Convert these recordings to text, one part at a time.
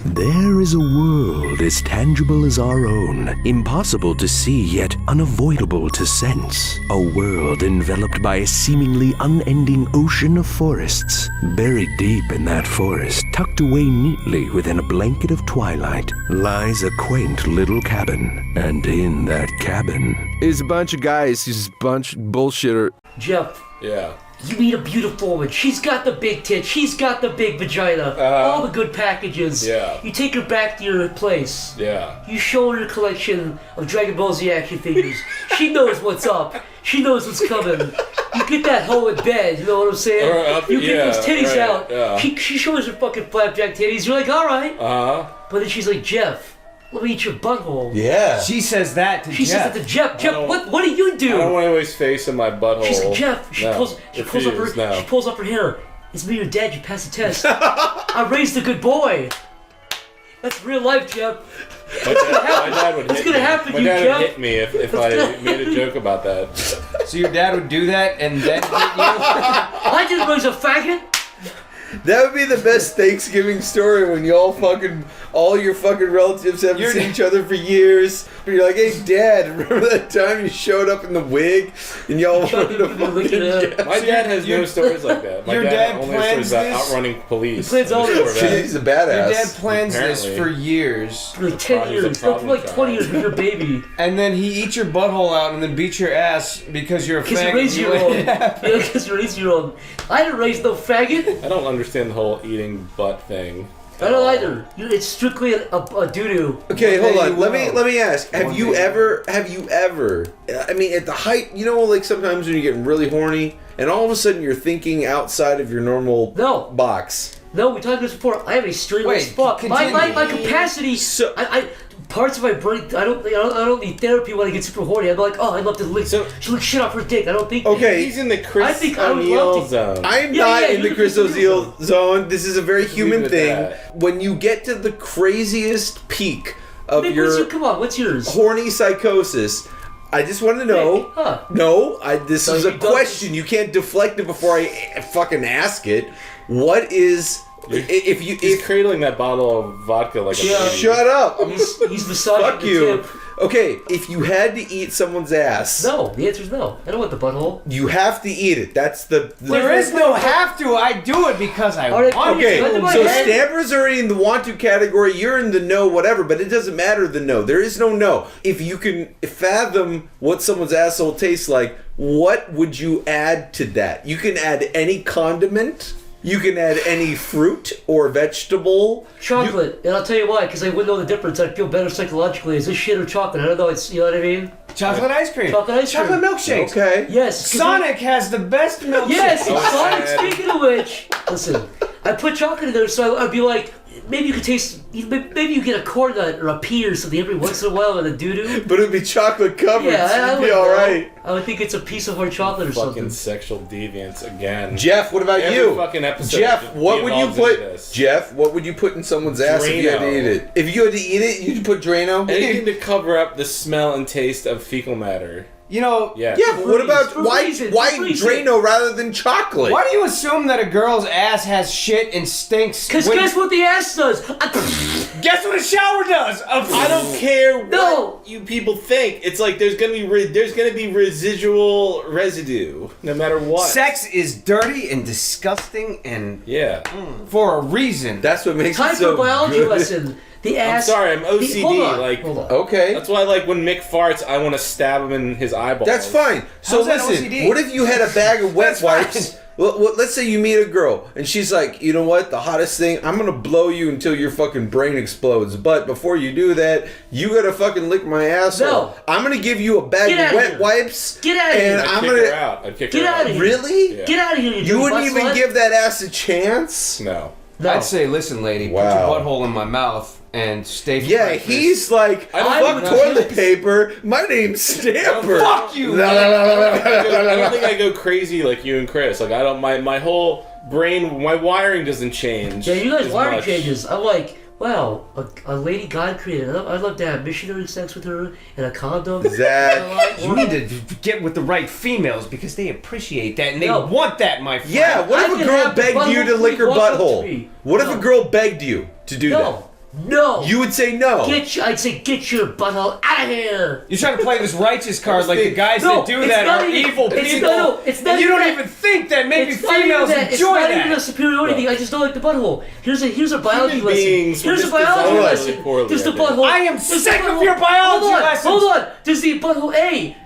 There is a world as tangible as our own, impossible to see yet unavoidable to sense. A world enveloped by a seemingly unending ocean of forests. Buried deep in that forest, tucked away neatly within a blanket of twilight, lies a quaint little cabin. And in that cabin is a bunch of guys who's a bunch of bullshitter. Jeff. Yeah. You meet a beautiful woman. She's got the big tits. She's got the big vagina. All the good packages. Yeah. You take her back to your place. Yeah. You show her a collection of Dragon Ball Z action figures. She knows what's up. She knows what's coming. You get that hoe in bed, you know what I'm saying? You get those titties out. Yeah. She shows her fucking flapjack titties. You're like, alright. Uh-huh. But then she's like, Jeff, let me eat your butthole. Yeah. She says that to Jeff. She says that to Jeff. Jeff, what do you do? I don't want anybody's face in my butthole. She's like, Jeff, she pulls up her hair. It's me, your dad, you passed the test. I raised a good boy. That's real life, Jeff. My dad would What's hit gonna me. happen My to you, dad Jeff? would hit me if I made a joke about that. So your dad would do that and then hit you? I didn't raise a faggot. That would be the best Thanksgiving story when all your fucking relatives haven't seen each other for years. But you're like, hey, Dad, remember that time you showed up in the wig and y'all wanted to fucking... My dad has no stories like that. My dad only has stories about outrunning police. He plans all this. He's a badass. Your dad plans this for years. For like 10 years. No, for like 20 years with your baby. And then he eats your butthole out and then beats your ass because you're a faggot. Because you're raised your own. Yeah, because you're raised your own. I didn't raise no faggot. I don't understand the whole eating butt thing. I don't either. It's strictly a doo-doo. Okay, hold on. Let me ask. Have you ever? I mean, at the height, like sometimes when you're getting really horny, and all of a sudden you're thinking outside of your normal box. No, we talked about this before. I have a straight fuck. My capacity. So, parts of my brain. I don't need therapy when I get super horny. I'm like, oh, I'd love to lick shit off her dick. I don't think. Okay, he's in the Chris O'Neill zone. I'm not in the Chris O'Neill zone. This is a very human thing. When you get to the craziest peak of what's yours? Horny psychosis. I just want to know. No, this is a question. You can't deflect it before I fucking ask it. What is? He's cradling that bottle of vodka like a baby. Shut up. He's massaging Fuck you. Okay, if you had to eat someone's ass. No, the answer's no. I don't want the butthole. You have to eat it. That's the there is no have to. I do it because I want to. Okay, so Stamper's already in the want to category. You're in the no whatever, but it doesn't matter the no. There is no no. If you can fathom what someone's asshole tastes like, what would you add to that? You can add any condiment. You can add any fruit or vegetable. Chocolate, and I'll tell you why, because I wouldn't know the difference. I'd feel better psychologically. Is this shit or chocolate? I don't know. You know what I mean? Chocolate ice cream. Chocolate ice cream. Chocolate milkshakes. Okay. Yes. Sonic has the best milkshake. Yes, Sonic. Speaking of which, listen, I put chocolate in there, so I'd be like, maybe you could taste. Maybe you get a corn nut or a pea or something every once in a while with a doo-doo. But it'd be chocolate covered. Yeah, so I you'd would be all right. I would think it's a piece of hard chocolate or fucking something. Sexual deviance again. Jeff, what about you? Fucking episode. Jeff, what would you put? Jeff, what would you put in someone's ass if you had to eat it? If you had to eat it, you'd put Drano. Anything to cover up the smell and taste of fecal matter. You know, yeah, but what about why Drano rather than chocolate? Why do you assume that a girl's ass has shit and stinks? Because guess what the ass does? Guess what a shower does? I don't care what you people think. It's like there's gonna be residual residue no matter what. Sex is dirty and disgusting and for a reason. That's what makes it so biology good. Lesson. The ass. I'm sorry, I'm OCD. Hold on. Okay. That's why, like, when Mick farts, I want to stab him in his eyeballs. That's fine. So listen, what if you had a bag of wet wipes? Well, let's say you meet a girl and she's like, you know what? The hottest thing, I'm gonna blow you until your fucking brain explodes. But before you do that, you gotta fucking lick my asshole. No. I'm gonna give you a bag of wet wipes. Get out of here. And I'd kick her out. Of here. Really? Yeah. Get out of here. You wouldn't even give that ass a chance? No. I'd say, listen, lady, put your butthole in my mouth and stay for breakfast. He's like, fuck toilet paper. My name's Stamper. Fuck you. I don't think I go crazy like you and Chris. Like, I don't. My whole brain, my wiring doesn't change. Yeah, you guys' wiring changes. I'm like, wow, a lady God created. I'd love to have missionary sex with her and a condom. Zach, you need to get with the right females because they appreciate that and they want that, my friend. Yeah, what if a girl begged you to lick her butthole? What if a girl begged you to do that? No. You would say no. I'd say get your butthole out of here. You're trying to play this righteous card like the guys that do that are evil people. It's not and you even don't even think that maybe females enjoy It's not that. even a superiority thing. I just don't like the butthole. Here's a biology lesson. beings were Here's a just biology designed lesson. really poorly, There's the I think. butthole. I am There's the sick of butthole. your biology lessons. Hold on. Does the butthole A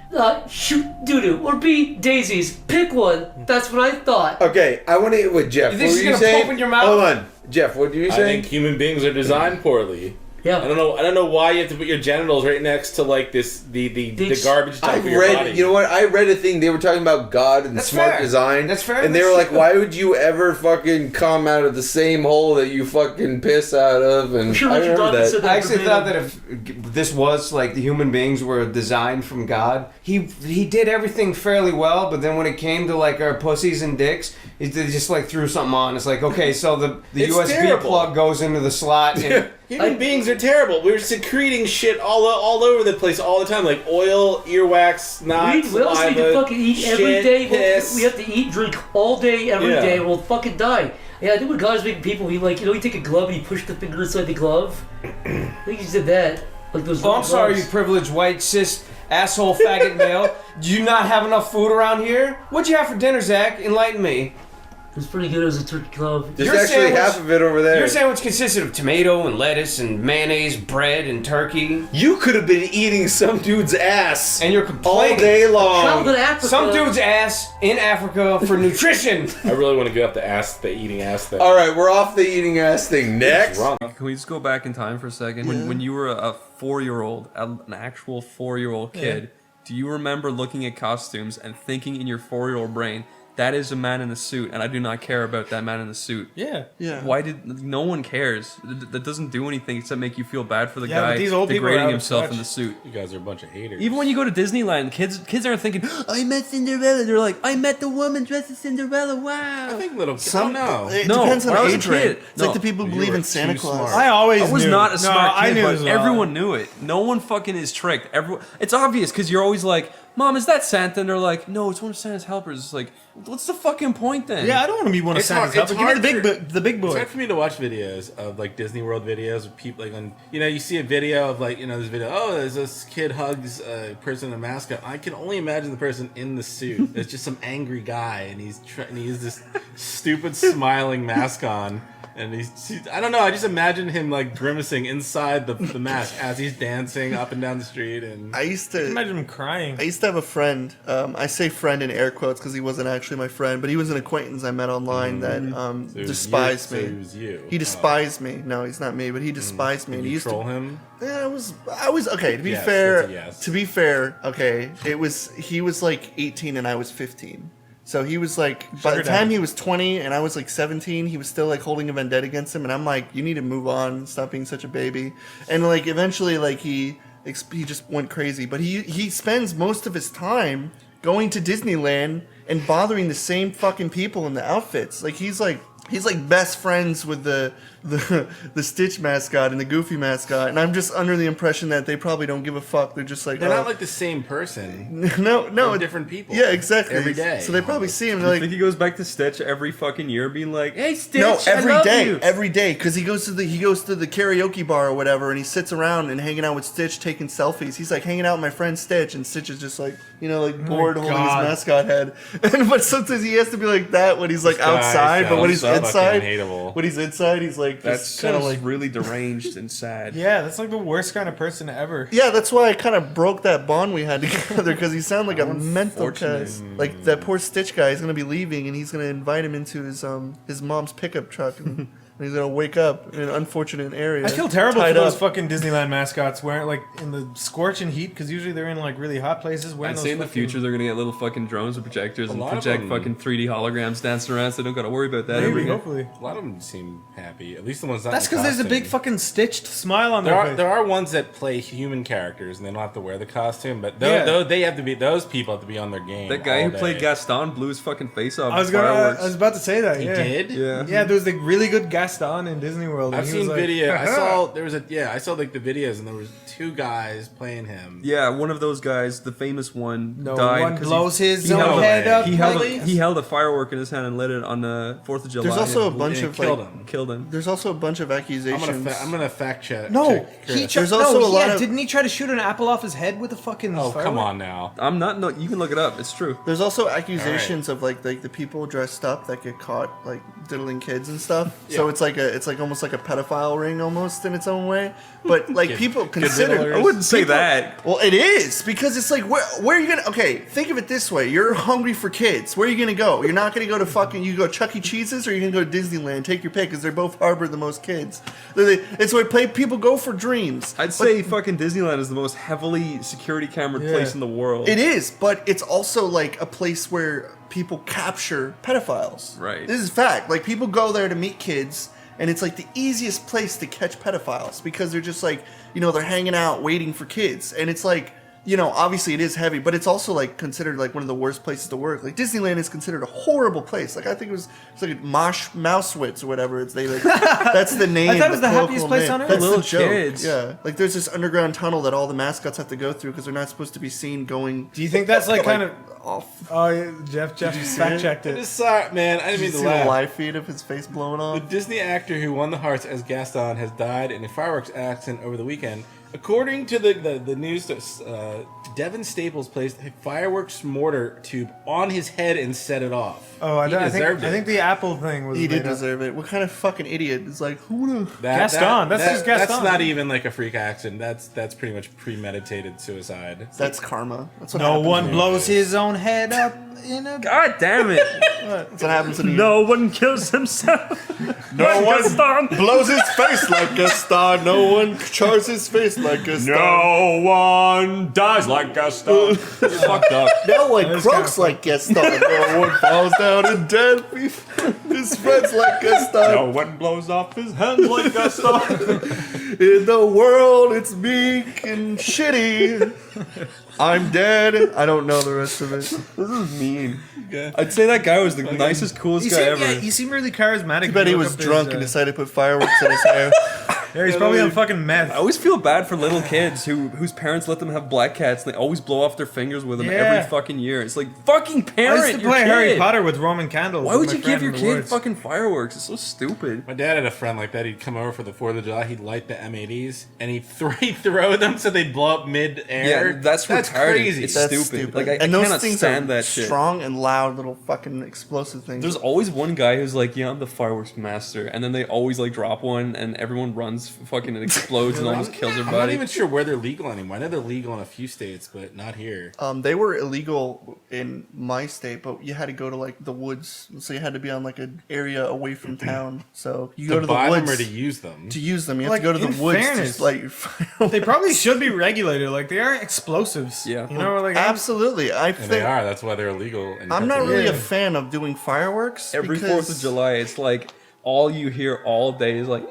shoot doo-doo or B daisies? Pick one. That's what I thought. Okay, I want to hit with Jeff. You What think were she's you gonna saying? poop in your mouth? Hold on, Jeff. What were you I saying? think human beings are designed poorly. Yeah. I don't know why you have to put your genitals right next to like the garbage dump I of your read, body. you know what? I read a thing. They were talking about God and That's smart fair. design. That's fair. And they That's were like, true. "Why would you ever fucking come out of the same hole that you fucking piss out of?" And Sure, I Richard remember Dawkins said that. I actually thought that if this was like the human beings were designed from God, he did everything fairly well, but then when it came to like our pussies and dicks, they just like threw something on. It's like, okay, so the It's USB terrible. plug goes into the slot. And Human beings are terrible. We're secreting shit all over the place all the time, like oil, earwax, snot, We also need to saliva, fucking eat every shit, day. piss. We have to eat, drink all day, every Yeah. day, or we'll fucking die. Yeah, I think when God was making people, he you take a glove and he pushed the finger inside the glove. I think he just did that. Like those. oh, I'm sorry, you gloves. privileged white cis asshole faggot male. Do you not have enough food around here? What'd you have for dinner, Zach? Enlighten me. It was pretty good as a turkey glove. There's Your actually sandwich- half of it over there. Your sandwich consisted of tomato and lettuce and mayonnaise, bread and turkey. You could have been eating some dude's ass And you're all complaining. day long. Traveled to Africa. Some dude's ass in Africa for nutrition. I really want to get up the eating ass thing. All right, we're off the eating ass thing. Next. Wrong. Can we just go back in time for a second? When you were a 4-year-old, an actual 4-year-old kid, do you remember looking at costumes and thinking in your 4-year-old brain, that is a man in a suit, and I do not care about that man in the suit? Yeah. Why did no one cares? That doesn't do anything except make you feel bad for the Yeah, guy but these old people are degrading out of himself touch. in the suit. You guys are a bunch of haters. Even when you go to Disneyland, kids aren't thinking, I met Cinderella. They're like, I met the woman dressed as Cinderella. Wow. I think little kids. Some, no. It No, depends on when I was a age range. kid, It's like no. the people who You believe were in Santa too Claus. smart. I always I was knew. not a smart I kid, knew but as well. everyone knew it. No one fucking is tricked. Everyone, it's obvious because you're always like, Mom, is that Santa? And they're like, no, it's one of Santa's helpers. It's like, what's the fucking point then? Yeah, I don't want to be one of It's Santa's hard- helpers. it's Give me hard the big It's boy. hard for me to watch videos of like Disney World videos of people like on you see a video of like this video, there's this kid hugs a person in a mascot. I can only imagine the person in the suit. It's just some angry guy and he has this stupid smiling mask on. And I don't know, I just imagine him like grimacing inside the mask as he's dancing up and down the street. And I used to Imagine him crying. I used to have a friend. I say friend in air quotes because he wasn't actually my friend, but he was an acquaintance I met online that So it was despised you, me. So it was you. He despised me. No, he's not me, but he despised me. Did And he you used troll to. him? Yeah, I was okay. To be Yes, fair, that's a yes. to be fair, okay. He was like 18 and I was 15. So he was like, by the Sugar time daddy. he was 20 and I was like 17, he was still like holding a vendetta against him. And I'm like, you need to move on, stop being such a baby. And like eventually, like he just went crazy. But he spends most of his time going to Disneyland and bothering the same fucking people in the outfits. Like he's like best friends with the Stitch mascot and the Goofy mascot, and I'm just under the impression that they probably don't give a fuck. They're just like, They're oh. not like the same person. no, They're different people. Yeah, exactly. Every day. So they probably see him. I They're like, think he goes back to Stitch every fucking year, being like, "Hey, Stitch, no, I love you." every day, because he goes to the karaoke bar or whatever, and he sits around and hanging out with Stitch, taking selfies. He's like hanging out with my friend Stitch, and Stitch is just like, bored holding God. his mascot head. But sometimes he has to be like that when he's like This guy outside, but when he's sounds fucking inside, hateable. when he's inside, he's like That's just kind kind of of like. really deranged and sad. Yeah, that's like the worst kind of person ever. Yeah, that's why I kind of broke that bond we had together because he sounded like a mental Unfortunate. case. Like that poor Stitch guy is gonna be leaving, and he's gonna invite him into his mom's pickup truck, and he's gonna wake up in an unfortunate area. I feel terrible for tied those up. fucking Disneyland mascots wearing like in the scorching heat because usually they're in like really hot places. Wearing I'd those say in the fucking- future they're gonna get little fucking drones with projectors and lot of project them- fucking 3D holograms dancing around, so they don't gotta worry about that. Maybe, hopefully. A lot of them seem happy. At least the ones not That's in because there's a big costume. fucking stitched smile on There their are face. there are ones that play human characters and they don't have to wear the costume, but Yeah. those people have to be on their game. That guy all who played day. Gaston blew his fucking face off. I was with fireworks. about to say that. He yeah. did. Yeah. Yeah, there was the really good Gaston in Disney World. I've and he was seen like, video. I saw like the videos, and there was 2 guys playing him. Yeah, one of those guys, the famous one, No died one 'cause blows his he own held- head up. He held, please. he held a firework in his hand and lit it on the 4th of July. There's also a and bunch of killed like. him. killed him. There's also a bunch of accusations. I'm gonna fact check. No, check Chris. There's also a lot of- Didn't he try to shoot an apple off his head with a fucking? Oh, firework? come on now. I'm not. No, you can look it up. It's true. There's also accusations of like the people dressed up that get caught like diddling kids and stuff. So it's like almost like a pedophile ring almost in its own way. But like people consider. diddlers. I wouldn't say that. Well, it is because it's like where are you gonna? Okay, think of it this way: you're hungry for kids. Where are you gonna go? You're not gonna go to fucking. You go Chuck E. Cheese's or you're gonna go to Disneyland. Take your pick because they're both harbor the most kids. It's where people go for dreams. I'd say fucking Disneyland is the most heavily security camered place in the world. It is, but it's also like a place where people capture pedophiles. Right. This is fact. Like people go there to meet kids, and it's like the easiest place to catch pedophiles because they're just like, they're hanging out waiting for kids, and it's like, obviously it is heavy, but it's also like considered like one of the worst places to work. Like Disneyland is considered a horrible place. Like I think it's like Mausewitz or whatever. It's that's the name. I thought it was the colloquial happiest place name. on earth. That's Little the joke. kids. Yeah, like there's this underground tunnel that all the mascots have to go through because they're not supposed to be seen going. Do you think that's like kind of? Off. Oh, yeah, Jeff fact checked I it. just saw it, man. I didn't Did you mean see to the laugh. live feed of his face blowing The off? Disney actor who won the hearts as Gaston has died in a fireworks accident over the weekend. According to the news, Devin Staples placed a fireworks mortar tube on his head and set it off. Oh, I He think deserved it. I think the apple thing was. He did made up. deserve it. What kind of fucking idiot is like, who would Gaston, that's just Gaston. That's not even like a freak accident. That's pretty much premeditated suicide. That's karma. That's what No happens one when you- blows his own head up in a. God damn it! That's what happens when you No one kills himself. No one Gaston. blows his face like Gaston. No one chars his face like Gaston. No one dies like Gaston. It's fucked up. No one croaks like Gaston. No one falls down and dead. His friends like Gaston. No one blows off his hands like Gaston. In the world, it's meek and shitty. I'm dead. I don't know the rest of it. This is mean. I'd say that guy was the nicest, coolest guy ever. You seem really charismatic. I bet he You was look up drunk his, and decided to put fireworks in his hair. Yeah, he's probably on fucking meth. I always feel bad for little kids whose parents let them have black cats. And they always blow off their fingers with them Yeah. every fucking year. It's like fucking I parent. used to your play Harry kid. Potter with Roman candles. Why with would my you give friend your in the kid woods. fucking fireworks? It's so stupid. My dad had a friend like that. He'd come over for the 4th of July. He'd light the M80s and he'd throw them so they'd blow up mid-air. Yeah, that's retarded. crazy. It's That's stupid. Like I and those cannot things stand are that shit. strong and loud little fucking explosive things. There's always one guy who's like, yeah, I'm the fireworks master, and then they always like drop one, and everyone runs, fucking, and explodes and almost kills I'm not everybody. even sure where they're legal anymore. I know they're legal in a few states, but not here. They were illegal in my state, but you had to go to like the woods, so you had to be on like an area away from town. So you go to the buy woods them or to use them. to use them. You have Like, to go to in the woods fairness, to light your fire. They probably should be regulated. Like they are explosives. Yeah. You know, like Absolutely, I And they think are. That's why they're illegal. In I'm not really a Yeah. fan of doing fireworks. Every because 4th of July, it's like all you hear all day is like,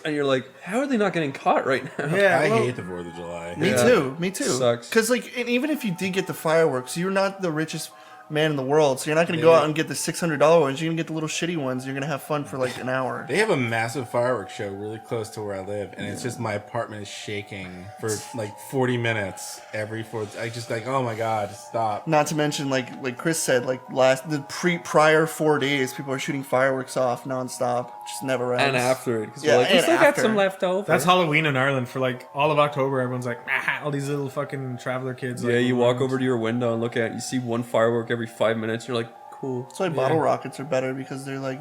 and you're like, how are they not getting caught right now? Yeah, I well, hate the 4th of July. Me Yeah. too. Me too. Sucks. Because like, and even if you did get the fireworks, you're not the richest man in the world, so you're not going to go out and get the $600 ones. You're going to get the little shitty ones. You're going to have fun for like an hour. They have a massive fireworks show really close to where I live, and it's just my apartment is shaking for like 40 minutes every 4th. I just like, oh my god, stop. Not to mention, like Chris said, like prior 4 days, people are shooting fireworks off nonstop, just never ends. And after it, because Yeah, we're like, we and still got after. some left over. that's Halloween in Ireland for like all of October. Everyone's like, all these little fucking traveler kids. Yeah, like, you walk over to your window and look at it, you see one firework every 5 minutes, you're like, cool. That's why bottle rockets are better, because they're like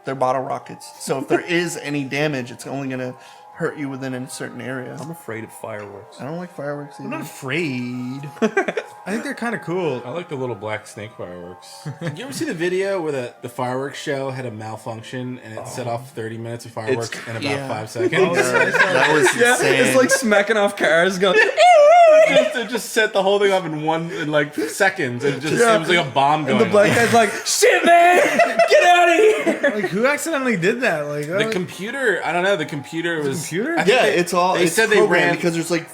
they're bottle rockets. So if there is any damage, it's only gonna hurt you within a certain area. I'm afraid of fireworks. I don't like fireworks either. I'm not afraid. I think they're kind of cool. I like the little black snake fireworks. Did you ever see the video where the fireworks show had a malfunction and it set off 30 minutes of fireworks in about 5 seconds? That was Yeah, insane. it's like smacking off cars going, It just set the whole thing up in like seconds. It was like a bomb going the black off. guy's like, shit, man, get out of here. Like, who accidentally did that? Like, The computer, I don't know. The computer was. computer? I think Yeah, they- it's all. They It's said they programmed ran. because there's like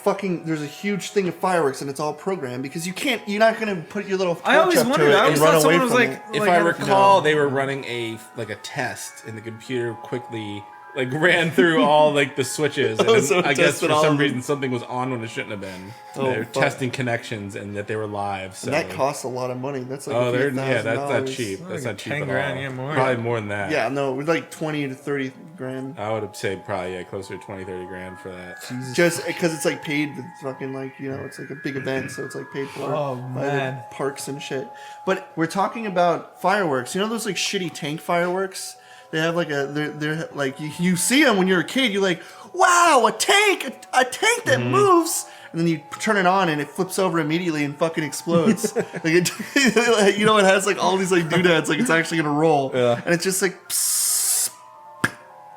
there's a huge thing of fireworks and it's all programmed because you're not gonna put your little torch I always up to wondered. it I and always run thought away someone was from like, it. If I recall, they were running a test, and the computer quickly ran through all the switches, and then, So it I guess tested for all some of them. reason something was on when it shouldn't have been. Oh, They're fuck. testing connections and that they were live. So. And that costs a lot of money. That's like Oh, a few that's not $1,000. cheap. That's not cheap 10 at grand, all. yeah, more. Probably more than that. Yeah, no, with like 20 to 30 grand. I would say probably closer to 20-30 grand for that. Just because it's like paid with fucking it's like a big event, so it's like paid for by the man. parks and shit. But we're talking about fireworks. You know those like shitty tank fireworks? They have like they're like you see them when you're a kid. You're like, wow, a tank that moves. And then you turn it on and it flips over immediately and fucking explodes. It has like all these like doodads, like it's actually gonna roll. Yeah. And it's just like psst,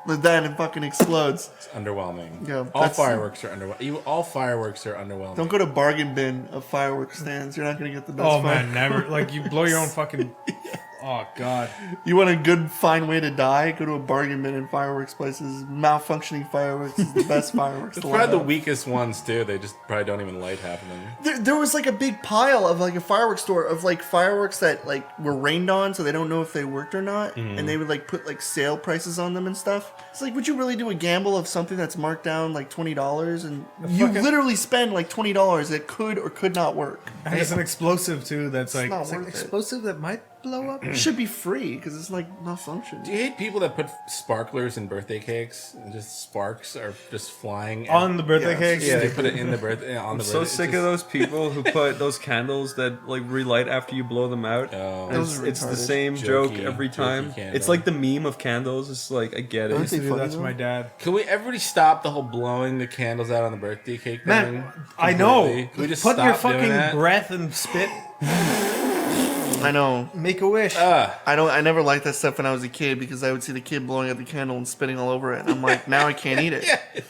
like that, and it fucking explodes. It's underwhelming. Yeah, all that's- fireworks are underwhelming. All fireworks are underwhelming. Don't go to bargain bin of fireworks stands. You're not gonna get the best. Oh man, fire- never. Like, you blow your own fucking. Oh god. You want a good, fine way to die? Go to a bargain bin in fireworks places. Malfunctioning fireworks is the best fireworks. It's to probably light the up. weakest ones too. They just probably don't even light half of them. There was like a big pile of like a fireworks store of like fireworks that like were rained on, so they don't know if they worked or not, and they would like put like sale prices on them and stuff. It's like, would you really do a gamble of something that's marked down like $20 and you literally spend like $20 that could or could not work? And it's an explosive too. That's like, not it's like worth it. explosive that might blow up. It should be free because it's like malfunction. Do you hate people that put sparklers in birthday cakes and just sparks are just flying On the birthday Yeah, cakes. Yeah, they put it in the birthday on the So birthday. sick of those people who put those candles that like relight after you blow them out. Oh. And Those are it's the retarded. same joke Jokey- every jokey time. candle. It's like the meme of candles. It's like, I get Aren't it. they Dude, funny that's though? my dad. Can we everybody stop the whole blowing the candles out on the birthday cake thing? Man, I know. completely? Can we just Put your stop doing fucking that? breath and spit. I know. Make a wish. I never liked that stuff when I was a kid because I would see the kid blowing out the candle and spitting all over it. And I'm like, now I can't eat it.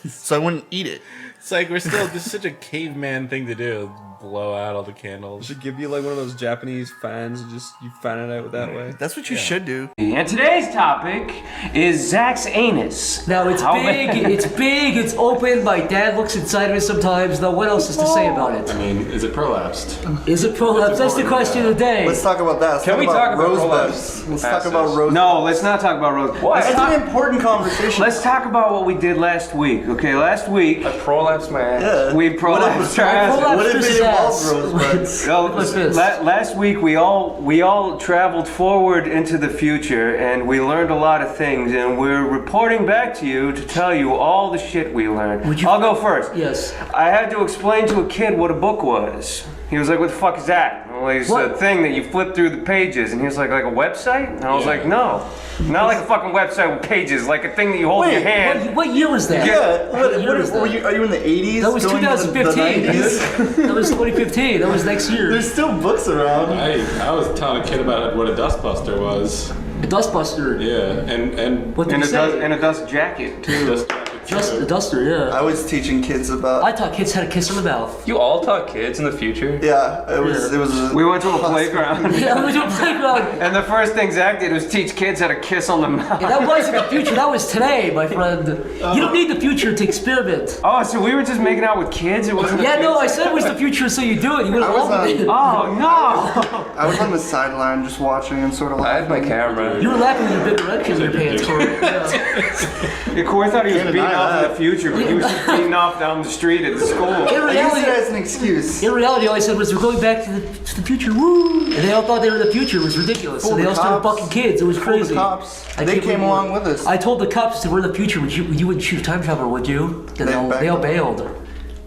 So I wouldn't eat it. It's like we're still this is such a caveman thing to do. Blow out all the candles. Should give you like one of those Japanese fans and just you fan it out that way. That's what you should do. And today's topic is Zach's anus. Now it's How big, bad- it's big, it's open. My dad looks inside of it sometimes. Now, what else is to say about it? I mean, is it prolapsed? Is it prolapse? That's the question of the day. Let's talk about that. Let's Can we talk about rosebuds? Let's talk about rose. No, let's not talk about rose. That's Let's talk, an important conversation. let's talk about what we did last week. Okay, last week I prolapsed my ass. Yeah. We prolapsed our ass. Prolapse What if Chris's it involves ass. rosebuds? No, What's this? last week we all traveled forward into the future and we learned a lot of things and we're reporting back to you to tell you all the shit we learned. I'll go first. Yes. I had to explain to a kid what a book was. He was like, "What the fuck is that?" Well, it's a What? thing that you flip through the pages. And he was like a website? And I was like, no. Not like a fucking website with pages, like a thing that you hold in your hand. What year was that? Yeah. What year was that? Are you in the 80s? That was going to 2015. The 90s? That was 2015. That was next year. There's still books around. I was telling a kid about what a dustbuster was. A Dustbuster. Yeah, and What did And you a, say? and a dust jacket, too. dust Just a duster, yeah. I was teaching kids about. I taught kids how to kiss in the mouth. You all taught kids in the future. Yeah, it was. We went to a playground. Yeah, we were doing playground. And the first thing Zach did was teach kids how to kiss on the mouth. Yeah, that wasn't the future. That was today, my friend. You don't need the future to experiment. Oh, so we were just making out with kids? It wasn't Yeah, no, I said it was the future, so you do it. You would have loved it. Oh, no! I was on the sideline just watching and sort of. I had my camera. You were laughing with your big erection in your pants, Corey. Yeah. Corey thought he was beating deny off in that. the future, but he was just beating off down the street at the school. In I used reality, it as an excuse. in reality, all I said was we're going back to the future. Woo! And they all thought they were in the future. It was ridiculous. So Fool they the all started cops. bucking kids. It was Fool crazy. the cops. I They can't came believe along it. with us. I told the cops that we're in the future. You wouldn't shoot time traveler, would you? And they all bailed.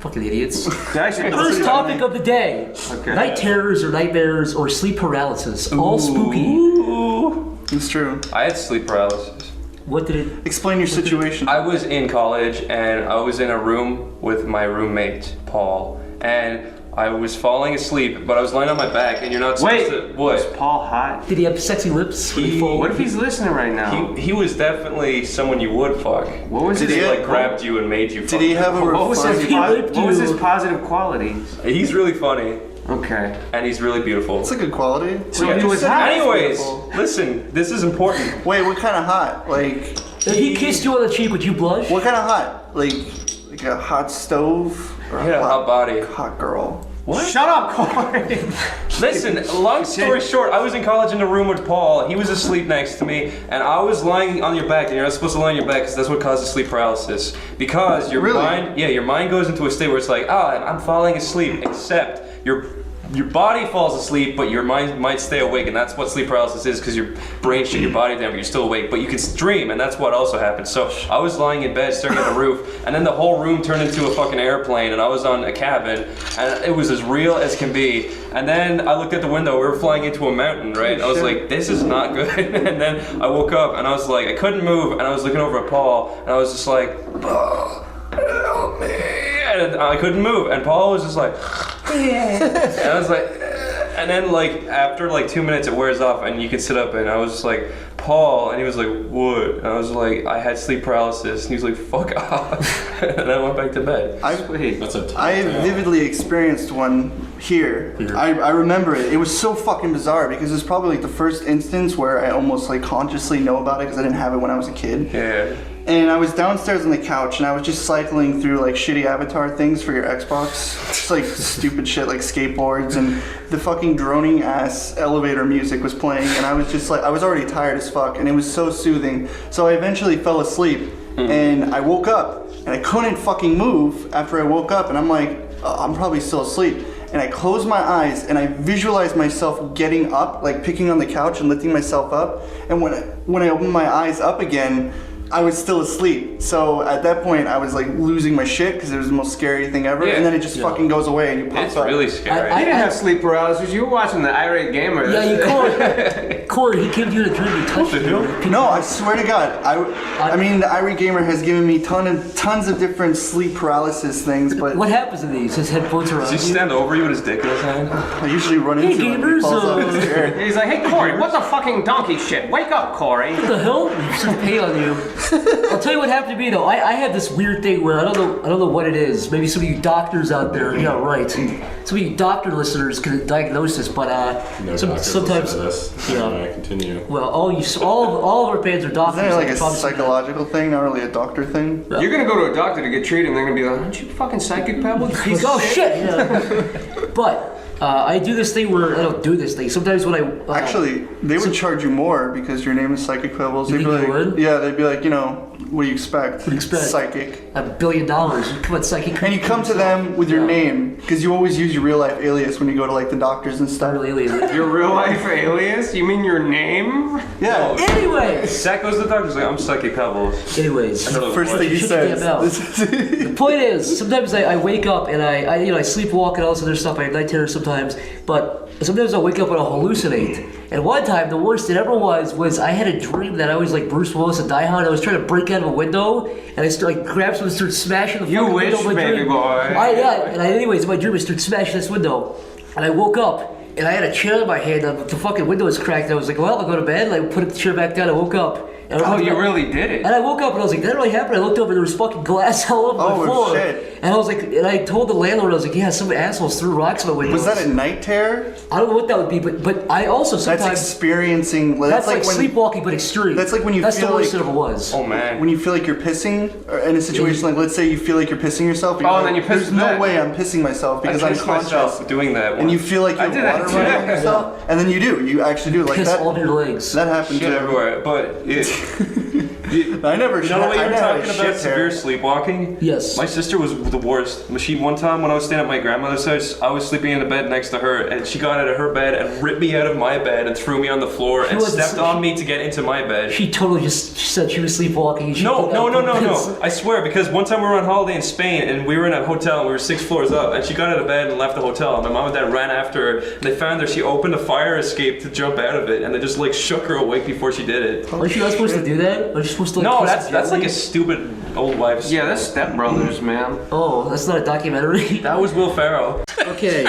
Fucking idiots. First topic of the day: Okay. night terrors or nightmares or sleep paralysis. All spooky. It's true. I had sleep paralysis. What did it? Explain your situation. I was in college and I was in a room with my roommate, Paul, and I was falling asleep, but I was lying on my back, and you're not supposed Wait, to. was What? Paul hot? Did he have sexy lips? Were they full? What if he's listening right now? He was definitely someone you would fuck. What was Did his he- Like grabbed you and made you fuck. Did he have a What was his, He po- raped what was you. his positive qualities? He's really funny. Okay. And he's really beautiful. It's a good quality. So Wait, he was said hot. he was Anyways, beautiful. listen, this is important. Wait, what kind of hot? Like, If he kissed you on the cheek, would you blush? what kind of hot? Like a hot stove or a Hot body. hot girl? What? Shut up, Corey. Listen, long story short, I was in college in a room with Paul. He was asleep next to me, and I was lying on your back, and you're not supposed to lie on your back because that's what causes sleep paralysis. Because your your mind goes into a state where it's like, I'm falling asleep, except your body falls asleep, but your mind might stay awake, and that's what sleep paralysis is, because your brain shut your body down, but you're still awake. But you can dream, and that's what also happens. So I was lying in bed, staring at the roof, and then the whole room turned into a fucking airplane, and I was on a cabin, and it was as real as can be. And then I looked at the window. We were flying into a mountain, right? And I was like, this is not good. And then I woke up, and I was like, I couldn't move, and I was looking over at Paul, and I was just like, oh, help me. And I couldn't move, and Paul was just like, and I was like, and then like after like 2 minutes it wears off and you can sit up, and I was just like, Paul, and he was like, what? And I was like, I had sleep paralysis, and he was like, fuck off. And then I went back to bed. I vividly experienced one here. I remember it. It was so fucking bizarre because it was probably like the first instance where I almost like consciously know about it because I didn't have it when I was a kid. Yeah. And I was downstairs on the couch, and I was just cycling through like shitty avatar things for your Xbox. Just like stupid shit like skateboards, and the fucking droning ass elevator music was playing, and I was just like, I was already tired as fuck, and it was so soothing. So I eventually fell asleep, and I woke up, and I couldn't fucking move after I woke up, and I'm like, I'm probably still asleep. And I closed my eyes, and I visualized myself getting up, like picking on the couch and lifting myself up. And when I opened my eyes up again, I was still asleep. So at that point, I was like losing my shit because it was the most scary thing ever. And then it just fucking goes away and you pop It's up. really scary. You didn't have sleep paralysis. You were watching the Irate Gamer. Yeah, you Corey, he came to you in a dream, you touched you. No, I swear to God. I mean, the Irate Gamer has given me tons of different sleep paralysis things, but... What happens to these? His headphones are on. Does he stand over you with his dick in his hand? I usually run into him and he falls off his chair. He's like, hey, Corey, what the fucking donkey shit? Wake up, Corey. What the hell? Some pay on you. I'll tell you what happened to me though. I had this weird thing where I don't know what it is. Maybe some of you doctors out there, yeah, right. Some of you doctor listeners can diagnose this, but sometimes, yeah. Continue. Well, all of our fans are doctors. Isn't it like a psychological thing, not really a doctor thing? You're gonna go to a doctor to get treated, and they're gonna be like, aren't you fucking psychic, Pebble? Oh shit! Yeah. But I do this thing where I don't do this thing. Sometimes when I actually, they would charge you more because your name is Psychic Pebbles. They'd be like, yeah, they'd be like, you know, what do you expect? What do you expect? Psychic. $1 billion. You come at psychic. And you come to them with your name because you always use your real life alias when you go to like the doctors and stuff. Your real life alias? You mean your name? Yeah. Anyway. Zach goes to the doctor's like, I'm Psychic Pebbles. Anyways. First thing he says. The point is, sometimes I wake up and I sleepwalk and all this other stuff. I have night terrors sometimes, but sometimes I wake up and I'll hallucinate. And one time, the worst it ever was I had a dream that I was like Bruce Willis and Die Hard. I was trying to break out of a window, and I started grabbed something and started smashing the fucking window. You wish, baby boy. Anyways, in my dream, I started smashing this window, and I woke up. And I had a chair in my hand, and the fucking window was cracked. And I was like, well, I'll go to bed. And I put the chair back down. I woke up. And you really did it. And I woke up and I was like, that really happened. I looked over and there was fucking glass all over my floor. Shit. And I was like, and I told the landlord, I was like, yeah, some assholes threw rocks in my window. Was that a night terror? I don't know what that would be, but I also sometimes... That's experiencing... That's like when, sleepwalking, but extreme. That's like when you that's feel the worst like... it ever was. Oh, man. When you feel like you're pissing, or in a situation like, let's say you feel like you're pissing yourself. Oh, and then you piss There's no way I'm pissing myself because I'm conscious. Myself doing that. And you feel like you have water running on yourself. And then you do. You actually do. Like piss that. all over your legs. That happened shit to everywhere. But I never. You know what you were talking about? Severe sleepwalking? Yes. My sister was the worst. One time when I was staying at my grandmother's house, I was sleeping in the bed next to her, and she got out of her bed and ripped me out of my bed and threw me on the floor and stepped on me to get into my bed. She totally just said she was sleepwalking. No. I swear, because one time we were on holiday in Spain, and we were in a hotel, and we were 6 floors up, and she got out of bed and left the hotel. And my mom and dad ran after her, and they found her. She opened a fire escape to jump out of it, and they just like shook her awake before she did it. Aren't you not supposed to do that? Aren't you supposed to like no, that's like a stupid old wives. Yeah, that's Step Brothers, man. Oh, that's not a documentary. That was Will Ferrell. Okay,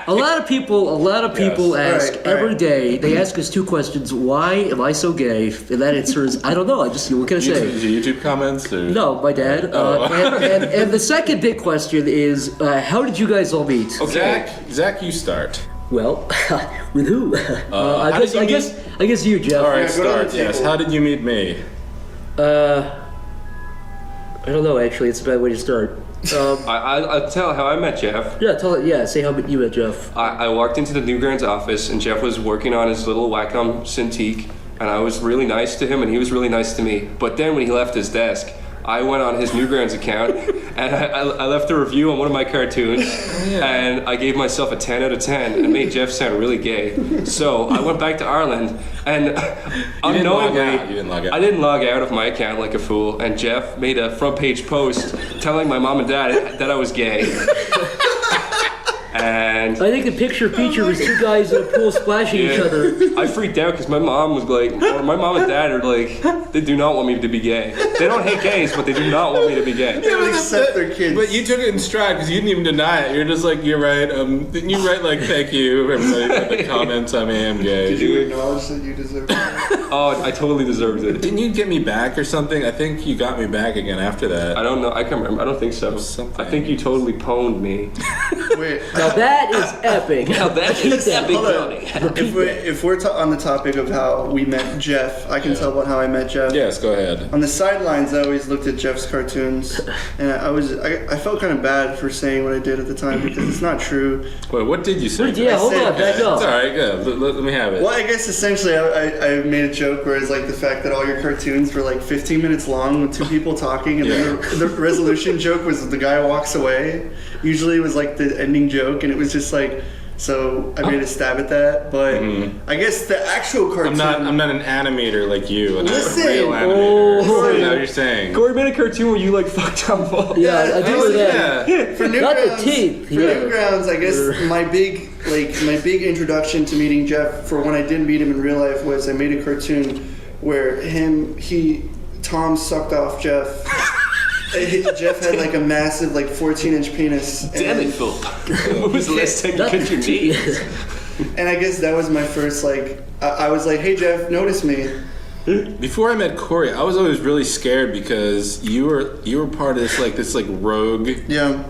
a lot of people ask every day. They ask us two questions: Why am I so gay? And that answer is, I don't know. What can I say? YouTube comments? Or? No, my dad. And the second big question is, how did you guys all meet? Okay, Zach, you start. Well, with who? I guess you, Jeff. All right, start. Yes. How did you meet me? I don't know. Actually, it's a bad way to start. I'll tell how I met Jeff. Yeah, say how you met Jeff. I walked into the Newgrounds office and Jeff was working on his little Wacom Cintiq, and I was really nice to him and he was really nice to me. But then when he left his desk, I went on his Newgrounds account and I left a review on one of my cartoons and I gave myself a 10 out of 10 and made Jeff sound really gay. So I went back to Ireland and unknowingly, I didn't log out of my account like a fool, and Jeff made a front page post telling my mom and dad that I was gay. And I think the picture feature was two guys in a pool splashing each other. I freaked out because my mom was like, or my mom and dad are like, they do not want me to be gay. They don't hate gays, but they do not want me to be gay. Yeah, but accept their kids. But you took it in stride because you didn't even deny it. You're just like, you're right. Didn't you write like, thank you, everybody for the comments. I am gay. Did you acknowledge that you deserved it? Oh, I totally deserved it. Didn't you get me back or something? I think you got me back again after that. I don't know. I can't remember. I don't think so. I think you totally pwned me. Wait. Now that is epic. Now that is epic. If we're on the topic of how we met Jeff, I can tell about how I met Jeff. Yes, go ahead. On the sidelines, I always looked at Jeff's cartoons, and I felt kind of bad for saying what I did at the time because it's not true. Wait, what did you say? Yeah, hold on, back up. It's all right, good. Let me have it. Well, I guess essentially I made a joke where it's like the fact that all your cartoons were like 15 minutes long with two people talking, and then the resolution joke was the guy walks away. Usually it was like the ending joke, and it was just like, so I made a stab at that, but I guess the actual cartoon... I'm not an animator like you, and Listen! I'm a real animator. Is that what you're saying? Corey made a cartoon where you like fucked up balls. Yeah, I do that. Yeah. For Newgrounds, I guess my big introduction to meeting Jeff, for when I didn't meet him in real life, was I made a cartoon where Tom sucked off Jeff. Jeff had like a massive 14-inch penis. Damn it, Phil. What was the last time you cut your knees? And I guess that was my first I was like, hey Jeff, notice me. Before I met Corey, I was always really scared because you were part of this rogue team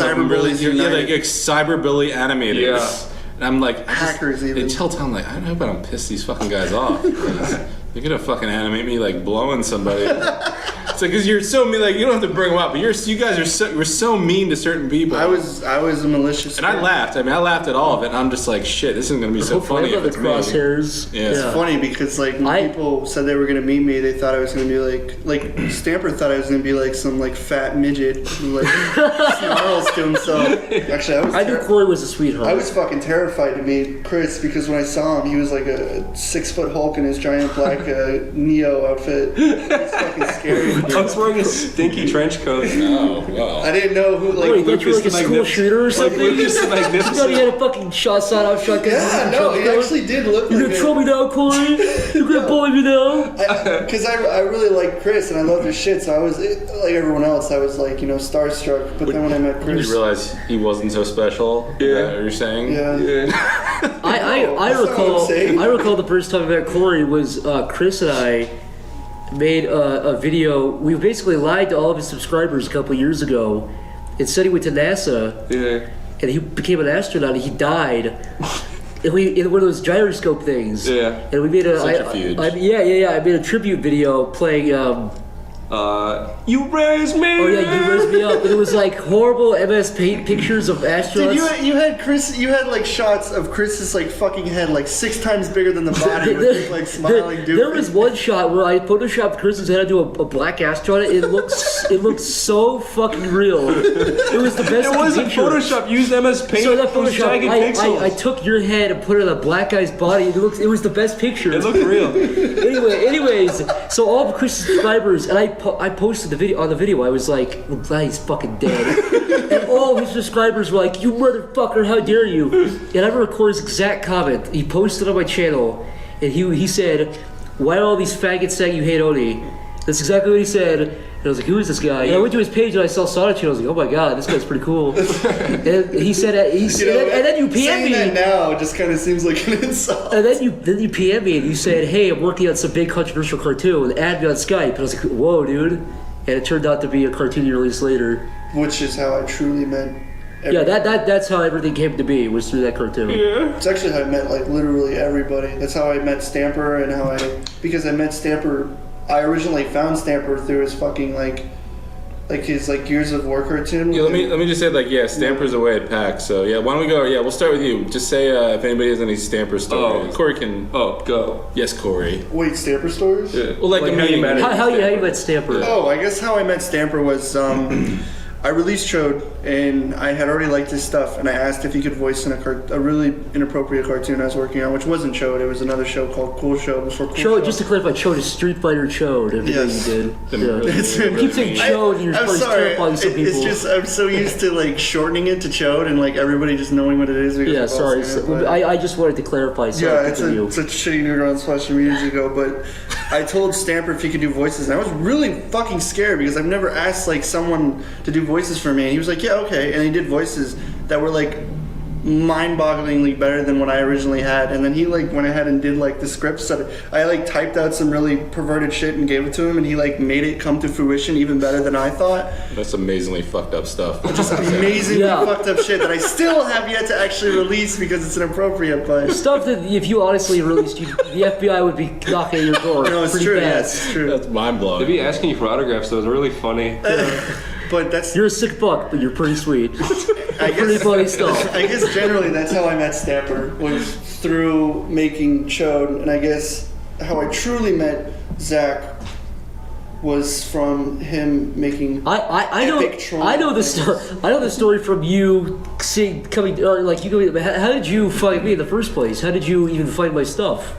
of really cyberbully animators. Yeah. And I'm like, hackers even. Tell Tom I hope I don't piss these fucking guys off. They're gonna fucking animate me blowing somebody. It's like, because you're so mean, you don't have to bring them up, but you guys are so mean to certain people. I was a malicious. And I laughed. I laughed at all of it. And I'm just like, shit, this isn't gonna be so funny. If it's crosshairs. Yeah. It's funny because when people said they were gonna meet me, they thought I was gonna be like Stamper thought I was gonna be some fat midget who snarls to himself. Actually, I knew Corey was a sweetheart. I was fucking terrified to meet Chris because when I saw him, he was like a 6-foot Hulk in his giant black Neo outfit. It's fucking scary. I was wearing a stinky trench coat. Oh, wow. I didn't know who, you thought you were a school shooter or something? Lucas the Magnificent. You thought he had a fucking shotgun shotgun? Yeah, no, he actually did look You're gonna troll me now, Corey? You're gonna bully me now? Because I really liked Chris and I loved his shit, so I was, like everyone else, I was starstruck. But then when I met Chris... Did you realize he wasn't so special? Yeah. Is that what you're saying? Yeah. I recall the first time I met Corey was Chris and I made a video. We basically lied to all of his subscribers a couple years ago and said he went to NASA and he became an astronaut and he died in one of those gyroscope things. Yeah. And we made a Centrifuge. I made a tribute video playing You raised me. Oh yeah, you raised me up. And it was horrible MS Paint pictures of astronauts. Dude, you had Chris. You had shots of Chris's fucking head 6 times bigger than the body with smiling. There was one shot where I photoshopped Chris's head into a black astronaut. It looked so fucking real. It was the best. It wasn't Photoshop. Used MS Paint. So that Photoshop, I took your head and put it on a black guy's body. It was the best picture. It looked real. Anyways, so all of Chris's subscribers and I posted the video. On the video, I was like, I'm glad he's fucking dead. And all his subscribers were like, you motherfucker, how dare you? And I remember Corey's exact comment. He posted on my channel, and he said, why are all these faggots saying you hate Oni? That's exactly what he said. I was like, who is this guy? And I went to his page and I saw Sonic Channel. I was like, oh my god, this guy's pretty cool. And he said, and then you PM me. Saying that now just kind of seems like an insult. And then you PM me and you said, hey, I'm working on some big controversial cartoon. Add me on Skype. And I was like, whoa, dude. And it turned out to be a cartoon you released later. Which is how I truly met. Yeah, that's how everything came to be, was through that cartoon. Yeah. It's actually how I met like literally everybody. That's how I met Stamper and because I met Stamper. I originally found Stamper through his fucking like his like Gears of War cartoon. Yeah, let me just say Stamper's away at PAX. So yeah, why don't we go? Yeah, we'll start with you. Just say if anybody has any Stamper stories. Corey can. Go. Yes, Corey. Wait, Stamper stories? Yeah. Well, like how you met how you met Stamper? Yeah. Oh, I guess how I met Stamper was I released Chode, and I had already liked his stuff, and I asked if he could voice in a really inappropriate cartoon I was working on, which wasn't Chode. It was another show called Cool Show before Cool Show. Just to clarify, Chode is Street Fighter Chode. Everything yes. you did. You keep saying Chode, and you're I'm sorry. terrifying some people. It's just I'm so used to like shortening it to Chode and like everybody just knowing what it is. Yeah, sorry. I just wanted to clarify. Yeah, it's a shitty Newgrounds / years ago, but I told Stamper if he could do voices, and I was really fucking scared because I've never asked like someone to do voices for me, and he was like, yeah, okay, and he did voices that were like mind-bogglingly better than what I originally had, and then he like went ahead and did like the scripts that I like typed out some really perverted shit and gave it to him, and he like made it come to fruition even better than I thought. That's amazingly fucked up stuff. Just amazingly fucked up shit that I still have yet to actually release because it's inappropriate, but stuff that if you honestly released, the FBI would be knocking at your door. No, it's true. Yes, it's true. That's mind-blowing. They'd be asking you for autographs, though. It's really funny. But that's you're a sick fuck, but you're pretty sweet. Pretty funny stuff. I guess generally that's how I met Stamper, was through making Chode, and I guess how I truly met Zach was from him making. I know the story. I know the story from you coming, or like you going. How did you find me in the first place? How did you even find my stuff?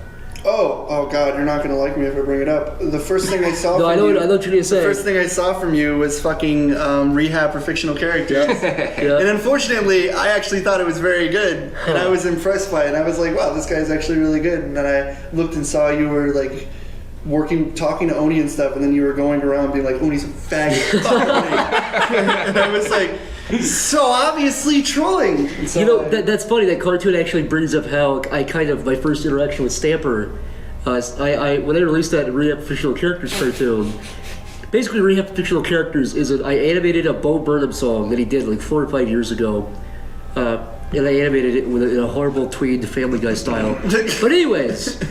Oh God, you're not gonna like me if I bring it up. The first thing I saw I know what you're gonna say. The first thing I saw from you was fucking rehab for fictional characters. Yeah. And unfortunately, I actually thought it was very good, and I was impressed by it. And I was like, wow, this guy's actually really good. And then I looked and saw you were like talking to Oni and stuff, and then you were going around being like, Oni's a faggot. Fuck Oni. And I was like, so obviously trolling. So, you know, that's funny. That cartoon actually brings up how my first interaction with Stamper. When I released that Rehab Fictional Characters cartoon, basically Rehab Fictional Characters is I animated a Bo Burnham song that he did like 4 or 5 years ago, and I animated it in a horrible tweed Family Guy style. But anyways,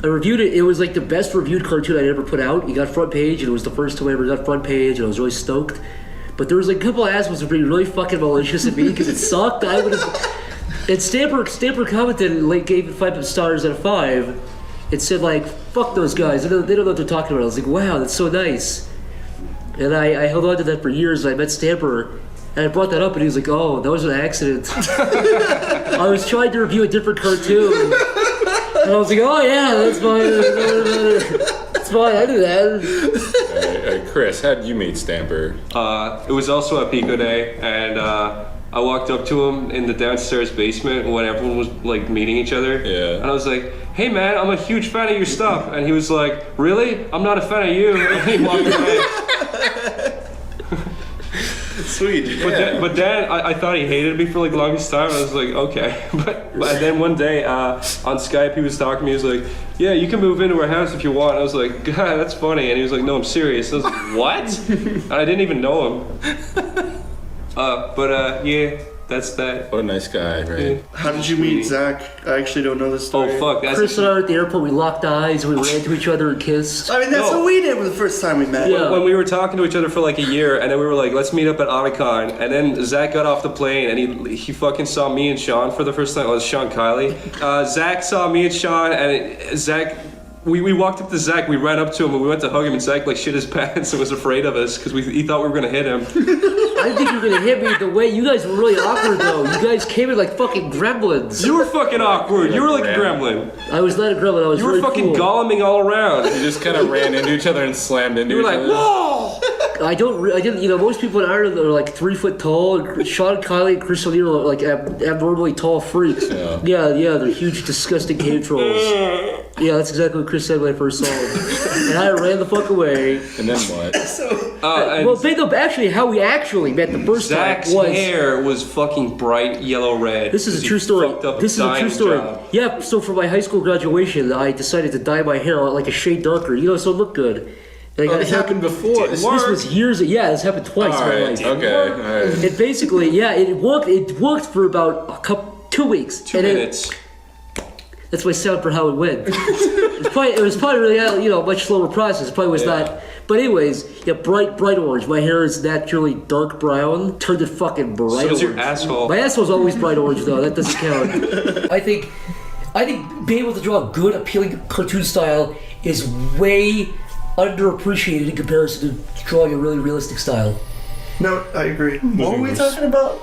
I reviewed it. It was like the best reviewed cartoon I'd ever put out. He got front page, and it was the first time I ever got front page, and I was really stoked. But there was like a couple of assholes who were being really fucking malicious at me because it sucked. I would have. And Stamper commented and like gave it 5 stars out of 5. It said like, "Fuck those guys. They don't know what they're talking about." I was like, "Wow, that's so nice." And I held on to that for years. I met Stamper, and I brought that up, and he was like, "Oh, that was an accident." I was trying to review a different cartoon, and I was like, "Oh yeah, that's fine. That's fine. I do that." Chris, how did you meet Stamper? It was also a Pico Day, and I walked up to him in the downstairs basement when everyone was like meeting each other. Yeah. And I was like, "Hey man, I'm a huge fan of your stuff." And he was like, "Really? I'm not a fan of you." And he walked away. Sweet. But then I thought he hated me for like the longest time. I was like, okay. But then one day on Skype he was talking to me. He was like, "Yeah, you can move into our house if you want." I was like, "God, that's funny." And he was like, "No, I'm serious." I was like, "What?" And I didn't even know him. Yeah, that's that. What a nice guy, right? How did you meet Zach? I actually don't know this story. Oh fuck! Chris and I were at the airport. We locked eyes. We ran to each other and kissed. I mean, that's what we did the first time we met. Yeah. When we were talking to each other for like a year, and then we were like, "Let's meet up at Otakon." And then Zach got off the plane, and he fucking saw me and Sean for the first time. It was Sean Kiley. Zach saw me and Sean, and Zach. We walked up to Zach, we ran up to him, and we went to hug him, and Zach like shit his pants and was afraid of us because he thought we were gonna hit him. I didn't think you were gonna hit me the way you guys were really awkward though. You guys came in like fucking gremlins. You were fucking awkward. You were like a gremlin. I was not a gremlin. I was. You were really fucking cool. goleming all around. You just kind of ran into each other and slammed into each other. You were like, whoa! I didn't. You know, most people in Ireland are like 3 foot tall. Sean Kiley and Chris O'Neill are like abnormally tall freaks. Yeah, they're huge, disgusting cave trolls. Yeah, that's exactly what Chris said when I first saw him. And I ran the fuck away. And then what? Well, think of actually how we actually met the first Zach's time was... hair was fucking bright yellow red. This is a true story. This is a true story. Job. Yeah, so for my high school graduation, I decided to dye my hair like a shade darker, so it looked good. And I got this happened before. This was years. Yeah, this happened twice in my life. Okay. All right. It basically, it worked. It worked for about 2 weeks. 2 minutes. That's my sound for how it went. it was probably really, much slower process. It probably was not. But anyways, bright orange. My hair is naturally dark brown. Turned it fucking bright orange. So is your asshole. My asshole's always bright orange though. That doesn't count. I think being able to draw a good, appealing cartoon style is way underappreciated in comparison to drawing a really realistic style. No, I agree. What were we talking about?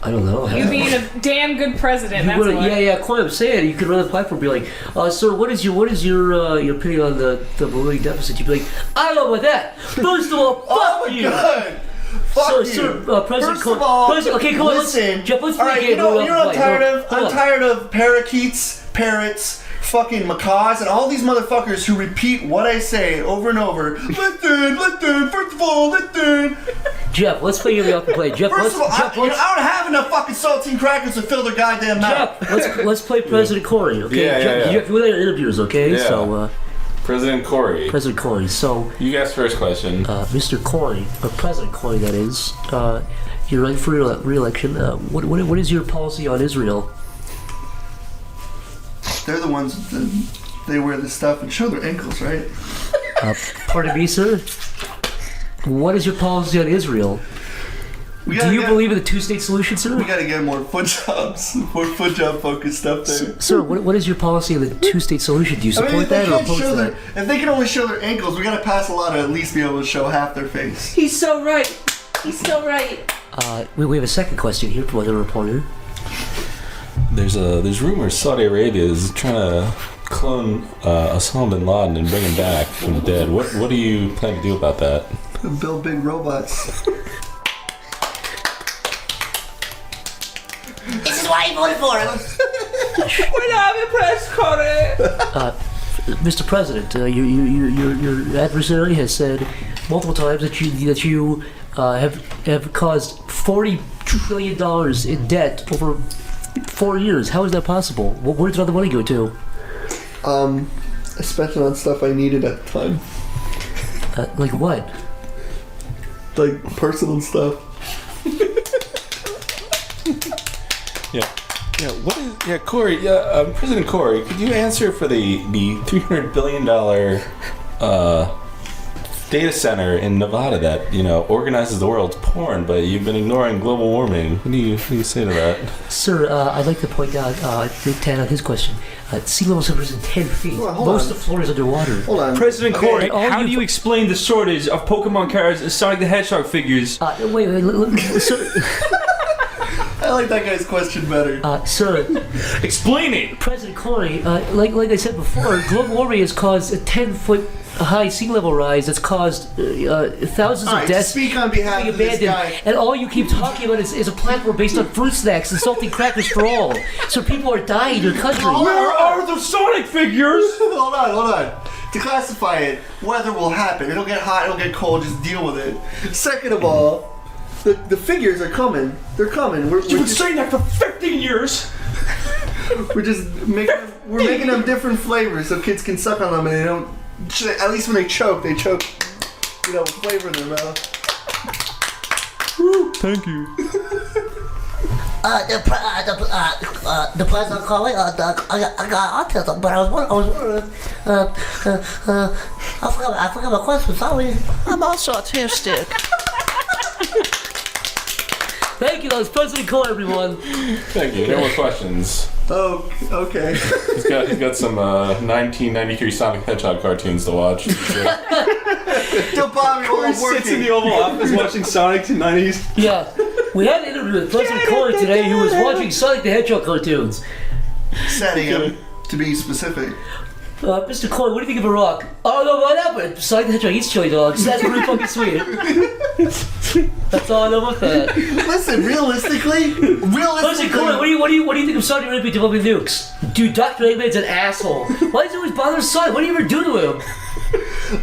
I don't know. You being a damn good president. That's what. Yeah. Quite I'm saying you could run a platform and be like, sir, what is your opinion on the balloon deficit? You'd be like, I don't know about that. First of all, fuck you. God. Fuck you. Sir, President. First of all, okay, come on. listen. Jeff, let's all right, you know what I'm tired of? Hold I'm on. tired of parakeets, parrots, fucking macaws, and all these motherfuckers who repeat what I say over and over. Listen, first of all, listen. Jeff, let's play you off the play. Jeff, First of all, I don't have enough fucking saltine crackers to fill their goddamn mouth. Jeff, let's play President Corey, okay? Yeah. Jeff, we're interviewers, okay? Yeah. So, President Corey. President Corey. So, You guys first question. Mr. Corey, or President Corey, that is, you're running for re-election. What is your policy on Israel? They're the ones that they wear the stuff and show their ankles, right? Pardon me, sir? What is your policy on Israel? Do you believe in the two-state solution, sir? We gotta get more foot jobs, more foot job focused stuff there. Sir, what is your policy on the two-state solution? Do you support that or oppose that? If they can only show their ankles, we gotta pass a law to at least be able to show half their face. He's so right. He's so right. We have a second question here from another reporter. There's rumors Saudi Arabia is trying to clone Osama bin Laden and bring him back from the dead. What do you plan to do about that? Build big robots. This is why I voted for him. We love you, Press Corey. Mr. President, your adversary has said multiple times that you have caused $40 trillion in debt over 4 years. How is that possible? Where did all the money go to? I spent it on stuff I needed at the time. Like what? Like personal stuff. Corey. President Corey, could you answer for the $300 billion data center in Nevada that organizes the world's porn, but you've been ignoring global warming? What do you say to that? Sir, I'd like to point out, to add on his question, sea levels have risen 10 feet. Most of Florida is underwater. Hold on. President Corey, how do you explain the shortage of Pokemon cards and Sonic the Hedgehog figures? Wait, sir. I like that guy's question better. Sir. Explain it! President Corey, like I said before, global warming has caused a 10-foot high sea level rise that's caused thousands of deaths. Speak on behalf of this guy. And all you keep talking about is a platform based on fruit snacks and salty crackers for all. So people are dying in your country. Where are the Sonic figures? Hold on. To classify it, weather will happen. It'll get hot, it'll get cold, just deal with it. Second of all, the figures are coming. They're coming. You've been saying that for 15 years! We're just making them different flavors so kids can suck on them and they don't. At least when they choke, with flavor in their mouth. Woo, thank you. The president calling. I got autism, but I was wondering. I forgot my question. Sorry. I'm also autistic. Thank you, that was President Cole, everyone. Thank you. No more questions. Oh, okay. He's got some 1993 Sonic the Hedgehog cartoons to watch. Still Bobby Corey sits in the Oval Office watching Sonic in the 90s. Yeah. We had an interview with President Corey today who was watching Sonic the Hedgehog cartoons. Setting him, to be specific. Mr. Corey, what do you think of Iraq? Oh, no, what happened? Sonic the Hedgehog eats chili dogs. That's pretty fucking sweet. That's son of a fat. Listen, realistically, Listen, Corey, what do you think of Saudi Arabia developing nukes? Dude, Dr. Eggman's an asshole. Why does he always bother his son? What do you ever do to him?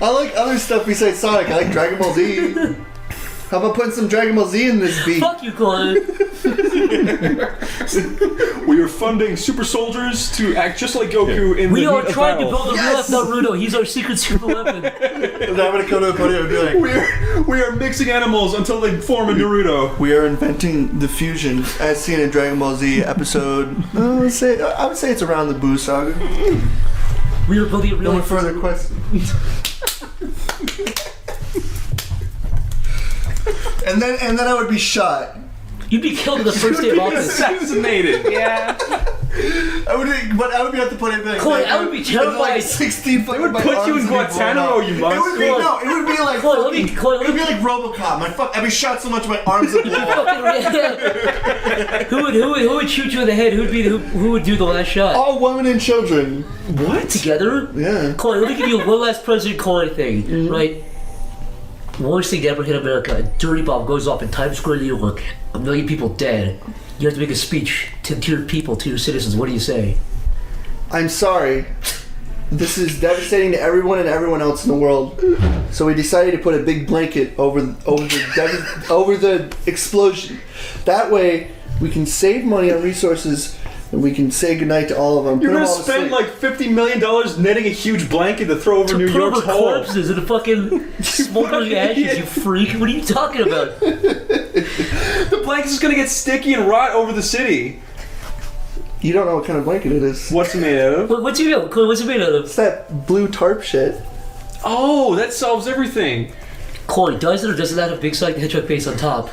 I like other stuff besides Sonic. I like Dragon Ball Z. How about putting some Dragon Ball Z in this beat? Fuck you, Corey. We are funding super soldiers to act just like Goku in We the are heat of trying to battle. build a real Naruto. He's our secret super weapon. And I'm gonna come to the podium and be like, We are mixing animals until they form a Naruto. we are inventing the fusion as seen in Dragon Ball Z episode. I would say it's around the Boo Saga. We are building a real. No further questions. and then I would be shot. You'd be killed in the first day of office. Assassinated. Yeah. I would have to put it like. Corey, I would be terrified. Like 16 foot. They would put you in Guantanamo, you It would be monster. It would be like. Corey, let me- It would be like RoboCop. I'd be shot so much my arms would blow off. who would shoot you in the head? Who would do the last shot? All women and children. What? Together? Yeah. Corey, let me give you one last President Corey thing, right? Worst thing to ever hit America, a dirty bomb goes off in Times Square, New York, 1 million people dead. You have to make a speech to your people, to your citizens. What do you say? I'm sorry. This is devastating to everyone and everyone else in the world. So we decided to put a big blanket over the explosion. That way, we can save money on resources and we can say goodnight to all of them. You're Put them gonna all to spend sleep. like $50 million netting a huge blanket to throw over New Put York's over hole. corpses in a fucking smoldering ashes, you freak. What are you talking about? The blanket's just gonna get sticky and rot over the city. You don't know what kind of blanket it is. What's it made out of? What's it made out of? What's it made out of? It's that blue tarp shit. Oh, that solves everything. Corey, does it or does it not have Big Sonic the Hedgehog face on top?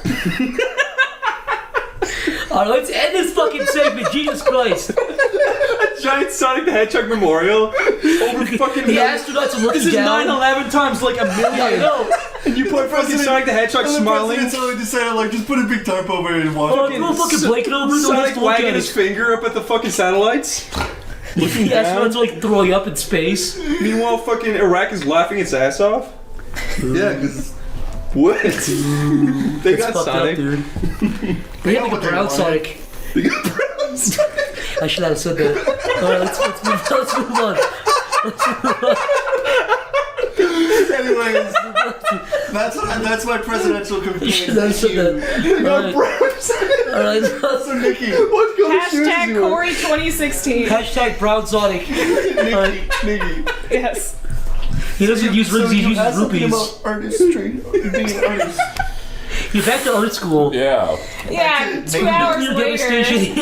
Alright, let's end this fucking segment, Jesus Christ. A giant Sonic the Hedgehog memorial over fucking The astronauts are looking This is down. 9/11 times like a million. I know. And you put fucking Sonic the Hedgehog smiling. The president decided, like, just put a big tarp over it and watch Oh, throw a fucking blanket over it. Sonic wagging his finger up at the fucking satellites. Looking The down. astronauts are like throwing up in space. Meanwhile, fucking Iraq is laughing its ass off. Yeah, because what? They It's got fucked Sonic. up, dude. They have like a brown Sonic. They got brown Sonic. I should not have said that. Alright, let's move on. Anyways, that's my presidential You campaign. should not have said that. Alright, So Nikki, what color shoes Hashtag do you want? Corey 2016. hashtag brown Sonic. Alright. Nikki. Yes. He doesn't use rings, he uses asked something rupees. about artistry, being an artist. You're back to art school. Yeah. Yeah, 2 hours Nuclear later. devastation.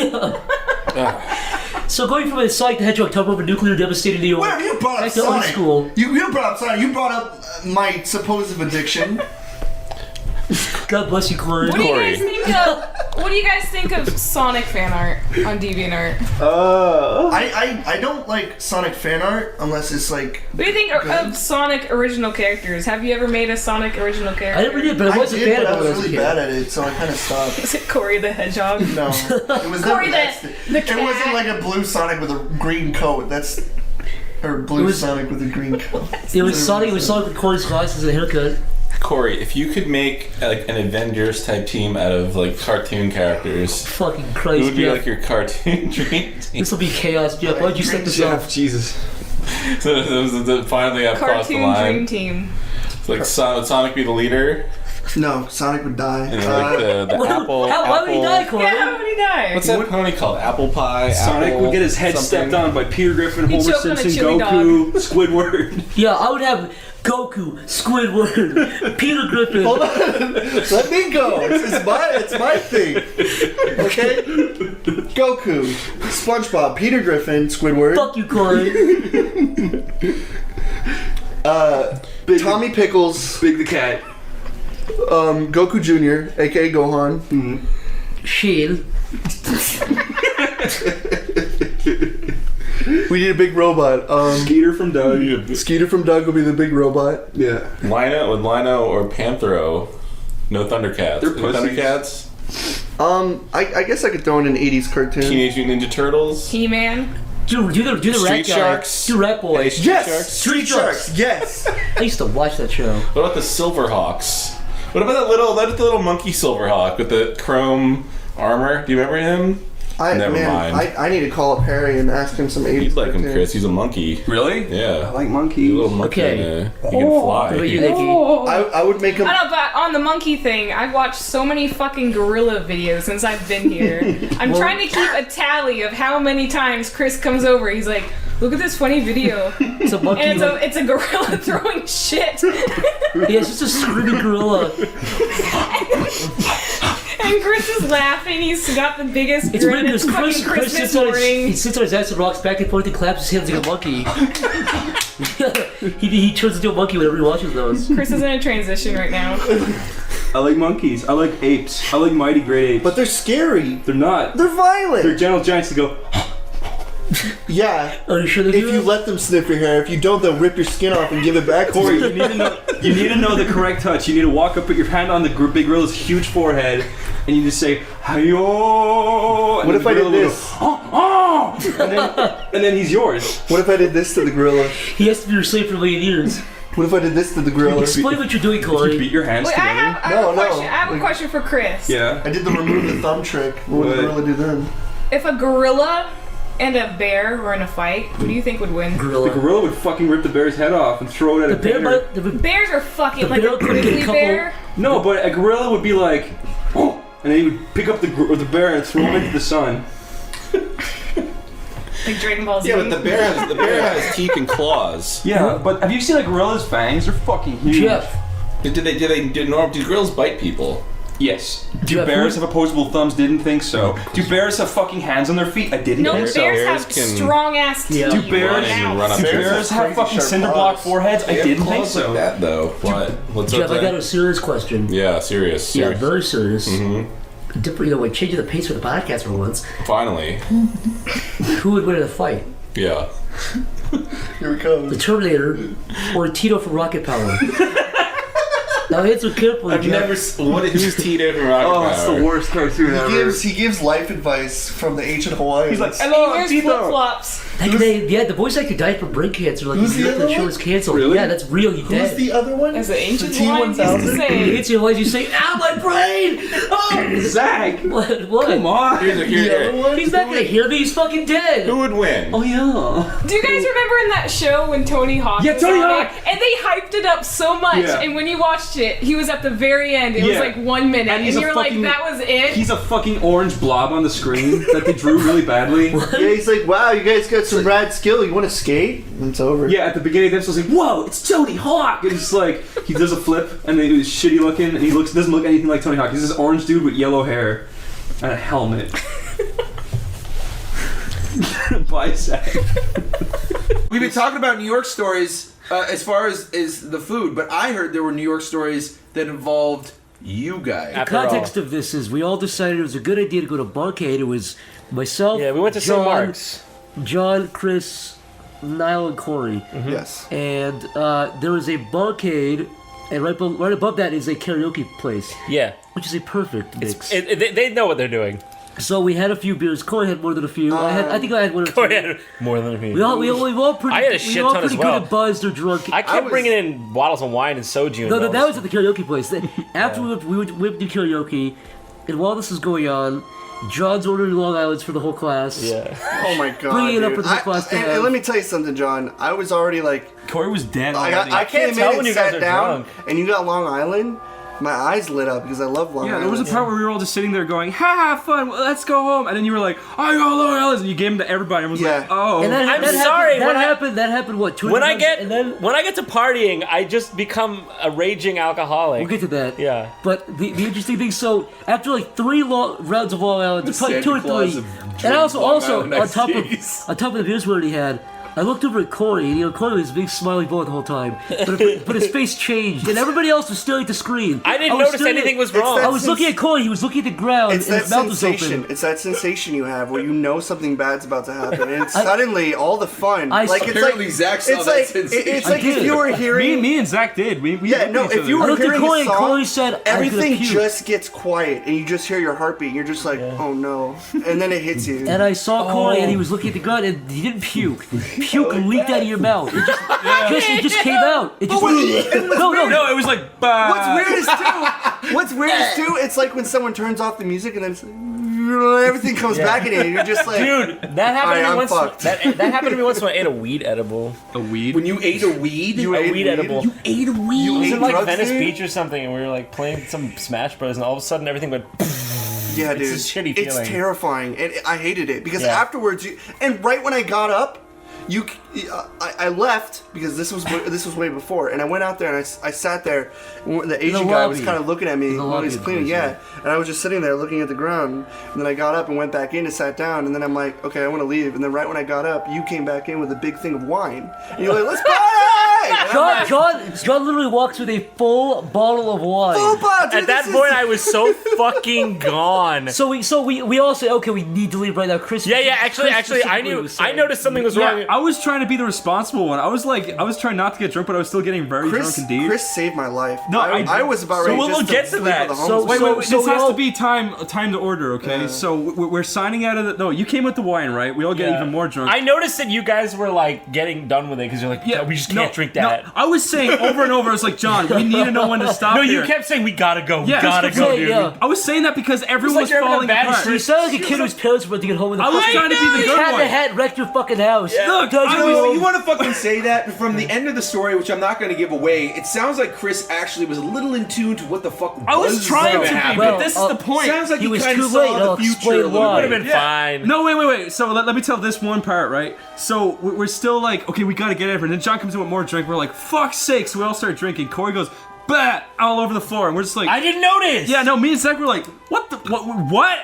Yeah. So going from a Sonic the Hedgehog talk over nuclear devastating New York. Where you brought back up to art Sonic? school. You brought up Sonic. You brought up my supposed addiction. God bless you, Corey. What do you guys think of Sonic fan art on DeviantArt? I don't like Sonic fan art unless it's like. What do you think of Sonic original characters? Have you ever made a Sonic original character? I never did, but I was a fan but of I it when I was was a really kid. bad at it, so I kind of stopped. Is it Corey the Hedgehog? No, it was Corey never the It wasn't like a blue Sonic with a green coat. Or blue Sonic with a green coat. It was Sonic with Corey's glasses and a haircut. Corey, if you could make like an Avengers type team out of like cartoon characters, Fucking Christ, who would be Jeff. like your cartoon dream team? This will be chaos, Jeff. Why'd you set this up? Jesus. So finally I've crossed the Cartoon line. Dream Team. So, like would Sonic be the leader? No, Sonic would die. And then, like the apple. Why would he die, Corey? Yeah, how would he die? What's that pony called? Apple pie. Sonic apple would get his head something? stepped on by Peter Griffin, He'd Homer choke on a Simpson, chili Goku, Squidward. Yeah, I would have Goku, Squidward, Peter Griffin. Hold on. Let me go. It's my thing. Okay? Goku, SpongeBob, Peter Griffin, Squidward. Fuck you, Corey. Tommy Pickles. Big the Cat. Goku Jr., aka Gohan. Sheen. We need a big robot. Skeeter from Doug. Skeeter from Doug will be the big robot. Yeah. Lino or Panthro. No Thundercats. They're No pussies. Thundercats. I guess I could throw in an 80s cartoon. Teenage Mutant Ninja Turtles. He-Man. Do the rat Street guy. Sharks. Do Rat Boy. Street Yes! Sharks. Street Sharks, yes! I used to watch that show. What about the Silverhawks? What about that little monkey Silverhawk with the chrome armor? Do you remember him? Never mind. I need to call up Harry and ask him some 80s. You'd like him, cartoons. Chris. He's a monkey. Really? Yeah. I like monkeys. A little monkey. Okay. He can fly. I would make him. I know, but on the monkey thing, I've watched so many fucking gorilla videos since I've been here. I'm trying to keep a tally of how many times Chris comes over. He's like, look at this funny video. It's a monkey. And it's a gorilla throwing shit. Yeah, it's just a screaming gorilla. And Chris is laughing. He's got the biggest It's grin. weird It's because fucking Chris Christmas sits on morning. he sits on his ass and rocks back and forth and claps his hands like a monkey. he turns into a monkey whenever he watches those. Chris is in a transition right now. I like monkeys. I like apes. I like mighty great apes. But they're scary. They're not. They're violent. They're gentle giants that go. Yeah. Are you sure they do If you let them sniff your hair, if you don't, they'll rip your skin off and give it back. Corey, you need to know. You need to know the correct touch. You need to walk up, put your hand on the big gorilla's huge forehead, and you just say "Hi-yo." What if I did this? And then he's yours. What if I did this to the gorilla? He has to be your slave for a million years. What if I did this to the gorilla? Explain what you're doing, Corey. You beat your hands Wait, together. I have a question for Chris. Yeah. I did the remove the thumb trick. What would the gorilla do then? If a gorilla and a bear were in a fight, who do you think would win? Gorilla. The gorilla would fucking rip the bear's head off and throw it at a bear. Bears are fucking the like bear a could get a grizzly couple- bear. No, but a gorilla would be like, oh, and then he would pick up the bear and throw him into the sun. Like Dragon Ball Z. Yeah, but the bear has teeth and claws. Yeah, but have you seen a gorilla's fangs? They're fucking huge. Jeff. Do gorillas bite people? Yes. Do Jeff, bears have opposable thumbs? Didn't think so. Do bears have fucking hands on their feet? I didn't No, think bears so. have strong ass teeth. Do bears Bears have fucking cinder block foreheads? I didn't think so. Like that though. What's Jeff, I got a serious question. Yeah, serious. Yeah, very serious. Mm-hmm. Different, we're changing the pace for the podcast for once. Finally. Who would win in a fight? Yeah. Here we come. The Terminator or Tito from Rocket Power? Now answer carefully, I've Jeff. never. Who's Tito from Rocket Power? Oh, it's the worst cartoon ever. He gives life advice from the ancient Hawaiians. He's like, He hello, wears Tito. flip-flops. The voice actor died from brain cancer. Like, Who's the other the show one? was canceled. Really? Yeah, that's real. He Who's dead. the other one? As the ancient The Hawaiians used to The say. ancient Hawaiians, you say, "Ow, my brain!" Oh, Zach, what? come on. He's not gonna hear me. He's fucking dead. Who would win? Oh yeah. Do you guys remember in that show when Tony Hawk was Tony on Hawk! it? And they hyped it up so much, Yeah. and when you watched it, he was at the very end. It was Yeah. like 1 minute, And and, he's a you were like, fucking- that was it? He's a fucking orange blob on the screen that they drew really badly. Yeah, he's like, wow, you guys got some rad skill. You want to skate? And it's over. Yeah, at the beginning of the episode, it's like, whoa, it's Tony Hawk! And it's like, he does a flip, and then he's shitty looking, and he doesn't look anything like Tony Hawk. He's this orange dude with yellow hair and a helmet. Bye, Zach. We've been talking about New York stories as far as the food, but I heard there were New York stories that involved you guys. The context of this is we all decided it was a good idea to go to Barcade. It was myself. Yeah, we went to St. John, Mark's. John, Chris, Niall, and Corey. Yes. And there was a Barcade, and right above that is a karaoke place. Yeah. Which is a perfect mix. They know what they're doing. So we had a few beers. Corey had more than a few. I think I had one or two. Corey had more than a few. We all pretty. I had a we shit all ton pretty as well. good at buzzed or drunk. I kept bringing in bottles of wine and soju. No, that was at the karaoke place. After we would do karaoke, and while this was going on, John's ordering Long Island's for the whole class. Yeah. Oh my god. Bringing it up dude. for the whole class to and have. let me tell you something, John. I was already like, Corey was dead I already. came tell in when and you guys sat are down, drunk. and you got Long Island. My eyes lit up because I love Long Yeah, Island. there was a part where we were all just sitting there going, ha, fun, well, let's go home. And then you were like, I got Long Island. And you gave them to everybody and was like, oh. And I'm sorry, That when I- happened. What? 2 When I times? get And then when I get to partying, I just become a raging alcoholic. we'll get to that. Yeah. But the interesting thing, so after like 3 rounds of Long Island, The probably 2 or Santa Claus 3, of and drink also Long on Island iced top teas. of the beers we already had, I looked over at Corey, and Corey was a big smiley boy the whole time, but his face changed, and everybody else was staring at the screen. I didn't was notice staring anything at- was wrong. I was looking at Corey, he was looking at the ground, It's and that his mouth was sensation. open. It's that sensation you have where you know something bad's about to happen, and suddenly all the fun. Apparently Zach saw it's that like sensation. it's like if you were hearing. Me and Zach did. We Yeah, no. looked at If you each were other. hearing Corey, a song, Corey said, "I'm gonna everything puke." just gets quiet, and you just hear your heartbeat. And you're just like, oh no, and then it hits you. And I saw Corey, and he was looking at the ground, and he didn't puke. puke leaked out of your mouth. It just came out. It just No, it was like. Bah. What's weird is too. It's like when someone turns off the music and then it's like, everything comes back in you. You're just like, dude, that happened to me once. Fucked. That happened to me once when I ate a weed edible. A weed? When you ate a weed? You ate a weed edible. You ate a weed? It was in like Venice dude? Beach or something, and we were like playing some Smash Bros, and all of a sudden everything went. Yeah, dude. It's a shitty feeling. It's terrifying, and I hated it because afterwards, and right when I got up, I left because this was way before, and I went out there and I sat there. And the Asian guy was kind of looking at me while he was cleaning. And I was just sitting there looking at the ground. And then I got up and went back in and sat down. And then I'm like, okay, I want to leave. And then right when I got up, you came back in with a big thing of wine, and you're like, let's party! John literally walked with a full bottle of wine. Full bottle. At that point, I was so fucking gone. So we all said, okay, we need to leave right now. Chris. Actually, I noticed something was wrong. I was trying to be the responsible one. I was trying not to get drunk, but I was still getting very drunk indeed. Chris saved my life. No, I was about ready. So we'll get to that. Wait, this has to be time to order, okay? Yeah. So we're signing out of the. No, you came with the wine, right? We all get even more drunk. I noticed that you guys were like getting done with it because you're like, yeah, we just can't drink that. No, I was saying over and over, I was like, John, we need to know when to stop. No, you kept saying we gotta go, dude. I was saying that because everyone was falling apart. You sound like a kid whose parents were to get home with a I was trying to be the good one. The hat wrecked your fucking house. Yeah. Look, you want to fucking say that? From the end of the story, which I'm not going to give away, it sounds like Chris actually was a little in tune to what the fuck I was trying to be, but this is the point. Sounds like he was kind too of late. saw the future. It would have been fine. No, wait. So let me tell this one part, right? So we're still like, okay, we got to get it. And then John comes in with more drink. We're like, fuck's sake. So we all start drinking. Corey goes, bat all over the floor, and we're just like, I didn't notice. Yeah, no, me and Zach were like, what?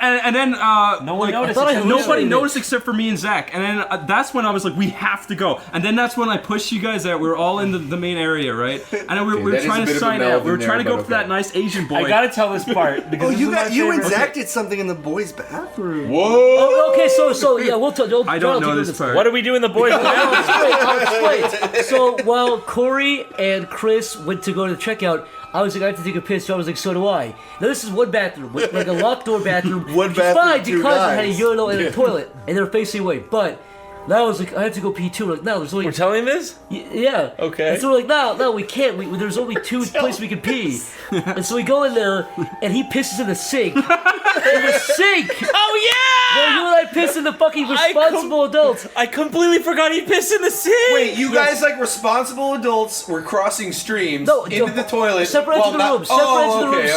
And then no one noticed. Nobody noticed except for me and Zach. And then that's when I was like, we have to go. And then that's when I pushed you guys out. We were all in the main area, right? And then we were trying to sign out. We were trying to go for that nice Asian boy. I gotta tell this part because you and Zach did something in the boys' bathroom. Whoa. Okay, so yeah, we'll tell. I don't know this part. What do we do in the boys' bathroom? I'll explain. So while Corey and Chris went to go to the checkout, I was like, I have to take a piss. So I was like, so do I. Now this is one bathroom, like a locked door bathroom. One which bathroom, is fine two because guys. I had a urinal and a toilet, and they were facing away. But now I was like, I have to go pee too. Like, no, there's only. We're telling this? Yeah. Okay. And so we're like, no, we can't. There's only two places we can pee. And so we go in there, and he pisses in the sink. In the sink. Oh yeah. Well, you and I piss in the fucking responsible adults. I completely forgot he pissed in the sink. Wait, you guys like responsible adults were crossing streams into the toilet. Separate to the room.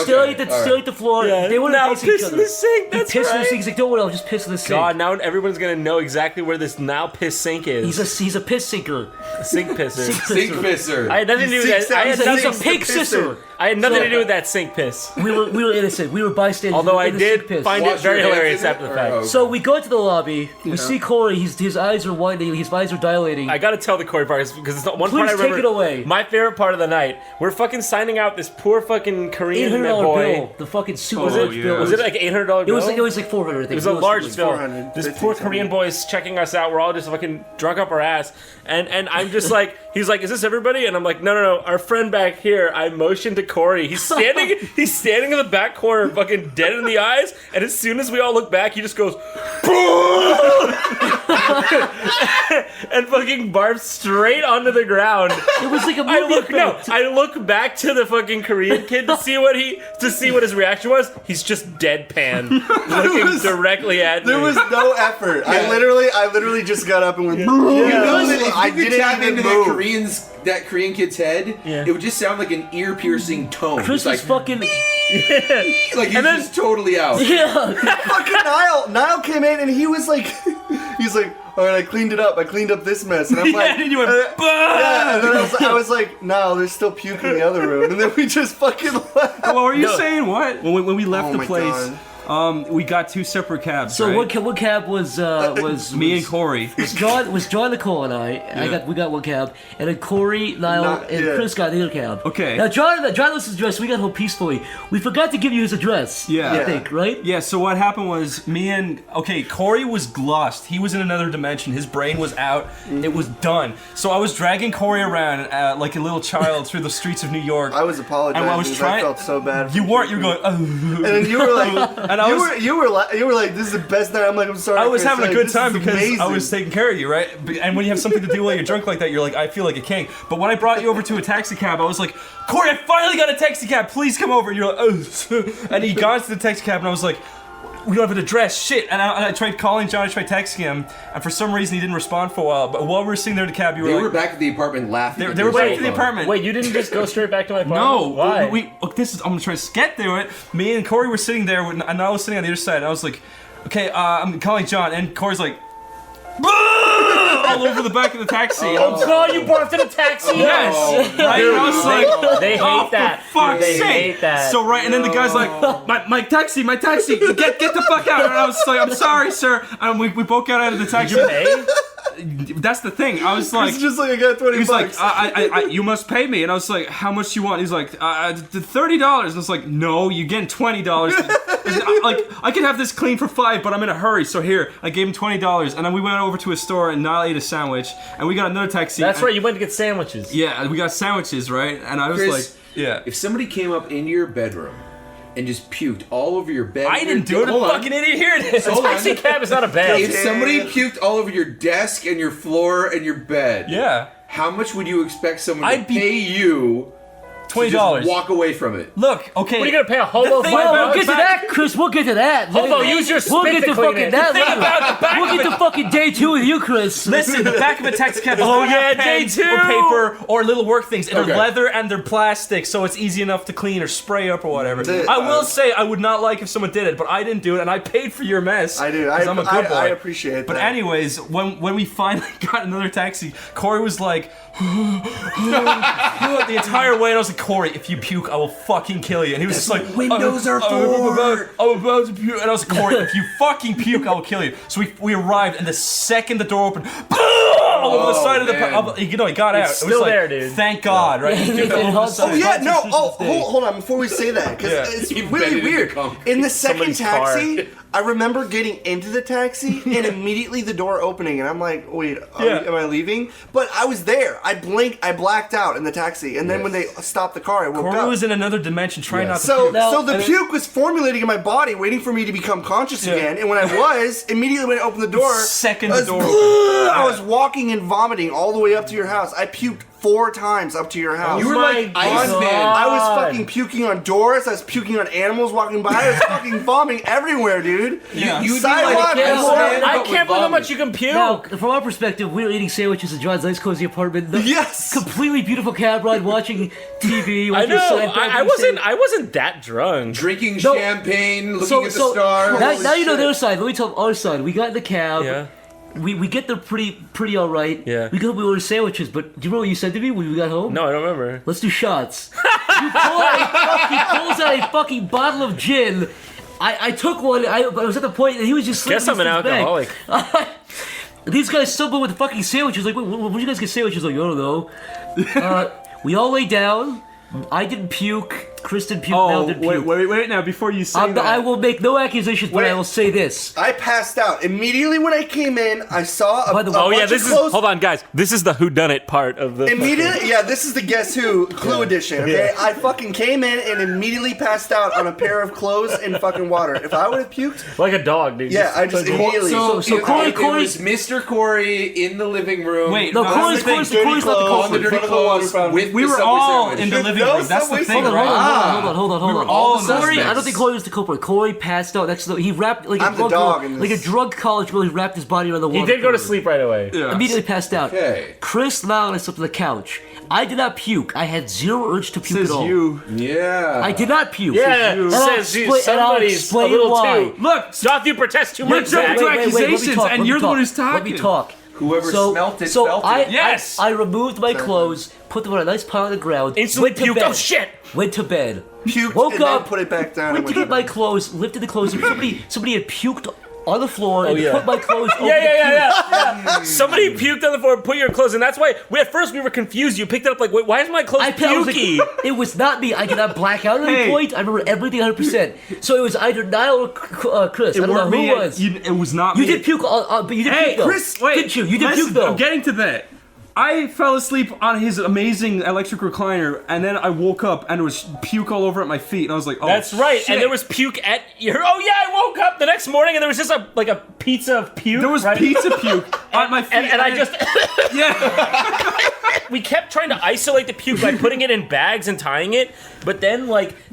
Staring at the floor. Yeah. They wouldn't now face each piss other. in the sink. That's he pissed right. in the sink. He's like, don't worry, I'll just piss in the sink. God, now everyone's gonna know exactly where this now piss sink is. He's a piss sinker. Sink pisser. Sink pisser. I had nothing to do with that. He's a pig sisser. I had nothing to do with that sink piss. We were innocent. We were bystanders. Although I did find it very hilarious after the fact. So we go into the lobby. We see Corey. His eyes are widening. His eyes are dilating. I gotta tell the Corey part because it's not one Please part I remember. take it away. My favorite part of the night. We're fucking signing out this poor fucking Korean $800 boy. bill. The fucking super Was large it? bill. Was it like $800 bill? It was like 400. I think. It was a large bill. 400, This poor Korean boy is checking us out. We're all just fucking drunk up our ass, and I'm just like, he's like, is this everybody? And I'm like, no, our friend back here. I motioned to Corey. He's standing in the back corner, fucking dead in the eyes. And as soon as we all look back, he just goes, and fucking barfs straight onto the ground. It was like a movie. I look back to the fucking Korean kid to see what his reaction was. He's just deadpan, looking directly at me. There was no effort. I literally just got up and went. I didn't tap into that Korean kid's head. Yeah. It would just sound like an ear piercing tone. Chris was fucking. Like he's just totally out. Yeah. Fucking Niall came in and he was like, he's like, all right, I cleaned it up. I cleaned up this mess, and I'm like, and you went, yeah. And then I was like, no, there's still puke in the other room, and then we just fucking left. What were you saying? What? When we left the place. God. We got two separate cabs. So right? one cab was me and Corey. Was John, Nicole, and I. We got one cab, and then Corey, Niall, Chris got the other cab. Okay. Now John lost his address. We got home peacefully. We forgot to give you his address. Yeah. I think, right? Yeah. So what happened was Corey was lost. He was in another dimension. His brain was out. It was done. So I was dragging Corey around like a little child through the streets of New York. I was apologizing. And I was trying. I felt so bad. You weren't. You were going. And then you were like. And I you were like, this is the best night. I'm like, I'm sorry. I was Chris, having a like, good this time is because I amazing. was taking care of you, right? And when you have something to do while you're drunk like that, you're like, I feel like a king. But when I brought you over to a taxi cab, I was like, Corey, I finally got a taxi cab. Please come over. And you're like, oh. And he got into the taxi cab, and I was like, we don't have an address, shit. And I tried calling John, I tried texting him, and for some reason he didn't respond for a while. But while we were sitting there in the cab, you were They like... were back at the apartment laughing. They were back at the apartment. Wait, you didn't just go straight back to my apartment? No. Why? Look, I'm gonna try to get through it. Me and Corey were sitting there, and I was sitting on the other side, and I was like, okay, I'm calling John, and Corey's like... all over the back of the taxi. Oh God, you barfed in a taxi? Yes. Right? And I was like, they hate that. For fuck's They sake. hate that. So right, and then the guy's like, my taxi, get the fuck out. And I was like, I'm sorry, sir. And we both got out of the taxi. Did you pay? That's the thing. I was like, It's just like I got 20 He's bucks. like, you must pay me. And I was like, how much do you want? He's like, $30. And I was like, no, you getting $20. Like, I could have this clean for $5, but I'm in a hurry. So here, I gave him $20. And then we went over to a store and Niall ate a sandwich. And we got another taxi. That's right, you went to get sandwiches. Yeah, we got sandwiches, right? And I was Chris, like, yeah. If somebody came up into your bedroom and just puked all over your bed. I didn't do it. I'm a fucking idiot. Here it is. A taxi cab is not a bed. If somebody puked all over your desk and your floor and your bed. Yeah. How much would you expect someone I'd to pay you $20. to just walk away from it? Look, okay. What are you gonna pay a hobo $5? We'll get to that, Chris. We'll get to that. Hobo, use your We'll spit get to to clean fucking it. that Think later. about the back We'll of get to fucking day 2 with you, Chris. Listen, the back of a taxi cab does Oh, not have yeah, pens day 2. or paper or little work things. They're Okay. leather and they're plastic, so it's easy enough to clean or spray up or whatever. I will say I would not like if someone did it, but I didn't do it, and I paid for your mess. I do. 'cause I'm a good boy. I appreciate But that. anyways, when we finally got another taxi, Corey was like, the entire way, and I was like, Corey, if you puke, I will fucking kill you. And he was just like, windows are for. I'm about to puke. And I was like, Corey, if you fucking puke, I will kill you. So we arrived, and the second the door opened, all over the side of the, he got out. It's It was still like, there, dude. Thank God, right? He did that all over the side. Oh yeah, no. Oh, hold on. Before we say that, because Yeah. it's He really bedded weird. in the concrete. In the second Somebody's car. taxi, I remember getting into the taxi and immediately the door opening, and I'm like, "Wait, am I leaving?" But I was there. I blacked out in the taxi, and then when they stopped the car, I woke Corey up. was in another dimension trying not to So, puke. so the And it- puke was formulating in my body, waiting for me to become conscious Yeah. again. And when I was, immediately when I opened the door, Second I the was, door I was walking and vomiting all the way up to your house. I puked 4 times up to your house. You were like Iceman. I was fucking puking on doors. I was puking on animals walking by. I was fucking vomiting everywhere, dude. Yeah. You Sidewalk, like everywhere. Iceman, I but can't with believe how vomit. much you can puke. Now, from our perspective, we were eating sandwiches in John's nice cozy apartment. The Yes. completely beautiful cab ride, watching TV. I watching know. Seinfeld, I wasn't that drunk. Drinking No. champagne, looking at the stars. Now you know the other side. Let me tell our side. We got in the cab. Yeah. We get there pretty all right. Yeah. We order sandwiches, but do you remember what you said to me when we got home? No, I don't remember. Let's do shots. He pulls out a fucking bottle of gin. I took one. I was at the point that he was just. Guess I'm an alcoholic. These guys stumble with the fucking sandwiches. Like, where'd you guys get sandwiches? Like, I don't know. We all lay down. I didn't puke. Chris didn't puke. Mel didn't puke. wait now, before you say that. I will make no accusations, but I will say this. I passed out. Immediately when I came in, I saw a, By the way- a Oh yeah, bunch this of is. clothes. Hold on, guys. This is the whodunit part of the. Immediately, yeah, this is the Guess Who Clue edition. Okay, I fucking came in and immediately passed out on a pair of clothes and fucking water. If I would have puked, Like a dog, dude. yeah, I just immediately. So it Corey- was Mr. Corey in the living room. Wait, No, that's Corey's the thing. not the on the culprit. dirty clothes with We the were Subway all sandwich. in the living No room. That's the Subway thing, sandwich. right? Hold on. We were all in the Corey, suspects. I don't think Corey was the culprit. Corey passed out next to he wrapped like I'm a the drug dog in like a this. drug college girl. He wrapped his body around the wall. He did go to sleep right away. Yeah. Immediately passed out. Okay. Chris, Lyle, and I slept on the couch. I did not puke. I had zero urge to puke Says at all. you. Yeah. I did not puke. Yeah, And I'll says you. expla- and I'll Somebody's a explain little why. too. Look, Stop! You protest too You're much. jumping Zach. to Wait, let me accusations, talk, and let me you're the one talk, who's Let me talking. talk. Whoever smelt it, felt I, it. Yes. I removed my clothes, put them on a nice pile on the ground, Instantly went to puked. bed. Oh shit! Went to bed. Puked Woke and up, then put it back down. went and to get my clothes, lifted the clothes. Somebody had puked on the floor and yeah. put my clothes over Yeah. Somebody puked on the floor. Put your clothes, and that's why at first we were confused. You picked it up like, wait, why is my clothes I was pukey? like, it was not me. I did not black out at any Hey. point. I remember everything 100%. So it was either Niall or Chris. I don't know who it was. It was not You me. did puke, but you did Hey, puke though. Chris, wait. Didn't you? You did listen, puke though. I'm getting to that. I fell asleep on his amazing electric recliner, and then I woke up and there was puke all over at my feet, and I was like, "Oh, that's right." shit. And there was puke at your. Oh yeah, I woke up the next morning and there was just a pizza of puke. There was pizza puke on my feet, and I just we kept trying to isolate the puke by putting it in bags and tying it, but then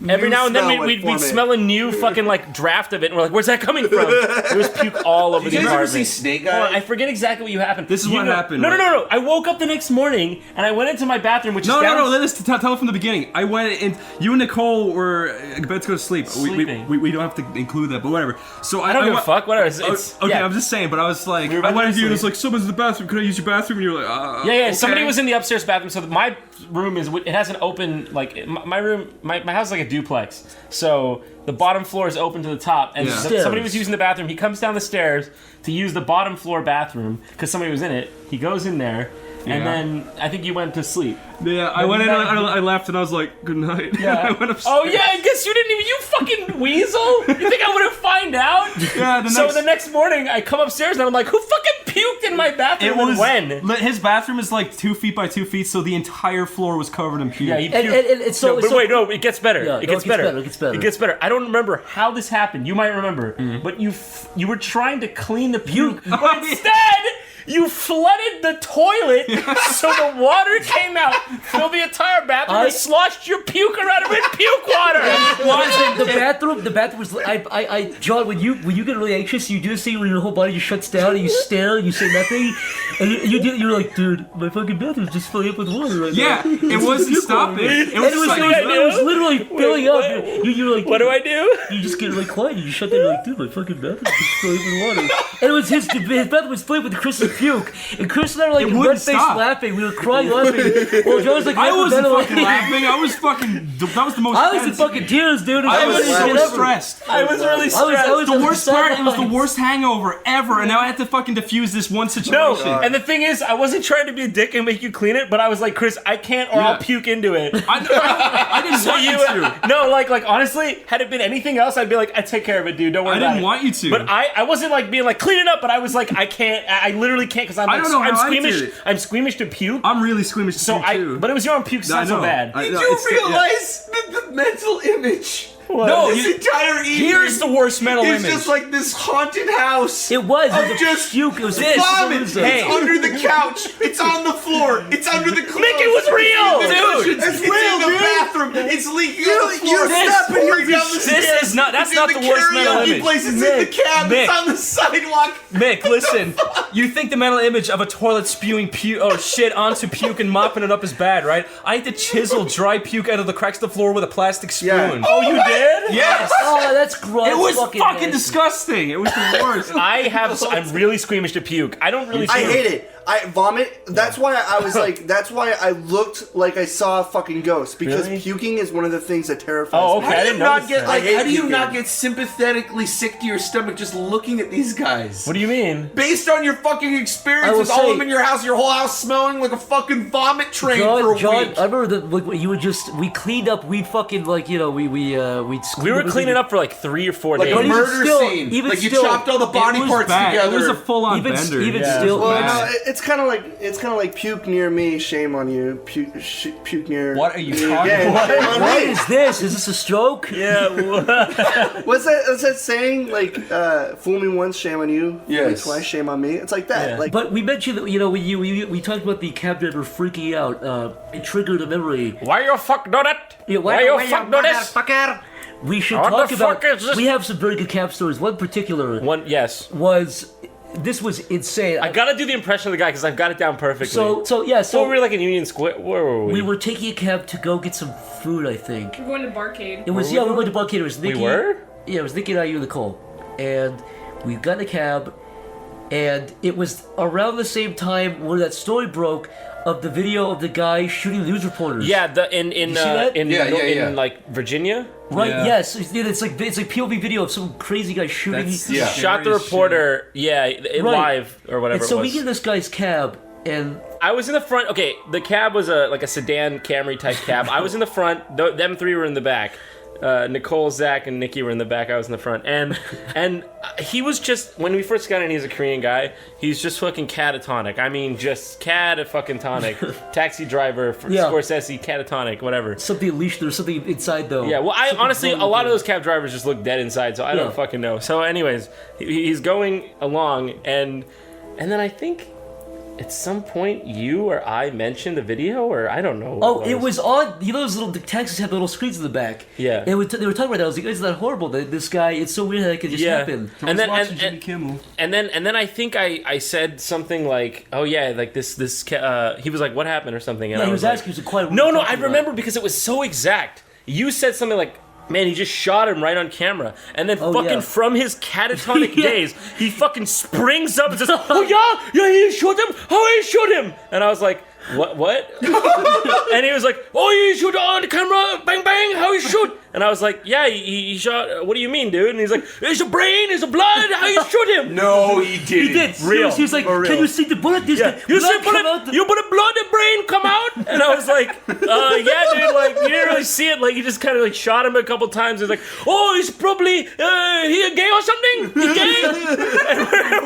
every now and then we'd smell a new fucking draft of it, and we're like, "Where's that coming from?" There was puke all over the apartment. Did you ever see Snake Eyes? I forget exactly what happened. This is what happened. No. I woke up the next morning and I went into my bathroom, which is tell it from the beginning. I went in. You and Nicole were about to go to sleep. Sleeping. We don't have to include that, but whatever. So I don't give a fuck. Whatever. Okay, I'm just saying. But I was like, I went to you. It's like, someone's in the bathroom. Can I use your bathroom? And you're like, yeah. Okay. Somebody was in the upstairs bathroom. So my room it has an open my room. My house is like a duplex. So the bottom floor is open to the top, and somebody was using the bathroom. He comes down the stairs to use the bottom floor bathroom because somebody was in it. He goes in there, and then I think you went to sleep. Yeah, I went in and I left, and I was like, good night. Yeah. I went upstairs. Oh yeah, I guess you didn't even. You fucking weasel! You think I wouldn't find out? Yeah. The next morning, I come upstairs and I'm like, who fucking puked in my bathroom? It was when? His bathroom is like 2 feet by 2 feet, so the entire floor was covered in puke. Yeah, he puked. Wait, it gets better. Yeah, it gets better. It gets better. It gets better. I don't remember how this happened. You might remember, but you were trying to clean the puke, but instead you flooded the toilet so the water came out, filled the entire bathroom, and sloshed your puke around it with puke water. The bathroom was. John, when you get really anxious, you do this thing where your whole body just shuts down and you stare and you say nothing, and you're like, dude, my fucking bathroom's just filling up with water right now. It wasn't stopping. It was literally filling up. You're like, what do I do? You just get really quiet. You just shut down. You're like, dude, my fucking bathroom's just filling up with water. And it was his bathroom was filled with Chris's puke, and Chris and I were like red-faced laughing. We were crying laughing. Well, John was like, I wasn't fucking laughing. I was fucking. That was the most. I was in fucking tears, dude. I was so stressed. I was really stressed. I was the worst part. It was the worst hangover ever, and now I had to fucking diffuse this one situation. No, and the thing is, I wasn't trying to be a dick and make you clean it, but I was like, Chris, I can't, or I'll puke into it. I didn't want you to. No, like honestly, had it been anything else, I'd be like, I take care of it, dude. Don't worry about it. I didn't want you to. But I wasn't like being like clean it up, but I was like, I can't. I literally can't because I'm squeamish. I'm squeamish to puke. I'm really squeamish to puke too. But it was your own puke, not so bad. Did you realize the mental image? No, this entire evening. Here's the worst mental image. It's just like this haunted house. It was. Of just puke. It was vomit. Hey. It's under the couch. It's on the floor. It's under the clothes. Mick, it was real, dude. It's real, in the bathroom. It's leaking on the floor. You're stepping down the stairs. This is not. That's not the worst mental image. Place. It's in the cab. It's on the sidewalk. Mick, listen. You think the mental image of a toilet spewing puke or shit onto puke and mopping it up is bad, right? I had to chisel dry puke out of the cracks of the floor with a plastic spoon. Yeah. Oh, you did? Yes. Oh, that's gross. It was fucking fucking disgusting. It was the worst. I'm really squeamish to puke. I don't really. I hate it. I vomit. That's why I was like. That's why I looked like I saw a fucking ghost because puking is one of the things that terrifies me. Okay. How do you puking. not get sympathetically sick to your stomach just looking at these guys? What do you mean? Based on your fucking experience with all of them in your house, your whole house smelling like a fucking vomit train for a week. I remember that you would just we cleaned up. We fucking we were cleaning up for like 3 or 4 days. Like a murder scene. Like you chopped all the body parts together. It was a full-on bender. Even still, well, it's kind of like puke near me. Shame on you. Puke near. What are you talking about? What is this? Is this a stroke? Yeah. What's that saying? Like, fool me once, shame on you. Yes. Fool me twice, shame on me. It's like that. Yeah. Like, But we mentioned that we talked about the cab driver freaking out. It triggered a memory. Why you fuck do that? Yeah, Why you fuck do this? We should What talk the about. fuck is this? We have some very good cab stories. One particular was. This was insane. I gotta do the impression of the guy because I've got it down perfectly. So we were like in Union Square. Where were we? We were taking a cab to go get some food, I think. We're going to Barcade. It was we went to Barcade. It was Nikki. We were? Yeah, it was Nikki and I, you and Nicole, and we got in a cab, and it was around the same time where that story broke of the video of the guy shooting the news reporters. Yeah, in like Virginia. Right. Yeah. Yes. It's like POV video of some crazy guy shooting. Shot the reporter. Live or whatever. And so it was. we get in this guy's cab, and I was in the front. Okay, the cab was a sedan Camry type cab. I was in the front. Them three were in the back. Nicole, Zach, and Nikki were in the back. I was in the front, and he was just, when we first got in, he's a Korean guy. He's just fucking catatonic. I mean, just fucking tonic. Taxi driver, Scorsese, catatonic, whatever. Something leashed. There's something inside though. Yeah, well, I honestly, a lot of those cab drivers just look dead inside, so I don't fucking know. So, anyways, he's going along, and then I think at some point you or I mentioned the video, or I don't know. Oh, it was on. You know, those little taxis have little screens in the back. Yeah. And they were talking about that. I was like, isn't that horrible? That this guy, it's so weird that it could just happen. And then I think I said something like, oh yeah, like this he was like, what happened or something. And yeah, I he was asking. He was quite. No, I remember because it was so exact. You said something like, man, he just shot him right on camera. And then from his catatonic days, he fucking springs up and says, oh yeah, he shot him. How he shot him? And I was like, what? And he was like, oh, he shot on the camera, bang, bang, how he shoot? And I was like, yeah, he shot, what do you mean, dude? And he's like, it's a brain, it's a blood, how you shoot him? No, he didn't. He did. Real. He was like, can you see the bullet? You see bullet? You put a blood, the brain come out? And I was like, yeah, dude, like, you didn't really see it. Like, he just kind of like shot him a couple times. He's like, oh, he's probably, he gay or something? He gay?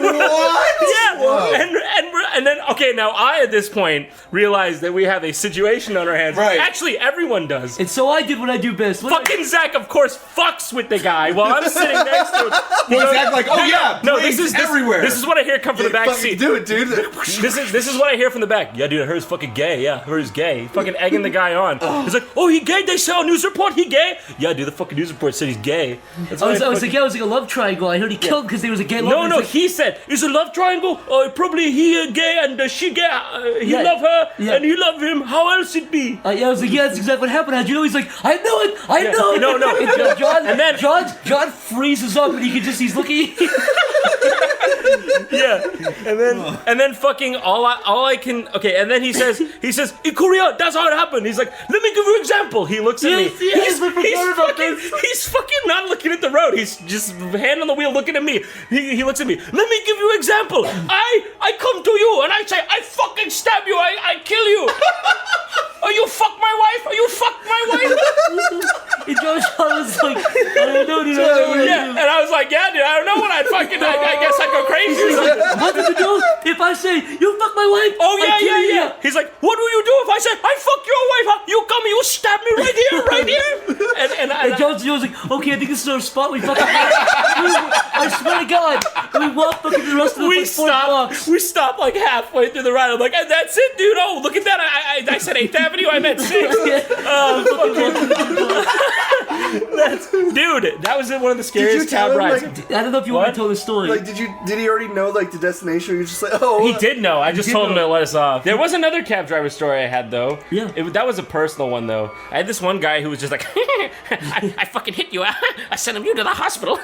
What? Yeah. And then, okay, now I, at this point, realized that we have a situation on our hands. Right. Actually, everyone does. And so I did what I do best. Fucking Zach, of course, fucks with the guy while I'm sitting next to him. Well, Zach, like, oh yeah, no, this is everywhere. This is what I hear come from the back seat. Do it, dude. This is what I hear from the back. Yeah, dude, her's fucking gay. Yeah, her's gay. Fucking egging the guy on. He's like, oh, he gay? They saw a news report. He gay? Yeah, dude, the fucking news report said he's gay. I was like, it was like a love triangle. I heard he killed because there was a gay love. No, he said it's a love triangle. Probably he gay and she gay. He love her and he love him. How else it be? I was like, yeah, that's exactly what happened. How'd you know? He's like, I know it. I know it. No. And John freezes up and he's looking. Yeah, and then fucking all I can. Okay, and then he says in Korea that's how it happened. He's like, let me give you an example. He looks at me. He's fucking not looking at the road. He's just hand on the wheel looking at me. He looks at me. Let me give you an example. I come to you and I say I fucking stab you. I kill you. Oh, you fuck my wife? Oh, you fuck my wife? And John was like, I don't know, dude. Yeah, and I was like, yeah, dude, I don't know what I'd fucking. I guess I'd go crazy or something. What did you do if I say you fuck my wife? Oh yeah. He's like, what will you do if I say I fuck your wife? Huh? You come, you stab me right here. And John was like, okay, I think this is our spot. We fucking. I swear to God, we walked fucking the rest of the 4 blocks. We stopped like halfway through the ride. I'm like, that's it, dude. Oh, look at that. I said 8th Avenue. I meant 6th. Dude, that was one of the scariest cab rides. I don't know if you want to tell the story. Like, did he already know like the destination? You're just like, oh. He did know. I just told him to let us off. There was another cab driver story I had though. Yeah. That was a personal one though. I had this one guy who was just like, I fucking hit you. I sent you to the hospital.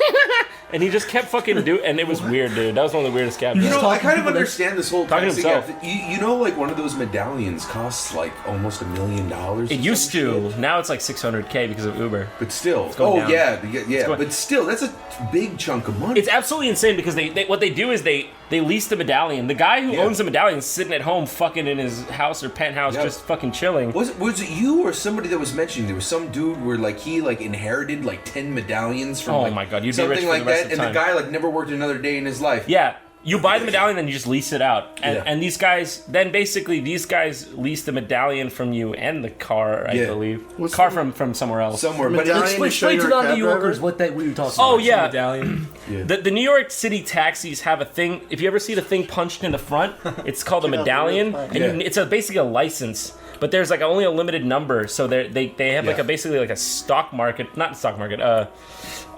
And he just kept fucking doing, and it was weird, dude. That was one of the weirdest cab drivers. You know, I kind of understand this whole talking to himself. You know, like one of those medallions costs like almost $1 million. It used to. Now it's like $600K because of Uber. But still. Down. Yeah. But still, that's a big chunk of money. It's absolutely insane because they what they do is they lease the medallion. The guy who owns the medallion is sitting at home fucking in his house or penthouse just fucking chilling. Was it you or somebody that was mentioning there was some dude where like he like inherited like 10 medallions from my God, you'd something be rich like for the rest that, of the and the guy like never worked another day in his life. Yeah. You buy the medallion, then you just lease it out. And these guys lease the medallion from you and the car, I believe. Car from somewhere else. But explain to non-New Yorkers what you're talking about. Oh, yeah. Medallion. The New York City taxis have a thing. If you ever see the thing punched in the front, it's called a medallion. And it's basically a license. But there's like only a limited number, so they have like basically like a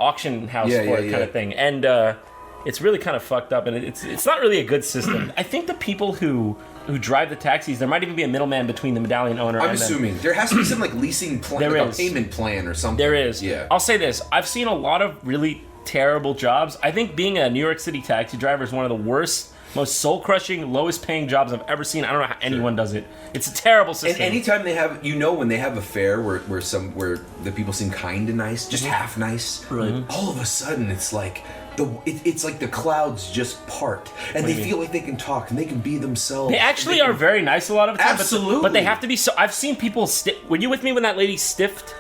auction house for it kind of thing. And it's really kind of fucked up, and it's not really a good system. I think the people who drive the taxis, there might even be a middleman between the medallion owner and them. I'm assuming. There has to be some like leasing plan, like a payment plan or something. There is. Yeah. I'll say this. I've seen a lot of really terrible jobs. I think being a New York City taxi driver is one of the worst, most soul-crushing, lowest-paying jobs I've ever seen. I don't know how anyone does it. It's a terrible system. And anytime they have, when they have a fare where the people seem kind and nice, just half nice, right. All of a sudden it's like it's like the clouds just part, and they feel like they can talk and they can be themselves. They actually are very nice a lot of times. Absolutely. But they have to be so. I've seen people. Were you with me when that lady stiffed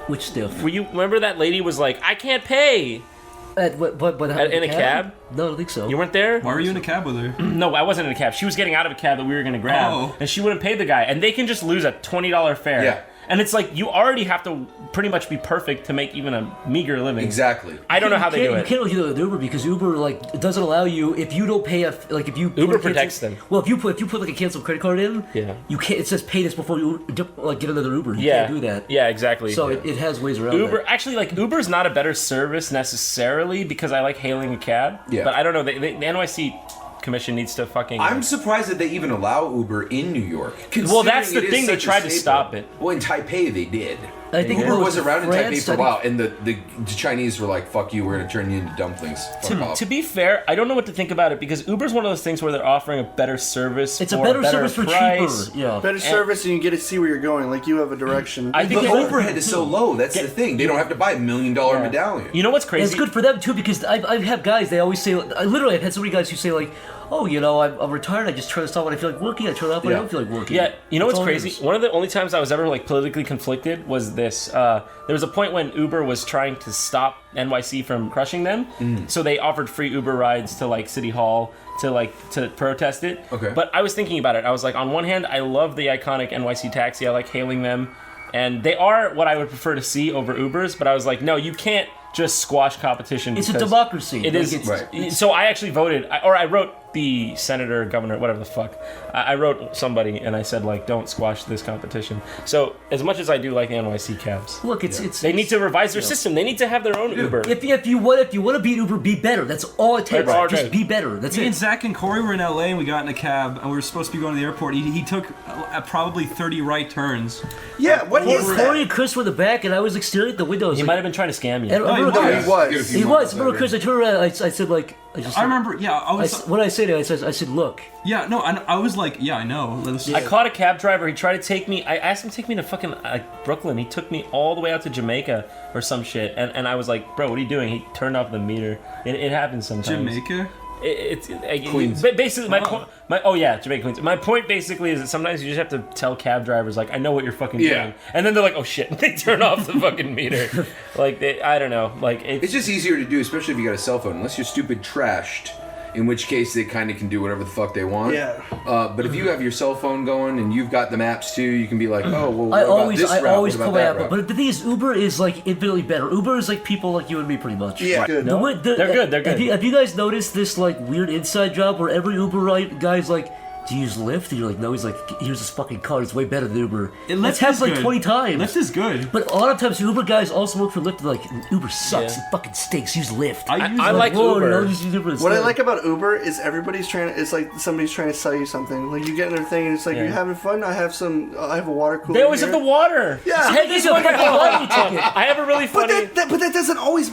Which stiff? Were you remember that lady was like, I can't pay. In a cab? No, I don't think so. You weren't there? Why were you in a cab with her? No, I wasn't in a cab. She was getting out of a cab that we were going to grab, and she wouldn't pay the guy. And they can just lose a $20 fare. Yeah. And it's like, you already have to pretty much be perfect to make even a meager living. Exactly. I don't know how they do it. You can't really do that with Uber because Uber it doesn't allow you if you don't pay if you Uber protects them. Well, if you put like a canceled credit card in, you can't. It says pay this before you get another Uber. You can't do that. Yeah, exactly. So it has ways around Uber. that. Actually, like Uber's not a better service necessarily because I like hailing a cab. Yeah. But I don't know. The NYC commission needs to fucking. I'm surprised that they even allow Uber in New York. Well, that's the thing. They tried to stop it. Well, in Taipei they did. I think Uber was around in France, Taipei for a while, and the Chinese were like, "Fuck you, we're gonna turn you into dumplings." Fuck off. To be fair, I don't know what to think about it because Uber's one of those things where they're offering a better service. It's for a better service for price. cheaper. Yeah, better service, and you get to see where you're going. Like you have a direction. I think the overhead is so low. That's the thing. They don't have to buy $1 million medallion. You know what's crazy? It's good for them too because I have guys. They always say. I've had so many guys who say like, "Oh, I'm retired. I just turn this off when I feel like working. I turn it off when I don't feel like working." Yeah, you know That's what's all it crazy? is. One of the only times I was ever like politically conflicted was this. There was a point when Uber was trying to stop NYC from crushing them, so they offered free Uber rides to like City Hall to protest it. Okay. But I was thinking about it. I was like, on one hand, I love the iconic NYC taxi. I like hailing them, and they are what I would prefer to see over Ubers. But I was like, no, you can't just squash competition. It's a democracy. It is. Right. So I actually voted, I wrote the senator, governor, whatever the fuck. I wrote somebody and I said like, don't squash this competition. So as much as I do like the NYC cabs, Look, they need to revise their system. They need to have their own Uber. If you want to beat Uber, be better. That's all it takes. Just be better. That's Me it. and Zach and Corey were in LA and we got in a cab and we were supposed to be going to the airport. He took probably 30 right turns. Yeah, what is that? Corey and Chris were in the back, and I was like staring at the windows. He might have been trying to scam you. And I remember He was. Remember, Chris? I turned around. I said like. I remember. Yeah, what did I say to him? I said, look. Yeah, no, I was like, yeah, I know. I caught a cab driver. He tried to take me. I asked him to take me to fucking Brooklyn. He took me all the way out to Jamaica or some shit. And I was like, bro, what are you doing? He turned off the meter. It happens sometimes. Jamaica? It's Queens. Basically, Jamaica Queens. My point basically is that sometimes you just have to tell cab drivers like, I know what you're fucking doing, and then they're like, oh shit, they turn off the fucking meter. Like I don't know, like it's just easier to do, especially if you got a cell phone, unless you're stupid trashed. In which case they kind of can do whatever the fuck they want. Yeah. But if you have your cell phone going and you've got the maps too, you can be like, oh, well, I what always about this route? always What about pull my that app route? up. But the thing is, Uber is like infinitely better. Uber is like people like you and me, pretty much. Yeah, good. They're good. They're good. Have you guys noticed this like weird inside job where every Uber guy's like, do you use Lyft? And you're like, no. He's like, here's this fucking car. It's way better than Uber. It's happened like 20 times. Lyft is good. But a lot of times Uber guys also work for Lyft. They're like, Uber sucks. It fucking stinks. Use Lyft. I like Uber. No, just use Uber What I instead. like about Uber is everybody's trying to. It's like somebody's trying to sell you something. Like you get in their thing and it's like, you having fun? I have a water cooler. They always here. have the water. Yeah. Hey, this one got the lottery ticket. I have a really funny. But that doesn't always.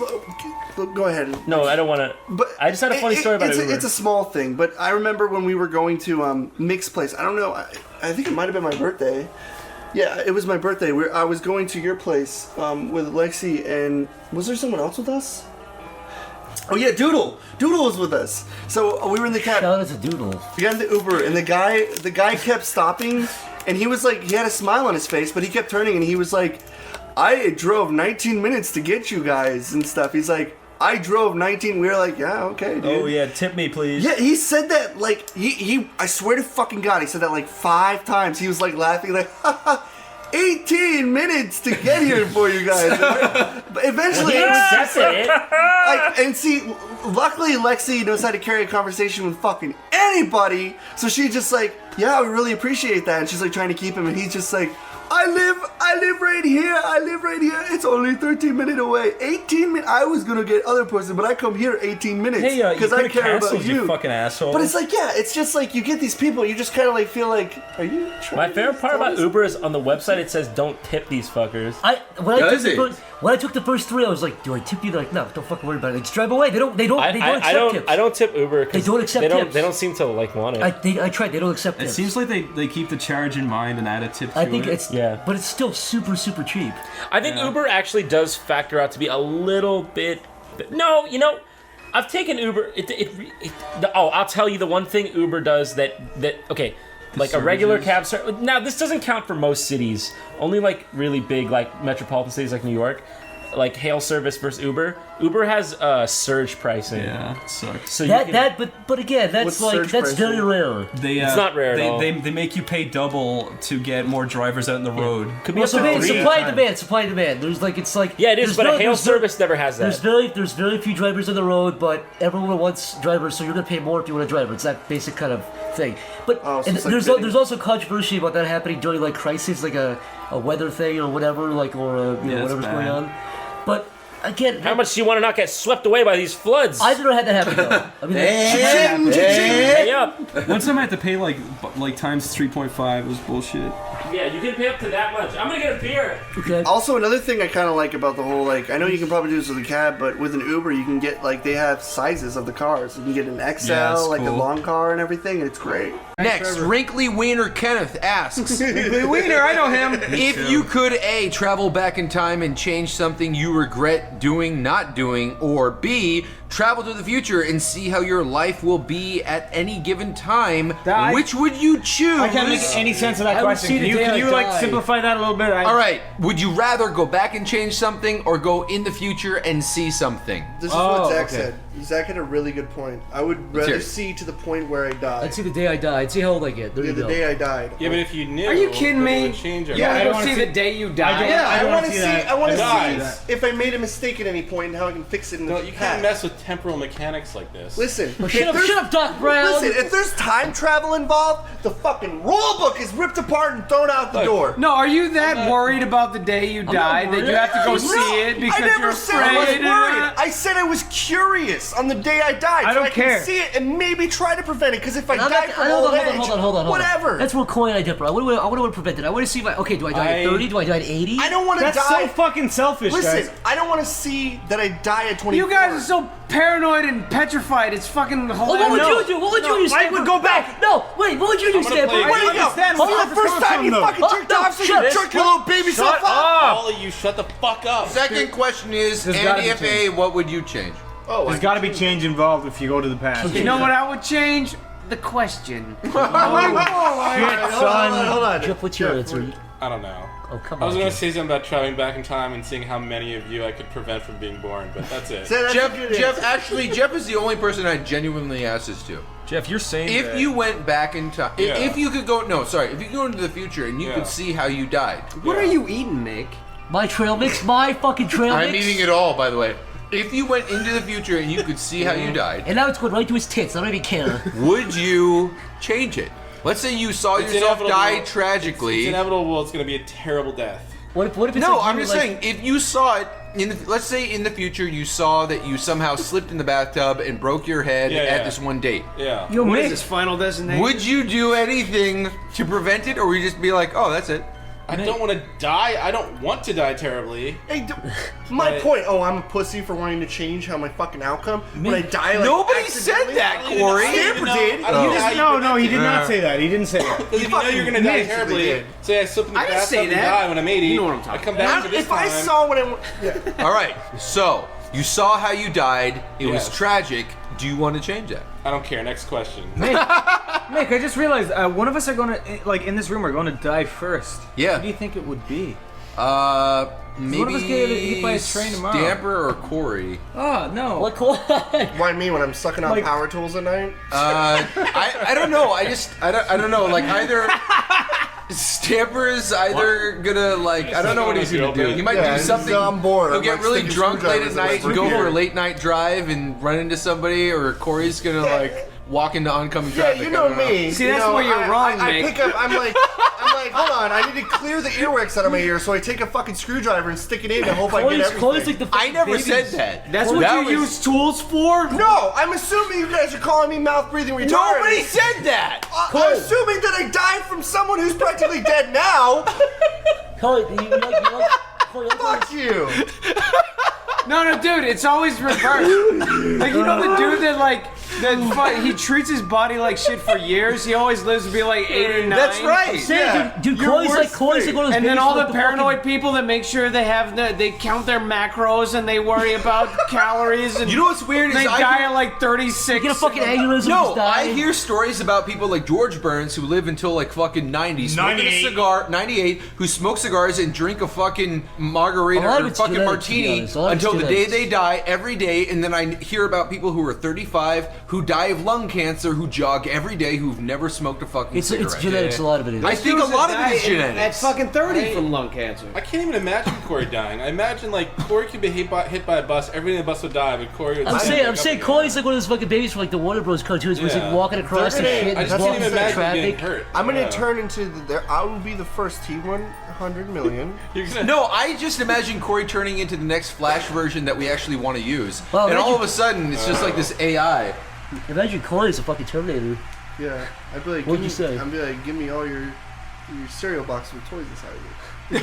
Go ahead. No, I don't want to. But I just had a funny story about Uber. It's a small thing, but I remember when we were going to Mick's place. I don't know. I think it might have been my birthday. Yeah, it was my birthday. I was going to your place with Lexi, and was there someone else with us? Oh yeah, Doodle. Doodle was with us. So we were in the cab. Shout out to Doodle. We got in the Uber, and the guy kept stopping, and he was like, he had a smile on his face, but he kept turning, and he was like, I drove 19 minutes to get you guys and stuff. He's like, I drove 19. We were like, yeah, okay, dude. Oh yeah, tip me please. Yeah, he said that like he I swear to fucking God, he said that like 5 times. He was like laughing like, 18 minutes to get here for you guys. But eventually, and see, luckily Lexi knows how to carry a conversation with fucking anybody. So she's just like, yeah, we really appreciate that. And she's like trying to keep him, and he's just like, I live right here. It's only 13 minutes away. 18 minutes. I was gonna get other person, but I come here 18 minutes because I care about you. Fucking asshole. But it's like, yeah, it's just like you get these people. You just kind of like feel like, are you? My favorite part about Uber is on the website it says don't tip these fuckers. When I took the first 3, I was like, do I tip you? They're like, no, don't fucking worry about it. Like, just drive away. They don't accept tips. I don't tip Uber. They don't accept tips. They don't seem to like want it. I tried. They don't accept tips. It seems like they keep the charge in mind and add a tip to it. I think but it's still super, super cheap. I think Uber actually does factor out to be a little bit. No, I've taken Uber. I'll tell you the one thing Uber does that. Okay, like a regular cab service. Now this doesn't count for most cities. Only like really big like metropolitan cities like New York. Like hail service versus Uber. Uber has surge pricing. Yeah, it sucks. So but again, that's very rare. It's not rare at all. They make you pay double to get more drivers out in the road. Could be supply and demand. There's like yeah, it is, but a hail service never has that. There's very few drivers on the road, but everyone wants drivers, so you're gonna pay more if you want a driver. It's that basic kind of thing. But there's also controversy about that happening during like crisis, like a weather thing or whatever, like whatever's going on. But again, how much do you want to not get swept away by these floods? I've never had that happen though. I mean, pay up. One time I had to pay like times 3.5. It was bullshit. Yeah, you can pay up to that much. I'm gonna get a beer. Okay. Also, another thing I kind of like about the whole I know you can probably do this with a cab, but with an Uber you can get they have sizes of the cars. You can get an XL, the long car and everything. And it's great. Next, Wrinkly Wiener Kenneth asks, Wrinkly Wiener, I know him. If you could A, travel back in time and change something you regret doing, not doing, or B, travel to the future and see how your life will be at any given time, which would you choose? I can't make any sense of that question. Can you simplify that a little bit? All right. Would you rather go back and change something or go in the future and see something? This is what Zach said. Zach had a really good point. I would rather see to the point where I die. I'd see the day I die. I'd see how old I get. The day I died. Yeah, but if you knew, are you kidding me? Yeah, I don't want to see the day you die. I want to see. I want to see if I made a mistake at any point and how I can fix it in the past. You can't mess with temporal mechanics like this. Listen, shut up, Doc Brown. Listen, if there's time travel involved, the fucking rule book is ripped apart and thrown out the door. No, are you that worried about the day you die that you have to go see it because you're afraid? I was worried. I said I was curious on the day I died. I don't care. I can see it and maybe try to prevent it. Because if I die from hold on. whatever. That's where coin I differ. I want to prevent it. I want to see do I die at 30? Do I die at 80? I don't want to die. That's so fucking selfish, Listen, guys. I don't want to see that I die at 24. You guys are so paranoid and petrified. It's fucking hilarious. What would you do? What would you do? I would go back. No, wait. What would you do, Stanford? What do you understand? This is the first time you fucking jerked off, so you jerk your little baby self up. All of you, shut the fuck up. Second question is, and if A, what would you change? There's got to be change involved if you go to the past. You know what I would change? The question. Hold on. Jeff, what's your answer? I don't know. Oh, come I was on. going to say something about traveling back in time and seeing how many of you I could prevent from being born, but that's it. Jeff is the only person I genuinely asked this to. Jeff, you're saying if you went back in time, if you could go, if you could go into the future and you could see how you died. What are you eating, Nick? My trail mix, my fucking trail mix. I'm eating it all, by the way. If you went into the future and you could see how you died, and now it's going right to his tits, I don't even care. Would you change it? Let's say you saw yourself die tragically. It's inevitable. It's going to be a terrible death. What if it's no? I'm just saying, if you saw it let's say in the future you saw that you somehow slipped in the bathtub and broke your head at this one date. Yeah. What is this, Final Destination? Would you do anything to prevent it, or would you just be like, oh, that's it? I don't want to die. I don't want to die terribly. Hey, my point. Oh, I'm a pussy for wanting to change how my fucking outcome. When I die, nobody said that, Corey. Stanford did. No, he did not say that. He didn't say that. Because if you know you're gonna die terribly, say I slip in the bathtub and die when I'm 80. You know what I'm talking about. I come back to this time. If I saw what I All right. So you saw how you died. It was tragic. Do you want to change that? I don't care. Next question. Nick, I just realized one of us are going to, in this room, are going to die first. Yeah. What do you think it would be? Maybe one of us get hit by a train tomorrow. Stamper or Corey? Oh, no. What Corey? Why me when I'm sucking on power tools at night? I don't know. I don't know. Like either Stamper is either gonna I don't know what he's gonna do. He might do something. I'm bored. He'll get really drunk late at night and go for a late night drive and run into somebody, or Corey's gonna walk into oncoming traffic. Yeah, you know me. See, that's where you're wrong, I Nick. pick up. I'm like, hold on. I need to clear the earwax out of my ear, so I take a fucking screwdriver and stick it in and hope I get everything. I never said that. That's what you use tools for? No, I'm assuming you guys are calling me mouth breathing retarded. Nobody said that. I'm assuming that I died from someone who's practically dead now. Fuck you. No, dude, it's always reversed. You know the dude that He treats his body like shit for years. He always lives to be like 8 or 9. That's right. I'm saying, dude, Corey's like one of those and then babies all with the fucking- paranoid people that make sure they count their macros and they worry about calories. And you know what's weird? They is die at like 36. Get a fucking aneurysm. No, just I die. hear stories about people like George Burns who live until like fucking 90, smoking a cigar, 98, who smoke cigars and drink a fucking margarita A lot of or it's fucking genetics, to be martini honest. A lot of it's until the day genetics. they die every day. And then I hear about people who are 35 who die of lung cancer who jog every day who've never smoked a fucking cigarette. It's genetics. A lot of it is. I think a lot of it is At genetics. fucking 30 from lung cancer. I can't even imagine Corey dying. I imagine like Corey could be hit by a bus. Everybody in the bus would die, but Corey would. I'm saying Corey's like one of those fucking babies from like the Warner Bros. Cartoons where he's like walking across the shit. I and just walking can't even through imagine traffic. getting hurt. I'm gonna turn into I will be the first T100 million. No, I just imagine Corey turning into the next Flash version that we actually want to use. Well, and all imagine- of a sudden, it's just like this AI. Imagine Corey's a fucking Terminator. Yeah, I'd be like, What'd you say? I'd be like, give me all your cereal box with toys inside of it.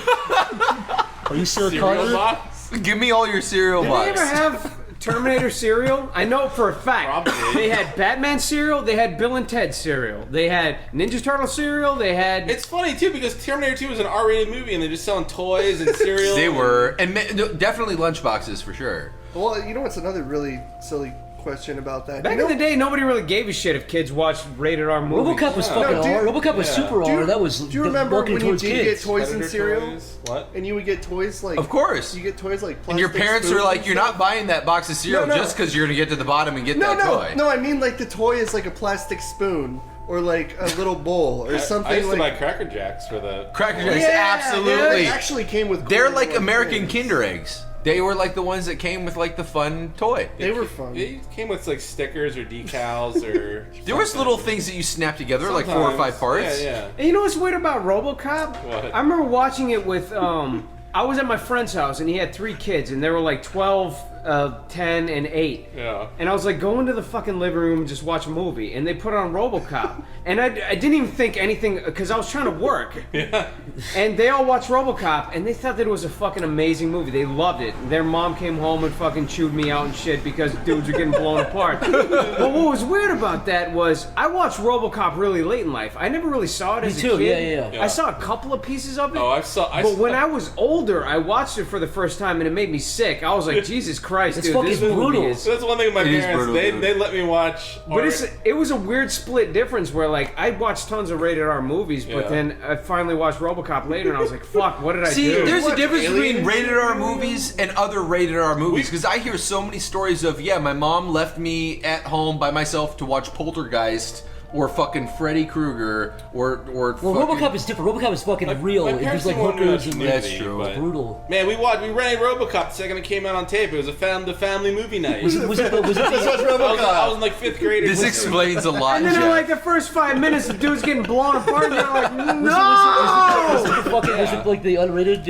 Are you still a Cereal Connor? box? Give me all your cereal Did box. they ever have Terminator cereal? I know for a fact. They had Batman cereal. They had Bill and Ted cereal. They had Ninja Turtle cereal. They had. It's funny too because Terminator 2 was an R-rated movie and they're just selling toys and cereal. They were, and no, definitely lunchboxes for sure. Well, you know what's another really silly question about that? Back in the day, nobody really gave a shit if kids watched rated R movies. RoboCop was fucking R. RoboCop was super R. That was Do you remember marketed when you towards did kids. get toys and Predator cereal? toys? What? And you would get toys like. Of course. You get toys like. And your plastic parents are spoons like, and you're stuff. not buying that box of cereal No, no. just because you're gonna get to the bottom and get No, that no, toy. no. I mean like the toy is like a plastic spoon or like a little bowl or something. I used to like buy Cracker Jacks for the Cracker Jacks, Yeah, absolutely. It actually came with. They're cool, like American things. Kinder Eggs. They were like the ones that came with like the fun toy. They were fun. It came with like stickers or decals or. There was little things that you snap together, like 4 or 5 parts. Yeah, And you know what's weird about RoboCop? What? I remember watching it with. I was at my friend's house and he had 3 kids and they were like 12, 10, and 8. Yeah. And I was like, go into the fucking living room and just watch a movie. And they put on RoboCop. And I didn't even think anything, because I was trying to work. Yeah. And they all watched RoboCop and they thought that it was a fucking amazing movie. They loved it. Their mom came home and fucking chewed me out and shit because dudes were getting blown apart. But what was weird about that was I watched RoboCop really late in life. I never really saw it as too, a kid. yeah. I saw a couple of pieces of it. Oh, But when I was older, I watched it for the first time and it made me sick. I was like, Jesus Christ, It's dude, fucking this movie brutal. is. So that's one thing with my It is parents. brutal, They let me watch. But it was a weird split difference where like I watched tons of rated R movies, but Yeah. then I finally watched RoboCop later and I was like, fuck, what did I See, do? there's a difference Alien? between rated R movies and other rated R movies because I hear so many stories of my mom left me at home by myself to watch Poltergeist or fucking Freddy Krueger or Well, fucking... RoboCop is different. RoboCop is fucking real. My There's parents like didn't want me to hookers watch and the That's movie, true. but- brutal. Man, we rented RoboCop the second it came out on tape. It was the family movie night. Was it the I was in like 5th grade. This explains a lot, and then in Jeff. like the first 5 minutes, the dude's getting blown apart, and you're like, Was no! it the fucking, was it like the unrated?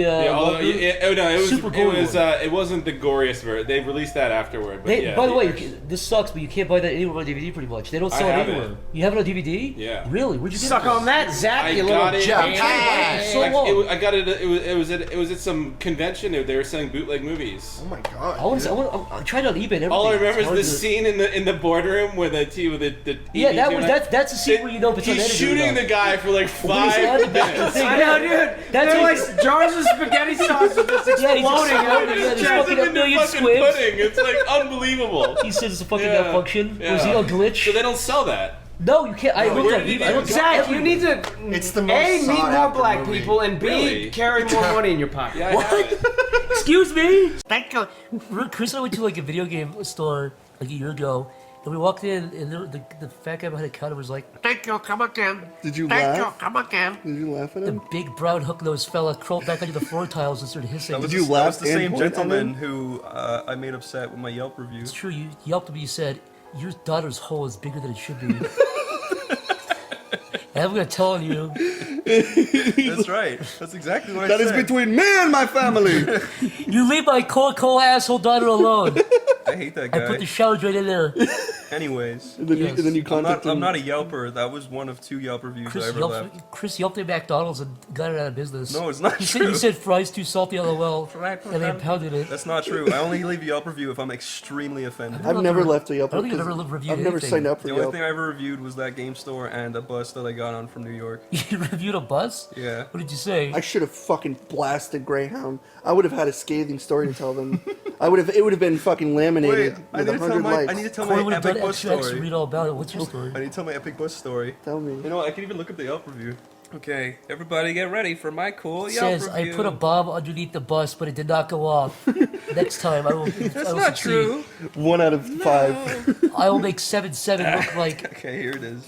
Super cool It wasn't the goriest version. They released that afterward. But By the way, this sucks, but you can't buy that anywhere on DVD. Pretty much, they don't sell I it have anywhere. it. You have it on DVD? Yeah. Really? Where'd you get Suck it? on that, Zach, I you little got it. jackass. So long. I got it. It was at some convention. They were selling bootleg movies. Oh my god. I tried it on eBay. And everything. All I remember It's is the hard scene in the boardroom where the Yeah, that's the scene where you know if it's he's unedited or shooting not. the guy for like When he's 5 on, that's the minutes. thing. I know, dude. That's They're what like jars of spaghetti sauce with this exploding out of exploding, his yeah, there's chest. fucking a million fucking squids. pudding. It's like unbelievable. He says it's a fucking Yeah. malfunction. Yeah. Was he a glitch? So they don't sell that. No, you can't. I No, looked where at did he I do looked it? Zach, you need to It's the most A, meet sought more after black movie. people, and B, Really? carry more money in your pocket. Yeah, I have it. Excuse me. Thank you. Chris and I went to like a video game store like a year ago, and we walked in, and the fat guy behind the counter was like, "Thank you, come again." Did you Thank laugh? you, come again. Did you laugh at The him? big brown hook-nosed fella crawled back onto the floor tiles and started hissing. Did you laugh That was the and same point at gentleman him? who I made upset with my Yelp review. It's true. You yelped at me. You said your daughter's hole is bigger than it should be. And I'm gonna tell on you. That's right. That's exactly what I That said. is between me and my family. You leave my cold asshole daughter alone. I hate that guy. I put the shower drain in there. Anyways, And then you contact I'm him. not a Yelper. That was one of 2 Yelp reviews I ever left. Chris yelped at McDonald's and got it out of business. No, it's not He said fries too salty, LOL, and they impounded it. That's not true. I only leave a Yelp review if I'm extremely offended. I've never left a Yelp. I don't think I've ever reviewed I've never anything. signed up for The Yelp. only thing I ever reviewed was that game store and a bus that I got on from New York. You reviewed a bus? Yeah. What did you say? I should have fucking blasted Greyhound. I would have had a scathing story to tell them. It would have been fucking laminated with 100 likes. I need to tell Corey my would have epic done bus extra story. read all about it. What's your story? I need to tell my epic bus story. Tell me. You know what? I can even look up the Yelp review. Okay, everybody get ready for my cool It Yelp says, review. I put a bomb underneath the bus, but it did not go off. Next time, I will That's I will not succeed. true. 1 out of 5. I will make 7-7 look like... Okay, here it is.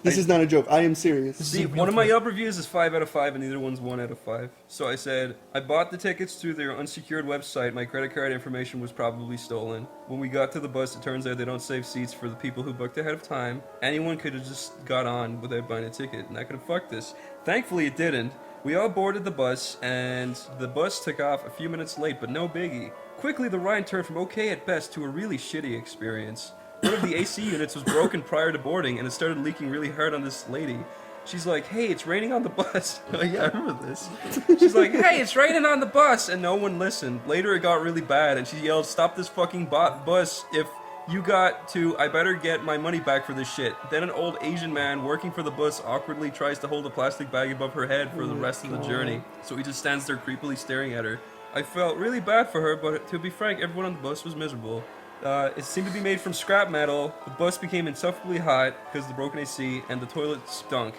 This is not a joke. I am serious. See, one of my Yelp reviews is 5 out of 5, and the other one's 1 out of 5. So I said, I bought the tickets through their unsecured website. My credit card information was probably stolen. When we got to the bus, it turns out they don't save seats for the people who booked ahead of time. Anyone could have just got on without buying a ticket, and that could have fucked us. Thankfully, it didn't. We all boarded the bus, and the bus took off a few minutes late, but no biggie. Quickly, the ride turned from okay at best to a really shitty experience. One of the AC units was broken prior to boarding, and it started leaking really hard on this lady. She's like, hey, it's raining on the bus. Oh, yeah, I remember this. She's like, hey, it's raining on the bus, and no one listened. Later, it got really bad, and she yelled, stop this fucking bus. If you got to, I better get my money back for this shit. Then an old Asian man working for the bus awkwardly tries to hold a plastic bag above her head for the rest of the journey. So he just stands there creepily staring at her. I felt really bad for her, but to be frank, everyone on the bus was miserable. It seemed to be made from scrap metal. The bus became insufferably hot because of the broken AC, and the toilet stunk.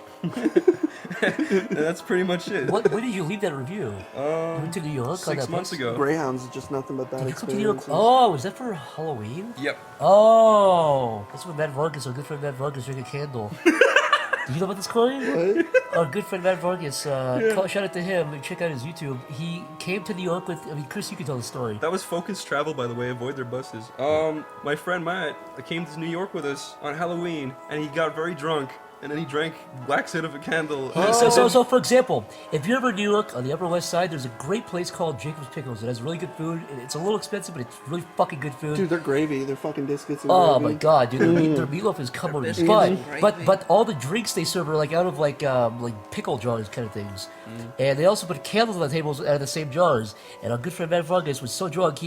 And that's pretty much it. When did you leave that review? You went to New York on 6 that months bus? ago. Greyhound's just nothing but bad Did you come to New York? experiences. Oh, was that for Halloween? Yep. Oh, that's when Matt Vargas, our good friend Matt Vargas, drank a candle. Do you know about this, Corey? What? Our good friend Matt Vargas, shout out to him, check out his YouTube. He came to New York with, Chris, you can tell the story. That was Focus Travel, by the way. Avoid their buses. My friend Matt came to New York with us on Halloween, and he got very drunk. And then he drank wax out of a candle. So for example, if you're ever in New York on the Upper West Side, there's a great place called Jacob's Pickles. It has really good food. It's a little expensive, but it's really fucking good food. Dude, they're gravy. They're fucking biscuits and Oh gravy. my god, dude, their meatloaf is cumbersome. But all the drinks they serve are like out of like pickle jars kind of things, and they also put candles on the tables out of the same jars. And our good friend Matt Vargas was so drunk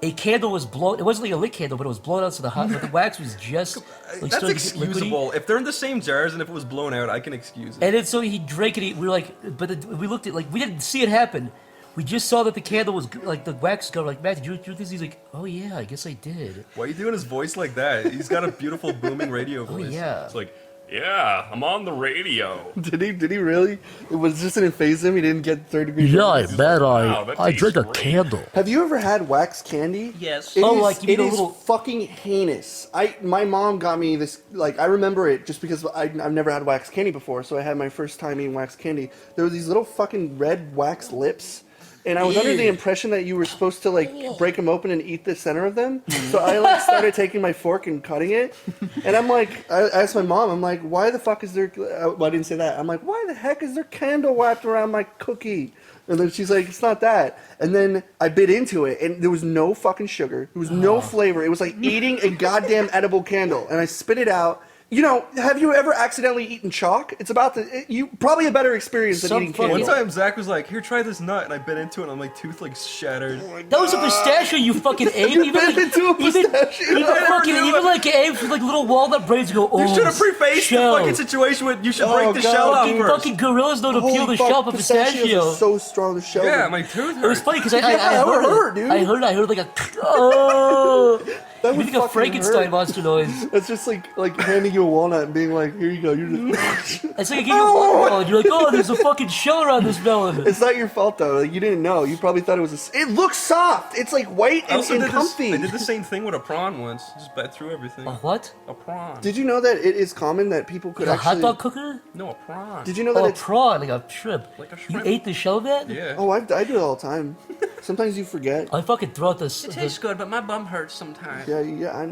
a candle was blown. It wasn't like a lit candle, but it was blown out, so but the wax was just like That's starting to get liquidy. excusable. If they're in the same jars and if it was blown out, I can excuse it. And then so he drank it. We were like, we looked at we didn't see it happen. We just saw that the candle was like the wax got like, Matt, did you drink this? He's like, oh yeah, I guess I did. Why are you doing his voice like that? He's got a beautiful booming radio voice. Oh yeah. It's like, yeah, I'm on the radio. Did he really? It was just didn't phase him. He didn't get 3rd degree. Yeah, I bet that I tastes drank a great. candle. Have you ever had wax candy? Yes. It Oh, is- like you mean it a is little- fucking heinous. My mom got me this. Like I remember it just because I've never had wax candy before, so I had my first time eating wax candy. There were these little fucking red wax lips. And I was under the impression that you were supposed to like break them open and eat the center of them. So I like started taking my fork and cutting it. And I'm like, I asked my mom, I'm like, why the fuck is there? Well, I didn't say that. I'm like, why the heck is there candle wrapped around my cookie? And then she's like, it's not that. And then I bit into it, and there was no fucking sugar. There was no flavor. It was like eating a goddamn edible candle. And I spit it out. You know, have you ever accidentally eaten chalk? It's about you probably a better experience than eating candy. One time Zach was like, here, try this nut, and I bit into it, and my tooth like shattered. That was a pistachio, you fucking ape. You bit into a pistachio. Even like apes with like little walnut brains go, oh, You should have prefaced the fucking situation with you should break the shell off first. Fucking gorillas know to peel the fuck, shell off a pistachios pistachio. are so strong to shell. Yeah, them. my tooth hurt. It was funny because I that would hurt, dude. I heard like a oh. That You would think a fucking Frankenstein hurt. monster noise. It's just like handing you a walnut and being like, here you go. You're just. It's like I give you a watermelon. You're like, oh, there's a fucking shell around this melon. It's not your fault though. Like, you didn't know. You probably thought it was It looks soft. It's like white I and, also and did comfy. I did the same thing with a prawn once. Just bit through everything. A what? A prawn. Did you know that it is common that people could A actually? hot dog cooker? No, a prawn. Did you know that Oh, a it's? prawn, like a shrimp. Like a You shrimp. ate the shell of that? Yeah. Oh, I do it all the time. Sometimes you forget. I fucking throw out this. good, but my bum hurts sometimes. Yeah,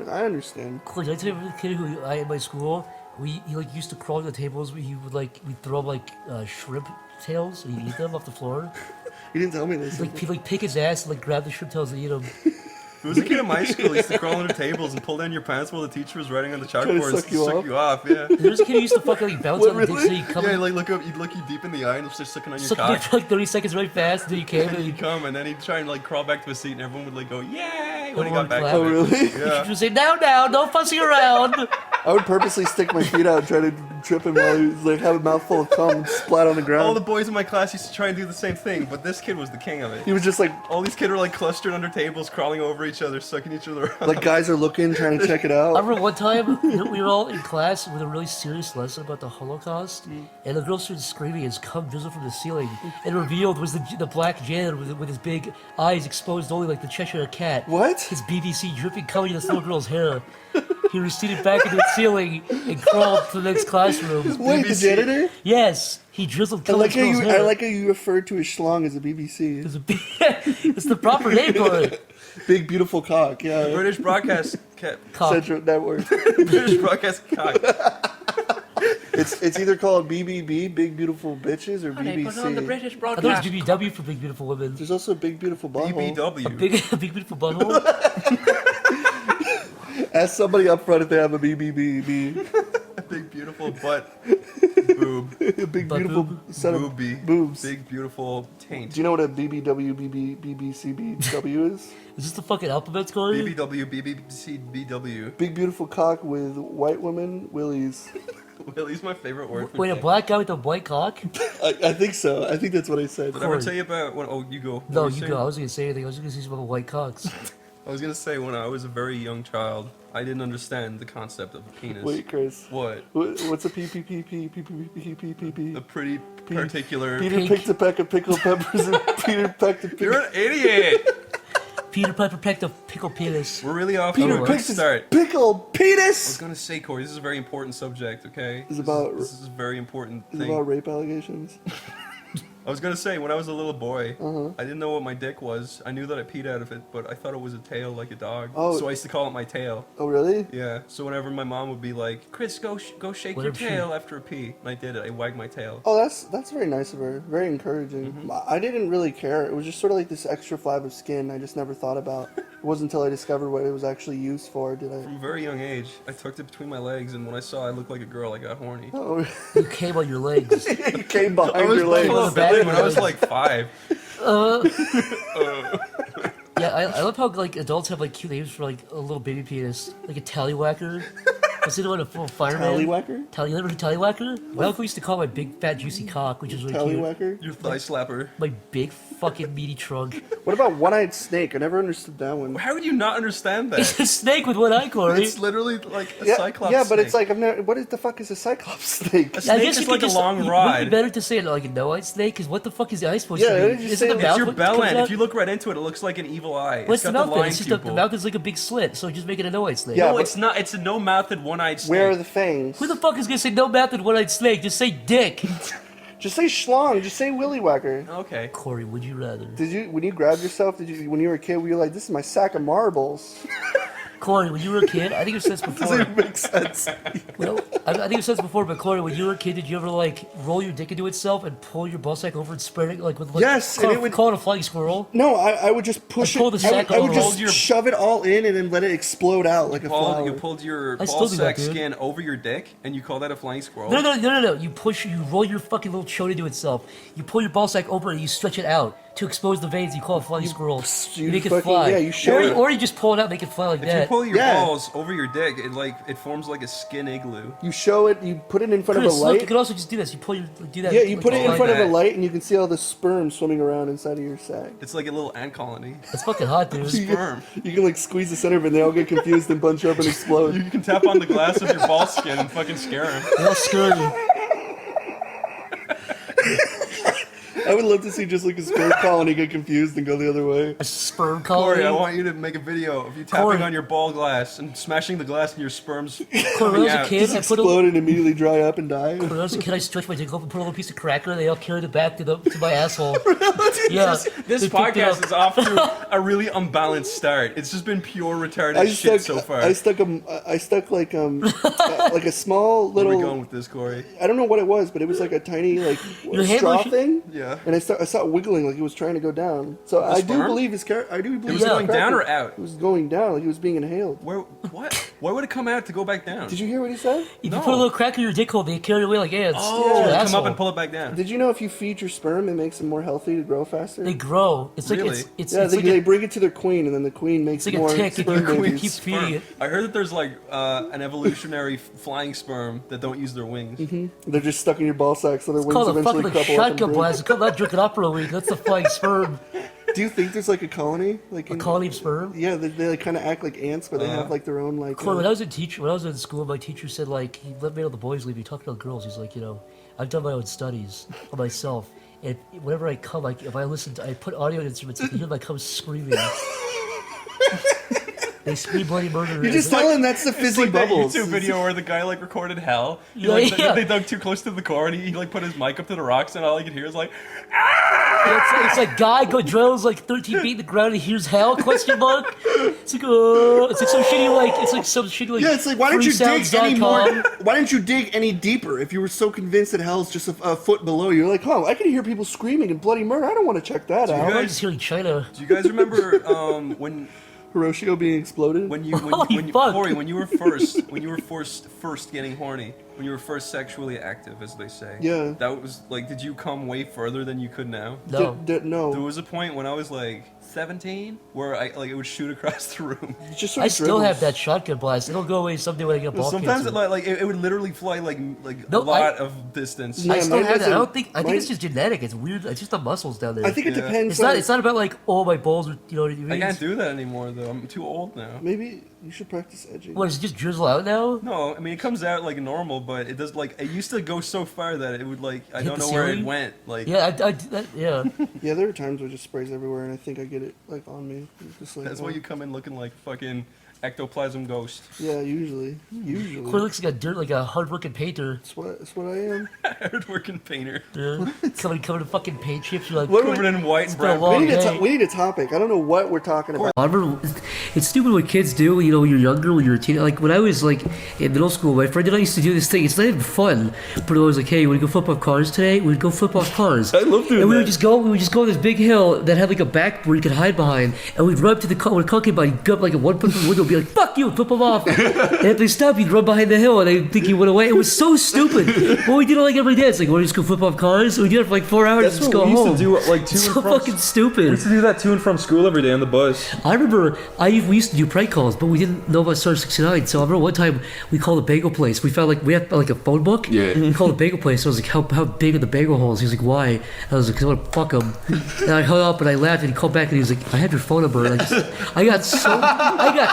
I understand. Did I tell you about the kid who I at my school? He like used to crawl to the tables. He would we'd throw him like shrimp tails and he'd eat them off the floor. You didn't tell me this. He'd like pick his ass and like grab the shrimp tails and eat them. There was a kid in my school who used to crawl under tables and pull down your pants while the teacher was writing on the Trying to chalkboard suck to you suck off? you off. Yeah. There's a kid who used to fucking like bounce on the dick so you come. Yeah, like he'd look you deep in the eye and start sucking on your Suck cock. dick for like 30 seconds really fast until you came. And he'd come, and then he'd try and like crawl back to his seat, and everyone would like go, "Yay!" when he Everyone got back clap. to Oh, it. really? Yeah. You say, now, no fussing around. I would purposely stick my feet out and try to trip him while he was like have a mouthful of cum and splat on the ground. All the boys in my class used to try and do the same thing, but this kid was the king of it. He was just like, all these kids were like clustered under tables, crawling over each other, sucking each other up. like guys are looking, trying to check it I out. remember one time we were all in class with a really serious lesson about the Holocaust, and the girl started screaming as cum drizzled from the ceiling, and revealed was the black janitor with his big eyes exposed only like the Cheshire cat. What? His BBC dripping coming in this little girl's hair. He receded back into the ceiling and crawled to the next classroom. Wait, the janitor? Yes, he drizzled I cum like in how this you. girl's I hair. like how you referred to his schlong as a BBC. It's the proper name for it. Big beautiful cock. Yeah. British broadcast Cock. Central Network. British broadcast cock. It's either called BBB, Big Beautiful Bitches, or BBC. I thought it was BBW for Big Beautiful Women. There's also Big Beautiful Butthole. BBW. A big beautiful butthole. Ask somebody up front if they have a BBB. Big beautiful butt. Boob. A big Butt beautiful boob. set of Boobie. boobs. Big beautiful taint. Do you know what a BBW, BBCBW is? Is this the fucking alphabet, Corey? BBW, BBC, BW. Big beautiful cock with white women willies. Willie's my favorite word for Wait, a thing. black guy with a white cock? I think so. I think that's what I said. Did I ever tell you about when? Oh, you go. What No, were you saying? go. I was gonna say anything. I was gonna say something about white cocks. I was gonna say when I was a very young child, I didn't understand the concept of a penis. Wait, Chris. What? What's a PPPP? The pretty particular. Peter picked a peck of pickled peppers and Peter pecked a pickle. You're an idiot. Peter Piper pecked a pickle penis. We're really off Peter on a picked good start. pickled I was penis. gonna say, Corey, this is a very important subject. Okay. It's about- This is a very important Is thing. it about rape allegations? I was gonna say when I was a little boy, Uh-huh. I didn't know what my dick was. I knew that I peed out of it, but I thought it was a tail like a dog. Oh. So I used to call it my tail. Oh, really? Yeah. So whenever my mom would be like, "Chris, go shake your Whatever she- tail after a pee," and I did it. I wagged my tail. Oh, that's very nice of her. Very encouraging. I didn't really care. It was just sort of like this extra flab of skin I just never thought about. It wasn't until I discovered what it was actually used for did I. From a very young age, I tucked it between my legs, and when I saw I looked like a girl, I got horny. Oh, You came on your legs. you came behind I was your legs. full of belly when I was like 5. Yeah, I love how like adults have like cute names for like a little baby penis, like a tallywhacker. What's the one a full fireman? Tallywhacker? You never heard of tallywhacker? My uncle used to call my big fat juicy cock, which is really cute. Tallywhacker? Your thigh slapper. My big fucking meaty trunk. What about one-eyed snake? I never understood that one. How would you not understand that? It's a snake with one eye, Corey. It's literally like a Yeah, cyclops yeah, but snake. it's like I've never. What the fuck is a cyclops snake? A snake guess is you could like a just- long Wouldn't it rod. be better to say it like a no-eyed snake? Because what the fuck is the eye supposed Yeah, to didn't be? you Isn't say the it's mouth It's your what bell comes end. out? If you look right into it, it looks like an evil eye. What's It's the got mouth the then? line It's just the pupil. mouth is like a big slit, so just make it a no-eyed snake. Yeah, No, but- it's not. It's a no-mouthed one-eyed snake. Where are the fangs? Who the fuck is gonna say no-mouthed one-eyed snake? Just say dick. Just say schlong. Just say willy whacker. Okay. Corey, would you rather? Did you when you grabbed yourself? Did you when you were a kid? Were you like, this is my sack of marbles? Corey, when you were a kid, I think you've said this before. Doesn't even make sense. Well, I think you've said this before, but Corey, when you were a kid, did you ever like roll your dick into itself and pull your ball sack over and spread it like with like Yes, and it would- call it a flying squirrel? No, I would just push I'd pull it. the I sack would, I would over. just shove it all in and then let it explode out like a flower. You pulled your I still ball do that, sack dude. skin over your dick, and you call that a flying squirrel? No. You roll your fucking little chode into itself. You pull your ball sack over and you stretch it out to expose the veins. You call it flying squirrel. You make it fucking- fly. yeah, you show it. Or you just pull it out, and make it fly like If that. you pull your Yeah. balls over your dick, it forms like a skin igloo. You show it. You put it in front Chris, of a look, light. you could also just do this. You pull your do that. Yeah, you like, put it in like front of a that. light, and you can see all the sperm swimming around inside of your sack. It's like a little ant colony. It's fucking hot, dude. Sperm. You can like squeeze the center of it, and they all get confused and bunch up and explode. You can tap on the glass of your ball skin and fucking scare them. They all scurry. I would love to see just like a sperm colony get confused and go the other way. A sperm colony. Corey, I want you to make a video of you tapping Corey. on your ball glass and smashing the glass and your sperms Corey, when I coming was a out. kid, Just I put a explode and immediately dry up and die. When I was a kid, I stretched my dick open, put a little piece of cracker, and they all carried it back to my asshole. Yeah. This They picked it podcast up. is off to a really unbalanced start. It's just been pure retarded shit so far. I stuck like like a small Where are little. we going with this, Corey? I don't know what it was, but it was like a tiny like Your hand straw lotion? thing. Yeah. Yeah. And I saw it wiggling like it was trying to go down. So I do believe his character. I do believe it was going down or out. It was going down, like he was being inhaled. What? Why would it come out to go back down? Did you hear what he said? If you put a little crack in your dick hole, they carry it away like ants. Oh, yeah. Come up and pull it back down. Did you know if you feed your sperm, it makes them more healthy to grow faster? They grow. It's like Really? They bring it to their queen, and then the queen makes like more a tick, sperm and you babies. keep feeding it. I heard that there's like an evolutionary flying sperm that don't use their wings. They're just stuck in your ball sack, so their It's wings called a eventually fucking crumple up and shotgun break. blast. Come not drinking up for a week. That's the flying sperm. Do you think there's like a colony, like A colony of sperm? Yeah, they like kind of act like ants, but they have like their own like. Corey, when I was in school, my teacher said like he let me know the boys leave. He talked about girls. He's like, I've done my own studies on myself, and whenever I come, if I put audio instruments, you can hear my cum screaming. They scream bloody murder. You just tell him that's the fizzy It's like bubbles. that YouTube video where the guy like recorded hell. They dug too close to the core and he like put his mic up to the rocks and all you could hear is like. It's like guy drills like 13 feet in the ground and hears hell? Question mark. It's like some shitty Yeah, it's like why don't you dig any more? Why didn't you dig any deeper? If you were so convinced that hell's just a foot below you, you're like, I can hear people screaming and bloody murder. I don't want to check that out. I'm just hearing China. Do you guys remember when Hiroshima being exploded? Corey, when you were first getting horny, when you were first sexually active, as they say. Yeah. That was like, did you come way further than you could now? No. No. There was a point when I was like 17 where it would shoot across the room. I still have that shotgun blast. It'll go away someday when I get ball Sometimes cancer. it would literally fly a lot of distance. I still have that. I think it's just genetic. It's weird. It's just the muscles down there. I think it depends. It's not about like my balls are. You know what I mean? I can't do that anymore though. I'm too old now. Maybe you should practice edging. What, does it just drizzle out now? No, I mean it comes out like normal, but it does like it used to go so far that it would like I Hit don't the know where it ceiling? went. Like yeah. Yeah, there are times where it just sprays everywhere, and I think I get it like on me. Just like, that's why you come in looking like fucking ectoplasm ghost. Yeah, usually. Corey looks like a hard-working painter. That's what I am. Hard-working painter. Yeah. covered in fucking paint chips. You're like, covered in white and brown. We need a topic. I don't know what we're talking about. I remember, it's stupid what kids do, when you're younger, when you're a teen. Like, when I was, like, in middle school, my friend and I used to do this thing. It's not even fun, but it was like, hey, you want to go flip off cars today? We'd go flip off cars. I love doing and we that. would just go on this big hill that had, like, a back where you could hide behind, and we'd run up to the car, when a car came by, you'd go up, like, a one-foot window and be like, fuck you, flip them off. And if they stop, you'd run behind the hill, and they'd think you went away. It was so stupid. But we did it, like, every day. It's like, want to just go flip off cars? So we did it for, like, 4 hours and just go home. Used to do like to It's and so from. fucking stupid. We used to do that to and from school every day on the bus. I remember we used to do prank calls, but we didn't know about Star 69. So I remember one time we called a bagel place. We found we had like a phone book. Yeah. We called a bagel place. So I was like, how big are the bagel holes? He was like, why? And I was like, 'cause I want to fuck them. And I hung up and I laughed and he called back and he was like, I have your phone number. And I got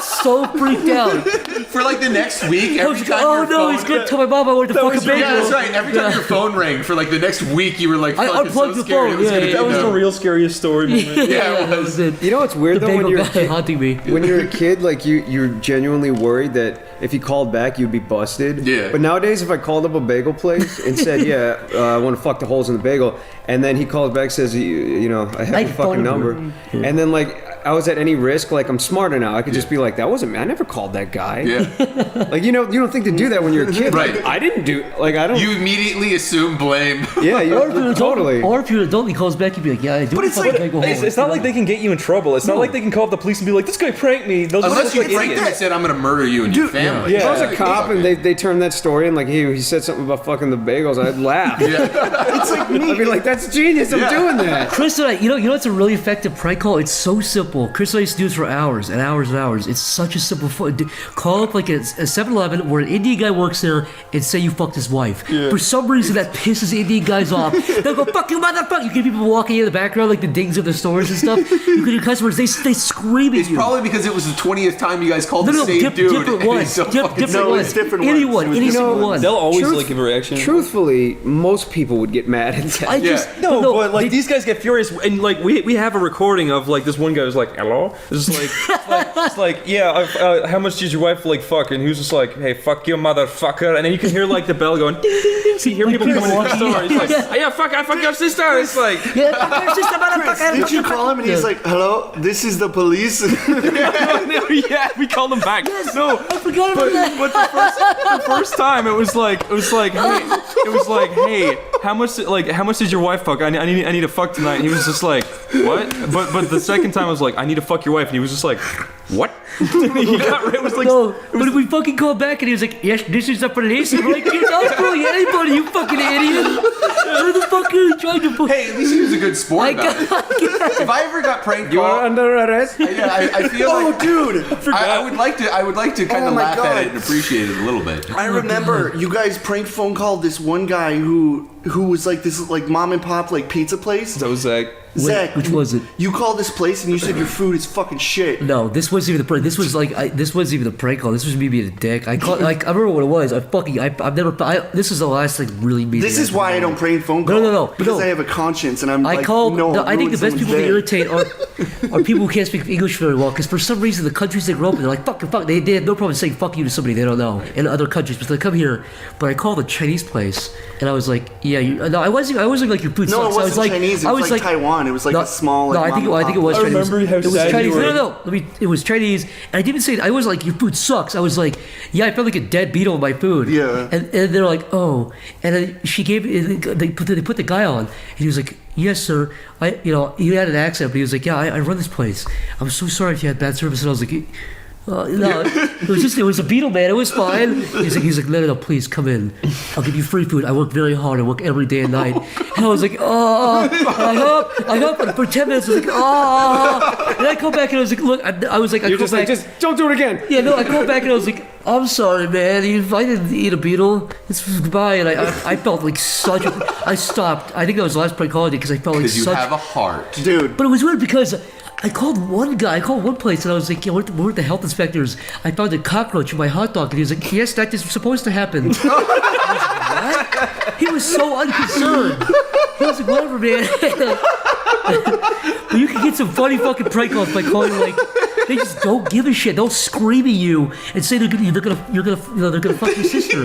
so freaked out. For like the next week, I was like, oh no, he's gonna tell my mom I wanted to fuck a bagel. Yeah, that's right. Every time your phone rang for like the next week, you were like, I fucking unplugged so the scared. phone. It was gonna be That was no. the real scariest story moment. Yeah, it was. You know what's weird The though when bagel you're a guy kid, haunting me. when you're a kid, like you're genuinely worried that if you called back, you'd be busted. Yeah. But nowadays, if I called up a bagel place and said, "Yeah, I want to fuck the holes in the bagel," and then he calls back, says, "You know, I have your fucking number," and then like I was at any risk, like I'm smarter now. I could just be like, "That wasn't me. I never called that guy." Yeah. Like you don't think to do that when you're a kid. Right. Like, I didn't do. Like I don't. You immediately assume blame. Yeah. Totally. Or if you're an adult, he calls back, you'd be like, yeah, I do. But it's like it's not like they can get you in trouble. It's not like they can call up the police and be like, "This guy pranked me." They'll Unless you just pranked them and said, "I'm gonna murder you and your family." Yeah. If I was a cop and they turned that story and like he said something about fucking the bagels, I'd laugh. It's like me. I'd be like, "That's genius! I'm doing that." Chris and I, you know what's a really effective prank call? It's so simple. Chris and I used to do this for hours and hours and hours. It's such a simple call up like a 7-Eleven where an Indian guy works there and say you fucked his wife. Yeah. For some reason that pisses Indian guys off. They'll go, fuck you motherfucker. You get people walking in the background like the dings of the stores and stuff. You get your customers, they scream at It's you. probably because it was the 20th time you guys called the same dude. Different ones. Different ones. Anyone, any single one. They'll always like give a reaction. Truthfully, most people would get mad at that. But like these guys get furious, and like we have a recording of like this one guy was like, hello? It's like, yeah, how much did your wife like fuck? And he was just like, hey, fuck you, motherfucker. And then you can hear like the bell going, ding, ding, ding. So you hear people coming in the store. He's like, oh, yeah, I fuck your sister. It's like, yeah, fuck your sister, motherfucker. Did you call him and he's like, hello, this is the police? Yeah, we called him back. Yes, no, I forgot about that. But the first time it was like, hey, how much did your wife fuck? I need to fuck tonight. And he was just like, what? But the second time I was like, I need to fuck your wife, and he was just like, what? He got it was like, no, but we fucking called back and he was like, yes, this is the police. And we're like, you're not bullying anybody, you fucking idiot. Where the fuck are you trying to put? Hey, at least he was a good sport about it. If I ever got prank called, you are under arrest. Yeah, I feel like, dude, I would like to kind of laugh at it and appreciate it a little bit. I remember you guys prank phone called this one guy who was like this like mom and pop like pizza place. That was Zach. Zach, which was it? You called this place and you said your food is fucking shit. No, this wasn't even the prank. This was like this wasn't even the prank call. This was me being a dick. I called. Like I remember what it was. I've never. This is the last like really mean. This is why I don't prank phone calls. No. Because I have a conscience and I'm. I like, called. No, I think the best people to irritate are people who can't speak English very well. Because for some reason the countries they grew up in, they're like fuck. They have no problem saying fuck you to somebody they don't know in other countries. But they come here. But I called a Chinese place and I was like, yeah, I wasn't like your food sucks. No, it wasn't Chinese. It was like Taiwan. It was like a small. No, I think it was Chinese. remember how it was sad Chinese. you were. No. It was Chinese. And I didn't say I was like your food sucks. I was like, yeah, I felt like a dead beetle in my food. Yeah. And they're like, oh. And then she gave they put the guy on. And he was like, yes, sir. He had an accent, but he was like, yeah, I run this place. I'm so sorry if you had bad service. And I was like. No, it was a beetle, man. It was fine. He's like, no, please come in. I'll give you free food. I work very hard. I work every day and night. And I was like, I hung up for 10 minutes. I was like, And I come back and I was like, look, I was like, You're just like, just don't do it again. Yeah, no, I go back and I was like, I'm sorry, man. I didn't eat a beetle. It's goodbye. And I felt like such I stopped. I think that was the last prank call I did because I felt like such. Because you have a heart. Dude. But it was weird because I called one place and I was like, yeah, we're at the health inspectors. I found a cockroach in my hot dog and he was like, yes, that is supposed to happen. I was like, what? He was so unconcerned. He was like, whatever, man. But you can get some funny fucking prank calls by calling like, they just don't give a shit. They'll scream at you and say they're gonna fuck your sister.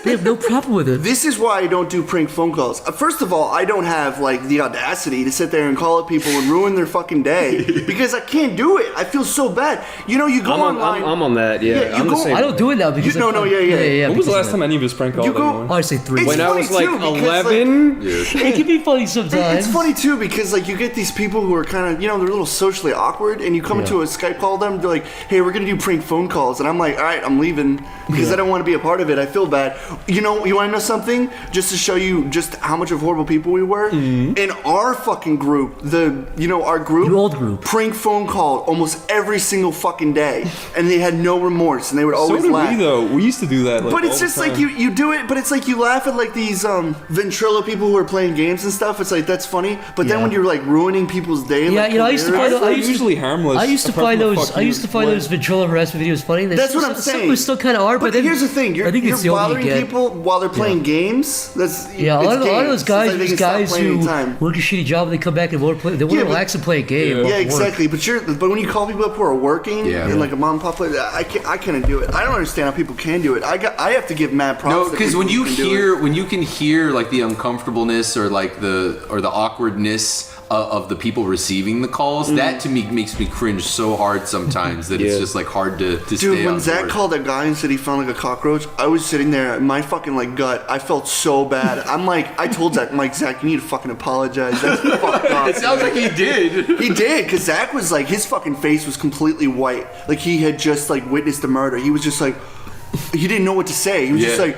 They have no problem with it. This is why I don't do prank phone calls. First of all, I don't have like the audacity to sit there and call up people and ruin their fucking day because I can't do it. I feel so bad. You know, you go online. I'm on that. Yeah, I'm the same. I don't do it now because yeah. When was the last time any of us prank called anyone? I say 3. When I was like 11. It can be funny sometimes. It's funny too because like you get these people who are kind of they're a little socially awkward and you come into a Skype call with them. They're like, hey, we're gonna do prank phone calls, and I'm like, all right, I'm leaving because I don't want to be a part of it. I feel bad. You want to know something? Just to show you just how much of horrible people we were. Mm-hmm. In our fucking group, our group, your old group, prank phone call almost every single fucking day, and they had no remorse, and they would always laugh. So did we though. We used to do that. But it's just like you do it. But it's like you laugh at like these Ventrilo people who are playing games and stuff. It's like that's funny. But then when you're like ruining people's day, I used to find those usually harmless. I used to find those Ventrilo harassment videos funny. That's what I'm saying. Some was still kind of hard, but here's the thing: you're bothering people while they're playing games. That's a lot of those guys. Those guys who work a shitty job and they come back and want to relax and play a game. Yeah, exactly. But when you call people up who are working in like a mom and pop place, I can't do it. I don't understand how people can do it. I have to give mad props. No, because when you can hear like the uncomfortableness or like the awkwardness of the people receiving the calls, that to me makes me cringe so hard sometimes that it's just like hard to stay on. Dude, when Zach called that guy and said he found like a cockroach, I was sitting there, my fucking like gut, I felt so bad. I'm like, I told Zach, I'm like, Zach, you need to fucking apologize. That's fucked up. It sounds like he did. He did, because Zach was like, his fucking face was completely white. Like he had just like witnessed the murder. He was just like, he didn't know what to say. He was just like,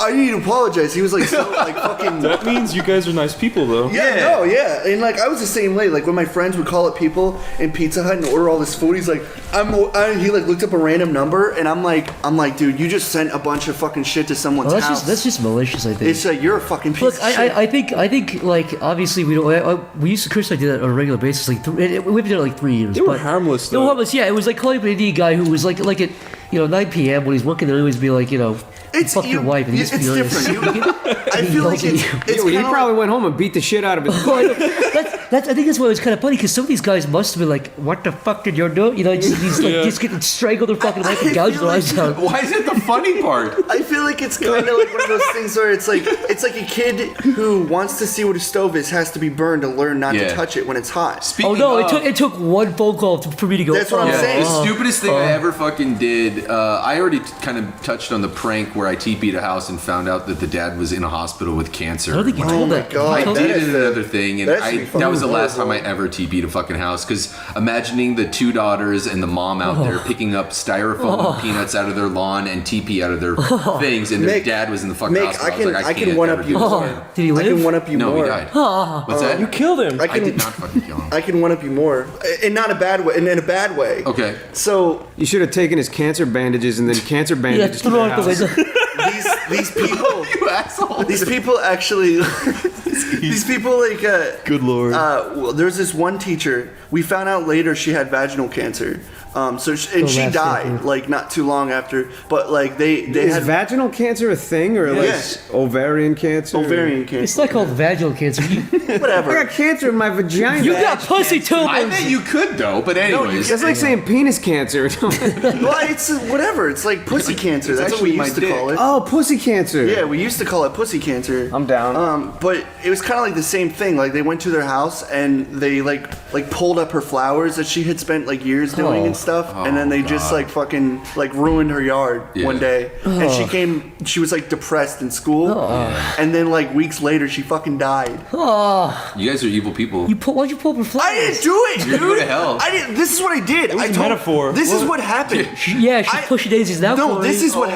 I need to apologize. He was like, so, like fucking. That means you guys are nice people, though. Yeah. And like, I was the same way. Like when my friends would call up people in Pizza Hut and order all this food, he's like, he like looked up a random number, and I'm like, dude, you just sent a bunch of fucking shit to someone's house. That's just malicious, I think. It's like you're a fucking piece of shit. I think like obviously we don't. We used to Chris and I did that on a regular basis. Like we've done it like 3 years. They were harmless. They were harmless. Yeah, it was like calling up an Indian guy who was like at 9 p.m. when he's working there. He always be like fuck your wife and he's furious. I feel like he probably went home and beat the shit out of his wife. I think that's why it was kind of funny because some of these guys must have been like, "What the fuck did you do?" You know, just getting strangled their fucking wife and gouged their eyes out. Why is it the funny part? I feel like it's kind of like one of those things where it's like a kid who wants to see what a stove is has to be burned to learn not to touch it when it's hot. It took one phone call for me to go. That's what I'm saying. The stupidest thing I ever fucking did. I already kind of touched on the prank where I TP'd a house and found out that the dad was in a hospital with cancer. I don't think you told that. I did another thing, and that was the last time I ever TP'd a fucking house. Because imagining the two daughters and the mom out there picking up styrofoam peanuts out of their lawn and TP out of their things, and their dad was in the fucking hospital. I can one up you more. Did he live? I can one up you more. No, he died. What's that? You killed him. I did not fucking kill him. I can one up you more, and not a bad way. In a bad way. Okay. So you should have taken his cancer bandages and then cancer bandages to the house. These people, you asshole. These people actually. These people like. Good lord. Well, there's this one teacher. We found out later she had vaginal cancer. She died like not too long after. But like they had vaginal cancer a thing or like ovarian cancer? Ovarian cancer. It's not called vaginal cancer. Whatever. I got cancer in my vagina. You got pussy tumors. I bet you could though, but anyways. That's like saying penis cancer. Well, it's whatever. It's like pussy cancer. That's what we used to call it. Oh, pussy cancer. Yeah, we used to call it pussy cancer. I'm down. But it was kind of like the same thing. Like they went to their house and they like pulled up her flowers that she had spent like years doing and stuff, and then they just like fucking like ruined her yard one day. And she was like depressed in school, and then like weeks later she fucking died. You guys are evil people. Why'd you pull up her flowers? I didn't do it, You're dude. going to hell. I didn't. This is what I did. It was a metaphor. This is what happened. She's pushing daisies now. No, this is what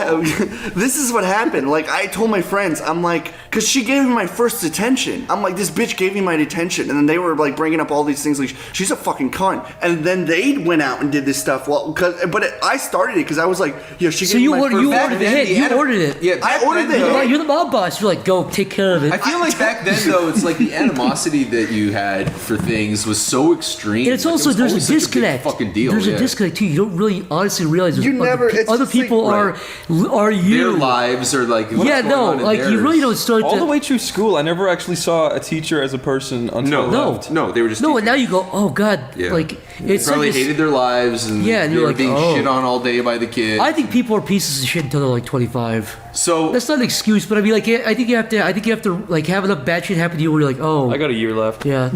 this is what happened. Like I told my friends, I'm like, because she gave me my first detention. I'm like, this bitch gave me my detention, and then they were like bringing up all these things like she's a fucking cunt, and then they went out and did this stuff. Well, I started it because I was like, yeah, she. So you ordered it. You ordered it. Yeah, I ordered it. You're the mob boss. You're like, go take care of it. I feel like back then though, it's like the animosity that you had for things was so extreme. And it's also there's a disconnect. Fucking deal. There's a disconnect too. You don't really honestly realize other people like, are you. Their lives are like what's going on in like theirs. you really don't start all the way through school. I never actually saw a teacher as a person until I left. No, they were just and now you go, oh god, like it's probably like hated their lives and and they were like, being shit on all day by the kids. I think people are pieces of shit until they're like 25. So that's not an excuse, but I mean, like, I think you have to like have enough bad shit happen to you where you're like, oh, I got a year left. Yeah.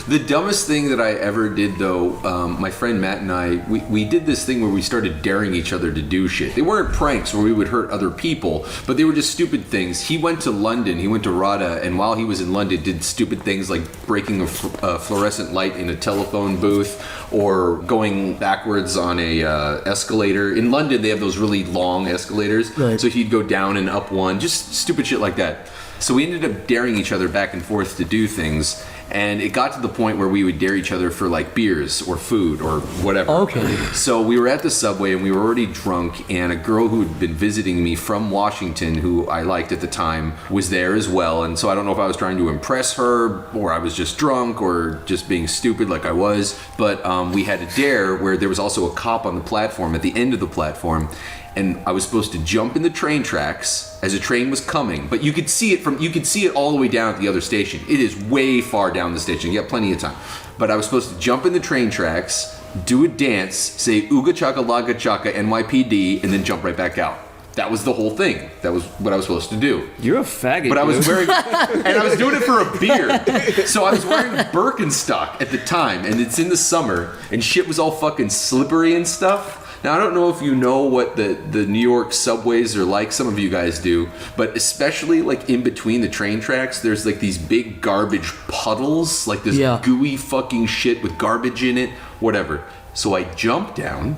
The dumbest thing that I ever did though, my friend Matt and I, we did this thing where we started daring each other to do shit. They weren't pranks where we would hurt other people, but they were just stupid things. He went to London, he went to RADA, and while he was in London did stupid things like breaking a fluorescent light in a telephone booth or going backwards on a escalator. In London they have those really long escalators, right. So he'd go down and up one, just stupid shit like that. So we ended up daring each other back and forth to do things. And it got to the point where we would dare each other for like beers or food or whatever. Okay. So we were at the subway and we were already drunk, and a girl who had been visiting me from Washington, who I liked at the time, was there as well. And so I don't know if I was trying to impress her or I was just drunk or just being stupid like I was. But we had a dare where there was also a cop on the platform at the end of the platform. And I was supposed to jump in the train tracks as a train was coming, but you could see it all the way down at the other station. It is way far down the station. You got plenty of time. But I was supposed to jump in the train tracks, do a dance, say Ooga Chaka Laga Chaka NYPD, and then jump right back out. That was the whole thing. That was what I was supposed to do. You're a faggot. But I was wearing, and I was doing it for a beer. So I was wearing Birkenstock at the time, and it's in the summer, and shit was all fucking slippery and stuff. Now, I don't know if you know what the New York subways are like. Some of you guys do. But especially, like, in between the train tracks, there's, like, these big garbage puddles. Like, this gooey fucking shit with garbage in it. Whatever. So I jump down.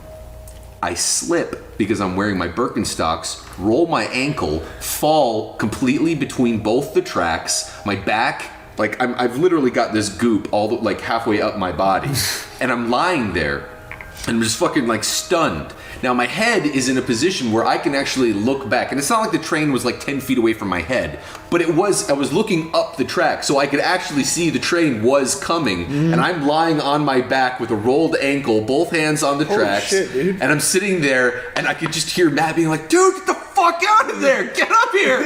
I slip because I'm wearing my Birkenstocks. Roll my ankle. Fall completely between both the tracks. My back... Like, I've literally got this goop all like, halfway up my body. And I'm lying there. And I'm just fucking like stunned. Now my head is in a position where I can actually look back. And it's not like the train was like 10 feet away from my head. But I was looking up the track so I could actually see the train was coming. And I'm lying on my back with a rolled ankle, both hands on the tracks. Shit, dude. And I'm sitting there and I could just hear Matt being like, dude, get the fuck fuck out of there. Get up here.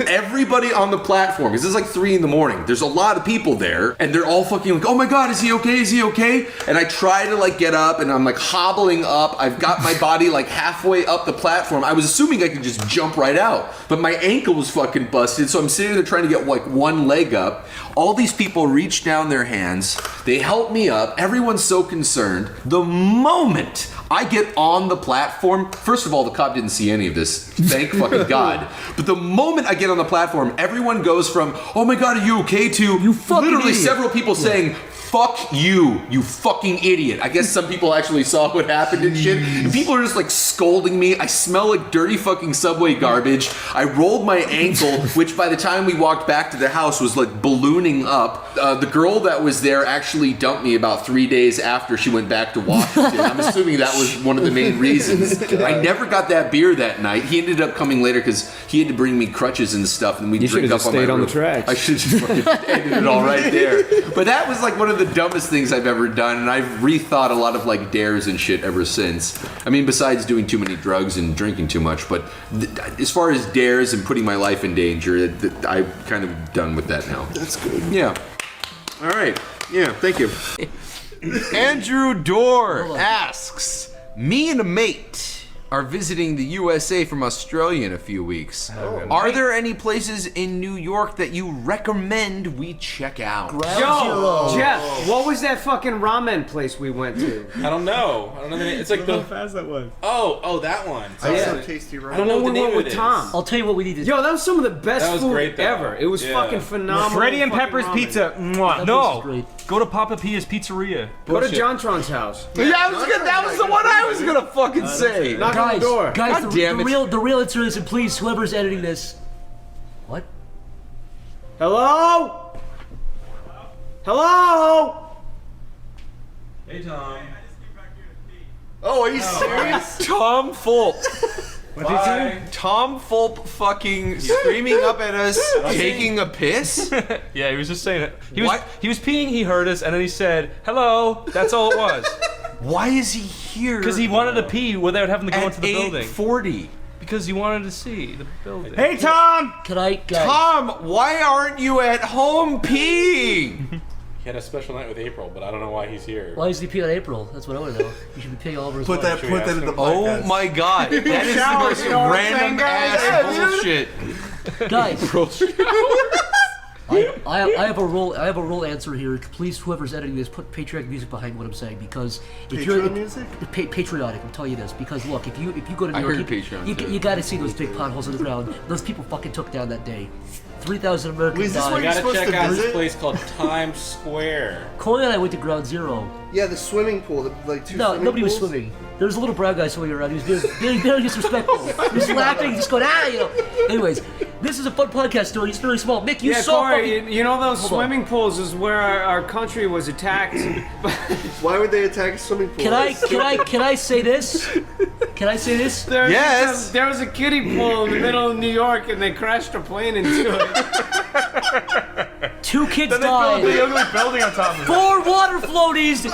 Everybody on the platform, because it's like 3 a.m. There's a lot of people there, and they're all fucking like, oh my God, is he okay? Is he okay? And I try to like get up, and I'm like hobbling up. I've got my body like halfway up the platform. I was assuming I could just jump right out, but my ankle was fucking busted, so I'm sitting there trying to get like one leg up. All these people reach down their hands. They help me up. Everyone's so concerned. The moment I get on the platform, first of all, the cop didn't see any of this. Thank fucking God. But the moment I get on the platform, everyone goes from, oh my God, are you okay, to literally idiot. several people saying, fuck you, you fucking idiot. I guess some people actually saw what happened and shit. And people are just like scolding me. I smell like dirty fucking Subway garbage. I rolled my ankle, which by the time we walked back to the house was like ballooning up. The girl that was there actually dumped me about 3 days after she went back to Washington. I'm assuming that was one of the main reasons. I never got that beer that night. He ended up coming later because he had to bring me crutches and stuff, and we drink up on my stayed on the roof. tracks. I should just fucking ended it all right there. But that was like one of the dumbest things I've ever done, and I've rethought a lot of like dares and shit ever since. I mean, besides doing too many drugs and drinking too much, but as far as dares and putting my life in danger, I'm kind of done with that now. That's good. Yeah. All right. Yeah, thank you. Andrew Dorr asks, me and a mate are visiting the USA from Australia in a few weeks. Are there any places in New York that you recommend we check out? Yo, Jeff, what was that fucking ramen place we went to? I don't know. I don't know the name. It's like How fast that was. Oh, that one. So tasty, right? I don't know what we the name went of with it Tom. is. I'll tell you what we need to do. Yo, that was some of the best That was food great, though. ever. It was Yeah. fucking phenomenal. Freddy and fucking Pepper's ramen. Pizza. Mwah. That place is No. great. Go to Papa Pia's Pizzeria. Go to John Tron's house. That was the one I was gonna fucking say. Knock on the door. Guys, God damn it. the real answer is, and please, whoever's editing this. What? Hello? Hello? Hey, Tom. Oh, are you serious? Tom Fulp. What'd he say? Tom Fulp fucking screaming up at us, taking a piss? Yeah, he was just saying it. What? He was peeing, he heard us, and then he said, hello. That's all it was. Why is he here? Because he wanted to pee without having to go at into the building. 8:40. Because he wanted to see the building. Hey, Tom! Can I, guys? Tom, why aren't you at home peeing? He had a special night with April, but I don't know why he's here. Why is he peeing on April? That's what I want to know. You should be paying all over his Put wife. that in the Oh podcast. my God, that is the most you know what I'm random saying, guys? ass bullshit. Guys, I have a role answer here. Please, whoever's editing this, put patriotic music behind what I'm saying, because if Patreon music? Patriotic, I'm telling you this, because look, if you go to New I York, heard Patreon, too. you got to see those big potholes in the ground. Those people fucking took down that day. 3,000 Americans Wait, is this died. where You you're gotta supposed check to out visit? this place called Times Square. Corey and I went to Ground Zero. Yeah, the swimming pool, like two No, swimming nobody was pools. swimming. There was a little brown guy swimming around. He was being very disrespectful. He was laughing, just going, you know. Anyways, this is a fun podcast story. It's very small. Mick, you Yeah, saw Corey, fucking... you know those Hold on. swimming pools is where our country was attacked. Why would they attack a swimming pool? Can I say this? Can I say this? There was a kiddie pool in the middle of New York, and they crashed a plane into it. 2 kids Then they built died. the ugly building on top of it. 4 water floaties.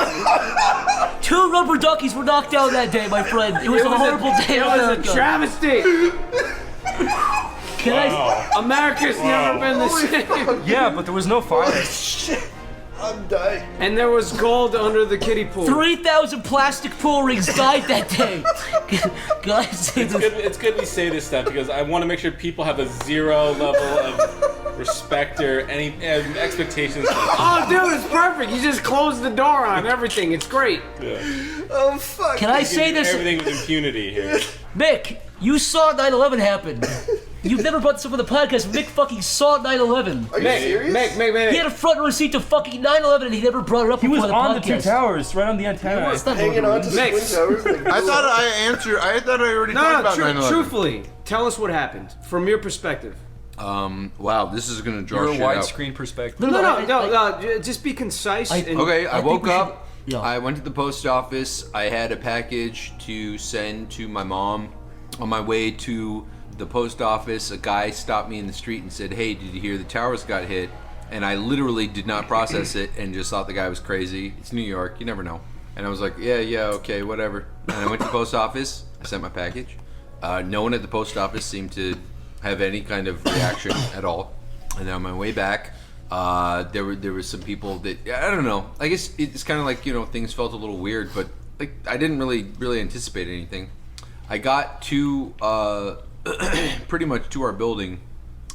2 rubber duckies were knocked down that day, my friend. It was a horrible day in It was a America. travesty. Can I? America's never been the same. Yeah, but there was no fire. I'm dying. And there was gold under the kiddie pool. 3,000 plastic pool rings died that day. Guys, It's good we say this stuff because I want to make sure people have a zero level of respect or any expectations. Oh, dude, it's perfect. You just close the door on everything. It's great. Yeah. Oh, fuck. Can I say this? Everything with impunity here. Mick, you saw 9/11 happen. You've never brought this up on the podcast. Mick fucking saw 9/11. Are you serious? Mick. He had a front row seat to fucking 9/11 and he never brought it up He before was the on podcast. the 2 towers, right on the antenna. It's not Hanging on to the Nick. twin towers. Like, I thought I already talked about 9/11. Truthfully, tell us what happened from your perspective. Wow, this is gonna draw Your shit out. widescreen perspective. No, just be concise. Okay, I think woke we should- up. Yeah. I went to the post office. I had a package to send to my mom. On my way to the post office, a guy stopped me in the street and said, "Hey, did you hear the towers got hit?" And I literally did not process it and just thought the guy was crazy. It's New York, you never know. And I was like, yeah, okay, whatever. And I went to the post office. I sent my package. No one at the post office seemed to have any kind of reaction at all. And then on my way back, there were some people that I don't know. I guess it's kind of like things felt a little weird, but like I didn't really anticipate anything. I got to pretty much to our building,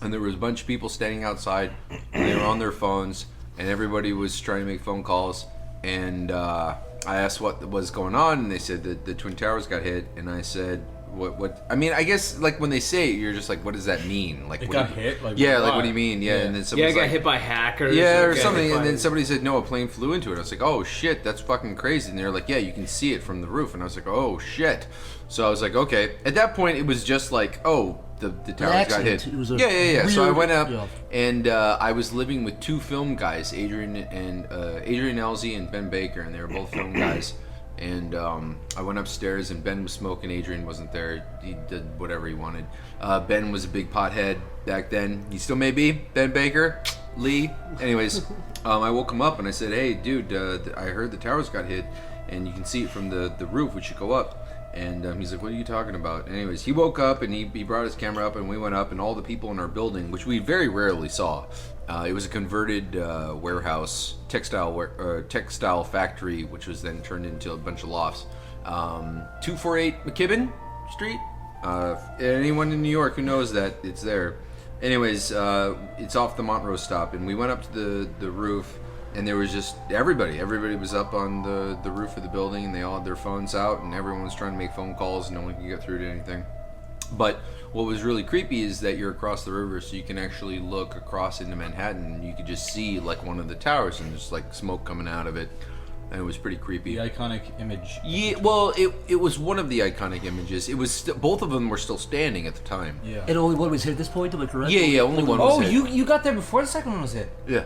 and there was a bunch of people standing outside, and they were on their phones, and everybody was trying to make phone calls. And I asked what was going on, and they said that the Twin Towers got hit, and I said. What I mean, I guess like when they say it, you're just like, what does that mean? Like, it got hit? Like, yeah, like what do you mean? Yeah, and then somebody got hit by hackers. Yeah, or something. And then somebody said, no, a plane flew into it. I was like, oh shit, that's fucking crazy. And they're like, yeah, you can see it from the roof. And I was like, oh shit. So I was like, okay. At that point, it was just like, oh, the towers got hit. It was a yeah. So I went up, and I was living with two film guys, Adrian Elsie and Ben Baker, and they were both film guys. And I went upstairs, and Ben was smoking. Adrian wasn't there. He did whatever he wanted. Ben was a big pothead back then. He still may be. Ben Baker, Lee. Anyways, I woke him up, and I said, hey, dude, I heard the towers got hit, and you can see it from the roof. We should go up. And he's like, what are you talking about? Anyways, he woke up, and he brought his camera up, and we went up, and all the people in our building, which we very rarely saw. It was a converted warehouse, textile factory, which was then turned into a bunch of lofts. 248 McKibben Street. Anyone in New York who knows that, it's there. Anyways, it's off the Montrose stop, and we went up to the roof, and there was just everybody. Everybody was up on the roof of the building, and they all had their phones out, and everyone was trying to make phone calls, and no one could get through to anything. But what was really creepy is that you're across the river, so you can actually look across into Manhattan, and you could just see like one of the towers and just like smoke coming out of it, and it was pretty creepy. The iconic image. Yeah, well, it was one of the iconic images. It was both of them were still standing at the time. Yeah. And only one was hit at this point, am I correct? Yeah, only one was hit. Oh, you got there before the second one was hit. Yeah.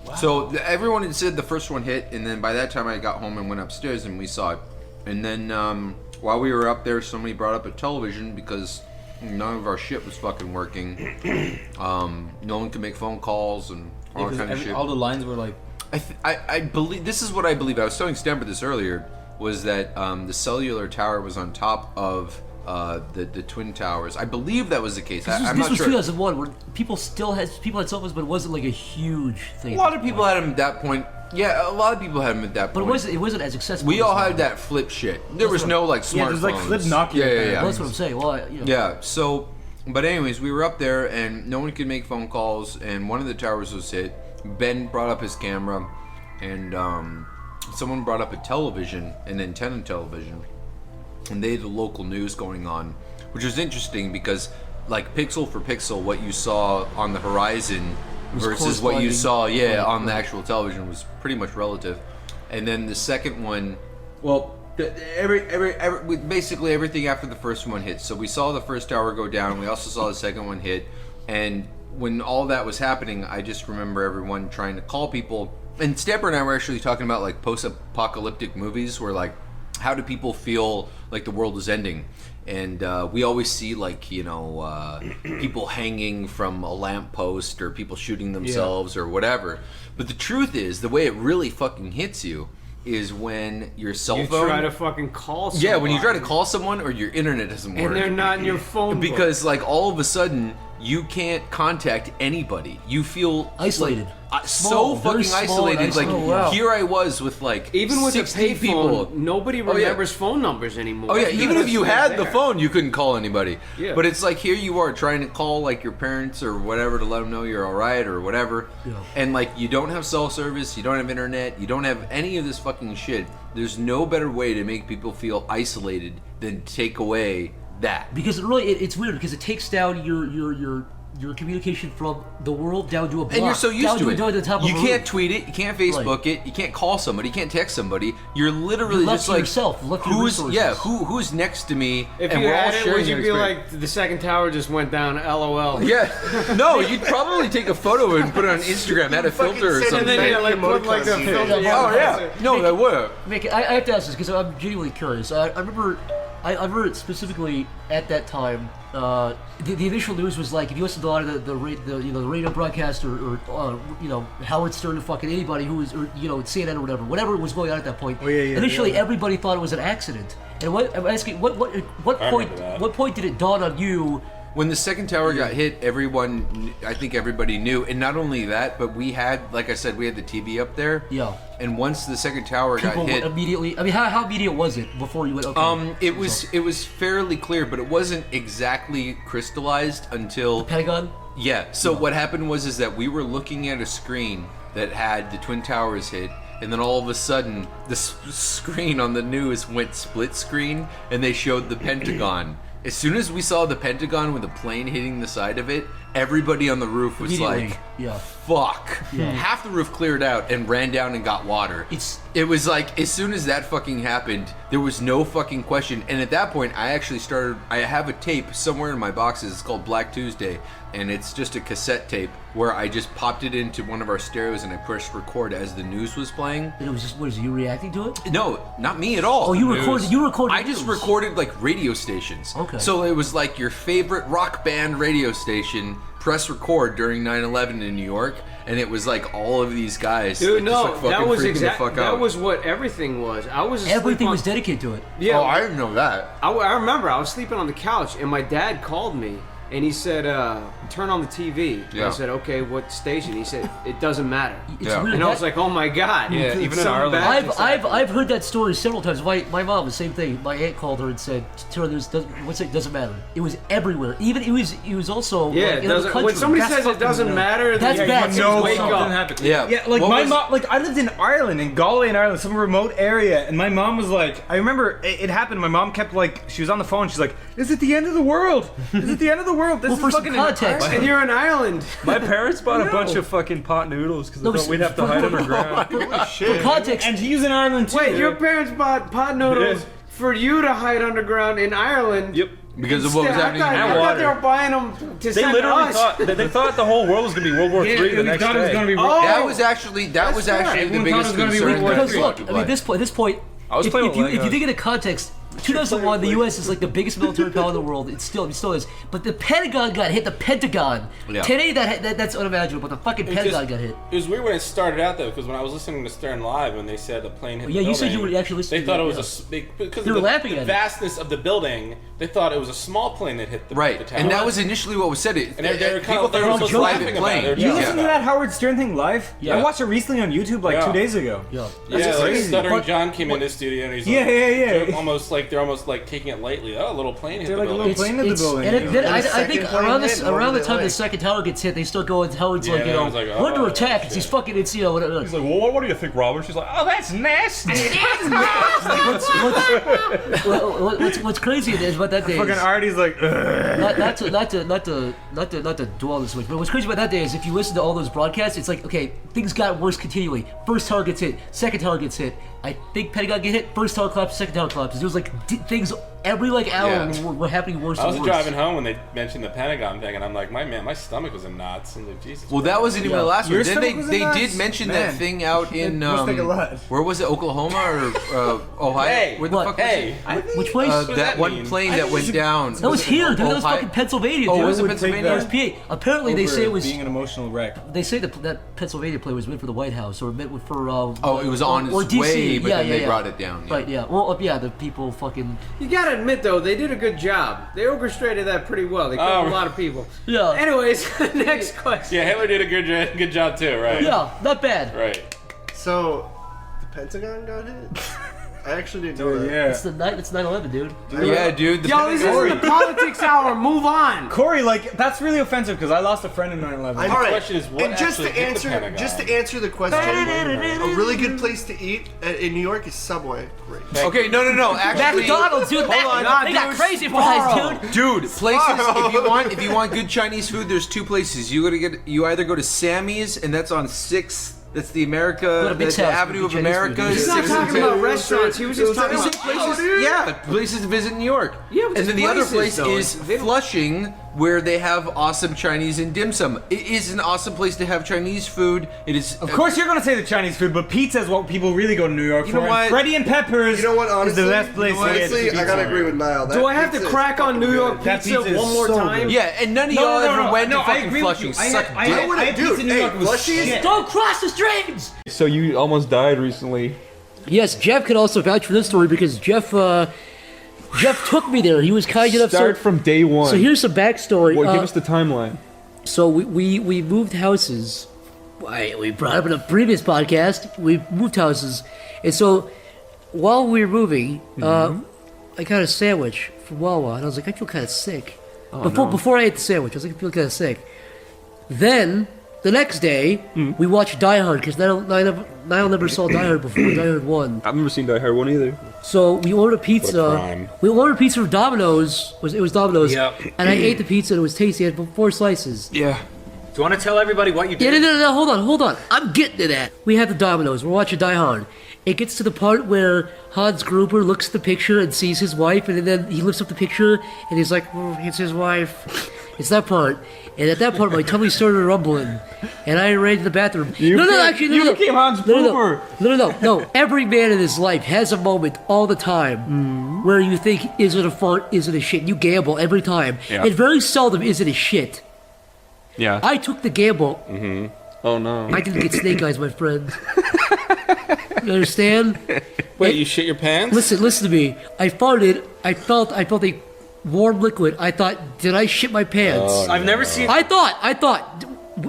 Wow. So everyone had said the first one hit, and then by that time I got home and went upstairs and we saw it. And then while we were up there, somebody brought up a television because none of our shit was fucking working. No one could make phone calls and all that kind of shit. All the lines were like... I believe, this is what I believe. I was telling Stamper this earlier, was that the cellular tower was on top of the Twin Towers. I believe that was the case. I'm this not was sure. 2001, where people had cell phones, but it wasn't like a huge thing. A lot of people had them at that point. Yeah, a lot of people had them at that point. But it wasn't as accessible. We all had that flip shit. There was no like smartphones. Yeah, there's like flip Nokia. Yeah. Well, that's what I'm saying. Well, Yeah. So, but anyways, we were up there and no one could make phone calls, and one of the towers was hit. Ben brought up his camera, and someone brought up a television, an antenna television, and they had the local news going on, which was interesting because, like, pixel for pixel, what you saw on the horizon versus what you saw, on the actual television was pretty much relative. And then the second one, well, basically everything after the first one hit. So we saw the first tower go down. We also saw the second one hit, and when all that was happening, I just remember everyone trying to call people. And Stamper and I were actually talking about like post-apocalyptic movies where like, how do people feel like the world is ending? And we always see like, people hanging from a lamppost or people shooting themselves or whatever. But the truth is, the way it really fucking hits you is when your cell phone... You try to fucking call someone. Yeah, when you try to call someone or your internet doesn't work. And they're not in your phone book. Because like all of a sudden, you can't contact anybody. You feel isolated. So fucking isolated. Like here I was with like even with 60 a payphone, people. Nobody remembers phone numbers anymore. Oh yeah, even if you had the there. phone, you couldn't call anybody. Yeah. But it's like here you are trying to call like your parents or whatever to let them know you're all right or whatever. Yeah. And like you don't have cell service, you don't have internet, you don't have any of this fucking shit. There's no better way to make people feel isolated than take away that. Because it's weird because it takes down your communication from the world down to a block. And you're so used to it. You can't roof. tweet it, you can't Facebook it, you can't call somebody, you can't text somebody. You're literally left just to like yourself, left to your resources. who's next to me? If and you we're all had it, sharing would you your be experience. like, the second tower just went down, LOL? Yeah. No, you'd probably take a photo and put it on Instagram, add a filter or something. And then you put like a filter. Oh yeah. No, that would. I have to ask this because I'm genuinely curious. I remember specifically at that time. The initial news was like if you listen to a lot of the radio broadcast or Howard Stern or fucking anybody who was or CNN or whatever was going on at that point. Oh, yeah, initially everybody thought it was an accident, And I'm asking, what point did it dawn on you? When the second tower got hit, I think everybody knew. And not only that, but we had, like I said, we had the TV up there. Yeah. And once the second tower got hit, immediately. I mean, how immediate was it before you went? Okay. It was fairly clear, but it wasn't exactly crystallized until the Pentagon. Yeah. So what happened was that we were looking at a screen that had the Twin Towers hit. And then all of a sudden, the screen on the news went split screen, and they showed the Pentagon. As soon as we saw the Pentagon with a plane hitting the side of it, everybody on the roof was like, fuck. Yeah. Half the roof cleared out and ran down and got water. It was like, as soon as that fucking happened, there was no fucking question. And at that point, I have a tape somewhere in my boxes. It's called Black Tuesday. And it's just a cassette tape where I just popped it into one of our stereos and I pressed record as the news was playing. And it was just, was you reacting to it? No, not me at all. Oh, you recorded. I just recorded like radio stations. Okay. So it was like your favorite rock band radio station, press record during 9/11 in New York, and it was like all of these guys. Dude, just, like, that was exactly that was what everything was. I was everything was dedicated to it. Yeah. Oh, I didn't know that. I remember I was sleeping on the couch and my dad called me. And he said, turn on the TV. Yeah. I said, okay, what station? He said, it doesn't matter. It's weird. And I was like, oh my God. Yeah, even in Ireland. I've heard that story several times. My mom, the same thing. My aunt called her and said, doesn't matter. It was everywhere. Even it was also in other countries. When somebody says it doesn't matter, that's bad. Wake up. Yeah, like my mom, like I lived in Ireland, in Galway in Ireland, some remote area, and my mom was like, I remember it happened. My mom kept like, she was on the phone. She's like, "Is it the end of the world? Is it the end of the world?" This is fucking context. And you're in Ireland. My parents bought a bunch of fucking pot noodles because they thought we'd have to hide underground. For context, and he's in Ireland too. Wait, your parents bought pot noodles for you to hide underground in Ireland? Yep. Because of what was happening in I thought they were buying them to They send literally us. thought they thought the whole world was gonna be World War III the next day. That was actually the biggest concern. Because look, I mean, at this point, I was playing with if Legos. you think of the context, 2001, the U.S. is like the biggest military power in the world. It still is. But the Pentagon got hit. The Pentagon. Yeah. Today, that's unimaginable. But the fucking Pentagon got hit. It was weird when it started out though, because when I was listening to Stern Live, when they said the plane hit the building, you said you were actually listening. They thought it was because they were laughing at the vastness of the building. They thought it was a small plane that hit the tower. And that was initially what was said. And they were people thought it was almost a laughing private about plane. it. You listened to that Howard Stern thing live? Yeah. I watched it recently on YouTube like 2 days ago. Yeah. Yeah, like crazy. Stuttering John came in the studio and he's Yeah, like, yeah. they're almost like taking it lightly. Oh, a little plane hit They're the like a building. little plane in the building. And then I think around the time the like? second tower gets hit, they start going. Howard's Yeah, like, that was like, we're under oh, attack. shit. He's fucking. It's whatever. He's like, well, what do you think, Robert? She's like, oh, that's nasty. What's crazy is about that day. Fucking Artie's like, not to dwell on this much, but what's crazy about that day is if you listen to all those broadcasts, it's like, okay, things got worse continually. First tower gets hit, second tower gets hit. I think Pentagon get hit, first tower collapses, second tower collapses. There was like things every like hour were happening worse I was and worse. driving home when they mentioned the Pentagon thing, and I'm like, my stomach was in knots. And like, Jesus. Well, that wasn't even the last one. Your Then stomach was in they knots? did mention Man. that thing out in must take a lot. where was it? Oklahoma or Ohio? Hey, Where the what? fuck Hey, was it? Which place? That that one mean? plane that went down. that was here, dude. That was Ohio- fucking Pennsylvania, Oh, dude. was it would take Pennsylvania? that. PA. Apparently, they say it was. being an emotional wreck. They say that Pennsylvania plane was meant for the White House or meant for. Oh, it was on or its DC. way, but yeah, then yeah, they yeah. brought it down. Right, yeah. Well, yeah, the people fucking. You gotta admit though, they did a good job. They orchestrated that pretty well. They killed a lot of people. Yeah. Anyways, next question. Yeah, Hitler did a good job too, right? Yeah, not bad. Right. So, the Pentagon got hit? I actually didn't know that. Yeah. It's 9/11, dude. Yeah, dude. Yo, this isn't the politics hour. Move on. Corey, like, that's really offensive because I lost a friend in 9/11. All right. question is, what and just to actually hit the answer, Pentagon? the question, a really good place to eat in New York is Subway. Great. Okay, no. Actually, McDonald's, dude. They got crazy fries, dude. Dude, places if you want good Chinese food, there's two places. You either go to Sammy's, and that's on 6th. That's the the Avenue of America. He's not talking about restaurants. He was just talking about places. Yeah, places to visit in New York. Yeah, but and then the other place places, though. is Flushing, where they have awesome Chinese and dim sum. It is an awesome place to have Chinese food. It is. Of course, you're gonna say the Chinese food, but pizza is what people really go to New York You for. know what? And Freddy and Peppers You know what, honestly? is the best place to get Honestly, I gotta agree with Niall. Do I have to crack on New York That pizza pizza is one more so time? good. Yeah, and none of y'all ever went to I fucking agree with you. Flushing. I Suck had dick. pizza in New York. It was shit. Don't cross the streams. So you almost died recently. Yes, Jeff could also vouch for this story because Jeff Jeff took me there. He was kind enough. Start from day one. So here's some backstory. Well, give us the timeline. So we moved houses. We brought up in a previous podcast. We moved houses, and so while we were moving, I got a sandwich from Wawa, and I was like, I feel kind of sick. Before I ate the sandwich, I was like, I feel kind of sick. Then the next day, we watched Die Hard because Niall never saw Die Hard before. Die Hard 1. I've never seen Die Hard 1 either. So we ordered pizza. We ordered pizza from Domino's. It was Domino's. Yep. And I ate the pizza and it was tasty. It had 4 slices. Yeah. Do you want to tell everybody what you did? Yeah, no, hold on. I'm getting to that. We have the Domino's. We're watching Die Hard. It gets to the part where Hans Gruber looks at the picture and sees his wife, and then he lifts up the picture and he's like, oh, it's his wife. It's that part. And at that part, my tummy started rumbling, and I ran to the bathroom. You became Hans Gruber. No. Every man in his life has a moment all the time where you think, is it a fart, is it a shit? You gamble every time. Yeah. And very seldom is it a shit. Yeah. I took the gamble. Oh no. I didn't get snake eyes, my friend. You understand? Wait, you shit your pants? Listen to me. I farted. I felt a warm liquid. I thought, did I shit my pants? Oh, I've never seen. I thought,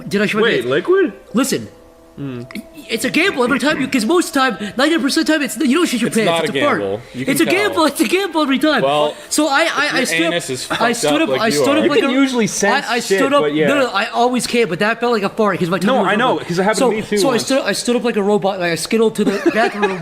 did I shit my pants? Wait, liquid? Listen. It's a gamble every time, because most of the time, 90% of the time, you don't shit your pants. Not it's a gamble. fart. You can It's a tell. gamble. It's a gamble every time. Well, so I stood anus is up. I fucked stood up up. like I you stood are. up You like can usually sense I shit, stood up. but yeah. No, I always can, but that felt like a fart because my tummy. No, was I know, rumbling. 'cause it happened to me too So once. I stood up like a robot. Like I skittled to the bathroom.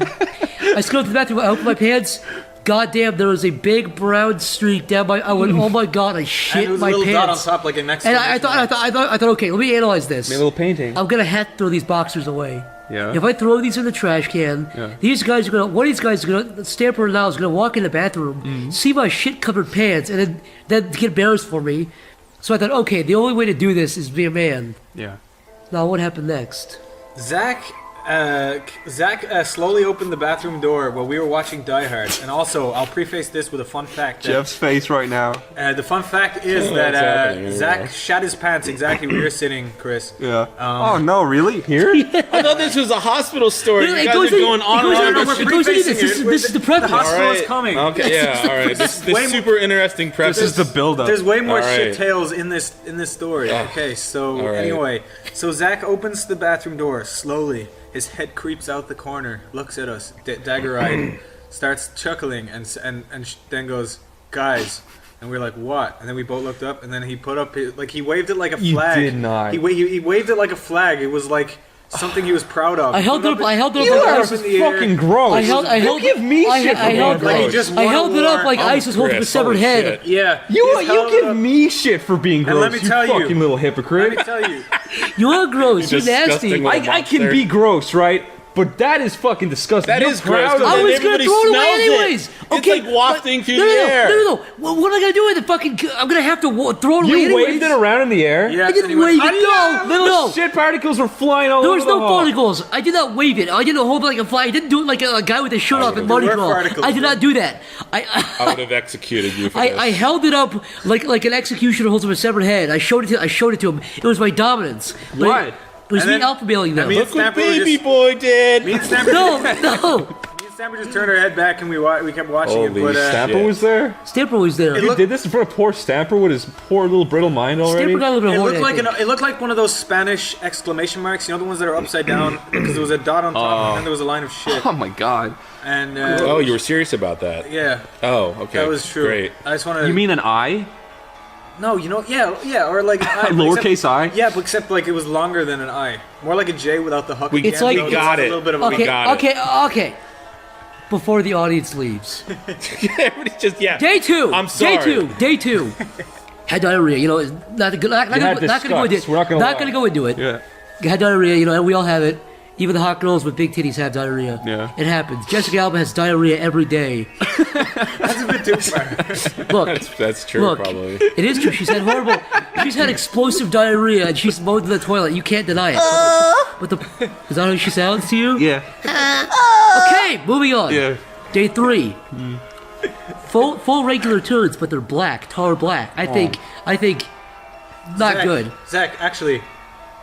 I opened my pants. God damn, there was a big brown streak down my. I went, oh my god, I shit And it was my a little pants. dot on top, like an next. And I thought, okay, let me analyze this. Made a little painting. I'm gonna have to throw these boxers away. Yeah. If I throw these in the trash can, these guys are gonna. One of these guys is gonna. Stamper now is gonna walk in the bathroom, see my shit-covered pants, and then get embarrassed for me. So I thought, okay, the only way to do this is be a man. Yeah. Now, what happened next? Zach slowly opened the bathroom door while we were watching Die Hard. And also, I'll preface this with a fun fact. Jeff's face right now. The fun fact is that Zach shat his pants exactly where you're sitting, Chris. Yeah. Oh no, really? Here? I thought this was a hospital story. No, You it guys goes are in- going on it goes and in- on. it goes into this is the preface. The hospital All is right. coming. Okay, yeah, all right. This way is super interesting preface. This is the build-up. There's way more All right. shit tales in this story. Okay, so All right. anyway, so Zach opens the bathroom door slowly. His head creeps out the corner, looks at us, dagger-eyed, starts chuckling, and then goes, "Guys," and we're like, "What?" And then we both looked up, and then he put up he waved it like a flag. You did not. He waved it like a flag. It was like something he was proud of. I held it up. I held it up. You like are ice. fucking gross. I held. You give me shit for being I held it up like ice was holding a severed head. Yeah. You give me shit for being gross. let me tell you, fucking little hypocrite. Let me tell you. You are gross. You're nasty. I can be gross, right? But that is fucking disgusting. That You're is gross, proud of but I it. was gonna everybody throw it away smells it. anyways. It's Okay, like wafting through no, the no, air. No. Well, what am I gonna do with the fucking? I'm gonna have to throw it away You anyways. waved it around in the air. Yeah, I didn't wave it. No, Little shit particles were flying all There over was the no hall. particles. I did not wave it. I didn't hold it like a fly. I didn't do it like a guy with his shirt off in Mardi were Gras. particles, I did not do that. I would have executed you for this. I held it up like an executioner holds up a severed head. I showed it to him. It was my dominance. What? It was And me then- alpha mailing them. and me and Look what Stamper were baby just- boy did. Me and Stamper No. Me and Stamper just turned our head back and we kept watching it. Holy But Stamper was there? Stamper was there. You did this in front of poor Stamper with his poor little brittle mind already? Stamper got a little bit it of looked horny, like it looked like one of those Spanish exclamation marks. You know the ones that are upside down because there was a dot on top and then there was a line of shit. Oh my god. And Oh, you were serious about that? yeah, Oh, okay. that was true. Great. I just wanted. You mean an eye? No, yeah, or like an I. but Lowercase except- I? Yeah, but except like it was longer than an I. More like a J without the huck. It's again. like- So We got a it. little bit of a Okay, got it. okay. Before the audience leaves. Everybody's just, yeah. Day 2. I'm sorry. Day 2. Had diarrhea. You know, not gonna go into it. We're not gonna lie. go into it. Yeah. Had diarrhea. You know, and we all have it. Even the hot girls with big titties have diarrhea. Yeah. It happens. Jessica Alba has diarrhea every day. That's a bit too far. Look. That's true, Look, probably. it is true. She's had explosive diarrhea, and she's mowed in the toilet. You can't deny it. But is that how she sounds to you? Yeah. Okay, moving on. Yeah. Day 3. Full regular turds, but they're black, tar black. I think not Zach, good. Zach, actually,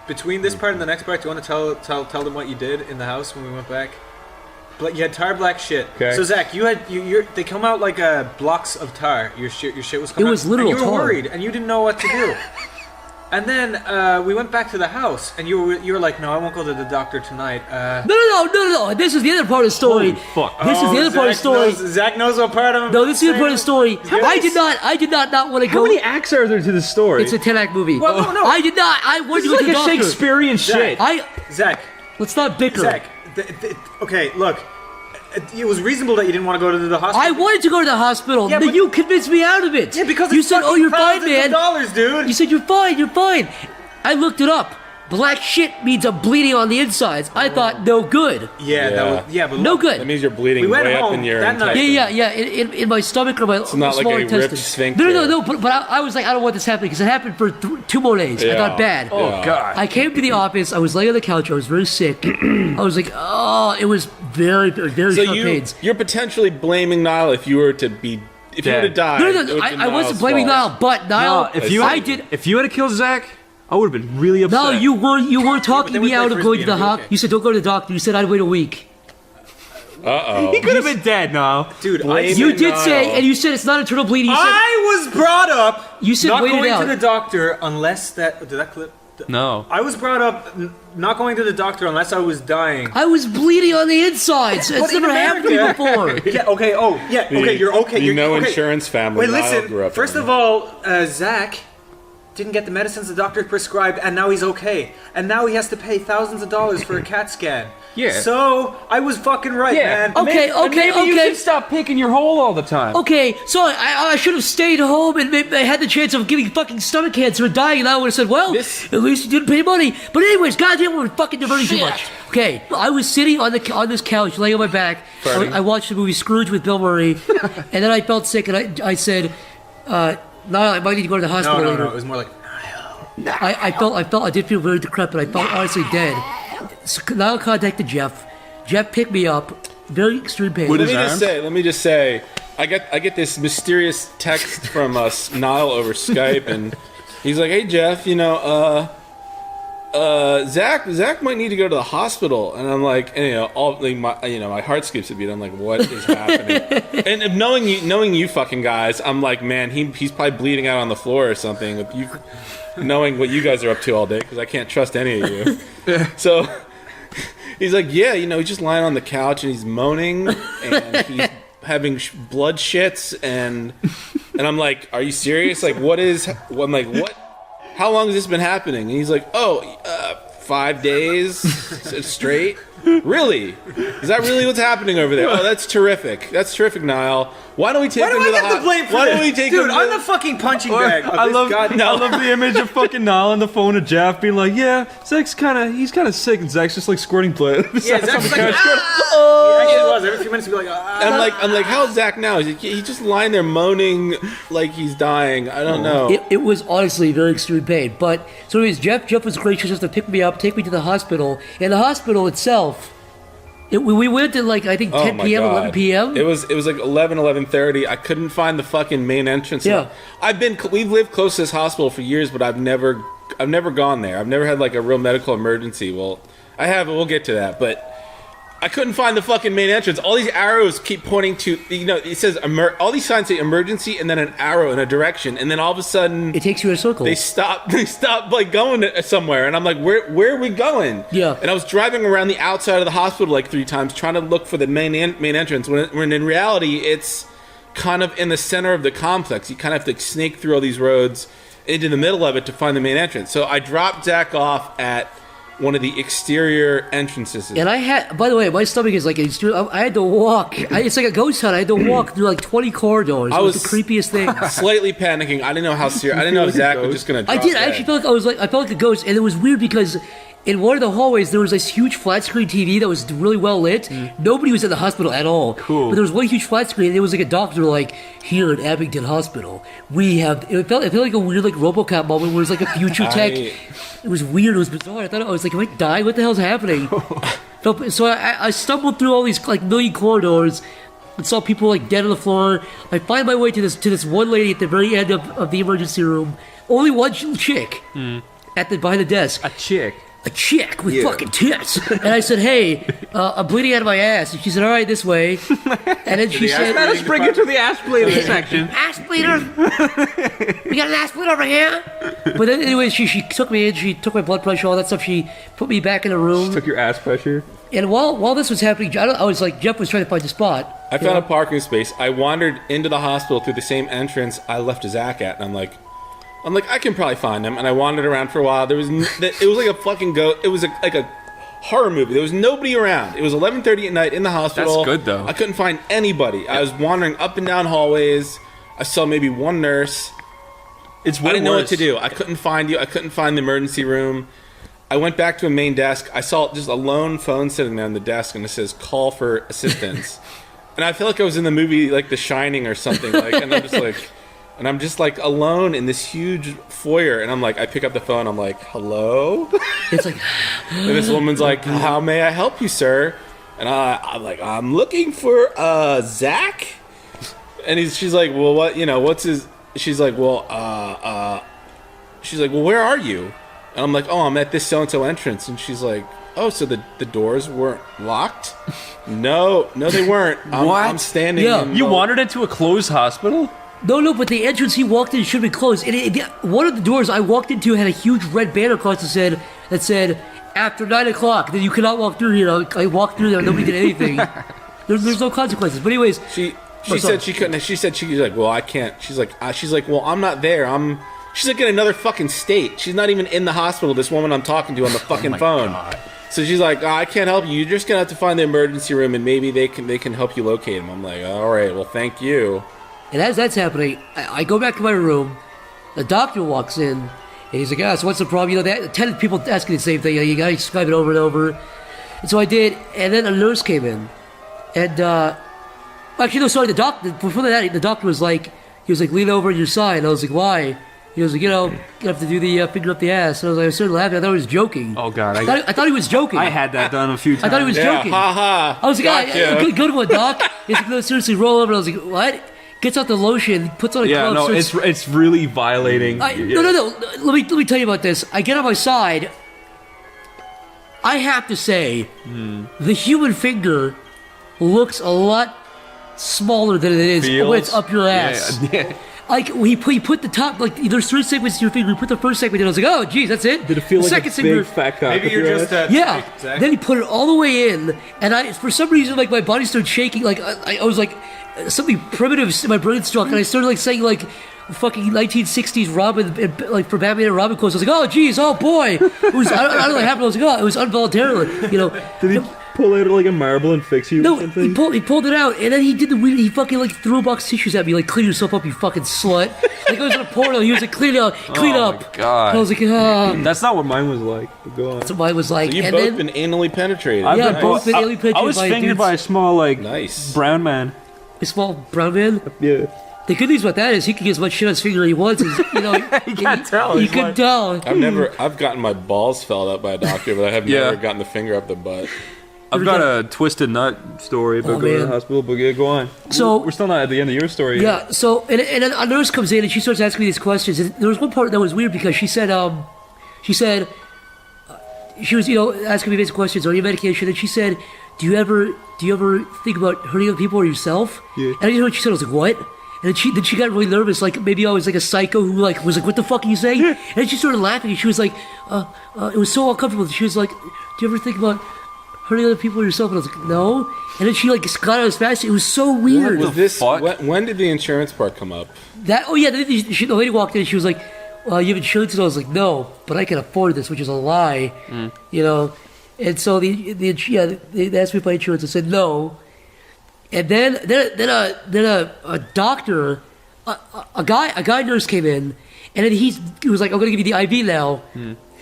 between this part and the next part, do you want to tell them what you did in the house when we went back? You had tar black shit. Okay. So Zach, they come out like blocks of tar. Your shit was coming It was out, literal and you were tar. worried, and you didn't know what to do. And then we went back to the house, and you were like, "No, I won't go to the doctor tonight." No. This is the other part of the story. Fuck. This is the other part of the story. Zach knows what part of him. No, this is the other part of the story. I did not want to go. How many acts are there to the story? It's a 10-act movie. Well, no. I did not. I wanted to This go to is the like a doctor. Shakespearean shit. Zach. Let's not bicker. Zach. Okay, look. It was reasonable that you didn't want to go to the hospital. I wanted to go to the hospital, but you convinced me out of it. Yeah, because you it's said, "Oh, you're fine, thousands of man." dollars, dude. You said, "You're fine. You're fine." I looked it up. Black shit means I'm bleeding on the insides. I thought no good. But no good. That means you're bleeding We went way up home in your that night. intestine. Yeah. In my stomach or my It's not like small a intestine. ripped sphincter. No. But I was like, I don't want this happening because it happened for 2 more days. I Yeah. got bad. Oh, God. I came to the office. I was laying on the couch. I was very sick. I was like, oh, it was very So sharp pains. you're potentially blaming Niall if you were to die. No. I wasn't blaming Niall, but Niall. if you had killed Zach, I would have been really upset. No, you weren't talking me out of going to the hospital. You said don't go to the doctor. You said I'd wait a week. He could have been dead now. Dude, you did say, and you said it's not internal bleeding. You said, I was brought up. You said not wait it going out. to the doctor unless that. Did that clip? No. I was brought up not going to the doctor unless I was dying. I was bleeding on the insides. It's never happened to me before. Yeah. Okay. Oh. Yeah. Okay. You're okay. You're no okay. insurance family. Wait. Niall grew Listen. up First in. of all, Zach didn't get the medicines the doctor prescribed, and now he's okay. And now he has to pay thousands of dollars for a CAT scan. Yeah. So I was fucking right, man. Okay. Maybe you should stop picking your hole all the time. Okay, so I should have stayed home and maybe I had the chance of getting fucking stomach cancer and dying, and I would have said, well, at least you didn't pay money. But anyways, goddamn, we're fucking diverting too much. Okay, I was sitting on this couch, laying on my back. I watched the movie Scrooge with Bill Murray, and then I felt sick, and I said, Niall, I might need to go to the hospital later. No. It was more like. I did feel very decrepit. I felt honestly dead. So Niall contacted Jeff. Jeff picked me up. Very extreme pain. Let me just say, I get this mysterious text from Niall over Skype, and he's like, "Hey Jeff, Zach might need to go to the hospital," and I'm like, my heart skips a beat. I'm like, what is happening? And knowing you fucking guys, I'm like, man, he's probably bleeding out on the floor or something. With you, knowing what you guys are up to all day, because I can't trust any of you. So he's like, yeah, he's just lying on the couch and he's moaning and he's having blood shits and I'm like, are you serious? Like, I'm like, what? How long has this been happening? And he's like, 5 days straight. Really? Is that really what's happening over there? Oh, that's terrific. That's terrific, Niall. Why don't we take him to the hospital? the blame for Why this? don't we take Dude, him? I'm the fucking punching bag. Of I this love the image of fucking Niall on the phone to Jeff being like, yeah, Zach's kind of sick, and Zach's just like squirting blood. Yeah, Zach's like, He actually was. Every few minutes he'd be like, I'm like, how's Zach now? He's just lying there moaning like he's dying. I don't know. It was honestly very extreme pain. But so anyways, Jeff was gracious enough to pick me up, take me to the hospital. And the hospital itself, we went at like I think 10 p.m., 11 p.m. It was like 11:30. I couldn't find the fucking main entrance. Yeah. We've lived close to this hospital for years, but I've never gone there. I've never had like a real medical emergency. Well, I have. We'll get to that, but I couldn't find the fucking main entrance. All these arrows keep pointing to, it says, all these signs say emergency and then an arrow in a direction. And then all of a sudden, it takes you in a circle. They stop like going somewhere. And I'm like, where are we going? Yeah. And I was driving around the outside of the hospital like 3 times trying to look for the main entrance when in reality, it's kind of in the center of the complex. You kind of have to snake through all these roads into the middle of it to find the main entrance. So I dropped Zach off at one of the exterior entrances. And I had, by the way, my stomach is like, I had to walk. It's like a ghost hunt. I had to walk through like 20 corridors. It was the creepiest thing. Slightly panicking. I didn't know how serious. I didn't know if Zach was just going to drop I actually felt like I felt like a ghost. And it was weird because in one of the hallways, there was this huge flat screen TV that was really well lit. Nobody was at the hospital at all. Cool. But there was one huge flat screen, and there was like a doctor like, here at Abington Hospital, we have, it felt like a weird like RoboCop moment where it was like a future tech. It was weird, it was bizarre. I was like, am I dying? What the hell's happening? So I stumbled through all these like million corridors and saw people like dead on the floor. I find my way to this one lady at the very end of the emergency room. Only one chick. Behind the desk. A chick. a chick with fucking tits. And I said, hey, I'm bleeding out of my ass. And she said, all right, this way. And then she said, let us bring it to the ass bleeding section. Ass bleeder? We got an ass bleeder over here? But then anyway, she took me in, she took my blood pressure, all that stuff. She put me back in the room. She took your ass pressure. And while this was happening, I was like, Jeff was trying to find the spot. I found a parking space. I wandered into the hospital through the same entrance I left Zach at, and I'm like, I can probably find him. And I wandered around for a while. It was like a fucking It was like a horror movie. There was nobody around. It was 11:30 at night in the hospital. That's good though. I couldn't find anybody. I was wandering up and down hallways. I saw maybe one nurse. I didn't know what to do. I couldn't find you. I couldn't find the emergency room. I went back to a main desk. I saw just a lone phone sitting there on the desk, and it says "Call for assistance." And I feel like I was in the movie like The Shining or something. And I'm just like alone in this huge foyer, and I'm like, I pick up the phone. I'm like, hello. It's like, and this woman's like, how may I help you, sir? And I'm like, I'm looking for Zach. And she's like, well, what? What's his? She's like, well, where are you? And I'm like, oh, I'm at this so-and-so entrance. And she's like, oh, so the doors weren't locked? No, they weren't. I'm standing. Yeah, you wandered into a closed hospital? No, but the entrance he walked in should have been closed. And one of the doors I walked into had a huge red banner across that said, after 9 o'clock, then you cannot walk through. I walked through there, nobody did anything. There's no consequences. But anyways, she said she couldn't. She said she's like, well, I can't. She's like, well, I'm not there. She's like in another fucking state. She's not even in the hospital. This woman I'm talking to on the fucking phone. God. So she's like, I can't help you. You're just gonna have to find the emergency room, and maybe they can help you locate him. I'm like, all right, well, thank you. And as that's happening, I go back to my room. The doctor walks in, and he's like, so what's the problem? 10 people asking the same thing. You gotta describe it over and over. And so I did, and then a nurse came in. And, actually, no, sorry, before that, the doctor was like, lean over on your side. And I was like, why? He was like, you have to do the finger up the ass. And I was started laughing. I thought he was joking. Oh, God. I thought he was joking. I had that done a few times. I thought he was joking. Ha ha. I was like, good one, doc. He's like, no, seriously, roll over. And I was like, what? Gets out the lotion, puts on a glove. Yeah, no, it's really violating. No. Let me tell you about this. I get on my side. I have to say, the human finger looks a lot smaller than it is when it's up your ass. Yeah. Like he put the top, like there's 3 segments to your finger. He put the first segment in. I was like, oh, geez, that's it. Did it feel the like a big fat cock? Maybe you're just yeah. Then he put it all the way in, and for some reason, like my body started shaking. Like I was like. Something primitive in my brain struck, and I started saying fucking 1960s Robin, for Batman and Robin quotes. I was like, oh geez, oh boy. It was I don't know what happened. I was like, oh, it was involuntarily, Did he pull out like a marble and fix you? No, or something? he pulled it out, and then he did the weird. He fucking threw a box of tissues at me, like clean yourself up, you fucking slut. Like I was in a porno. He was like, clean up. Oh my God. And I was like, That's not what mine was like. But go on. That's what mine was like. So you've both been anally penetrated. Yeah, both been anally penetrated. I was fingered by a small brown man. A small brown man? Yeah. The good news about that is he can get as much shit on his finger as he wants. You can't tell. You can tell. I've gotten my balls felled up by a doctor, but I have never gotten the finger up the butt. I've got a twisted nut story about going to the hospital, but yeah, go on. So we're still not at the end of your story yet. Yeah. So and then a nurse comes in and she starts asking me these questions. And there was one part that was weird because she said she was asking me basic questions on your medication, and she said, do you ever think about hurting other people or yourself? Yeah. And I didn't know what she said. I was like, what? And then she got really nervous, like maybe I was like a psycho who was like, what the fuck are you saying? And then she started laughing, and she was like, it was so uncomfortable. She was like, do you ever think about hurting other people or yourself? And I was like, no. And then she got out as fast. It was so weird. When did the insurance part come up? The lady walked in and she was like, you have insurance? And I was like, no, but I can afford this, which is a lie, And so they asked me if I had insurance. I said no. And then a doctor, a guy nurse came in, and then he was like, I'm gonna give you the IV now.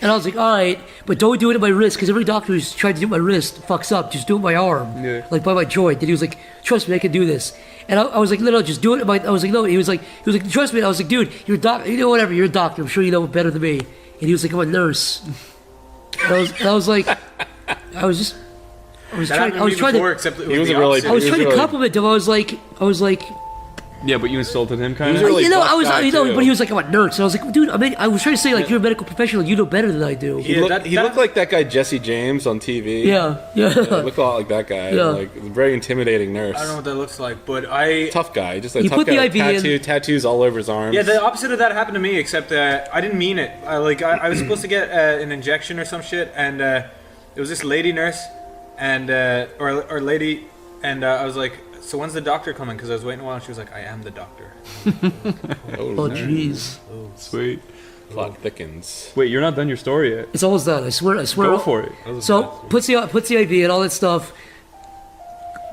And I was like, all right, but don't do it at my wrist, because every doctor who's tried to do my wrist fucks up. Just do it at my arm, like by my joint. And he was like, trust me, I can do this. And I was like, no, just do it. I was like, no. He was like, trust me. And I was like, dude, you're a doctor. Whatever. You're a doctor. I'm sure you know better than me. And he was like, I'm a nurse. And I was trying to compliment him. I was like, Yeah, but you insulted him, kind of. But he was like, I'm a nerd. So I was like, dude, I was trying to say, like, you're a medical professional. You know better than I do. He looked like that guy Jesse James on TV. Yeah. He looked a lot like that guy. Yeah. Like, a very intimidating nurse. I don't know what that looks like, but tough guy. Just like You tough put the guy. IV in. Tattoos all over his arms. Yeah, the opposite of that happened to me, except I didn't mean it. I was supposed to get an injection or some shit, and it was this lady nurse, and or lady, and I was like, so when's the doctor coming? Because I was waiting a while, and she was like, I am the doctor. Oh, jeez. Oh, sweet. Plot thickens. Wait, you're not done your story yet. It's almost done. I swear. Go for it. So puts the IV and all that stuff.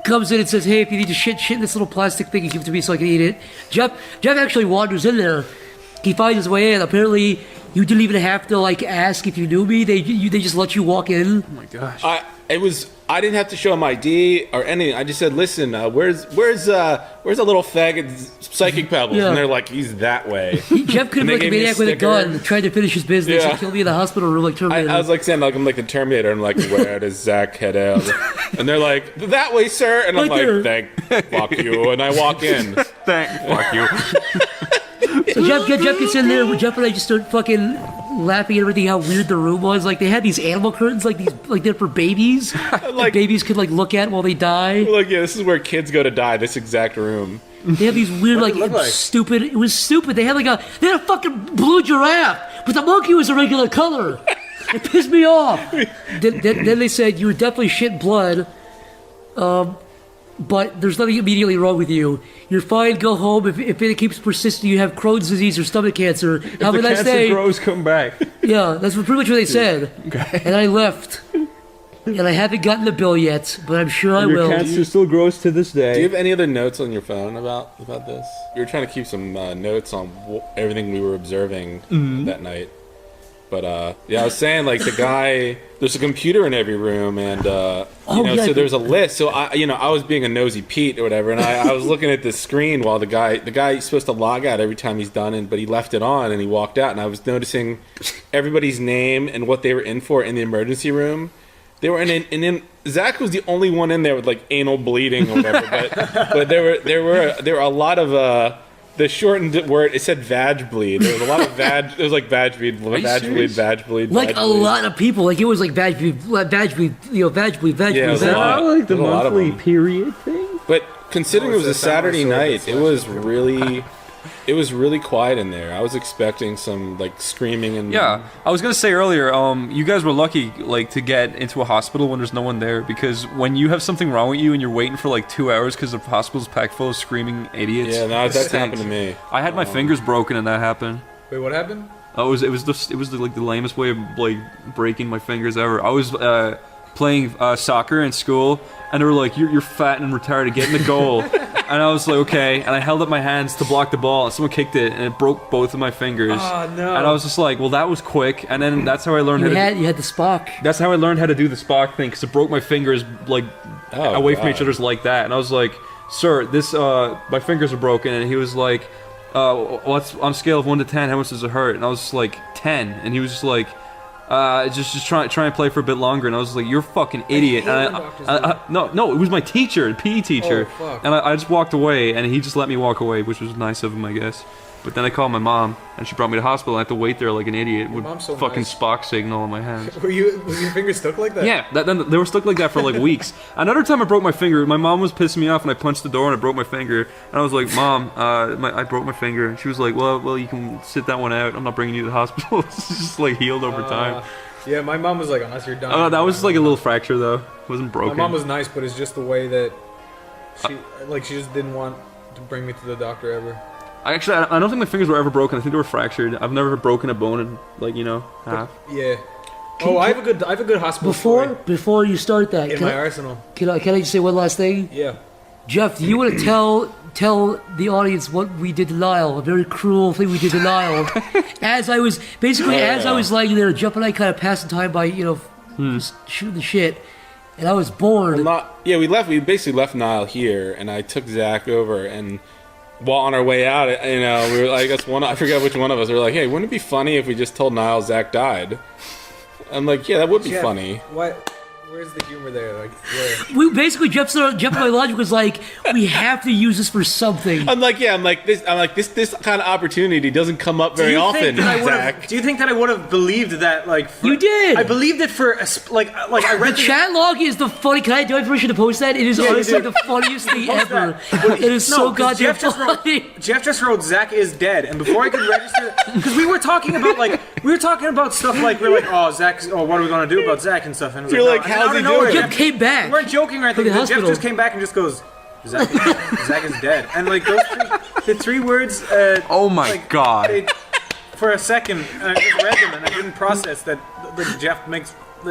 Comes in and says, "Hey, if you need to shit in this little plastic thing, you give it to me so I can eat it." Jeff actually wanders in there. He finds his way in. Apparently, you didn't even have to like ask if you knew me. They just let you walk in. Oh my gosh. I didn't have to show him ID or anything. I just said, "Listen, where's a little faggot psychic pebbles?" Yeah. And they're like, "He's that way." Jeff could have been like a maniac with a gun, tried to finish his business, and kill me in the hospital room like Terminator. I was like saying, like I'm like the Terminator. I'm like, "Where does Zach head out?" And they're like, "That way, sir." And I'm Right like, there. "Thank fuck you." And I walk in. Fuck you. So Jeff gets in there. Jeff and I just start fucking laughing at everything. How weird the room was. Like they had these animal curtains, like they're for babies. Like babies could like look at while they die. Like this is where kids go to die. This exact room. They have these weird stupid. It was stupid. They had a fucking blue giraffe, but the monkey was a regular color. It pissed me off. Then they said you were definitely shit blood. But there's nothing immediately wrong with you. You're fine. Go home. If it keeps persisting, you have Crohn's disease or stomach cancer. Have a nice day. If the cancer grows, come back. Yeah, that's pretty much what they said. Okay. And I left. And I haven't gotten the bill yet, but I'm sure I will. Your cancer still grows to this day. Do you have any other notes on your phone about this? You were trying to keep some notes on everything we were observing that night. But yeah, I was saying like the guy. There's a computer in every room, and so there's a list. So I was being a nosy Pete or whatever, and I was looking at this screen while the guy's supposed to log out every time he's done, but he left it on and he walked out, and I was noticing everybody's name and what they were in for in the emergency room. They were in Zach was the only one in there with like anal bleeding or whatever, but there were a lot of. The shortened word, it said vag bleed. There was a lot of vag. It was like vag bleed, vag bleed. Like a lot of people. Like it was like vag bleed, vag bleed. Yeah, it was a lot. Like the There's a lot of monthly them. period thing. But considering it was a Saturday night, it was really quiet in there. I was expecting some like screaming and Yeah, I was gonna say earlier, you guys were lucky like to get into a hospital when there's no one there, because when you have something wrong with you and you're waiting for like 2 hours because the hospital's packed full of screaming idiots. Yeah, no, that's happened to me. I had my fingers broken and that happened. Wait, what happened? It was like the lamest way of like breaking my fingers ever. I was playing soccer in school, and they were like, "You're fat and retarded. Get in the goal." And I was like, "Okay." And I held up my hands to block the ball, and someone kicked it, and it broke both of my fingers. Oh no! And I was just like, "Well, that was quick." And then that's how I learned You had the Spock. That's how I learned how to do the Spock thing, because it broke my fingers like away from each other's like that. And I was like, "Sir, this my fingers are broken." And he was like, "What's on a scale of 1 to 10? How much does it hurt?" And I was just like, 10. And he was just like, just try and play for a bit longer. And I was like, "You're a fucking idiot." No, it was my teacher, the PE teacher. Oh, fuck. And I just walked away, and he just let me walk away, which was nice of him, I guess. But then I called my mom, and she brought me to the hospital. I had to wait there like an idiot with mom's so fucking nice. Spock signal in my hands. Was your finger stuck like that? Yeah, then they were stuck like that for like weeks. Another time I broke my finger. My mom was pissing me off, and I punched the door and I broke my finger. And I was like, "Mom, I broke my finger." And she was like, "Well, you can sit that one out. I'm not bringing you to the hospital." It's just like healed over time. Yeah, my mom was like, "Unless you're done." That was like a little fracture though. It wasn't broken. My mom was nice, but it's just the way that she just didn't want to bring me to the doctor ever. I don't think my fingers were ever broken. I think they were fractured. I've never broken a bone in half. Yeah. I have a good hospital Before you start that, in my arsenal. Can I just say one last thing? Yeah. Jeff, do you want to tell the audience what we did to Niall? A very cruel thing we did to Niall. As I was lying there, Jeff and I kind of passing time by, just shooting the shit, and I was bored. We basically left Niall here, and I took Zach over, and while on our way out, we were, I guess I forget which one of us, we were like, "Hey, wouldn't it be funny if we just told Niall Zach died?" I'm like, "Yeah, that would be funny." What? Where's the humor there? Like, We basically Jeff my logic was like, we have to use this for something. I'm like this kind of opportunity doesn't come up very often, Zach. Do you think that I would have believed that? Like you did. I believed it for like I read the chat log is the funny. Do I have permission to post that? It is honestly the funniest thing ever. It is so goddamn funny. Jeff just wrote Zach is dead, and before I could register, because we were talking about stuff like we're like, oh Zach's, oh what are we gonna do about Zach and stuff, and you're like, how's he doing? Jeff came back. We weren't joking or anything. Jeff just came back and just goes, Zach is dead, and like the three words. Oh my god! For a second, I just read them and I didn't process that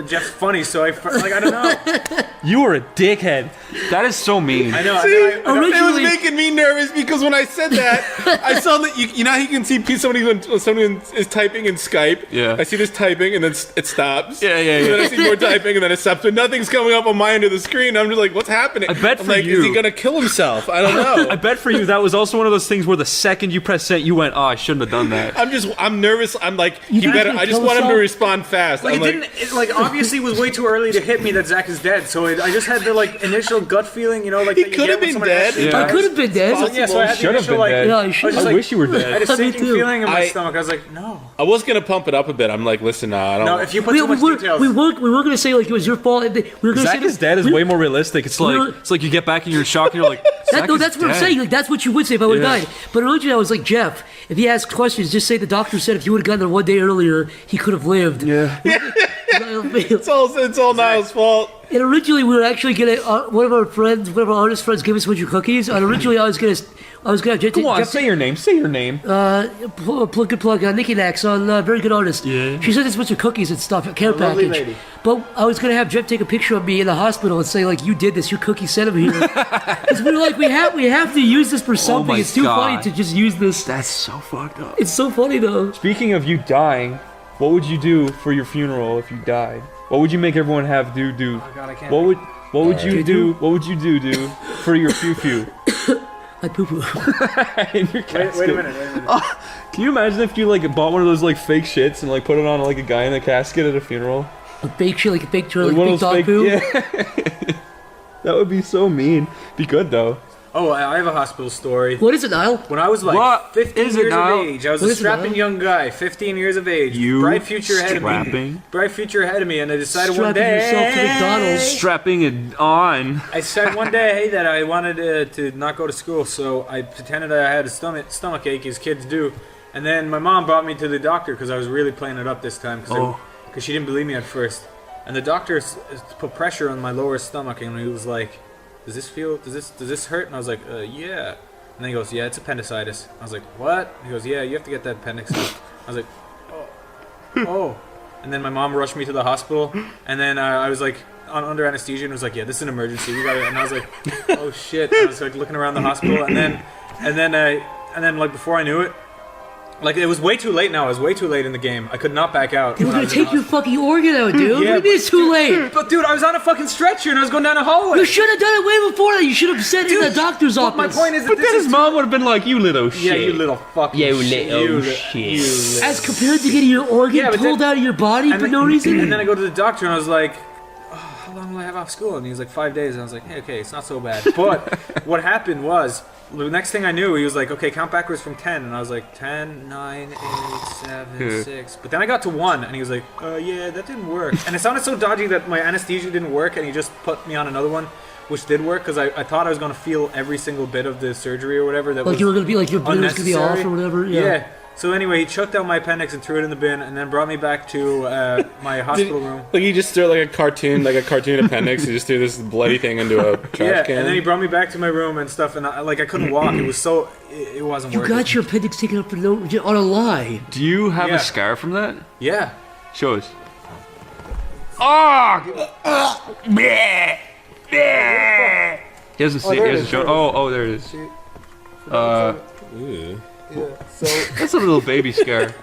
Jeff's funny, so I don't know. You were a dickhead. That is so mean. I know. See, it was making me nervous because when I said that, I saw that you know how you can see somebody is typing in Skype. Yeah. I see this typing and then it stops. Yeah. And then I see more typing and then it stops. But nothing's coming up on my end of the screen. I'm just like, what's happening? I bet I'm for like, you. is he gonna kill himself? I don't know. I bet for you that was also one of those things where the second you press send, you went, oh, I shouldn't have done that. I'm nervous. I'm like, you better. I just want him to respond fast. Like, obviously it was way too early to hit me that Zach is dead, so I just had the like initial gut feeling, you know, like he could have been dead. I could have been dead. Yeah, so I had the initial like, I wish you were dead. I had a sinking feeling in my stomach. I was like, no. I was gonna pump it up a bit. I'm like, listen, I don't. No, if you put too much details. We were gonna say like it was your fault. We were gonna Zach say is dead is way more realistic. It's like you get back and you're in shock and you're like, Zach is that's what I'm dead. saying. Like that's what you would say if I would have died. But originally I was like, Jeff, if he asks questions, just say the doctor said if you would have gotten there one day earlier, he could have lived. Yeah. It's all Niall's fault. And originally we were actually gonna one of our artist friends gave us a bunch of cookies. And originally I was gonna have Jeff. Come on, say your name. Say your name. Plug. Nikki Nax on Very Good Artist. Yeah. She said this bunch of cookies and stuff, a care package. Lady. But I was gonna have Jeff take a picture of me in the hospital and say like, you did this. Your cookie sent him here. Because we were like, we have to use this for something. It's too funny to just use this. That's so fucked up. It's so funny though. Speaking of you dying, what would you do for your funeral if you died? What would you make everyone have do? Oh God, I can't. What would you do? What would you do for your few? I poo poo. In your casket. Wait a minute. Oh, can you imagine if you like bought one of those like fake shits and like put it on like a guy in a casket at a funeral? A fake shit, like a fake turtle, like one fake of dog those poo. Yeah. That would be so mean. Be good though. Oh, I have a hospital story. What is it, Niall? When I was like What 15 is it years now? of age, I was a strapping young guy, 15 years of age, bright future ahead of me. Bright future ahead of me, and I decided one day. Yourself to McDonald's. Strapping it on. I said one day that I wanted to not go to school, so I pretended I had a stomach ache, as kids do. And then my mom brought me to the doctor because I was really playing it up this time because she didn't believe me at first. And the doctor put pressure on my lower stomach, and he was like, does this hurt? And I was like, yeah. And then he goes, yeah, it's appendicitis. I was like, what? He goes, yeah, you have to get that appendix out. I was like, oh. And then my mom rushed me to the hospital, and then I was like under anesthesia, and was like, yeah, this is an emergency. We got it. And I was like, oh shit. And I was like looking around the hospital, and then like before I knew it, like it was way too late now. It was way too late in the game. I could not back out. They were gonna take your fucking organ out, dude. Yeah, What do you mean it's too late? But dude, I was on a fucking stretcher and I was going down a hallway. You should have done it way before that. You should have said it in the doctor's office. My point is, But then his mom would have been like, "You little shit." Yeah, you little fucking shit. As compared to getting your organ pulled out of your body for no reason. And then I go to the doctor and I was like, how long will I have off school? And he was like 5 days. And I was like, hey, okay, it's not so bad. But what happened was, the next thing I knew, he was like, okay, count backwards from 10. And I was like, 10, 9, 8, 7, 6. But then I got to 1, and he was like, yeah, that didn't work. And it sounded so dodgy that my anesthesia didn't work, and he just put me on another one, which did work, because I thought I was going to feel every single bit of the surgery or whatever. That Like was you were gonna be like your blood was gonna be off or whatever. Yeah. So anyway, he chucked out my appendix and threw it in the bin, and then brought me back to my hospital room. Like he just threw like a cartoon appendix. He just threw this bloody thing into a trash can. And then he brought me back to my room and stuff, and I couldn't walk. It was so it wasn't You working. got your appendix taken out for on a lie. Do you have a scar from that? Yeah. Show us. Oh! He hasn't seen. He hasn't shown. Oh, there it is. Yeah, so that's a little baby scar.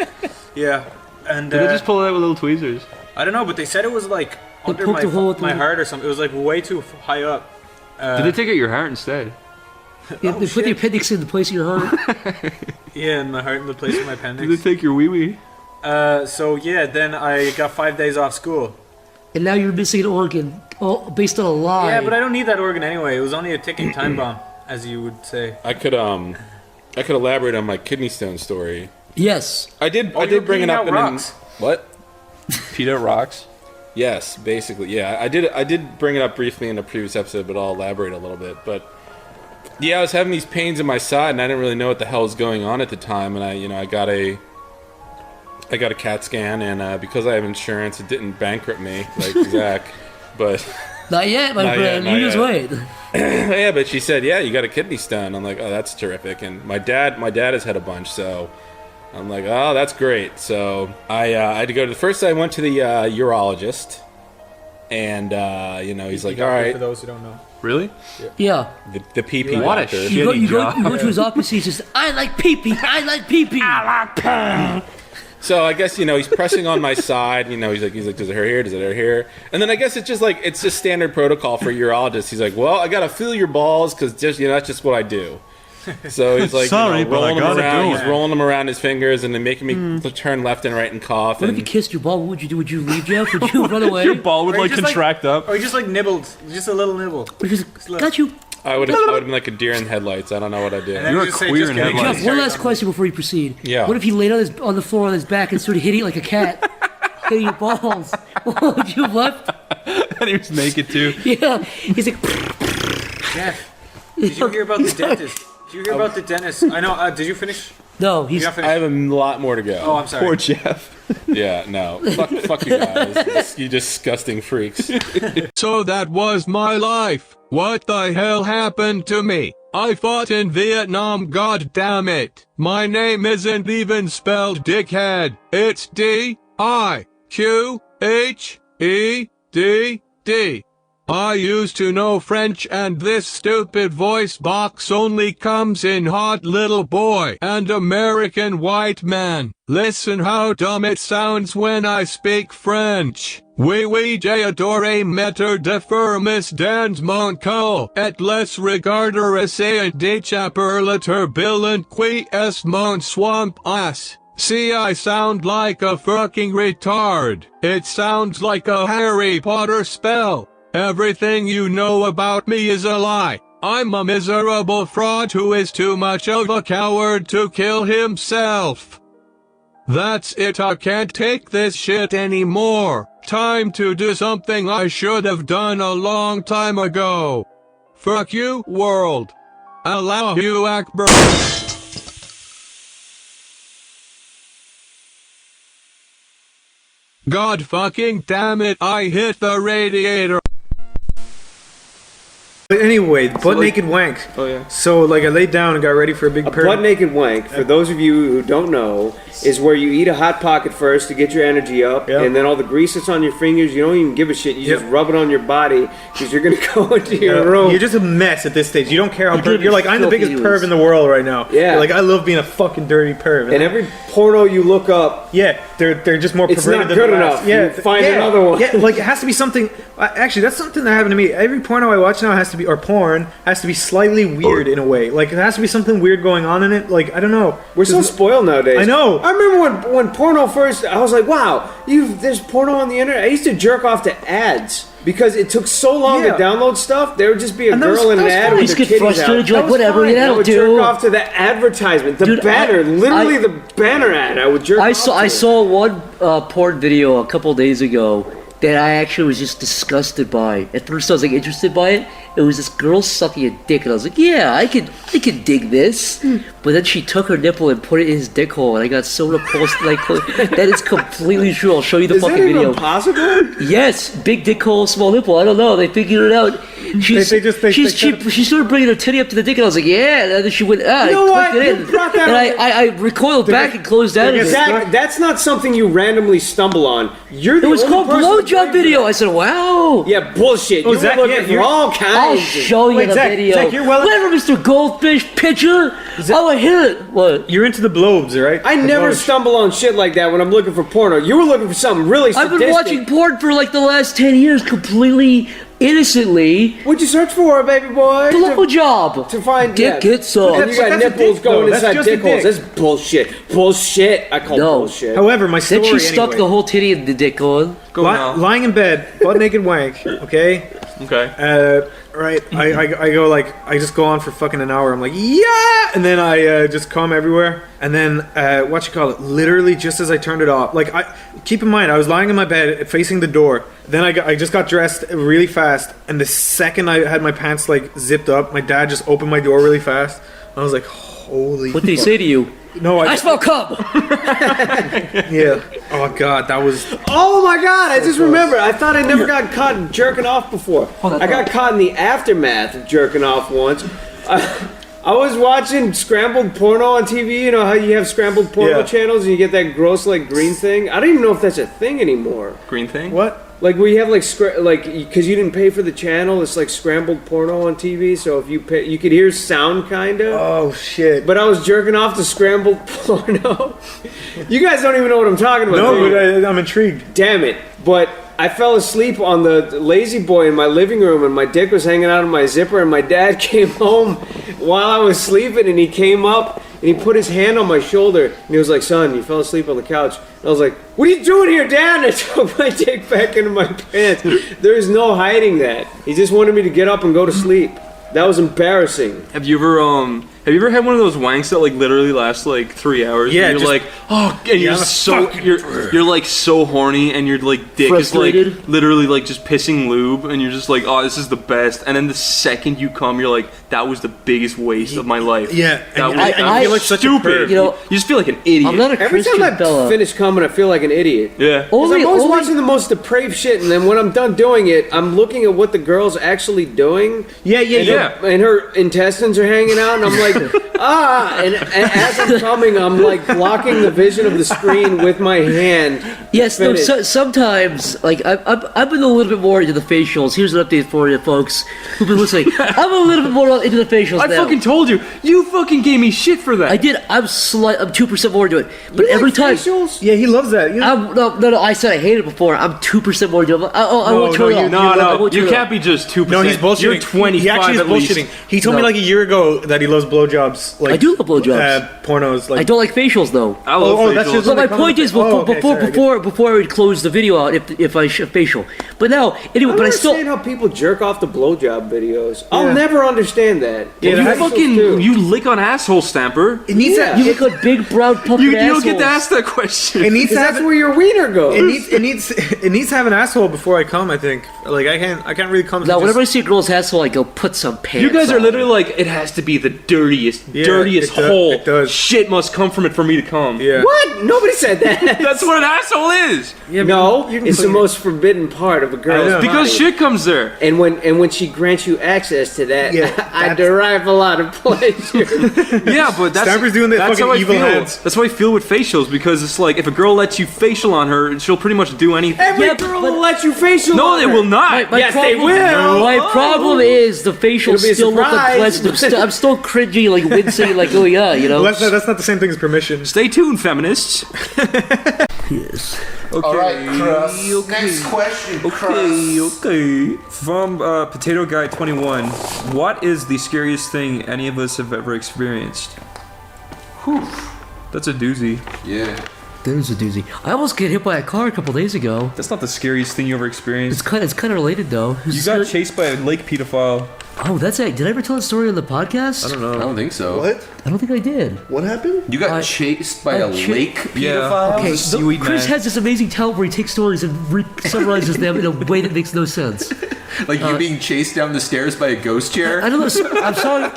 Yeah, and did they just pull it out with little tweezers? I don't know, but they said it was like under poked a hole with my the- heart or something. It was like way too high up. Did they take out your heart instead? They put the appendix in the place of your heart. Yeah, in my heart, in the place of my appendix. Did they take your wee wee? So yeah, then I got 5 days off school, and now you're missing an organ, based on a lie. Yeah, but I don't need that organ anyway. It was only a ticking time bomb, as you would say. I could elaborate on my kidney stone story. Yes. I did bring it up in what? Peter rocks. Yes, basically. Yeah, I did bring it up briefly in a previous episode, but I'll elaborate a little bit. But yeah, I was having these pains in my side, and I didn't really know what the hell was going on at the time. And I got a CAT scan, and because I have insurance, it didn't bankrupt me like Zach. But not yet, my friend. You just wait. Yeah, but she said, yeah, you got a kidney stone. I'm like, oh, that's terrific. And my dad has had a bunch, so I'm like, oh, that's great. So I had to go to first. I went to the urologist, and he's like, all right. For those who don't know. Really? Yeah. The pee-pee What doctor. you go to his office. He says, "I like pee-pee. I like pee-pee. I like pee." So I guess he's pressing on my side. He's like, does it hurt here? Does it hurt here? And then I guess it's just standard protocol for urologists. He's like, well, I gotta feel your balls because that's just what I do. So he's like, sorry, but I gotta do it. He's rolling them around his fingers and then making me turn left and right and cough. What if you kissed your ball? What would you do? Would you leave, Jeff? Would you run away? Your ball would contract up. Or just nibbled, just a little nibble. Got you. I would have been like a deer in headlights. I don't know what I did. You're a queer in headlights. Jeff, one last question before you proceed. Yeah. What if he laid on the floor on his back and started hitting like a cat, hitting your balls? What would you have left? And he was naked too. Yeah. He's like. Jeff, did you hear about the dentist? Did you hear about the dentist? I know. Did you finish? No, he's. I have a lot more to go. Oh, I'm sorry. Poor Jeff. Yeah, no. Fuck you guys. You disgusting freaks. So that was my life. What the hell happened to me? I fought in Vietnam, god damn it. My name isn't even spelled dickhead. It's D-I-Q-H-E-D-D. I used to know French, and this stupid voice box only comes in hot little boy and American white man. Listen how dumb it sounds when I speak French. Oui, j'adore mettre de firmus dans mon cul, et les regarder essayer d'échapper la turbulent qui est mon swamp ass. See, I sound like a fucking retard. It sounds like a Harry Potter spell. Everything you know about me is a lie. I'm a miserable fraud who is too much of a coward to kill himself. That's it, I can't take this shit anymore. Time to do something I should have done a long time ago. Fuck you, world. Allahu Akbar. God fucking damn it, I hit the radiator. But anyway, butt naked wank. Oh yeah. So I laid down and got ready for a big butt naked wank, for those of you who don't know, is where you eat a hot pocket first to get your energy up, and then all the grease that's on your fingers, you don't even give a shit. You just rub it on your body because you're gonna go into your room. You're just a mess at this stage. You don't care how you're like, I'm the biggest perv in the world right now. Yeah. You're like, I love being a fucking dirty perv. And every porno you look up, they're just more it's perverted not than good the enough. last. Yeah, You find another one. Yeah, it has to be something. Actually, that's something that happened to me. Every porno I watch now has to be, or porn has to be slightly weird in a way. Like it has to be something weird going on in it. Like I don't know. We're so spoiled nowadays. I know. I remember when porno first, I was like, wow, there's porno on the internet. I used to jerk off to ads because it took so long to download stuff. There would just be a girl in an ad with her kitties out. You're like, whatever, I would jerk off to the advertisement, the banner, literally the banner ad. I would jerk off to. I saw one porn video a couple days ago that I actually was just disgusted by. At first I was interested by it. It was this girl sucking a dick, and I was like, yeah, I could dig this. But then she took her nipple and put it in his dick hole, and I got so repulsed. That is completely true. I'll show you the fucking video. Is that even possible? Yes, big dick hole, small nipple. I don't know. They figured it out. She started bringing her titty up to the dick, and I was like, yeah. And then she went, clicked it in. And I recoiled back and closed down. Zach, that's not something you randomly stumble on. It was called blowjob video. I said, wow. Yeah, bullshit. You Zach, were looking for all kinds. I'll show you the video. Zach, you're whatever, Mr. Goldfish pitcher. I hit it. What? You're into the blobes, right? I never stumble on shit like that when I'm looking for porno. You were looking for something really sadistic. I've been watching porn for the last 10 years, completely innocently. What'd you search for, baby boy? Blowjob. To find Dick gets some. And you got nipples going inside dick holes. That's bullshit. Bullshit. I call bullshit. However, my story Then she stuck anyway. the whole titty in the dick on. Lying in bed, butt naked wank. Okay. Okay. Right. I go like I just go on for fucking an hour. I'm like yeah, and then I just come everywhere. And then literally just as I turned it off, like keep in mind I was lying in my bed facing the door. Then I just got dressed really fast, and the second I had my pants like zipped up, my dad just opened my door really fast. I was like, holy. What did he say to you? No, I smell cum. Yeah. Oh god, that was. Oh my god! I just remember. I thought I never got caught jerking off before. I got caught in the aftermath of jerking off once. I was watching scrambled porno on TV. You know how you have scrambled porno channels and you get that gross like green thing. I don't even know if that's a thing anymore. Green thing? What? Like we have like because you didn't pay for the channel, it's like scrambled porno on TV. So if you pay, you could hear sound kinda. Oh shit! But I was jerking off to scrambled porno. You guys don't even know what I'm talking about. No, but I'm intrigued. Damn it! But I fell asleep on the lazy boy in my living room, and my dick was hanging out of my zipper. And my dad came home while I was sleeping, and he came up and he put his hand on my shoulder, and he was like, "Son, you fell asleep on the couch." And I was like, "What are you doing here, Dad?" And I took my dick back into my pants. There's no hiding that. He just wanted me to get up and go to sleep. That was embarrassing. Have you ever had one of those wanks that like literally lasts like 3 hours? Yeah, and you're like, oh, and you're like so horny, and your like dick Frustrated? is like literally like just pissing lube, and you're just like, oh, this is the best. And then the second you come, you're like, that was the biggest waste of my life. Yeah, that and was I feel like such a stupid. perv. You know, you just feel like an idiot. I'm not a Every Christian time I fella. finish coming, I feel like an idiot. Yeah. Because I'm always watching the most depraved shit, and then when I'm done doing it, I'm looking at what the girl's actually doing. Yeah. And her intestines are hanging out, and I'm like, and as I'm coming, I'm like blocking the vision of the screen with my hand. Yes, no, sometimes, like, I've been a little bit more into the facials. Here's an update for you folks who've been listening. I'm a little bit more into the facials I now. fucking told you. You fucking gave me shit for that. I did. I'm 2% more into it. But every time... facials? Yeah, he loves that. No, I said I hated it before. I'm 2% more into it. I won't turn it off. You can't be just 2%. No, he's bullshitting. You're 25 He actually is at least. bullshitting. He told me like a year ago that he loves blowjobs. Like, I do love blowjobs. Pornos. Like, I don't like facials though. I love facials. That's just So my what they point come is, with. before I would close the video out, if I facial. But now, anyway, but I still. understand how people jerk off to blowjob videos. I'll never understand that. You lick on asshole stamper. It needs that. You look like big brown puppet You don't get assholes. to ask that question. It needs to That's have where your wiener goes. it needs to have an asshole before I come. I think. Like I can't really come. Now, whenever I see a girl's asshole, I go put some pants. You guys are on. literally like, it has to be the dirtiest hole. It does. Shit must come from it for me to come. Yeah. What? Nobody said that. That's what an asshole is. Yeah, No, you can it's put the it- most forbidden part of a girl's body. Because shit comes there. And when she grants you access to that, Yeah, I derive a lot of pleasure. Yeah, but that's Stamper's doing the that's fucking how I evil feel. hands. That's how I feel with facials, because it's like if a girl lets you facial on her, she'll pretty much do anything. Every girl will let you facial. No, on they her. will not. My Yes, problem, they will. My problem is the facials It'll be a still look surprise. unpleasant. I'm still cringy, like wincing, like oh yeah, you know. Well, that's not the same thing as permission. Stay tuned, feminists. Yes. Okay. All right, Crust. Next question, Crust. Okay. From Potato Guy 21, what is the scariest thing any of us have ever experienced? Whew. That's a doozy. Yeah. There's a doozy. I almost got hit by a car a couple days ago. That's not the scariest thing you ever experienced. It's kind of related though. You got chased by a lake pedophile. Oh, that's it. Did I ever tell that story on the podcast? I don't know. I don't think so. What? I don't think I did. What happened? You got chased by a lake Yeah. pedophile? Okay, seaweed Chris man. has this amazing talent where he takes stories and summarizes them in a way that makes no sense. Like you being chased down the stairs by a ghost chair? I don't know. I'm sorry.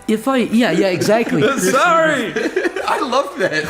If I yeah exactly. Sorry. I love that.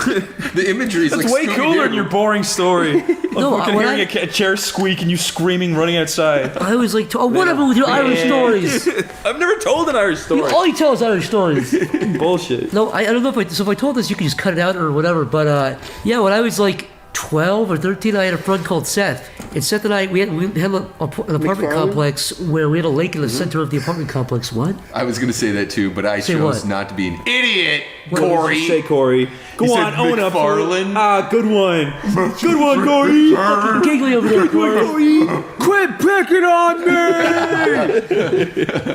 The imagery is That's like way Scooby-Doo. cooler than your boring story. No, fucking when hearing a chair squeak and you screaming, running outside. I was like, oh, what happened with your Irish stories? I've never told an Irish story. All you tell is Irish stories. Bullshit. No, I don't know if I told this, you can just cut it out or whatever. But yeah, when I was like 12 or 13, I had a friend called Seth. And Seth and I, we had an apartment complex where we had a lake in the center of the apartment complex. What? I was going to say that too, but I Say chose what? not to be an idiot, What did Corey. you say, Corey? Go He on, said own up. McFarlane. Ah, good one. Good one, Corey. Fucking giggly over there, Corey. Quit picking on me!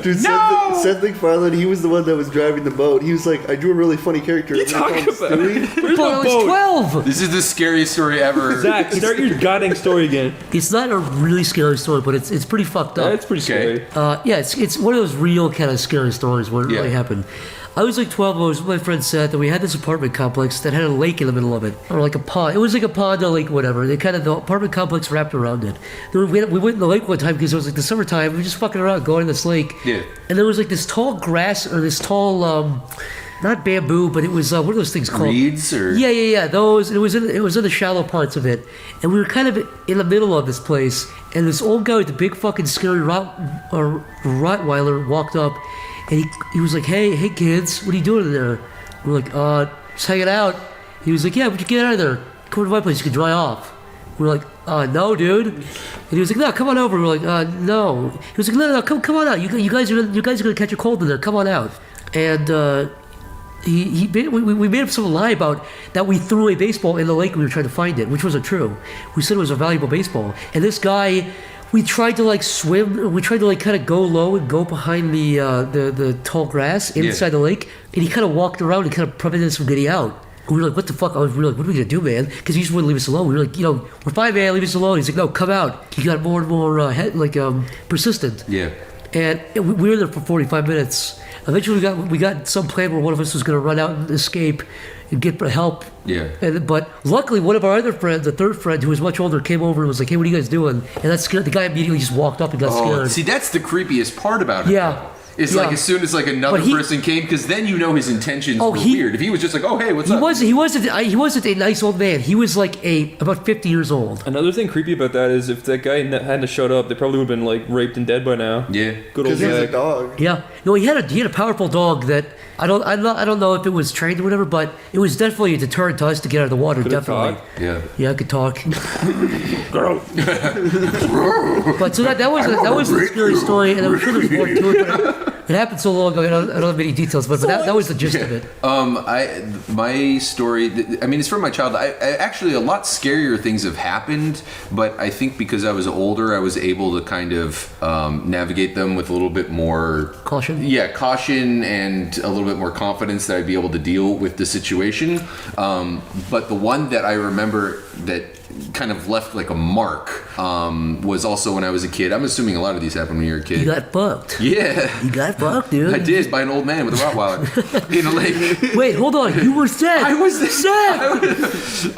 Dude, Seth MacFarlane, he was the one that was driving the boat. He was like, I drew a really funny character. You talking about? Where's Paul, I the was boat? 12. This is the scariest story ever. Zach, start your goddamn story again. It's not a really scary story, but it's pretty fucked up. That's pretty scary. Yeah, it's one of those real kind of scary stories where it really happened. I was like 12. I was with my friend Seth, and we had this apartment complex that had a lake in the middle of it, or like a pond. It was like a pond, a lake, whatever. They kind of the apartment complex wrapped around it. Then we went in the lake one time because it was like the summertime. We were just fucking around, going in this lake. Yeah. And there was like this tall grass or this tall, not bamboo, but it was what are those things called? Reeds or Yeah. Those. It was in the shallow parts of it, and we were kind of in the middle of this place. And this old guy with the big fucking scary Rottweiler walked up. And he was like, hey kids, what are you doing in there? We're like, just hanging out. He was like, yeah, would you get out of there? Come to my place, you can dry off. We're like, no, dude. And he was like, no, come on over. We're like, no. He was like, no, come on out. You guys are gonna catch a cold in there. Come on out. And we made up some lie about that we threw a baseball in the lake and we were trying to find it, which wasn't true. We said it was a valuable baseball. And this guy, we tried to like swim. We tried to like kind of go low and go behind the tall grass inside the lake, and he kind of walked around and kind of prevented us from getting out. And we were like, "What the fuck?" We were like, "What are we gonna do, man?" Because he just wouldn't leave us alone. We were like, "We're fine, man. Leave us alone." He's like, "No, come out." He got more and more persistent. Yeah. And we were there for 45 minutes. Eventually, we got some plan where one of us was gonna run out and escape and get help. Yeah. But luckily, one of our other friends, the third friend, who was much older, came over and was like, "Hey, what are you guys doing?" And that scared the guy. Immediately just walked up and got scared. See, that's the creepiest part about it. Yeah. It's like as soon as like another person came, because then you know his intentions were weird. If he was just like, "Oh, hey, what's up?" He wasn't a nice old man. He was like about 50 years old. Another thing creepy about that is if that guy hadn't showed up, they probably would have been like raped and dead by now. Yeah. Good old Because he was a Zach. dog. Yeah. No, he had a powerful dog that I don't know if it was trained or whatever, but it was definitely a deterrent to us to get out of the water. Could it definitely. talk? Yeah. Yeah, I could talk. But so that was the scary story, and I'm sure there's more to it. But it happened so long ago. I don't have any details, but that was the gist of it. My story, I mean, it's from my childhood. Actually, a lot scarier things have happened, but I think because I was older, I was able to kind of navigate them with a little bit more caution. Yeah, caution and a little bit more confidence that I'd be able to deal with the situation. But the one that I remember that kind of left like a mark was also when I was a kid. I'm assuming a lot of these happened when you were a kid. You got fucked. Yeah. You got fucked, dude. I did, by an old man with a Rottweiler in a lake. Wait, hold on. You were Seth. I was Seth.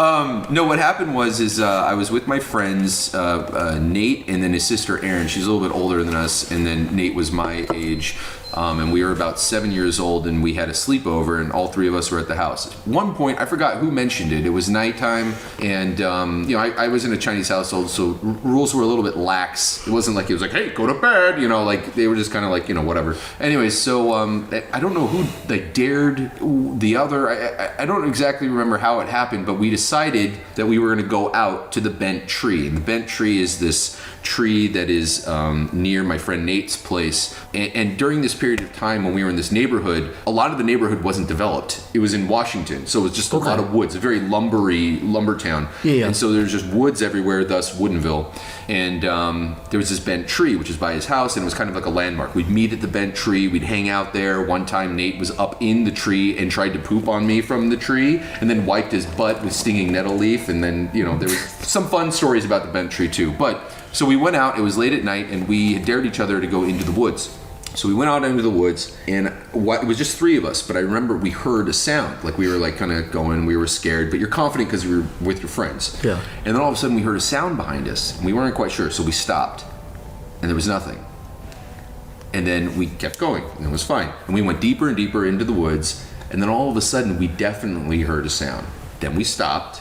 No, what happened was I was with my friends, Nate and then his sister Erin. She's a little bit older than us, and then Nate was my age. And we were about 7 years old, and we had a sleepover, and all three of us were at the house. At one point, I forgot who mentioned it. It was nighttime, and I was in a Chinese household, so rules were a little bit lax. It wasn't like it was like, "Hey, go to bed," like they were just kind of like whatever. Anyways, so I don't know who like dared the other. I don't exactly remember how it happened, but we decided that we were going to go out to the bent tree. And the bent tree is this tree that is near my friend Nate's place, and during this period of time when we were in this neighborhood, a lot of the neighborhood wasn't developed. It was in Washington, so it was just a lot of woods, a very lumber town. Yeah. And so there's just woods everywhere, thus Woodenville. And there was this bent tree which was by his house, and it was kind of like a landmark. We'd meet at the bent tree, we'd hang out there. One time Nate was up in the tree and tried to poop on me from the tree, and then wiped his butt with stinging nettle leaf. And then there was some fun stories about the bent tree too. But so we went out, it was late at night, and we dared each other to go into the woods. So we went out into the woods, and it was just three of us, but I remember we heard a sound, like we were like kind of going, we were scared, but you're confident because you were with your friends. Yeah. And then all of a sudden we heard a sound behind us, and we weren't quite sure, so we stopped, and there was nothing. And then we kept going, and it was fine. And we went deeper and deeper into the woods, and then all of a sudden we definitely heard a sound. Then we stopped,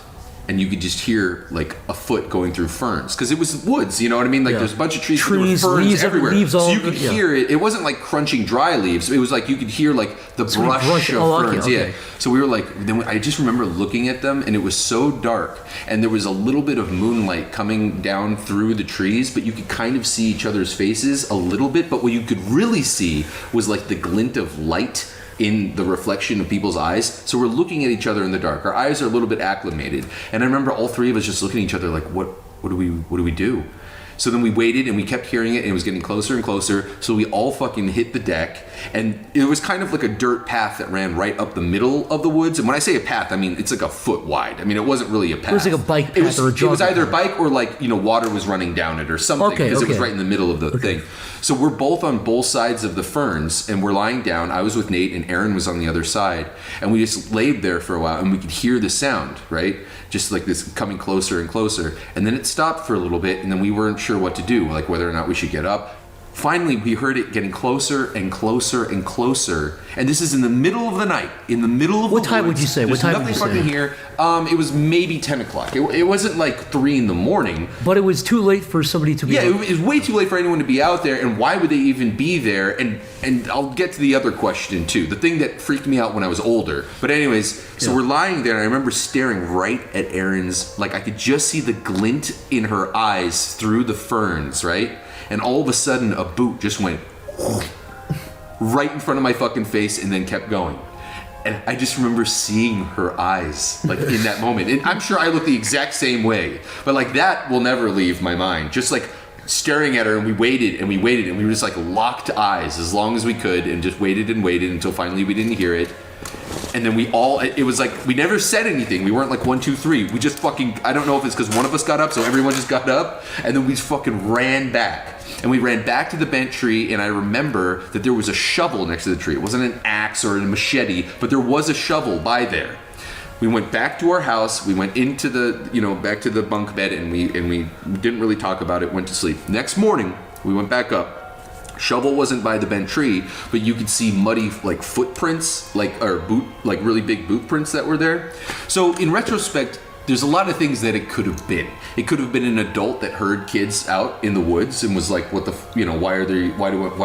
and you could just hear like a foot going through ferns because it was woods. You know what I mean? Like there's a bunch of trees, but there were ferns leaves, everywhere. leaves So you could hear it. It wasn't like crunching dry leaves. It was like you could hear like the brush of ferns. Okay. Yeah. So we were like, then I just remember looking at them, and it was so dark, and there was a little bit of moonlight coming down through the trees, but you could kind of see each other's faces a little bit. But what you could really see was like the glint of light in the reflection of people's eyes. So we're looking at each other in the dark. Our eyes are a little bit acclimated. And I remember all three of us just looking at each other like, what do we do? So then we waited and we kept hearing it, and it was getting closer and closer. So we all fucking hit the deck, and it was kind of like a dirt path that ran right up the middle of the woods. And when I say a path, I mean it's like a foot wide. I mean, it wasn't really a path. It was like a bike path or a jog. It was either a bike or like, water was running down it or something, because it was right in the middle of the thing. So we're both on both sides of the ferns, and we're lying down. I was with Nate, and Aaron was on the other side. And we just laid there for a while, and we could hear the sound, right? Just like this coming closer and closer. And then it stopped for a little bit, and then we weren't sure what to do, like whether or not we should get up. Finally, we heard it getting closer and closer and closer. And this is in the middle of the night, in the middle of What time would you say? There's What time would you nothing fucking say? here. It was maybe 10 o'clock. It wasn't like 3 in the morning. But it was too late for somebody to be. Yeah, it was way too late for anyone to be out there. And why would they even be there? And I'll get to the other question too. The thing that freaked me out when I was older. But anyways, so we're lying there, and I remember staring right at Erin's. Like I could just see the glint in her eyes through the ferns, right? And all of a sudden, a boot just went right in front of my fucking face and then kept going. And I just remember seeing her eyes, like, in that moment. And I'm sure I look the exact same way. But, like, that will never leave my mind. Just, like, staring at her, and we waited, and we waited, and we were just, like, locked eyes as long as we could, and just waited and waited until finally we didn't hear it. And then it was like, we never said anything. We weren't like 1, 2, 3. We just fucking, I don't know if it's because one of us got up, so everyone just got up, and then we just fucking ran back. And we ran back to the bent tree, and I remember that there was a shovel next to the tree. It wasn't an axe or a machete, but there was a shovel by there. We went back to our house. We went into the, back to the bunk bed, and we didn't really talk about it, went to sleep. Next morning, we went back up. Shovel wasn't by the bent tree, but you could see muddy like footprints, really big boot prints that were there. So in retrospect, there's a lot of things that it could have been. It could have been an adult that heard kids out in the woods and was like, "What the? Why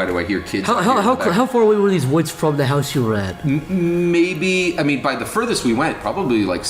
do I hear kids?" How far away were these woods from the house you were at? Maybe, I mean, by the furthest we went, probably like,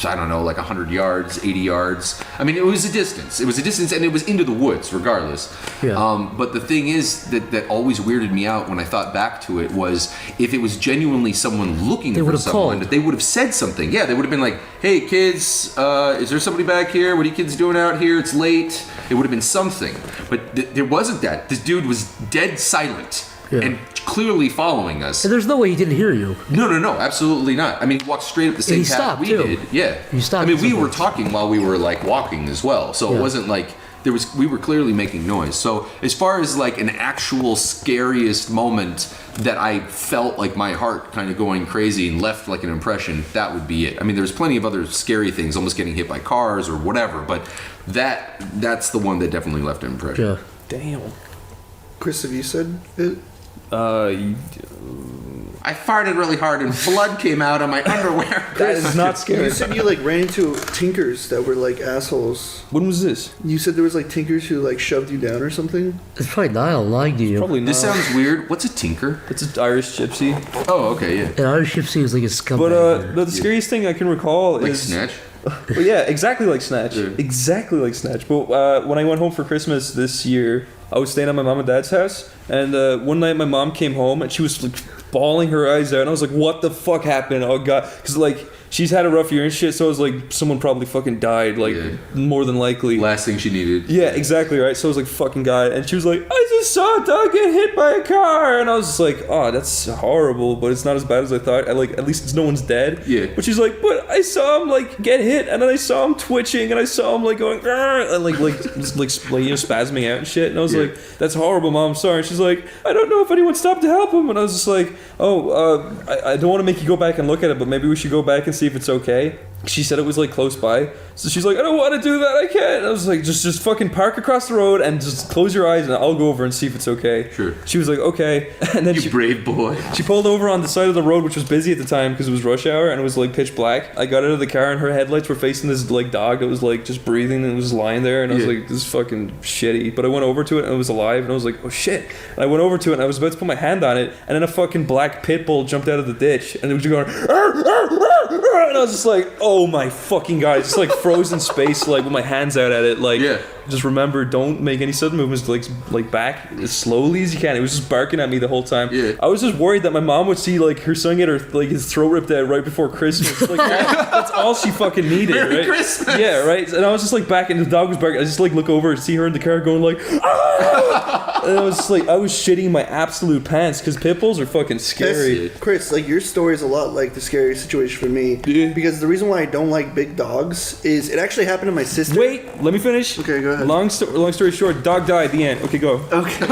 I don't know, like 100 yards, 80 yards. I mean, it was a distance. It was a distance, and it was into the woods, regardless. Yeah. But the thing is that always weirded me out when I thought back to it was if it was genuinely someone looking for someone, they would have said something. Yeah, they would have been like, "Hey, kids, is there somebody back here? What are you kids doing out here? It's late." It would have been something. But there wasn't that. This dude was dead silent. Yeah. And clearly following us. And there's no way he didn't hear you. No, absolutely not. I mean, he walked straight up the same path we did. Yeah. He stopped. I mean, we were talking while we were like walking as well, so it wasn't like we were clearly making noise. So as far as like an actual scariest moment that I felt like my heart kind of going crazy and left like an impression, that would be it. I mean, there's plenty of other scary things, almost getting hit by cars or whatever, but that's the one that definitely left an impression. Yeah. Damn. Chris, have you said it? I farted really hard and blood came out of my underwear. That is not scary. You said you like ran into tinkers that were like assholes. When was this? You said there was like tinkers who like shoved you down or something. It's probably Niall lying to you. Probably not. This sounds weird. What's a tinker? It's an Irish gypsy. Oh, okay, yeah. An Irish gypsy is like a scumbag. But the scariest thing I can recall like is Snatch. Well, yeah, exactly like Snatch. Yeah. Exactly like Snatch. But when I went home for Christmas this year, I was staying at my mom and dad's house, and one night my mom came home and she was like bawling her eyes out, and I was like, "What the fuck happened? Oh god!" Because like she's had a rough year and shit, so I was like, someone probably fucking died, like more than likely. Last thing she needed. Yeah, exactly right. So I was like, "Fucking guy," and she was like, "I just saw a dog get hit by a car," and I was just like, "Oh, that's horrible, but it's not as bad as I thought. At least no one's dead." Yeah. But she's like, "But I saw him like get hit, and then I saw him twitching, and I saw him like going and like spasming out and shit." And I was like, "That's horrible, Mom. I'm sorry." And she's like, "I don't know if anyone stopped to help him," and I was just like, "Oh, I don't want to make you go back and look at it, but maybe we should go back and see if it's okay." She said it was like close by, so she's like, I don't want to do that, I can't. And I was like, just fucking park across the road and just close your eyes and I'll go over and see if it's okay. Sure. She was like, okay. And then you brave boy. She pulled over on the side of the road, which was busy at the time because it was rush hour and it was like pitch black. I got out of the car and her headlights were facing this like dog that was like just breathing and it was lying there, and I was like, this is fucking shitty. But I went over to it and it was alive, and I was like, oh shit. And I went over to it and I was about to put my hand on it, and then a fucking black pit bull jumped out of the ditch and it was just going, arr, arr, arr, arr, and I was just like, oh my fucking god, just like frozen space, like with my hands out at it, like just remember, don't make any sudden movements, like back as slowly as you can. It was just barking at me the whole time. I was just worried that my mom would see like her son get her like his throat ripped out right before Christmas. Like that's all she fucking needed. Merry right? Christmas. Yeah, right. And I was just like back, and the dog was barking. I just like look over and see her in the car going like, ah! And I was just like, I was shitting my absolute pants because pit bulls are fucking scary. Chris, like your story is a lot like the scary situation for me. Because the reason why I don't like big dogs is it actually happened to my sister. Wait, let me finish. Okay, go ahead. Long story short, dog died. The end. Okay, go. Okay.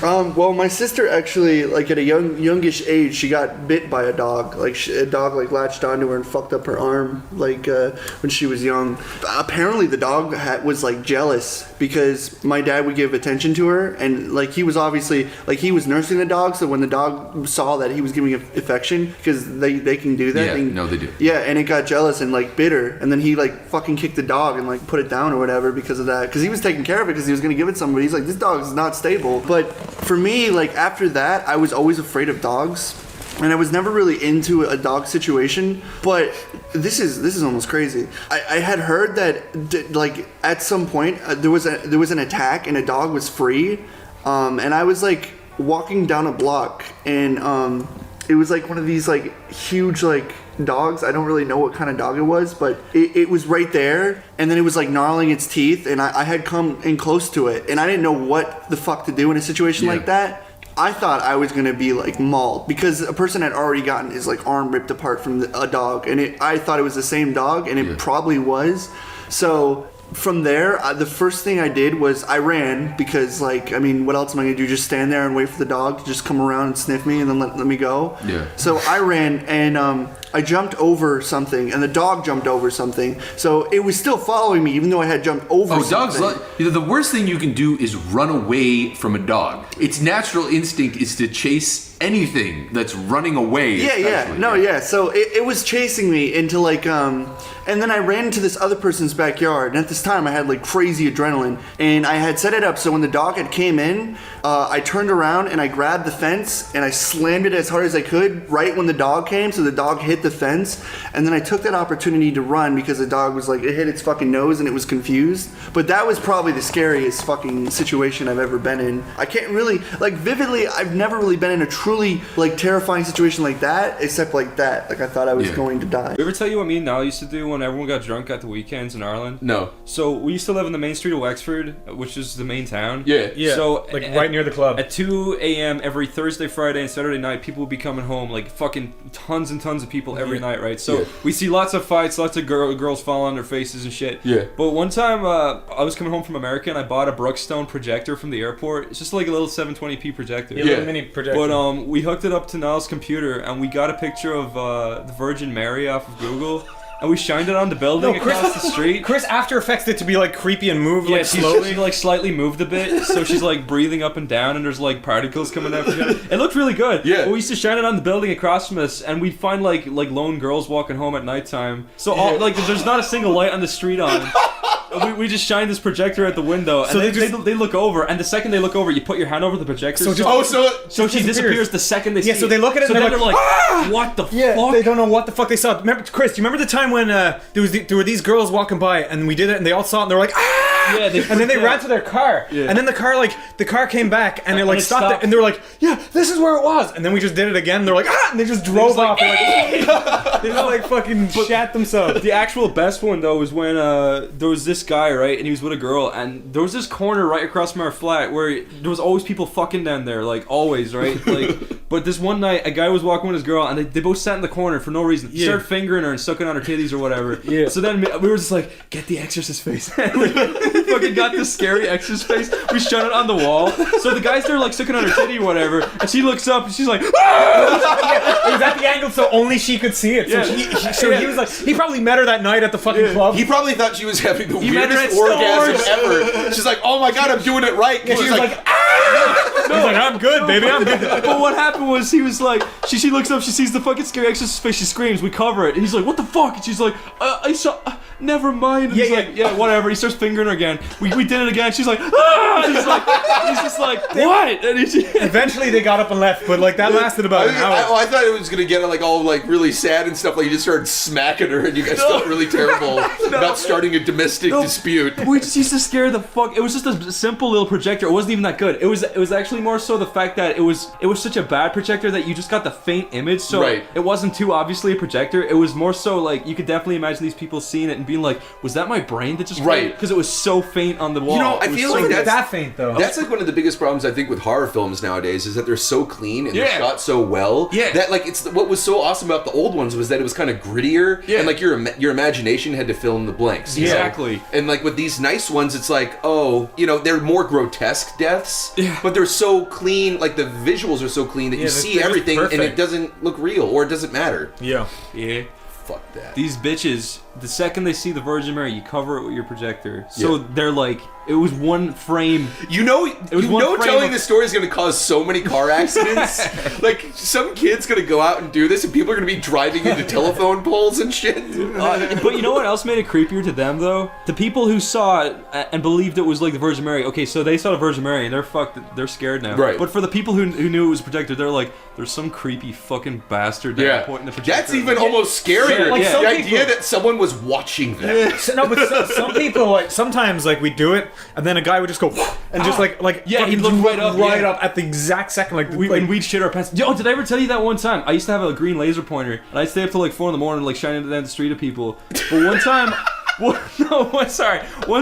Well, my sister actually, like at a youngish age, she got bit by a dog. Like a dog like latched onto her and fucked up her arm, like when she was young. Apparently, the dog was like jealous because my dad would give attention to her, and like he was obviously like he was nursing the dog. So when the dog saw that he was giving affection, because they can do that. Yeah, they do. Yeah, and it got jealous and like bit her, and then he like fucking kicked the dog and like put it down or whatever because of that. Because he was taking care of it because he was gonna give it somebody. He's like, this dog is not stable. But for me, like after that, I was always afraid of dogs, and I was never really into a dog situation. But this is almost crazy. I had heard that like at some point there was an attack and a dog was free, and I was like walking down a block, and it was like one of these like huge like dogs. I don't really know what kind of dog it was, but it was right there, and then it was like gnarling its teeth, and I had come in close to it, and I didn't know what the fuck to do in a situation like that. I thought I was gonna be like mauled because a person had already gotten his like arm ripped apart from a dog, and I thought it was the same dog, and it probably was. So from there, the first thing I did was I ran because, like, I mean, what else am I gonna do? Just stand there and wait for the dog to just come around and sniff me and then let me go? Yeah. So I ran and I jumped over something, and the dog jumped over something. So it was still following me even though I had jumped over something. Dogs, the worst thing you can do is run away from a dog. Its natural instinct is to chase anything that's running away. Yeah. So it was chasing me into like and then I ran into this other person's backyard, and at this time I had like crazy adrenaline, and I had set it up so when the dog had came in, I turned around and I grabbed the fence and I slammed it as hard as I could right when the dog came, so the dog hit the fence, and then I took that opportunity to run because the dog was like, it hit its fucking nose and it was confused. But that was probably the scariest fucking situation I've ever been in. I can't really, like vividly, I've never really been in a truly like terrifying situation like that, except like that. Like I thought I was going to die. Did I ever tell you what me and Niall used to do when everyone got drunk at the weekends in Ireland? No. So we used to live in the main street of Wexford, which is the main town. Yeah. So like right near the club. At 2 a.m. every Thursday, Friday, and Saturday night, people would be coming home, like fucking tons and tons of people every night, right? So we see lots of fights, lots of girls fall on their faces and shit. Yeah. But one time, I was coming home from America and I bought a Brookstone projector from the airport. It's just like a little 720p projector. Yeah, little mini projector. But we hooked it up to Niall's computer and we got a picture of the Virgin Mary off of Google. And we shined it on the building across the street. Chris After Effects it to be like creepy and move like she slowly. She like slightly moved a bit, so she's like breathing up and down, and there's like particles coming out from it. It looked really good. Yeah. But we used to shine it on the building across from us, and we'd find like lone girls walking home at nighttime. So like there's not a single light on the street on. We just shine this projector at the window, and so they look over, and the second they look over, you put your hand over the projector. So she disappears the second they see it. So they look at it and they're like, ah! What the fuck? They don't know what the fuck they saw. Remember, Chris, do you remember the time when there were these girls walking by, and we did it, and they all saw it, and they were like, ah! Yeah, and then they ran to their car, and then the car came back, and they stopped it, and they were like, yeah, this is where it was, and then we just did it again, and they're like, ah! And they just drove off. They just fucking shat themselves. The actual best one though was when there was this guy, right, and he was with a girl, and there was this corner right across from our flat where there was always people fucking down there, like always, right? Like, but this one night a guy was walking with his girl, and they both sat in the corner for no reason. He started fingering her and sucking on her titties or whatever. So then we were just like, get the Exorcist face. fucking got the scary exorcist face. We shut it on the wall. So the guys there like sucking on her titty or whatever, and she looks up and she's like, It was at the angle so only she could see it. So he was like, he probably met her that night at the fucking club. He probably thought she was having the He met her weirdest at orgasm Stars. ever. She's like, oh my god, I'm doing it right. Yeah, She's she was like, He's like, I'm good, baby, I'm good. But what happened was he was like, she looks up, she sees the fucking scary exorcist face, she screams, we cover it. And he's like, what the fuck? And she's like, I saw, never mind. And he's like, yeah, whatever. He starts fingering her again. We did it again. She's like, ah! And he's just like, what? And eventually they got up and left, but like that lasted about an hour. I thought it was gonna get like all like really sad and stuff. Like you just started smacking her, and you guys felt really terrible about starting a domestic dispute. We just used to scare the fuck. It was just a simple little projector. It wasn't even that good. It was actually more so the fact that it was such a bad projector that you just got the faint image. So it wasn't too obviously a projector. It was more so like you could definitely imagine these people seeing it and being like, was that my brain that just played? Because it was so faint on the wall. You know, I feel like that's that faint though. That's like one of the biggest problems I think with horror films nowadays is that they're so clean and they're shot so well. That like it's what was so awesome about the old ones was that it was kind of grittier and like your imagination had to fill in the blanks. you know? Exactly. And like with these nice ones, it's like, oh, you know, they're more grotesque deaths, but they're so clean. Like the visuals are so clean that you see everything and it doesn't look real or it doesn't matter. Yeah. Fuck that. These bitches, the second they see the Virgin Mary, you cover it with your projector. So they're like, it was one frame. Telling this story is going to cause so many car accidents. Like, some kid's going to go out and do this, and people are going to be driving into telephone poles and shit. But you know what else made it creepier to them, though? The people who saw it and believed it was like the Virgin Mary. Okay, so they saw the Virgin Mary, and they're fucked. They're scared now. Right. But for the people who knew it was projected, they're like, there's some creepy fucking bastard there pointing the projector. That's even almost scarier. Like the idea that someone was watching that. Some people, like, sometimes, like, we do it, and then a guy would just go, and just, he'd look right up at the exact second, like, and we'd shit our pants. Yo, did I ever tell you that one time? I used to have a green laser pointer, and I'd stay up till, like, 4 in the morning, like, shining it down the street at people. But one time... One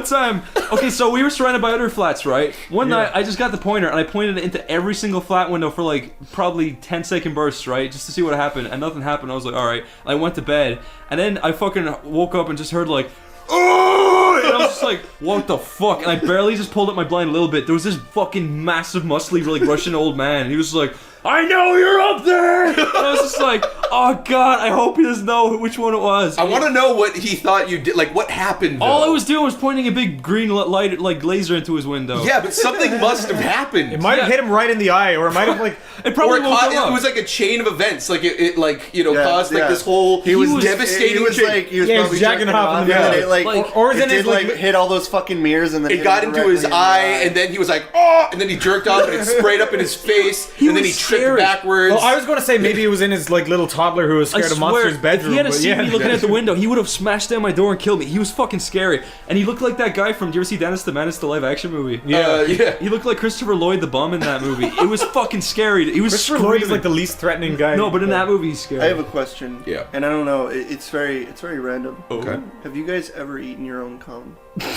time, okay, so we were surrounded by other flats, right? One night, I just got the pointer, and I pointed it into every single flat window for, like, probably 10-second bursts, right? Just to see what happened, and nothing happened. I was like, alright. I went to bed, and then I fucking woke up and just heard, like, oh! And I was just like, what the fuck? And I barely just pulled up my blind a little bit. There was this fucking massive, muscly, like, Russian old man, and he was just like, I know you're up there! And I was just like, oh god, I hope he doesn't know which one it was. I want to know what he thought you did, like what happened though. All I was doing was pointing a big green light, like laser into his window. Yeah, but something must have happened. It might have hit him right in the eye, or it might have like... It probably it was like a chain of events, like it like, you know, caused like this whole devastating he was probably jacking off in the middle. It, like, or then it did hit all those fucking mirrors and then it got into his eye, and then he was like, oh, and then he jerked off and it sprayed up in his face, and then he tripped backwards. Well, I was going to say maybe it was in his like little toddler who was scared of monsters' bedroom. If he had seen me looking at the window, he would have smashed down my door and killed me. He was fucking scary, and he looked like that guy from. Do you ever see Dennis the Menace, the live action movie? Yeah. He looked like Christopher Lloyd the bum in that movie. It was fucking scary. He was Christopher Lloyd is like the least threatening guy. No, but in that movie, he's scary. I have a question. Yeah. And I don't know. It's very random. Okay. Have you guys ever eaten your own cum? Don't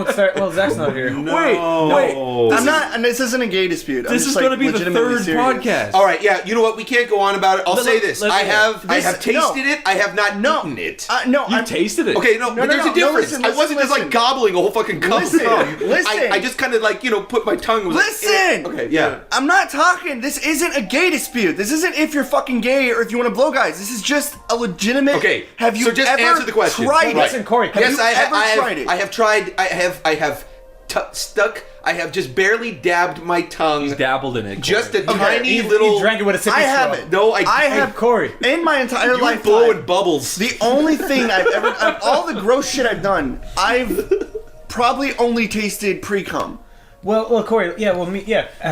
start. Well, Zach's not here. Wait. I'm not. And this isn't a gay dispute. This is going to be the third podcast. All right, yeah. You know what? We can't go on about it. I'll say this: I have tasted it. I have not eaten it. No, you tasted it. Okay, but there's a difference. I wasn't just like gobbling a whole fucking cum. Listen. I just kind of like put my tongue. Listen. Okay, yeah. I'm not talking. This isn't a gay dispute. This isn't if you're fucking gay or if you want to blow guys. This is just a legitimate. Okay. Have you so just ever answer the question. tried it? Listen, Corey. Yes, I have tried it? I have tried. I have stuck. I have just barely dabbed my tongue. He's dabbled in it. Corey. Just a tiny little. He drank it with a sippy straw. I haven't. No, I have Corey. In my entire life, blowing bubbles. The only thing I've ever, of all the gross shit I've done, I've probably only tasted pre-cum. Well, Corey, yeah,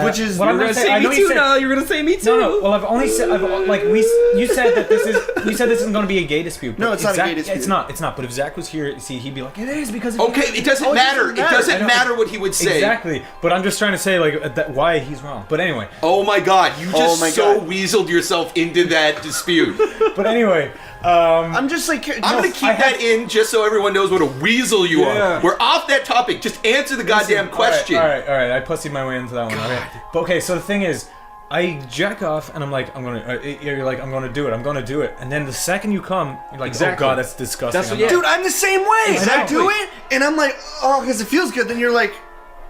which is what I'm gonna say. I know me too. Now you're gonna say me too. No. Well, I've only said, you said that this isn't going to be a gay dispute. No, it's not a gay dispute. It's not. But if Zach was here, see, he'd be like, it is because. Okay, it doesn't matter. It doesn't matter what he would say. Exactly. But I'm just trying to say why he's wrong. But anyway. Oh my God! You just weaseled yourself into that dispute. But anyway. I'm just like I'm gonna keep that in just so everyone knows what a weasel you are. We're off that topic. Just answer the goddamn question. All right. I pussied my way into that one. Okay. But okay, so the thing is, I jack off and I'm like, you're like, I'm gonna do it. And then the second you come, you're like, Exactly. oh god, that's disgusting. That's what, Dude, I'm the same way. Exactly. I do it, and I'm like, oh, because it feels good. Then you're like,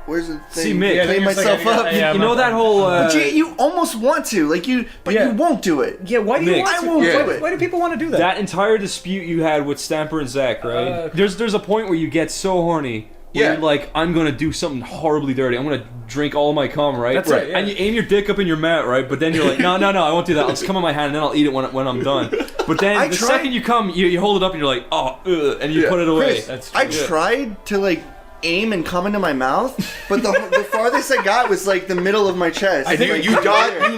where's the thing? See, Mick, clean myself up. you know that whole. But you almost want to, like you won't do it. Yeah, why do you Mick, want to? I won't do it. Why do people want to do that? That entire dispute you had with Stamper and Zach, right? There's a point where you get so horny. Where you're like, I'm gonna do something horribly dirty. I'm gonna drink all my cum, right? That's right. Yeah. And you aim your dick up in your mouth, right? But then you're like, no, I won't do that. I'll just come in my hand and then I'll eat it when I'm done. But then the second you come, you hold it up and you're like, oh, and you put it away. Chris, I tried to like aim and come into my mouth, but the farthest I got was like the middle of my chest. I think you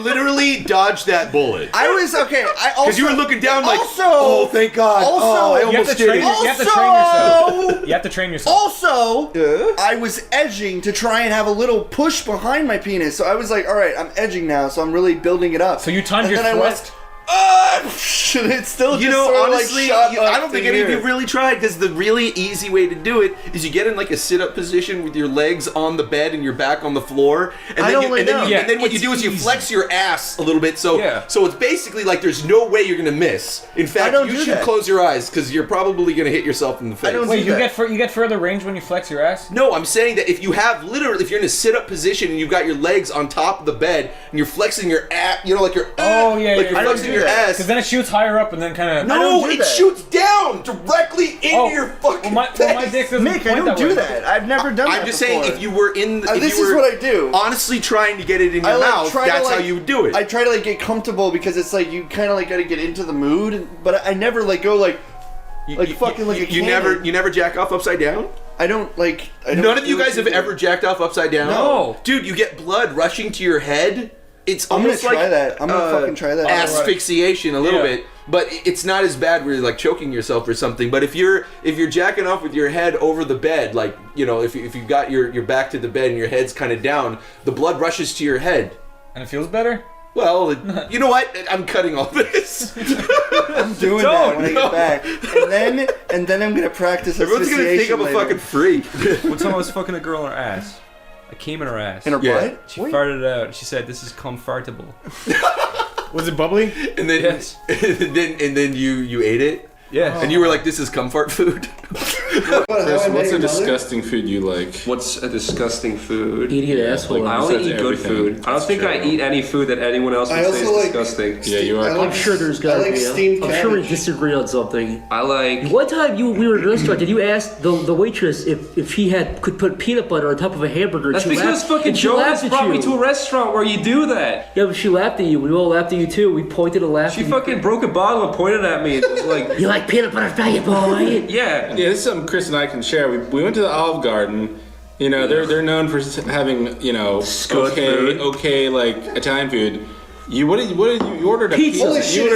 literally dodged that bullet. I was okay. I also because you were looking down like, also, oh, thank God. Also, I almost did it. You have to train yourself. You have to train yourself. Also, I was edging to try and have a little push behind my penis. So I was like, all right, I'm edging now, so I'm really building it up. So you timed your thrust. It's still you just know, sort of honestly, like I don't think any of you really tried, because the really easy way to do it is you get in like a sit-up position with your legs on the bed and your back on the floor, and then what you do is you flex your ass a little bit, so it's basically like there's no way you're gonna miss. In fact, you should close your eyes because you're probably gonna hit yourself in the face. Wait, you get further range when you flex your ass? No, I'm saying that if you're in a sit-up position and you've got your legs on top of the bed and you're flexing your ass, you know, like you're you're flexing your ass. Because then it shoots higher up and then kind of. No, it shoots down directly into your fucking face. Well, my dick doesn't Mick, I don't do that. I've never done that. I'm just saying, if you were in, this is what I do. Honestly, trying to get it in your mouth, that's how you would do it. I try to like get comfortable because it's like you kind of like got to get into the mood, but I never like go like fucking like a cannon. You never jack off upside down. I don't like. None of you guys have ever jacked off upside down. No, dude, you get blood rushing to your head. It's almost like I'm gonna fucking try that. Asphyxiation a little bit, but it's not as bad where you're like choking yourself or something. But if you're jacking off with your head over the bed, like, you know, if you've got your back to the bed and your head's kind of down, the blood rushes to your head. And it feels better? Well, you know what? I'm cutting all this. I'm doing that when I get back, and then I'm gonna practice. Everyone's gonna think I'm a fucking freak. One time I was fucking a girl in her ass. I came in her ass. In her butt? She farted it out. She said, "This is comfortable." Was it bubbly? And then and then you ate it. Yeah. And you were like, "This is comfort food." Chris, what's a disgusting food you like? What's a disgusting food? Eating an asshole. I only eat good food. I don't think I eat any food that anyone else would say is disgusting. Yeah, you are. I'm sure there's gotta be. I'm sure we disagree on something. I like. One time we were at a restaurant and you asked the waitress if she could put peanut butter on top of a hamburger. That's because fucking Jonas brought me to a restaurant where you do that. Yeah, but she laughed at you. We all laughed at you too. We pointed and laughed. She fucking broke a bottle and pointed at me. It was like, you like peanut butter faggot boy? Yeah. This is something Chris and I can share. We went to the Olive Garden. You know, they're known for having, you know, okay like Italian food. You ordered a pizza.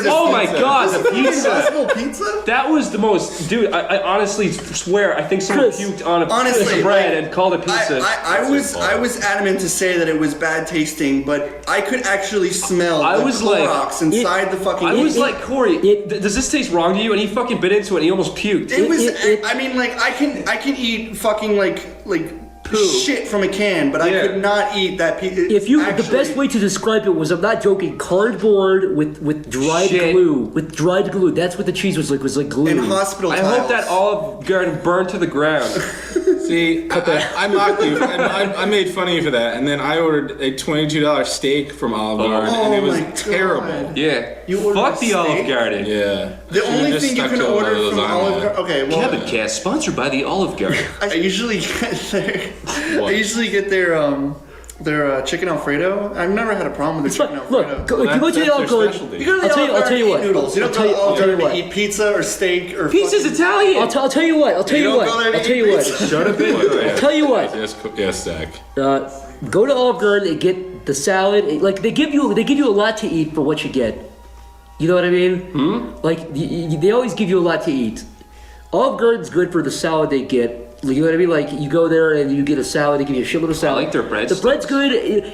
Oh my god, the pizza! Impossible pizza? That was the most, dude. I honestly swear, I think someone puked on a piece of bread and called it pizza. I was adamant to say that it was bad tasting, but I could actually smell the Clorox inside the fucking. I was like, Corey, does this taste wrong to you? And he fucking bit into it, and he almost puked. It was. I mean, like I can eat fucking like shit from a can, but I could not eat that pizza. The best way to describe it was, I'm not joking, cardboard with dried glue. With dried glue. That's what the cheese was like glue. In hospital I hope that Olive Garden burned to the ground. See, I mocked you. I made fun of you for that, and then I ordered a $22 steak from Olive Garden, and it was terrible. Yeah. Fuck the Olive Garden. Yeah. The only thing you can order from Olive Garden. Okay, well. Kevin Cast sponsored by the Olive Garden. I usually get their chicken Alfredo. I've never had a problem with their chicken Alfredo. Look, if you go to the Olive Garden, I'll tell you what. Noodles. You don't go to the Olive Garden to eat pizza or steak or. Pizza's Italian. I'll tell you what. Shut up, I'll tell you what. Yes, Zach. Go to Olive Garden and get the salad. Like they give you a lot to eat for what you get. You know what I mean? Like they always give you a lot to eat. Olive Garden's good for the salad they get. You know what I mean? Like you go there and you get a salad. They give you a shitload of salad. I like their bread. The bread's good.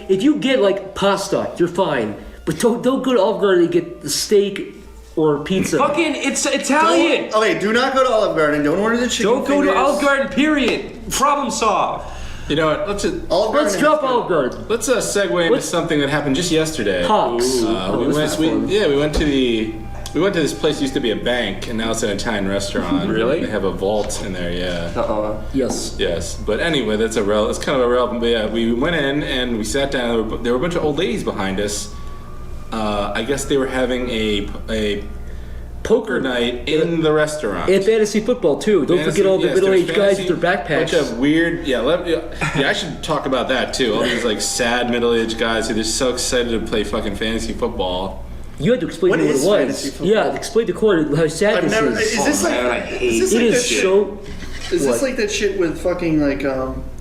If you get like pasta, you're fine. But don't go to Olive Garden and get the steak or pizza. Fucking, it's Italian. Okay, do not go to Olive Garden. Don't order the chicken. Don't go to Olive Garden. Period. Problem solved. You know what? Let's drop Olive Garden. Let's segue into something that happened just yesterday. Hawks. We went to this place that used to be a bank, and now it's an Italian restaurant. Really? They have a vault in there. Yeah. Yes. Yes. But anyway, it's kind of irrelevant. But yeah, we went in and we sat down. There were a bunch of old ladies behind us. I guess they were having a poker night in the restaurant. And fantasy football too. Don't forget all the middle-aged guys with their backpacks. Bunch of weird, yeah. I should talk about that too. All these like sad middle-aged guys who are just so excited to play fucking fantasy football. You had to explain to me what it was. Yeah, explain to Corey how sad this is. Is this like? Man, I hate Is this like this that shit. Is this like that shit with fucking like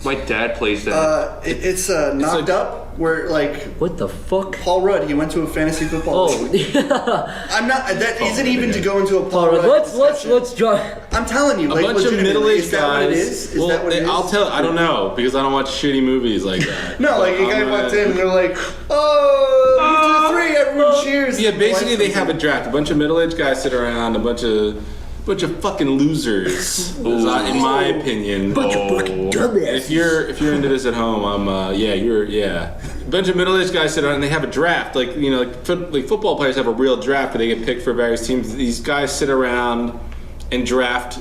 My dad plays that. It's Knocked Up, where like what the fuck? Paul Rudd, he went to a fantasy football team. I'm not. That isn't even to go into a Paul Rudd. Let's draw. I'm telling you, A like, bunch of middle-aged is that guys. What it is? Is that what it is? I'll tell. I don't know because I don't watch shitty movies like that. No, like a guy walked in and they're like, "Oh, 1, 2, 3!" Everyone cheers. Yeah, basically they have a draft. A bunch of middle-aged guys sit around. A bunch of fucking losers, in my opinion. Bunch of fucking dumbasses. If you're into this at home, A bunch of middle-aged guys sit around and they have a draft. Like like football players have a real draft where they get picked for various teams. These guys sit around and draft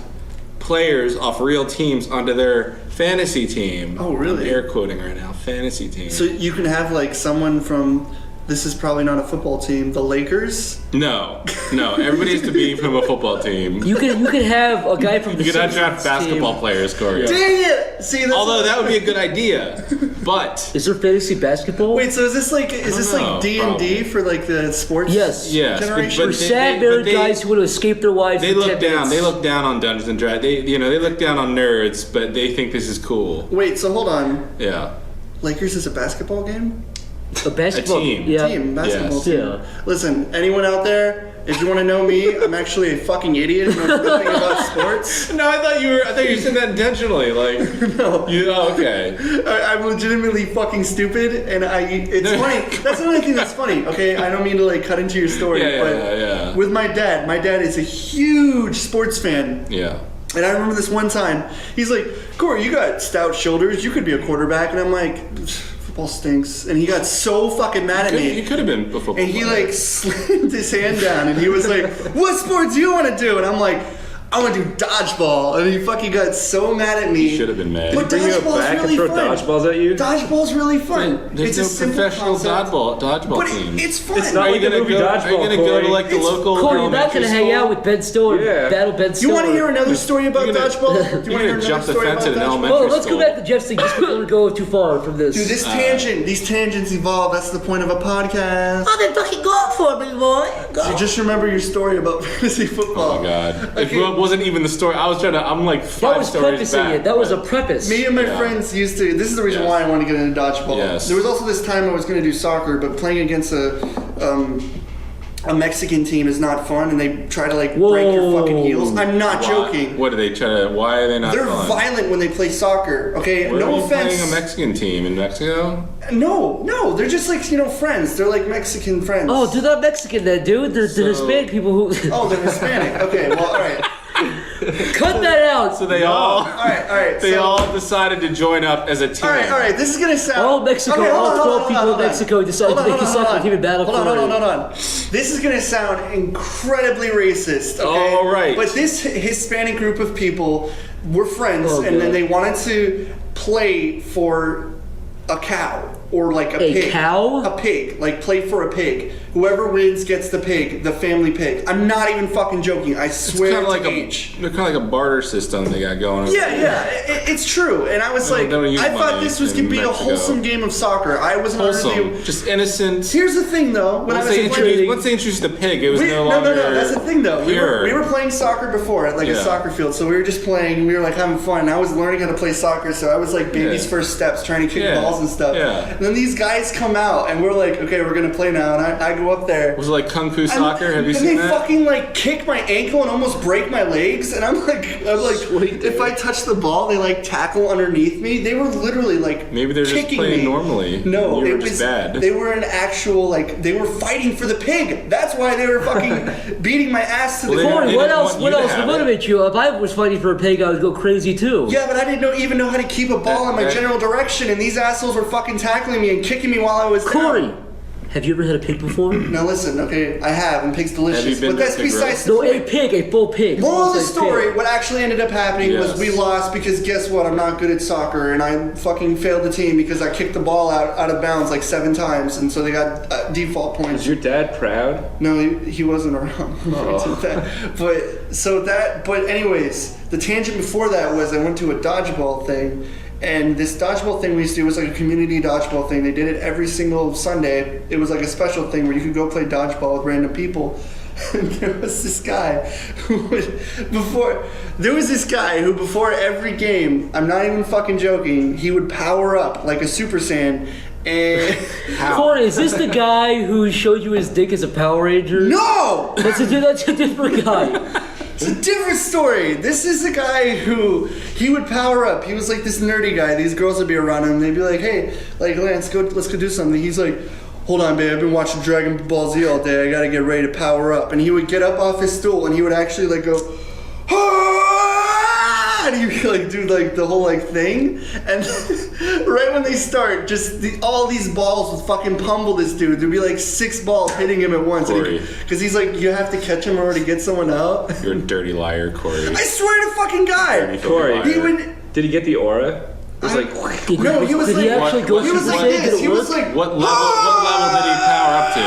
players off real teams onto their fantasy team. Oh, really? I'm air quoting right now, fantasy team. So you can have like someone from. This is probably not a football team. The Lakers? No. Everybody has to be from a football team. You could have a guy from the You could not draft Simpsons basketball team. players, Corey. Dang it! See, that's although that would be a good idea, but is there fantasy basketball? Wait, so is this like D&D for like the sports? Yes. Generation? For sad married guys who want to escape their wives. They for look 10 down. minutes. They look down on Dungeons and Dragons. They look down on nerds, but they think this is cool. Wait, so hold on. Yeah. Lakers is a basketball game? A basketball team. Basketball team. Yeah. Listen, anyone out there, if you want to know me, I'm actually a fucking idiot and know nothing about sports. No, I thought you said that intentionally. Like, no. Okay. I'm legitimately fucking stupid, and it's funny. That's another thing that's funny. Okay, I don't mean to like cut into your story, but with my dad is a huge sports fan. Yeah. And I remember this one time, he's like, "Corey, you got stout shoulders. You could be a quarterback." And I'm like, "Football stinks." And he got so fucking mad at me. You could have been a football And he player. like slammed his hand down, and he was like, "What sport do you want to do?" And I'm like, "I want to do dodgeball." And he fucking got so mad at me. You should have been mad. But Bring you dodgeball's back really and throw fun. dodgeballs at you? Dodgeball's really fun. There's it's no a simple professional concept. dodgeball But team. it's fun. It's not Are like you the gonna movie go? Dodgeball, Are you gonna go to Corey. like the local? Corey, you're not elementary gonna hang school? out with Ben Stiller. Yeah. Battle Ben Stiller. You want to hear another story about You're gonna- dodgeball? Do you you're want to hear gonna another jump the story fence about at an dodgeball? elementary Well, let's go back to Jeff's thing just before we go too far from this. Dude, this tangent, these tangents evolve. That's the point of a podcast. Oh, then fucking go for me, boy. Go. So just remember your story about fantasy football. Oh my god! It wasn't even the story. I'm like that 5 was stories prefacing back. it. That was a preface. Me and my friends used to. This is the reason why I wanted to get into dodgeball. Yes. There was also this time I was going to do soccer, but playing against a Mexican team is not fun, and they try to like break your fucking heels. I'm not joking. What do they try to? Why are they not? They're fun? violent when they play soccer. Okay, Where no are you offense. playing a Mexican team in Mexico? No, they're just like friends. They're like Mexican friends. Oh, they're not Mexican then, dude. They're Hispanic people who. Oh, they're Hispanic. Okay, well, all right. Cut that out. So they all. All right. They so, all decided to join up as a team. All right. This is gonna sound. All Mexico, Okay, hold all on, 12 hold on, people hold in on. Mexico decided to make a soccer team in battle for Hold on. This is gonna sound incredibly racist. Okay. All right. But this Hispanic group of people were friends, and then they wanted to play for a cow or like a pig. cow? A pig. Like play for a pig. Whoever wins gets the pig, the family pig. I'm not even fucking joking. I swear It's to like H. they're kind of like a barter system they got going on. Yeah, it's true. And I was They like, don't use I thought money this was in gonna be a Mexico. wholesome game of soccer. I wasn't Wholesome, really. just innocent. Here's the thing, though. When Once I was they introduced the pig, it was no longer. No. That's the thing, though. We pure. were playing soccer before at like a Yeah. soccer field, so we were just playing. And we were like having fun. And I was learning how to play soccer, so I was like baby's Yeah. first steps, trying to kick Yeah. balls and stuff. Yeah. then these guys come out, and we're like, okay, we're gonna play now. And I go up there. Was it like Kung Fu Soccer? Have you seen that? And that? they fucking like kick my ankle and almost break my legs. And I'm like, Sweet, if I touch the ball, they like tackle underneath me. They were literally like maybe they're just playing me. normally. No, you it were just was bad. They were an actual like they were fighting for the pig. That's why they were fucking beating my ass to the ground. Corey, what else would motivate you? If I was fighting for a pig, I would go crazy too. Yeah, but I didn't even know how to keep a ball in my general direction, and these assholes were fucking tackling me and kicking me while I was Corey, have you ever had a pig before? Now listen, okay, I have, and pig's delicious, but that's besides the No, point. a full pig. Moral of the story, what actually ended up happening was Yes. we lost because guess what? I'm not good at soccer, and I fucking failed the team because I kicked the ball out of bounds like 7 times, and so they got default points. Is your dad proud? No, he wasn't around. But anyways, the tangent before that was I went to a dodgeball thing, and this dodgeball thing we used to do was like a community dodgeball thing. They did it every single Sunday. It was like a special thing where you could go play dodgeball with random people. And there was this guy who before every game, I'm not even fucking joking, he would power up like a Super Saiyan. And Corey, is this the guy who showed you his dick as a Power Ranger? No! That's a different guy. It's a different story. This is a guy who he would power up. He was like this nerdy guy. These girls would be around him. They'd be like, "Hey, like Lance, let's go do something." He's like, "Hold on, babe. I've been watching Dragon Ball Z all day. I gotta get ready to power up." And he would get up off his stool and he would actually like go, "Ah!" and he would like do like the whole like thing. And right when they start, just all these balls would fucking pummel this dude. There'd be like 6 balls hitting him at once. Because he's like, you have to catch him or to get someone out. You're a dirty liar, Corey. I swear to fucking God. Corey, He would. did he get the aura? It was like, No, he was like, he was like this. He was like, what level did he power up to?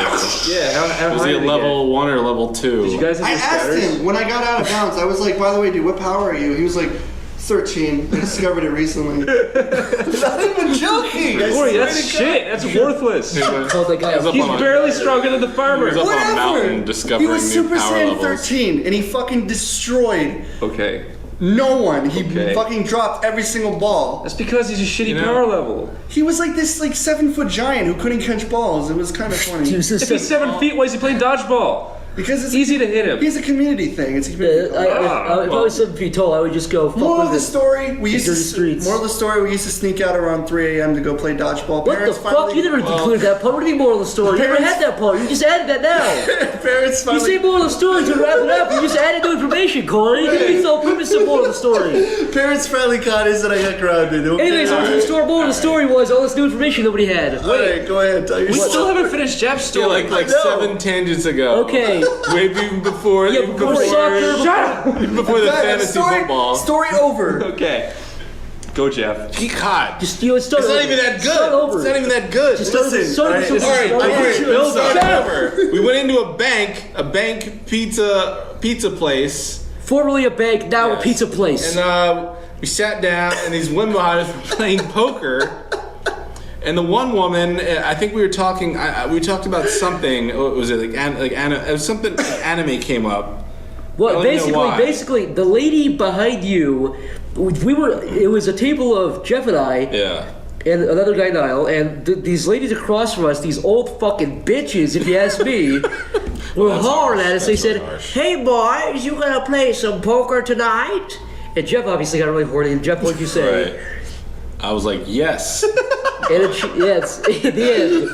Yeah, how was high he did a he level 1 or level 2? Did you guys have I your asked scatters? him when I got out of bounds. I was like, by the way, dude, what power are you? He was like, 13. I discovered it recently. Not even joking. Corey, that's shit. That's worthless. He's He's barely stronger than the farmer. He was up on a mountain discovering He was new Super power Saiyan levels. 13, and he fucking destroyed Okay. no one. He fucking dropped every single ball. That's because he's a shitty power level. He was like this 7-foot giant who couldn't catch balls. It was kind of funny. If he's 7 feet, why is he playing dodgeball? Because it's easy to hit him. He's a community thing. It's a community thing. If I was 7 feet tall, I would just go. Moral of the story: we used dirty to streets. Moral of the story: we used to sneak out around 3 a.m. to go play dodgeball. What the fuck? You never included that part. What do you mean moral of the story? You never had that part. You just added that now. Parents You say moral of the story to wrap it up. You just added new information, Corey. You didn't the purpose of moral of the story. Parents finally caught us and I got grounded. Okay. Anyways, moral of the story was all this new information nobody had. Alright, go ahead. Tell your We story. still haven't finished Jeff's story. Yeah, like 7 tangents ago. Okay. Maybe even before. Yeah, before soccer. Even before the fantasy football. Story over. Okay. Go, Jeff. God. Just It's not even that good. Start over. It's not even that good. Just start Alright, over. alright, Build start up. over. We went into a bank pizza place. Formerly a bank, now a pizza place. And we sat down, and these women behind us were playing poker. And the one woman, I think we were talking. We talked about something. What was it like? It was something. Anime came up. Well, I don't even know why. basically, the lady behind you, it was a table of Jeff and I. Yeah. And another guy, Niall, and these ladies across from us, these old fucking bitches, if you ask me, were hollering at us. They said, "Hey boys, you gonna play some poker tonight?" And Jeff obviously got really horny. And Jeff, what'd you say? Right. I was like, yes. And yes, in the end.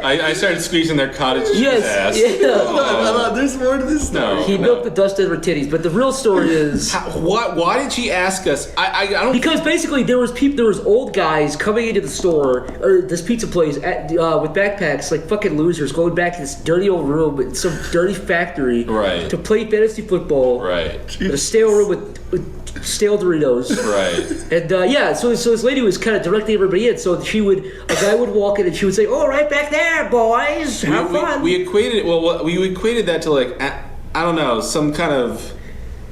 I started squeezing their cottage cheese ass. Yeah. Hold on, there's more to this story. He milked the dust out of her titties, but the real story is why did she ask us? I don't. Because basically there was old guys coming into the store or this pizza place with backpacks like fucking losers going back to this dirty old room in some dirty factory Right. to play fantasy football. Right. In a stale room with stale Doritos. Right. And so this lady was kind of directing everybody in. So a guy would walk in and she would say, "Oh, right back there, boys, have fun." We equated that to like I don't know, some kind of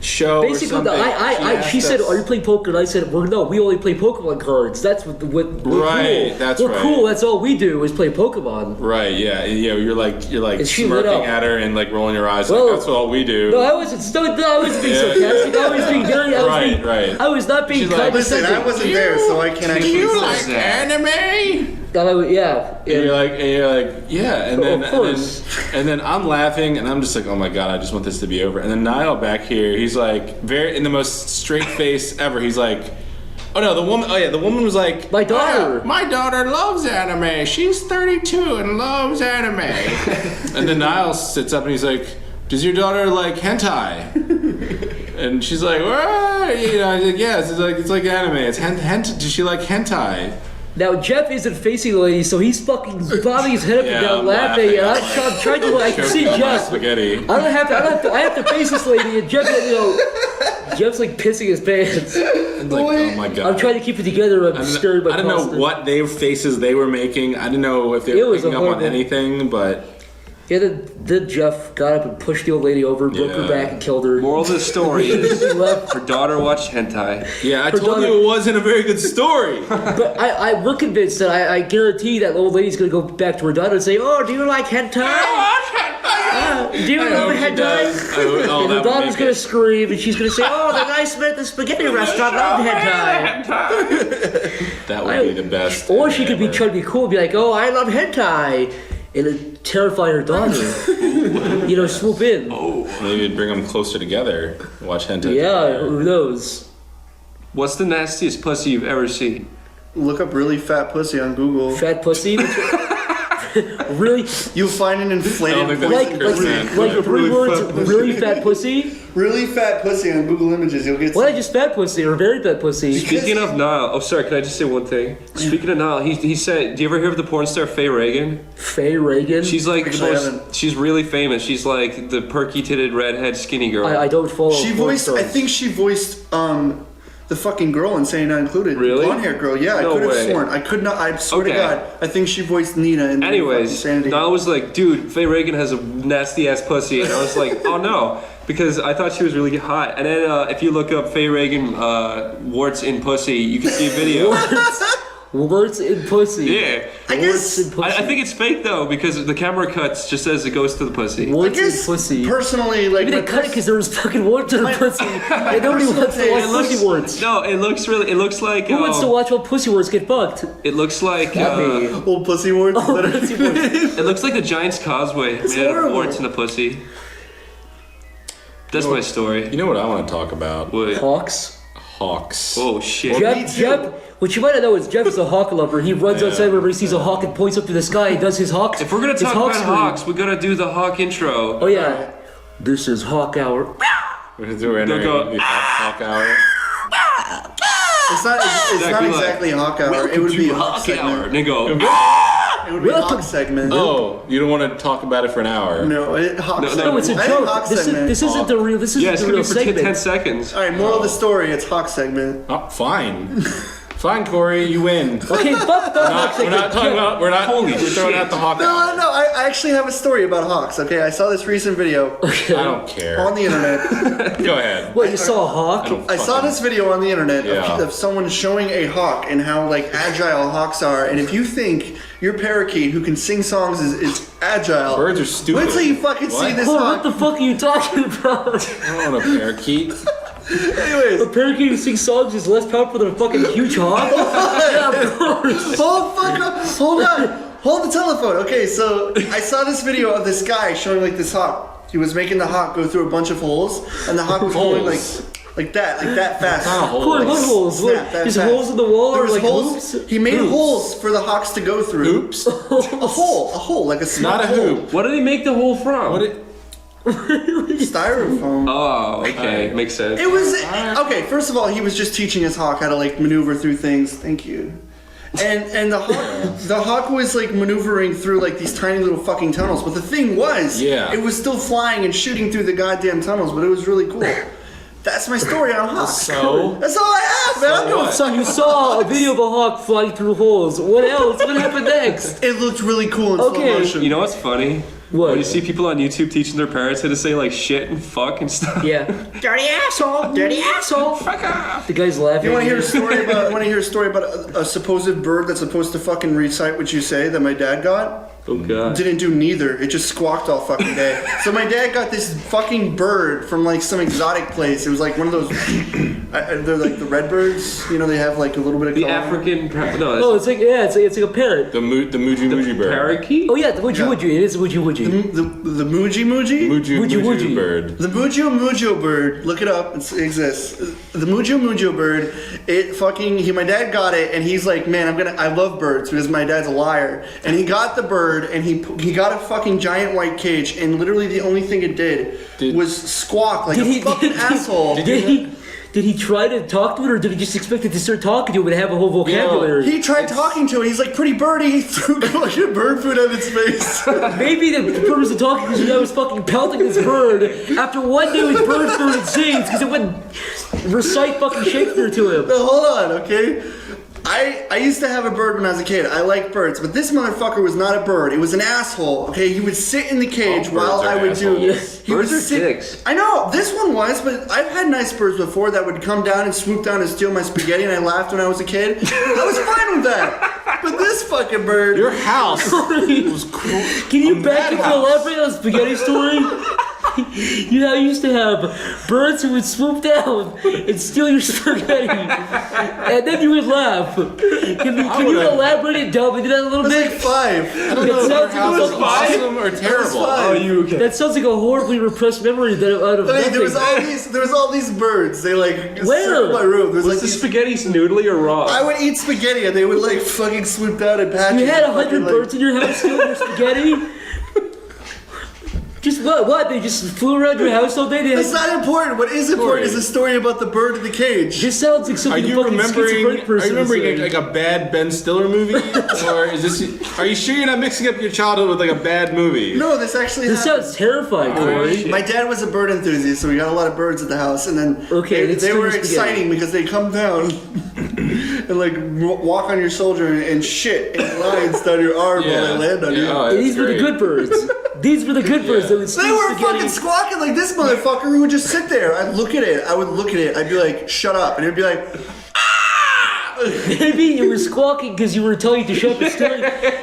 show Basically, or something. she said, "Are you playing poker?" And I said, "Well, no, we only play Pokemon cards. That's what we're Right, cool. that's we're right. cool. That's all we do is play Pokemon." Right, yeah. You're like And she lit smirking up. at her and like rolling your eyes. Well, like, that's all we do. No, I wasn't being sarcastic. I was being very. Right. I was not being condescending. Listen, I wasn't there, so I can't actually. You like anime? Yeah. And you're like, yeah, and then, Of course. and then I'm laughing, and I'm just like, oh my god, I just want this to be over. And then Niall back here, he's like, very in the most straight face ever. He's like, oh no, the woman was like, my daughter. My daughter loves anime. She's 32 and loves anime. And then Niall sits up and he's like, does your daughter like hentai? And she's like, what? You know, he's like, yeah, it's like anime. It's does she like hentai? Now Jeff isn't facing the lady, so he's fucking bobbing his head up and Yeah, down, I'm laughing, and laughing. I'm trying to. I can see Choking on my Jeff. spaghetti. I have to face this lady, and Jeff, Jeff's like pissing his pants. Like, oh my god! I'm trying to keep it together. I'm scared by I don't know constant. what faces they were making. I didn't know if they were picking up on anything, but yeah. Then Jeff got up and pushed the old lady over, broke her back, and killed her. Moral of the story is her daughter watched hentai. Yeah, I told you it wasn't a very good story. But we're convinced that I guarantee that old lady's gonna go back to her daughter and say, "Oh, do you like hentai? Do you love hentai?" And her daughter's gonna scream, and she's gonna say, "Oh, the nice man at the spaghetti restaurant loved hentai." That would be the best. Or she could be trying to be cool, and be like, "Oh, I love hentai," and it'd terrify her daughter. Swoop in. Oh, maybe it'd bring them closer together. Watch hentai. Yeah, together. who knows? What's the nastiest pussy you've ever seen? Look up really fat pussy on Google. Fat pussy? Really? You'll find an inflated like 3 words, really fat pussy? Really fat pussy on Google Images. You'll get. Why just fat pussy or very fat pussy? Speaking of Niall, oh sorry, can I just say one thing? Speaking of Niall, he said, do you ever hear of the porn star Faye Reagan? Faye Reagan? She's like Actually, I she's really famous. She's like the perky titted redhead skinny girl. I don't follow. She voiced. I think she voiced the fucking girl in Saying Not Included. Really? Blonde hair girl. Yeah, No I could have way. sworn. I could not. I swear to Okay. God. I think she voiced Nina in. Anyways, Insanity. Niall was like, dude, Faye Reagan has a nasty ass pussy, and I was like, oh no, because I thought she was really hot. And then if you look up Faye Reagan warts in pussy, you can see a video. Warts in pussy. Yeah. I guess. I think it's fake though because the camera cuts just as it goes to the pussy. Warts in pussy. Personally, like. Maybe they cut it because there was fucking warts in her pussy. And nobody wants to watch pussy warts. No, it looks like. Who wants to watch all pussy warts get fucked? It looks like. Old pussy warts. Pussy warts. It looks like the Giant's Causeway made out of warts in the pussy. That's my story. You know what I want to talk about? What? Hawks. Oh shit. Jeff, what you might not know is Jeff is a hawk lover. He runs outside whenever he sees a hawk and points up to the sky and does his hawks. If we're gonna talk about hawks, we gotta do the hawk intro. Oh yeah. This is Hawk Hour. We're entering the Hawk Hour. It's not exactly Hawk Hour. It would be a Hawk segment. And they go. It would be a Hawk segment. Oh, you don't want to talk about it for an hour? No, Hawk segment. No, it's a I think joke. Hawk This segment. isn't the real. This Yeah, isn't it's the gonna real be for segment. 10 seconds. All right, moral of the story: it's Hawk segment. Oh, fine. Fine, Corey, you win. Okay, fuck the Hawk segment. We're not talking about. We're throwing out the Hawk. No. I actually have a story about hawks. Okay, I saw this recent video. I don't care. On the internet. Go ahead. What, you saw a hawk? I saw this video on the internet Yeah. of someone showing a hawk and how like agile hawks are. And if you think your parakeet who can sing songs is agile, Birds are stupid. wait till you fucking see this What hawk. the fuck are you talking about? I don't want a parakeet. Anyways, A parakeet who sings songs is less powerful than a fucking huge hawk? Yeah, of course. Hold on. Hold the telephone. Okay, so I saw this video of this guy showing like this hawk. He was making the hawk go through a bunch of holes, and the hawk was going like that fast. Corey, what holes? Snap, that There's fast. holes in the wall There or was like holes. hoops? He made holes for the hawks to go through. Hoops? A hole, like a small Not a hole. hoop. What did he make the hole from? Styrofoam. Oh, okay, makes sense. It was okay. First of all, he was just teaching his hawk how to like maneuver through things. Thank you. And the hawk was like maneuvering through like these tiny little fucking tunnels. But the thing was, it was still flying and shooting through the goddamn tunnels. But it was really cool. That's my story on hawks. So? That's all I have, man. So you saw a video of a hawk flying through holes. What else? What happened next? It looked really cool in slow motion. You know what's funny? What? When you see people on YouTube teaching their parents how to say like shit and fuck and stuff. Yeah. Dirty asshole! Dirty asshole! Fuck off! The guy's laughing. You want to hear a story about? Want to hear a story about a supposed bird that's supposed to fucking recite what you say that my dad got? Oh god. Didn't do neither. It just squawked all fucking day. So my dad got this fucking bird from like some exotic place. It was like one of those. They're like the red birds. You know, they have like a little bit of The color. African. No, Oh, it's like it's like a parrot. The Muji bird. parakeet. Oh yeah, the Muji Muji. It is a Muji Muji. The Muji Muji? Muji bird. The Mujo bird. Look it up. It exists. The Mujo bird. My dad got it, and he's like, man, I love birds because my dad's a liar, and he got the bird, and he got a fucking giant white cage, and literally the only thing it did was squawk like a fucking asshole. Did he try to talk to it, or did he just expect it to start talking to him and have a whole vocabulary? He tried talking to it. He's like, pretty birdie. He threw like bird food at its face. Maybe the bird wasn't talking because your dad was fucking pelting this bird. After one day with bird food and sings because it wouldn't recite fucking Shakespeare to him. No, hold on, okay? I used to have a bird when I was a kid. I like birds, but this motherfucker was not a bird. It was an asshole. Okay, he would sit in the cage while I would do. Birds are dicks. I know this one was, but I've had nice birds before that would come down and swoop down and steal my spaghetti, and I laughed when I was a kid. I was fine with that. But this fucking bird. Your house was cool. Can you back up and elaborate on the spaghetti story? You know, I used to have birds who would swoop down and steal your spaghetti, and then you would laugh. Can you elaborate and delve into that a little bit? Like 5. I don't know. Your house was awesome or terrible. That sounds like a horribly repressed memory that out of nothing. There was all these birds. They like circled my room. There Was like the spaghetti noodly or raw? I would eat spaghetti and they would like fucking swoop down and pat You you. had 100 birds in your house stealing your spaghetti? Just what? They just flew around your house all day? That's not important. What is important is the story about the bird in the cage. This sounds like something a fucking schizophrenic person would say. like a bad Ben Stiller movie, or is this? Are you sure you're not mixing up your childhood with like a bad movie? No, this actually. This sounds terrifying, Corey. My dad was a bird enthusiast, so we got a lot of birds at the house, and then they were exciting because they come down and like walk on your shoulder and shit in lines down your arm while they land on you. These were the good birds. These were the good birds that would steal They were spaghetti. fucking squawking like this motherfucker who would just sit there. I'd look at it. I'd be like, shut up. And it'd be like, Maybe you were squawking because you were telling it to shut up and staring.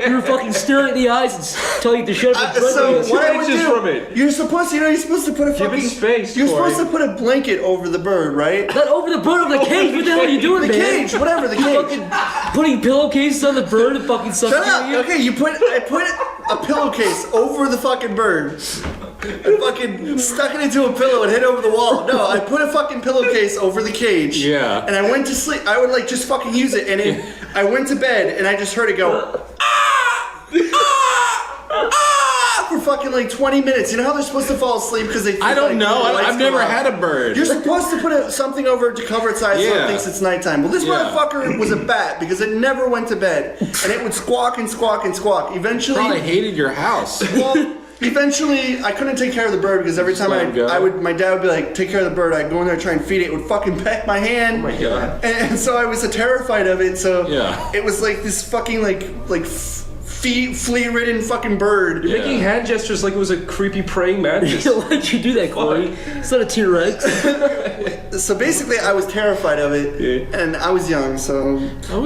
You were fucking staring in the eyes and telling it to shut up and so what I would do, from it. you're supposed to put a fucking space. You're supposed to put a blanket over the bird, right? Not over the bird, over the cage. What the hell are you doing, The man? cage, whatever, the cage. Fucking putting pillowcases on the bird and fucking Shut suffocating up. you. Okay, I put a pillowcase over the fucking bird. I fucking stuck it into a pillow and hit over the wall. No, I put a fucking pillowcase over the cage. Yeah. And I went to sleep. I would like just fucking use it, and I went to bed and I just heard it go for fucking like 20 minutes. You know how they're supposed to fall asleep because they think, I don't like, know. the lights I've go never out. had a bird. You're supposed to put something over it to cover its eyes so it thinks it's nighttime. Well, this motherfucker was a bat because it never went to bed, and it would squawk and squawk and squawk. Eventually, Probably hated your house. well, eventually, I couldn't take care of the bird because every time my dad would be like, take care of the bird. I'd go in there, try and feed it. It would fucking peck my hand. Oh my god. And so I was terrified of it. So Yeah. it was like this fucking flea-ridden fucking bird. You're making hand gestures like it was a creepy praying mantis. Why'd you do that, Corey? It's not a T-Rex. So basically, I was terrified of it, and I was young.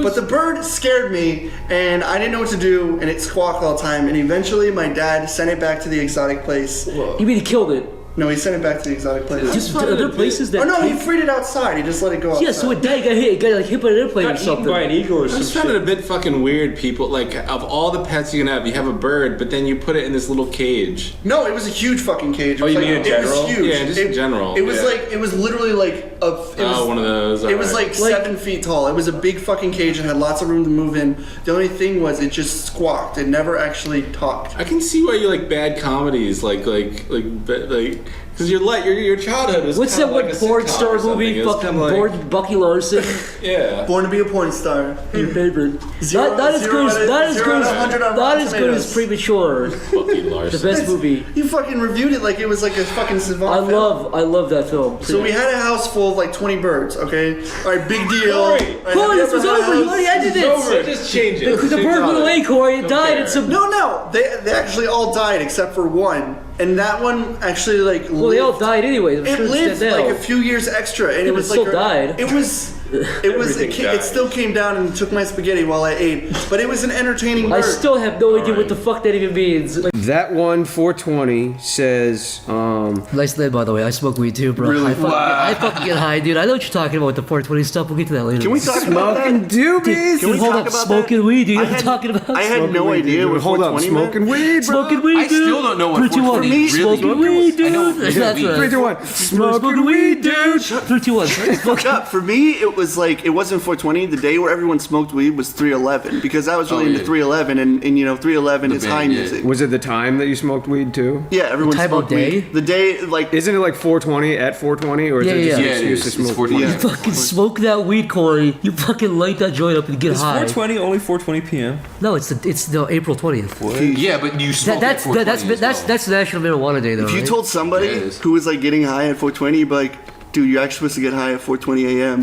But the bird scared me, and I didn't know what to do, and it squawked all the time. And eventually, my dad sent it back to the exotic place. You mean he killed it? No, he sent it back to the exotic place. Just other places that. Oh no, he freed it outside. He just let it go outside. Yeah, so it died. It got hit. It got like hit by an airplane or something. By an eagle or I some just found shit. it a bit fucking weird, people. Like, of all the pets you can have, you have a bird, but then you put it in this little cage. No, it was a huge fucking cage. It was you mean in general? It was huge. Yeah, just in general. It was yeah. like, it was literally like a. One of those. It was like 7 feet tall. It was a big fucking cage and had lots of room to move in. The only thing was it just squawked. It never actually talked. I can see why you like bad comedies, like, because your childhood was. What's that kinda one like a porn sitcom star or something. movie? It was Fucking kinda like- Born Bucky Larson. Yeah. Born to be a porn star. Your favorite. Zero- Not as zero good as out of- not as zero good out of as 100 on not Rotten as good as Tomatoes. Premature. Bucky Larson. The best movie. You fucking reviewed it like it was like a fucking savant film. I love that film. So we had a house full of like 20 birds, okay? Alright, big deal. Corey, Alright, Corey, have It was over. You already ended it. Just change The bird went away, Corey. It died. It's some. No. They actually all died except for one. And that one actually like. Well, they all died anyway. It lived like a few years extra, and it was like. Still died. It was. It still came down and took my spaghetti while I ate, but it was an entertaining bird. I still have no idea what the fuck that even means. That one 420 says. Nice name, by the way. I smoke weed too, bro. Really? I fucking get high, dude. I know what you're talking about with the 420 stuff. We'll get to that later. Can we talk about that? Smoking doobies. Dude, hold up, smoking weed, dude. You're talking about. I had no idea what Hold up, 420 smoking weed, bro. Smoking weed, dude. I still don't know what 420 really smoking weed, dude. That's right. 3, 2, 1. Smoking weed, dude. 3, 2, 1. For me, it was like it wasn't 420. The day where everyone smoked weed was 311 because I was really into 311, and you know 311 is high music. Was it the time that you smoked weed too? Yeah, everyone smoked weed. The day like isn't it like 420 at 420 or is it just an excuse to smoke weed? You fucking smoke that weed, Corey. You fucking light that joint up and get Is high. 420 only 4:20 p.m.? No, it's the April 20th. Yeah, but you smoke That's National Marijuana Day though. if you right? told somebody who was like getting high at 420, you'd be like, dude, you're actually supposed to get high at 4:20 a.m.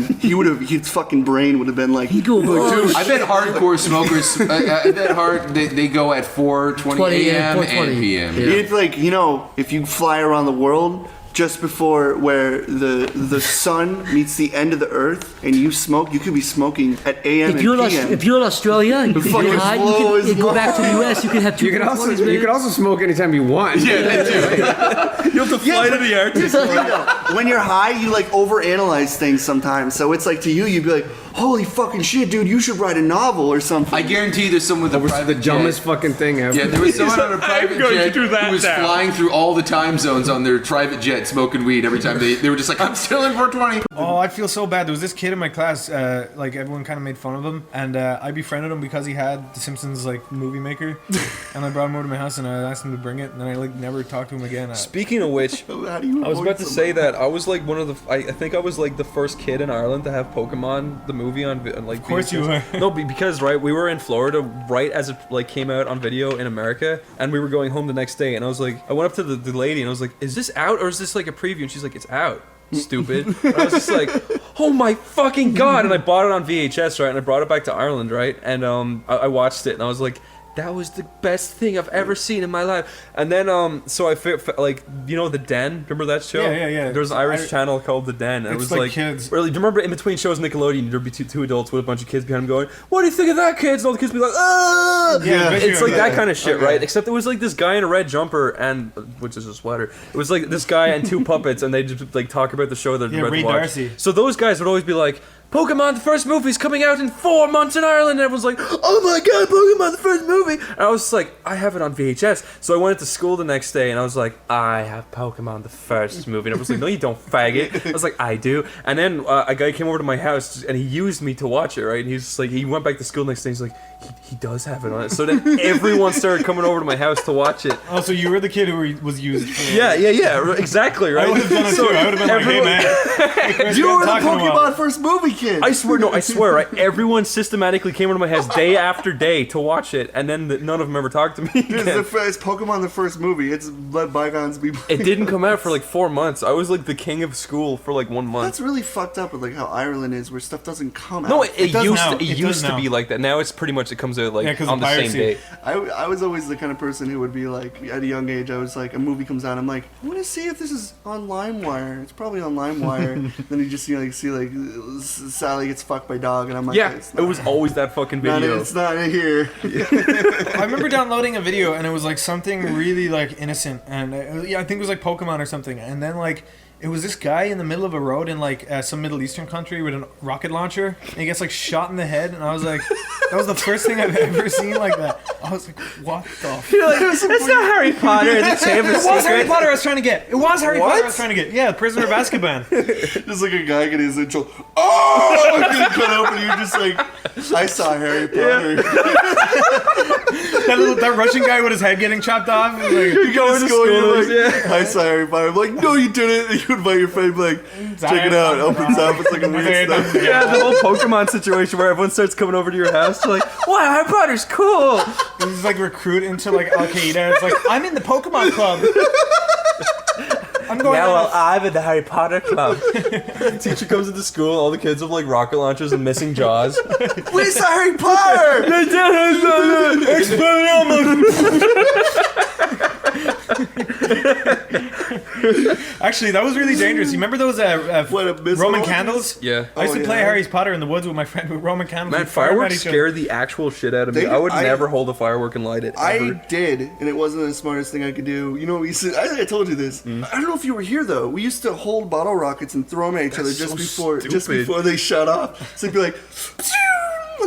His fucking brain would have been like, dude. I bet hardcore smokers, I bet they go at 4:20 a.m. and p.m. It's like, you know, if you fly around the world just before where the sun meets the end of the earth and you smoke, you could be smoking at AM and PM. If you're in Australia, you can get high, you can go back to the US, you can have 2 You can also smoke anytime you want. Yeah, that too. You have to fly to the Arctic. When you're high, you like overanalyze things sometimes. So it's like to you, you'd be like, holy fucking shit, dude, you should write a novel or something. I guarantee there's someone with a private the dumbest fucking thing ever. Yeah, there was someone on a private jet who was flying through all the time zones on their private jet smoking weed every time they were just like, I'm still in 420. Oh, I feel so bad. There was this kid in my class, like everyone kind of made fun of him, and I befriended him because he had The Simpsons like movie maker, and I brought him over to my house and I asked him to bring it, and then I like never talked to him again. Speaking of which, I was about to say that I was like one of the I think I was like the first kid in Ireland to have Pokemon the movie on like. Of course you were. No, because right, we were in Florida right as it like came out on video in America, and we were going home the next day, and I was like, I went up to the lady and I was like, is this out or is this like a preview? And she's like, it's out. Stupid. And I was just like, oh my fucking god! And I bought it on VHS, right? And I brought it back to Ireland, right? And I watched it, and I was like, that was the best thing I've ever seen in my life. And then so I like, you know, The Den. Remember that show? Yeah. There's an Irish channel called The Den, and it was like kids. Really, do you remember in between shows Nickelodeon, there'd be two adults with a bunch of kids behind them going, "What do you think of that, kids?" And all the kids would be like, "Ah!" Yeah, it's like that kind of shit, right? Except it was like this guy in a red jumper and which is a sweater. It was like this guy and 2 puppets, and they just like talk about the show that they're about Ray to watch. Darcy. So those guys would always be like, Pokemon, the first movie's coming out in 4 months in Ireland, and everyone's like, oh my god, Pokemon, the first movie! And I was just like, I have it on VHS. So I went to school the next day, and I was like, I have Pokemon, the first movie. And I was like, no, you don't, faggot. I was like, I do. And then a guy came over to my house, and he used me to watch it, right? And he's just like, he went back to school the next day, and he's like, he does have it on it. So then everyone started coming over to my house to watch it. Oh, so you were the kid who was used for... Yeah, exactly, right? I would have done it too. I would have been like, hey man. You were the Pokemon first movie kid. I swear, right? Everyone systematically came over to my house day after day to watch it, and then none of them ever talked to me again. It's Pokemon the first movie. It's let bygones be. It didn't come out for like 4 months. I was like the king of school for like 1 month. That's really fucked up with like how Ireland is, where stuff doesn't come out. No, it used to be like that. Now it's pretty much it comes out like on the same day. I was always the kind of person who would be like, at a young age, I was like, a movie comes out, I'm like, I want to see if this is on LimeWire. It's probably on LimeWire. Then you just see like Sally gets fucked by dog, and I'm like, yeah, it was always that fucking video. It's not here. I remember downloading a video, and it was like something really like innocent, and I think it was like Pokemon or something, and then like it was this guy in the middle of a road in like some Middle Eastern country with a rocket launcher, and he gets like shot in the head, and I was like, that was the first thing I've ever seen like that. I was like, what the fuck? You're like, it's not Harry Potter. It was Harry Potter I was trying to get. It was Harry Potter I was trying to get. Yeah, Prisoner of Azkaban. Just like a guy getting his intro. Oh! Getting cut open, you're just like, I saw Harry Potter. Yeah. that Russian guy with his head getting chopped off. Like, you go to school, you're like, I saw Harry Potter. I'm like, no, you didn't. And you invite your friend, like, check it out. Opens up, it's like a weird stuff. Yeah, the whole Pokemon situation where everyone starts coming over to your house. You're like, wow, Harry Potter's cool. He's like recruit into like Al Qaeda. It's like, I'm in the Pokemon club. I'm I'm going. I'm in the Harry Potter club. The teacher comes into school, all the kids have like rocket launchers and missing jaws. We saw Harry Potter. Actually, that was really dangerous. You remember those Roman candles? Yeah. I used to play Harry Potter in the woods with my friend with Roman candles. Man, We'd fire 'em at fireworks each other. scare the actual shit out of me. I would never hold a firework and light it. Ever. I did, and it wasn't the smartest thing I could do. You know, we used to, I think I told you this. I don't know if you were here though. We used to hold bottle rockets and throw them at each other just before they shut off. So it'd be like,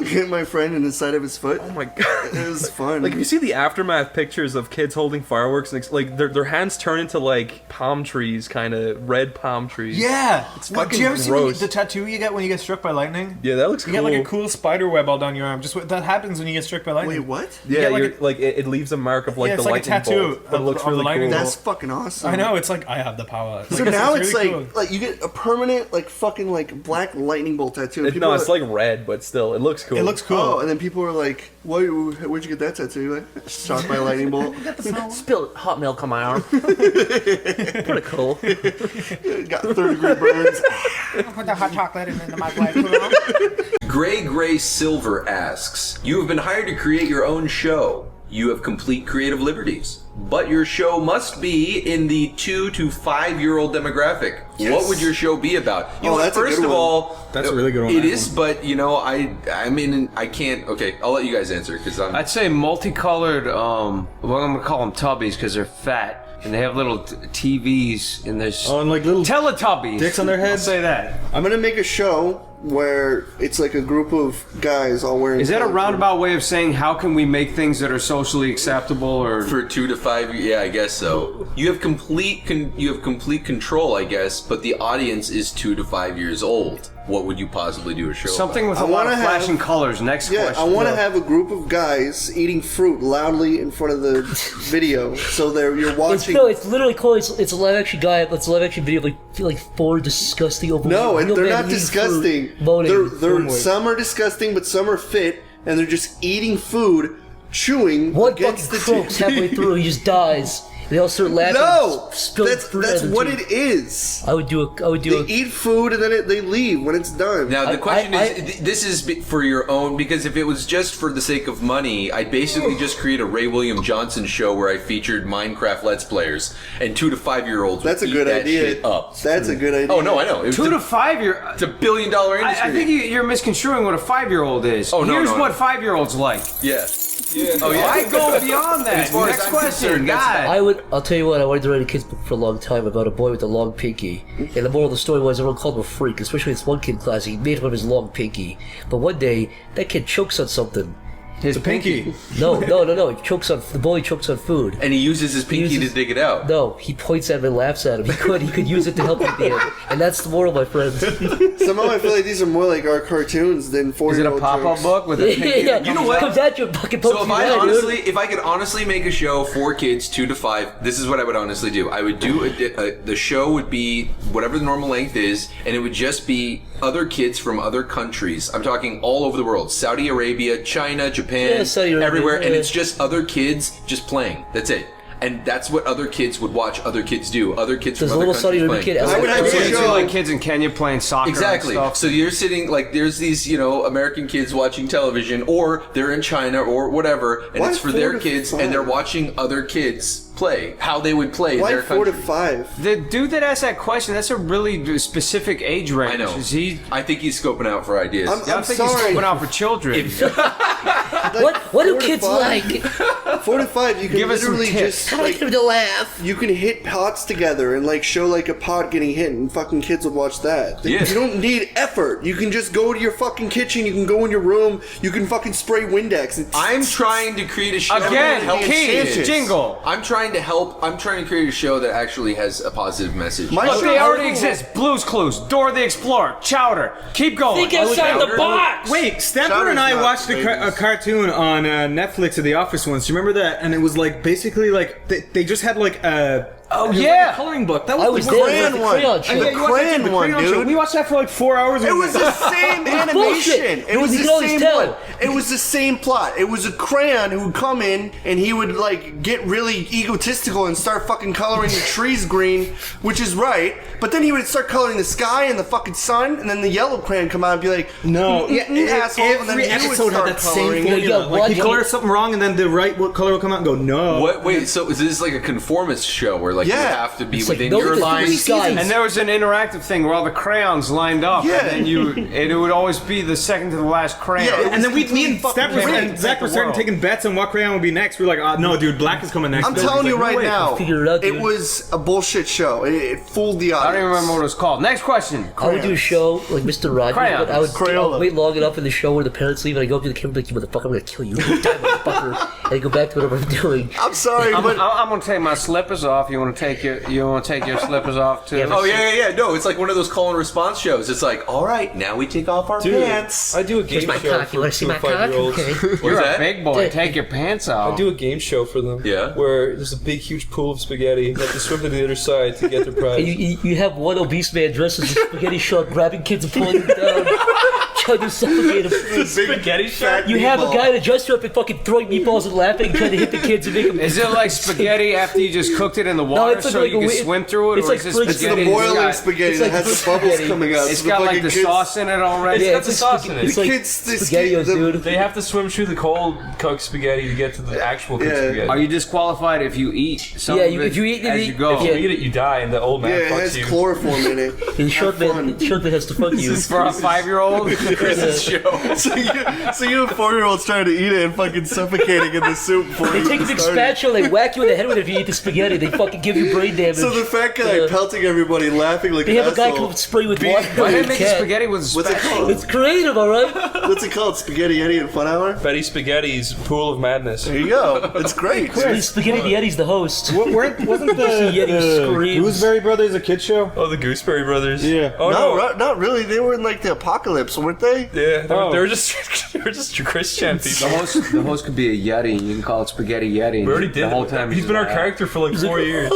hit my friend in the side of his foot. Oh my god, it was fun. Like if you see the aftermath pictures of kids holding fireworks, and like their hands turn into like palm trees, kind of red palm trees. Yeah, it's fucking do you ever gross. see the tattoo you get when you get struck by lightning? Yeah, that looks you cool. get like a cool spider web all down your arm. Just that happens when you get struck by lightning. Wait, what? Yeah, you get it leaves a mark of like it's the like a lightning tattoo bolt, but it looks really cool. That's fucking awesome. I know. It's like I have the power. So now it's really like you get a permanent like fucking like black lightning bolt tattoo. No, it's like red, but still, it looks cool. It looks cool. Oh, and then people are like, "Where'd you get that tattoo?" You're like, shot by a lightning bolt. Spilled hot milk on my arm. Pretty cool. Got 30-degree burns. Put the hot chocolate in the microwave. Gray Silver asks, you have been hired to create your own show. You have complete creative liberties, but your show must be in the 2 to 5 year old demographic. Yes. What would your show be about? You know, that's first a good of one. all, That's a really good one. It is, but you know, I mean, I can't. Okay, I'll let you guys answer because I'm. I'd say multicolored. Well, I'm gonna call them tubbies because they're fat and they have little TVs and there's and like little Teletubbies. dicks on their heads. I'll say that. I'm gonna make a show where it's like a group of guys all wearing. Is that a roundabout way of saying how can we make things that are socially acceptable or for 2 to 5? Yeah, I guess so. You have complete control, I guess, but the audience is 2 to 5 years old. What would you possibly do a show something about? with a lot of flashing colors? Next question. I want to have a group of guys eating fruit loudly in front of the video, so you're watching. It's literally called. It's a live action guy. It's a live action video. Like 4 disgusting over. No, and real they're men not eating disgusting. fruit, They're some are disgusting, but some are fit, and they're just eating food, chewing One against the fucking croaks halfway through. He just dies. They all start laughing. No, spill that's fruit what everywhere. it is. I would do They eat food and then they leave when it's done. Now the question is, this is for your own, because if it was just for the sake of money, I'd basically just create a Ray William Johnson show where I featured Minecraft Let's Players and 2 to 5 year olds. That's a good that idea. Shit up. That's a good idea. Oh no, I know. 2 to 5 year. It's $1 billion industry. I think you're misconstruing what a 5-year-old is. Oh, no, Here's no, what no. 5-year-olds like. Yeah. Oh yeah. I go beyond that. As far as Next I'm question, concerned, God. I'll tell you what, I wanted to write a kid's book for a long time about a boy with a long pinky. And the moral of the story was everyone called him a freak, especially this one kid in class. He made fun of his long pinky. But one day, that kid chokes on something. His pinky. No. He chokes on the bully chokes on food. And he uses his pinky to dig it out. No, he points at him and laughs at him. He could use it to help him at the end. And that's the moral, my friends. Somehow I feel like these are more like our cartoons than 4-year-old Is it a pop-up book with a pinky? Yeah, You know what? Comes at you, fucking So if I could honestly make a show for kids 2 to 5, this is what I would honestly do. I would do the show would be whatever the normal length is, and it would just be other kids from other countries. I'm talking all over the world: Saudi Arabia, China, Japan, Yeah, Saudi Arabia, everywhere, and yeah. it's just other kids just playing. That's it. And that's what other kids would watch other kids do. Other kids There's a from other little Saudi countries Arabian playing. kid. I would have a show like kids in Kenya playing soccer. Exactly. And stuff. So you're sitting like there's these, American kids watching television, or they're in China or whatever, and Why it's for 4 their to kids, 5? and they're watching other kids play, how they would play in Why their 4 to country. 5? The dude that asked that question, that's a really specific age range. I know. Is he? I think he's scoping out for ideas. I'm I think he's sorry. scoping out for children. What do 4 to kids 5? like? 4 to 5, you can Give us some literally tips. just I like them to laugh. you can hit pots together and like show like a pot getting hit, and fucking kids will watch that. Yeah. You don't need effort. You can just go to your fucking kitchen. You can go in your room. You can fucking spray Windex. And I'm trying to create a show Again, that helps Keys, kids. jingle. I'm trying to create a show that actually has a positive message. My But show- they already exist. Blue's Clues, Dora the Explorer, Chowder. Keep going. Think outside the box. Wait, Stamper Chowder's and I not watched a famous. cartoon on Netflix of The Office once. Do you remember that? And it was like basically like they just had like a Oh It was yeah, like a coloring book. That was I the was one. there. crayon It was the one. crayon show. The Yeah, you watched that crayon too, the one, crayon show. dude. We watched that for like 4 hours. It was the same animation. It was You the can always same tell. one. It was the same plot. It was a crayon who would come in and he would like get really egotistical and start fucking coloring the trees green, which is right. But then he would start coloring the sky and the fucking sun, and then the yellow crayon come out and be like, No, yeah, asshole. And then every you would episode had start that same coloring. formula. Like he what? colored something wrong, and then the right color would come out and go no. What? Wait, so is this like a conformist show where like you have to be It's like, within no, your the lines? 3 seasons. and there was an interactive thing where all the crayons lined up, Yeah. and then it would always be the second to the last crayon. Yeah, And then me and Zach were starting world. taking bets on what crayon would be next. We were like, no, dude, black is coming next. I'm Bill was telling you like, no right way. now, Figure it out, dude. was a bullshit show. It fooled the audience. I don't even remember what it was called. Next question. I would do a show like Mr. Rogers, Crayons. but I would Crayola. wait long enough in the show where the parents leave, and I go up to the camera like, "You motherfucker, I'm gonna kill you, you die, motherfucker," and I go back to whatever I'm doing. I'm sorry, I'm but gonna take my slippers off. You want to take your slippers off too? Oh yeah. No, it's like one of those call and response shows. It's like, all right, now we take off our pants. I do a Here's game my show cock. You wanna see for my cock? 5-year-olds. Okay. You're What's a that? big boy. Take your pants off. I do a game show for them. Yeah. Where there's a big, huge pool of spaghetti. They have to swim to the other side to get their prize. And you have one obese man dressed as a spaghetti shark grabbing kids and pulling them down, trying to suffocate them. Spaghetti shark? You have a guy in a dress up and fucking throwing meatballs and laughing, trying to hit the kids and make them. Is it like spaghetti after you just cooked it in the water it's like- so like you a can wi- swim through it? it's Or like is this fridge it's the spaghetti boiling that's got- spaghetti it's that like has the fridge bubbles spaghetti. coming out. It's So the got like fucking the kids- sauce in it already. Yeah, got the sauce in it. It's like kids, they SpaghettiOs, dude. They have to swim through the cold cooked spaghetti to get to the actual cooked spaghetti. Are you disqualified if you eat some Yeah, of you- it if you eat- as you go? If you eat it, you die, and the old man Yeah, it fucks has you. chloroform in it. And the short man has to fuck you. For a 5-year-old? Chris's show. So you have 4-year-olds trying to eat it and fucking suffocating in the soup before They you take a even big started. spatula, they whack you in the head with it if you eat the spaghetti. They fucking give you brain damage. So the fat guy pelting everybody, laughing like They an have a guy asshole. come spray with water. Why on did the they make cat. spaghetti with What's it spatula? called? It's creative, alright? What's it called? Spaghetti Eddie and Fun Hour? Betty Spaghetti's Pool of Madness. There you go. It's great. Spaghetti the Eddie's the host. Wasn't the Yeti screams. Gooseberry Brothers a kid show? Oh, the Gooseberry Brothers. Yeah. Oh no. Not really. They were in like the apocalypse, weren't they? Yeah, they were just they were just Christian people. The host could be a Yeti. You can call it Spaghetti Yeti. We already did the whole it. time. He's been our character for like 4 years.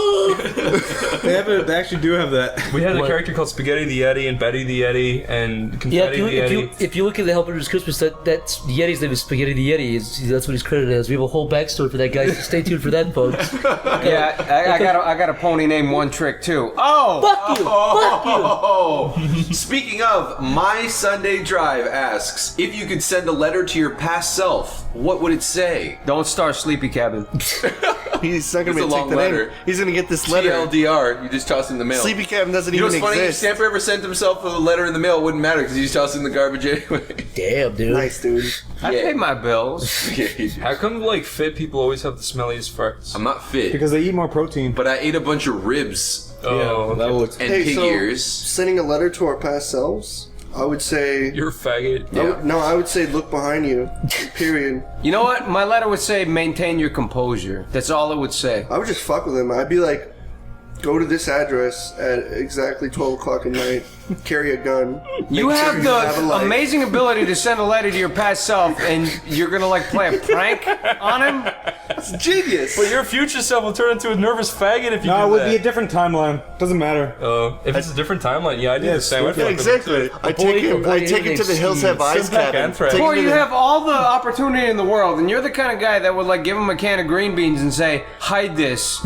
They actually do have that. We had a character called Spaghetti the Yeti and Betty the Yeti and Yeah, Confetti the Yeti. if you look at the Helpers Christmas, that's the Yeti's name is Spaghetti the Yeti. That's what he's credited as. We have a whole backstory for that guy, so stay tuned for that, folks. Yeah, I got a pony named One Trick too. Oh! Fuck you! Oh. Speaking of, My Sunday Drive asks, if you could send a letter to your past self, what would it say? Don't start Sleepy Cabin. He's not It's gonna a take long the letter. name. He's gonna get this letter. TLDR, you just toss it in the mail. Sleepy Cabin doesn't You know even what's funny? If exist. Stamper ever sent himself a letter in the mail, it wouldn't matter because he just tossed it in the garbage anyway. Damn, dude. Nice, dude. I pay my bills. How come like fit people always have the smelliest farts? I'm not fit. Because they eat more protein. But I ate a bunch of ribs. Oh, that looks. And Hey, pig so ears. sending a letter to our past selves, I would say. You're a faggot. I would say look behind you. Period. You know what? My letter would say maintain your composure. That's all it would say. I would just fuck with him. I'd be like, go to this address at exactly 12 o'clock at night. Carry a gun. You Make sure have you the have a life. amazing ability to send a letter to your past self, and you're gonna like play a prank on him. It's genius. But your future self will turn into a nervous faggot if you No, do it would that. be a different timeline. Doesn't matter. Oh, if it's a different timeline, yeah, I do Yeah, the same. yeah, Exactly. I take him to the Hills Have Eyes cabin. Take him Or to you the- have all the opportunity in the world, and you're the kind of guy that would like give him a can of green beans and say, "Hide this."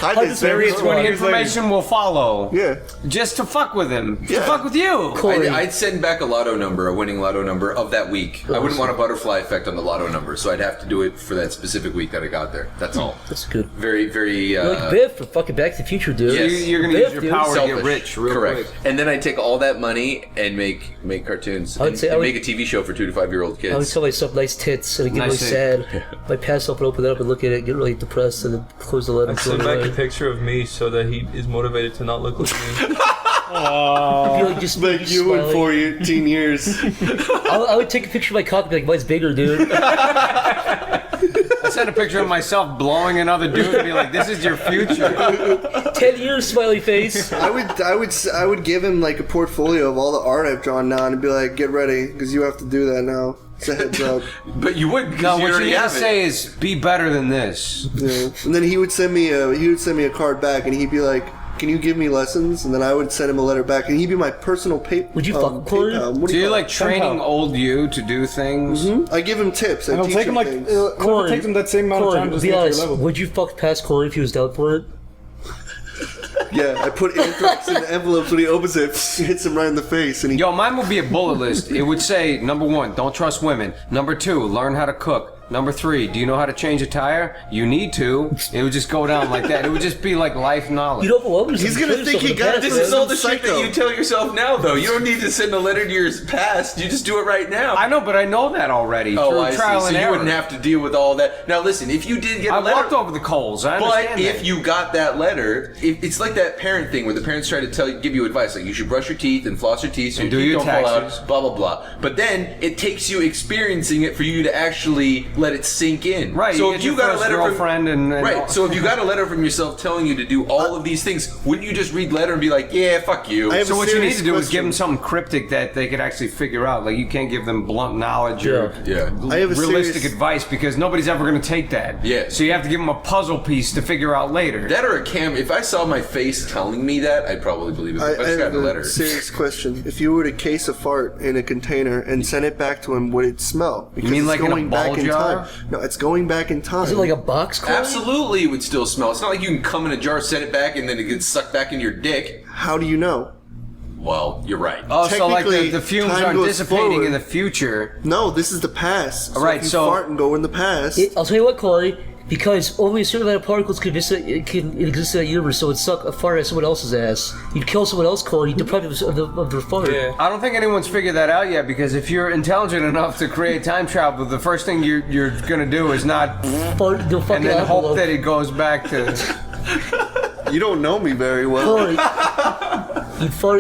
Hide this very The information will follow. Yeah. Just to fuck with him. To fuck with you. I'd send back a lotto number, a winning lotto number of that week. I wouldn't want a butterfly effect on the lotto number, so I'd have to do it for that specific week that I got there. That's all. That's good. Very, very. You're like Biff from fucking Back to the Future, dude. Yes. You're gonna Biff, use your dude. power to Selfish. get rich real Correct. quick. And then I'd take all that money and make cartoons I would and, say- I and would- make a TV show for 2 to 5 year old kids. I would tell myself nice tits and I'd get Nice really sad. My past self would open it up and look at it, get really depressed, and then close the letter. I'd send back a picture of me so that he is motivated to not look like me. Like, just Like you in 14 years. I would take a picture of my cock and be like, mine's bigger, dude. I I'd send a picture of myself blowing another dude and be like, "This is your future." 10 years, smiley face. I would give him like a portfolio of all the art I've drawn now and be like, get ready, because you have to do that now. It's a heads up. But you wouldn't. No, You what you already need to have it. say is, "Be better than this." Yeah. And then he would send me a card back, and he'd be like, "Can you give me lessons?" And then I would send him a letter back, and he'd be my personal Would you fuck Corey? So you're like training old you to do things? Mm-hmm. I give him tips. I teach him things. It'll take him that same amount of time to be get to your honest, level. would you fuck past Corey if he was down for it? Yeah, I put anthrax in the envelopes when he opens it, hits him right in the face, and he. Yo, mine would be a bullet list. It would say, number 1, don't trust women. Number 2, learn how to cook. Number 3, do you know how to change a tire? You need to. It would just go down like that. It would just be like life knowledge. You know what? He's gonna think he got This is all the shit that you tell yourself now, though. You don't need to send a letter to your past. You just do it right now. I know, but I know that already through I trial see. and So you error. wouldn't have to deal with all that. Now, listen, if you did get a letter, walked over the coals. I but understand if that. you got that letter, it's like that parent thing where the parents try to give you advice, like you should brush your teeth and floss your teeth so And your do teeth your don't fall taxes. out, blah blah blah. But then it takes you experiencing it for you to actually let it sink in. Right, So you if get you your got a first letter girlfriend from and right, all- so if you got a letter from yourself telling you to do all of these things, wouldn't you just read the letter and be like, yeah, fuck you? So what you need to do is give them something cryptic that they could actually figure out. Like you can't give them blunt knowledge or I have a realistic serious- advice because nobody's ever going to take that. Yeah. So you have to give them a puzzle piece to figure out later. That or a cam. If I saw my face telling me that, I'd probably believe it. I If I just got have a letter. a serious question. If you were to case a fart in a container and send it back to him, would it smell? Because mean it's like in a going back ball in jar? time. No, it's going back in time. Is it like a box Corey? Absolutely, it would still smell. It's not like you can come in a jar, set it back, and then it gets sucked back in your dick. How do you know? Well, you're right. Oh, so like Technically, the fumes time aren't goes dissipating forward. in the future. No, this is the past. All right, if you so- fart and go in the past. I'll tell you what, Corey. Because only a certain amount of particles can exist in that universe, so it'd suck a fart at someone else's ass. You'd kill someone else, Corey. You'd deprive them of their fart. I don't think anyone's figured that out yet because if you're intelligent enough to create time travel, the first thing you're gonna do is not fart, and then hope that it goes back to. You don't know me very well. Corey,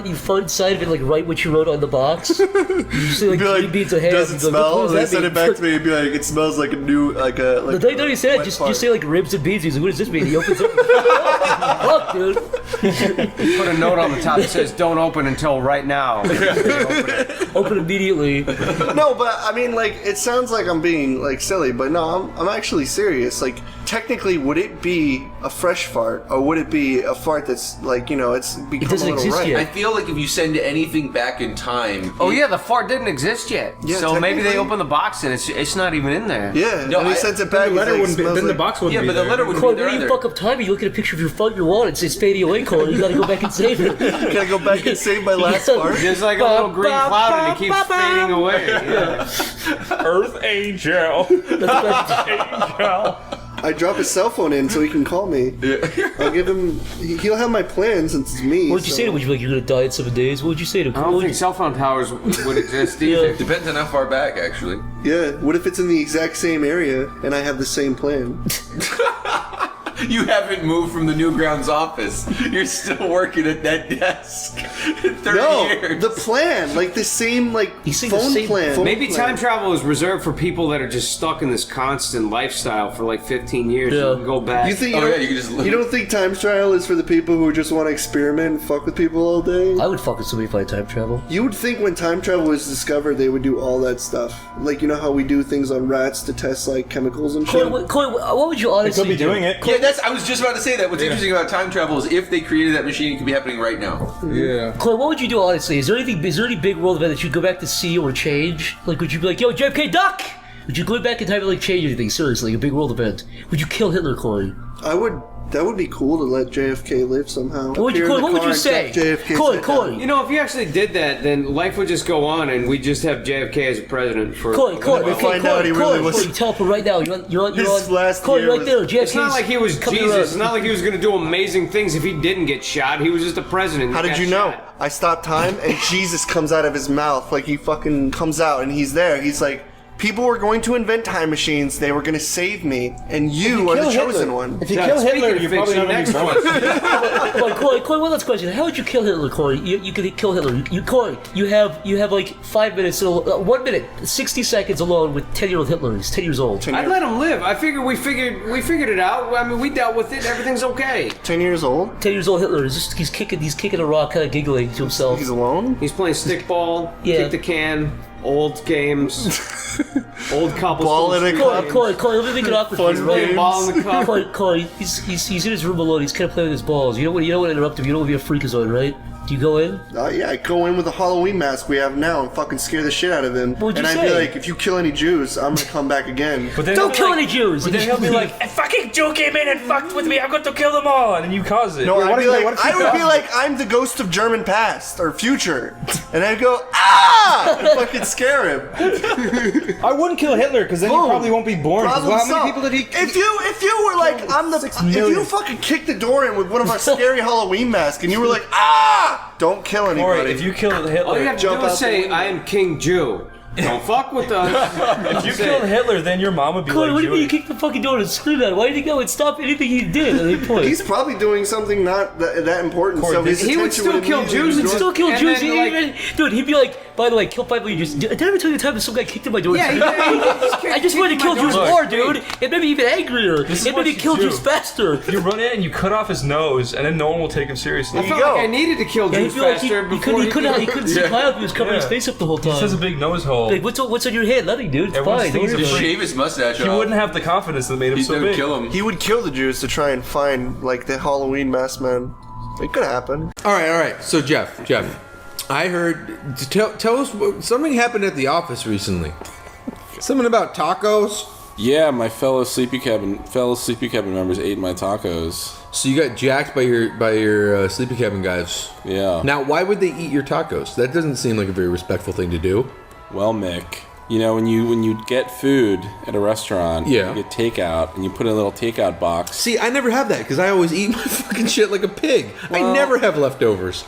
you fart inside of it, like write what you wrote on the box. You say like green beans ahead. Does it smell? And they send it back to me and be like, it smells like a new, like a. Like Don't even say that. Just say like ribs and beans. He's like, what does this mean? He opens up. Fuck, dude. Put a note on the top that says "Don't open until right now." Open immediately. No, but I mean, like, it sounds like I'm being like silly, but no, I'm actually serious. Like, technically, would it be a fresh fart, or would it be a fart that's like, it's become a little right? I feel like if you send anything back in time. Oh yeah, the fart didn't exist yet. Yeah, so maybe they technically. open the box and it's not even in there. Yeah, No, and he I- sends it back. The letter he's like, wouldn't be. smells Then the like- box wouldn't Yeah, be but the there. letter wouldn't Corey, be there when you either. fuck up time, you look at a picture of your fart in your wallet. It says fading away, Corey. You gotta go back and save it. Can I go back and save my last fart? There's like a little green cloud and it keeps fading away. Yeah. Earth Angel. Angel. I drop his cell phone in so he can call me. I'll give him. He'll have my plan since it's me. What would you say to him? Would you be like, you're gonna die in 7 days? What would you say to him? I don't think cell phone towers would exist either. Depends on how far back, actually. Yeah. What if it's in the exact same area and I have the same plan? You haven't moved from the Newgrounds office. You're still working at that desk. 30 years. The plan, like the same, like phone plan. Maybe time travel is reserved for people that are just stuck in this constant lifestyle for like 15 years. You can go back. You think you don't think time travel is for the people who just want to experiment and fuck with people all day? I would fuck with somebody if I had time travel. You would think when time travel was discovered, they would do all that stuff. Like, you know how we do things on rats to test like chemicals and shit. Corey, what would you honestly do? Yeah, I was just about to say that. What's interesting about time travel is if they created that machine, it could be happening right now. Yeah. Corey, what would you do honestly? Is there any big world event that you'd go back to see or change? Like, would you be like, yo, JFK, duck? Would you go back in time and like change anything? Seriously, a big world event. Would you kill Hitler, Corey? I would. That would be cool to let JFK live somehow. What would you, Corey, what would you say? Corey. You know, if you actually did that, then life would just go on, and we'd just have JFK as a president for. Corey, teleport right now. You're on. His last Corey, year right there. was- It's not like he was coming Jesus. around. It's not like he was going to do amazing things if he didn't get shot. He was just a president. How did you know? I stopped time and Jesus comes out of his mouth. Like he fucking comes out and he's there. He's like, People were going to invent time machines. They were going to save me, and you are the chosen one. If you kill Hitler, you're probably not going to be born. Corey, one last question. How would you kill Hitler, Corey? You could kill Hitler. Corey, you have like 5 minutes, 1 minute, 60 seconds alone with 10-year-old Hitler. He's 10 years old. I'd let him live. I figured we figured it out. I mean, we dealt with it. Everything's okay. 10 years old? 10 years old Hitler. He's kicking a rock, kind of giggling to himself. He's alone? He's playing stickball, kick the can, old games, old cobblestone. Ball in a cup. Corey, let me make it awkward for you, right? Ball in the cup. Corey, he's in his room alone. He's kind of playing with his balls. You don't want to interrupt him. You don't want to be a freakazoid, right? Do you go in? Yeah, I go in with the Halloween mask we have now and fucking scare the shit out of him. What'd you I'd say? be like, if you kill any Jews, I'm gonna come back again. But then Don't kill any Jews. But then he'll be like, a fucking Jew came in and fucked with me. I'm going to kill them all, and then you cause it. No, I would be like, I'm the ghost of German past or future, and I'd go, ah, and fucking scare him. I wouldn't kill Hitler because then you probably won't be born. 'Cause Problem how many solved. people did he? If you were like, if you fucking kicked the door in with one of our scary Halloween masks, and you were like, ah, don't kill anybody. Corey, if you kill Hitler, all you have to do is say, I am King Jew. Don't fuck with us. If you killed Hitler, then your mom would be Corey, like, what do you mean you kicked the fucking door and screamed at him? Why did he go and stop anything he did at any point? He's probably doing something not that important. Corey, So his he would attention still kill immediately Jews be and drawn- Still kill And Jews. then, Dude, he'd be like, by the way, kill 5 million Jews. Did I ever tell you the time that some guy kicked in my door? Yeah, I just wanted to kill Jews more, dude. It made me even angrier. This is It made what me you kill do. Jews faster. You run in and you cut off his nose, and then no one will take him seriously. I felt like I needed to kill Yeah, he'd Jews feel like faster he before couldn't see Kyle. He was covering his face up the whole He just time. has a big nose hole. Like, what's on your head? Nothing, dude. It's Everyone fine. thinks Don't he's worry a about it. Shave his mustache He off. wouldn't have the confidence that made him He's so gonna big. kill him. He would kill the Jews to try and find like the Halloween masked man. It could happen. All right. So Jeff, I heard. Tell us something happened at the office recently. Something about tacos. Yeah, my fellow sleepy cabin members ate my tacos. So you got jacked by your sleepy cabin guys. Yeah. Now, why would they eat your tacos? That doesn't seem like a very respectful thing to do. Well, Mick, you know when you get food at a restaurant, Yeah. you get takeout, and you put it in a little takeout box. See, I never have that because I always eat my fucking shit like a pig. I never have leftovers.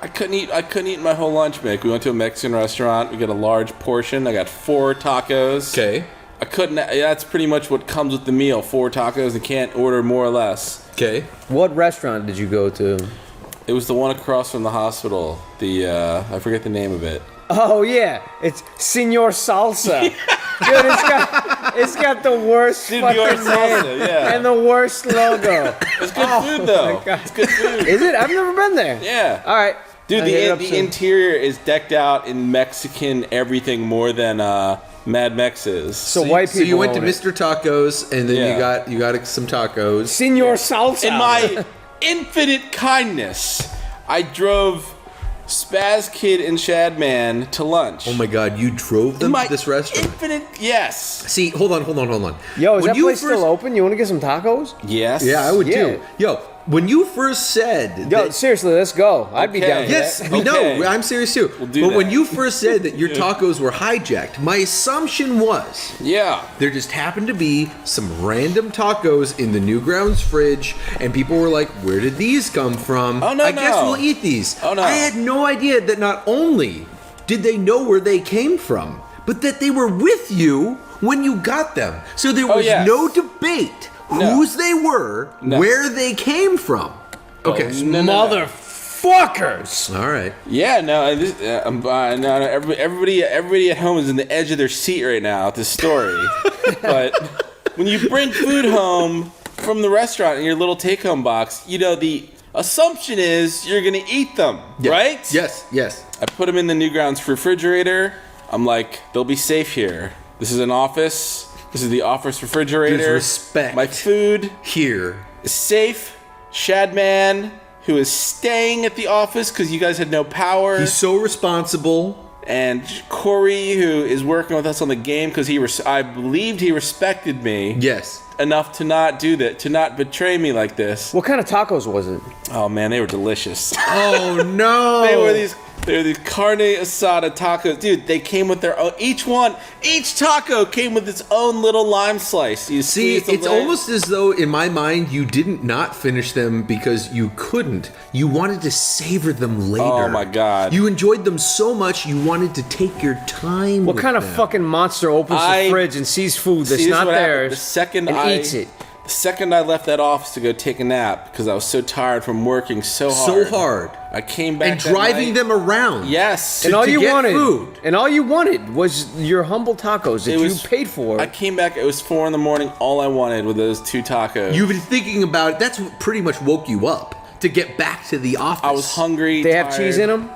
I couldn't eat my whole lunch, Mick. We went to a Mexican restaurant. We got a large portion. I got 4 tacos. Okay. I couldn't. That's pretty much what comes with the meal. 4 tacos and can't order more or less. Okay. What restaurant did you go to? It was the one across from the hospital. I forget the name of it. Oh yeah, it's Senor Salsa. Dude, it's got the worst Senor fucking Salsa, name yeah. and the worst logo. It's good food though. It's good food. Is it? I've never been there. Yeah. All right. Dude, I'll hit it up the soon. interior is decked out in Mexican everything more than Mad Mex is. So white people. So you went to own it. Mr. Tacos and then Yeah. you got some tacos. Senor Salsa. In my infinite kindness, I drove Spaz Kid and Shadman to lunch. Oh my God, you drove them My to this restaurant? Infinite, yes. See, hold on. Yo, is When that you place first- still open? You want to get some tacos? Yes. Yeah, I would Yeah. too. Yo, when you first said Yo, that- seriously, let's go. I'd be Okay. down for Yes, that. we Okay. know. I'm serious too. We'll do but that. when you first said that your tacos were hijacked, my assumption was Yeah. there just happened to be some random tacos in the Newgrounds fridge, and people were like, "Where did these come from? Oh, no, I guess no. we'll eat these." Oh, no. I had no idea that not only did they know where they came from, but that they were with you when you got them. So there was yes. no debate No. whose they were, No. where they came from. Okay, No. Motherfuckers. all right. Yeah, no, everybody at home is in the edge of their seat right now at this story. But when you bring food home from the restaurant in your little take-home box, you know, the assumption is you're going to eat them, right? Yes. I put them in the Newgrounds refrigerator. I'm like, they'll be safe here. This is an office. This is the office refrigerator. There's respect. My food Here. is safe. Shadman, who is staying at the office because you guys had no power. He's so responsible. And Corey, who is working with us on the game because I believed he respected me. Yes. Enough to not do that, to not betray me like this. What kind of tacos was it? Oh man, they were delicious. Oh no. They were these They're the carne asada tacos. Dude, they came with their own... Each taco came with its own little lime slice. You See, it's almost as though, in my mind, you didn't not finish them because you couldn't. You wanted to savor them later. Oh, my God. You enjoyed them so much, you wanted to take your time What with kind of them. fucking monster opens the fridge and sees food that's not theirs eats it? The second I left that office to go take a nap, because I was so tired from working so hard. I came back and driving them around. Yes. And all to you get wanted, food. and all you wanted was your humble tacos that you paid for. I came back. It was 4 a.m. All I wanted were those 2 tacos. You've been thinking about it. That's what pretty much woke you up to get back to the office. I was hungry. They have cheese in them?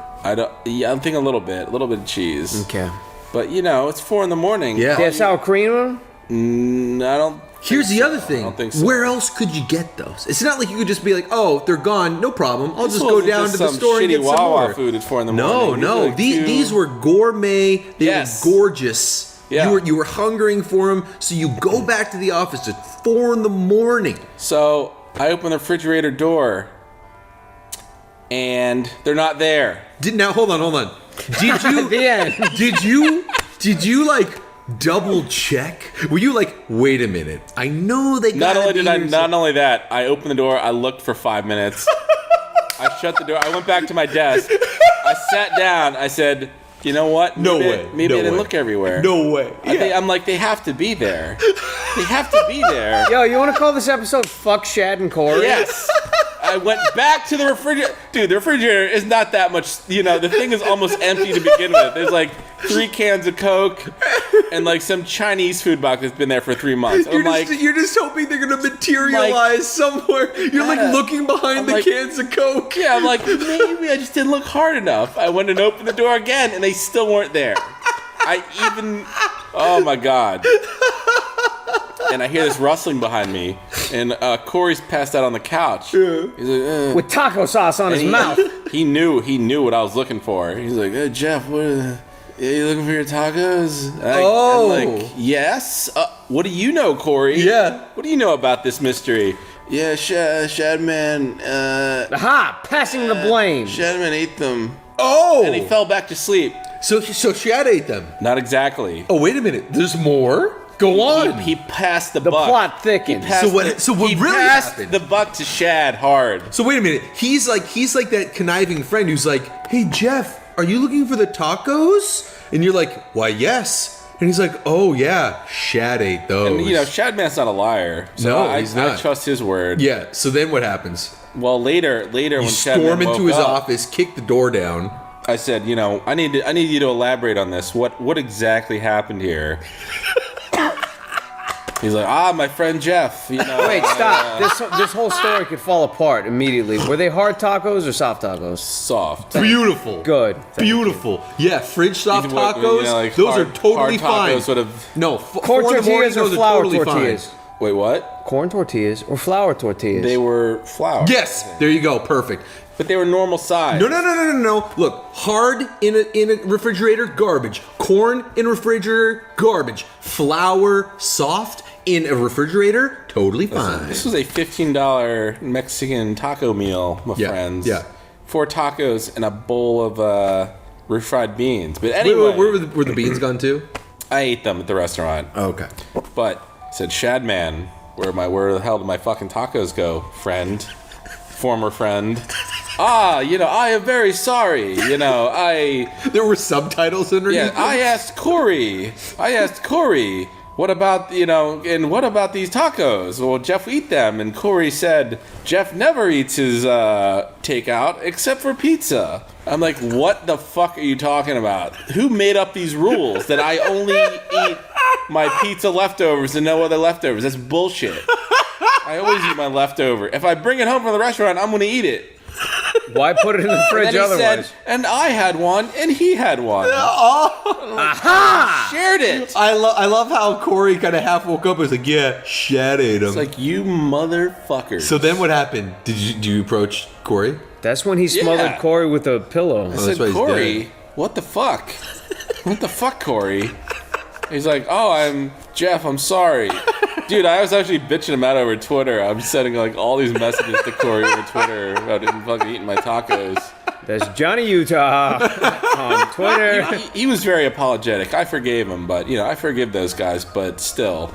Yeah, I'm thinking a little bit of cheese. Okay. But it's 4 a.m. Yeah. They have sour cream in them? I don't. Here's the other thing. I don't think so. Where else could you get those? It's not like you could just be like, "Oh, they're gone, no problem. I'll This just go wasn't down just to the some store and shitty get some Wawa more." food at 4 a.m. No. These were gourmet. They were gorgeous. Yeah. You were hungering for them, so you go back to the office at 4 a.m. So I open the refrigerator door, and they're not there. Now hold on. Did you? The end. Did you like double check? Were you like, wait a minute? I know they got. Not only that, I opened the door. I looked for 5 minutes. I shut the door. I went back to my desk. I sat down. I said, "You know what? Maybe I didn't look everywhere. No way." I'm like, they have to be there. They have to be there. Yo, you want to call this episode "Fuck Shad and Corey"? Yes. I went back to the refrigerator. Dude, the refrigerator is not that much. The thing is almost empty to begin with. There's like 3 cans of Coke and like some Chinese food box that's been there for 3 months. You're just hoping they're gonna materialize somewhere. You're like looking behind the cans of Coke. Yeah, I'm like, maybe I just didn't look hard enough. I went and opened the door again, and they still weren't there. Oh my God. And I hear this rustling behind me, and Corey's passed out on the couch. Yeah. He's like, with taco sauce on his mouth. He knew what I was looking for. He's like, "Hey, Jeff, what are you looking for your tacos?" I'm like, yes. What do you know, Corey? Yeah. What do you know about this mystery? Yeah, Shadman. Aha! Passing the blame. Shadman ate them. Oh! And he fell back to sleep. So Shad ate them. Not exactly. Oh, wait a minute. There's more. Go on. He passed the buck. The plot thickens. So what really happened? The buck to Shad hard. So wait a minute. He's like that conniving friend who's like, "Hey Jeff, are you looking for the tacos?" And you're like, "Why, yes." And he's like, "Oh yeah, Shad ate those." And Shadman's not a liar. So he's not. I trust his word. Yeah. So then what happens? Well, later when storm Shadman into woke his up, office, kick the door down. I said, I need you to elaborate on this. What exactly happened here? He's like, my friend Jeff. Wait, stop. This whole story could fall apart immediately. Were they hard tacos or soft tacos? Soft. Beautiful. Good. Beautiful. Yeah, fridge soft tacos. Those are totally fine. No, corn tortillas or flour tortillas? Wait, what? Corn tortillas or flour tortillas? They were flour. Yes. There you go. Perfect. But they were normal size. No. Look, hard in a refrigerator, garbage. Corn in a refrigerator, garbage. Flour, soft in a refrigerator, totally fine. This was a $15 Mexican taco meal, my friends. Yeah. 4 tacos and a bowl of refried beans. But anyway, wait, where were the beans gone to? I ate them at the restaurant. Oh, okay. But said, "Shadman, where the hell did my fucking tacos go, friend? Former friend." I am very sorry. There were subtitles underneath. Yeah, I asked Corey, what about these tacos? Well, Jeff eat them, and Corey said Jeff never eats his takeout except for pizza. I'm like, what the fuck are you talking about? Who made up these rules that I only eat my pizza leftovers and no other leftovers? That's bullshit. I always eat my leftover. If I bring it home from the restaurant, I'm gonna eat it. Why put it in the fridge otherwise? And I had one, and he had one. Aha! Shared it. I love how Corey kind of half woke up and was like, "Yeah, Shad ate him." It's like, you motherfuckers. So then what happened? Did you approach Corey? That's when he smothered Corey with a pillow. I said, "Corey, what the fuck? What the fuck, Corey?" He's like, I'm Jeff, I'm sorry. Dude, I was actually bitching him out over Twitter. I'm sending like all these messages to Corey over Twitter about him fucking eating my tacos. That's Johnny Utah on Twitter. He was very apologetic. I forgave him, but I forgive those guys. But still,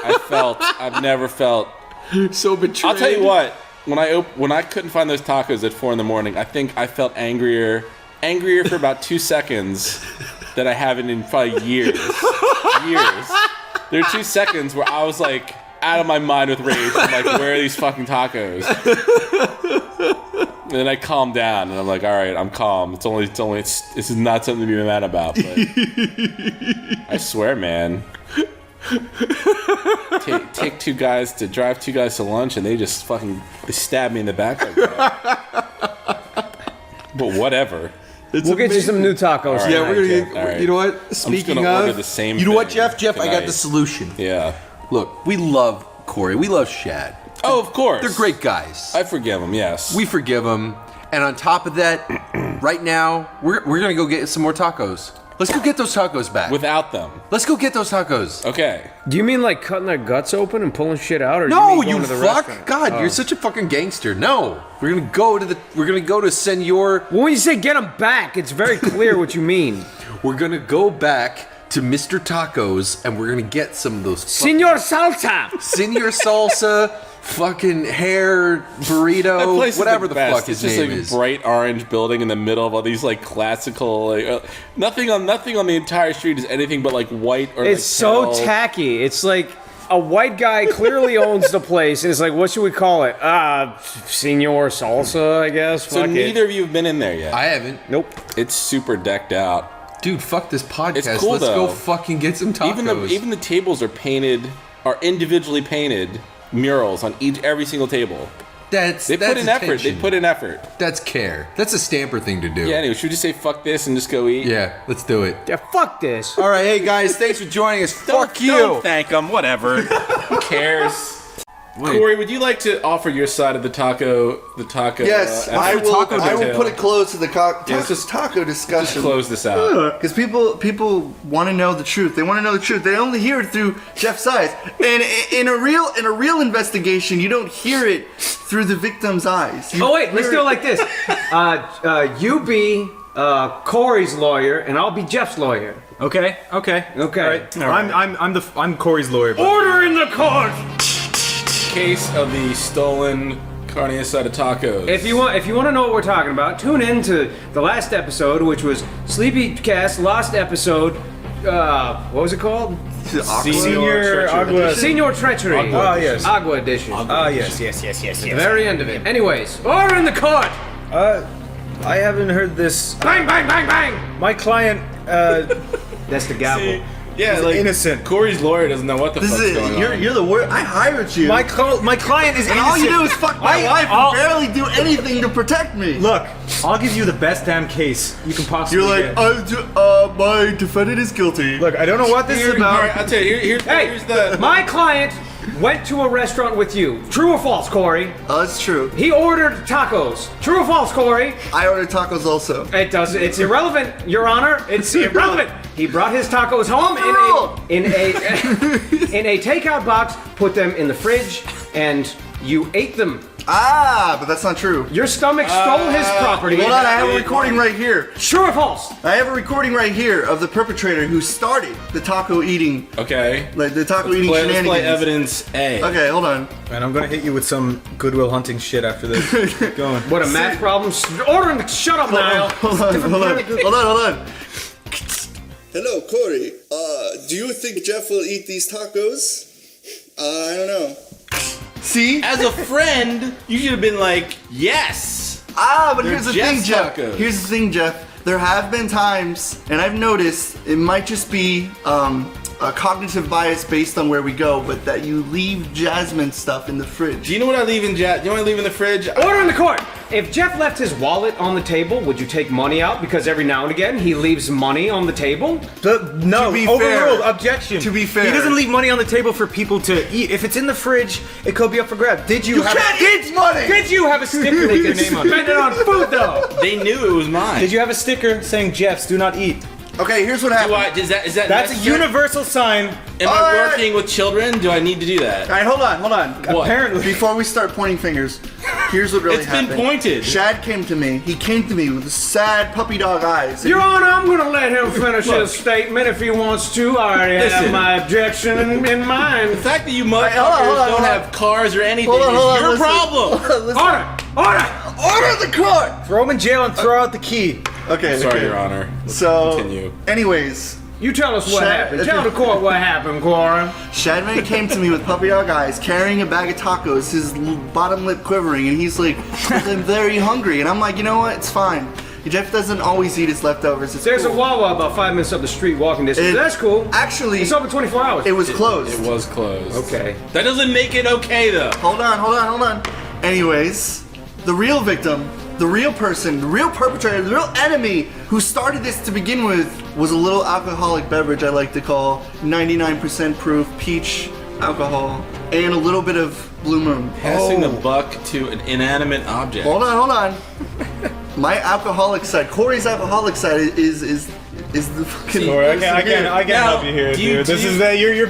I've never felt so betrayed. I'll tell you what. When I couldn't find those tacos at 4 a.m, I think I felt angrier for about 2 seconds than I haven't in probably years. There are 2 seconds where I was like out of my mind with rage. I'm like, where are these fucking tacos? And then I calmed down and I'm like, all right, I'm calm. This is not something to be mad about. But I swear, man. Take drive two guys to lunch and they just they stab me in the back like that. But whatever. We'll get you some new tacos. Right, we're gonna get. Right. You know what? Speaking of, order the same. You know what, Jeff? Tonight. I got the solution. Yeah. Look, we love Corey. We love Shad. Oh, of course. They're great guys. I forgive them. Yes. We forgive them. And on top of that, right now we're gonna go get some more tacos. Let's go get those tacos back. Without them. Let's go get those tacos. Okay. Do you mean like cutting their guts open and pulling shit out, or no? do you mean going to the fuck! restaurant? God, you're such a fucking gangster. No, we're gonna go to Senor. When you say get them back, it's very clear what you mean. We're gonna go back to Mr. Tacos and we're gonna get some of those. Senor Salsa. Senor Salsa. Fucking hair burrito, whatever the fuck his name is. It's just like a bright orange building in the middle of all these like classical. Nothing on the entire street is anything but like white or. It's so tacky. It's like a white guy clearly owns the place, and it's like, what should we call it? Senor Salsa, I guess. So neither of you have been in there yet. I haven't. Nope. It's super decked out. Dude, fuck this podcast. It's cool, Let's though. go fucking get some tacos. Even the tables are individually painted murals on every single table. They put in effort. They put in effort. That's care. That's a Stamper thing to do. Yeah. Anyway, should we just say fuck this and just go eat? Yeah. Let's do it. Yeah. Fuck this. All right. Hey guys, thanks for joining us. Fuck you. Don't thank them. Whatever. Who cares? Corey, would you like to offer your side of the taco? Yes, I will put a close to the taco discussion. Just close this out. Because people want to know the truth. They want to know the truth. They only hear it through Jeff's eyes. And in a real investigation, you don't hear it through the victim's eyes. Let's do it like this. You be Corey's lawyer, and I'll be Jeff's lawyer. Okay. All right. I'm Corey's lawyer. Order in the court. Case of the stolen carne asada tacos. If you want to know what we're talking about, tune in to the last episode, which was SleepyCast last episode. What was it called? Senior Treachery. Oh yes. Agua edition. Oh yes. The very end of it. Anyways, order in the court. I haven't heard this. Bang bang bang bang. My client. That's the gavel. Yeah, like innocent. Corey's lawyer doesn't know what the fuck's going on. You're the word. I hired you. My client is and innocent. all you do is fuck my wife and barely do anything to protect me. Look, I'll give you the best damn case you can possibly get. You're like, my defendant is guilty. Look, I don't know what this is about. All right, I'll tell you. Here's the. My client went to a restaurant with you. True or false, Corey? That's true. He ordered tacos. True or false, Corey? I ordered tacos also. It's irrelevant, Your Honor. It's irrelevant. He brought his tacos home in a takeout box, put them in the fridge, and you ate them. But that's not true. Your stomach stole his property. Hold on, I have a recording right here. True or false? I have a recording right here of the perpetrator who started the taco eating. Okay. Like the taco eating shenanigans. Let's play evidence A. Okay, hold on. And I'm gonna hit you with some Goodwill Hunting shit after this. Go on. What a math problem. Shut up, Niall. Hold on. Hello, Corey. Do you think Jeff will eat these tacos? I don't know. See? As a friend, you should have been like, yes. But here's the thing, Jeff. Here's the thing, Jeff. There have been times, and I've noticed, it might just be a cognitive bias based on where we go, but that you leave Jasmine stuff in the fridge. Do you know what I leave in the fridge? Order in the court. If Jeff left his wallet on the table, would you take money out? Because every now and again, he leaves money on the table. No, overruled. Objection. To be fair. He doesn't leave money on the table for people to eat. If it's in the fridge, it could be up for grabs. You can't eat money! Did you have a sticker they could spend it on food, though? They knew it was mine. Did you have a sticker saying Jeff's do not eat? Okay, here's what happened. Is that That's a necessary? universal sign. Am I working with children? Do I need to do that? All right, hold on. What? Apparently. Before we start pointing fingers, here's what really It's happened. been pointed. Shad came to me. He came to me with sad puppy dog eyes. Your Honor, I'm going to let him finish his statement if he wants to. I already have Listen. my objection in mind. The fact that you motherfuckers hold on, don't have cars or anything Hold on, is your listen. problem. Order the court! Throw him in jail and throw out the key. Okay. Sorry, okay. Your Honor. Let's So, continue. anyways, You tell us what happened. Tell the court what happened, Cora. Shadman came to me with puppy dog eyes, carrying a bag of tacos, his bottom lip quivering, and he's like, I'm very hungry. And I'm like, you know what? It's fine. Jeff doesn't always eat his leftovers. It's There's cool. a Wawa about 5 minutes up the street walking distance. That's cool. Actually, it's open 24 hours. It was closed. It was closed. Okay. That doesn't make it okay, though. Hold on. Anyways, the real victim, the real person, the real perpetrator, the real enemy who started this to begin with was a little alcoholic beverage I like to call 99% proof peach alcohol and a little bit of Blue Moon. Passing the buck to an inanimate object. Hold on. My alcoholic side, Corey's alcoholic side is the fucking. Corey, I can't help you here, dude. This is that you're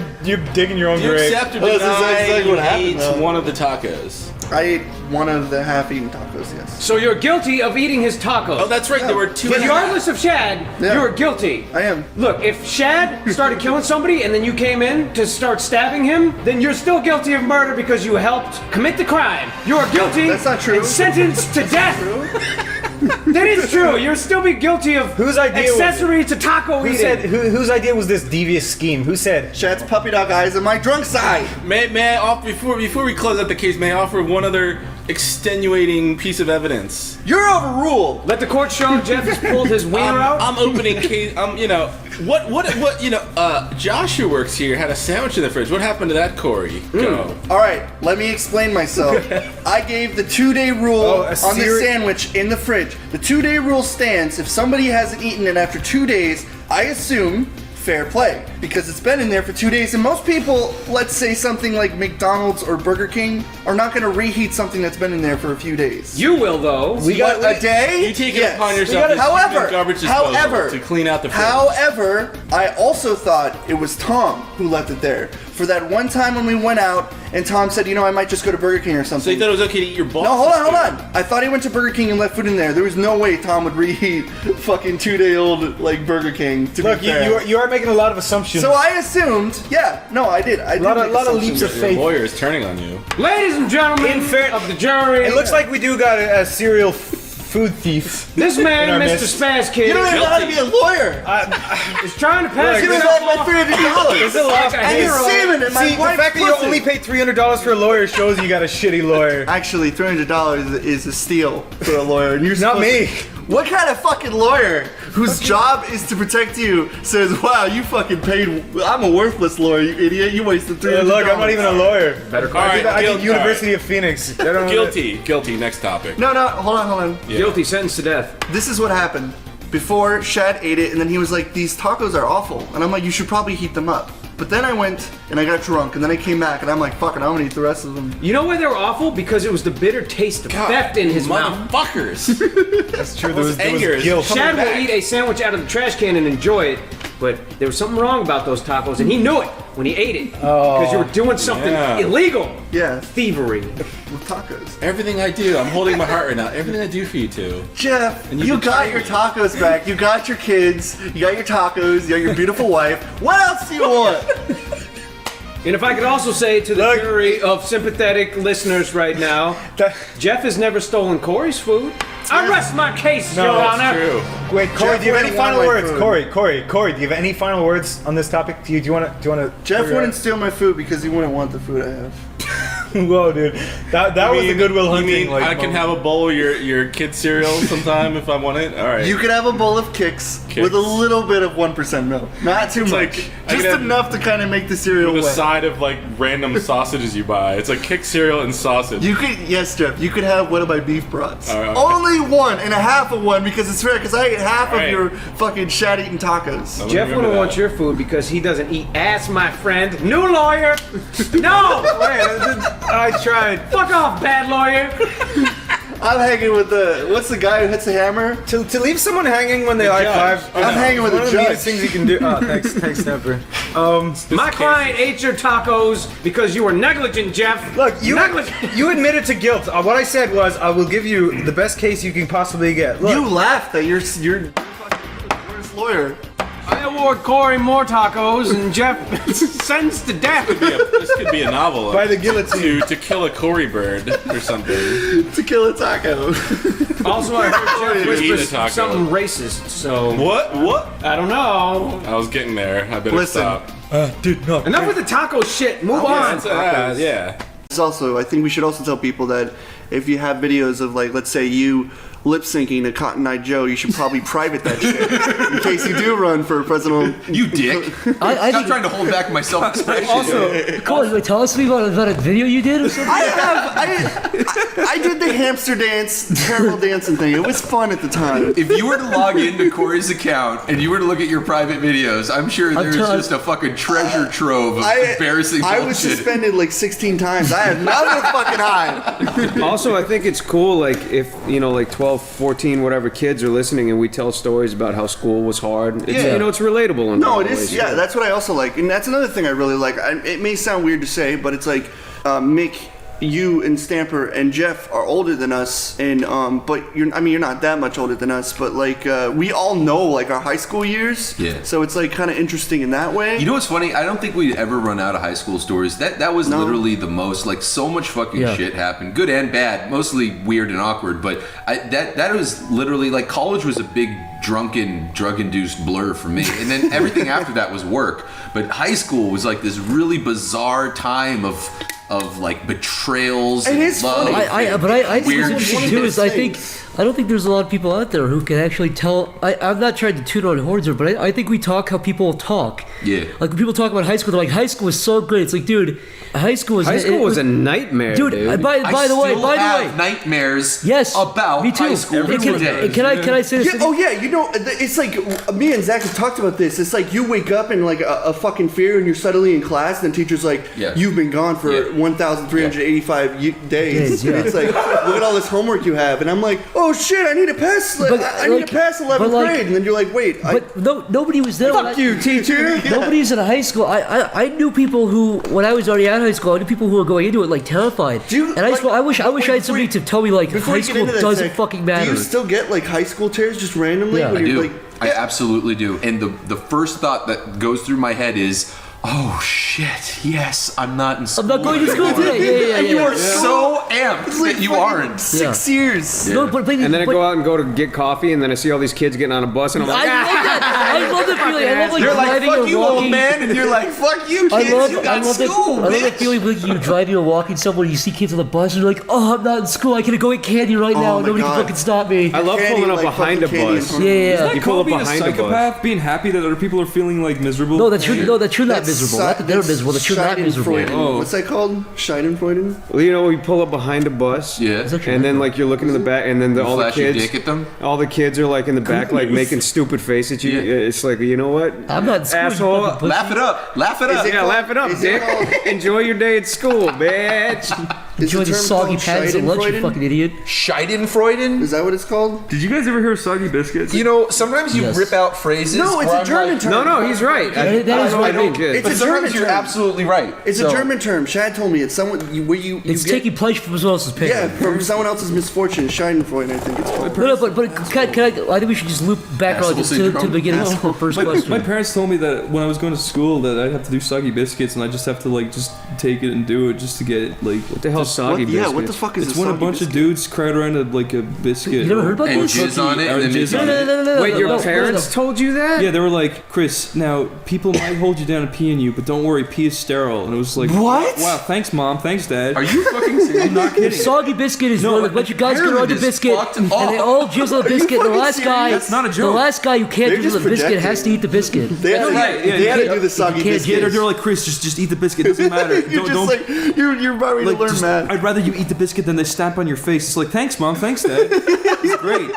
digging your own Do you grave. accept or Well, this is deny exactly what you happened, ate though. one of the tacos? I ate one of the half-eaten tacos. Yes. So you're guilty of eating his tacos. Oh, that's right. There were two. Regardless of Shad, you're guilty. I am. Look, if Shad started killing somebody and then you came in to start stabbing him, then you're still guilty of murder because you helped commit the crime. You're guilty. That's not true. And sentenced to death. That is true. You'll still be guilty of Whose idea was it? accessory to taco Who eating. said? Whose idea was this devious scheme? Who said? Shad's puppy dog eyes and my drunk side. May I offer before we close out the case? May I offer one other extenuating piece of evidence? You're overruled. Let the court show Jeff has pulled his wiener out. I'm opening case. What? Joshua works here. Had a sandwich in the fridge. What happened to that, Corey? Go. All right, let me explain myself. I gave the 2-day rule on the sandwich in the fridge. The 2-day rule stands. If somebody hasn't eaten it after 2 days, I assume fair play because it's been in there for 2 days. And most people, let's say something like McDonald's or Burger King, are not going to reheat something that's been in there for a few days. You will, though. A day? You take it upon yourself to However, garbage disposal to clean out the fridge. However, I also thought it was Tom who left it there. For that one time when we went out and Tom said, I might just go to Burger King or something. So you thought it was okay to eat your balls? No, hold on. I thought he went to Burger King and left food in there. There was no way Tom would reheat fucking 2-day-old like Burger King. Look, you are making a lot of assumptions. So I assumed, I did. I a lot of leaps of Your faith. lawyer is turning on you. Ladies and gentlemen of the jury. It looks like we do got a serial food thief. This man, in our Mr. midst. Spaz Kid, You don't even know how to be a lawyer. is trying to pass Give me himself back my $300. It's a lot. And you're semen in my See, the wife's fact that you pussy. only paid $300 for a lawyer shows you got a shitty lawyer. Actually, $300 is a steal for a lawyer. And you're Not me. What kind of fucking lawyer whose job is to protect you says, wow, you fucking paid, I'm a worthless lawyer, you idiot. You wasted $300. Look, I'm not even a lawyer. Better call. I did University of Phoenix. Guilty. Next topic. No, hold on. Yeah. Guilty, sentenced to death. This is what happened. Before, Shad ate it, and then he was like, these tacos are awful. And I'm like, you should probably heat them up. But then I went, and I got drunk, and then I came back, and I'm like, fuck it, I'm gonna eat the rest of them. You know why they were awful? Because it was the bitter taste of theft in his mouth. Motherfuckers. That's true. There was guilt. Shad will eat a sandwich out of the trash can and enjoy it, but there was something wrong about those tacos, and he knew it when he ate it. Because you were doing something illegal. Yeah. Thievery. With tacos. Everything I do, I'm holding my heart right now. Everything I do for you two. Jeff, And you got betray your me. tacos back. You got your kids. You got your tacos. You got your beautiful wife. What else do you want? And if I could also say to the jury of sympathetic listeners right now, Jeff has never stolen Corey's food. I rest my case, Your Honor. True. Wait, Corey, Jeff do you have any wouldn't final want my words? food. Corey, do you have any final words on this topic? Do you want to? Jeff wouldn't steal my food because he wouldn't want the food I have. Whoa, dude, that was the Goodwill Hunting. You mean I can have a bowl of your kid's cereal sometime if I want it? All right. You could have a bowl of Kix with a little bit of 1% milk. Not too It's much. like, I Just could have- enough to kind of make the cereal with a wet. side of like random sausages you buy. It's like kick cereal and sausage. You could, yes, Jeff, you could have one of my beef brats. All right. Only one and a half of one because it's rare, because I ate half All of right. your fucking shad-eating tacos. Jeff wouldn't want your food because he doesn't eat ass, my friend. New lawyer. No. I tried. Fuck off, bad lawyer. I'm hanging with what's the guy who hits the hammer? To leave someone hanging when they high five. I'm hanging with one the of the judge. neatest things you can do. Oh, thanks, Snapper. My client ate your tacos because you were negligent, Jeff. Look, you admitted to guilt. What I said was, I will give you the best case you can possibly get. Look, You laughed that you're the worst lawyer. I award Corey more tacos and Jeff sentenced to death. This could be a novel. By the guillotine. To kill a Cory bird or something. To kill a taco. Also, I heard Jeff Eat a whisper taco. something racist, so... What? I don't know. I was getting there. I better Listen. stop. Enough with the taco shit. Move on. Yeah. It's also, I think we should also tell people that if you have videos of, like, let's say you lip syncing to Cotton Eye Joe, you should probably private that shit in case you do run for president. You dick. I Stop think trying to hold back my self-expression. Corey, wait, tell us about a video you did or something. I did the hamster dance, terrible dancing thing. It was fun at the time. If you were to log into Corey's account and you were to look at your private videos, I'm sure there's just a fucking treasure trove of embarrassing bullshit. I was suspended like 16 times. I have not been fucking high. Also, I think it's cool, like, if, like 12, 14, whatever kids are listening and we tell stories about how school was hard. It's, it's relatable. In No, that it is. ways. Yeah, that's what I also like. And that's another thing I really like. It may sound weird to say, but it's like, Mick, you and Stamper and Jeff are older than us, and but you're not that much older than us, but like we all know like our high school years. Yeah. So it's like kind of interesting in that way. You know what's funny? I don't think we'd ever run out of high school stories. That was literally the most, like, so much fucking shit happened, good and bad, mostly weird and awkward. But that was literally like college was a big drunken, drug-induced blur for me, and then everything after that was work. But high school was like this really bizarre time of like betrayals and love. But I think what's interesting too is I don't think there's a lot of people out there who can actually tell. I'm not trying to toot on horns here, but I think we talk how people talk. Yeah. Like when people talk about high school, they're like, high school was so great. It's like, dude, high school was a nightmare, dude. By the way, nightmares. Yes, about me too. high school today. Can I say this? Yeah, oh yeah, it's like me and Zach have talked about this. It's like you wake up in like a fucking fear, and you're suddenly in class, and the teacher's like, "You've been gone for 1,385 days." Yeah. And it's like, look at all this homework you have, and I'm like, "Oh shit, I need to pass. I need to pass 11th grade." And then you're like, "Wait, nobody was there." Fuck you, teacher. Nobody's in high school. I knew people who, when I was already out of high school, I knew people who were going into it like terrified. I wish I had somebody to tell me like high school doesn't fucking matter. Do you still get like high school tears just randomly? Yeah, when I you're do. like, I absolutely do. And the first thought that goes through my head is, oh shit, yes, I'm not in school. I'm not going to school today. Yeah. And you are so amped that you aren't. 6 years. No, And then I go out and go to get coffee, and then I see all these kids getting on a bus, and I'm like, I love that feeling. I love like you're like, driving fuck or you, walking. old man, and you're like, fuck you, kids, you got school, I love that feeling like you driving or walking somewhere, you see kids on the bus, and you're like, oh, I'm not in school. I can go get candy right now. Nobody can fucking stop me. I love pulling up behind a bus. Yeah. You pull up being a behind a bus. psychopath, being happy that other people are feeling like miserable. No, that you're not miserable. Not that they're miserable. That you're not miserable. Oh. What's that called? Schadenfreude? Well, we pull up behind a bus. Yeah. And then like you're looking in the back, and then all the flash your kids, dick at them? all the kids are like in the back, like making stupid face at you. Yeah. It's like, you know what? I'm not in school, asshole. Laugh it up. Laugh it up. Yeah, laugh it up, dick. Enjoy your day at school, bitch. Enjoy the soggy pads at lunch, you fucking idiot. Schadenfreude? Is that what it's called? Did you guys ever hear of soggy biscuits? You know, sometimes you rip out phrases. No, it's where a I'm German like, term. No, he's right. That is I right. think It's But a sometimes German you're term. absolutely right. It's a German term. Shad told me it's someone where you It's get, taking pleasure from someone else's pain. yeah, from someone else's misfortune. Schadenfreude, I think it's called. No, but can I think we should just loop back on to the beginning of the first question. My parents told me that when I was going to school that I'd have to do soggy biscuits, and I just have to like just take it and do it just to get like What the hell, soggy biscuits? Yeah, what the fuck is it's a when a soggy bunch of biscuit? dudes crowd around a biscuit. You never heard about And this? jizz on it, Or and then jizz they- on it. Wait, your parents told you that? Yeah, they were like, Chris, now people might hold you down and pee in you, but don't worry, pee is sterile. And it was like, What? Wow, thanks, mom, thanks, dad. Are you fucking serious? I'm not kidding. Soggy biscuit is when a bunch of guys get around the Pyramid is biscuit fucked and up. they all jizz on the biscuit. The fucking last guy, serious? That's not a joke. the last guy who can't They're jizz just on the biscuit has to projecting. eat the biscuit. They had, Right, yeah, they had yeah. to do the soggy You can't biscuit. They're like, Chris, just eat the biscuit. Doesn't matter. You're just like you're about ready like, to learn just that. I'd rather you eat the biscuit than they stamp on your face. It's like, thanks, Mom. Thanks, Dad. It's great.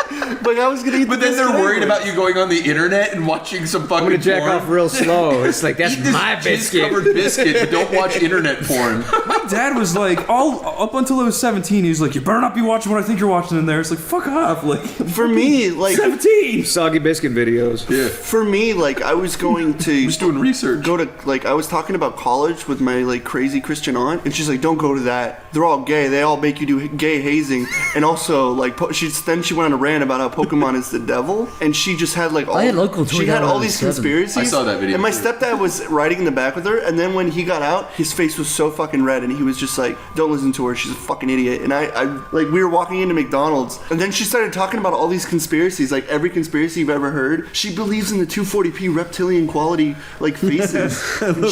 But I was gonna eat But then they're worried about you going on the internet and watching some fucking I'm gonna jack porn. off real slow. It's like, that's Eat this my biscuit. jizz-covered biscuit, but don't watch internet porn. My dad was like, all up until I was 17, he was like, you better not be watching what I think you're watching in there. It's like, fuck off. Like, For me, like 17. Soggy biscuit videos. Yeah. For me, like I was going to just doing research. Go to like I was talking about college with my like crazy Christian aunt, and she's like, "Don't go to that. They're all gay. They all make you do gay hazing." And also, like, then she went on a rant about how Pokemon is the devil, and she just had like all she had all these conspiracies. I saw that video. And my stepdad was riding in the back with her, and then when he got out, his face was so fucking red, and he was just like, "Don't listen to her. She's a fucking idiot." And I like we were walking into McDonald's, and then she started talking about all these conspiracies, like every conspiracy you've ever heard. She believes in the 240p reptilian quality like faces.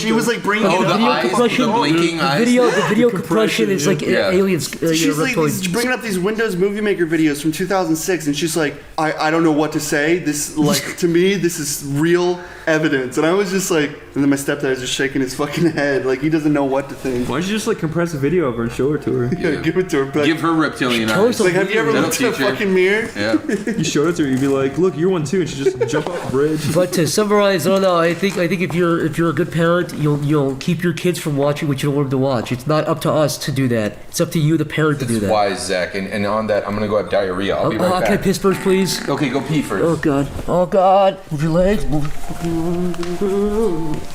She was like bringing the eyes, the blinking eyes. The video compression is like aliens. She's like she's bringing up these Windows Movie Maker videos from 2006, and she's like, I don't know what to say. This like to me, this is real evidence. And I was just like, and then my stepdad is just shaking his fucking head, like he doesn't know what to think. Why don't you just like compress a video of her and show it to her? Yeah, give it to her. Give her reptilian eyes. Like, have you ever looked in a fucking mirror? Yeah. You showed it to her, you'd be like, look, you're one too, and she just jump off the bridge. But to summarize, I don't know. I think if you're a good parent, you'll keep your kids from watching what you don't want them to watch. It's not up to us to do that. It's up to you, the parent, to do that. Wise, Zach. And on that, I'm gonna go have diarrhea. I'll be right back. Can I piss first, please? Okay, go pee first. Oh god. Oh god. Move your legs.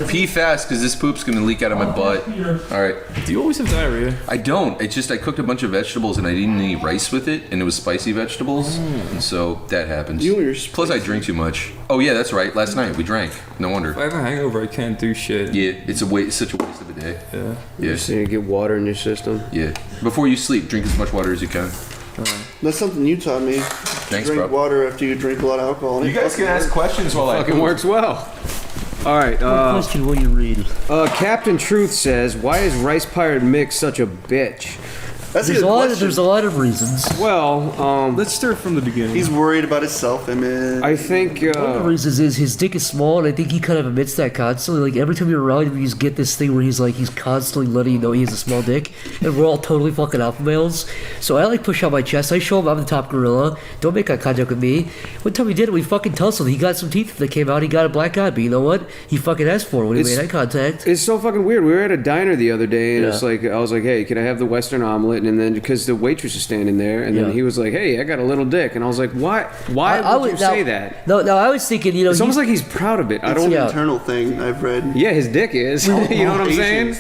Pee fast, because this poop's gonna leak out of my butt. All right. Do you always have diarrhea? I don't. It's just I cooked a bunch of vegetables and I didn't eat rice with it, and it was spicy vegetables, and so that happens. Plus, I drink too much. Oh yeah, that's right. Last night we drank. No wonder. If I have a hangover, I can't do shit. Yeah, it's such a waste of a day. Yeah. Yeah. So you get water in your system. Yeah. Before you sleep, drink as much water as you can. That's something you taught me. Thanks, drink bro. water after you drink a lot of alcohol. You guys can ask questions while I Fucking works well. All right. What question will you read? Captain Truth says, "Why is Rice Pirate Mick such a bitch?" That's a There's good a lot. question. There's a lot of reasons. Well, let's start from the beginning. He's worried about his self-image. I think One of the reasons is his dick is small, and I think he kind of admits that constantly. Like every time you're around him, you just get this thing where he's constantly letting you know he has a small dick, and we're all totally fucking alpha males. So I like push out my chest. I show him I'm the top gorilla. Don't make eye contact with me. One time we did it, we fucking tussled. He got some teeth that came out. He got a black eye, but you know what? He fucking asked for it when he made eye contact. It's so fucking weird. We were at a diner the other day, and it's like I was like, "Hey, can I have the Western omelet?" And then because the waitress is standing there, and then he was like, "Hey, I got a little dick," and I was like, "Why? Why would you say that?" No, I was thinking, it's almost like he's proud of it. I It's don't. an internal thing I've read. Yeah, his dick is. You know what I'm saying?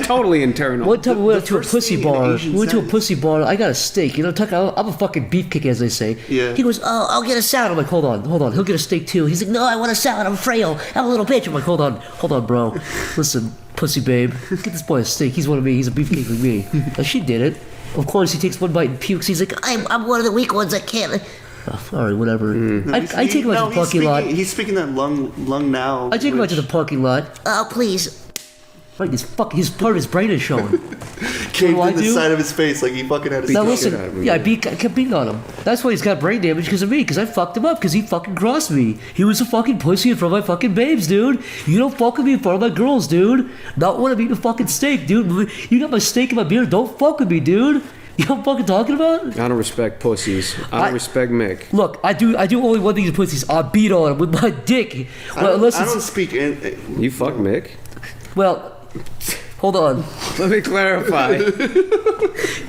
Totally internal. One time we went to a pussy bar. We went to a pussy bar. I got a steak. You know, I'm a fucking beefcake, as they say. Yeah. He goes, "Oh, I'll get a salad." I'm like, hold on. He'll get a steak too. He's like, "No, I want a salad. I'm frail. I'm a little bitch." I'm like, hold on, bro. Listen, pussy babe, get this boy a steak. He's one of me. He's a beefcake like me. And she did it. Of course, he takes one bite and pukes. He's like, I'm one of the weak ones. I can't. Oh, all right, whatever. I take him out to the parking lot. He's speaking that lung now. I take him out to the parking lot. Oh, please. Like his part of his brain is showing. Caved in the side of his face like he fucking had a Now listen, I kept beating on him. That's why he's got brain damage because of me, because I fucked him up, because he fucking crossed me. He was a fucking pussy in front of my fucking babes, dude. You don't fuck with me in front of my girls, dude. Not when I'm eating a fucking steak, dude. You got my steak in my beer, don't fuck with me, dude. You know what I'm fucking talking about? I don't respect pussies. I don't respect Mick. Look, I do only one thing to pussies. I beat on him with my dick. Well, unless I don't speak. You fuck Mick? Well, hold on. Let me clarify.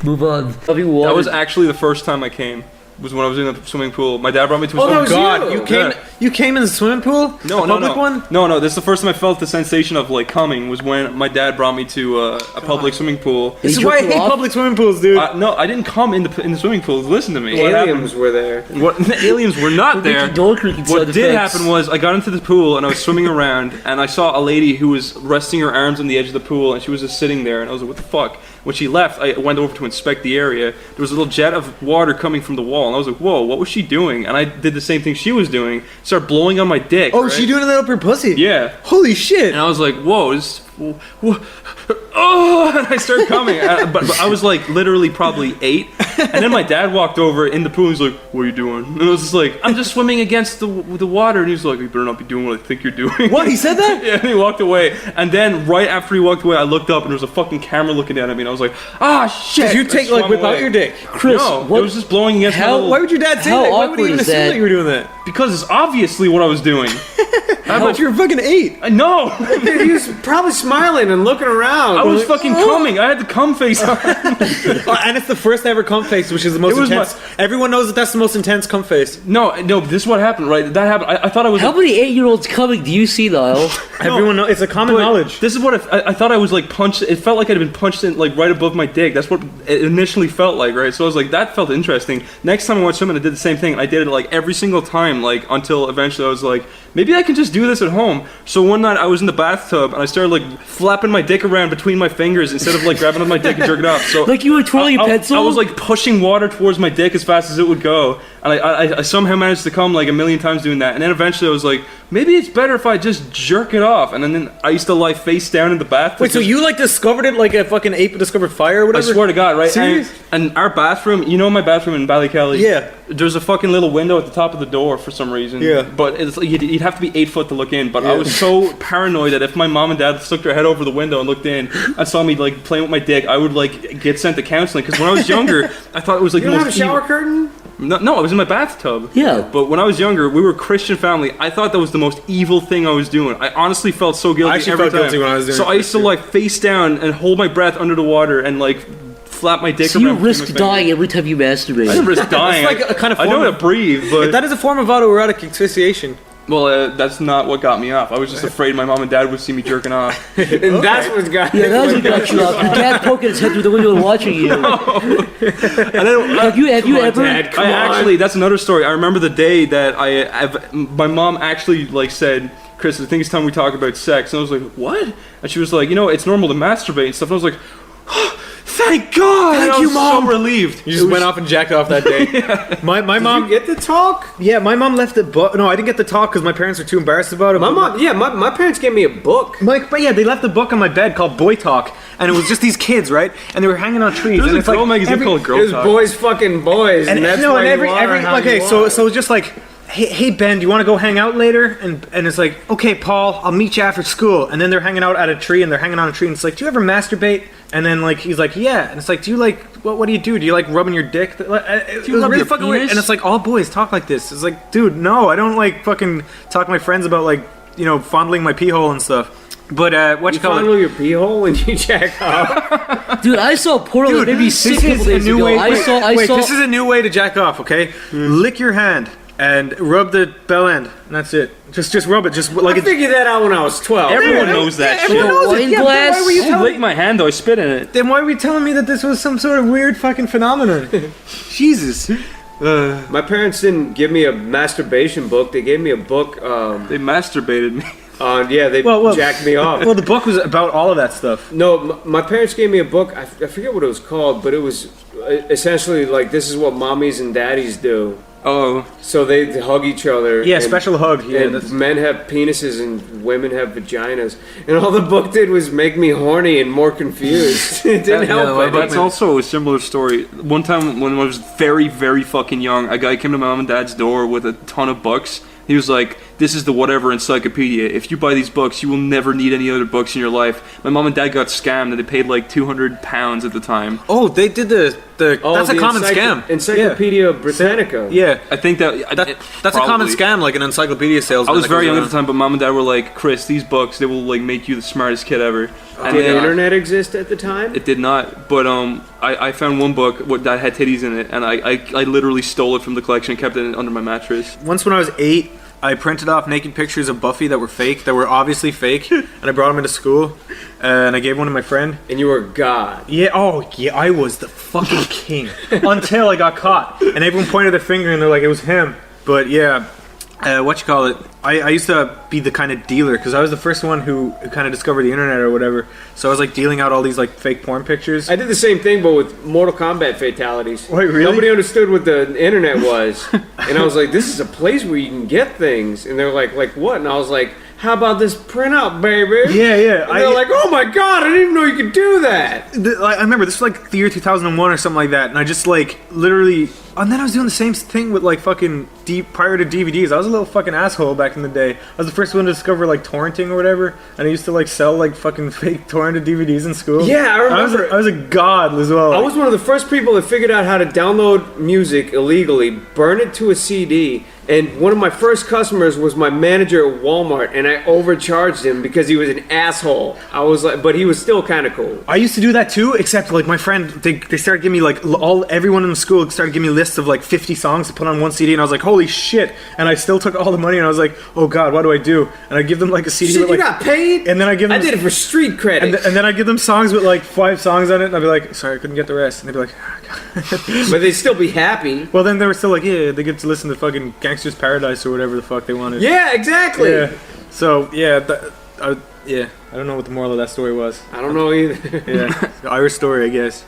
Move on. That was actually the first time I came. Was when I was in the swimming pool. My dad brought me to a Oh, swimming that pool. was you! You came in the swimming pool? No, A no, public no. one? No, this is the first time I felt the sensation of like coming was when my dad brought me to a public swimming pool. This is why I hate public swimming pools, dude. No, I didn't come in the swimming pool. Listen to me. Aliens were there. The aliens were not there. What did happen was I got into the pool and I was swimming around and I saw a lady who was resting her arms on the edge of the pool and she was just sitting there and I was like, what the fuck? When she left, I went over to inspect the area. There was a little jet of water coming from the wall and I was like, whoa, what was she doing? And I did the same thing she was doing. Started blowing on my dick. Oh, right? she doing that up her pussy? Yeah. Holy shit. And I was like, whoa, oh, and I started coming. But I was like literally probably 8. And then my dad walked over in the pool. He's like, "What are you doing?" And I was just like, "I'm just swimming against the water." And he's like, "You better not be doing what I think you're doing." What? He said that? Yeah. And he walked away. And then right after he walked away, I looked up and there was a fucking camera looking at me, and I was like, "Ah, shit!" Did you take like whip out your dick, Chris? No, it was just blowing against my little... Why would your dad say that? Why would he even assume that you were doing that? Because it's obviously what I was doing. But you're fucking 8. No. He was probably smiling and looking around. I was fucking coming. I had the cum face on. And it's the first ever cum face, which is the most intense. Everyone knows that that's the most intense cum face. No, this is what happened, right? That happened. I thought I was... How many 8-year-olds coming do you see, Niall? Everyone knows. It's a common knowledge. This is what I thought I was like punched. It felt like I'd been punched in like right above my dick. That's what it initially felt like, right? So I was like, that felt interesting. Next time I went swimming, I did the same thing. I did it like every single time, like until eventually I was like, maybe I can just do this at home. So one night I was in the bathtub and I started like flapping my dick around between my fingers instead of like grabbing with my dick and jerking off. So like you were twirling a pencil? I was like pushing water towards my dick as fast as it would go. And I somehow managed to come like a million times doing that. And then eventually I was like, maybe it's better if I just jerk it off. And then I used to lie face down in the bathtub. Wait, so you like discovered it like a fucking ape discovered fire or whatever? I swear to God, right? Serious? And our bathroom, you know my bathroom in Ballykelly? Yeah. There's a fucking little window at the top of the door for some reason. Yeah. But it's like you'd have to be 8 foot to look in. But I was so paranoid that if my mom and dad stuck their head over the window and looked in and saw me like playing with my dick, I would like get sent to counseling. Because when I was younger, I thought it was like you the don't most have a shower curtain? No, I was in my bathtub. Yeah. But when I was younger, we were a Christian family. I thought that was the most evil thing I was doing. I honestly felt so guilty. I actually every felt time. guilty when I was doing So it. I used to like face down and hold my breath under the water and like flap my dick So around. you between risk my dying every time you masturbate. I didn't risk dying. It's like a kind of I form know how to breathe, but that is a form of autoerotic asphyxiation. well, that's not what got me off. I was just afraid my mom and dad would see me jerking off. And that's what got Yeah, that's what got you up. Your dad poking his head through the window and watching you. And then, Have you ever? Actually, that's another story. I remember the day that my mom actually like said, "Chris, I think it's time we talk about sex." And I was like, "What?" And she was like, "You know, it's normal to masturbate and stuff." And I was like, oh, "Thank God!" Thank I you, was Mom. so relieved. You just went off and jacked off that day. My mom. Did you get the talk? Yeah, my mom left the book. No, I didn't get the talk because my parents were too embarrassed about it. My mom, my parents gave me a book. But yeah, they left the book on my bed called Boy Talk, and it was just these kids, right? And they were hanging on trees. There's and a it's girl like magazine called Girl It was Talk. boys fucking boys, and that's no, why and you are how okay, you so are. it's just like, hey Ben, do you want to go hang out later? And it's like, okay Paul, I'll meet you after school. And then they're hanging out at a tree, and they're hanging on a tree, and it's like, do you ever masturbate? And then like he's like, yeah. And it's like, do you like what do you do? Do you like rubbing your dick? It was rub really your fucking weird. penis? And it's like all boys talk like this. It's like, dude, no, I don't like fucking talk to my friends about like, you know, fondling my pee hole and stuff. But what you call fondle it? your pee hole when you jack off? Dude, I saw porno that maybe 6 couple days ago. way. I saw. This is a new way to jack off. Okay, lick your hand and rub the bell end, and that's it. Just rub it. Just like I figured that out when I was 12. Everyone knows that shit. Everyone knows it. Yeah, but why were you I telling licked my hand though. I spit in it. Then why were you telling me that this was some sort of weird fucking phenomenon? Jesus. My parents didn't give me a masturbation book. They gave me a book. They masturbated me. Yeah, they jacked me off. Well, the book was about all of that stuff. No, my parents gave me a book. I forget what it was called, but it was essentially like, this is what mommies and daddies do. Oh. So they hug each other. Yeah, and, special hug. Yeah, and men have penises and women have vaginas. And all the book did was make me horny and more confused. It didn't help. That's also a similar story. One time when I was very, very fucking young, a guy came to my mom and dad's door with a ton of books. He was like, "This is the whatever encyclopedia. If you buy these books, you will never need any other books in your life." My mom and dad got scammed, and they paid like £200 at the time. Oh, they did the that's a common scam. Encyclopedia Britannica. Yeah, I think that that's a common scam, like an encyclopedia salesman. I was very young at the time, but mom and dad were like, "Chris, these books, they will like make you the smartest kid ever." And did the internet exist at the time? It did not, but I found one book that had titties in it, and I literally stole it from the collection and kept it under my mattress. Once when I was 8, I printed off naked pictures of Buffy that were fake, that were obviously fake, and I brought them into school, and I gave one to my friend. And you were God. Yeah, I was the fucking king. Until I got caught, and everyone pointed their finger, and they're like, it was him. But yeah, I used to be the kind of dealer, because I was the first one who kind of discovered the internet or whatever, so I was like dealing out all these like fake porn pictures. I did the same thing, but with Mortal Kombat fatalities. Wait, really? Nobody understood what the internet was, and I was like, "This is a place where you can get things," and they're like what? And I was like, how about this printout, baby? Yeah, yeah. And they're like, oh my god, I didn't even know you could do that. I remember this was like the year 2001 or something like that, and I just like literally. And then I was doing the same thing with like fucking prior to DVDs. I was a little fucking asshole back in the day. I was the first one to discover like torrenting or whatever, and I used to like sell like fucking fake torrented DVDs in school. Yeah, I remember. I was a god as well. I was one of the first people that figured out how to download music illegally, burn it to a CD, and one of my first customers was my manager at Walmart, and I overcharged him because he was an asshole. I was like, but he was still kind of cool. I used to do that too, except like my friend, they started giving me like everyone in the school started giving me lists of like 50 songs to put on one CD, and I was like, holy shit! And I still took all the money, and I was like, oh god, what do I do? And I give them like a CD. Shit, with, like, you got paid? And then I give them. I did it for street credit. And then I give them songs with like 5 songs on it, and I'd be like, sorry, I couldn't get the rest. And they'd be like, but they'd still be happy. Well, then they were still like, yeah, they get to listen to fucking Gangster's Paradise or whatever the fuck they wanted. Yeah, exactly. Yeah. So yeah, I don't know what the moral of that story was. I don't know either. Yeah, Irish story, I guess.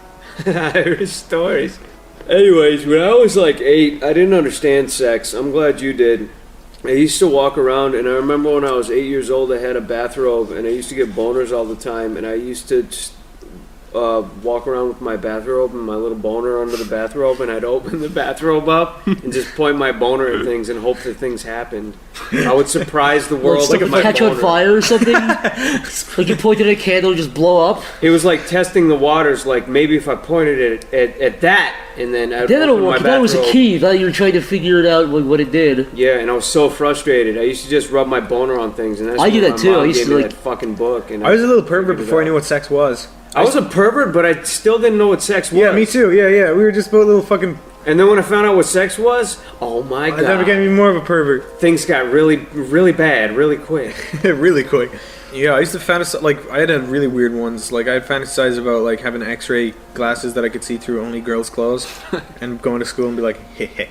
Irish stories. Anyways, when I was like 8, I didn't understand sex. I'm glad you did. I used to walk around, and I remember when I was 8 years old, I had a bathrobe, and I used to get boners all the time, and I used to just walk around with my bathrobe and my little boner under the bathrobe, and I'd open the bathrobe up and just point my boner at things and hope that things happened. I would surprise the world like with my catch boner. on fire or something. Like you pointed at a candle and just blow up. It was like testing the waters. Like maybe if I pointed it at that, and then I'd That open my that was a bathrobe. key. That you were trying to figure it out what it did. Yeah, and I was so frustrated. I used to just rub my boner on things, and that's I when did that my too. mom I used gave to, me like- that fucking book. And I was a little pervert before I knew what sex was. I was a pervert, but I still didn't know what sex was. Yeah, me too. Yeah. We were just both little fucking. And then when I found out what sex was, oh my god! I became even more of a pervert. Things got really, really bad, really quick. Really quick. Yeah, I used to fantasize, like, I had really weird ones. Like, I'd fantasize about, like, having X-ray glasses that I could see through only girls' clothes. And going to school and be like, hey,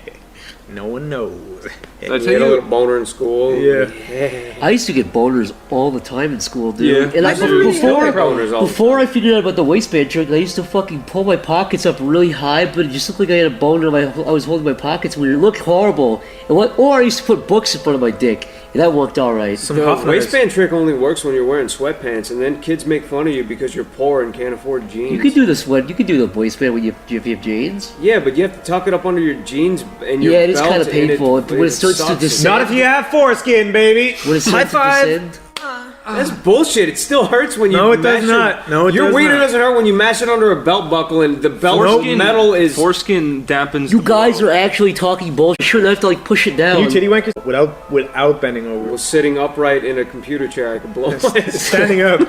no one knows. I tell you, a little boner in school. Yeah. I used to get boners all the time in school, dude. Yeah. And I never really got boners all the before I figured out about the waistband trick, I used to fucking pull my pockets up really high, but it just looked like I had a boner. I was holding my pockets weird. It looked horrible. Or I used to put books in front of my dick. And that worked all right. The waistband trick only works when you're wearing sweatpants, and then kids make fun of you because you're poor and can't afford jeans. You could do this one. You could do the waistband when you have jeans. Yeah, but you have to tuck it up under your jeans and your Yeah, it is belt, kind of and painful. When it starts to sucks. descend. Not if you have foreskin, baby. When it High starts to five. descend. That's bullshit. It still hurts when you. No, it does mash not. No, it your does wiener not. doesn't hurt when you mash it under a belt buckle, and the belt metal is. Foreskin dampens. You guys are actually talking bullshit. You shouldn't have to like push it down. You titty wankers without bending over. Well, sitting upright in a computer chair, I could blow. Standing up.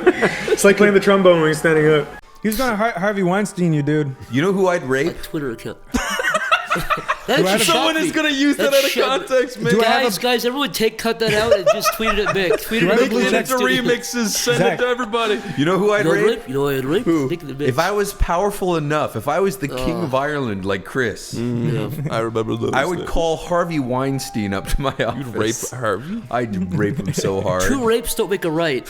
It's like playing the trombone when you're standing up. He was gonna Harvey Weinstein you, dude. You know who I'd rape? Twitter account. Someone is gonna use that out of context, man. Guys, everyone cut that out and just tweet it at Mick. Tweet it at Make Mick. it into remixes. Send it to everybody. You know who I'd rape? You know who I'd rape? Who? Nick the Mick. If I was powerful enough, if I was the king of Ireland like Chris, I remember those. I would call Harvey Weinstein up to my office. You'd rape Harvey? I'd rape him so hard. 2 rapes don't make a right.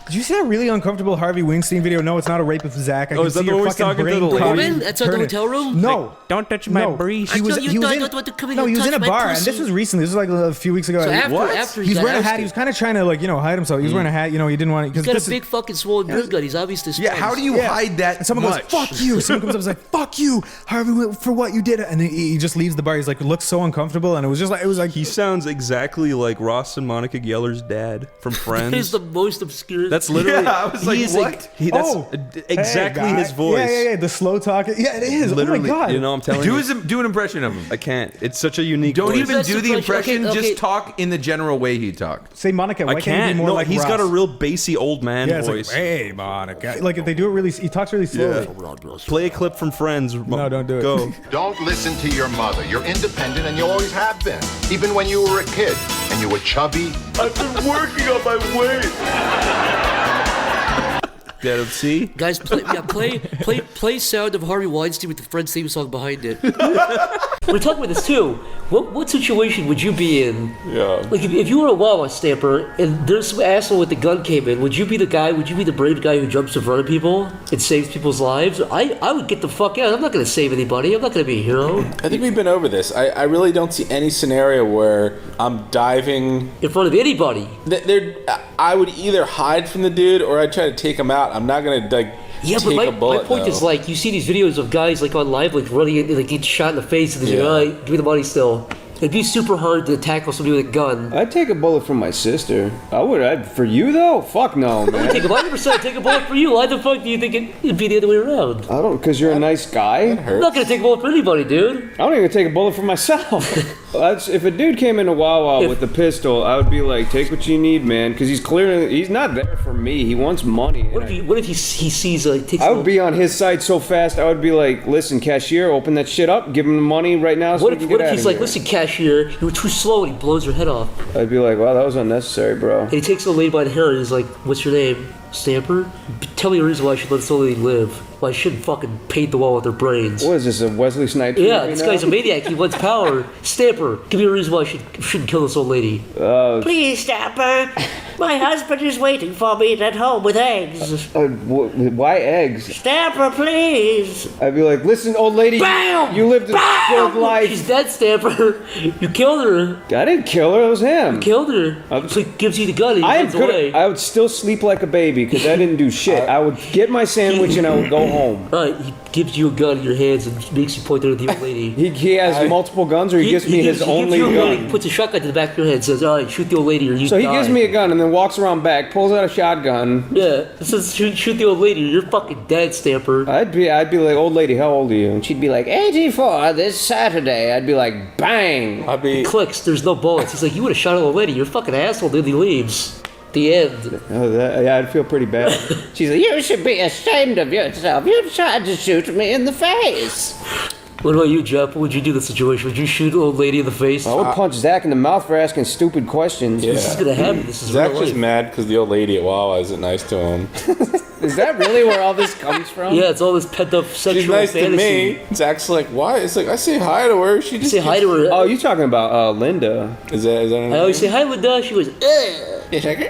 Did you see that really uncomfortable Harvey Weinstein video? No, it's not a rape of Zach. I can is that see the your one he's fucking talking to brain the lady? cog Woman? That's at the turning. hotel room? No. Don't touch my breeze. He was I in. don't want to come in No, and he was in touch a my bar, and pussy. this was recently. This was like a few weeks ago. So after He's got wearing a hat. ousted. He was kind of trying to hide himself. He was wearing a hat. You know, he didn't want He's to. got a big fucking swollen beer gun. He's obviously Yeah, how do you hide that And someone much? goes, "Fuck you!" Someone comes up and is like, "Fuck you, Harvey, for what you did," and he just leaves the bar. He's like, looks so uncomfortable, and it was like He sounds exactly like Ross and Monica Geller's dad from Friends. He's the most obscure. That's literally. Yeah, I was like, what? That's exactly hey, guy. his voice. Yeah. The slow talk. Yeah, it is. Literally, oh my god. you know, I'm telling Do you. do an impression of him. I can't. It's such a unique. Don't voice. even That's do the impression. impression. Okay. Just talk in the general way he talked. Say Monica. Why I can't he can't. be more No, like he's Ross? got a real bassy old man Yeah, it's voice. like, hey, Monica. Like if they do it really, he talks really slowly. Play a clip from Friends. No, don't do it. Go. Don't listen to your mother. You're independent and you always have been. Even when you were a kid and you were chubby. I've been working on my weight. Yeah, see? Guys, play sound of Harvey Weinstein with the Friends theme song behind it. We're talking about this too. What situation would you be in? Yeah. Like if you were a Wawa stamper and there's some asshole with the gun came in, would you be the brave guy who jumps in front of people and saves people's lives? I would get the fuck out. I'm not going to save anybody. I'm not going to be a hero. I think we've been over this. I really don't see any scenario where I'm diving in front of anybody. I would either hide from the dude or I'd try to take him out. I'm not going to like. Yeah, take but a bullet, my point is like you see these videos of guys like on live like running in, like get shot in the face and they're like, give me the money still. It'd be super hard to tackle somebody with a gun. I'd take a bullet from my sister. I would. For you though? Fuck no, man. Take a 100% take a bullet for you. Why the fuck do you think it'd be the other way around? I don't, because you're a nice guy. I'm not gonna take a bullet for anybody, dude. I don't even take a bullet for myself. If a dude came into Wawa with a pistol, I would be like, take what you need, man, because he's not there for me. He wants money. What if he sees takes? I would be on his side so fast. I would be like, listen, cashier, open that shit up, give him the money right now. So what if he's like, listen, cashier, you were too slow, and he blows your head off? I'd be like, wow, that was unnecessary, bro. And he takes the lady by the hair and he's like, what's your name? Stamper? Tell me a reason why I should let this old lady live. Why I shouldn't fucking paint the wall with their brains. What is this, a Wesley Snipes? Yeah, this guy's a maniac. He wants power. Stamper, give me a reason why I shouldn't kill this old lady. Please, Stamper. My husband is waiting for me at home with eggs. Why eggs? Stamper, please. I'd be like, listen, old lady. Bam! You lived a good life. She's dead, Stamper. You killed her. I didn't kill her. It was him. You killed her. So he gives you the gun and he runs away. I would still sleep like a baby because I didn't do shit. I would get my sandwich and I would go home. Alright, he gives you a gun in your hands and makes you point it at the old lady. He has multiple guns, or he gives me his only gun. He puts a shotgun to the back of your head and says, alright, shoot the old lady or you die. So he gives me a gun and then walks around back, pulls out a shotgun. Yeah, it says shoot the old lady or you're fucking dead, Stamper. I'd be like, old lady, how old are you? And she'd be like, 84 this Saturday. I'd be like, bang. It clicks, there's no bullets. He's like, you would have shot an old lady, you're a fucking asshole, then he leaves. The end. Yeah, I'd feel pretty bad. She's like, you should be ashamed of yourself. You tried to shoot me in the face. What about you, Jeff? What would you do in the situation? Would you shoot an old lady in the face? I would punch Zach in the mouth for asking stupid questions. Yeah. This is gonna happen. This is Zach's real just life. mad because the old lady at Wawa isn't nice to him. Is that really where all this comes from? Yeah, it's all this pent up sexual She's nice fantasy. to me. Zach's like, why? It's like, I say hi to her. She just say hi to her. Oh, you talking about Linda? Is that I always say hi, Linda. She goes, ugh. It's like,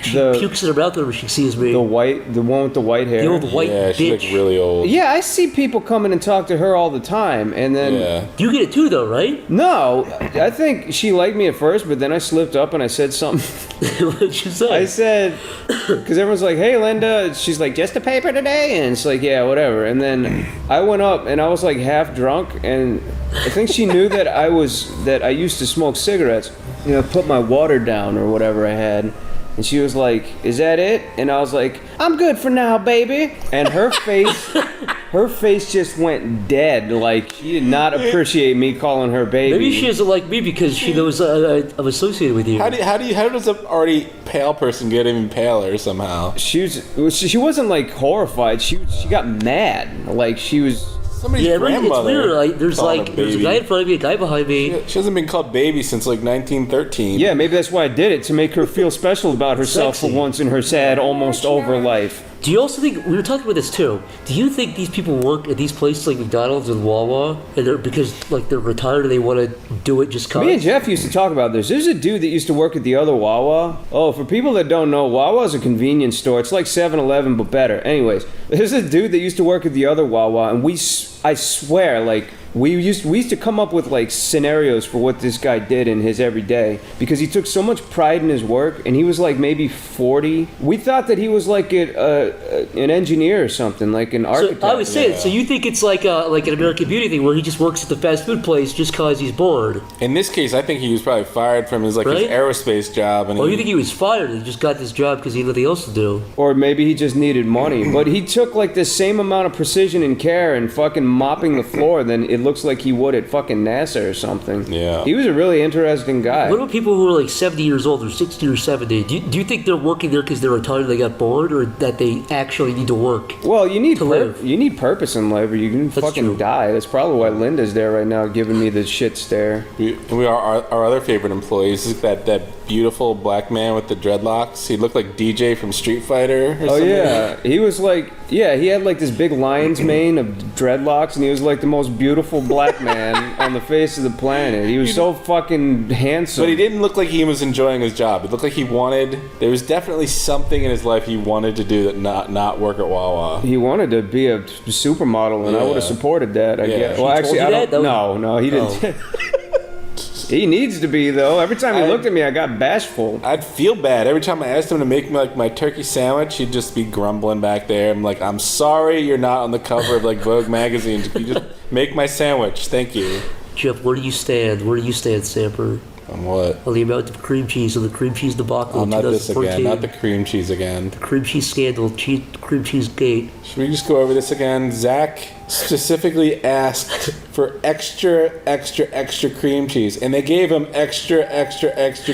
She pukes in her mouth whenever she sees me. The one with the white hair. The old white yeah, she's bitch. like really old. Yeah, I see people come in and talk to her all the time, and then You get it too, though, right? No, I think she liked me at first, but then I slipped up and I said something. What did you say? I said, because everyone's like, "Hey, Linda," she's like, "Just a paper today," and it's like, "Yeah, whatever." And then I went up and I was like half drunk, and I think she knew that I used to smoke cigarettes. You know, put my water down or whatever I had. And she was like, "Is that it?" And I was like, "I'm good for now, baby." And her face just went dead. Like, she did not appreciate me calling her baby. Maybe she doesn't like me because she knows I'm associated with you. How does an already pale person get even paler somehow? She wasn't like horrified. She got mad. Like, she was. Somebody's grandmother. It's weird. Like, there's a guy in front of me, a guy behind me. She hasn't been called baby since like 1913. Yeah, maybe that's why I did it, to make her feel special about herself Sexy. for once in her sad, almost over life. Do you also think, we were talking about this too, do you think these people work at these places like McDonald's and Wawa and because like they're retired and they want to do it just cause? Me and Jeff used to talk about this. There's a dude that used to work at the other Wawa. Oh, for people that don't know, Wawa is a convenience store. It's like 7-Eleven but better. Anyways, there's a dude that used to work at the other Wawa, and I swear, like, we used to come up with like scenarios for what this guy did in his everyday, because he took so much pride in his work, and he was like maybe 40. We thought that he was like an engineer or something, like an architect. So I would say it. So you think it's like an American Beauty thing where he just works at the fast food place just cause he's bored? In this case, I think he was probably fired from his his aerospace job. And Or you think he was fired and he just got this job because he had nothing else to do? Or maybe he just needed money. But he took like the same amount of precision and care and fucking mopping the floor than it looks like he would at fucking NASA or something. Yeah. He was a really interesting guy. What about people who are like 70 years old or 60 or 70? Do you think they're working there because they're retired and they got bored, or that they actually need to work? Well, you need to live. You need purpose in life, or you can fucking die. That's probably why Linda's there right now, giving me the shit stare. Our other favorite employees is that beautiful black man with the dreadlocks? He looked like DJ from Street Fighter or something. Yeah, he was like, he had like this big lion's mane of dreadlocks, and he was like the most beautiful black man on the face of the planet. He was so fucking handsome. But he didn't look like he was enjoying his job. It looked like there was definitely something in his life he wanted to do that not work at Wawa. He wanted to be a supermodel, and I would have supported that, I guess. Well, He actually, told you I that? don't. No, he didn't. He needs to be, though. Every time he looked at me, I got bashful. I'd feel bad. Every time I asked him to make me like my turkey sandwich, he'd just be grumbling back there. I'm like, I'm sorry you're not on the cover of like Vogue magazine. Can you just make my sandwich? Thank you. Jeff, where do you stand? Where do you stand, Samper? On what? On the amount of cream cheese and the cream cheese debacle in Not this 2014. again. Not the cream cheese again. The cream cheese scandal, cream cheese gate. Should we just go over this again? Zach specifically asked for extra cream cheese, and they gave him extra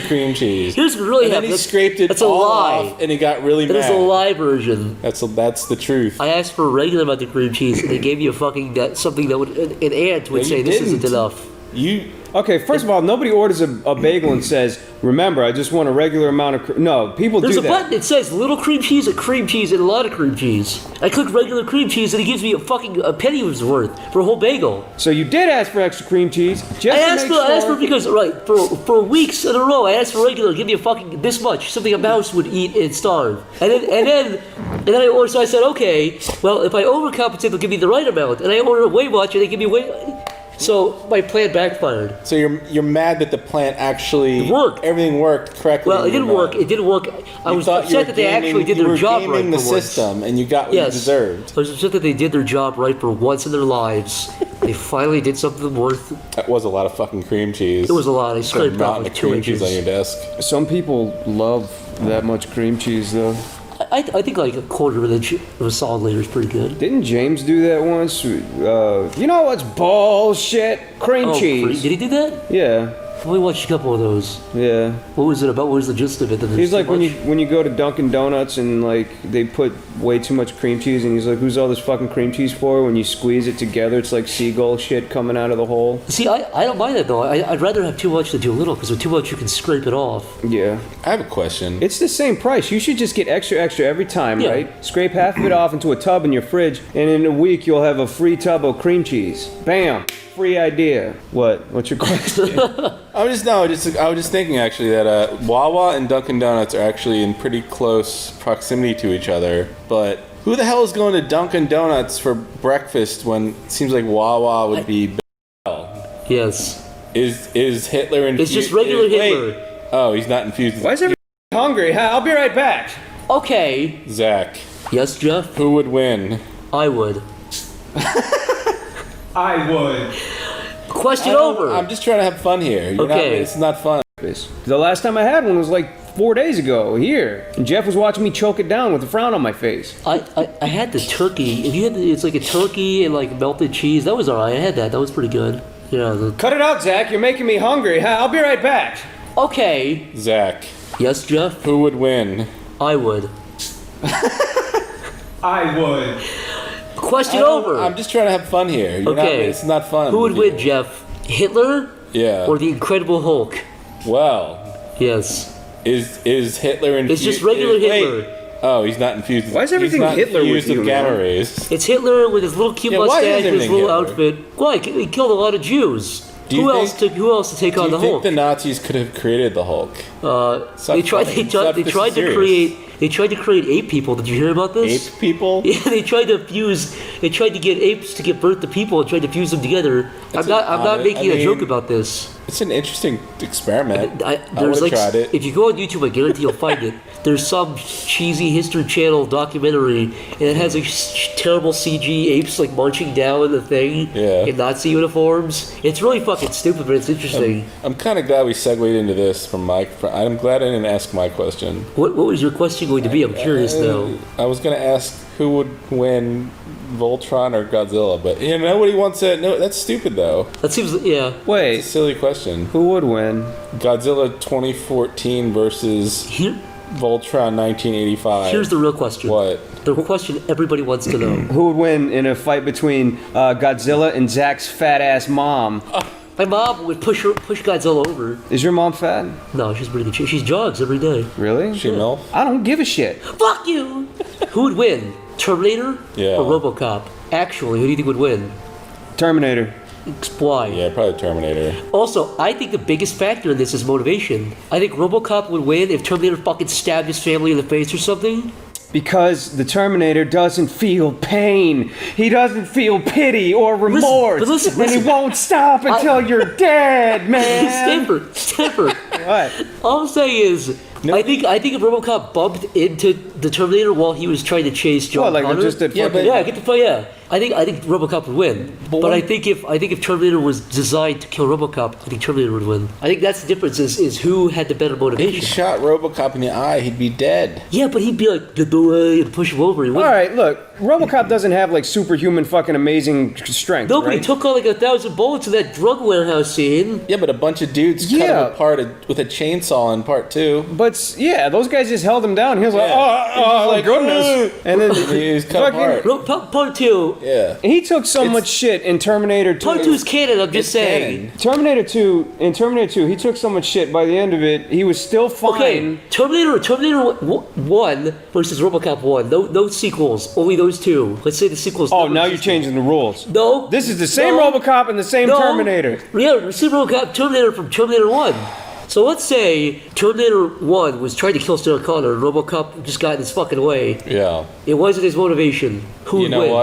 cream cheese. Here's what really and then happened. he scraped it That's a all lie. off, and he got really mad. That is a lie version. That's the truth. I asked for a regular amount of cream cheese, and they gave me something that would an ant would say this isn't enough. Okay, first of all, nobody orders a bagel and says, "Remember, I just want a regular amount of." No, people There's do a that. button that says little cream cheese, and a lot of cream cheese. I click regular cream cheese, and it gives me a penny's worth for a whole bagel. So you did ask for extra cream cheese. I asked for because for weeks in a row I asked for regular. Give me this much, something a mouse would eat and starve. And then I ordered. So I said, okay, well if I overcompensate, they'll give me the right amount. And I ordered way much, and they give me way. So my plan backfired. So you're mad that the plant actually worked. Everything worked correctly. Well, it didn't work. It didn't work. I was upset that they actually did their job right for gaming the once. system, and you got what you deserved. I was upset that they did their job right for once in their lives. They finally did something worth. That was a lot of fucking cream cheese. It was a lot. I scraped off like 2 cream inches cheese on your desk. Some people love that much cream cheese, though. I think like a quarter of an inch of a solid layer is pretty good. Didn't James do that once? You know what's bullshit? Cream cheese. Did he do that? Yeah. We watched a couple of those. Yeah. What was it about? What was the gist of it? He's like when you go to Dunkin' Donuts and like they put way too much cream cheese, and he's like, "Who's all this fucking cream cheese for?" When you squeeze it together, it's like seagull shit coming out of the hole. See, I don't mind that though. I'd rather have too much than too little, because with too much you can scrape it off. Yeah. I have a question. It's the same price. You should just get extra every time, right? Scrape half of it off into a tub in your fridge, and in a week you'll have a free tub of cream cheese. Bam. Free idea. What's your question? I was just thinking actually that Wawa and Dunkin' Donuts are actually in pretty close proximity to each other. But who the hell is going to Dunkin' Donuts for breakfast when it seems like Wawa would be? Yes. Is Hitler infused? It's just regular Hitler. Wait. Oh, he's not infused. Why is everyone hungry? I'll be right back. Okay. Zach. Yes, Jeff? Who would win? I would. I would. Question over. I'm just trying to have fun here. It's not fun. The last time I had one was like 4 days ago here, and Jeff was watching me choke it down with a frown on my face. I had the turkey. If you had it's like a turkey and like melted cheese. That was alright. I had that. That was pretty good. Yeah. Cut it out, Zach. You're making me hungry. I'll be right back. Okay. Zach. Yes, Jeff? Who would win? I would. I would. Question over. I'm just trying to have fun here. It's not fun. Who would win, Jeff? Hitler? Yeah. Or the Incredible Hulk? Well. Yes. Is Hitler infused? It's just regular Hitler. Oh, he's not infused. Why is everything Hitler with you, gamma man? rays? It's Hitler with his little cute mustache and his little outfit. Why? He killed a lot of Jews. Who else to take on the Hulk? Do you think the Nazis could have created the Hulk? They tried to create ape people. Did you hear about this? Ape people? Yeah, they tried to get apes to give birth to people and tried to fuse them together. I'm not making a joke about this. It's an interesting experiment. I would have tried it. If you go on YouTube, I guarantee you'll find it. There's some cheesy History Channel documentary, and it has like terrible CG apes like marching down the thing in Nazi uniforms. It's really fucking stupid, but it's interesting. I'm kind of glad we segued into this from Mike. I'm glad I didn't ask my question. What was your question going to be? I'm curious now. I was going to ask who would win, Voltron or Godzilla, but nobody wants that. No, that's stupid though. That seems Wait, it's a silly question. Who would win? Godzilla 2014 versus Voltron 1985. Here's the real question. What? The question everybody wants to know. Who would win in a fight between Godzilla and Zach's fat ass mom? My mom would push guys all over. Is your mom fat? No, she's pretty good. She jogs every day. Really? She MILF? I don't give a shit. Fuck you! Who would win? Terminator Yeah. or RoboCop? Actually, who do you think would win? Terminator. Why? Yeah, probably Terminator. Also, I think the biggest factor in this is motivation. I think RoboCop would win if Terminator fucking stabbed his family in the face or something. Because the Terminator doesn't feel pain. He doesn't feel pity or remorse. Listen, and he won't stop until you're dead, man. Stamper. What? All I'm saying is, I think if RoboCop bumped into the Terminator while he was trying to chase John Connor, just at I think RoboCop would win. But I think if Terminator was designed to kill RoboCop, I think Terminator would win. I think that's the difference is who had the better motivation. If he shot RoboCop in the eye, he'd be dead. Yeah, but he'd be like, get away and push him over. All right, look, RoboCop doesn't have like superhuman fucking amazing strength. Nobody right? took out like 1,000 bullets in that drug warehouse scene. Yeah, but a bunch of dudes cut him apart with a chainsaw in part 2. But yeah, those guys just held him down. He was like, goodness. And then he was cut apart. Part 2. Yeah. He took so much shit in Terminator 2. Part 2 is canon, I'm just saying. Terminator 2, he took so much shit. By the end of it, he was still fine. Okay, Terminator 1 versus RoboCop 1. No sequels, only those two. Let's say the sequels. Oh, now you're changing the rules. No. This is the same RoboCop and the same Terminator. Yeah, the same RoboCop Terminator from Terminator 1. So let's say Terminator 1 was trying to kill Sarah Connor and RoboCop just got in his fucking way. Yeah. It wasn't his motivation. Who would win? You know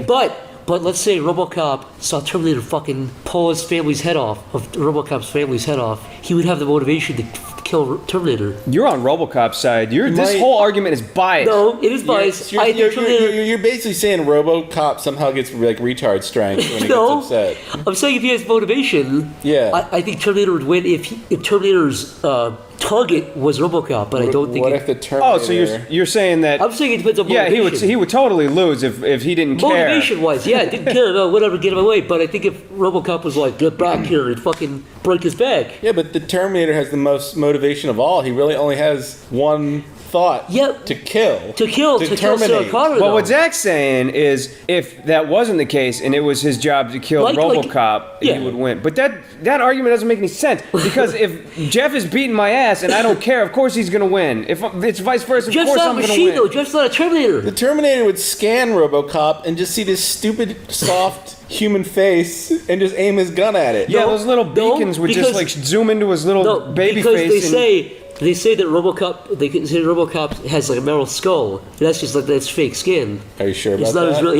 what? But let's say RoboCop saw Terminator fucking pull his family's head off, of RoboCop's family's head off. He would have the motivation to kill Terminator. You're on RoboCop's side. This whole argument is biased. No, it is biased. You're basically saying RoboCop somehow gets like retard strength when he gets upset. I'm saying if he has motivation, I think Terminator would win if Terminator's target was RoboCop, but I don't think. What if the Terminator? Oh, so you're saying that? I'm saying it depends on motivation. Yeah, he would totally lose if he didn't care. Motivation-wise, didn't care about whatever, get him away. But I think if RoboCop was like, get back here and fucking break his back. Yeah, but the Terminator has the most motivation of all. He really only has one thought. To kill. To kill Sarah Connor. Well, what Zach's saying is, if that wasn't the case and it was his job to kill RoboCop, he would win. But that argument doesn't make any sense, because if Jeff is beating my ass and I don't care, of course he's gonna win. If it's vice versa, of course I'm gonna win. Though. Jeff's not a Terminator. The Terminator would scan RoboCop and just see this stupid, soft human face and just aim his gun at it. Yeah, those little beacons would just like zoom into his little baby face. They say that RoboCop has like a metal skull. That's just like that's fake skin. Are you sure about it's not that? As real,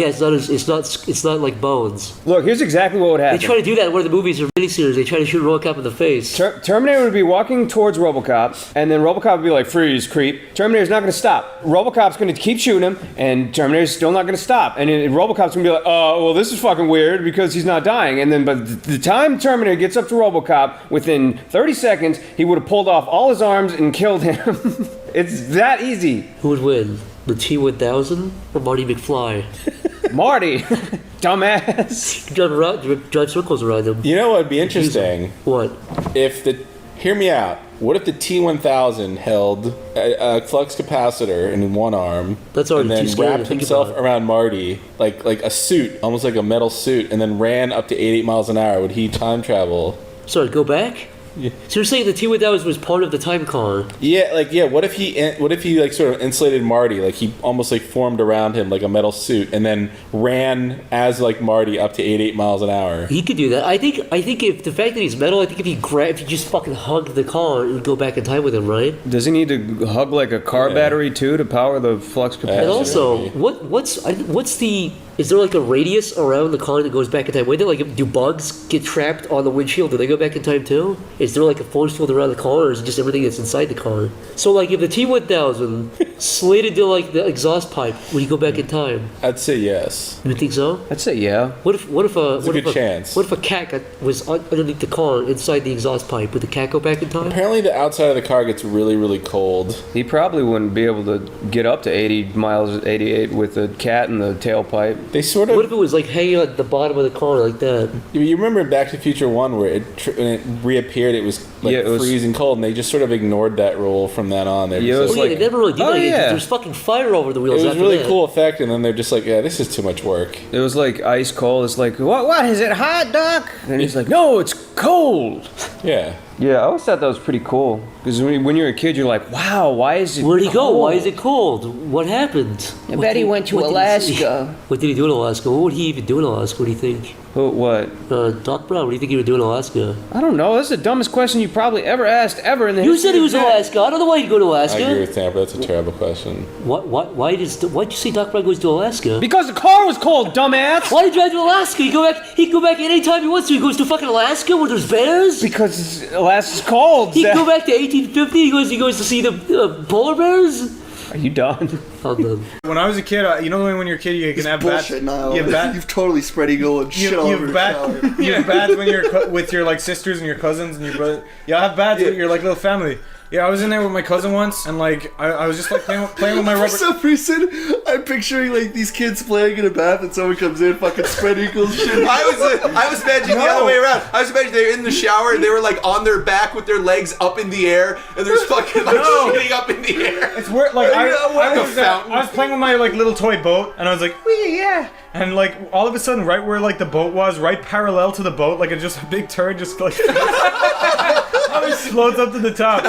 it's not like bones. Look, here's exactly what would happen. They try to do that in one of the movies or miniseries. They try to shoot RoboCop in the face. Terminator would be walking towards RoboCop, and then RoboCop would be like, "Freeze, creep!" Terminator's not going to stop. RoboCop's going to keep shooting him, and Terminator's still not going to stop. And RoboCop's going to be like, "Oh, well, this is fucking weird because he's not dying." And then, but the time Terminator gets up to RoboCop, within 30 seconds, he would have pulled off all his arms and killed him. It's that easy. Who would win? The T-1000 or Marty McFly? Marty, dumbass. Drive circles around him. You know what would be interesting? What? Hear me out. What if the T-1000 held a flux capacitor in one arm, That's already and too then scary to wrapped think himself about. around Marty like a suit, almost like a metal suit, and then ran up to 88 miles an hour? Would he time travel? Sorry, go back? Yeah. So you're saying the T-1000 was part of the time car? Yeah. What if he like sort of insulated Marty, like he almost like formed around him like a metal suit, and then ran as like Marty up to 88 miles an hour? He could do that. I think if the fact that he's metal, I think if he just fucking hugged the car, it would go back in time with him, right? Does he need to hug like a car battery too to power the flux capacitor? And also, what's the? Is there like a radius around the car that goes back in time? Do bugs get trapped on the windshield? Do they go back in time too? Is there like a force field around the car, or is it just everything that's inside the car? So like if the T-1000 slid into like the exhaust pipe, would you go back in time? I'd say yes. You think so? I'd say yeah. What if a chance. What if a cat was underneath the car inside the exhaust pipe? Would the cat go back in time? Apparently the outside of the car gets really, really cold. He probably wouldn't be able to get up to 80 miles, 88 with the cat in the tailpipe. They sort of. What if it was like hanging at the bottom of the car like that? You remember Back to the Future 1 where when it reappeared, it was like freezing cold, and they just sort of ignored that rule from then on. They they never really did that Yeah. There's fucking fire over the wheels. It was after really that. cool effect, and then they're just like, yeah, this is too much work. It was like ice cold. It's like, what is it, hot, Doc? And he's like, no, it's cold. Yeah. Yeah, I always thought that was pretty cool. Because when you're a kid, you're like, wow, why is it Where'd he go? cold? Why is it cold? What happened? I bet he went to Alaska. What did he do in Alaska? What would he even do in Alaska? What do you think? What? Doc Brown, what do you think he would do in Alaska? I don't know. That's the dumbest question you probably ever asked ever in the You said he was in Alaska. I don't know why he'd go to I Alaska. agree with Tampa. That's a terrible question. Why'd you say Doc Brown goes to Alaska? Because the car was cold, dumbass. Why did he drive to Alaska? He can go back anytime he wants to. He goes to fucking Alaska where there's bears? Because Alaska's cold. He can go back to 1850. He goes to see the polar bears? Are you done? I'm done. When I was a kid, you know when you're a kid you can have bats. Bullshit, Niall. You have bats. You've totally spread eagle and shit all over your shower. You have bats when you're with your like sisters and your cousins and your brother. Yeah, I have bats with your like little family. Yeah, I was in there with my cousin once, and like I was just like playing with my rubber. For some reason, I'm picturing like these kids playing in a bath, and someone comes in, fucking spread eagles shit. I was imagining the other way around. I was imagining they're in the shower and they were like on their back with their legs up in the air, and there's fucking like shitting up in the air. It's weird. Like I fountain. was playing with my like little toy boat, and I was like, wee yeah. And like all of a sudden, right where like the boat was, right parallel to the boat, like just a big turd, just like floats up to the top,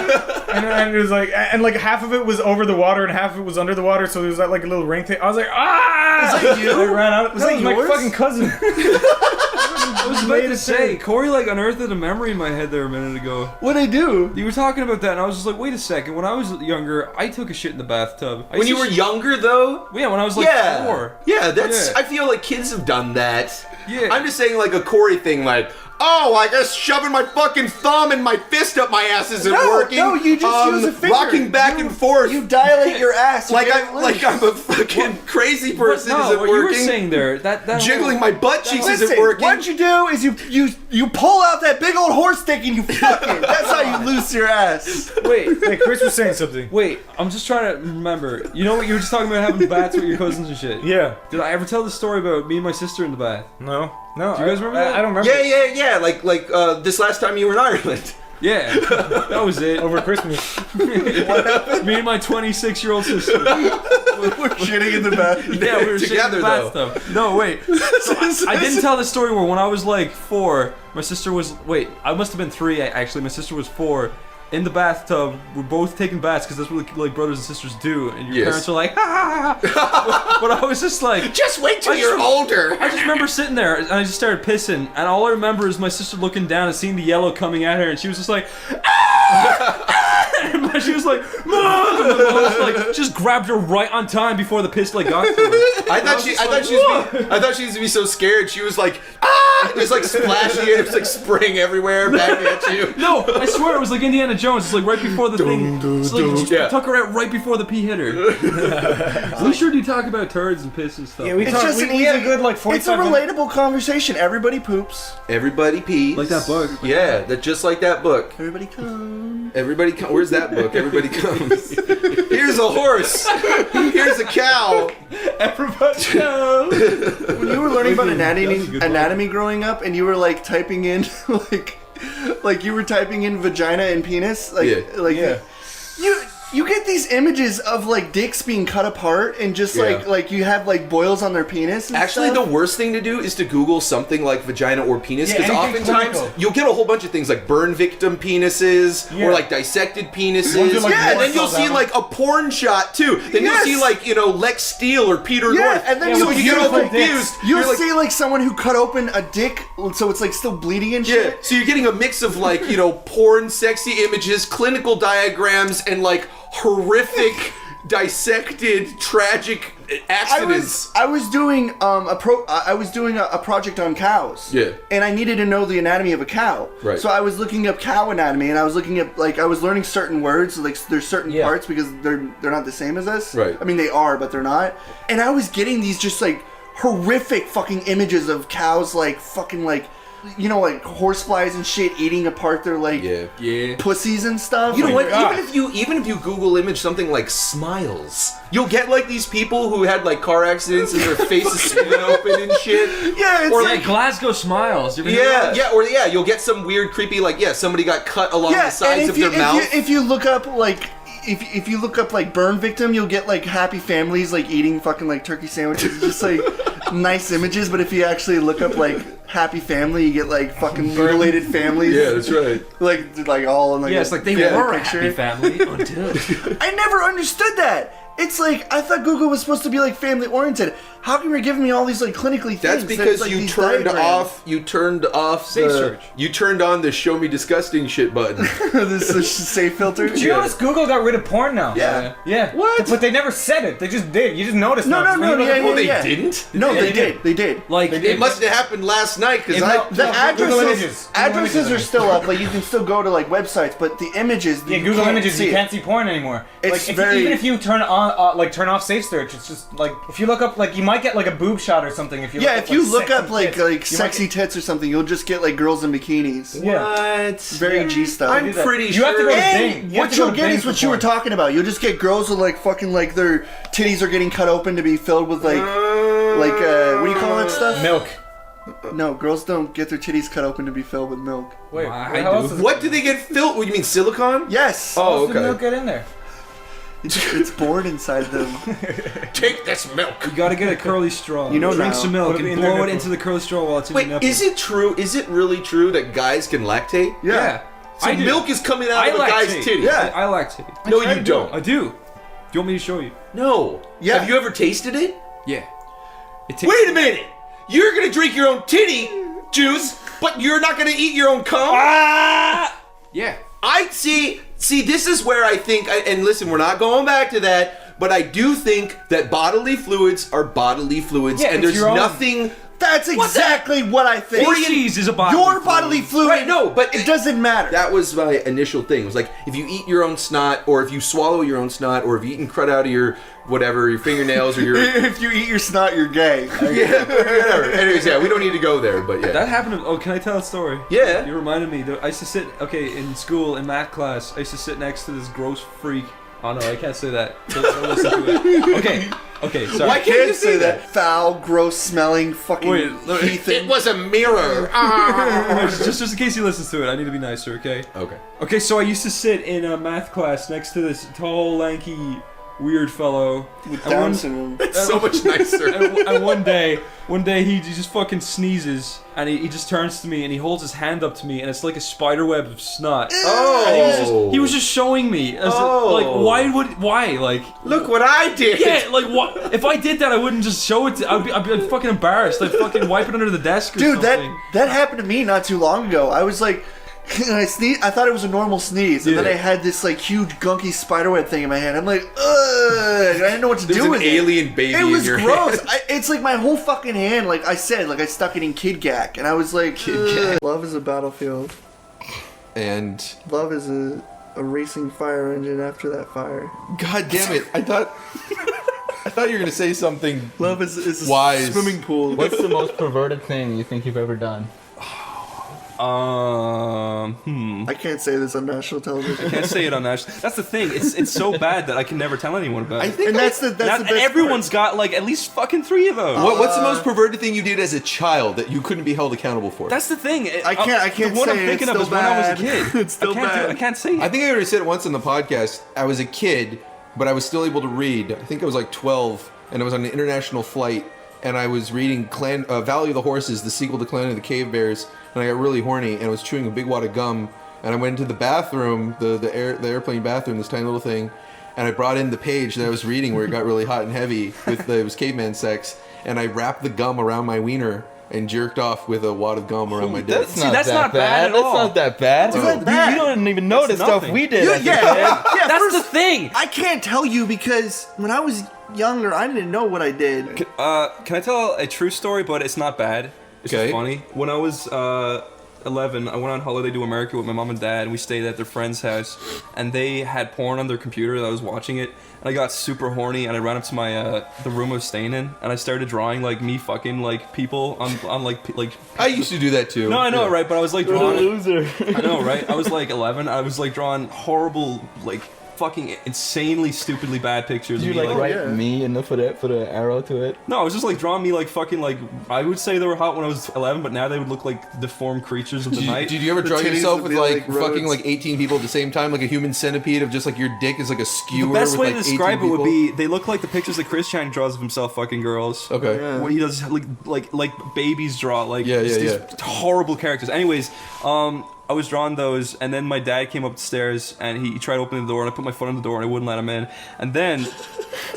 and it was like, and like half of it was over the water and half of it was under the water, so there was that like a little ring thing. I was like, ah! Was that you? I ran out. It was like my yours? fucking cousin. I was about to say, Corey like unearthed a memory in my head there a minute ago. What'd I do? You were talking about that, and I was just like, wait a second. When I was younger, I took a shit in the bathtub. When you were younger, though? Yeah, when I was like 4. Yeah, that's. Yeah. I feel like kids have done that. Yeah. I'm just saying, like a Corey thing, like, oh, I guess shoving my fucking thumb and my fist up my ass isn't working. No, you just use a finger. Rocking back and forth. You dilate your ass. like I'm a fucking crazy person No, isn't what working. you were saying there, that jiggling my butt cheeks Listen, isn't working. what you do is you pull out that big old horse stick and you fuck it. That's how you loose your ass. Wait, Hey, Chris was saying something. wait, I'm just trying to remember. You know what you were just talking about having bats with your cousins and shit? Yeah. Did I ever tell the story about me and my sister in the bath? No. Do you guys remember that? I don't remember. Yeah. Like this last time you were in Ireland. Yeah, that was it. Over Christmas. What happened? Me and my 26-year-old sister. We're shitting in the bath. Yeah, we were Together, shitting in the bathtub. No, wait. So I didn't tell the story where when I was like 4, my sister was. Wait, I must have been 3 actually. My sister was 4. In the bathtub, we're both taking baths because that's what like brothers and sisters do, and your parents are like, ha ha ha. But I was just like, just wait till you're older. I just remember sitting there and I just started pissing, and all I remember is my sister looking down and seeing the yellow coming at her, and she was just like, and she was like, Mom! And my mom was like, just grabbed her right on time before the piss like got to her. I thought she was gonna be so scared. She was like, ah, just like splashing it, just like spraying everywhere back at you. No, I swear it was like Indiana Jones. It's like right before the thing. It's like took her out right before the pee hit her. We sure do talk about turds and piss and stuff. Yeah, we had a good like 45 It's a relatable conversation. Everybody poops. Everybody pees. Like that book. Yeah, just like that book. Everybody comes. Everybody comes. Where's that book? Everybody comes. Here's a horse. Here's a cow. Everybody comes. When you were learning about anatomy growing up, and you were like typing in like you were typing in vagina and penis, you get these images of like dicks being cut apart and just like you have like boils on their penis. And Actually, stuff. the worst thing to do is to Google something like vagina or penis, because oftentimes you'll get a whole bunch of things like burn victim penises or like dissected penises. Like and then you'll see like a porn shot too. Then you'll see like Lex Steele or Peter North. And then so you get all confused. You'll see like someone who cut open a dick, so it's like still bleeding and shit. Yeah, so you're getting a mix of like porn, sexy images, clinical diagrams, and like horrific, dissected, tragic accidents. I was doing a project on cows. Yeah. And I needed to know the anatomy of a cow. Right. So I was looking up cow anatomy, and I was looking at I was learning certain words. Like there's certain parts because they're not the same as us. Right. I mean they are, but they're not. And I was getting these just like horrific fucking images of cows like fucking like horseflies and shit eating apart their like pussies and stuff. You know what? Even if you Google image something like smiles, you'll get like these people who had like car accidents and their faces split open and shit. Yeah, it's or like Glasgow Smiles. You'll get some weird creepy somebody got cut along the sides of their mouth. If you look up if you look up like burn victim, you'll get like happy families like eating fucking like turkey sandwiches. It's just like nice images. But if you actually look up like happy family, you get like fucking mutilated families. Yeah, that's right. Like all in like Yeah, it's like they were a happy family until. I never understood that. It's like I thought Google was supposed to be like family oriented. How come you're giving me all these like clinically things? That's because like, you these turned diagrams? off. You turned off Safe the, search. You turned on the "Show Me Disgusting Shit" button. This is safe filter. Did you notice Google got rid of porn now? Yeah. Yeah. What? But they never said it. They just did. You just noticed. No, now. no, no, Just when you yeah, look at yeah, porn- They didn't. No, they did. They did. Like It must have happened last night because The Google addresses Images. are still up. Like you can still go to like websites, but the images. Yeah, you Google can't Images, see you it. can't see porn anymore. It's like, very- even if you turn on turn off safe search, it's just like if you look up like you might get like a boob shot or something. If you Yeah, look if you up, look sexy up like tits, you might sexy get- tits or something, you'll just get like girls in bikinis. Yeah. What? Very G style. I'm pretty You sure. have to go to And Bing. You have what to go you'll to get Bing is what for you were porn. talking about. You'll just get girls with like fucking like their titties are getting cut open to be filled with like what do you call that stuff? Milk. No, girls don't get their titties cut open to be filled with milk. Wait, I how else do. is What do they get filled? What, you mean silicone? Yes. how Oh, else did milk okay. get in there? It's bored inside them. Take this milk. You gotta get a curly straw. You know drink now. some milk Put it and in their blow it nipple. into the curly straw while it's in Wait, your nipple. is it true? Is it really true that guys can lactate? Yeah. So I do. milk is coming out I of a guy's lactate. titty. Yeah. I lactate. No, you don't. I do. Do you want me to show you? No. Yeah. Have you ever tasted it? Yeah. It Wait a minute. You're gonna drink your own titty juice, but you're not gonna eat your own cum? Yeah. I see. See, this is where I think. And listen, we're not going back to that, but I do think that bodily fluids are bodily fluids, Yeah, and it's there's your own. nothing. That's exactly what I think. Feces is a bodily Your fluid. bodily fluid. Right, no, but it doesn't matter. That was my initial thing. It was like if you eat your own snot, or if you swallow your own snot, or if you eaten crud out of your whatever, your fingernails, or your If you eat your snot, you're gay. yeah, whatever. Anyways, yeah, we don't need to go there, but yeah. That happened to, oh, can I tell a story? Yeah. You reminded me. I used to sit, in school, in math class, I used to sit next to this gross freak. Oh no, I can't say that. Don't listen to it. Okay, sorry. Why can't you say that? Foul, gross smelling, fucking Wait, look, It was a mirror. just in case he listens to it, I need to be nicer, okay? Okay. Okay, so I used to sit in a math class next to this tall, lanky, weird fellow. with And Down one- syndrome. It's so much nicer. and one day he just fucking sneezes and he just turns to me and he holds his hand up to me and it's like a spider web of snot. Oh. And he was just showing me as why like Look what I did. yeah like what if I did that I wouldn't just show it to, I'd be fucking embarrassed. I'd fucking wipe it under the desk or Dude, something. that happened to me not too long ago. I was like, I sneezed. I thought it was a normal sneeze, and then I had this like huge gunky spiderweb thing in my hand. I'm like, ugh! I didn't know what to There's do an with alien baby it. It in was your gross. hand. It's like my whole fucking hand. Like I said, like I stuck it in Kid Gack, and I was like, Ugh. Love is a battlefield. And Love is a racing fire engine after that fire. God damn it! I thought you were gonna say something. Love is a wise. swimming pool. What's the most perverted thing you think you've ever done? I can't say this on national television. I can't say it on national. That's the thing. It's so bad that I can never tell anyone about it. I think And that's the best and everyone's got like at least fucking 3 of those. What's the most perverted thing you did as a child that you couldn't be held accountable for? That's the thing. I can't The one say I'm it. thinking It's of is still when I was a bad. kid. It's still I can't bad. I can't say it. I think I already said it once on the podcast. I was a kid, but I was still able to read. I think I was like 12, and I was on an international flight, and I was reading Valley of the Horses, the sequel to Clan of the Cave Bears, and I got really horny, and I was chewing a big wad of gum, and I went into the bathroom, the airplane bathroom, this tiny little thing, and I brought in the page that I was reading where it got really hot and heavy it was caveman sex, and I wrapped the gum around my wiener and jerked off with a wad of gum around my dick. That's not bad at all. That's not that bad. It's not bad. You don't even know the stuff nothing. we did. as a Yeah, kid. That's the thing. I can't tell you because when I was younger, I didn't know what I did. Can I tell a true story? But it's not bad. It's just funny. When I was 11, I went on holiday to America with my mom and dad, and we stayed at their friend's house, and they had porn on their computer, and I was watching it, and I got super horny, and I ran up to my the room I was staying in, and I started drawing like me fucking like people on like I used to do that too. No, I know, right? But I was like drawing. loser. I know, right? I was like 11. I was like drawing horrible like fucking insanely, stupidly bad pictures. You of me, like write me and put an arrow to it? No, I was just like drawing me like fucking like I would say they were hot when I was 11, but now they would look like deformed creatures of the night. Did you ever draw yourself with like fucking like 18 people at the same time, like a human centipede of just like your dick is like a skewer? The best with, way like, to describe 18 it would people? be they look like the pictures that Chris Chang draws of himself fucking girls. Okay. Yeah. What he does like babies draw like these horrible characters. Anyways, I was drawing those, and then my dad came upstairs, and he tried opening the door, and I put my foot on the door, and I wouldn't let him in. And then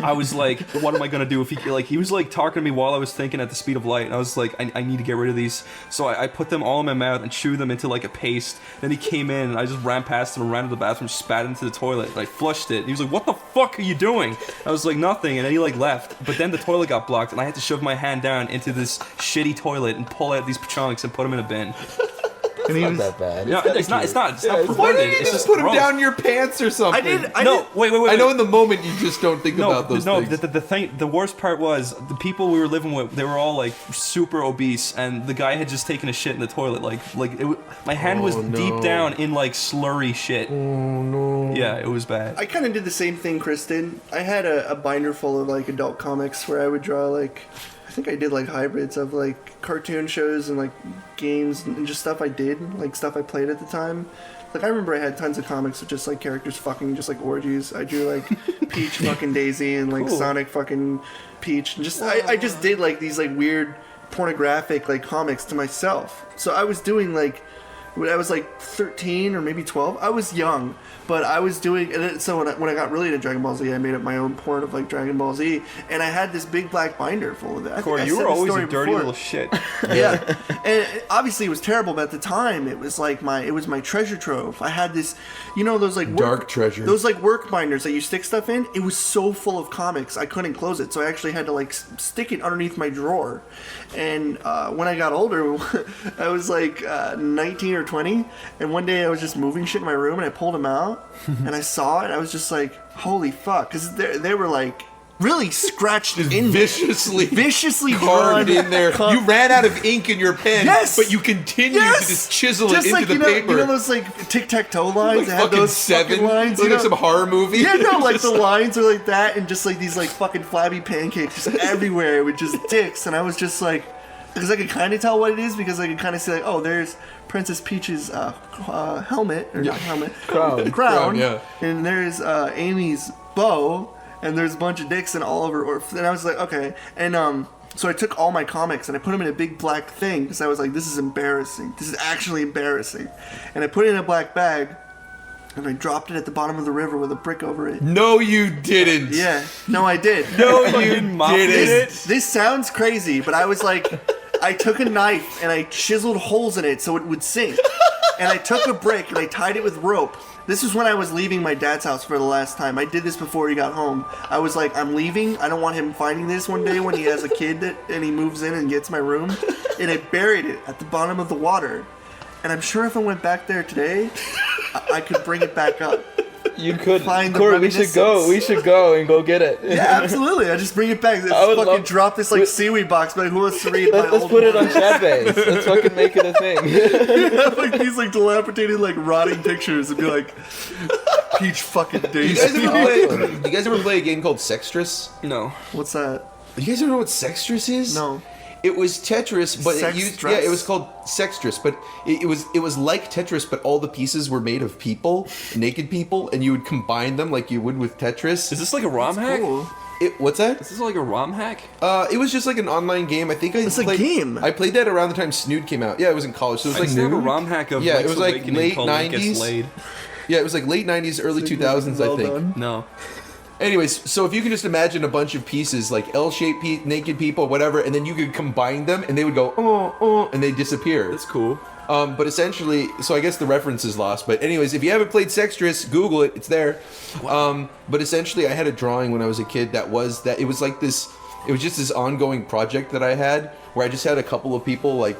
I was like, what am I gonna do if he was like talking to me while I was thinking at the speed of light, and I was like, I need to get rid of these. So I put them all in my mouth and chewed them into like a paste. Then he came in, and I just ran past him and ran to the bathroom, spat into the toilet, and I flushed it. And he was like, what the fuck are you doing? I was like, nothing, and then he like left. But then the toilet got blocked, and I had to shove my hand down into this shitty toilet and pull out these chunks and put them in a bin. It's not that bad. No, it's not perverted. Why didn't you It's just put them gross. down your pants or something? Wait. I know in the moment you just don't think about those things. The worst part was the people we were living with. They were all like super obese, and the guy had just taken a shit in the toilet. My hand was deep down in like slurry shit. Oh no. Yeah, it was bad. I kind of did the same thing Chris did. I had a binder full of like adult comics where I would draw like, I think I did like hybrids of like cartoon shows and like games and just stuff I did, like stuff I played at the time. Like I remember I had tons of comics with just like characters fucking just like orgies. I drew like Peach fucking Daisy and like Sonic fucking Peach, and just I just did like these like weird pornographic like comics to myself. So I was doing like, when I was like 13 or maybe 12, I was young, but I was doing, and so when I got really into Dragon Ball Z, I made up my own porn of like Dragon Ball Z, and I had this big black binder full of it. Corey, you were always a dirty little shit. Yeah, and obviously it was terrible, but at the time it was like my treasure trove. I had this, you know, those like dark treasure, those like work binders that you stick stuff in. It was so full of comics, I couldn't close it, so I actually had to like stick it underneath my drawer. And when I got older, I was like 19 or 20, and one day I was just moving shit in my room, and I pulled them out, and I saw it. I was just like, holy fuck, because they were like really scratched in viciously carved drawn in there. You ran out of ink in your pen, but you continued to just chisel just it into like, the you know, paper. You know those like tic-tac-toe lines? Like They had fucking those Seven? fucking lines. Like you know? some horror movie? Yeah, no, like the lines are like that, and just like these like fucking flabby pancakes just everywhere with just dicks, and I was just like, because I could kind of tell what it is, because I could kind of see like, oh, there's Princess Peach's helmet, or not helmet, crown, yeah. And there's Amy's bow, and there's a bunch of dicks and all over. And I was like, okay, and so I took all my comics and I put them in a big black thing, because I was like, this is embarrassing. This is actually embarrassing. And I put it in a black bag, and I dropped it at the bottom of the river with a brick over it. No, you didn't. Yeah, no, I did. No, you didn't. This sounds crazy, but I was like, I took a knife and I chiseled holes in it so it would sink. And I took a brick and I tied it with rope. This is when I was leaving my dad's house for the last time. I did this before he got home. I was like, I'm leaving. I don't want him finding this one day when he has a kid and he moves in and gets my room. And I buried it at the bottom of the water. And I'm sure if I went back there today, I could bring it back up. You could. Find the Corey, we should go. We should go and go get it. Yeah, absolutely. I just bring it back. Let's I would fucking love- drop this like seaweed box, but who wants to read my Let's old put it one? on Chatbase. Let's fucking make it a thing. Yeah, like these like dilapidated like rotting pictures and be like, Peach fucking Daisy. You guys ever play a game called Sextras? No. What's that? You guys ever know what Sextras is? No. It was Tetris, but Sextras? it was called Sextras, but it was like Tetris, but all the pieces were made of people, naked people, and you would combine them like you would with Tetris. Is this like a ROM hack? Cool. What's that? Is this like a ROM hack? It was just like an online game. I think It's a game. I played that around the time Snood came out. Yeah, it was in college, so it was I like used to have a ROM hack of yeah, it Link's was like Awakening late called Link Gets 90s. Laid. Yeah, it was like late 90s, early 2000s, I think. No. Anyways, so if you can just imagine a bunch of pieces, like L-shaped naked people, whatever, and then you could combine them, and they would go, and they disappear. That's cool. But essentially, so I guess the reference is lost. But anyways, if you haven't played Sextras, Google it. It's there. But essentially, I had a drawing when I was a kid it was just this ongoing project that I had, where I just had a couple of people like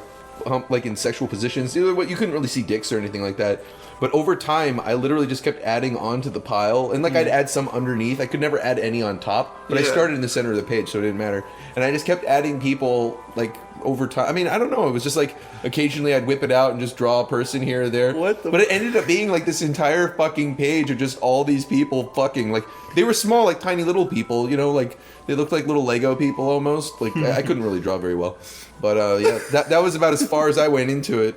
in sexual positions. You couldn't really see dicks or anything like that. But over time, I literally just kept adding onto the pile, and like I'd add some underneath. I could never add any on top, but I started in the center of the page, so it didn't matter. And I just kept adding people like over time. I mean, I don't know. It was just like occasionally I'd whip it out and just draw a person here or there. But it ended up being like this entire fucking page of just all these people fucking, like, they were small, like tiny little people, you know, like they looked like little Lego people almost. Like I couldn't really draw very well, but yeah, that was about as far as I went into it.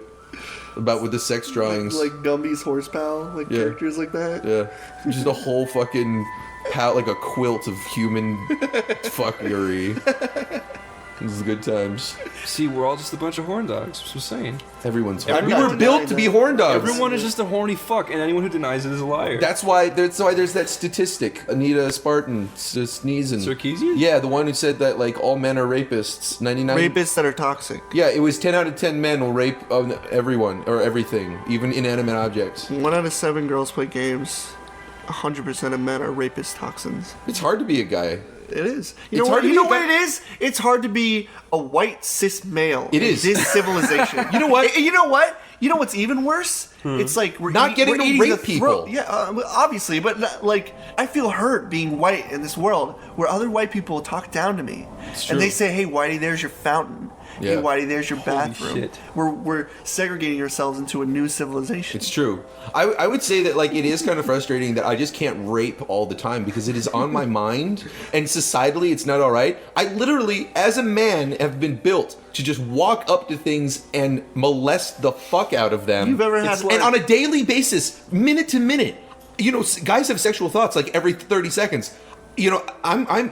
About with the sex drawings, like Gumby's horse pal, like characters like that. Yeah, just a whole fucking like a quilt of human fuckery. This is good times. See, we're all just a bunch of horn dogs. That's what I'm saying. Everyone's horny. We were built to be horn dogs. Everyone is just a horny fuck, and anyone who denies it is a liar. That's why there's that statistic. Anita Spartan sneezing. Sarkeesian? Yeah, the one who said that like all men are rapists. 99 rapists that are toxic. Yeah, it was 10 out of 10 men will rape everyone or everything, even inanimate objects. 1 out of 7 girls play games. 100% of men are rapist toxins. It's hard to be a guy. It is. You know what it is? It's hard to be a white cis male. It is. In this civilization. You know what? You know what? You know what's even worse? It's like we're not getting to rape people. Yeah, obviously, but like I feel hurt being white in this world where other white people talk down to me, and they say, "Hey, Whitey, there's your fountain. Yeah. Hey, Whitey, there's your Holy bathroom." shit. We're segregating ourselves into a new civilization. It's true. I would say that like it is kind of frustrating that I just can't rape all the time because it is on my mind and societally it's not all right. I literally, as a man, have been built to just walk up to things and molest the fuck out of them. You've ever had and on a daily basis, minute to minute. You know, guys have sexual thoughts like every 30 seconds. You know,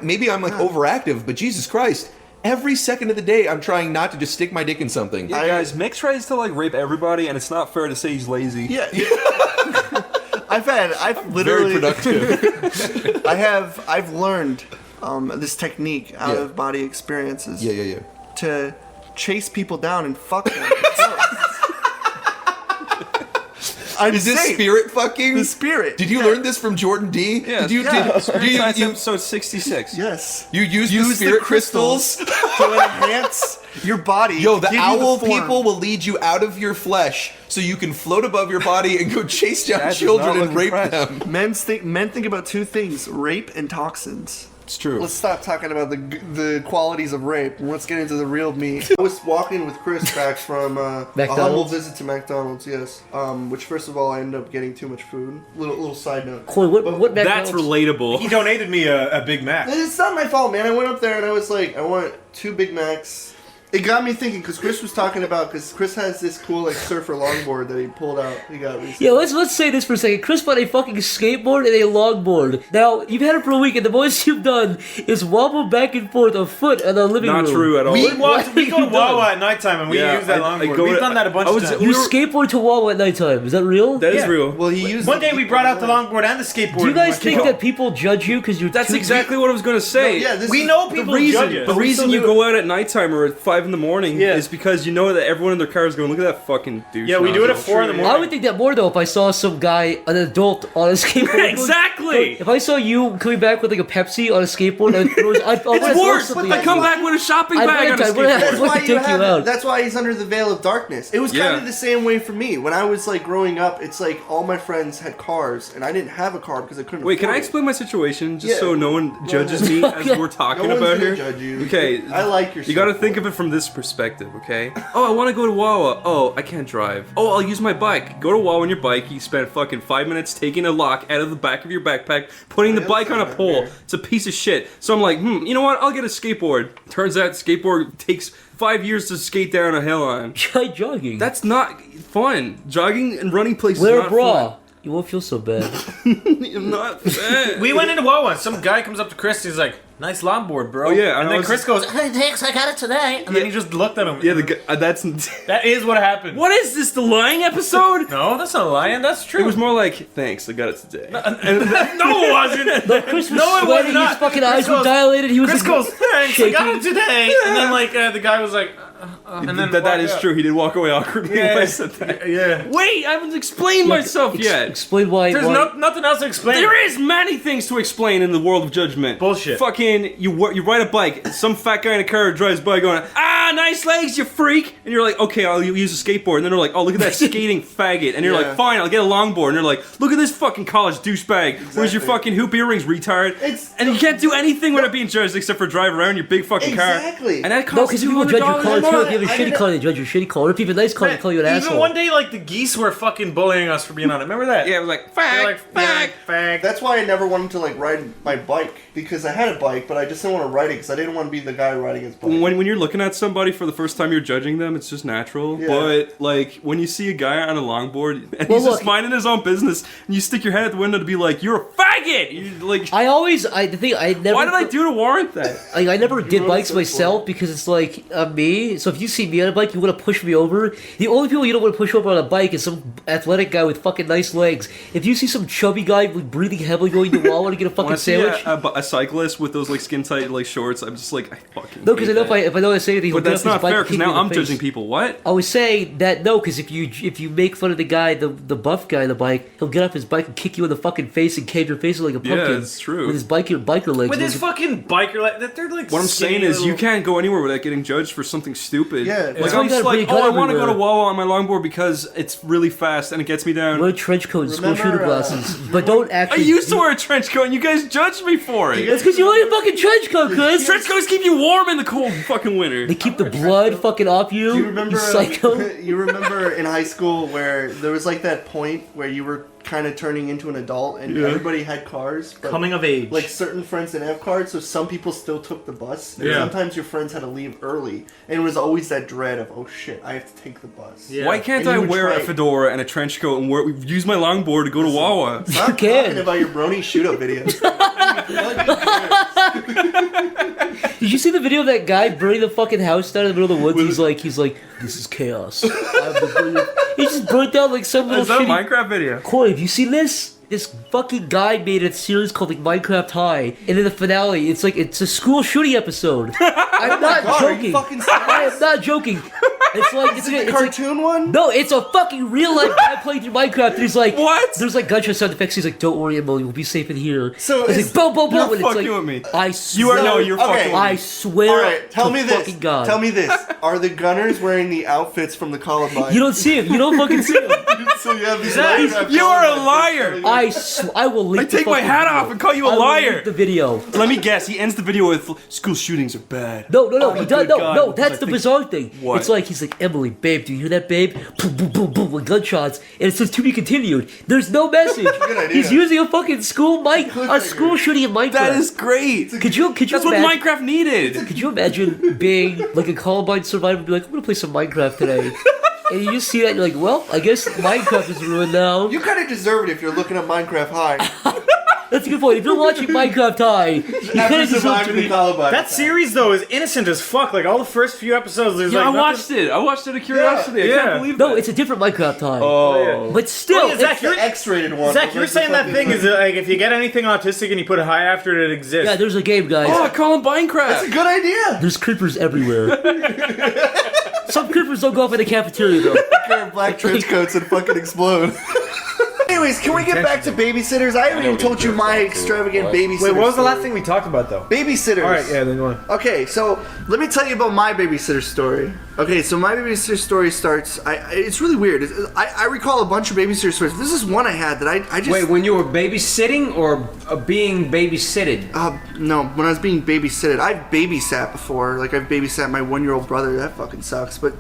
maybe I'm like overactive, but Jesus Christ. Every second of the day, I'm trying not to just stick my dick in something. Yeah, guys, Mick tries to like rape everybody, and it's not fair to say he's lazy. Yeah. I've literally very productive. I've learned this technique out of body experiences. Yeah. To chase people down and fuck them. Is this spirit fucking? The spirit. Did you learn this from Jordan D? Yeah. Did you episode 66. Yes. You use the spirit crystals to enhance your body. Yo, the give you owl the form. people will lead you out of your flesh so you can float above your body and go chase down children and rape them. Men think about 2 things: rape and toxins. It's true. Let's stop talking about the qualities of rape and let's get into the real meat. I was walking with Chris back from a humble visit to McDonald's, yes. Which first of all, I ended up getting too much food. Little side note. Cool. What That's relatable. He donated me a Big Mac. It's not my fault, man. I went up there and I was like, I want 2 Big Macs. It got me thinking because Chris was talking about Chris has this cool like surfer longboard that he pulled out. He got recently. Yeah, let's say this for a second. Chris bought a fucking skateboard and a longboard. Now you've had it for a week, and the most you've done is wobble back and forth a foot in the living room. Not true at all. We go to Wawa at nighttime and we use that longboard. We've done that a bunch of times. You skateboard to Wawa at nighttime. Is that real? That is real. Well, he used one day we brought out the longboard and the skateboard. Do you guys think that people judge you because you're? That's exactly what I was gonna say. No, yeah, we know people judge us. The reason you go out at nighttime or at 5 in the morning is because you know that everyone in their car is going, look at that fucking douche. Yeah, we do it at 4 in the morning. I would think that more though if I saw some guy, an adult, on a skateboard. Exactly. If I saw you coming back with like a Pepsi on a skateboard, it's worse. I come back with a shopping bag on a skateboard. That's why he's under the veil of darkness. It was kind of the same way for me. When I was like growing up, it's like all my friends had cars and I didn't have a car because I couldn't Wait, can afford I it. explain my situation just so no one judges me as we're talking No one's about gonna here? judge you. Okay. I like your You gotta think of it from this perspective, okay? Oh, I want to go to Wawa. Oh, I can't drive. Oh, I'll use my bike. Go to Wawa on your bike. You spend fucking 5 minutes taking a lock out of the back of your backpack, putting the bike on a pole. It's a piece of shit. So I'm like, you know what? I'll get a skateboard. Turns out skateboard takes 5 years to skate down a hill on. Try jogging. That's not fun. Jogging and running places Wear not a bra. fun. You won't feel so bad. I'm not bad. We went into Wawa. Some guy comes up to Chris. He's like, "Nice longboard, bro." Oh, yeah, and then Chris goes, Hey, thanks, I got it today. and then he just looked at him. Yeah, the guy, that's That is what happened. What is this, the lying episode? No, that's not lying. That's true. It was more like, thanks, I got it today. No, it wasn't. No, Chris was No, it was sweating. not. His fucking Chris eyes were goes- dilated. He was Chris like, goes, "Thanks, I got shaking. it today." And then like the guy was like, and then that walked is out. true. He did walk away awkwardly when I said that. Yeah. Wait, I haven't explained myself yet. Explain why. There's nothing else to explain. There is many things to explain in the world of judgment. Bullshit. Fucking, you ride a bike. Some fat guy in a car drives by going, ah! nice legs, you freak. And you're like, okay, I'll use a skateboard. And then they're like, oh, look at that skating faggot. And you're like, fine, I'll get a longboard. And they're like, look at this fucking college douchebag. Where's your fucking hoop earrings, retard? And you can't do anything without being judged except for drive around your big fucking car. Exactly. And that No, costs because people judge your color too. If you have a I shitty didn't- color, they judge your shitty color. If you have a nice color, they call you an Even asshole. one day, like, the geese were fucking bullying us for being on it. Remember that? Yeah, it was like, They're fag, fag. fag. That's why I never wanted to like ride my bike, because I had a bike, but I just didn't want to ride it because I didn't want to be the guy riding his bike. When you're looking at somebody for the first time, you're judging them. It's just natural. Yeah. But like when you see a guy on a longboard and he's just minding his own business, and you stick your head at the window to be like, "You're a faggot." You're like, the thing I never. Why did I do to warrant that? Like, I never did bikes myself because it's like me. So if you see me on a bike, you want to push me over. The only people you don't want to push over on a bike is some athletic guy with fucking nice legs. If you see some chubby guy with breathing heavily going to Wawa to get a When fucking I see sandwich. a cyclist with those like skin tight like shorts, I'm just like, I fucking. No, because I hate know that. if I know I say anything, he'll But get that's off his not bike fair and because kick me now in I'm the face. judging people. What? I was saying that no, because if you make fun of the guy, the buff guy on the bike, he'll get off his bike and kick you in the fucking face and cave your face like a pumpkin. Yeah, it's true. With his biker legs. With his fucking biker, like they're like. What I'm saying skinny is, you little- can't go anywhere without getting judged for something stupid. Yeah, like that's why I'm you just gotta like, bring a oh, I gun want to go to everywhere. Wawa on my longboard because it's really fast and it gets me down. Wear a trench coat and school Remember, shooter glasses, but don't I actually. used to wear a trench coat and you guys judged me for it. That's because you wear a fucking trench coat, cuz. Trench coats keep you warm in the cold fucking winter. They keep the blood fucking off you. Do you remember? psycho? You remember in high school where there was like that point where you were kind of turning into an adult and everybody had cars. But Coming of age. Like certain friends didn't have cars, so some people still took the bus. And Yeah. sometimes your friends had to leave early, and it was always that dread of, oh shit, I have to take the bus. Yeah. Why can't And I you would wear try- a fedora and a trench coat and use my longboard to go to Wawa? Stop You can. talking about your brony shoot-up videos. Did you see the video of that guy burning the fucking house down in the middle of the woods? He's like, this is chaos. He just burnt down like some little Is that a shitty... Minecraft video? Corey, have you seen this? This fucking guy made a series called like Minecraft High, and in the finale, it's a school shooting episode. I'm not God, are you joking. fucking I am not joking. It's like Is it a cartoon one? No, it's a fucking real life guy playing through Minecraft. And he's like, what? There's like gunshot sound effects. He's like, don't worry, Emily, we'll be safe in here. So it's like, boom, boom, boom. You're And it's fucking like, with me. I swear. You're fucking with me. I swear. All right, tell to me this. fucking God. Tell me this. Are the gunners wearing the outfits from the Columbine? You don't see him. You don't fucking see him. So you have these You are a liar. I will link I take my hat off and call you a I will liar. link the video. Let me guess. He ends the video with school shootings are bad. No, I'm he a does. good No, guy no, because that's I the think- bizarre thing. What? It's like he's like, Emily, babe, do you hear that, babe? Boom, boom, boom, boom, with gunshots, and it says to be continued. There's no message. Good idea. He's using a fucking school school shooting in Minecraft. That is great. Could you That's what imagine? Minecraft needed. Could you imagine being like a Columbine survivor and be like, I'm gonna play some Minecraft today? And you just see that and you're like, well, I guess Minecraft is ruined now. You kind of deserve it if you're looking at Minecraft High. That's a good point. If you're watching Minecraft High, you kind After of deserve to surviving the be... Columbine. That series though is innocent as fuck. Like all the first few episodes, there's Yeah, like I watched it. I watched it out of curiosity. I Yeah. can't believe No, that. it's a different Minecraft High. Oh. But still, Wait, Zach, It's the X-rated one. Zach, you're saying that thing is that, like if you get anything autistic and you put a high after it, it exists. yeah, there's a game, guys. Oh, I call him That's a Minecraft. good idea. There's creepers everywhere. Some creepers don't go up in the cafeteria though. Wear black trench coats and fucking explode. Anyways, can we get back to babysitters? I haven't even told you my extravagant babysitter. Wait, what was the last story. thing we talked about though? Babysitters. All right, yeah, then go on. Okay, so let me tell you about my babysitter story. Okay, so my babysitter story starts. It's really weird. I recall a bunch of babysitter stories. This is one I had that I just. Wait, when you were babysitting or being babysitted? No, when I was being babysitted. I've babysat before. Like I've babysat my 1-year-old brother. That fucking sucks. But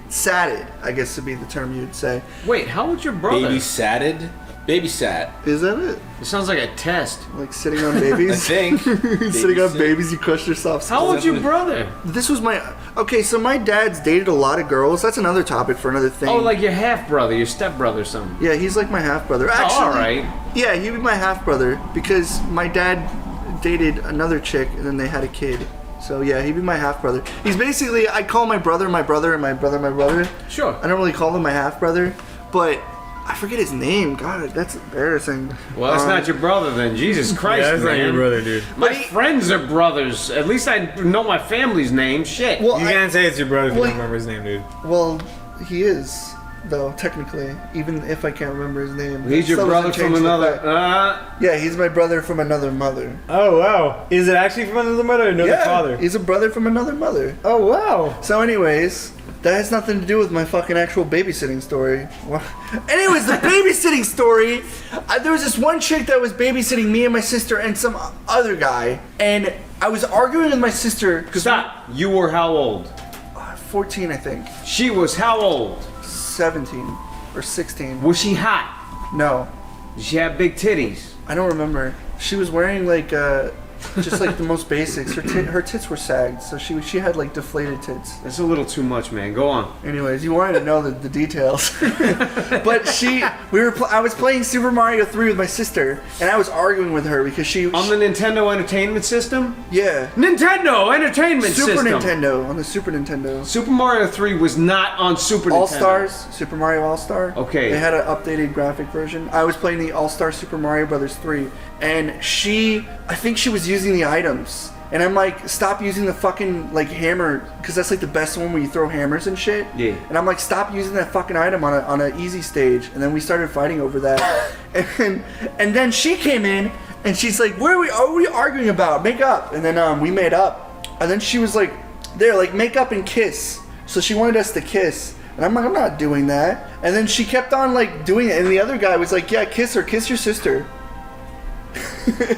satted, I guess would be the term you'd say. Wait, how old's your brother? Babysatted? Babysat. Is that it? It sounds like a test. Like sitting on babies? I think. Sitting on babies, you crush your soft How old's your brother? This was my... Okay, so my dad's dated a lot of girls. That's another topic for another thing. Oh, like your half brother, your step brother, or something. Yeah, he's like my half brother. Actually, all right. Yeah, he'd be my half brother because my dad dated another chick and then they had a kid. So yeah, he'd be my half brother. He's basically, I call my brother, and my brother. Sure. I don't really call him my half brother, but I forget his name. God, that's embarrassing. Well, that's not your brother then. Jesus Christ, Yeah, that's man. not your brother, dude. My friends are brothers. At least I know my family's name. Shit. Well, You can't say it's your brother if you Well, don't remember his name, dude. Well, he is. though, technically, even if I can't remember his name. He's your brother from another. Yeah, he's my brother from another mother. Oh wow! Is it actually from another mother or another father? He's a brother from another mother. Oh wow! So, anyways, that has nothing to do with my fucking actual babysitting story. Anyways, the babysitting story. There was this one chick that was babysitting me and my sister and some other guy, and I was arguing with my sister. Stop. You were how old? 14, I think. She was how old? 17 or 16. Was she hot? No. Did she have big titties? I don't remember. She was wearing like just like the most basics. Her tits were sagged, so she had like deflated tits. That's a little too much, man. Go on. Anyways, you wanted to know the details. But I was playing Super Mario 3 with my sister, and I was arguing with her because she on the Nintendo Entertainment System? Yeah. Nintendo Entertainment System. Super Nintendo, on the Super Nintendo. Super Mario 3 was not on Super All Nintendo. Stars, Super Mario All Star. Okay. They had an updated graphic version. I was playing the All Star Super Mario Brothers 3, and I think she was using the items. And I'm like, stop using the fucking like hammer, because that's like the best one where you throw hammers and shit. Yeah. And I'm like, stop using that fucking item on an easy stage. And then we started fighting over that. and then she came in and she's like, what are we arguing about? Make up. And then we made up. And then she was like, there, like make up and kiss. So she wanted us to kiss. And I'm like, I'm not doing that. And then she kept on like doing it. And the other guy was like, yeah, kiss her, kiss your sister.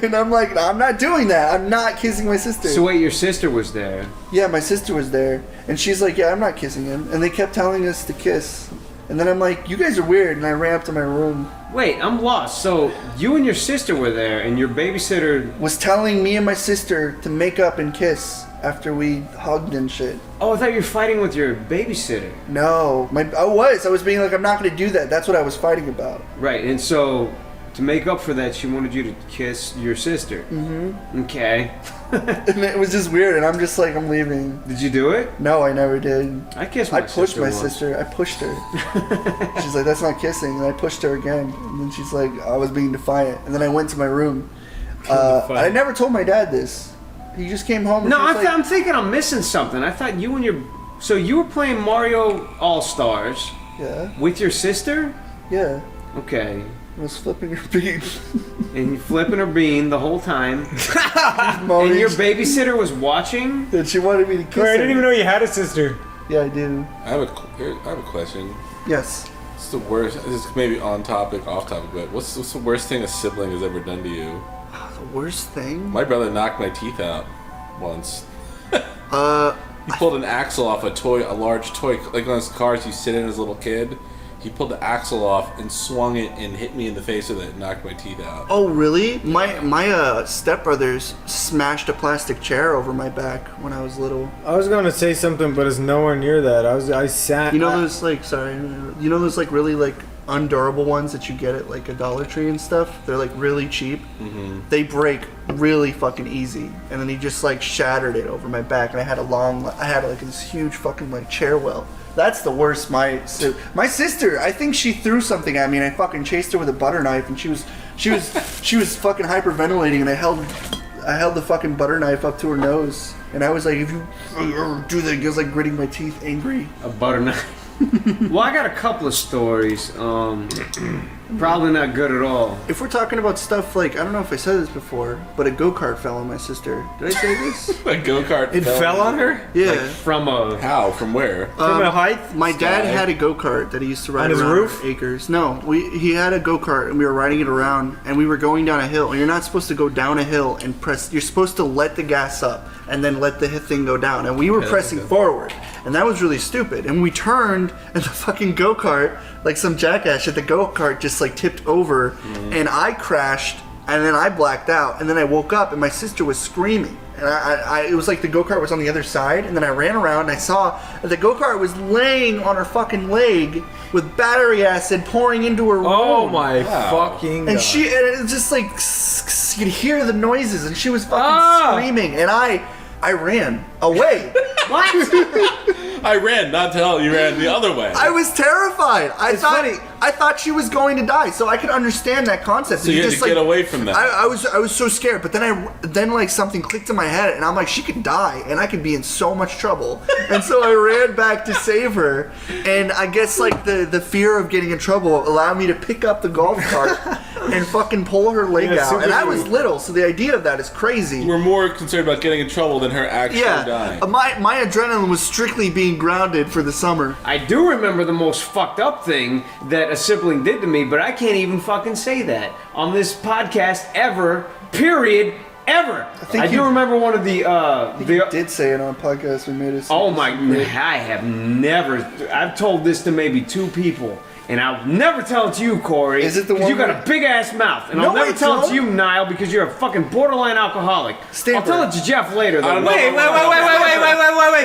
And I'm like, I'm not doing that. I'm not kissing my sister. So wait, your sister was there? Yeah, my sister was there. And she's like, yeah, I'm not kissing him. And they kept telling us to kiss. And then I'm like, you guys are weird. And I ran up to my room. Wait, I'm lost. So you and your sister were there, and your babysitter was telling me and my sister to make up and kiss after we hugged and shit. Oh, I thought you were fighting with your babysitter. No, I was being like, I'm not going to do that. That's what I was fighting about. Right, and so to make up for that, she wanted you to kiss your sister. Mm-hmm. Okay. And it was just weird, and I'm just like, I'm leaving. Did you do it? No, I never did. I kissed I my pushed sister my once. sister. I pushed her. She's like, that's not kissing. And I pushed her again. And then she's like, I was being defiant. And then I went to my room. I never told my dad this. He just came home. And No, she was I'm thinking I'm missing something. I thought you and your... So you were playing Mario All-Stars. Yeah. With your sister? Yeah. Okay. I was flipping her bean. And you flipping her bean the whole time. And your babysitter was watching? And she wanted me to kiss Corey, her. I didn't even know you had a sister. Yeah, I do. I have a question. Yes. What's the worst? This is maybe on topic, off topic, but what's the worst thing a sibling has ever done to you? The worst thing? My brother knocked my teeth out once. He pulled an axle off a large toy, like one of those cars you sit in as a little kid. He pulled the axle off and swung it and hit me in the face with it and knocked my teeth out. Oh, really? My stepbrothers smashed a plastic chair over my back when I was little. I was going to say something, but it's nowhere near that. I sat. You know those really like undurable ones that you get at like a Dollar Tree and stuff? They're like really cheap. Mm-hmm. They break really fucking easy. And then he just like shattered it over my back, and I had like this huge fucking like chair well. That's the worst. My sister, I think she threw something at me, and I fucking chased her with a butter knife, and she was fucking hyperventilating, and I held the fucking butter knife up to her nose, and I was like, if you do that, I was like gritting my teeth, angry. A butter knife. Well, I got a couple of stories. Probably not good at all. If we're talking about stuff like, I don't know if I said this before, but a go-kart fell on my sister. Did I say this? A go-kart It fell on her? Yeah. Like from where? From a height? My dad had a go-kart that he used to ride On his around roof? acres. No, he had a go-kart and we were riding it around and we were going down a hill. And you're not supposed to go down a hill and you're supposed to let the gas up and then let the thing go down. And we were pressing forward. And that was really stupid. And we turned and the fucking go-kart, like some jackass shit, the go-kart just like tipped over and I crashed and then I blacked out and then I woke up and my sister was screaming. And it was like the go-kart was on the other side, and then I ran around and I saw that the go-kart was laying on her fucking leg with battery acid pouring into her room. Oh my fucking And God. it was just like, you could hear the noises, and she was fucking screaming, and I I ran away. What? I ran, not to hell. You ran the other way. I was terrified. I thought she was going to die, so I could understand that concept. So you had to get away from that. I was so scared, but then like something clicked in my head, and I'm like, she could die, and I could be in so much trouble. And so I ran back to save her, and I guess like the fear of getting in trouble allowed me to pick up the golf cart and fucking pull her leg out. And I was little, so the idea of that is crazy. You were more concerned about getting in trouble than her actually dying. My adrenaline was strictly being grounded for the summer. I do remember the most fucked up thing that a sibling did to me, but I can't even fucking say that on this podcast ever, period, ever. I do remember one of the you did say it on a podcast we made it. Oh my, I have never, I've told this to maybe 2 people. And I'll never tell it to you, Corey. Is it the one? You got a big ass mouth. And I'll never tell it to you, Niall, because you're a fucking borderline alcoholic. I'll tell it to Jeff later, though. Wait.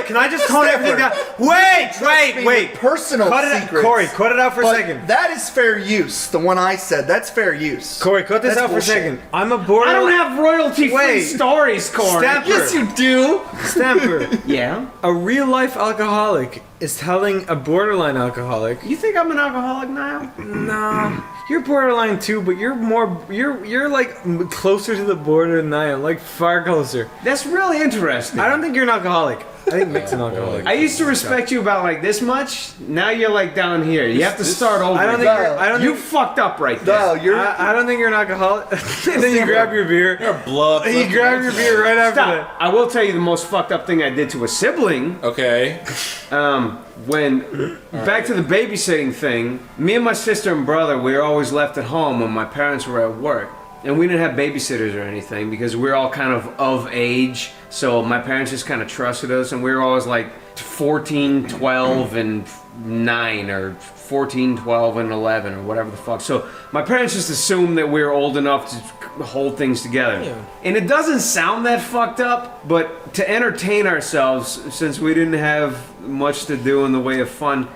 Can I just tone everything down? Wait. Personal secrets. Corey, cut it out for a second. That is fair use. The one I said, that's fair use. Corey, cut this out for a second. I'm a borderline. I don't have royalty-free stories, Corey. Stamper. Yes, you do. Stamper. Yeah? A real-life alcoholic is telling a borderline alcoholic. You think I'm an alcoholic, Niall? No. You're borderline too, but you're like closer to the border than I am, like far closer. That's really interesting. I don't think you're an alcoholic. I think Mick's an alcoholic. I used to respect you about like this much. Now you're like down here. You have to start over. You fucked up right there. I don't think you're an alcoholic. And then you grab your beer. You're blood. You grab your beer right after that. I will tell you the most fucked up thing I did to a sibling. Okay. Back to the babysitting thing, me and my sister and brother, we were always left at home when my parents were at work. And we didn't have babysitters or anything because we were all kind of age. So my parents just kind of trusted us, and we were always like 14, 12, and 9, or 14, 12, and 11, or whatever the fuck. So my parents just assumed that we were old enough to hold things together. Yeah. And it doesn't sound that fucked up, but to entertain ourselves, since we didn't have much to do in the way of fun,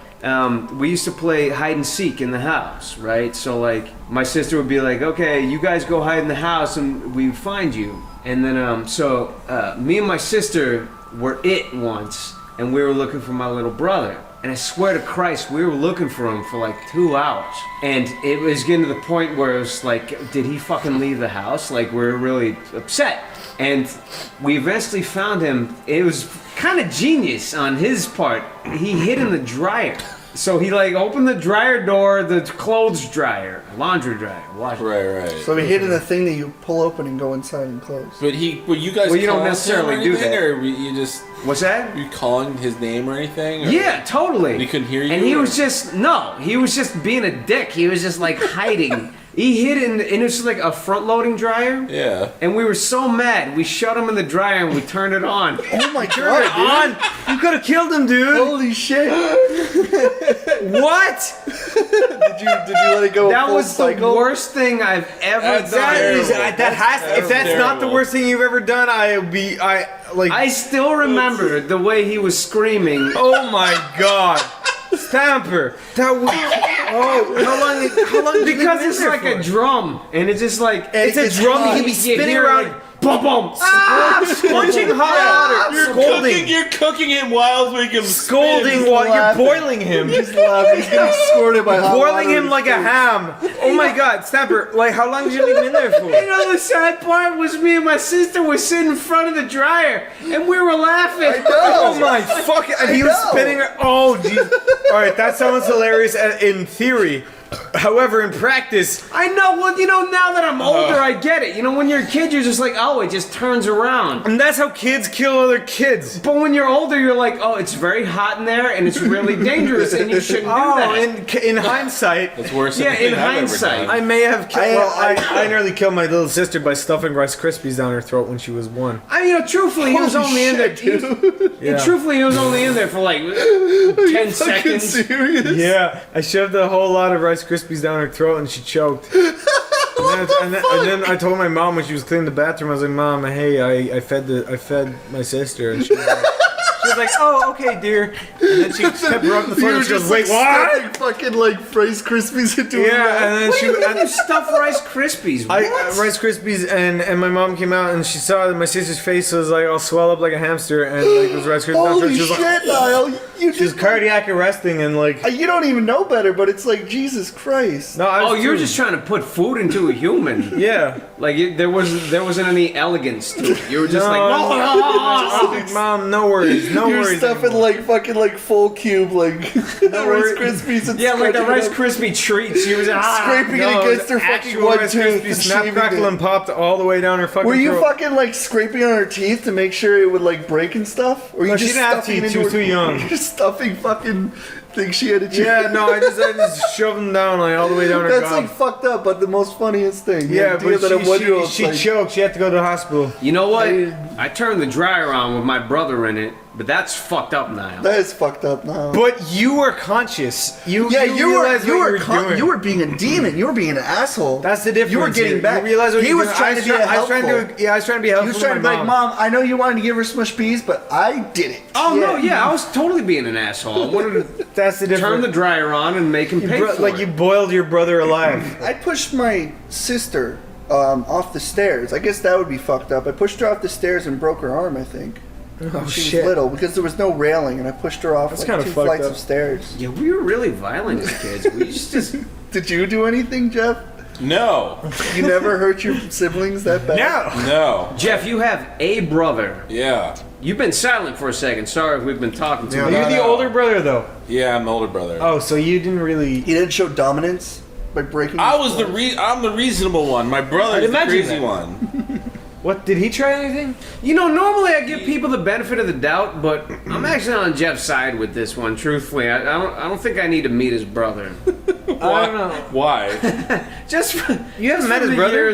we used to play hide and seek in the house, right? So like my sister would be like, okay, you guys go hide in the house and we find you. And then me and my sister were it once, and we were looking for my little brother. And I swear to Christ, we were looking for him for like 2 hours. And it was getting to the point where it was like, did he fucking leave the house? Like, we were really upset. And we eventually found him. It was kind of genius on his part. He hid in the dryer. So he like opened the dryer door, the clothes dryer, laundry dryer, washer. Right. So he hid in a thing that you pull open and go inside and close. But were you guys? Well, you don't necessarily do that. Or you just? What's that? You calling his name or anything? Or? Yeah, totally. And he couldn't hear you. And he was just he was just being a dick. He was just like hiding. He hid in, and it was like a front-loading dryer. Yeah. And we were so mad, we shut him in the dryer and we turned it on. Oh my Turn it on! You could have killed him, dude. Holy shit! What? Did you let it go? That full was cycle? the worst thing I've ever done. If that's not the worst thing you've ever done, I still remember the way he was screaming. Oh my god. Stamper. That was. Oh, how long? Because it's like a drum, and it's just like it's a drum. You can be spinning around. Like, boom, boom. Scorching hot water. You're cooking him while we can scolding while you're boiling him. He's laughing. He's getting scolded by hot boiling water him like a ham. Oh my god, Stamper! Like, how long did you leave him in there for? You know, the sad part was me and my sister were sitting in front of the dryer, and we were laughing. I know. Oh my fucking! And he was spinning. Oh jeez. All right, that sounds hilarious in theory. However, in practice, I know. Well, you know, now that I'm older, I get it. You know, when you're a kid, you're just like, oh, it just turns around. And that's how kids kill other kids. But when you're older, you're like, oh, it's very hot in there, and it's really dangerous, and you shouldn't do that. In hindsight, it's worse than in hindsight. I may have killed. I nearly killed my little sister by stuffing Rice Krispies down her throat when she was 1. I mean, you know, truthfully, he was only in there. Truthfully, he was only in there for like 10 seconds. Serious? Yeah, I shoved a whole lot of Rice Krispies down her throat and she choked. And then I told my mom when she was cleaning the bathroom, I was like, Mom, hey, I fed my sister, and she was like, She was like, "Oh, okay, dear." And then she kept rubbing the floor. And she goes, "Wait, what?" Fucking like Rice Krispies into her mouth. Yeah, and then What she do you mean you stuffed Rice Krispies? Rice Krispies, and my mom came out and she saw that my sister's face was like all swelled up like a hamster, and like it was Rice Krispies. Holy she was shit, like, Niall! You she was cardiac arresting and like. You don't even know better, but it's like Jesus Christ. No, I was you're just trying to put food into a human. Yeah. Like there wasn't any elegance to it. You were just Mom, no worries, no You're worries. stuffing like fucking like full cube like Rice Krispies and yeah, like the scraping Rice it up. Krispie treats. She was Scraping it against her fucking one Rice tooth. Krispies and snap, shaving crackle, it. and popped all the way down her fucking Were you throat. fucking like scraping on her teeth to make sure it would like break and stuff? Or you No, just she didn't have stuffing teeth, it she into was her- too young. You're stuffing fucking things she had to chew. Yeah, no, I just shoved them down like all the way down her That's gob. like fucked up, but the most funniest thing. The Yeah, idea but that a 1-year-old she choked. She had to go to the hospital. You know what? I turned the dryer on with my brother in it, but that's fucked up now. That is fucked up now. But you were conscious. You realized what you were being a demon. You were being an asshole. That's the difference. You were getting here. back. You realize what he you was doing. trying to be helpful. I was trying to be helpful. He was trying to be like, Mom, I know you wanted to give her smush peas, but I did it. Oh no, yeah, I was totally being an asshole. I wanted to That's the difference. turn the dryer on and make him pay for like it. you boiled your brother alive. I pushed my sister off the stairs. I guess that would be fucked up. I pushed her off the stairs and broke her arm, I think. Oh, she shit. was little because there was no railing, and I pushed her off That's like kinda 2 fucked flights up. of stairs. Yeah, we were really violent as kids. We used to. Did you do anything, Jeff? No. You never hurt your siblings that bad? No. Jeff, you have a brother. Yeah. You've been silent for a second. Sorry if we've been talking too much. You're the older brother, though. Yeah, I'm the older brother. Oh, so you didn't really. He didn't show dominance by breaking. I'm the reasonable one. My brother's the crazy one. What, did he try anything? You know, normally I give people the benefit of the doubt, but I'm actually on Jeff's side with this one. Truthfully, I don't think I need to meet his brother. I don't know. Why? Just You haven't met his brother?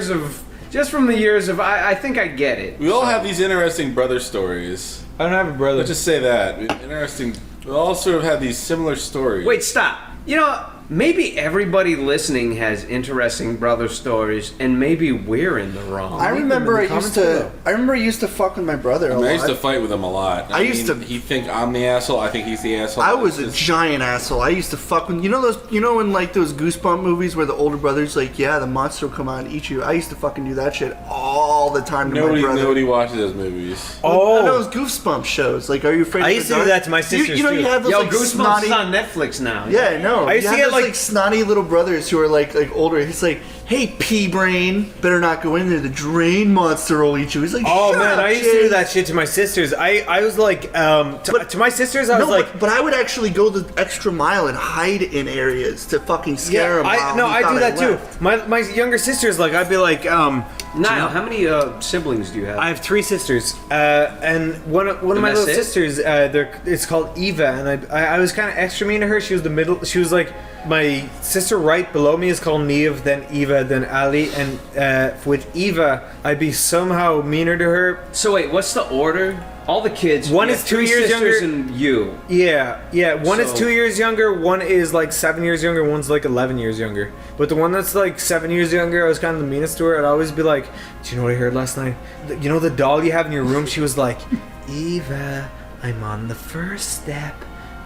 Just from the years of, I think I get it. We all have these interesting brother stories. I don't have a brother. Let's just say that. Interesting. We all sort of have these similar stories. Wait, stop. You know, maybe everybody listening has interesting brother stories, and maybe we're in the wrong. I remember I used to fuck with my brother a lot. I used to fight with him a lot. I used to- He think I'm the asshole. I think he's the asshole. I was a giant asshole. I used to fuck with in like those Goosebump movies where the older brother's like, yeah, the monster will come out and eat you. I used to fucking do that shit all the time to my brother. Nobody watches those movies. Oh, those Goosebump shows. Like, Are You Afraid? I of used the to do Dark? that to my sisters, You know, too. you have those Yo, like Goosebumps snotty. is on Netflix now. Yeah, I know. I used You to have get, those, like- snotty little brothers who are like older. He's like, hey, pea brain, better not go in there. The drain monster will eat you. He's like, Oh shut man, up, I used to do Chase. that shit to my sisters. I was like, to my sisters, I was like, but I would actually go the extra mile and hide in areas to fucking scare him. I do that too. My younger sisters, like, I'd be like, Niall, how many siblings do you have? I have 3 sisters, and one of my that's little it? sisters, it's called Eva, and I was kind of extra mean to her. She was the middle. She was like my sister right below me is called Neve, then Eva, then Ali, and with Eva, I'd be somehow meaner to her. So wait, what's the order? All the kids. One you is have 2 3 years sisters younger. and you. Yeah. One is So- 2 years younger. One is like 7 years younger. One's like 11 years younger. But the one that's like 7 years younger, I was kind of the meanest to her. I'd always be like, "Do you know what I heard last night? You know the doll you have in your room?" She was like, "Eva, I'm on the first step.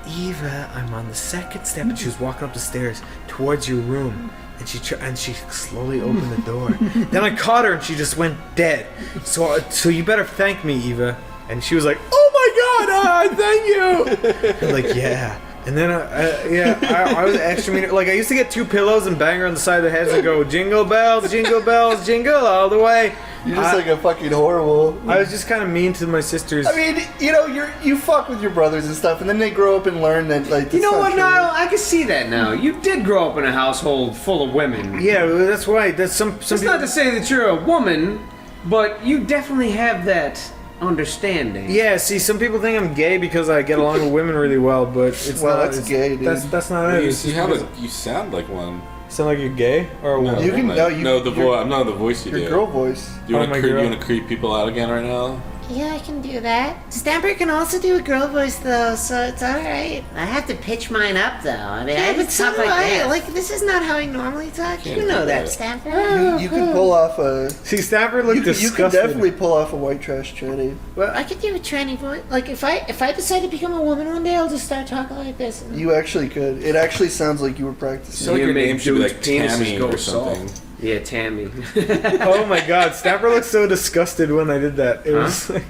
Eva, I'm on the second step." And she was walking up the stairs towards your room. And she slowly opened the door. Then I caught her and she just went dead. So you better thank me, Eva. And she was like, "Oh my God, thank you!" I'm like, yeah. And then I was extra mean. Like, I used to get 2 pillows and bang her on the side of the head and go, jingle bells, jingle all the way. You're just like a fucking horrible. I was just kind of mean to my sisters. I mean, you know, you fuck with your brothers and stuff, and then they grow up and learn that, like, You know what, true. Niall? I can see that now. You did grow up in a household full of women. Yeah, that's right. That's some It's people. not to say that you're a woman, but you definitely have that understanding. Yeah, see, some people think I'm gay because I get along with women really well, but it's Well, not. that's it's- gay, dude. That's not it. It's You just you sound like one. sound like you're gay or a woman. No, the voice. I'm not the voice you Your do. girl voice. Do you Oh, want my to girl. creep people out again right now? Yeah, I can do that. Stamper can also do a girl voice though, so it's alright. I have to pitch mine up though. I mean, I just talk like this. Like, this is not how I normally talk. You know that, Stamper. You can pull off a. See, Stamper looked disgusted. You can definitely pull off a white trash tranny. Well, I could do a tranny voice. Like, if I decide to become a woman one day, I'll just start talking like this. You actually could. It actually sounds like you were practicing. So your name should be like Tammy or something. Soft. Yeah, Tammy. Oh my God, Stamper looked so disgusted when I did that. It was like,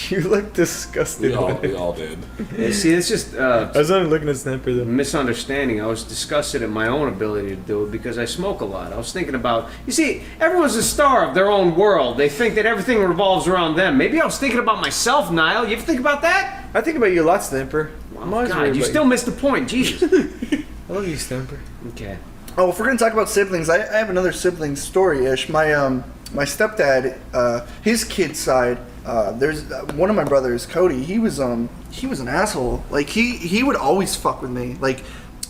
you looked disgusted. We all did. Yeah, see, it's just I was only looking at Stamper though. Misunderstanding. I was disgusted at my own ability to do it because I smoke a lot. I was thinking about, you see, everyone's a star of their own world. They think that everything revolves around them. Maybe I was thinking about myself, Niall. You ever think about that? I think about you a lot, Stamper. Oh, God, you still missed the point. Jesus. I love you, Stamper. Okay. Oh, if we're gonna talk about siblings, I have another sibling story-ish. My stepdad, his kid's side, there's one of my brothers, Cody. He was an asshole. Like he would always fuck with me. Like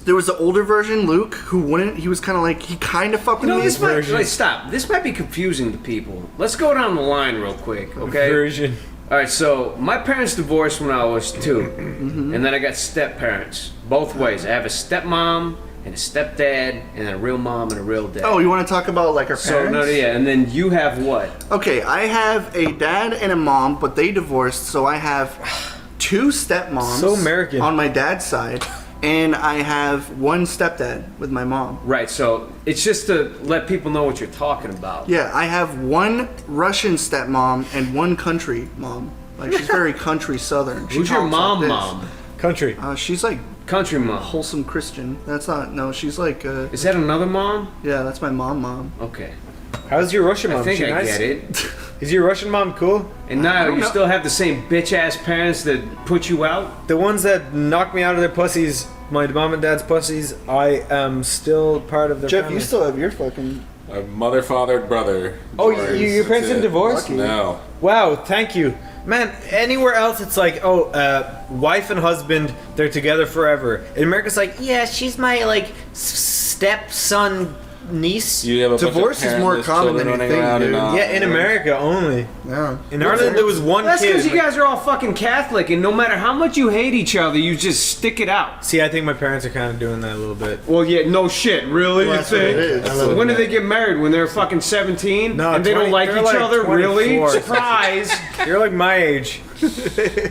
there was the older version, Luke, who wouldn't. He was kind of like he kind of fucked with me. This might stop. This might be confusing to people. Let's go down the line real quick, okay? Version. All right, so my parents divorced when I was 2, and then I got step parents both ways. I have a stepmom and a stepdad, and a real mom and a real dad. Oh, you want to talk about like our parents? So no, yeah, and then you have what? Okay, I have a dad and a mom, but they divorced, so I have 2 stepmoms. So American. On my dad's side, and I have 1 stepdad with my mom. Right, so it's just to let people know what you're talking about. Yeah, I have 1 Russian stepmom and 1 country mom. Like she's very country southern. Who's your mom? Country. She's like country mom. Wholesome Christian. That's not. No, she's like. Is that another mom? Yeah, that's my mom. Okay. How's your Russian mom? I think she I nice? get it. Is your Russian mom cool? And now you still have the same bitch ass parents that put you out? The ones that knocked me out of their pussies, my mom and dad's pussies, I am still part of their Jeff, family. you still have your fucking. A mother, fathered brother. Oh, your parents didn't divorce? No. Wow, thank you. Man, anywhere else it's like, wife and husband, they're together forever. In America it's like, yeah, she's my like stepson niece. You have a Divorce bunch of is more parentless common children than you running think, around dude. and, Yeah, in America only. Yeah. In Ireland there was one That's kid. because you guys are all fucking Catholic, and no matter how much you hate each other, you just stick it out. See, I think my parents are kind of doing that a little bit. Well, yeah, no shit, really? Well, You that's what it think? is. When did they get married? When they're fucking 17? No, and they don't like they're each like other? 24. Really? Surprise! You're like my age.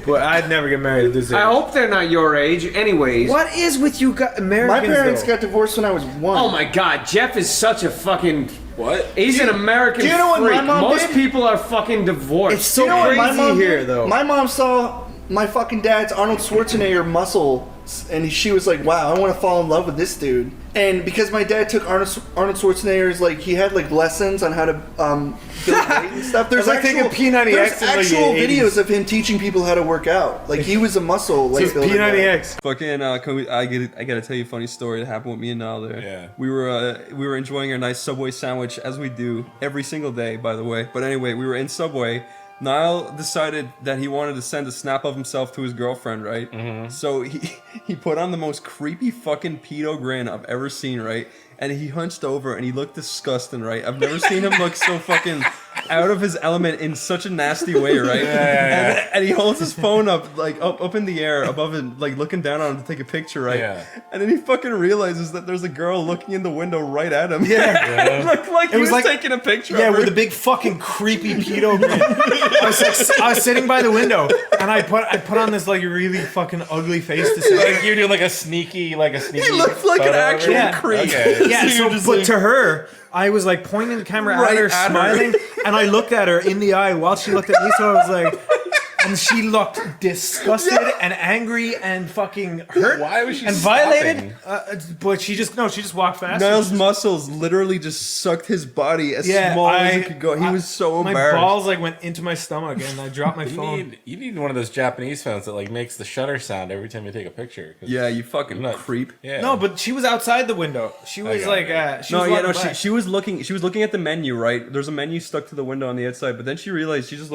But I'd never get married at this age. I hope they're not your age, anyways. What is with you Americans? My parents though? got divorced when I was 1. Oh my god, Jeff is such a fucking... What? He's an American do you know what freak. my mom Most did? people are fucking divorced. It's so You know what my crazy mom here, did? though. My mom saw my fucking dad's Arnold Schwarzenegger muscle, and she was like, "Wow, I want to fall in love with this dude." And because my dad took Arnold Schwarzenegger's, like, he had like lessons on how to build weight and stuff. There's like taking P90X there's in, like, actual the 80s. videos of him teaching people how to work out. Like he was a muscle. Like It's P90X. Fucking, I gotta tell you a funny story that happened with me and Niall there. Yeah. We were enjoying our nice Subway sandwich, as we do every single day, by the way. But anyway, we were in Subway. Niall decided that he wanted to send a snap of himself to his girlfriend, right? Mm-hmm. So he put on the most creepy fucking pedo grin I've ever seen, right? And he hunched over and he looked disgusting, right? I've never seen him look so fucking out of his element in such a nasty way, right? Yeah. And he holds his phone up, like up in the air above him, like looking down on him to take a picture, right? Yeah. And then he fucking realizes that there's a girl looking in the window right at him. Yeah. It looked like he was like- taking a picture Yeah, of her. with a big fucking creepy pedo grin. I was sitting by the window and I put on this like really fucking ugly face to say. Like you're doing like a sneaky. He looked like an photo. actual Yeah. creep. Okay. Yeah, So you're so, just but like- to her, I was like pointing the camera Right at her, at her. smiling, and I looked at her in the eye while she looked at me. So I was like, and she looked disgusted and angry and fucking hurt. Why was she and violated? But she just walked fast. Niall's muscles literally just sucked his body as small as it could go. He was so my embarrassed. balls like went into my stomach, and I dropped my phone. You need one of those Japanese phones that like makes the shutter sound every time you take a picture. 'cause Yeah, you fucking creep. Yeah. No, but she was outside the window. She was like, she was walking by. She was looking at the menu, right? There's a menu stuck to the window on the outside, but then she realized she just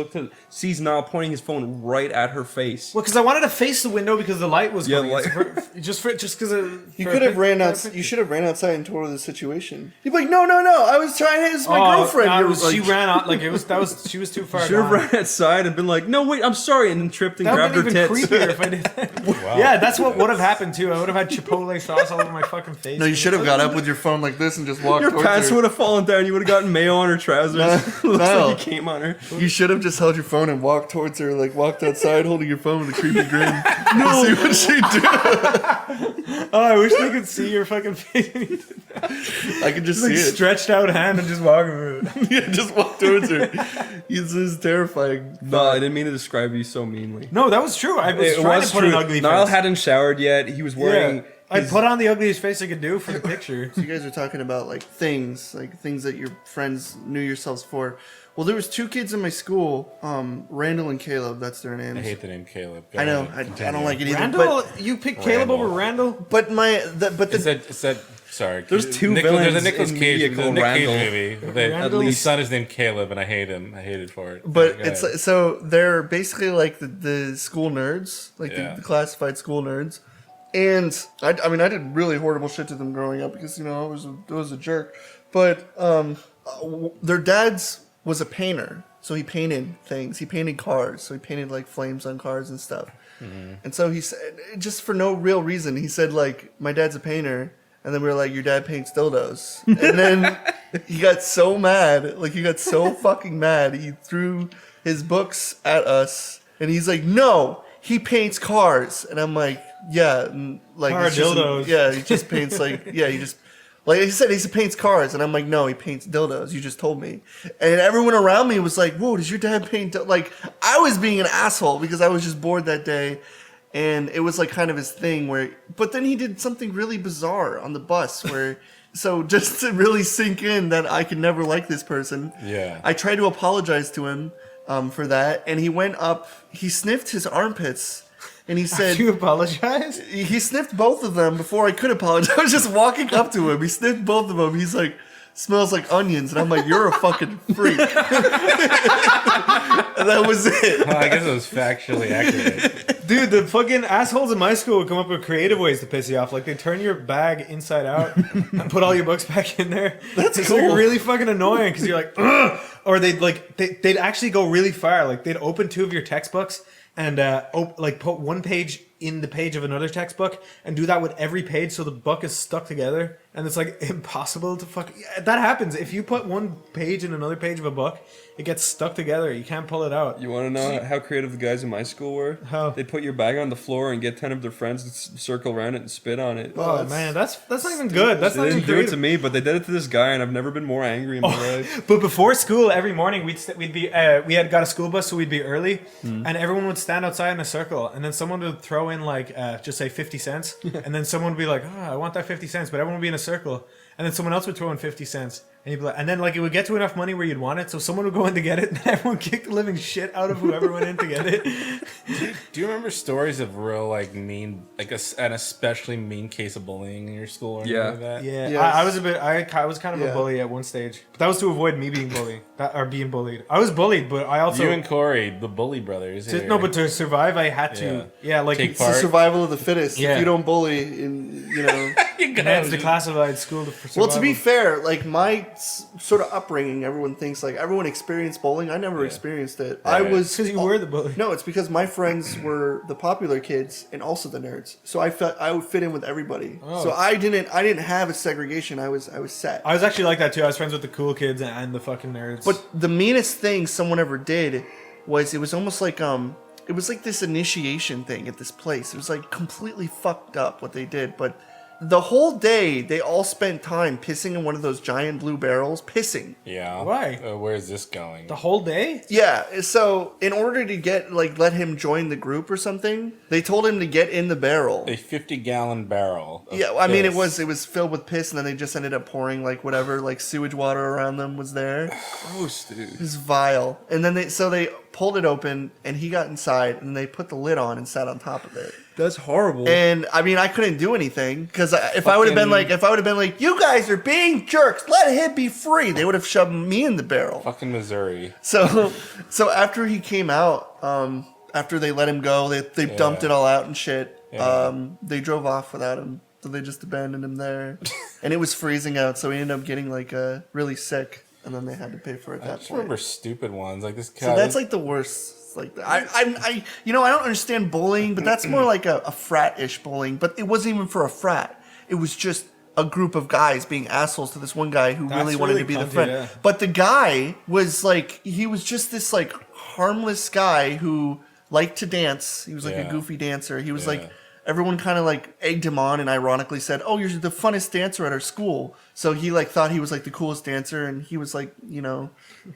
sees Niall pointing his phone phone right at her face. Well, because I wanted to face the window because the light was coming. like- Just because You could have ran out. You should have ran outside and told her the situation. You'd be like, no. I was trying to. It's my girlfriend. She ran out like she was too far. Should have gone. ran outside and been like, "No, wait, I'm sorry," and then tripped and That grabbed would her have been tits. creepier if I did that. Yeah, that's what would have happened too. I would have had Chipotle sauce all over my fucking face. No, you should have got up with your phone like this and just walked. Your towards pants her. would have fallen down. You would have gotten mayo on her trousers. Looks No. like you came on her. You should have just held your phone and walked towards her, like walked outside holding your phone with a creepy grin. No, see what she do. Oh, I wish they could see your fucking face. I could just like see it. Stretched out hand and just walking. Yeah, just walk towards her. This is terrifying. No, I didn't mean to describe you so meanly. No, that was true. I was trying to put an ugly Niall face. hadn't showered yet. He was wearing. Yeah. I put on the ugliest face I could do for the picture. So you guys are talking about like things that your friends knew yourselves for. Well, there was 2 kids in my school, Randall and Caleb. That's their names. I hate the name Caleb. Go I know. ahead, I don't like it either. Randall, but you picked Caleb over Randall. But It's that. Sorry. There's two There's a villains Nicolas in Cage, media the called Nick Randall. Cage movie. At The least. son is named Caleb, and I hate him. I hated for it. But Go it's ahead. so they're basically like the school nerds, like Yeah. the classified school nerds. And I mean, I did really horrible shit to them growing up because I was a jerk. But their dad's was a painter, so he painted things. He painted cars, so he painted like flames on cars and stuff. Mm-hmm. And so he said, just for no real reason, he said like, "My dad's a painter." And then we were like, "Your dad paints dildos." And then he got so mad, like he got so fucking mad, he threw his books at us, and he's like, "No, he paints cars." And I'm like, "Yeah, and, like Car it's just- dildos. yeah, he just paints like he just." Like he said, he paints cars, and I'm like, no, he paints dildos. You just told me, and everyone around me was like, "Whoa, does your dad paint?" Like I was being an asshole because I was just bored that day, and it was like kind of his thing. But then he did something really bizarre on the bus where, so just to really sink in that I could never like this person. Yeah. I tried to apologize to him for that, and he went up. He sniffed his armpits. And he said, "You apologize?" He sniffed both of them before I could apologize. I was just walking up to him. He sniffed both of them. He's like, "Smells like onions." And I'm like, "You're a fucking freak." And that was it. Well, I guess it was factually accurate. Dude, the fucking assholes in my school would come up with creative ways to piss you off. Like, they turn your bag inside out and put all your books back in there. That's it's cool. like really fucking annoying because you're like, ugh! Or they'd actually go really far. Like, they'd open 2 of your textbooks and put one page in the page of another textbook and do that with every page so the book is stuck together. And it's like impossible to that happens. If you put one page in another page of a book, it gets stuck together. You can't pull it out. You want to know how creative the guys in my school were? How? They put your bag on the floor and get 10 of their friends to circle around it and spit on it. Oh, man, that's not even good. That's They not even didn't do it creative. to me, but they did it to this guy, and I've never been more angry in my life. But before school, every morning we had got a school bus, so we'd be early, and everyone would stand outside in a circle, and then someone would throw in like just say 50 cents, and then someone would be like, "Oh, I want that 50 cents," but everyone would be in a circle, and then someone else would throw in 50 cents, and you'd be like, and then like it would get to enough money where you'd want it, so someone would go in to get it, and everyone kicked the living shit out of whoever went in to get it. Do you remember stories of real like mean, like an especially mean case of bullying in your school or anything like that? Yeah, Yes. I was kind of a bully at one stage, but that was to avoid me being bullied or being bullied. I was bullied, but I also You and Corey, the bully brothers. here. but to survive, I had to. Yeah, like Take It's the part. survival of the fittest. Yeah. If you don't bully, that's the classified school for survival. Well, to be fair, like my sort of upbringing, everyone thinks like everyone experienced bowling. I never experienced it. I Right. was because you were the bully. No, it's because my friends were the popular kids and also the nerds. So I felt I would fit in with everybody. Oh. So I didn't have a segregation. I was set. I was actually like that too. I was friends with the cool kids and the fucking nerds. But the meanest thing someone ever did was it was almost like it was like this initiation thing at this place. It was like completely fucked up what they did, but the whole day they all spent time pissing in one of those giant blue barrels, pissing. Yeah. Why? Where is this going? the whole day? Yeah, so in order to get let him join the group or something, they told him to get in the barrel. A 50-gallon barrel. of Yeah, I mean it piss. was filled with piss, and then they just ended up pouring whatever sewage water around them was there. Gross, dude. It was vile. And then they pulled it open, and he got inside, and they put the lid on and sat on top of it. That's horrible. And I mean, I couldn't do anything because if I would have been like, you guys are being jerks, let him be free, they would have shoved me in the barrel. Fucking Missouri. So after he came out, after they let him go, they dumped it all out and shit. They drove off without him. So they just abandoned him there. And it was freezing out, so he ended up getting like really sick, and then they had to pay for it. I just remember stupid ones like this. So that's like the worst. Like I don't understand bullying, but that's more like a frat-ish bullying. But it wasn't even for a frat. It was just a group of guys being assholes to this one guy who really wanted to be the friend. Yeah. But the guy was like, he was just this like harmless guy who liked to dance. He was like a goofy dancer. He was like. Everyone kind of like egged him on and ironically said, "Oh, you're the funnest dancer at our school." So he like thought he was like the coolest dancer, and he was like,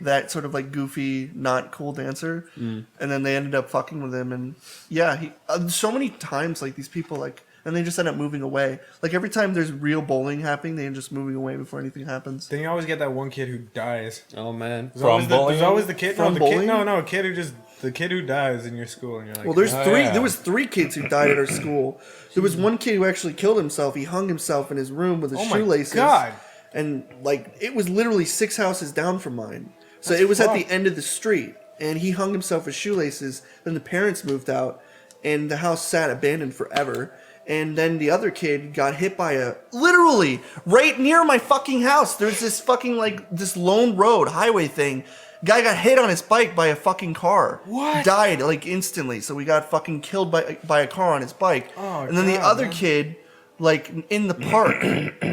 that sort of like goofy, not cool dancer. And then they ended up fucking with him, and he so many times like these people like, and they just end up moving away. Like every time there's real bowling happening, they end just moving away before anything happens. Then you always get that one kid who dies. Oh man, there's always the kid. From bowling? A kid who just. The kid who dies in your school, and you're like, well, there's three. There was 3 kids who died at our school. There was one kid who actually killed himself. He hung himself in his room with his shoelaces. Oh my God! And like it was literally 6 houses down from mine. So it was at the end of the street, and he hung himself with shoelaces. Then the parents moved out, and the house sat abandoned forever. And then the other kid got hit by literally right near my fucking house. There's this fucking like this lone road highway thing. Guy got hit on his bike by a fucking car. What? Died like instantly. So we got fucking killed by a car on his bike. Oh, and then the other kid, like in the park,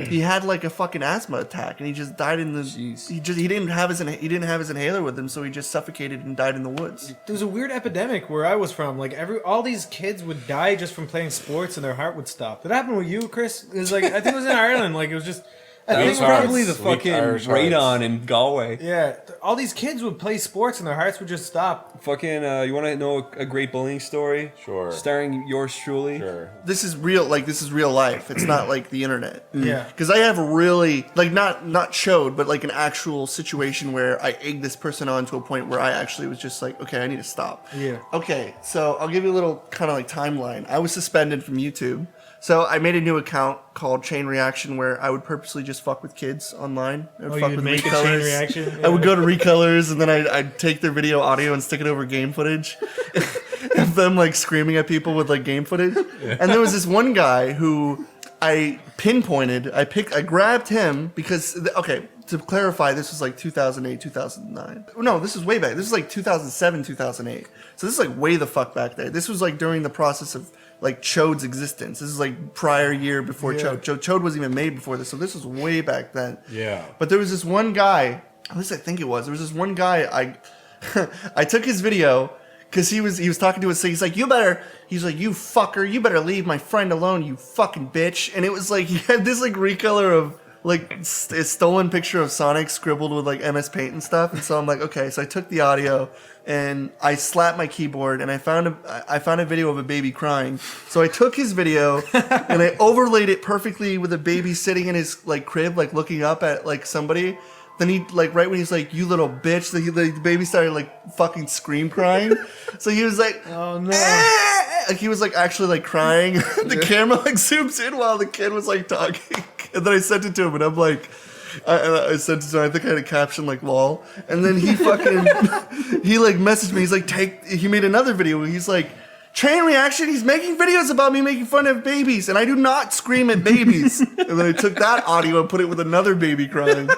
he had like a fucking asthma attack, and he just died in the. Jeez. He didn't have his inhaler with him, so he just suffocated and died in the woods. There was a weird epidemic where I was from. Like all these kids would die just from playing sports, and their heart would stop. Did that happen with you, Chris? It was like I think it was in Ireland. Like it was just. I think probably the fucking radon in Galway. Yeah, all these kids would play sports and their hearts would just stop. Fucking, you want to know a great bullying story? Sure. Starring yours truly? Sure. This is real. Like this is real life. It's not like the internet. Yeah. Because I have a really like not showed, but like an actual situation where I egged this person on to a point where I actually was just like, okay, I need to stop. Yeah. Okay, so I'll give you a little kind of like timeline. I was suspended from YouTube. So I made a new account called Chain Reaction where I would purposely just fuck with kids online. I would fuck with make recolors. a Chain Reaction? Yeah. I would go to recolors and then I'd take their video audio and stick it over game footage of them like screaming at people with like game footage. Yeah. And there was this one guy who I pinpointed. I grabbed him because to clarify, this was like 2008, 2009. No, this is way back. This is like 2007, 2008. So this is like way the fuck back there. This was like during the process of like Chode's existence. This is like prior year before Chode. Chode wasn't even made before this, so this was way back then. Yeah. But there was this one guy, at least I think it was, there was this one guy, I took his video, because he was talking to us, so he's like, you fucker, you better leave my friend alone, you fucking bitch. And it was like, he had this like recolor of like a stolen picture of Sonic scribbled with like MS Paint and stuff. And so I'm like, okay, so I took the audio and I slapped my keyboard and I found a video of a baby crying. So I took his video and I overlaid it perfectly with a baby sitting in his like crib, like looking up at like somebody. Then he like right when he's like, you little bitch, the baby started like fucking scream crying. So he was like, oh no. Like he was like actually like crying. The camera like zooms in while the kid was like talking. And then I sent it to him and I'm like, I sent it to him, I think I had a caption like lol. And then he fucking, he like messaged me, he's like, he made another video where he's like, Chain Reaction, he's making videos about me making fun of babies and I do not scream at babies. And then I took that audio and put it with another baby crying.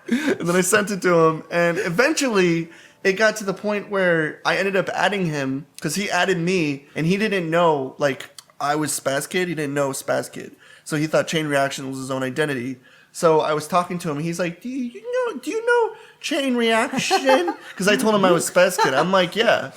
And then I sent it to him and eventually it got to the point where I ended up adding him because he added me and he didn't know like I was Spaz Kid. He didn't know Spaz Kid. So he thought Chain Reaction was his own identity. So I was talking to him and he's like, do you know Chain Reaction? Because I told him I was Spaz Kid. I'm like, yeah.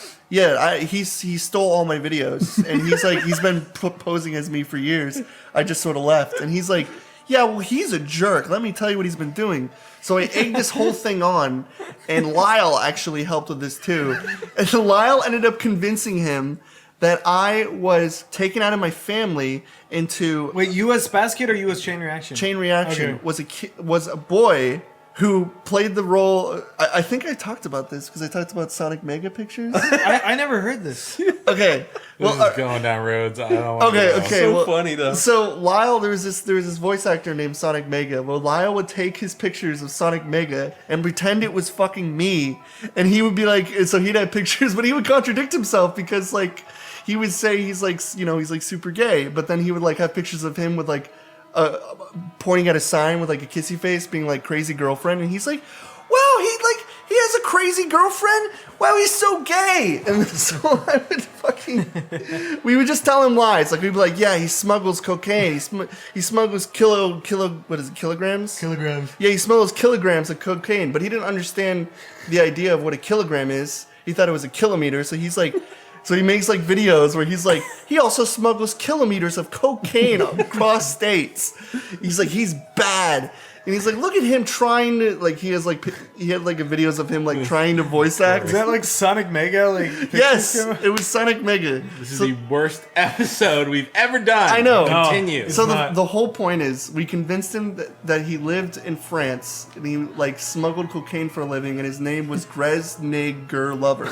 He stole all my videos and he's like, he's been posing as me for years. I just sort of left. And he's like, yeah, well, he's a jerk. Let me tell you what he's been doing. So I egged this whole thing on, and Lyle actually helped with this too. And Lyle ended up convincing him that I was taken out of my family into... Wait, you as Spaz Kid or you as Chain Reaction? Chain Reaction okay. was a boy who played the role. I think I talked about this because I talked about Sonic Mega Pictures. I never heard this. Okay. Well, this is going down roads. I don't want Okay. So funny though. So Lyle, there was this voice actor named Sonic Mega. Well, Lyle would take his pictures of Sonic Mega and pretend it was fucking me, and he would be like, so he'd have pictures, but he would contradict himself because like he would say he's like, you know, he's like super gay, but then he would like have pictures of him with like pointing at a sign with like a kissy face, being like crazy girlfriend, and he's like, wow, he has a crazy girlfriend. Wow, he's so gay. And so I would we would just tell him lies. Like we'd be like, yeah, he smuggles cocaine. He smuggles kilograms? Kilograms. Yeah, he smuggles kilograms of cocaine, but he didn't understand the idea of what a kilogram is. He thought it was a kilometer, so he's like, so he makes like videos where he's like, he also smuggles kilometers of cocaine across states. He's like, he's bad. And he's like, look at him trying to, like, he had like videos of him like trying to voice act. Is that like Sonic Mega? Like yes, it was Sonic Mega. This is the worst episode we've ever done. I know. Continue. So the whole point is, we convinced him that he lived in France and he like smuggled cocaine for a living, and his name was Gresnigger Lover.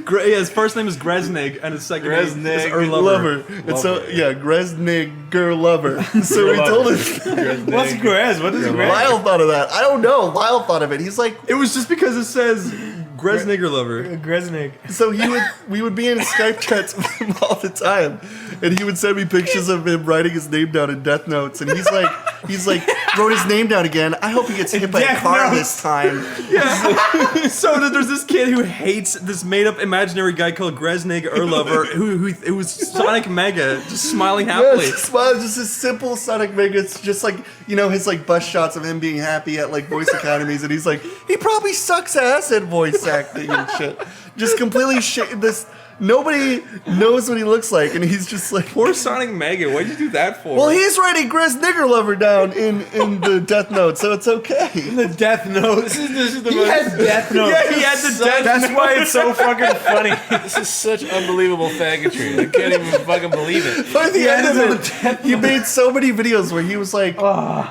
Yeah, his first name is Gresnig, and his second name is Lover. And so, yeah, Gresnigger Lover. So we told him. What's Gres? What is Gres? Lyle thought of that. I don't know. Lyle thought of it. He's like, it was just because it says Gresnigger Lover. Gresnig. So we would be in Skype chats with him all the time, and he would send me pictures of him writing his name down in death notes, and he's like wrote his name down again. I hope he gets hit by a car this time. Yeah. So there's this kid who hates this made-up imaginary guy called Gresnig Lover, who it was Sonic Mega, just smiling happily. Yeah, just a simple Sonic Mega. It's just like, you know, his like bus shots of him being happy at like voice academies, and he's like, he probably sucks ass at voice acting and shit. Just completely shit. Nobody knows what he looks like, and he's just like, poor Sonic Mega. What'd you do that for? Well, he's writing Gresnigger Lover down in the death note, so it's okay. The death note. This is the most. Had death note. Yeah, he had the death. That's why it's so fucking funny. This is such unbelievable faggotry. I can't even fucking believe it. By the end of it, he made so many videos where he was like,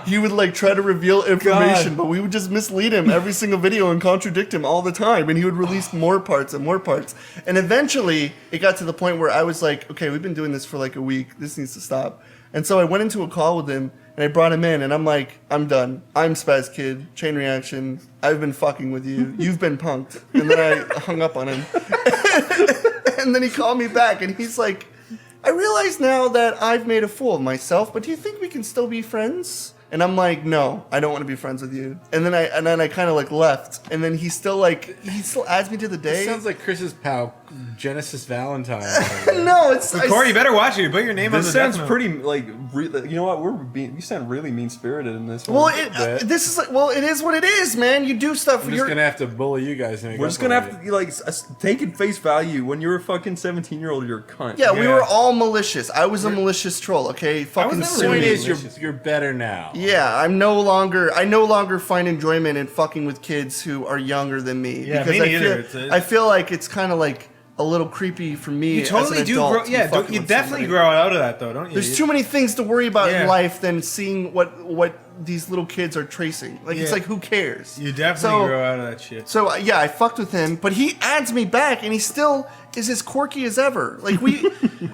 he would like try to reveal information, but we would just mislead him every single video and contradict him all the time, and he would release more parts and more parts, and eventually it got to the point where I was like, okay, we've been doing this for like a week. This needs to stop. And so I went into a call with him, and I brought him in, and I'm like, I'm done. I'm Spaz Kid, Chain Reaction. I've been fucking with you. You've been punked. And then I hung up on him. And then he called me back, and he's like, I realize now that I've made a fool of myself, but do you think we can still be friends? And I'm like, no, I don't want to be friends with you. And then I kind of like left. And then he still adds me to the day. It sounds like Chris's pal, Genesis Valentine. No, it's Corey, you better watch it. You put your name on the This sounds death note. pretty like. You know what? You sound really mean spirited in this one. Well, this is like, well, it is what it is, man. You do stuff. I'm just gonna have to bully you guys. We're just gonna have to like take it face value. When you're a fucking 17-year-old, you're a cunt. Yeah, we were all malicious. I was a malicious troll. Okay, fucking The point is, you're better now. Yeah, I no longer find enjoyment in fucking with kids who are younger than me. Yeah, because me neither. I feel like it's kind of like a little creepy for me. You totally as an do adult grow. to be Yeah, fucking you with definitely somebody. grow out of that, though, don't you? There's too many things to worry about Yeah. in life than seeing what these little kids are tracing. Like it's Yeah. like, who cares? You definitely grow out of that shit. So yeah, I fucked with him, but he adds me back, and he still is as quirky as ever. Like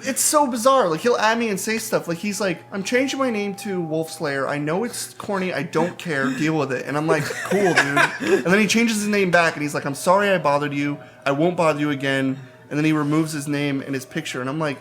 it's so bizarre. Like he'll add me and say stuff. Like he's like, I'm changing my name to Wolf Slayer. I know it's corny. I don't care. Deal with it. And I'm like, cool, dude. And then he changes his name back, and he's like, I'm sorry I bothered you. I won't bother you again. And then he removes his name and his picture, and I'm like,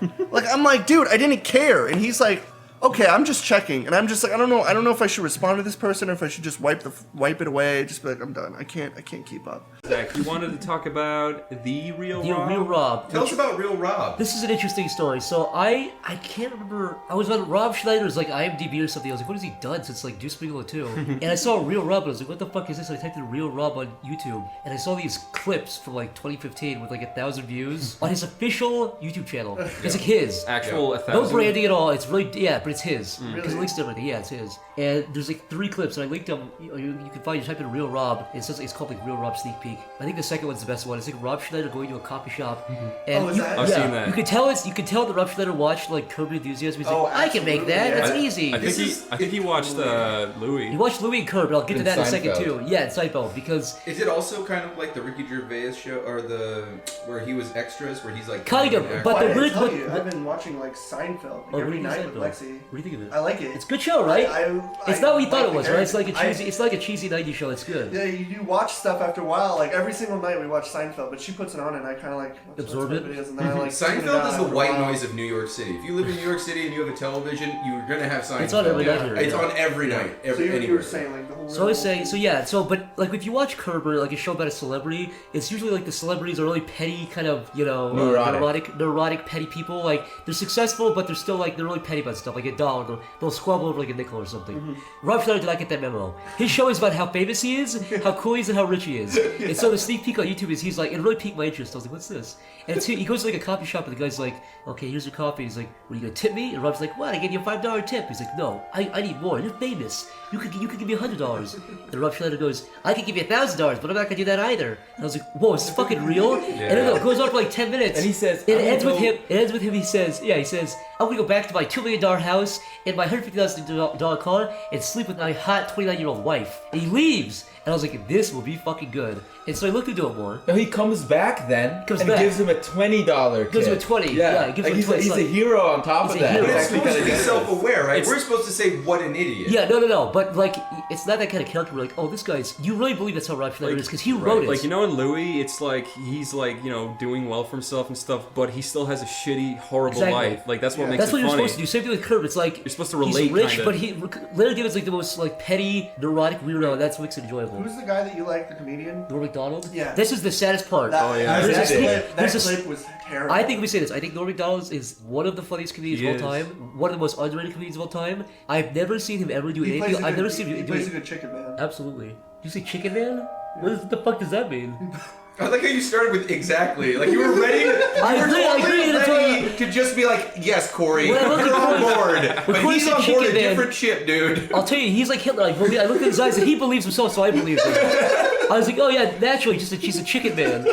dude, I didn't care. And he's like, okay, I'm just checking, and I'm just like, I don't know if I should respond to this person or if I should just wipe it away, just be like, I'm done. I can't keep up. Zach, you wanted to talk about the real Rob? Real Rob. Tell us about Real Rob. This is an interesting story. So I can't remember. I was on Rob Schneider's like IMDb or something. I was like, what has he done since like Deuce Bigelow 2? And I saw Real Rob, and I was like, what the fuck is this? And I typed in Real Rob on YouTube, and I saw these clips from like 2015 with like 1,000 views on his official YouTube channel. It's like his actual 1,000. No branding at all. It's really but it's his. Because it links to everything. Yeah, it's his. And there's like 3 clips, and I linked them. You can find, you type in Real Rob, and it's called like Real Rob Sneak Peek. I think the second one's the best one. It's like Rob Schneider going to a coffee shop. And I've seen that. You can tell that Rob Schneider watched like Curb Your Enthusiasm. He's like, I can make that. That's easy. I think he watched Louis. He watched Louis and Curb, and I'll get to that in a second too. Yeah, in Seinfeld, because is it also kind of like the Ricky Gervais show, or where he was extras, where he's like kind of, but the weird. I've been watching like Seinfeld every night with Lexi. What do you think of it? I like it. It's a good show, right? It's not what you thought it was, right? It's like a cheesy 90s show. It's good. Yeah, you watch stuff after a while. Like every single night we watch Seinfeld, but she puts it on and I kind of like absorb it. Videos, and then I, like, Seinfeld is the white noise of New York City. If you live in New York City and you have a television, you're gonna have Seinfeld. It's on every night here. It's on every night. So you were saying like the whole. So I was saying, but like if you watch Curb or like a show about a celebrity, it's usually like the celebrities are really petty, kind of neurotic petty people. Like they're successful, but they're still like they're really petty about stuff. Like a dollar, they'll squabble over like a nickel or something. Rob Schneider did not get that memo. His show is about how famous he is, how cool he is, and how rich he is. And so the sneak peek on YouTube is he's like, it really piqued my interest. I was like, what's this? And he goes to like a coffee shop and the guy's like, okay, here's your coffee. He's like, what, are you gonna tip me? And Rob's like, what? I gave you a $5 tip. He's like, no, I need more. You're famous. You could give me $100. And Rob Schneider goes, I could give you $1,000, but I'm not gonna do that either. And I was like, whoa, is this fucking real? And then it goes on for like 10 minutes. And he says, it ends with him. He says, I'm gonna go back to my $2 million house and my $150,000 car and sleep with my hot 29-year-old wife. And he leaves. And I was like, this will be fucking good. And so I looked into it more. No, he comes back then gives him a $20 tip. Gives him a 20. Yeah, he gives him a 20. He's a hero on top of that. But it's supposed to be self-aware, right? We're supposed to say, what an idiot. Yeah, no. But like, it's not that kind of character. We're like, oh, this guy's. You really believe that's how Rob Schneider is because he wrote it. Like, you know, in Louis, it's like he's like, you know, doing well for himself and stuff, but he still has a shitty, horrible life. Like that's what makes it funny. That's what you're supposed to do. Same thing with Curb. It's like you're supposed to relate. He's rich, kinda. but Larry David's like the most like petty, neurotic weirdo. And that's what makes it enjoyable. Who's the guy that you like, the comedian? Norm Macdonald. Yeah. This is the saddest part. That clip was terrible. I think we say this. I think Norm Macdonald is one of the funniest comedians of all time. One of the most underrated comedians of all time. I've never seen him ever do anything. I've never seen him do. He plays a good chicken man. Absolutely. You say chicken man? What the fuck does that mean? I like how you started with exactly. Like you were ready. Ready to just be like, yes, Corey, you're on board. But he's on board a different ship, dude. I'll tell you, he's like Hitler. I looked at his eyes and he believes himself, so I believe him. I was like, oh yeah, naturally, he's a chicken man.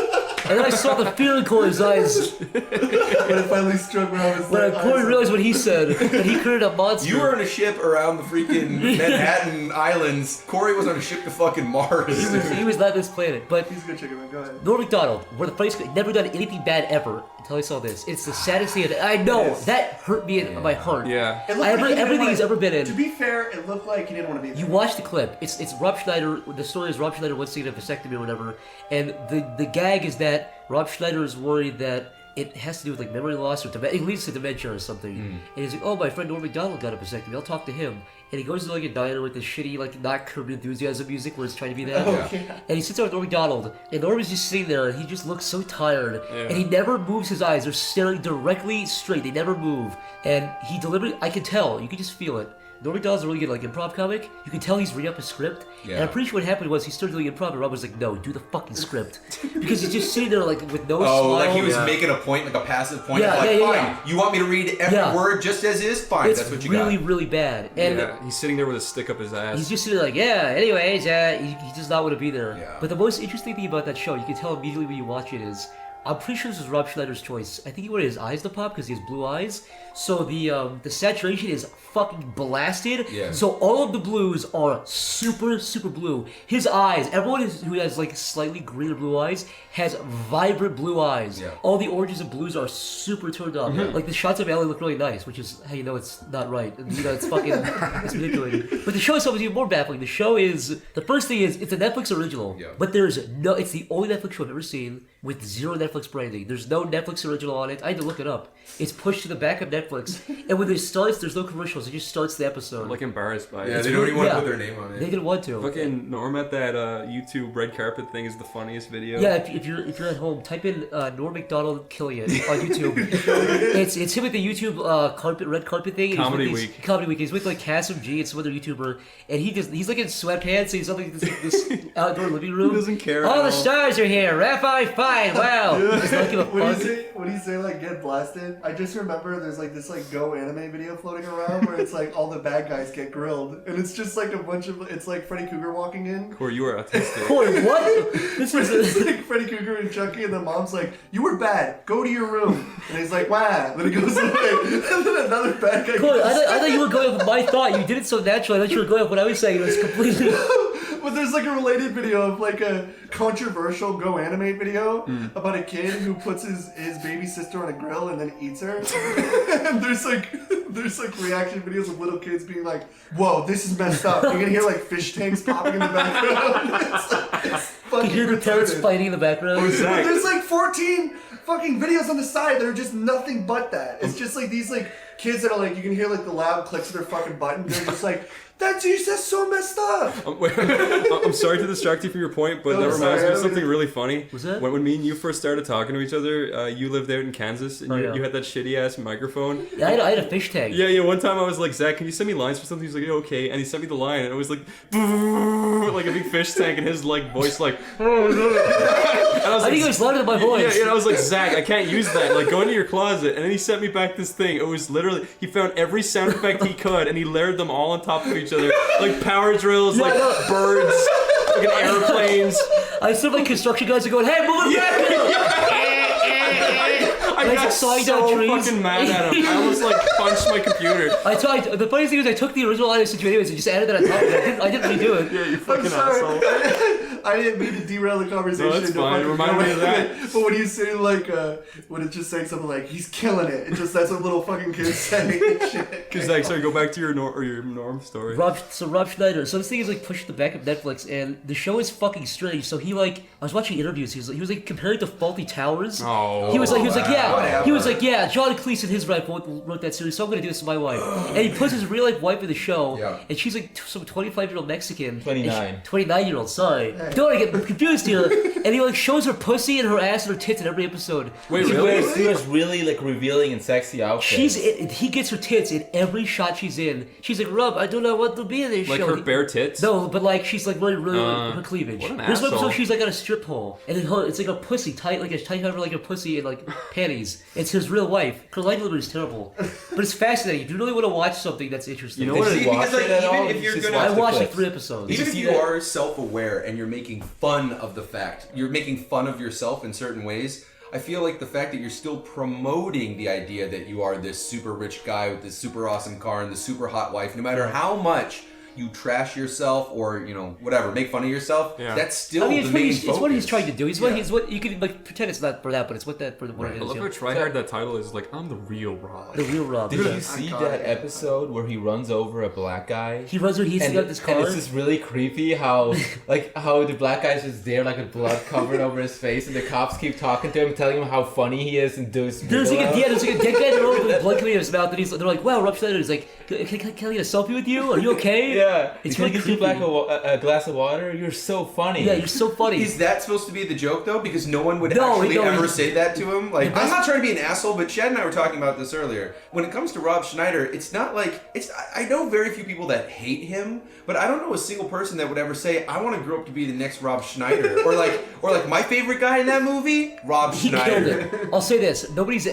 And then I saw the fear in Corey's eyes. When it finally struck me, I was when Corey realized what he said, that he created a monster. You were on a ship around the freaking Manhattan Islands. Corey was on a ship to fucking Mars. He was not this planet, but he's a good chicken man. Go ahead. Norm Macdonald, one of the funniest, never done anything bad ever until I saw this. It's the saddest thing. I know that hurt me in my heart. Yeah. Everything he's ever been in. To be fair, it looked like he didn't want to be there. You watch the clip. It's Rob Schneider. The story is Rob Schneider once seen a vasectomy or whatever, and the gag is that Rob Schneider is worried that it has to do with like memory loss or it leads to dementia or something. And he's like, oh, my friend Norm Macdonald got a vasectomy. I'll talk to him. And he goes to like a diner with this shitty, like not Curb Your Enthusiasm music where it's trying to be that. And he sits there with Norm Macdonald, and Norm is just sitting there, and he just looks so tired. And he never moves his eyes. They're staring directly straight. They never move. And he deliberately, I could tell, you could just feel it. Norm Macdonald's a really good like improv comic. You can tell he's reading up a script. And I'm pretty sure what happened was he started doing improv and Rob was like, no, do the fucking script. Because he's just sitting there like with no smile. Like he was making a point, like a passive point. Fine, you want me to read every word just as is? Fine, that's what you got. It's really, really bad. And he's sitting there with a stick up his ass. He's just sitting there like, anyways, he does not want to be there. But the most interesting thing about that show, you can tell immediately when you watch it is, I'm pretty sure this was Rob Schneider's choice. I think he wanted his eyes to pop because he has blue eyes. So the saturation is fucking blasted. So all of the blues are super, super blue. His eyes, everyone who has like slightly green or blue eyes has vibrant blue eyes. All the oranges and blues are super turned up. Like the shots of Ellie look really nice, which is how you know it's not right. You know, it's fucking it's manipulated. But the show itself is even more baffling. The show is, the first thing is, it's a Netflix original. But there's no, it's the only Netflix show I've ever seen with zero Netflix branding. There's no Netflix original on it. I had to look it up. It's pushed to the back of Netflix. And when it starts, there's no commercials. It just starts the episode. I'm like embarrassed by it. Yeah, they don't even want to put their name on it. They didn't want to. Fucking Norm at that YouTube red carpet thing is the funniest video. Yeah, if you're at home, type in Norm Macdonald killing it on YouTube. it's him with the YouTube red carpet thing. Comedy Week. Comedy Week. He's with like Cassim G and some other YouTuber, and he's like in sweatpants. He's like this outdoor living room. He doesn't care. All the stars are here. Raphael fine. Wow. Just don't give a fuck. When you say like get blasted, I just remember there's like this like Go anime video floating around where it's like all the bad guys get grilled, and it's just like a bunch of it's like Freddy Krueger walking in. Corey, you are autistic. Corey, what? This is like Freddy Krueger and Chucky, and the mom's like, "You were bad. Go to your room." And he's like, "Wow." Then he goes away, and then another bad guy. Corey, I thought you were going with my thought. You did it so naturally. I thought you were going with what I was saying. It was completely. But there's like a related video of like a controversial Go Animate video about a kid who puts his baby sister on a grill and then eats her. And there's like reaction videos of little kids being like, "Whoa, this is messed up." You're gonna hear like fish tanks popping in the background. You hear the parrots fighting in the background. But there's like 14 fucking videos on the side that are just nothing but that. It's just like these like kids that are like, you can hear like the loud clicks of their fucking buttons. They're just like, that's so messed up. I'm sorry to distract you from your point, but that reminds me of something really funny. Was that? When me and you first started talking to each other, you lived out in Kansas, and you had that shitty ass microphone. Yeah, I had a fish tank. Yeah. One time I was like, Zach, can you send me lines for something? He's like, yeah, okay. And he sent me the line, and it was like, like a big fish tank, and his like voice like. And I think it was louder than my voice. Yeah, and I was like, Zach, I can't use that. Like, go into your closet. And then he sent me back this thing. It was literally, he found every sound effect he could, and he layered them all on top of each other. Like power drills, like birds, fucking airplanes. I stood like construction guys are going, "Hey, move it back!" I got so fucking mad at him. I almost like punched my computer. The funny thing is, I took the original audio situation anyways and just added that on top of it. I didn't redo it. Yeah, you fucking asshole. I didn't mean to derail the conversation. No, that's fine. Remind me of that. But when you say like, when it's just saying something like, "He's killing it," it's just that's what little fucking kids saying. Because like, sorry, go back to your Norm story. Rob Schneider. So this thing is like pushed to the back of Netflix, and the show is fucking strange. So he like, I was watching interviews. He was like comparing to Faulty Towers. Oh. He was like, yeah. John Cleese and his wife wrote that series, so I'm gonna do this to my wife. And he puts his real life wife in the show, and she's like some 25-year-old Mexican. 29-year-old. Sorry. Don't want to get confused here. And he like shows her pussy and her ass and her tits in every episode. Wait, really? She was really like revealing in sexy outfits. He gets her tits in every shot she's in. She's like, "Rob, I do not want to be in this show." Like her bare tits? No, but like she's like really her cleavage. What an There's one asshole. episode she's like on a strip pole, and it's like a pussy tight, like a tight cover, like a pussy and like panties. It's his real wife. Her life delivery is terrible, but it's fascinating. If you really want to watch something that's interesting, You know what? Because like even if you're gonna, I watched like 3 episodes. Even if you are self-aware and you're making fun of the fact, you're making fun of yourself in certain ways, I feel like the fact that you're still promoting the idea that you are this super rich guy with this super awesome car and this super hot wife, no matter how much you trash yourself or, you know, whatever, make fun of yourself, that's still the main focus. It's what he's trying to do. He's what you can like pretend it's not for that, but it's what that for what it is. I love how tryhard that title is. Like, I'm the real Rob. The real Rob. Did you see that episode where he runs over a black guy? He runs over. He's got this car. And it's just really creepy how the black guy's just there like with blood covered over his face, and the cops keep talking to him, telling him how funny he is, and there's like a dead guy there with blood coming out of his mouth, and they're like, "Wow, Rob Schneider is like, can I get a selfie with you? Are you okay?" Yeah, it's really creepy. Black a glass of water. You're so funny. Yeah, you're so funny. Is that supposed to be the joke though? Because no one would actually ever say that to him. Like, I'm not trying to be an asshole, but Chad and I were talking about this earlier. When it comes to Rob Schneider, it's not like I know very few people that hate him, but I don't know a single person that would ever say, "I want to grow up to be the next Rob Schneider," or like my favorite guy in that movie, Rob Schneider. He killed it. I'll say this: nobody's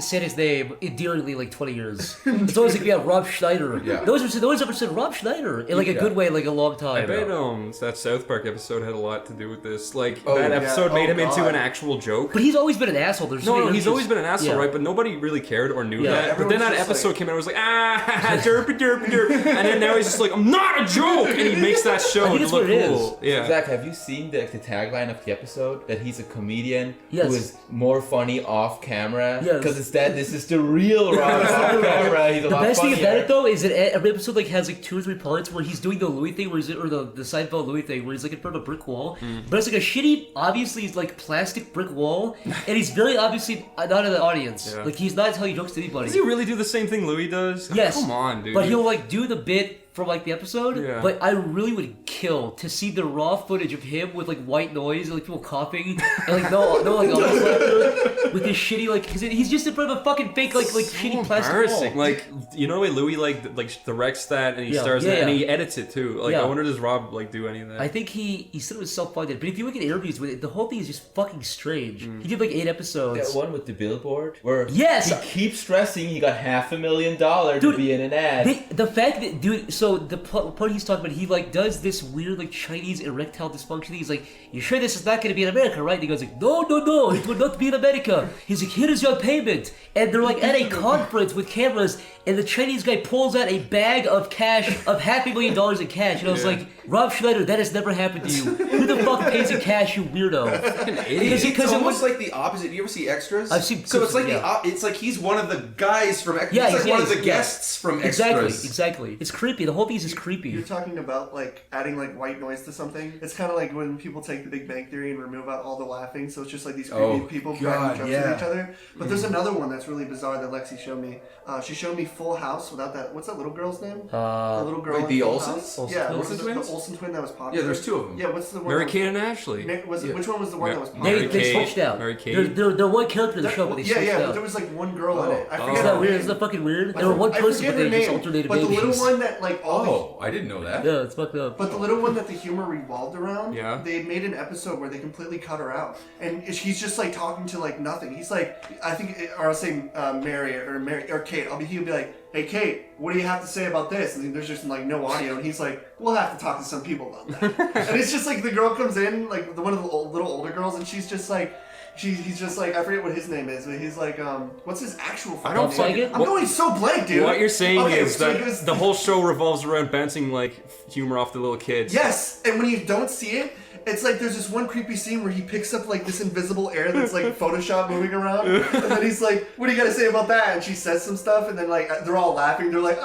said his name endearingly like 20 years. It's always like, "Yeah, Rob Schneider." Yeah. No one's ever said Rob Schneider in like a good way, like a long time. I bet that South Park episode had a lot to do with this. Like that episode made him into an actual joke. But he's always been an asshole. He's always been an asshole, right? But nobody really cared or knew that. But then that episode came out, and was like, derpy, and then now he's just like, "I'm not a joke," and he makes that show to look cool. Yeah. Zach, have you seen the tagline of the episode that he's a comedian who is more funny off camera? Because instead, this is the real Rob off camera. He's a lot funnier. The best thing about it though is that every episode like has like 2 or 3 parts where he's doing the Louis thing, or the Seinfeld Louis thing, where he's like in front of a brick wall, but it's like a shitty, obviously like plastic brick wall, and he's very obviously not in the audience. Like he's not telling jokes to anybody. Does he really do the same thing Louis does? Yes. Come on, dude. But he'll like do the bit from like the episode, but I really would kill to see the raw footage of him with like white noise and like people coughing and like no like audience laughter with this shitty like because he's just in front of a fucking fake like shitty plastic wall. Like you know the way Louis like directs that and he stars it and he edits it too. Like I wonder does Rob like do any of that? I think he said it was self-funded, but if you look at interviews with it, the whole thing is just fucking strange. He did like 8 episodes. That one with the billboard where he keeps stressing he got $500,000 to be in an ad. The fact that so the part he's talking about, he like does this weird like Chinese erectile dysfunction. He's like, "You sure this is not going to be in America, right?" And he goes like, "No, it will not be in America." He's like, "Here is your payment," and they're like at a conference with cameras, and the Chinese guy pulls out a bag of cash of $500,000 in cash, and I was like, "Rob Schneider, that has never happened to you. Who the fuck pays in cash, you weirdo?" It's almost like the opposite. You ever see Extras? I've seen. So it's like it's like he's one of the guys from Extras. Yeah, he's like one of the guests from Extras. Exactly. It's creepy. The whole piece is creepy. You're talking about like adding like white noise to something. It's kind of like when people take the Big Bang Theory and remove out all the laughing, so it's just like these creepy people cracking jokes at each other. But there's another one that's really bizarre that Lexi showed me. She showed me Full House without that. What's that little girl's name? The little girl. Wait, the Full Olsens? House? Yeah, the Olsen twin that was popular. Yeah, there's 2 of them. Yeah, what's the one? Mary-Kate and Ashley. Which one was the one that was popular? They switched out. Mary-Kate. They're one character in the show, but they switched out. But there was like one girl in it. I forget Isn't that weird? Isn't that fucking weird? They were one person, but they just alternated names. But the little one that like I didn't know that. Yeah, it's fucked up. But the little one that the humor revolved around, they made an episode where they completely cut her out, and he's just like talking to like nothing. He's like, I think, or I'll say Mary or Kate. He'll be like, "Hey Kate, what do you have to say about this?" And there's just like no audio, and he's like, "We'll have to talk to some people about that." And it's just like the girl comes in, like one of the little older girls, and she's just like. He's just like, I forget what his name is, but he's like, what's his actual fucking name? I'm going so blank, dude. What you're saying is that the whole show revolves around bouncing like humor off the little kids. Yes, and when you don't see it, it's like there's this one creepy scene where he picks up like this invisible air that's like Photoshop moving around, and then he's like, "What do you got to say about that?" And she says some stuff, and then like they're all laughing. They're like,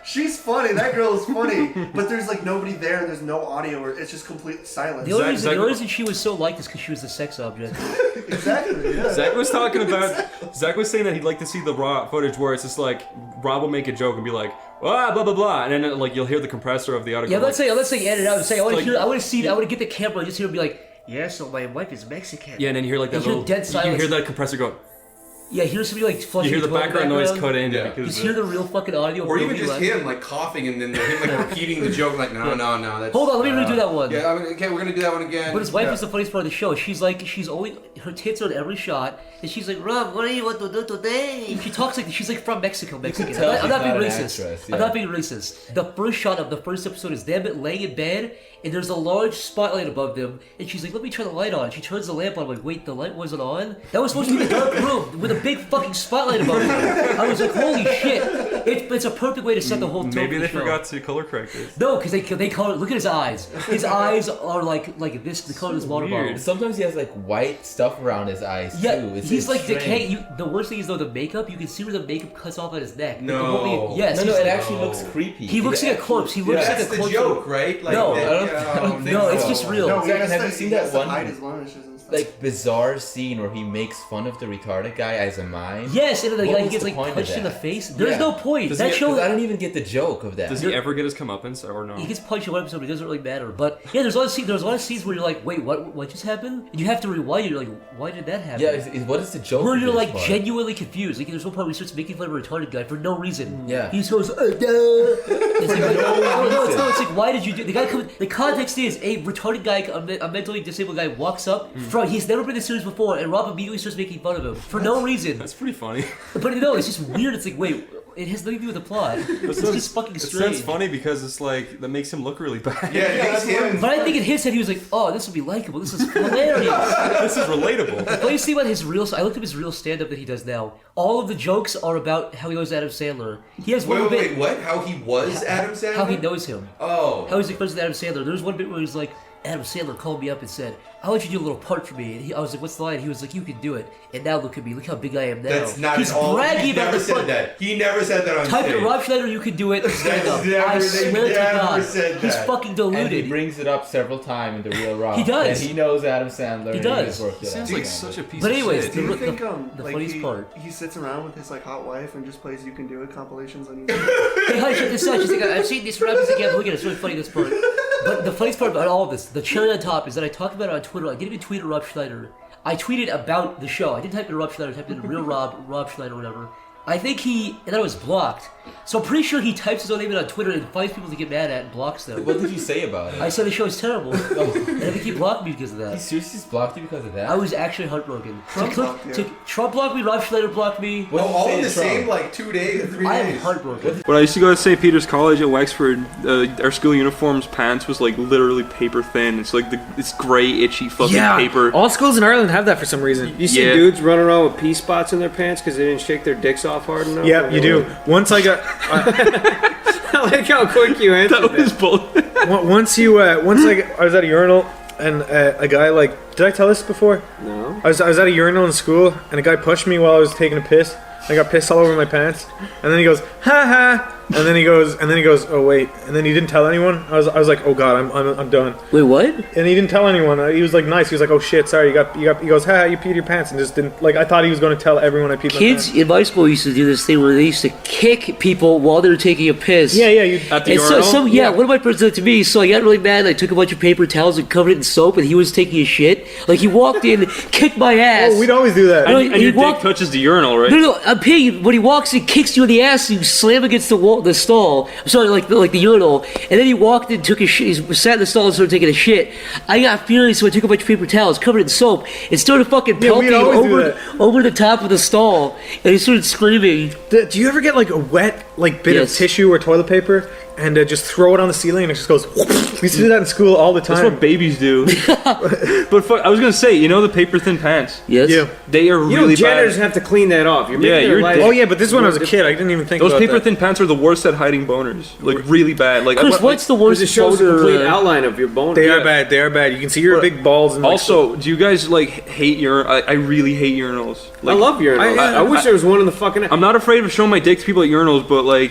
she's funny. That girl is funny." But there's like nobody there, and there's no audio, or it's just complete silence. The only reason she was so liked is because she was a sex object. Exactly. Yeah. Zach was saying that he'd like to see the raw footage where it's just like Rob will make a joke and be like, blah blah blah, and then like you'll hear the compressor of the audio. Yeah, let's say edit out and say I want to get the camera and just hear him be like, "Yeah, so my wife is Mexican." Yeah, and then you hear like that little dead silence. You hear that compressor go. Yeah, hear somebody like flushing. You hear the background noise cut in. Yeah. You just hear the real fucking audio. Or even just him like coughing and then him like repeating the joke like no. That's, hold on, let me redo that one. Yeah, okay, we're gonna do that one again. But his wife is the funniest part of the show. She's always her tits are in every shot, and she's like, "Rob, what do you want to do today?" She talks like she's like from Mexico. I'm not being racist. I'm not being racist. The first shot of the first episode is them laying in bed, and there's a large spotlight above them, and she's like, "Let me turn the light on." She turns the lamp on. I'm like, wait, the light wasn't on? That was supposed to be the dark room with a big fucking spotlight above it. I was like, holy shit! It's a perfect way to set the whole tone. Maybe they the forgot to color correct it. No, because they color. Look at his eyes. His eyes are like this. The color of his water bottle. Sometimes he has like white stuff around his eyes too. He's like decaying. The worst thing is though the makeup. You can see where the makeup cuts off at his neck. No, yes, no, it actually looks creepy. He looks like a corpse. He looks like a corpse. That's the joke, right? Like, no, I don't think no, it's just real. No, have you seen that one? Stuff. Like bizarre scene where he makes fun of the retarded guy as a mime. Yes, and then he gets like punched in the face. There's no point. That show. I don't even get the joke of that. Does he ever get his comeuppance or no? He gets punched in one episode. It doesn't really matter. But yeah, there's a lot of scenes where you're like, wait, what just happened? And you have to rewind. You're like, why did that happen? Yeah, what is the joke? Where you're like genuinely confused. Like there's one part where he starts making fun of a retarded guy for no reason. Yeah, he just goes, It's like, why did you do? The guy comes. The context is a retarded guy, a mentally disabled guy, walks up. He's never been in the series before, and Rob immediately starts making fun of him for no reason. That's pretty funny. But no, it's just weird. It's like, wait, it has nothing to do with the plot. It's just fucking strange. It's funny because it's like that makes him look really bad. Yeah, it makes him. But I think in his head he was like, "Oh, this will be likable. This is hilarious. This is relatable." But you see what his real? I looked up his real stand-up that he does now. All of the jokes are about how he was Adam Sandler. He has one bit. Wait, what? How he was Adam Sandler? How he knows him. Oh. How he's like friends with Adam Sandler. There's one bit where he's like, Adam Sandler called me up and said, I want you to do a little part for me. And I was like, what's the line? He was like, you can do it. And now look at me. Look how big I am now. That's not He's at all. bragging He about never the said part. that. He never said that on Type stage. it, Rob Schneider, you can do it. Stand up. Never- I they swear to never God. said He's that. fucking deluded. And he brings it up several times in the real Rob. He does. And he knows Adam Sandler. He and does. has worked with Sounds Adam like Sandler. such a piece But of anyways, shit. Do you the- think the like funniest part. he sits around with his like hot wife and just plays "You Can Do It" compilations on YouTube? Hey, honey, check this out. She's like, I've seen this rap. He's like, yeah, look at it. It's really funny, this part. But the funniest part about all of this, the cherry on top, is that I talked about it on Twitter. I didn't even tweet at Rob Schneider. I tweeted about the show. I didn't type in Rob Schneider. I typed in real Rob Schneider, whatever. I think and then I was blocked. So I'm pretty sure he types his own name in on Twitter and finds people to get mad at and blocks them. What did you say about it? I said the show is terrible. And I think he blocked me because of that. He seriously blocked you because of that? I was actually heartbroken. Trump blocked me, Rob Schneider blocked me. All in the same like 2 days, 3 days. I am heartbroken. When I used to go to St. Peter's College at Wexford, our school uniforms pants was like literally paper thin. It's like it's gray, itchy fucking paper. All schools in Ireland have that for some reason. You see dudes running around with pea spots in their pants because they didn't shake their dicks off hard enough? Yeah, you do. Once I got... I like how quick you answered that. Was once I was at a urinal and a guy did I tell this before? No. I was at a urinal in school and a guy pushed me while I was taking a piss. I got pissed all over my pants, and then he goes, ha ha, and then he goes, oh wait, and then he didn't tell anyone. I was like, oh god, I'm done. Wait, what? And he didn't tell anyone. He was like nice. He was like, oh shit, sorry, he goes, ha, you peed your pants, and just didn't I thought he was going to tell everyone I peed my pants. Kids in my school used to do this thing where they used to kick people while they were taking a piss. Yeah, At the urinal? One of my friends did it to me, so I got really mad. I took a bunch of paper towels and covered it in soap, and he was taking a shit. Like, he walked in, kicked my ass. Oh, we'd always do that. And your dick touches the urinal, right? No, I'm peeing. When he walks in, kicks you in the ass, you slam against the stall. I'm sorry, like the urinal. And then he walked in, took a shit. He sat in the stall and started taking a shit. I got furious, so I took a bunch of paper towels, covered it in soap, and started fucking pelting over the top of the stall. And he started screaming. Do you ever get like a wet bit of tissue or toilet paper and just throw it on the ceiling and it just goes whoop? We used to do that in school all the time. That's what babies do. But I was gonna say, the paper thin pants? Yes. Yeah. They are really bad. Janitors have to clean that off. You're making their life. Oh yeah, but this one I was a kid. I didn't even think those about paper that. thin pants are the worst at hiding boners. Like really bad. Like Chris, what's the worst? It shows the complete outline of your boner. They are bad. They are bad. You can see your big balls. And also, do you guys hate urinals? I really hate urinals. I love urinals. I wish there was one in the fucking. I'm not afraid of showing my dick to people at urinals, but I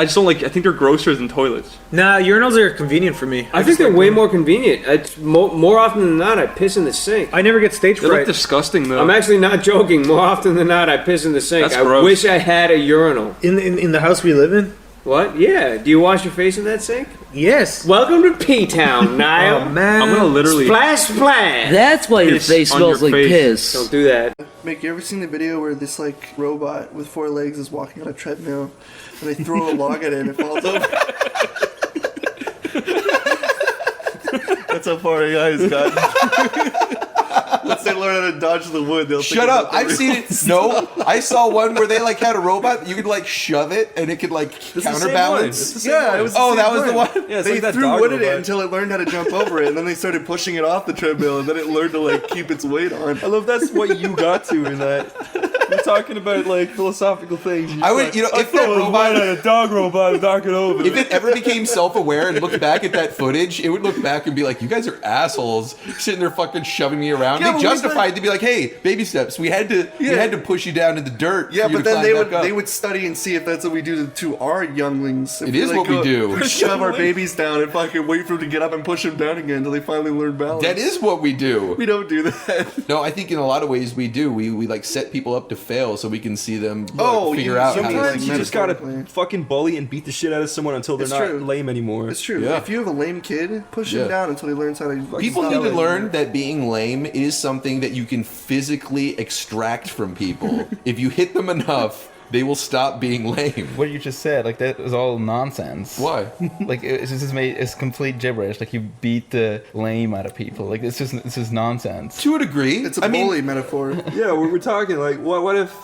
just don't like. I think they're grosser than toilets. Nah, urinals are convenient for me. I think they're way more convenient. It's more often than not, I piss in the sink. I never get stage fright. They're disgusting though. I'm actually not joking. More often than not, I piss in the sink. That's I gross. wish I had a urinal. In the house we live in. What? Yeah. Do you wash your face in that sink? Yes. Welcome to P-Town, Niall. Oh man. I'm gonna literally splash splash. That's why your face smells like piss. Don't do that. Mick, you ever seen the video where this robot with 4 legs is walking on a treadmill and they throw a log at it and it falls over? That's how far AI's gotten. Once they learn how to dodge the wood, they'll Shut up! I've seen it. No, I saw one where they had a robot. You could shove it, and it could counterbalance. Yeah, it was. That was the one. Yeah, they threw wood at it until it learned how to jump over it, and then they started pushing it off the treadmill, and then it learned to keep its weight on. I love that's what you got to in that. We're talking about philosophical things. I would, if that robot had a dog robot knock it over. If it ever became self-aware and looked back at that footage, it would look back and be like, "You guys are assholes, sitting there fucking shoving me around." Yeah, they justified to be like, "Hey, baby steps. We had to push you down in the dirt." Yeah, for you but to then climb they would study and see if that's what we do to our younglings. It is what we do. We shove our babies down and fucking wait for them to get up and push them down again until they finally learn balance. That is what we do. We don't do that. No, I think in a lot of ways we do. We set people up to fail so we can see them figure out. Sometimes you just gotta fucking bully and beat the shit out of someone until they're not lame anymore. It's true. Yeah. If you have a lame kid, push him down until he learns how to. People need to learn that being lame is something that you can physically extract from people. If you hit them enough, they will stop being lame. What you just said, that was all nonsense. Why? It's complete gibberish. You beat the lame out of people. This is nonsense. To a degree, it's a bully metaphor. Yeah, we're talking what if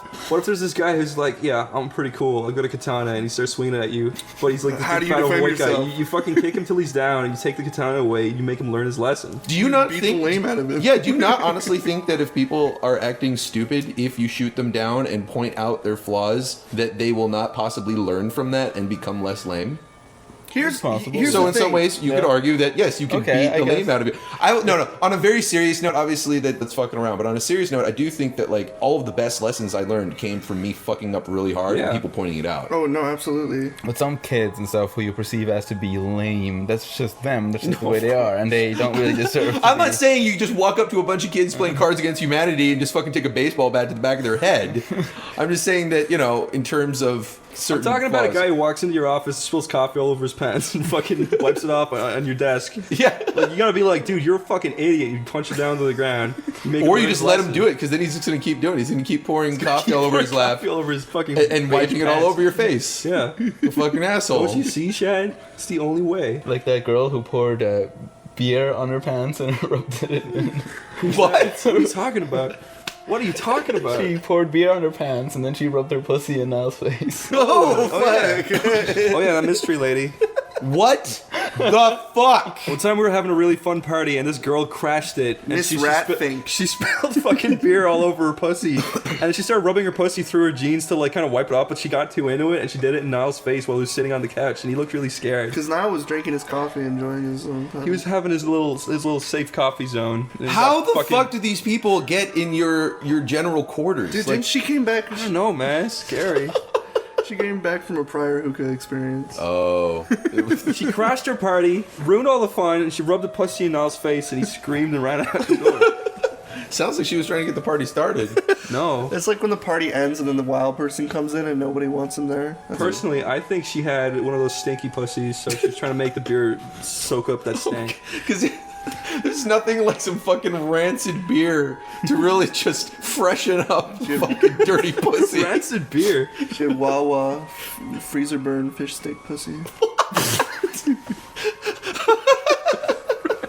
there's this guy who's yeah, I'm pretty cool. I got a katana and he starts swinging at you, but he's this how do you kind of defend white yourself? guy. You fucking kick him till he's down, and you take the katana away. And you make him learn his lesson. Do you not beat think the lame out of him? Yeah, do you not honestly think that if people are acting stupid, if you shoot them down and point out their flaws, that they will not possibly learn from that and become less lame? Here's possible. So in some ways, you could argue that yes, you can beat the lame out of it. No. On a very serious note, obviously that's fucking around. But on a serious note, I do think that like all of the best lessons I learned came from me fucking up really hard and people pointing it out. Oh no, absolutely. But some kids and stuff who you perceive as to be lame, that's just them. That's just the way they are, and they don't really deserve. I'm not saying you just walk up to a bunch of kids playing Cards Against Humanity and just fucking take a baseball bat to the back of their head. I'm just saying that in terms of. I'm talking about a guy who walks into your office, spills coffee all over his pants, and fucking wipes it off on your desk. Yeah. Like, you gotta be like, dude, you're a fucking idiot. You punch it down to the ground. Or you just let him do it, because then he's just gonna keep doing it. He's gonna keep pouring coffee all over his lap. Coffee all over his fucking and wiping it all over your face. Yeah. You fucking asshole. Don't you see, Shad? It's the only way. Like that girl who poured beer on her pants and rubbed it in. What? What are you talking about? What are you talking about? She poured beer on her pants and then she rubbed her pussy in Niall's face. Oh, fuck. Oh yeah, that mystery lady. What the fuck? One time we were having a really fun party and this girl crashed it. And Miss she spilled fucking beer all over her pussy. And then she started rubbing her pussy through her jeans to like kind of wipe it off, but she got too into it and she did it in Niall's face while he was sitting on the couch and he looked really scared. Because Niall was drinking his coffee, enjoying his own time. He was having his little safe coffee zone. How the fuck do these people get in your general quarters? Dude, then she came back. I don't know, man. It's scary. She came back from a prior hookah experience. Oh. She crashed her party, ruined all the fun, and she rubbed the pussy in Niall's face, and he screamed and ran out the door. Sounds like she was trying to get the party started. No. It's like when the party ends and then the wild person comes in and nobody wants him there. Personally, I think she had one of those stinky pussies, so she was trying to make the beer soak up that stank. Because there's nothing like some fucking rancid beer to really just freshen up fucking dirty pussy. Rancid beer? She had Wawa freezer burn fish steak pussy.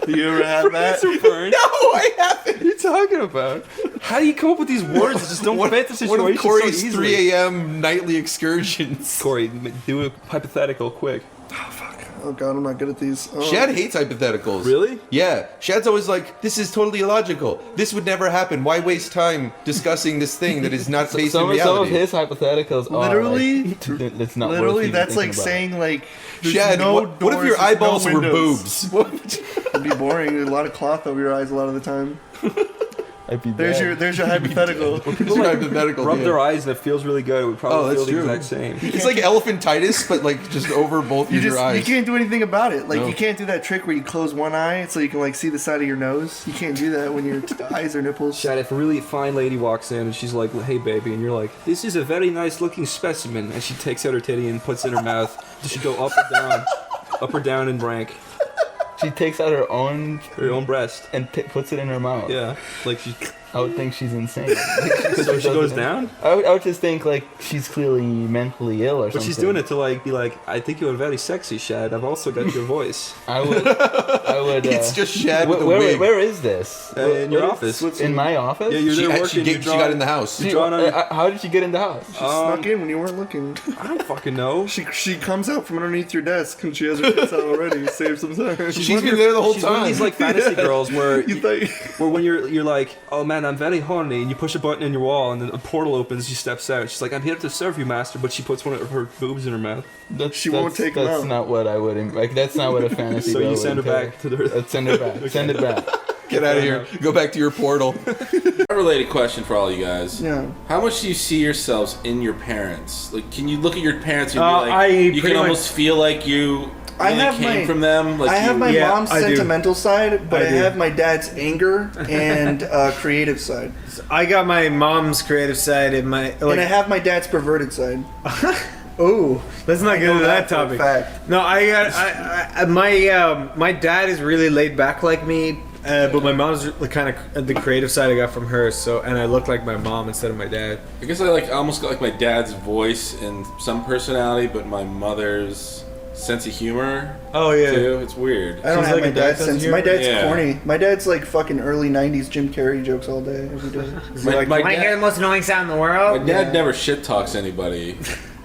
You ever had that? Freezer burn? No, I haven't. What are you talking about? How do you come up with these words that just don't fit the situation One of Corey's so easily? 3 a.m. nightly excursions. Corey, do a hypothetical quick. Oh, fuck. Oh, God, I'm not good at these. Oh. Shad hates hypotheticals. Really? Yeah. Shad's always like, this is totally illogical. This would never happen. Why waste time discussing this thing that is not based in reality? Some of his hypeticals literally, are like, it's not literally, worth that's like about. saying like, Shad, no what if your doors, eyeballs no were windows? boobs? It'd be boring. There's a lot of cloth over your eyes a lot of the time. I'd be There's your hypothetical. People like rub their eyes and it feels really good. It would probably feel that's the true. exact same. It's like elephantitis, but like just over both of your eyes. You can't do anything about it. Like No. you can't do that trick where you close one eye so you can like see the side of your nose. You can't do that when your eyes are nipples. Shad, if a really fine lady walks in and she's like, "Hey, baby," and you're like, "This is a very nice looking specimen," and she takes out her titty and puts it in her mouth, does she go up or down? Up or down in rank? She takes out her own breast and puts it in her mouth. Yeah, like she. I would think she's insane. So she goes down? I would just think like she's clearly mentally ill or something. But she's doing it to like be like, "I think you're very sexy, Shad. I've also got your voice." I would. It's just Shad with a wig. Where is this? In your office. In my office? Yeah, you're there working. She got in the house. How did she get in the house? She snuck in when you weren't looking. I don't fucking know. She comes out from underneath your desk and she has her tits out already. Save some time. She's been there the whole She's time. one of these like fantasy girls where where when you're like, "Oh man, I'm very horny," and you push a button in your wall and then a portal opens. She steps out. She's like, "I'm here to serve you, master," but she puts one of her boobs in her mouth. She won't take them That's out. not what I would like. That's not what a fantasy. So girl you send her would entail. back to the. Send her back. Send it back. Get out of here. Go back to your portal. A related question for all you guys. Yeah. How much do you see yourselves in your parents? Like, can you look at your parents and be like, I you can pretty almost feel like you I really have came my- from them? Like I have you- my mom's I do. sentimental side, but I I do. have my dad's anger and creative side. I got my mom's creative side and my And I have my dad's perverted side. Oh, let's not I get know into that that for a topic. fact. No, my dad is really laid back like me, but my mom's the kind of the creative side I got from her. So, and I look like my mom instead of my dad. I guess I almost got like my dad's voice and some personality, but my mother's sense of humor. Oh yeah, too. It's weird. I don't have my dad's sense. My dad's Yeah. corny. My dad's like fucking early '90s Jim Carrey jokes all day, every day. My Am I hear the most annoying sound in the My world? dad never shit talks anybody.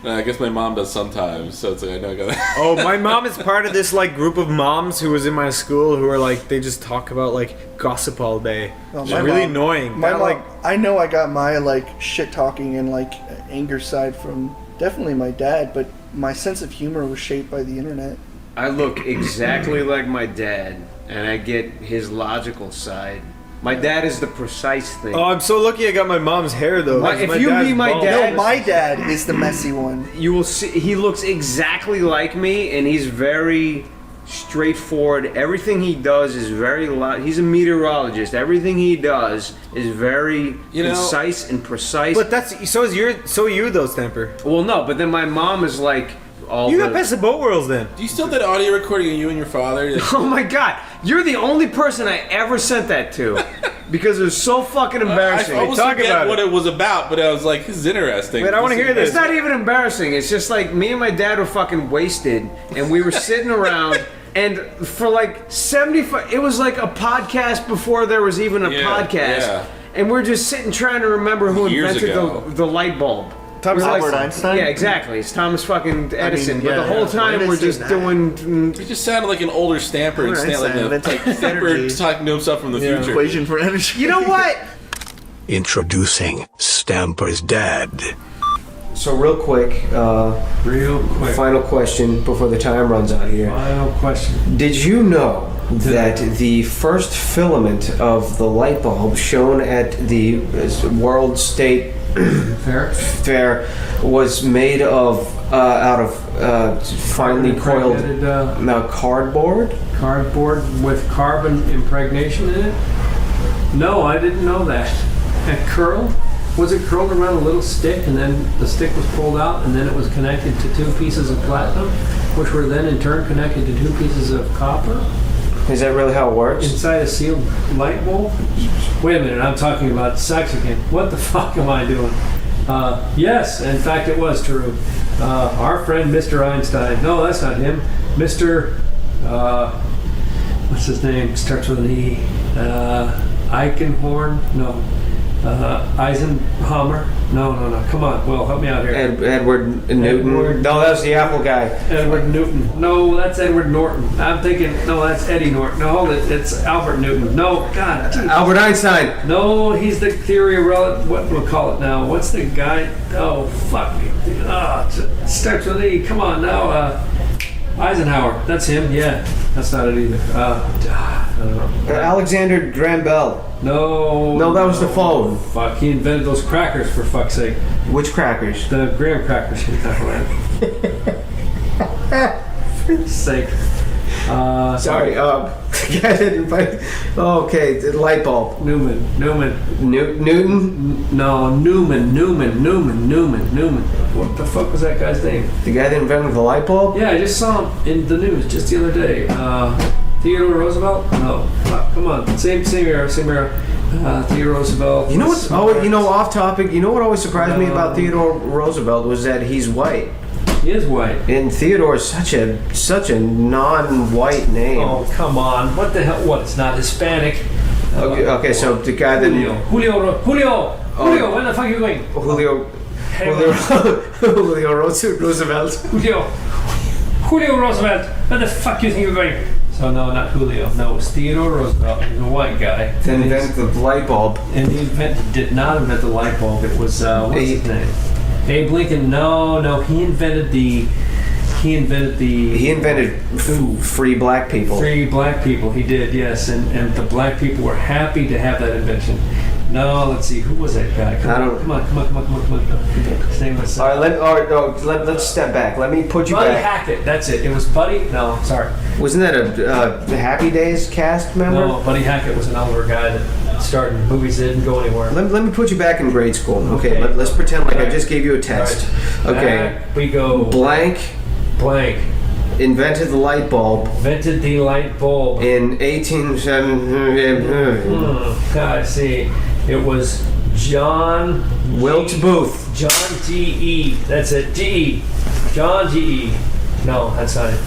I guess my mom does sometimes, so it's like I know I gotta. Oh, my mom is part of this like group of moms who was in my school who are like they just talk about like gossip all day. Oh, It's my really mom- annoying. My That, mom, like I know I got my like shit talking and like anger side from definitely my dad, but my sense of humor was shaped by the internet. I look exactly like my dad, and I get his logical side. My dad is the precise thing. Oh, I'm so lucky I got my mom's hair though. If you meet my dad, No, my dad is the messy one. you will see he looks exactly like me, and he's very straightforward. Everything he does is very he's a meteorologist. Everything he does is very concise and precise. But so are you though, Stamper. Well, no, but then my mom is like you got best of both worlds then. Do you still did audio recording of you and your father? Oh my god, you're the only person I ever sent that to because it was so fucking embarrassing. I almost forget what it was about, but I was like, this is interesting. Wait, I want to hear this. It's not even embarrassing. It's just like me and my dad were fucking wasted, and we were sitting around. And for like 75, it was like a podcast before there was even a podcast. Yeah. And we're just sitting trying to remember who invented the light bulb. Albert Einstein? Yeah, exactly. It's Thomas fucking Edison. But the whole time we're just doing... He just sounded like an older Stamper. And Stamper talking to himself from the future. Equation for energy. You know what? Introducing Stamper's dad. So real quick, final question before the time runs out here. Final question. Did you know that the first filament of the light bulb shown at the World State Fair was made of out of finely coiled cardboard? Cardboard with carbon impregnation in it? No, I didn't know that. And curled? Was it curled around a little stick, and then the stick was pulled out, and then it was connected to 2 pieces of platinum, which were then in turn connected to 2 pieces of copper? Is that really how it works? Inside a sealed light bulb? Wait a minute, I'm talking about sex again. What the fuck am I doing? Yes, in fact it was true. Our friend Mr. Einstein, no, that's not him. Mr. What's his name? Starts with an E. Eichenhorn? No. Eisenhower? No. Come on, Will, help me out here. Edward Newton? No, that's the Apple guy. Edward Newton. No, that's Edward Norton. I'm thinking, no, that's Eddie Norton. No, hold it. It's Albert Newton. No, God. Geez. Albert Einstein. No, he's the theory of what we'll call it now. What's the guy? Oh, fuck me. It starts with E. Come on now. Eisenhower. That's him. Yeah. That's not it either. I don't know. Alexander Graham Bell. No, that was the phone. Fuck, he invented those crackers for fuck's sake. Which crackers? The graham crackers. For sake. Sorry, the guy didn't invite. Oh, okay, the light bulb. Newton? No, Newman. What the fuck was that guy's name? The guy that invented the light bulb? Yeah, I just saw him in the news just the other day. Theodore Roosevelt? No. Come on. Same era. Theodore Roosevelt. You know what's off topic? You know what always surprised me about Theodore Roosevelt was that he's white. He is white. And Theodore is such a non-white name. Oh, come on. What the hell? What? It's not Hispanic. Okay, so the guy that... Julio! Where the fuck are you going? Julio Roosevelt. Julio Roosevelt. Where the fuck do you think you're going? So no, not Julio. No, it's Theodore Roosevelt. He's a white guy. Then invented the light bulb. And he did not invent the light bulb. It was what's his name? Abe Lincoln. No. He invented free black people. Free black people. He did, yes. And the black people were happy to have that invention. No, let's see. Who was that guy? Come on. His name was... All right, let's step back. Let me put you Buddy back. Hackett. That's it. It was Buddy... No, sorry. Wasn't that a Happy Days cast member? No, Buddy Hackett was an older guy that started in movies that didn't go anywhere. Let me put you back in grade school. Okay, let's pretend like I just gave you a test. Right. Okay. Back we go. Blank. Invented the light bulb. In 1870. God, see. It was John Wilkes Booth. John G.E. That's it. G.E. John G.E. No, that's not it.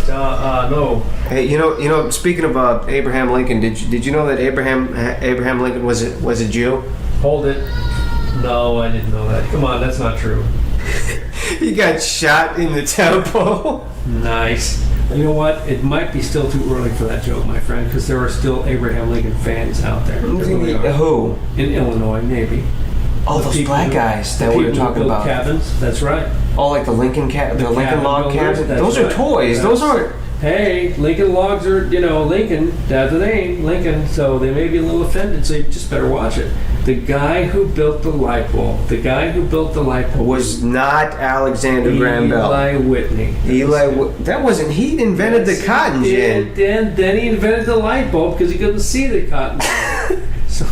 No. Hey, you know. Speaking of Abraham Lincoln, did you know that Abraham Lincoln was a Jew? Hold it. No, I didn't know that. Come on, that's not true. He got shot in the temple. Nice. You know what? It might be still too early for that joke, my friend, because there are still Abraham Lincoln fans out there. Who? In Illinois, maybe. Oh, those black guys that we were talking about. Cabins. That's right. Oh, like the Lincoln Lincoln Log cabin. Those are toys. Those aren't. Hey, Lincoln Logs are, Lincoln, that's the name, Lincoln, so they may be a little offended, so you just better watch it. The guy who built the light bulb was not Alexander Graham Bell. Eli Whitney. That wasn't, he invented the cotton gin. Then he invented the light bulb because he couldn't see the cotton gin. so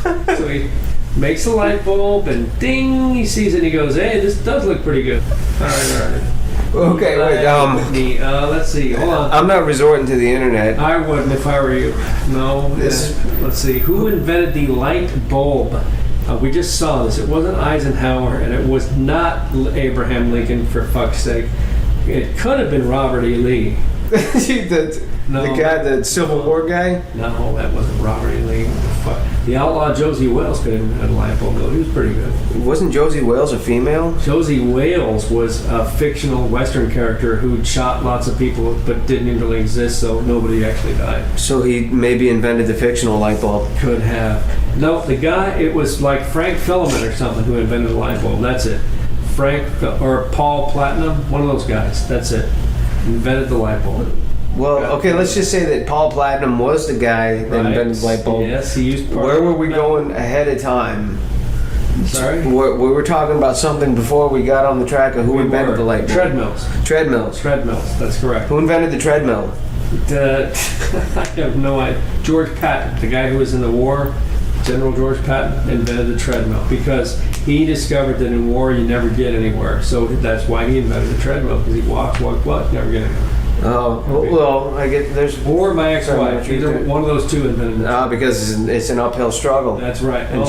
he makes the light bulb and ding, he sees it and he goes, hey, this does look pretty good. All right. Okay, wait. Let's see. Hold on. I'm not resorting to the internet. I wouldn't if I were you. No. Let's see. Who invented the light bulb? We just saw this. It wasn't Eisenhower, and it was not Abraham Lincoln. For fuck's sake, it could have been Robert E. Lee. The guy, the Civil War guy? No, that wasn't Robert E. Lee. Fuck. The outlaw Josie Wales could have invented a light bulb, though. He was pretty good. Wasn't Josie Wales a female? Josie Wales was a fictional Western character who shot lots of people but didn't really exist, so nobody actually died. So he maybe invented the fictional light bulb. Could have. No, the guy, it was like Frank Filament or something who invented the light bulb. That's it. Or Paul Platinum, one of those guys. That's it. Invented the light bulb. Well, okay, let's just say that Paul Platinum was the guy that invented the light bulb. Yes, he used. Where were we going ahead of time? Sorry? We were talking about something before we got on the track of who invented the light bulb. Treadmills, that's correct. Who invented the treadmill? I have no idea. George Patton, the guy who was in the war, General George Patton, invented the treadmill because he discovered that in war you never get anywhere. So that's why he invented the treadmill, because he walk, never get anywhere. Oh, well, I get there's. Or my ex-wife. Either one of those two invented it. Because it's an uphill struggle. That's right. And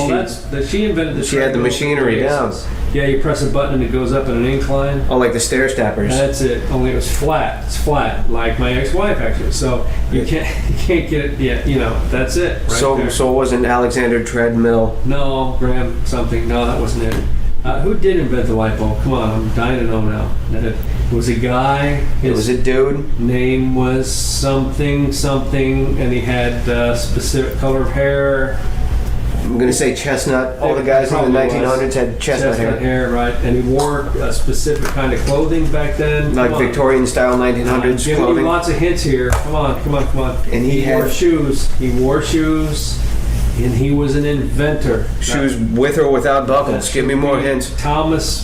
she invented the She had the machinery down. Yeah, you press a button and it goes up in an incline. Oh, like the stair steppers. That's it. Only it was flat. It's flat, like my ex-wife actually. So you can't get it. Yeah, that's it. Right so there. it wasn't Alexander Treadmill. No, Graham something. No, that wasn't it. Who did invent the light bulb? Come on, I'm dying to know now. It was a guy. It was a dude. Name was something, and he had a specific color of hair. I'm gonna say chestnut. All the guys in the 1900s had chestnut hair. Right? And he wore a specific kind of clothing back then. Like Victorian style 1900s giving clothing. you lots of hints here. Come on. And he wore shoes. And he was an inventor. Shoes with or without buckles. Give me more hints.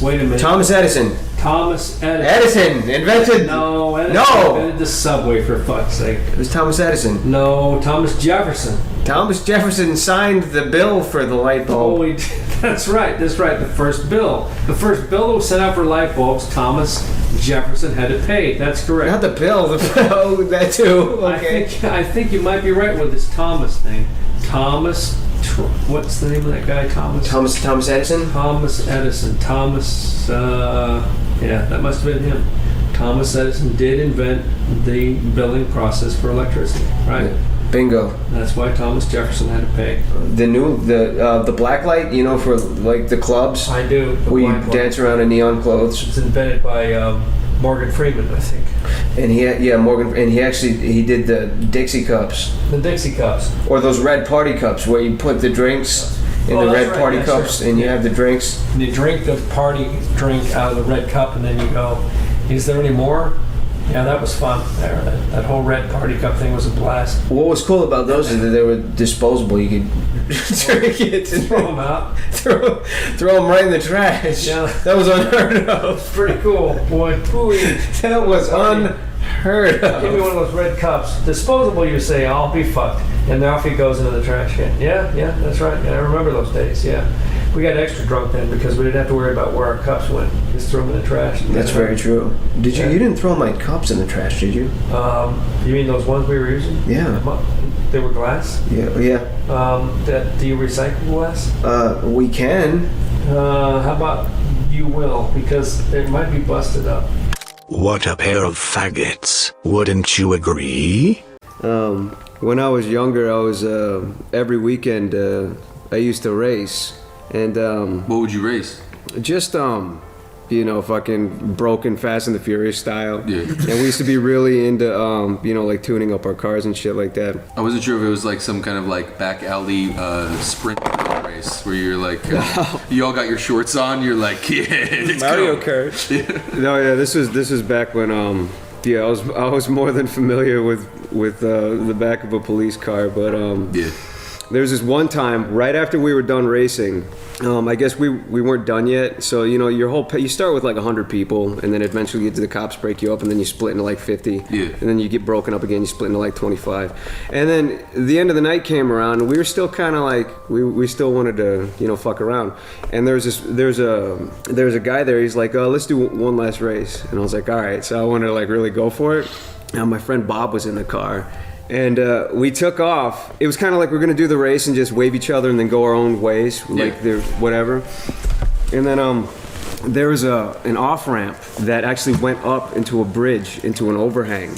Wait a minute. Thomas Edison. Edison invented. No, invented the subway, for fuck's sake. It was Thomas Edison. No, Thomas Jefferson. Thomas Jefferson signed the bill for the light bulb. Oh, that's right. The first bill that was sent out for light bulbs, Thomas Jefferson had to pay. That's correct. Not the bill. That too. Okay. I think you might be right with this Thomas thing. What's the name of that guy? Thomas Edison? Thomas Edison. That must have been him. Thomas Edison did invent the billing process for electricity, right? Bingo. That's why Thomas Jefferson had to pay. The black light, for like the clubs. I do. We dance around in neon clothes. It's invented by Morgan Freeman, I think. And he did the Dixie cups. The Dixie cups. Or those red party cups where you put the drinks in the red party cups and you have the drinks. And you drink the party drink out of the red cup and then you go, is there any more? Yeah, that was fun. That whole red party cup thing was a blast. What was cool about those is that they were disposable. You could drink it and throw them out. Throw them right in the trash. Yeah. That was unheard of. Pretty cool, boy. That was unheard of. Give me one of those red cups. Disposable, you say, I'll be fucked. And off he goes into the trash can. Yeah, that's right. Yeah, I remember those days, yeah. We got extra drunk then because we didn't have to worry about where our cups went. Just throw them in the trash. That's very true. You didn't throw my cups in the trash, did you? You mean those ones we were using? Yeah. They were glass? Yeah. Do you recycle glass? We can. How about you will? Because it might be busted up. What a pair of faggots. Wouldn't you agree? When I was younger, I was every weekend I used to race. And what would you race? Just fucking broken Fast and the Furious style. Yeah. And we used to be really into like tuning up our cars and shit like that. I wasn't sure if it was like some kind of like back alley sprint race. race where you're like, you all got your shorts on. You're like, yeah, it's Mario Kart. No, yeah, this was back when I was more than familiar with the back of a police car, but there was this one time right after we were done racing. I guess we weren't done yet, so you start with like 100 people, and then eventually the cops break you up, and then you split into like 50, and then you get broken up again, you split into like 25, and then the end of the night came around, and we were still kind of like we still wanted to fuck around, and there's a guy there. He's like, let's do one last race, and I was like, all right. So I wanted to like really go for it. And my friend Bob was in the car. And we took off. It was kind of like we're gonna do the race and just wave each other and then go our own ways, like whatever. And then there was an off ramp that actually went up into a bridge, into an overhang.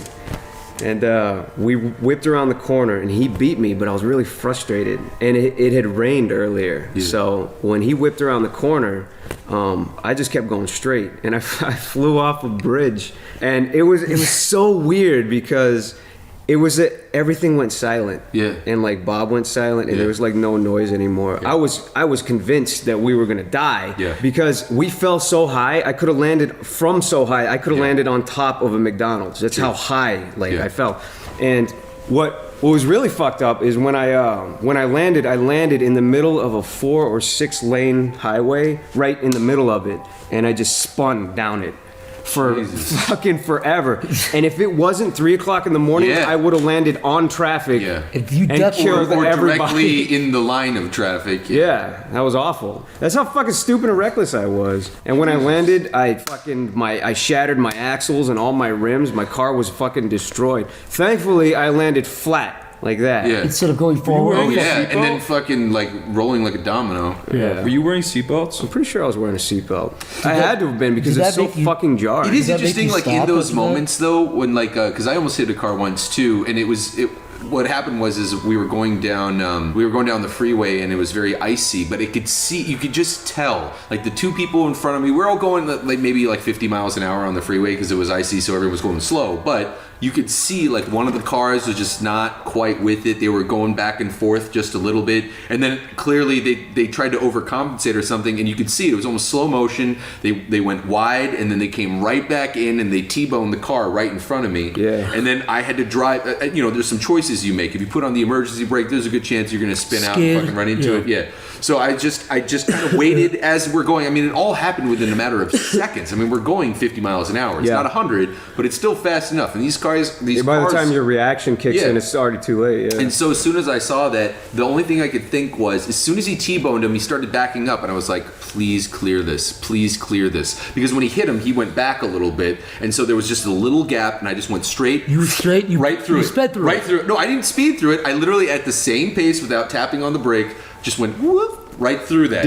And we whipped around the corner, and he beat me, but I was really frustrated. And it had rained earlier, so when he whipped around the corner, I just kept going straight, and I flew off a bridge. And it was so weird because it was that everything went silent. Yeah. And like Bob went silent, and there was like no noise anymore. Yeah. I was convinced that we were gonna die. Yeah. Because we fell so high. I could have landed from so high. I could have landed on top of a McDonald's. That's how high I fell. And what was really fucked up is when I landed in the middle of a 4 or 6 lane highway, right in the middle of it, and I just spun down it for fucking forever. And if it wasn't 3 o'clock in the morning, I would have landed on traffic and killed everybody. Directly in the line of traffic. Yeah, that was awful. That's how fucking stupid and reckless I was. And when I landed, I shattered my axles and all my rims. My car was fucking destroyed. Thankfully, I landed flat. Like that. Yeah. Instead of going forward. Oh yeah, and then fucking like rolling like a domino. Yeah. Were you wearing seatbelts? I'm pretty sure I was wearing a seatbelt. I had to have been because it's so fucking jarring. It is interesting, like in those moments though, when like, because I almost hit a car once too, and what happened was we were going down the freeway, and it was very icy, but you could just tell, like the two people in front of me, we're all going like maybe like 50 miles an hour on the freeway because it was icy, so everyone was going slow, but you could see like one of the cars was just not quite with it. They were going back and forth just a little bit, and then clearly they tried to overcompensate or something, and you could see it was almost slow motion. They went wide, and then they came right back in, and they T-boned the car right in front of me. Yeah. And then I had to drive. There's some choices you make. If you put on the emergency brake, there's a good chance you're gonna spin out and fucking run into it. Yeah. So I just kind of waited as we're going. I mean, it all happened within a matter of seconds. I mean, we're going 50 miles an hour. It's not 100, but it's still fast enough. And these cars. By the time your reaction kicks in, it's already too late. Yeah. And so as soon as I saw that, the only thing I could think was, as soon as he T-boned him, he started backing up, and I was like, please clear this. Please clear this. Because when he hit him, he went back a little bit, and so there was just a little gap, and I just went straight. You were straight? Right through it. Sped through right through it. No, I didn't speed through it. I literally, at the same pace, without tapping on the brake, just went whoop. Right through that.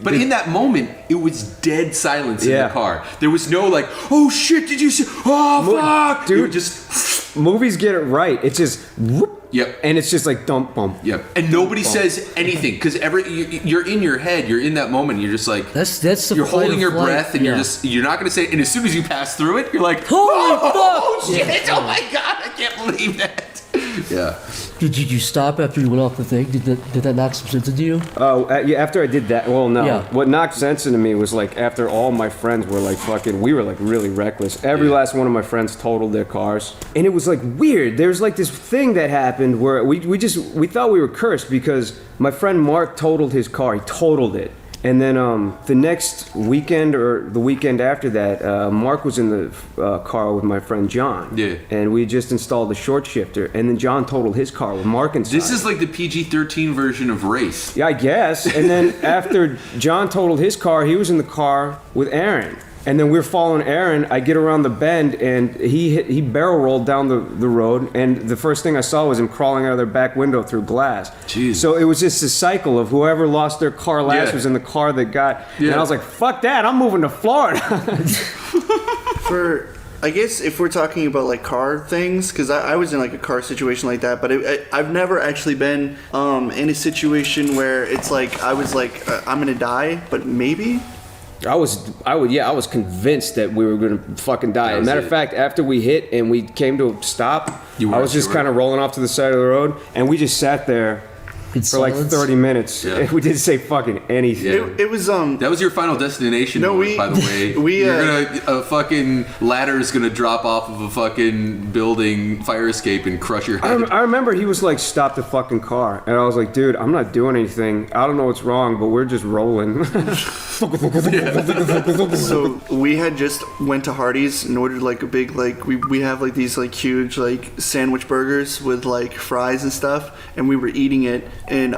But in that moment, it was dead silence in the car. There was no like, oh shit, did you see? Oh fuck, dude! Just movies get it right. It's just whoop. Yep. And it's just like dump bump. Yep. And nobody says anything because you're in your head. You're in that moment. You're just like that's the you're holding your breath, and you're not gonna say. And as soon as you pass through it, you're like, holy fuck! Oh shit! Oh my god! I can't believe that. Yeah. Did you stop after you went off the thing? Did that knock some sense into you? Oh, yeah, after I did that, well, no. Yeah. What knocked sense into me was like after all my friends were like we were like really reckless. Every last one of my friends totaled their cars. And it was like weird. There's like this thing that happened where we thought we were cursed because my friend Mark totaled his car. He totaled it. And then the next weekend or the weekend after that, Mark was in the car with my friend John. Yeah. And we just installed the short shifter. And then John totaled his car with Mark inside. This is like the PG-13 version of Race. Yeah, I guess. And then after John totaled his car, he was in the car with Aaron. And then we're following Aaron. I get around the bend, and he barrel rolled down the road. And the first thing I saw was him crawling out of their back window through glass. Jeez. So it was just a cycle of whoever lost their car last was in the car that got. Yeah. And I was like, "Fuck that! I'm moving to Florida." I guess if we're talking about like car things, because I was in like a car situation like that, but I've never actually been in a situation where it's like I was like I'm gonna die, but maybe. I was convinced that we were gonna fucking die. As a matter of fact, after we hit and we came to a stop, I was just kind of rolling off to the side of the road, and we just sat there for like 30 minutes. Yeah. We didn't say fucking anything. It was That was your final destination. No, by the way, you're gonna a fucking ladder is gonna drop off of a fucking building fire escape and crush your head. I remember he was like, "Stop the fucking car," and I was like, "Dude, I'm not doing anything. I don't know what's wrong, but we're just rolling." So we had just went to Hardee's and ordered like a big we have like these like huge like sandwich burgers with like fries and stuff, and we were eating it, and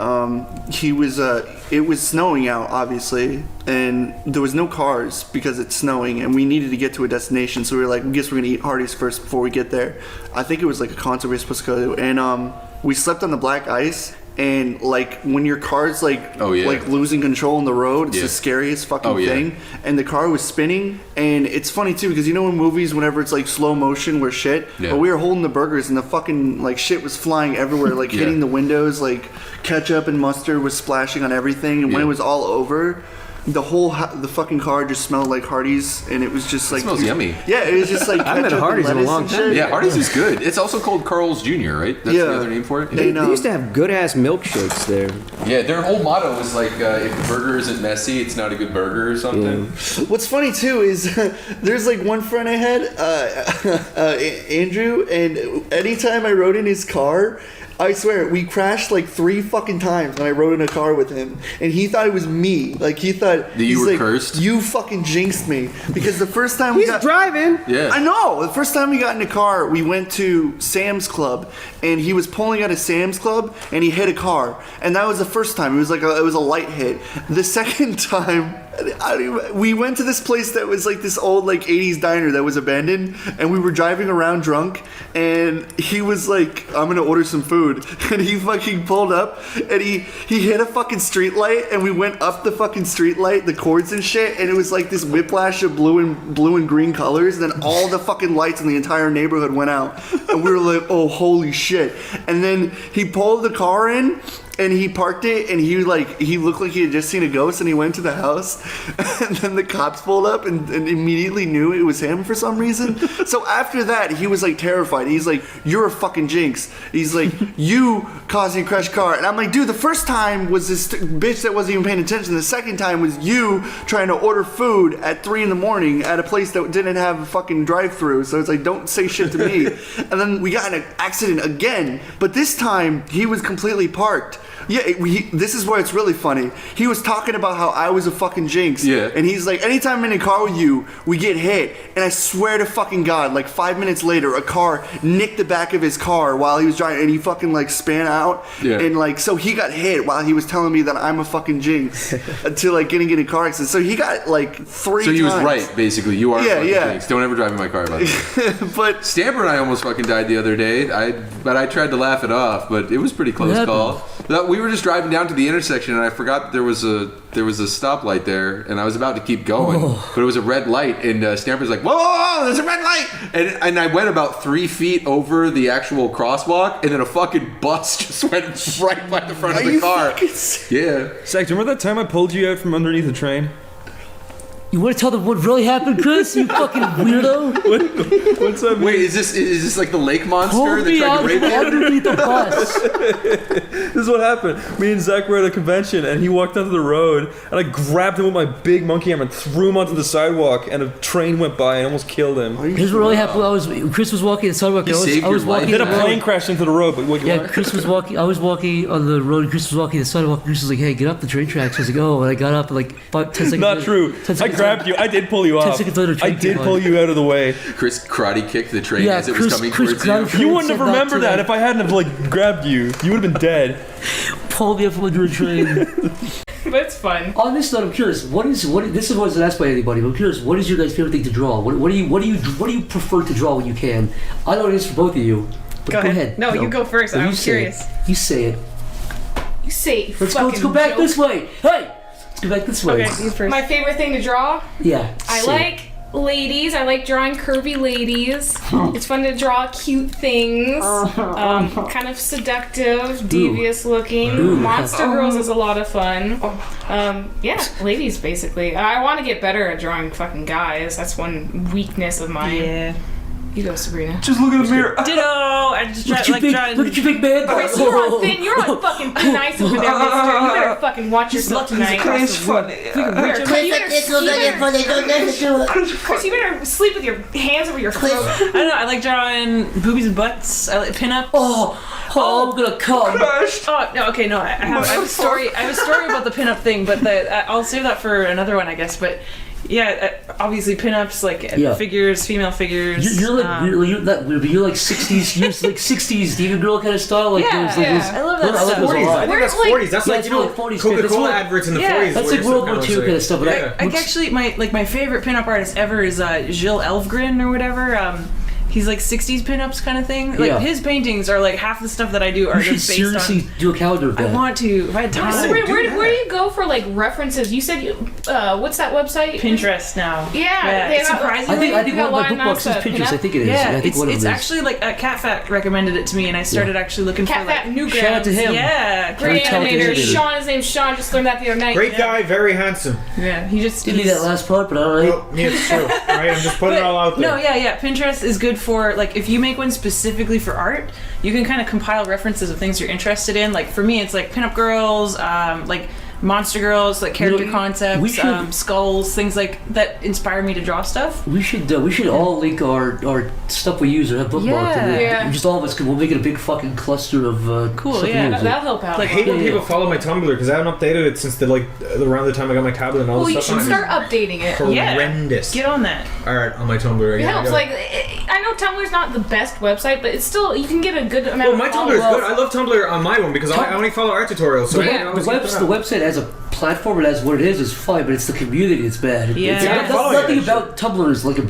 it was snowing out obviously, and there was no cars because it's snowing, and we needed to get to a destination, so we were like, I guess we're gonna eat Hardee's first before we get there. I think it was like a concert we were supposed to go to, and we slept on the black ice. And like when your car's like losing control on the road, it's the scariest fucking thing. And the car was spinning, and it's funny too because you know in movies whenever it's like slow motion we're shit, but we were holding the burgers and the fucking like shit was flying everywhere, like hitting the windows, like ketchup and mustard was splashing on everything. And when it was all over, the fucking car just smelled like Hardee's, and it was just like... It smells yummy. Yeah, it was just like I haven't had Hardee's in a long time. Yeah, Hardee's is good. It's also called Carl's Jr., right? That's the other name for it? They used to have good-ass milkshakes there. Yeah, their whole motto is like, if the burger isn't messy, it's not a good burger or something. Yeah. What's funny, too, is there's like one friend I had, Andrew, and anytime I rode in his car... I swear, we crashed like 3 fucking times when I rode in a car with him, and he thought it was me. Like he thought that you were cursed. You fucking jinxed me because the first time he's driving. Yeah, I know. The first time we got in the car, we went to Sam's Club, and he was pulling out of Sam's Club, and he hit a car, and that was the first time. It was like it was a light hit. The second time. We went to this place that was like this old like 80s diner that was abandoned, and we were driving around drunk, and he was like, I'm gonna order some food, and he fucking pulled up, and he hit a fucking street light, and we went up the fucking street light, the cords and shit, and it was like this whiplash of blue and green colors, and then all the fucking lights in the entire neighborhood went out, and we were like, oh holy shit. And then he pulled the car in, and he parked it, and he looked like he had just seen a ghost, and he went to the house, and then the cops pulled up and immediately knew it was him for some reason. So after that, he was like terrified. He's like, you're a fucking jinx. He's like, you causing a crash car. And I'm like, dude, the first time was this bitch that wasn't even paying attention. The second time was you trying to order food at 3 a.m. at a place that didn't have a fucking drive-through. So it's like, don't say shit to me. And then we got in an accident again, but this time he was completely parked. Yeah, this is where it's really funny. He was talking about how I was a fucking jinx. Yeah. And he's like, anytime I'm in a car with you, we get hit. And I swear to fucking God, like 5 minutes later, a car nicked the back of his car while he was driving, and he fucking like span out. Yeah. And like, so he got hit while he was telling me that I'm a fucking jinx until like getting in a car accident. So he got like 3 times. So he was right, basically. You are a fucking jinx. Don't ever drive in my car, by the way. But Stamper and I almost fucking died the other day. But I tried to laugh it off, but it was pretty close call. We were just driving down to the intersection, and I forgot that there was a stoplight there, and I was about to keep going, but it was a red light, and Stamper's like, whoa, there's a red light, and I went about 3 feet over the actual crosswalk, and then a fucking bus just went right by the front of the car. Yeah. Zach, do you remember that time I pulled you out from underneath a train? You want to tell them what really happened, Chris? You fucking weirdo. What's up? Wait, is this like the lake monster Pull that me tried out to rape from you? underneath the bus. This is what happened. Me and Zach were at a convention, and he walked onto the road, and I grabbed him with my big monkey arm and threw him onto the sidewalk, and a train went by and almost killed him. Here's what really happened. Chris was walking the sidewalk. I was walking. Then a plane crashed into the road. But Chris was walking. I was walking on the road. Chris was walking the sidewalk. Chris was like, "Hey, get up the train tracks." I was like, "Oh," and I got up like 10 seconds. Not true. I grabbed you. I did pull you 10 off. seconds later, I did pull you out of the way. Chris karate kicked the train as it was coming towards you. You wouldn't have remembered that if I hadn't have like grabbed you. You would have been dead. Pulled me up from under a train. But it's fun. On this note, I'm curious. This wasn't asked by anybody, but I'm curious. What is your guys' favorite thing to draw? What do you prefer to draw when you can? I know it is for both of you. But go ahead. No, you go first. I'm curious. You say it. You say it. Let's go back this way. Hey. Let's go back this way. Okay, you first. My favorite thing to draw? Yeah. I like ladies. I like drawing curvy ladies. It's fun to draw cute things. Kind of seductive, devious looking. Ooh. Monster girls is a lot of fun. Yeah, ladies basically. I want to get better at drawing fucking guys. That's one weakness of mine. Yeah. You go, Sabrina. Just look in the mirror. Ditto. I just try Look at your big man. Chris, you're on thin. You're on fucking thin ice over there, mister. You better fucking watch yourself tonight. Chris, funny. Chris, you better sleep with your hands over your throat. I don't know. I like drawing boobies and butts. I like pinups. Oh, I'm gonna come. Oh no, okay, no. I have a story. I have a story about the pinup thing, but I'll save that for another one, I guess. But yeah, obviously pinups, like figures, female figures. You're like you're like 60s. You're like 60s diva girl kind of style. Like yeah, those, like yeah. I love that those, stuff. 40s. I think that's 40s. That's like, you know, 40s. Coca-Cola adverts in the 40s. That's like World War II kind of stuff. But I actually, my favorite pinup artist ever is Gilles Elfgren or whatever. He's like 60s pinups kind of thing. Like his paintings are like half the stuff that I do are just based seriously do a calendar of that. I want to. If I had time. Sabrina, where do you go for like references? You said what's that website? Pinterest now. Yeah, it's surprisingly. I think one of my bookmarks is Pinterest. I think it is. Yeah, I think one of them it's is. actually like CatFat recommended it to me, and I started actually looking Cat for like Fat Newgrounds. Shout out to him. Yeah, great animator. Sean, his name's Sean. Just learned that the other night. Great guy, very handsome. Yeah, he just didn't need that last part, but alright. Well, yeah, it's true. Right, I'm just putting it all out there. No, yeah. Pinterest is good for like if you make one specifically for art, you can kind of compile references of things you're interested in. Like for me, it's like pinup girls, like monster girls, like character concepts, skulls, things like that inspire me to draw stuff. We should all link our stuff we use or have bookmarked. Yeah. Just all of us, we'll make it a big fucking cluster of cool. stuff Yeah, that'll help out. I hate when people follow my Tumblr because I haven't updated it since around the time I got my tablet and all well, this you stuff. should start updating it. Horrendous. Get on that. All right, on my Tumblr. It helps. Like I know Tumblr's not the best website, but it's still you can get a good amount. Well, my Tumblr is good. I love Tumblr on my one because I only follow art tutorials. So the website as a platform and as what it is fine, but it's the community that's bad. Nothing about Tumblr is like a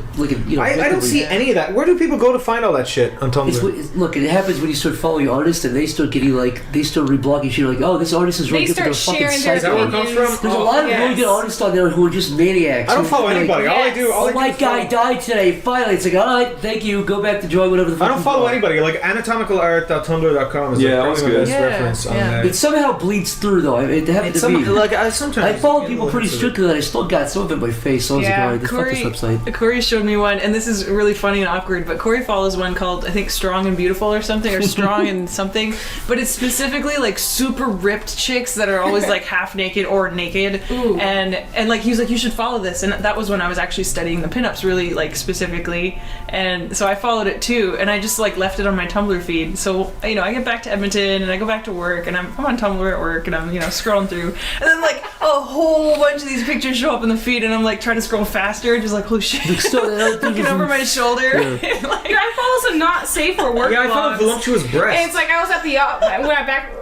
you know. I don't see any of that. Where do people go to find all that shit on Tumblr? Look, it happens when you start following artists and they start getting they start reblogging shit. Like, oh, this artist is really good for their fucking site. Is that where it comes from? There's a lot of really good artists on there who are just maniacs. I don't follow anybody. All my guy died today. Finally, it's like, all right, thank you. Go back to drawing whatever the fuck. I don't follow anybody. Like anatomical.tumblr.com is probably my best reference on that. It somehow bleeds through though. It happens to be. Like sometimes I follow people pretty strictly, and I still got some of it in my face. So I was like, alright, fuck this website. Corey showed me one, and this is really funny and awkward, but Corey follows one called, I think, Strong and Beautiful or something, or Strong and something, but it's specifically like super ripped chicks that are always like half naked or naked. Ooh. And like he was like, you should follow this, and that was when I was actually studying the pinups really like specifically, and so I followed it too, and I just like left it on my Tumblr feed. So I get back to Edmonton and I go back to work, and I'm on Tumblr at work, and I'm scrolling through, and then like a whole bunch of these pictures show up in the feed, and I'm like trying to scroll faster, just like holy shit, looking over my shoulder. Yeah. Like, I follow some not safe for work. Yeah, I follow voluptuous breasts. And it's like I was at the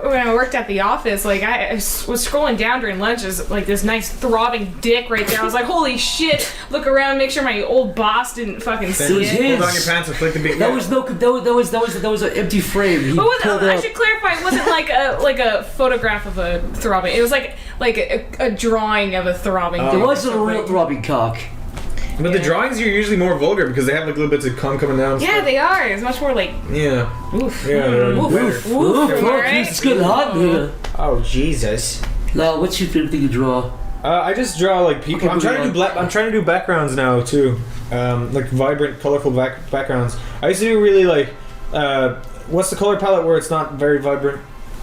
when I worked at the office, like I was scrolling down during lunch, there's like this nice throbbing dick right there. I was like, holy shit! Look around, make sure my old boss didn't fucking see it. Pull down your pants and flick the beat. That was an empty frame. I should clarify, it wasn't like a photograph of a throbbing. It was like a drawing of a throbbing. It wasn't a real throbbing cock. But the drawings are usually more vulgar because they have like little bits of cum coming down. Yeah, they are. It's much more like. Yeah. Oof. Yeah. Oof. It's good hot here. Oh Jesus. Now, what's your favorite thing to draw? I just draw like people. I'm trying to do backgrounds now too, like vibrant, colorful backgrounds. I used to do really like, what's the color palette where it's not very vibrant?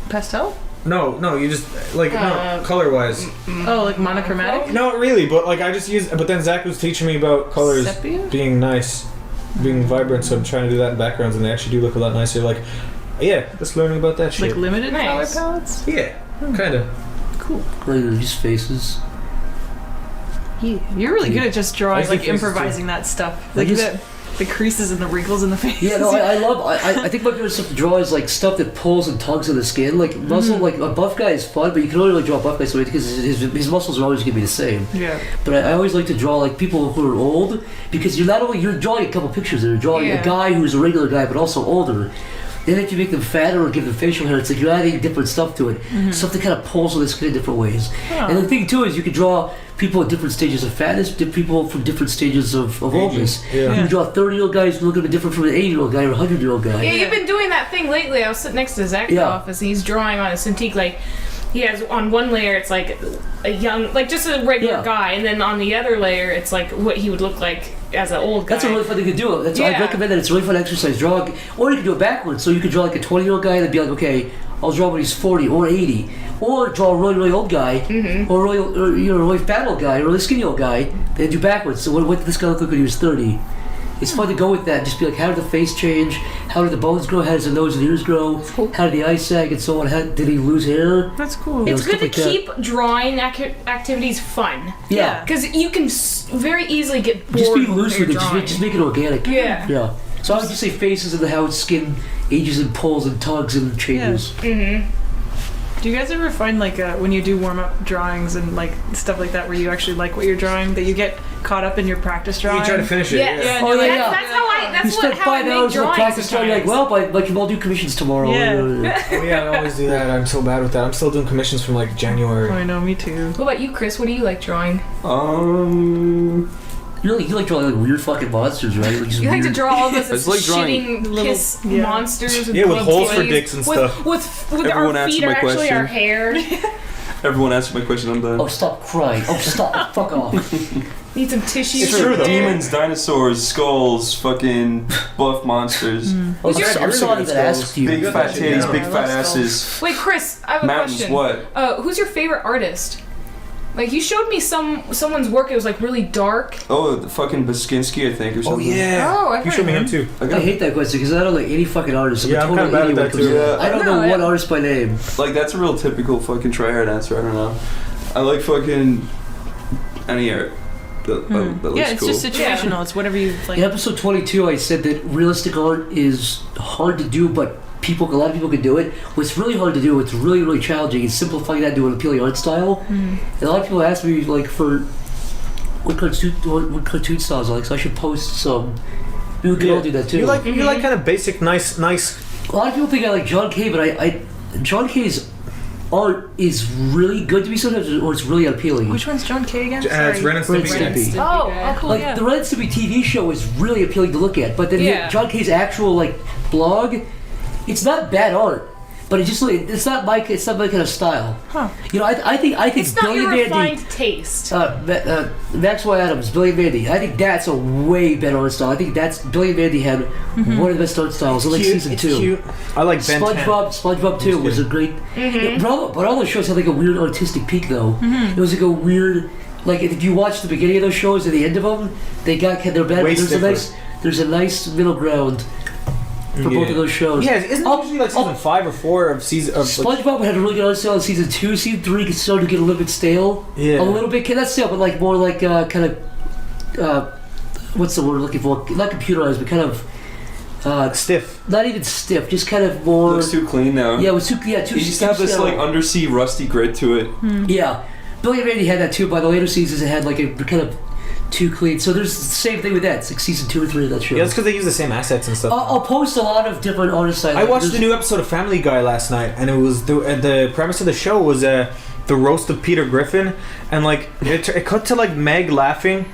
Pastel? No, you just like no color wise. Oh, like monochromatic? No, really, but like I just use. But then Zach was teaching me about colors being nice, being vibrant. So I'm trying to do that in backgrounds, and they actually do look a lot nicer. Like, yeah, just learning about that shit. Like limited color palettes? Yeah, kind of. Cool. Just faces. You're really good at just drawing, like improvising that stuff. Like the creases and the wrinkles in the face. Yeah, no, I think my favorite stuff to draw is like stuff that pulls and tugs on the skin. Like muscle, like a buff guy is fun, but you can only really draw a buff guy because his muscles are always gonna be the same. Yeah. But I always like to draw like people who are old because you're drawing a couple pictures. You're drawing a guy who's a regular guy but also older. Then if you make them fatter or give them facial hair, it's like you're adding different stuff to it. Stuff that kind of pulls on the skin in different ways. Oh. And the thing too is you can draw people at different stages of fatness, people from different stages of oldness. Yeah. You can draw a 30-year-old guy who's looking different from an 80-year-old guy or a 100-year-old guy. Yeah, you've been doing that thing lately. I was sitting next to Zach's office and he's drawing on a Cintiq, like he has on one layer it's like a young, like just a regular guy, and then on the other layer it's like what he would look like as an old guy. That's a really fun thing to do. I Yeah. recommend that. It's a really fun exercise drawing. Or you can do it backwards. So you could draw like a 20-year-old guy and be like, okay, I'll draw when he's 40 or 80. Or draw a really, really old guy, or a really fat old guy, or a really skinny old guy, then do backwards. So what did this guy look like when he was 30? It's fun to go with that and just be like, how did the face change? How did the bones grow? How does the nose and ears grow? How did the eyes sag and so on? How did he lose hair? That's cool. You know, It's good stuff to like keep drawing activities fun. Yeah. Because you can very easily get bored. Just be when loose you're with it. drawing. Just make it organic. Yeah. Yeah. So I would just say faces and how skin ages and pulls and tugs and changes. Do you guys ever find like when you do warm-up drawings and like stuff like that where you actually like what you're drawing, that you get caught up in your practice drawing? You try to finish it. Yeah. Oh, yeah. yeah. That's how I. That's You spend how I 5 make hours in the drawings. practice drawing. You're like, well, but I'll do commissions tomorrow. Yeah. Oh yeah, I always do that. I'm so bad with that. I'm still doing commissions from like January. I know, me too. What about you, Chris? What do you like drawing? You like drawing like weird fucking monsters, right? Like, just You like to weird- draw all those It's like drawing- shitting kiss monsters with Yeah, with big holes for titties. dicks and with, stuff. With Everyone our answered feet are my actually question. our hair. Everyone answered my question. I'm done. Oh, stop crying. Oh, stop. Fuck off. Need some tissue. It's true. Demons, dinosaurs, skulls, fucking buff monsters. Oh, I'm sorry that I asked you. Big fat titties, Yeah. big I fat love asses. Wait, Chris, I have a Mountains, question. what? Who's your favorite artist? Like, you showed me someone's work. It was like really dark. Oh, the fucking Basinski, I think, or something. Oh, I've You heard showed me of him too. I hate that question because I don't like any fucking artist. Yeah, I'm kinda bad at that too. I don't know one artist by name. Like, that's a real typical fucking tryhard answer. I don't know. I like fucking any art that looks Yeah, it's cool. just situational. It's whatever you like. In episode 22, I said that realistic art is hard to do, but a lot of people can do it. What's really hard to do, what's really, really challenging, is simplifying that into an appealing art style. And a lot of people ask me, like, for what cartoon styles I like, so I should post some. We can all do that too. You like kind of basic, nice. A lot of people think I like John Kay, but John Kay's art is really good to me sometimes, or it's really unappealing. Which one's John Kay again? It's Ren and Stimpy. Oh, cool. Like Yeah. the Ren and Stimpy TV show is really appealing to look at, but then John Kay's actual like blog, it's not bad art, but it's not my kind of style. Huh. You know, I think It's not Billy your Mandy, refined taste. Maxwell Adams, Billy Mandy. I think that's a way better art style. I think that's Billy Mandy had one of the best art styles. I like season 2. Cute. I like Ben 10. SpongeBob 2 was a great. But all those shows had like a weird artistic peak though. It was like a weird. Like if you watch the beginning of those shows and the end of them, they're bad. Way There's a nice middle ground for both of those shows. Yeah, isn't it usually like season 5 or 4 of season of SpongeBob had a really good art style in season 2. Season 3 started to get a little bit stale. Yeah. A little bit, not stale, but like more like kind of what's the word I'm looking for? Not computerized, but kind of stiff. Not even stiff, just kind of more. It looks too clean now. Yeah, it was too. Yeah, He used to have this like undersea rusty grit to it. Yeah, Billy Mandy had that too. By the later seasons, it had like a kind of too clean. So there's the same thing with that. It's like season 2 or 3 of that show. Yeah, that's because they use the same assets and stuff. I'll post a lot of different artists. I watched the new episode of Family Guy last night, and it was the premise of the show was the roast of Peter Griffin, and like it cut to like Meg laughing,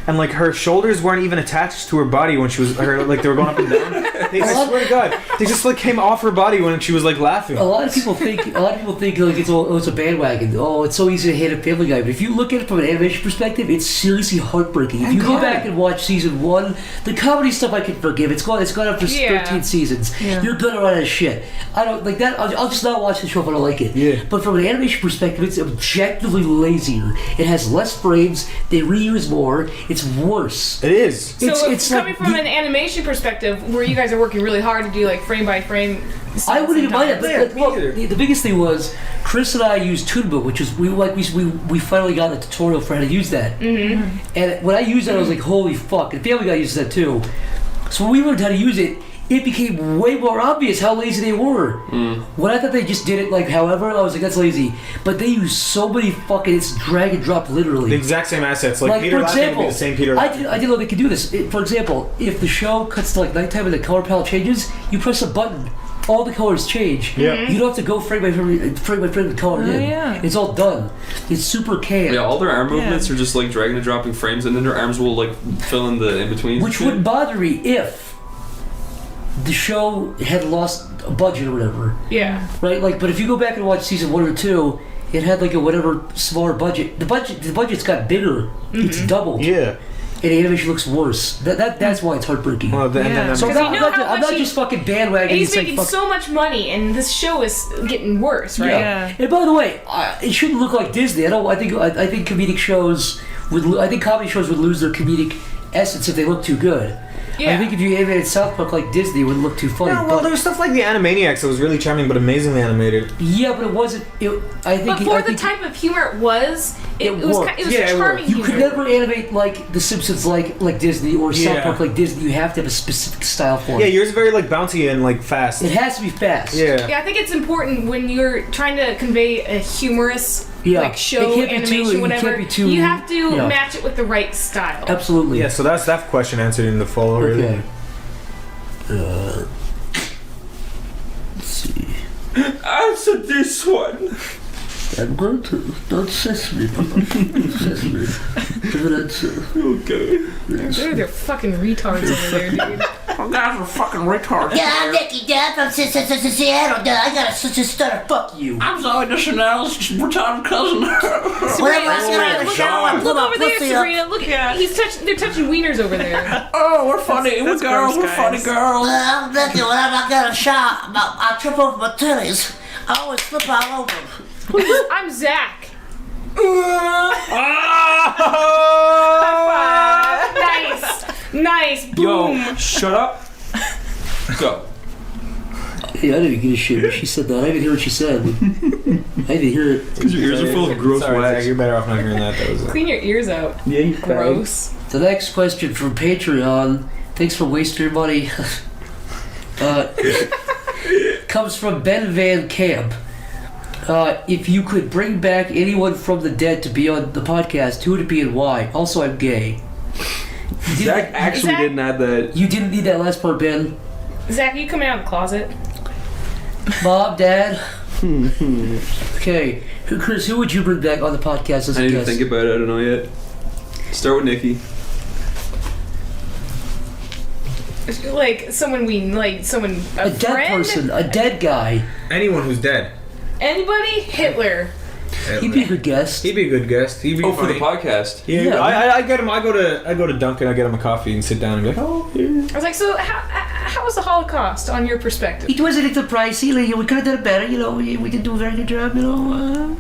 and like her shoulders weren't even attached to her body when she was they were going up and down. I swear to God, they just like came off her body when she was like laughing. A lot of people think like it's a bandwagon. Oh, it's so easy to hate a Family Guy, but if you look at it from an animation perspective, it's seriously heartbreaking. If you go back and watch season 1, the comedy stuff I can forgive. It's gone up for 13 seasons. Yeah. You're gonna run out of shit. I don't like that. I'll just not watch the show if I don't like it. Yeah. But from an animation perspective, it's objectively lazier. It has less frames. They reuse more. It's worse. It is. So it's coming from an animation perspective, where you guys are working really hard to do like frame by frame. I wouldn't even mind it. But the biggest thing was Chris and I used Toonbook, which is we finally got a tutorial for how to use that. And when I used that, I was like, holy fuck! And Family Guy uses that too. So when we learned how to use it, it became way more obvious how lazy they were. When I thought they just did it like however, I was like, that's lazy. But they use so many fucking, it's drag and drop literally. The exact same assets. Like Peter for Laughing example, would be the same Peter I Laughing. didn't know they could do this. For example, if the show cuts to like nighttime and the color palette changes, you press a button, all the colors change. Yeah. You don't have to go frame by frame to color in. Yeah. It's all done. It's super canned. Yeah, all their arm movements are just like dragging and dropping frames, and then their arms will like fill in the in between. Which wouldn't bother me if the show had lost a budget or whatever. Yeah. Right? Like, but if you go back and watch season 1 or 2, it had like a whatever smaller budget. The budget's got bigger. It's doubled. Yeah. and the animation looks worse. That's why it's heartbreaking. Well, so I'm not just fucking bandwagoning. He's making so much money, and this show is getting worse, right? Yeah. And by the way, it shouldn't look like Disney. I think comedic shows I think comedy shows would lose their comedic essence if they look too good. Yeah. I think if you animated South Park like Disney, it wouldn't look too funny. No, well, there was stuff like the Animaniacs that was really charming but amazingly animated. Yeah, but it wasn't. But for the type of humor it was charming. You could never animate like The Simpsons like Disney or South Park like Disney. You have to have a specific style for it. Yeah, yours is very like bouncy and like fast. It has to be fast. Yeah, I think it's important when you're trying to convey a humorous like show, animation, whatever. You have to match it with the right style. Absolutely. Yeah, so that's that question answered in the fall already. Okay. Let's see. Answer this one. I'm going to. Don't sesame. Sesame. Give an answer. Okay. They're fucking retards over there, dude. Guys are fucking retards. Yeah, I'm Nicky, Dad, from Seattle, Dad. I got a stutter. Fuck you. I'm sorry, this is Chanel's retarded cousin. Whatever, I'm gonna show him. Look over there, Sabrina. Look, they're touching wieners over there. Oh, we're funny. We're girls. We're funny girls. I'm Nicky. Whenever I get a shot, I trip over my titties. I always slip all over them. I'm Zach. Nice. Boom. Yo, shut up. Go. Hey, I didn't even give a shit when she said that. I didn't hear what she said. I didn't hear it. Because your ears are full of gross wax. You're better off not hearing that. Clean your ears out. Yeah, you gross. The next question from Patreon. Thanks for wasting your money. Comes from Ben Van Camp. If you could bring back anyone from the dead to be on the podcast, who would it be and why? Also, I'm gay. Zach actually didn't add that. You didn't need that last part, Ben. Zach, you coming out of the closet? Mom, Dad. Okay, Chris, who would you bring back on the podcast as a I need guest? to think about it. I don't know yet. Start with Nikki. Like someone a dead friend? person, a dead guy. Anyone who's dead. Anybody? Hitler. He'd be a good guest. He'd be a good guest. He'd be for funny. the podcast. Yeah, I get him. I go to Dunkin'. I get him a coffee and sit down and be like, oh. Yeah. I was like, so how was the Holocaust on your perspective? It wasn't too pricey. Like, we could have done it better. We did do a very good job.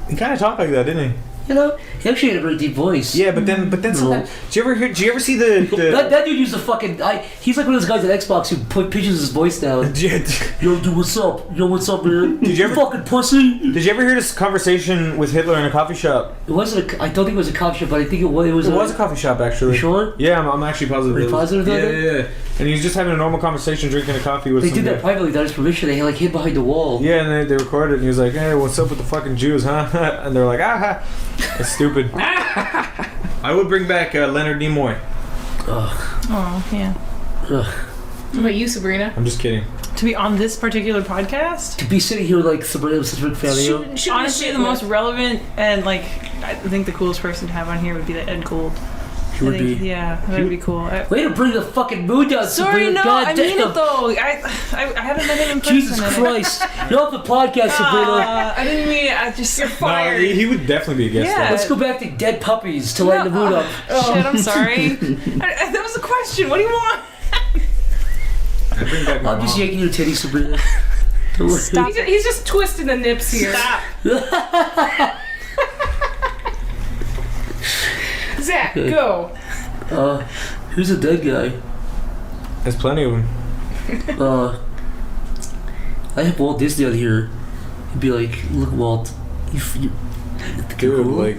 He kind of talked like that, didn't he? He actually had a very deep voice. Yeah, but then sometimes, do you ever see the that dude used the fucking he's like one of those guys at Xbox who pitches his voice down. Yo, dude, what's up? Yo, what's up, man? Did you ever fucking pussy? Did you ever hear this conversation with Hitler in a coffee shop? It wasn't. I don't think it was a coffee shop, but I think it was. It was a coffee shop, actually. You sure? Yeah, I'm actually positive. Are you positive? Yeah. And he was just having a normal conversation, drinking a coffee with. They did that privately without his permission. They hid behind the wall. Yeah, and they recorded it, and he was like, "Hey, what's up with the fucking Jews, huh?" And they're like, "Ah, that's stupid." I would bring back Leonard Nimoy. Oh, yeah. What about you, Sabrina? I'm just kidding. To be on this particular podcast? To be sitting here like Sabrina was such a big fan of you. Honestly, the most relevant and I think the coolest person to have on here would be Ed Gould. He would be. Yeah, that would be cool. Way to bring the fucking mood down, Sorry, Sabrina. no, God I damn. mean it though. I haven't met him in person. Jesus Christ. You're off the podcast, Sabrina. I didn't mean it. You're fired. No, he would definitely be a guest. Yeah. Let's go back to dead puppies to lighten the mood up. Oh, shit, I'm sorry. That was the question. What do you want? I'm just yanking your titties, Sabrina. Stop. He's just twisting the nips here. Stop. Zach, go. Who's a dead guy? There's plenty of them. I have Walt Disney on here. He'd be like, "Look, Walt, you cool? Like,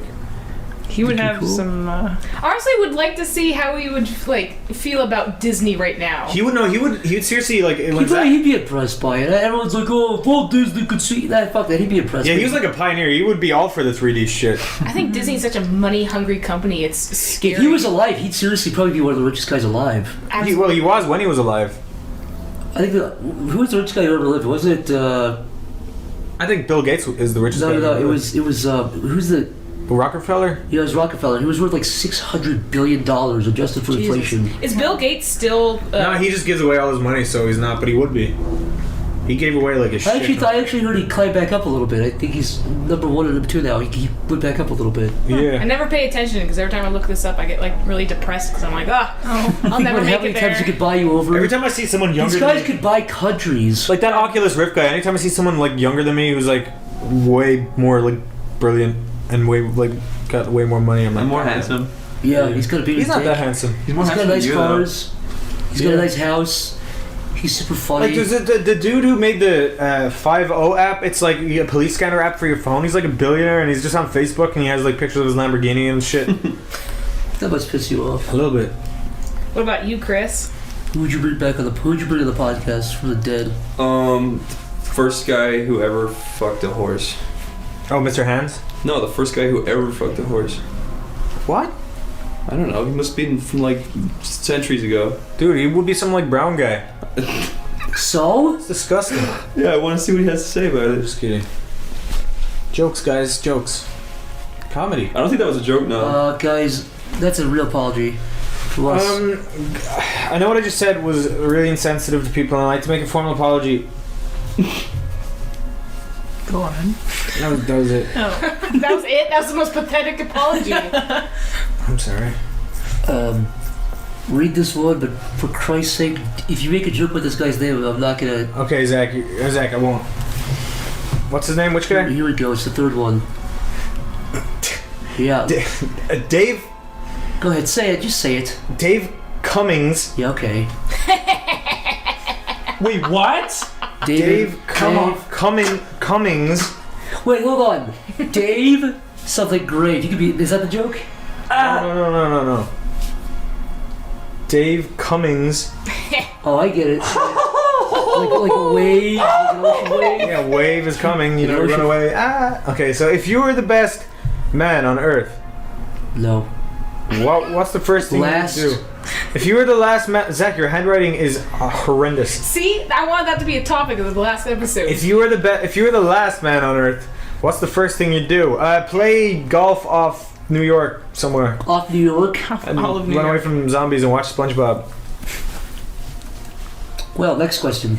he would have some. Honestly, would like to see how he would feel about Disney right now. He would know. He would seriously like. He'd be impressed by it. Everyone's like, "Oh, if Walt Disney could see that." Fuck that. He'd be impressed. Yeah, he was like a pioneer. He would be all for the 3D shit. I think Disney's such a money-hungry company. It's scary. If he was alive, he'd seriously probably be one of the richest guys alive. He was when he was alive. I think who was the richest guy who ever lived? Was it? I think Bill Gates is the richest guy. No. It was. Who's the? Rockefeller? Yeah, it was Rockefeller. He was worth like $600 billion adjusted for inflation. Is Bill Gates still? No, he just gives away all his money, so he's not. But he would be. He gave away like a shit. I actually heard he climbed back up a little bit. I think he's number 1 or number 2 now. He went back up a little bit. I never pay attention because every time I look this up, I get like really depressed because I'm like, I'll never make it there. How many times he could buy you over? Every time I see someone younger, these guys could buy countries. Like that Oculus Rift guy. Anytime I see someone like younger than me who's like way more like brilliant and way like got way more money, I'm like, more handsome. Yeah, he's got a big. He's not that handsome. He's more handsome got nice than you, cars. He's got a nice house. He's super funny. Like there's the dude who made the 5-0 app. It's like a police scanner app for your phone. He's like a billionaire and he's just on Facebook and he has like pictures of his Lamborghini and shit. That must piss you off a little bit. What about you, Chris? Who would you bring back on the podcast from the dead? First guy who ever fucked a horse. Oh, Mr. Hands? No, the first guy who ever fucked a horse. What? I don't know. He must be from like centuries ago. Dude, he would be some like brown guy. So? It's disgusting. Yeah, I want to see what he has to say about it. Just kidding. Jokes, guys. Jokes. Comedy. I don't think that was a joke, no. Guys, that's a real apology to us. I know what I just said was really insensitive to people and I'd like to make a formal apology. Go on. That was it. Oh. That was it? That was the most pathetic apology. I'm sorry. Read this one, but for Christ's sake, if you make a joke with this guy's name, I'm not gonna... Okay, Zach, I won't. What's his name? Which guy? Here we go, it's the third one. Yeah. Dave... Go ahead, say it, just say it. Dave Cummings. Yeah, okay. Wait, what? Dave Cummings. Wait, hold on. Dave? Something great. You could be... Is that the joke? No. Dave Cummings. Oh, I get it. like a wave, like an ocean wave. Yeah, wave is coming. You know, run away. Okay, so if you were the best man on Earth, no. What's the first thing you do? If you were the last man, Zach, your handwriting is horrendous. See, I wanted that to be a topic of the last episode. If you were the last man on Earth, what's the first thing you'd do? Play golf off New York somewhere. Off New York? And run away from zombies and watch SpongeBob. Well, next question.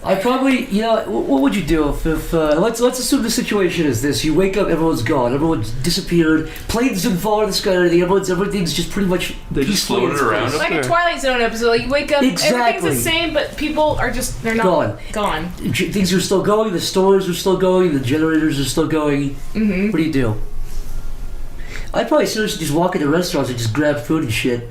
I probably, what would you do if let's assume the situation is this: you wake up, everyone's gone, everyone's disappeared, planes didn't fall out of the sky, or anything, everything's just pretty much they just floated around. Like a Twilight Zone episode, like you wake up, everything's the same, but people are just they're not gone. Things are still going, the stores are still going, the generators are still going. Mm-hmm. What do you do? I'd probably seriously just walk into restaurants and just grab food and shit.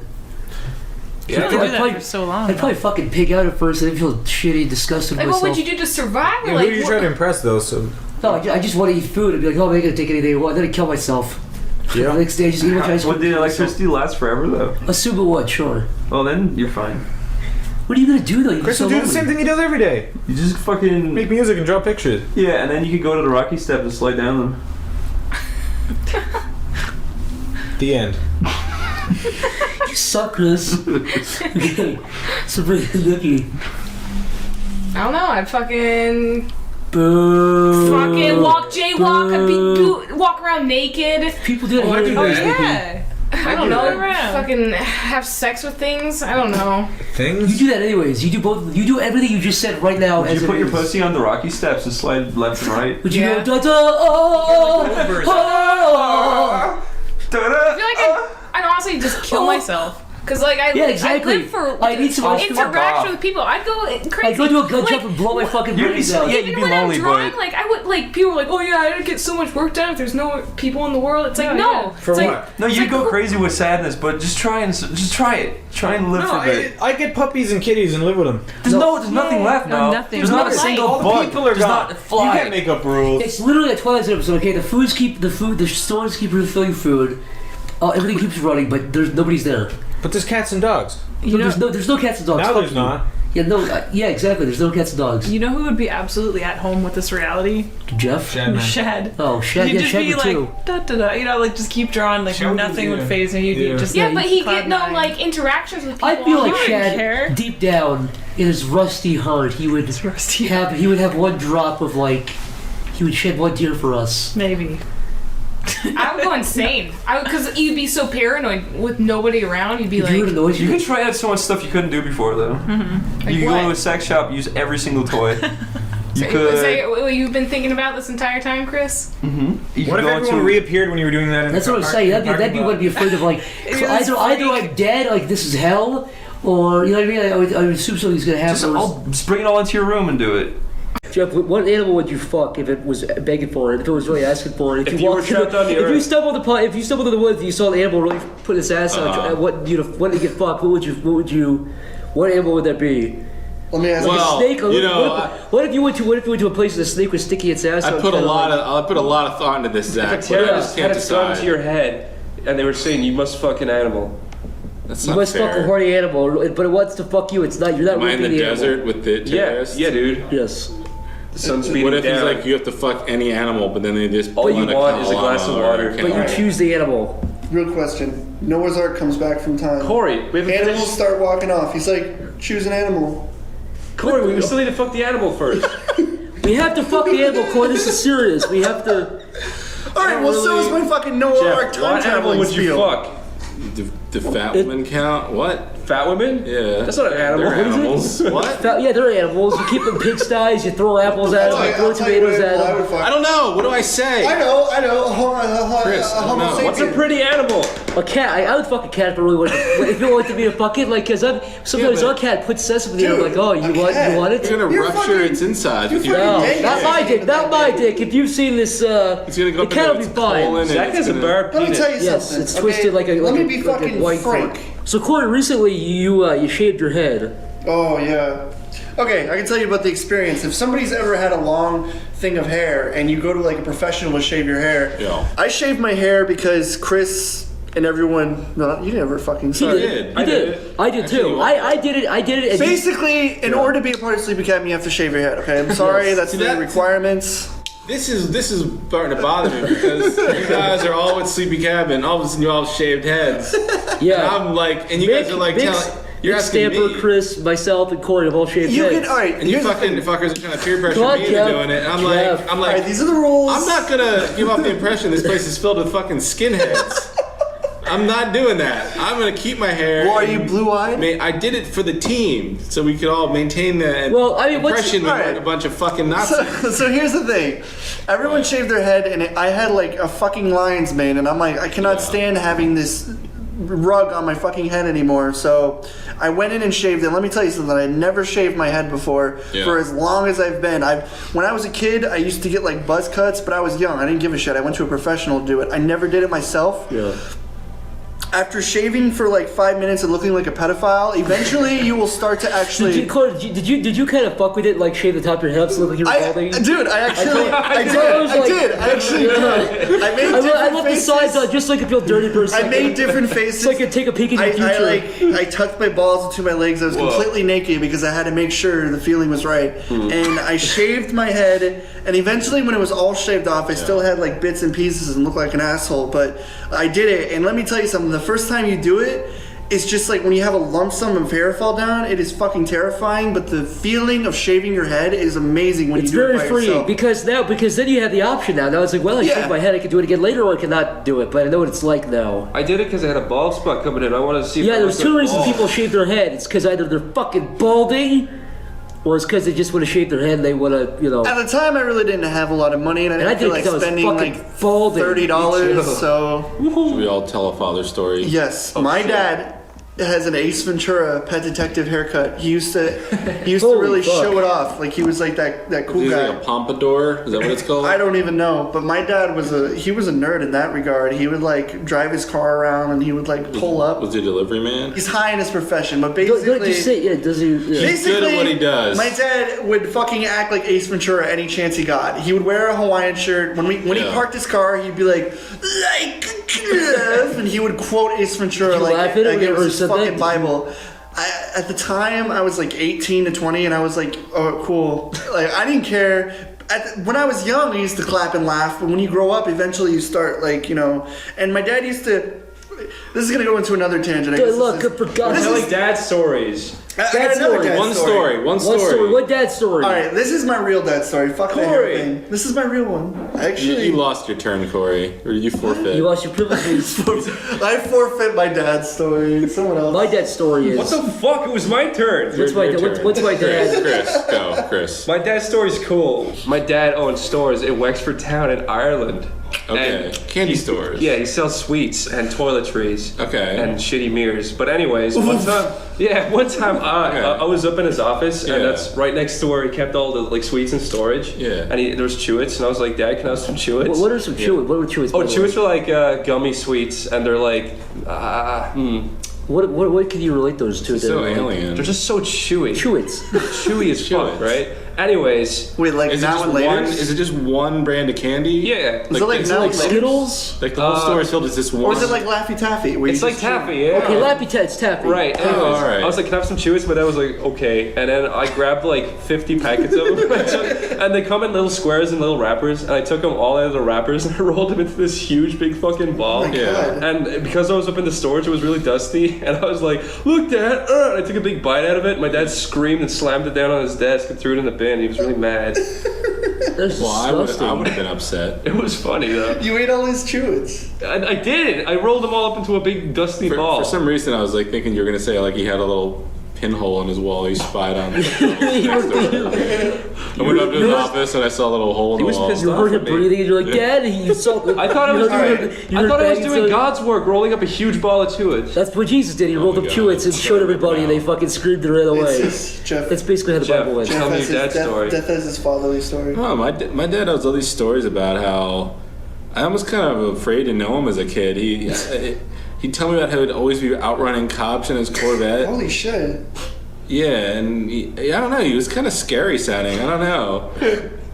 Yeah, do that for so long. I'd probably fucking pig out at first. I'd feel shitty, disgusted like, myself. what would you do to survive? Yeah, who do you try to impress, though? So no, I just want to eat food. I'd be like, oh, I'm not gonna take anything I want. Then I'd kill myself. Yeah. The next day, just eat what I Would the electricity last forever, though? Assume it would, sure. Well, then you're fine. What are you gonna do, though? Chris will do the same thing he does every day. You just fucking make music and draw pictures. Yeah, and then you could go to the Rocky Steps and slide down them. The end. You suck, Chris. So lucky. I don't know. I'd fucking. Boo. Fucking jaywalk, and walk around naked. People do that. Oh yeah. I don't know. Fucking have sex with things. I don't know. Things? You do that anyways. You do both. You do everything you just said right now. Would you put your pussy on the Rocky Steps and slide left and right? Would you go da da I feel like I'd honestly just kill myself. Cause like I live for interaction with people. I'd go crazy. I'd go to a gun shop and blow my fucking brains out. Even when I'm drawing, like I would like people were like, oh yeah, I didn't get so much work done if there's no people in the world. It's like no. For it's what? Like, no, you go crazy with sadness, but just try it. Try and live for a bit. I get puppies and kitties and live with them. There's nothing left now. Nothing. There's not a single All bug. the people are gone. Not fly. You can't make up rules. It's literally a Twilight Zone episode. Okay, the stores keep refilling food. Everything keeps running, but nobody's there. But there's cats and dogs. There's no cats and dogs. Now there's not. Yeah, exactly. There's no cats and dogs. You know who would be absolutely at home with this reality? Jeff? Shad. Oh, Shad. You'd Yeah, just Shad be would too. like, da da da, like just keep drawing, like nothing would phase him. You'd just but he get no like interactions with people. I feel like online. Shad, deep down in his rusty heart, he would have one drop of like, he would shed one tear for us. Maybe. I would go insane. Because you'd be so paranoid with nobody around. You'd be like, you can try out so much stuff you couldn't do before, though. Mm-hmm. You can go to a sex shop, use every single toy. You could. Is that what you've been thinking about this entire time, Chris? Mm-hmm. What if everyone reappeared when you were doing that? That's what I'm saying. That'd be what I'd be afraid of. Like, so either I'm dead, like this is hell, or you know what I mean. I would assume something's gonna happen. Just bring it all into your room and do it. Jeff, what animal would you fuck if it was begging for it? If it was really asking for it? If you were trapped on the earth. If you stumbled in the woods and you saw the animal really put its ass out, what did you get fucked? What animal would that be? Let me ask like a snake. You know, what if you went to a place and a snake was sticking its ass out? I put a lot of thought into this, Zach. If a terrorist had a gun to your head and they were saying you must fuck an animal. That's you not must fair. fuck a horny animal, but it wants to fuck you. It's not. You're not. Am I in the raping desert animal. with the terrorists? Yeah, dude. Yes. The sun's beating What if down. he's like, you have to fuck any animal, but then they just all you want is a glass of water. But you choose the animal. Real question. Noah's Ark comes back from time. Corey, we haven't Animals finished. start walking off. He's like, choose an animal. Corey, we still need to fuck the animal first. We have to fuck the animal, Corey. This is serious. We have to. Alright, well, so is my fucking Noah Ark time what animal traveling would you spiel. fuck? Do fat women count? What? Fat women? Yeah. That's not an animal. They're animals. What? Yeah, they're animals. You keep them pigsties. You throw apples at them. You throw tomatoes at them. I don't know. What do I say? I know. Chris, I don't know. What's a pretty animal? A cat. I would fuck a cat if I really wanted. If you wanted to be a fucking like, because sometimes our cat puts sesame in it. I'm like, oh, you want it? You're gonna rupture its insides with your. No, not my dick. Not my dick. If you've seen this, the cat will be fine. Zach has a bare Let me penis. tell you Yes, something. it's twisted like a. Let like me a, be like fucking a white frank. fork. So Corey, recently you shaved your head. Oh yeah. Okay, I can tell you about the experience. If somebody's ever had a long thing of hair and you go to like a professional to shave your hair, I shaved my hair because Chris and everyone. No, you never fucking saw it. I did too. I did it. And Basically, in order to be a part of Sleepy Cabin, you have to shave your head. Okay, I'm sorry. Yes. That's the requirements. This is starting to bother me because you guys are all with Sleepy Cabin. All of a sudden, you all have shaved heads. Yeah. And I'm like, and you guys are like telling. You're asking Stamper, me. Chris, myself, and Corey have all shaved heads. And you fucking fuckers are trying to peer pressure me into doing it. And I'm like, Alright, these are the rules. I'm not gonna give off the impression this place is filled with fucking skinheads. I'm not doing that. I'm gonna keep my hair. Well, are you blue-eyed? I did it for the team, so we could all maintain the impression we weren't a bunch of fucking Nazis. So here's the thing. Everyone shaved their head, and I had like a fucking lion's mane, and I'm like, I cannot stand having this rug on my fucking head anymore. So I went in and shaved it. Let me tell you something. I never shaved my head before for as long as I've been. When I was a kid, I used to get like buzz cuts, but I was young. I didn't give a shit. I went to a professional to do it. I never did it myself. Yeah. After shaving for like 5 minutes and looking like a pedophile, eventually you will start to actually. Did you kind of fuck with it, like shave the top of your head so look like you're balding? Dude, I actually, I actually did. I made different I left the sides on just so I could feel dirty for a second. I made different faces. So I could take a peek in your future. I tucked my balls into my legs. I was completely naked because I had to make sure the feeling was right. And I shaved my head. And eventually, when it was all shaved off, I still had like bits and pieces and looked like an asshole. But I did it. And let me tell you something. The first time you do it, it's just like when you have a lump sum of hair fall down, it is fucking terrifying. But the feeling of shaving your head is amazing when you do it by yourself. It's very freeing because then you have the option now. Now it's like, well, I shaved my head, I can do it again later, or I cannot do it. But I know what it's like now. I did it because I had a bald spot coming in. I wanted to see. Yeah, there's two reasons people shave their head. It's because either they're fucking balding, or it's because they just want to shave their head and they want to, you know. At the time, I really didn't have a lot of money, and I didn't feel like spending like $30. So should we all tell a father story? Yes, my dad has an Ace Ventura Pet Detective haircut. He used to really show it off. Like he was like that cool Is guy. it like a pompadour? Is that what it's called? I don't even know. But my dad was a nerd in that regard. He would like drive his car around and he would like pull up. Was he a delivery man? He's high in his profession, but basically, Don't just say, does he? Yeah. He's good at what he does. My dad would fucking act like Ace Ventura any chance he got. He would wear a Hawaiian shirt. When he parked his car, he'd be like and he would quote Ace Ventura like it was his fucking Bible. At the time, I was like 18 to 20, and I was like, oh, cool. Like, I didn't care. When I was young, I used to clap and laugh, but when you grow up, eventually you start, like, you know. And my dad used to. This is gonna go into another tangent. Look, for God's sake. Telling dad stories. Dad story. One story. What dad story? All right, this is my real dad story. Fuck the hair thing. This is my real one. Actually, you lost your turn, Corey, or you forfeit. You lost your privileges. I forfeit my dad's story. Someone else. My dad's story is. What the fuck? It was my turn. What's my dad? Chris, go, Chris. My dad's story's cool. My dad owns stores in Wexford Town in Ireland. Okay. Candy stores. Yeah, he sells sweets and toiletries. Okay. And shitty mirrors. But anyways, one time I was up in his office, and that's right next to where he kept all the like sweets in storage. Yeah. And there was Chewits, and I was like, Dad, can I have some Chewits? What are some Chewits? What were Chewits? Oh, Chewits are like gummy sweets, and they're like, What can you relate those to? So alien. They're just so chewy. Chewits. Chewy as fuck, right? Anyways, wait, like now and later? Is it just one brand of candy? Yeah. Is it like now and Skittles? Like the whole store is filled with this one? Or is it like Laffy Taffy? It's like Taffy, yeah. Okay, Lappy Tat's Taffy. Right. Anyways, all right. I was like, can I have some Chewits? My dad was like, okay. And then I grabbed like 50 packets of them. And they come in little squares and little wrappers. And I took them all out of the wrappers and I rolled them into this huge big fucking ball. Oh my God. And because I was up in the storage, it was really dusty. And I was like, look, Dad. And I took a big bite out of it. My dad screamed and slammed it down on his desk and threw it in the bin. He was really mad. That's I would have been upset. It was funny though. You ate all his Chewits. I did. I rolled them all up into a big dusty ball. For some reason, I was like thinking you were gonna say like he had a little pinhole in his wall he spied on. I went up to his office and I saw a little hole in the wall. You heard him breathing and you're like, Dad, you saw. I thought I was doing God's work, rolling up a huge ball of Chewits. That's what Jesus did. He rolled up Chewits and showed everybody, and they fucking screamed and ran away. That's basically how the Bible went. Tell me your dad's story. Death is his fatherly story. Oh, my dad has all these stories about how I almost kind of afraid to know him as a kid. He'd tell me about how he'd always be outrunning cops in his Corvette. Holy shit. Yeah, and I don't know. He was kind of scary sounding. I don't know.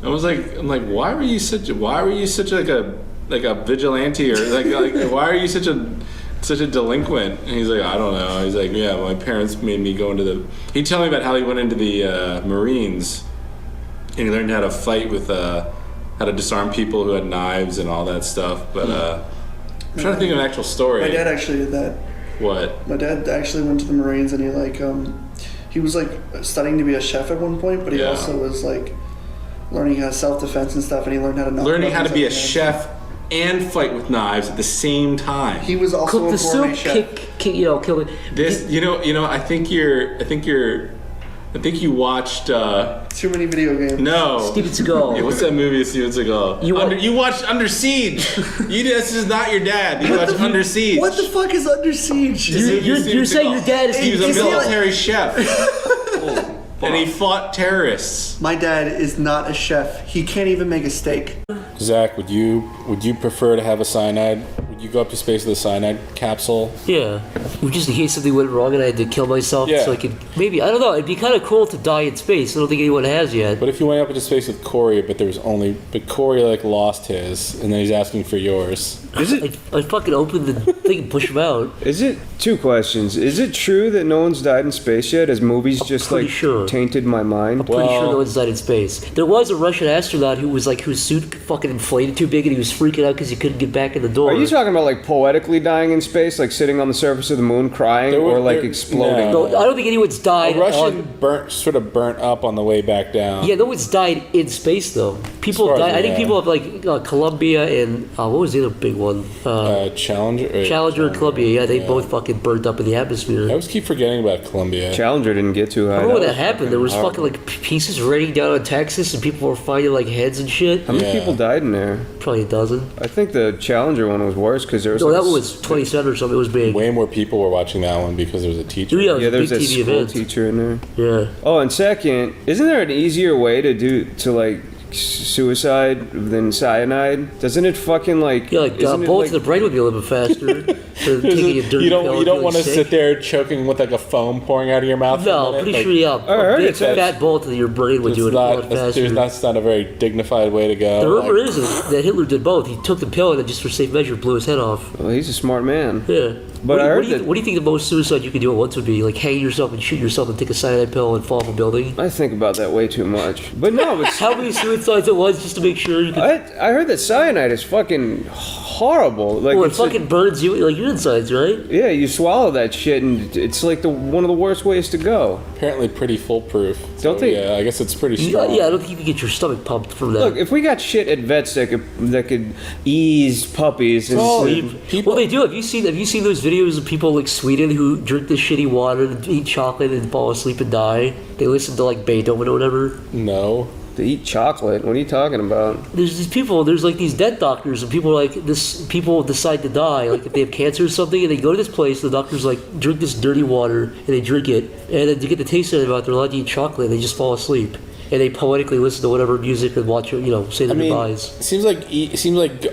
I'm like, why were you such like a vigilante, or like why are you such a delinquent? And he's like, I don't know. He's like, yeah, my parents made me go into the. He'd tell me about how he went into the Marines, and he learned how to fight with how to disarm people who had knives and all that stuff. But I'm trying to think of an actual story. My dad actually did that. What? My dad actually went to the Marines, and he was like studying to be a chef at one point, but he also was like learning how to self-defense and stuff, and he learned how to learning how to be a chef and fight with knives at the same time. He was also cook the soup, kill it. This, I think you watched too many video games. No, Steven Seagal. Yeah, what's that movie with Steven Seagal? You watched Under Siege. This is not your dad. You watched Under Siege. What the fuck is Under Siege? You're saying your dad is. He was a military chef. And he fought terrorists. My dad is not a chef. He can't even make a steak. Zach, would you prefer to have a cyanide? Would you go up to space with a cyanide capsule? Yeah, just in case something went wrong and I had to kill myself, so I could maybe, I don't know. It'd be kind of cool to die in space. I don't think anyone has yet. But if you went up into space with Corey, but Corey like lost his, and then he's asking for yours. Is it? I fucking open the thing and push him out. Is it? Two questions. Is it true that no one's died in space yet? Has movies just tainted my mind? I'm pretty sure no one's died in space. There was a Russian astronaut whose suit fucking inflated too big and he was freaking out because he couldn't get back in the door. Are you talking about like poetically dying in space, like sitting on the surface of the moon crying, or like exploding? No, I don't think anyone's died. A Russian burnt up on the way back down. Yeah, no one's died in space though. People have died. I think people have like Columbia and what was the other big one? Challenger and Columbia. Yeah, they both fucking burned up in the atmosphere. I always keep forgetting about Columbia. Challenger didn't get too high. I remember when that happened. There was fucking like pieces raining down on Texas, and people were finding like heads and shit. How many people died in there? Probably a dozen. I think the Challenger one was worse because there was. No, that one was 27 or something. It was big. Way more people were watching that one because there was a teacher. Yeah, there was a school teacher in there. Yeah. Oh, and second, isn't there an easier way to like suicide than cyanide? Doesn't it fucking like bullets to the brain would be a little bit faster than taking a dirty pill. You don't want to sit there choking with like a foam pouring out of your mouth. No, pretty sure a big fat bullet to your brain would do it a lot faster. That's not a very dignified way to go. The rumor is that Hitler did both. He took the pill and then just for safe measure blew his head off. Well, he's a smart man. Yeah. But I heard what do you think the most suicide you could do at once would be? Like hang yourself and shoot yourself and take a cyanide pill and fall off a building? I think about that way too much. But no, it's... How many suicides at once just to make sure you could... I heard that cyanide is fucking horrible. Like, well, it fucking burns you, like your insides, right? Yeah, you swallow that shit and it's like one of the worst ways to go. Apparently pretty foolproof. Don't think... Yeah, I guess it's pretty strong. Yeah, I don't think you can get your stomach pumped from that. Look, if we got shit at vets that could ease puppies and well, they do. Have you seen those videos of people like Sweden who drink the shitty water and eat chocolate and fall asleep and die? They listen to like Beethoven or whatever. No. To eat chocolate? What are you talking about? There's these people. There's like these dead doctors, and people are like this. People decide to die, like if they have cancer or something, and they go to this place. The doctor's like, drink this dirty water, and they drink it, and then to get the taste of it out, they're allowed to eat chocolate. And they just fall asleep. And they poetically listen to whatever music and watch, say their goodbyes. It seems like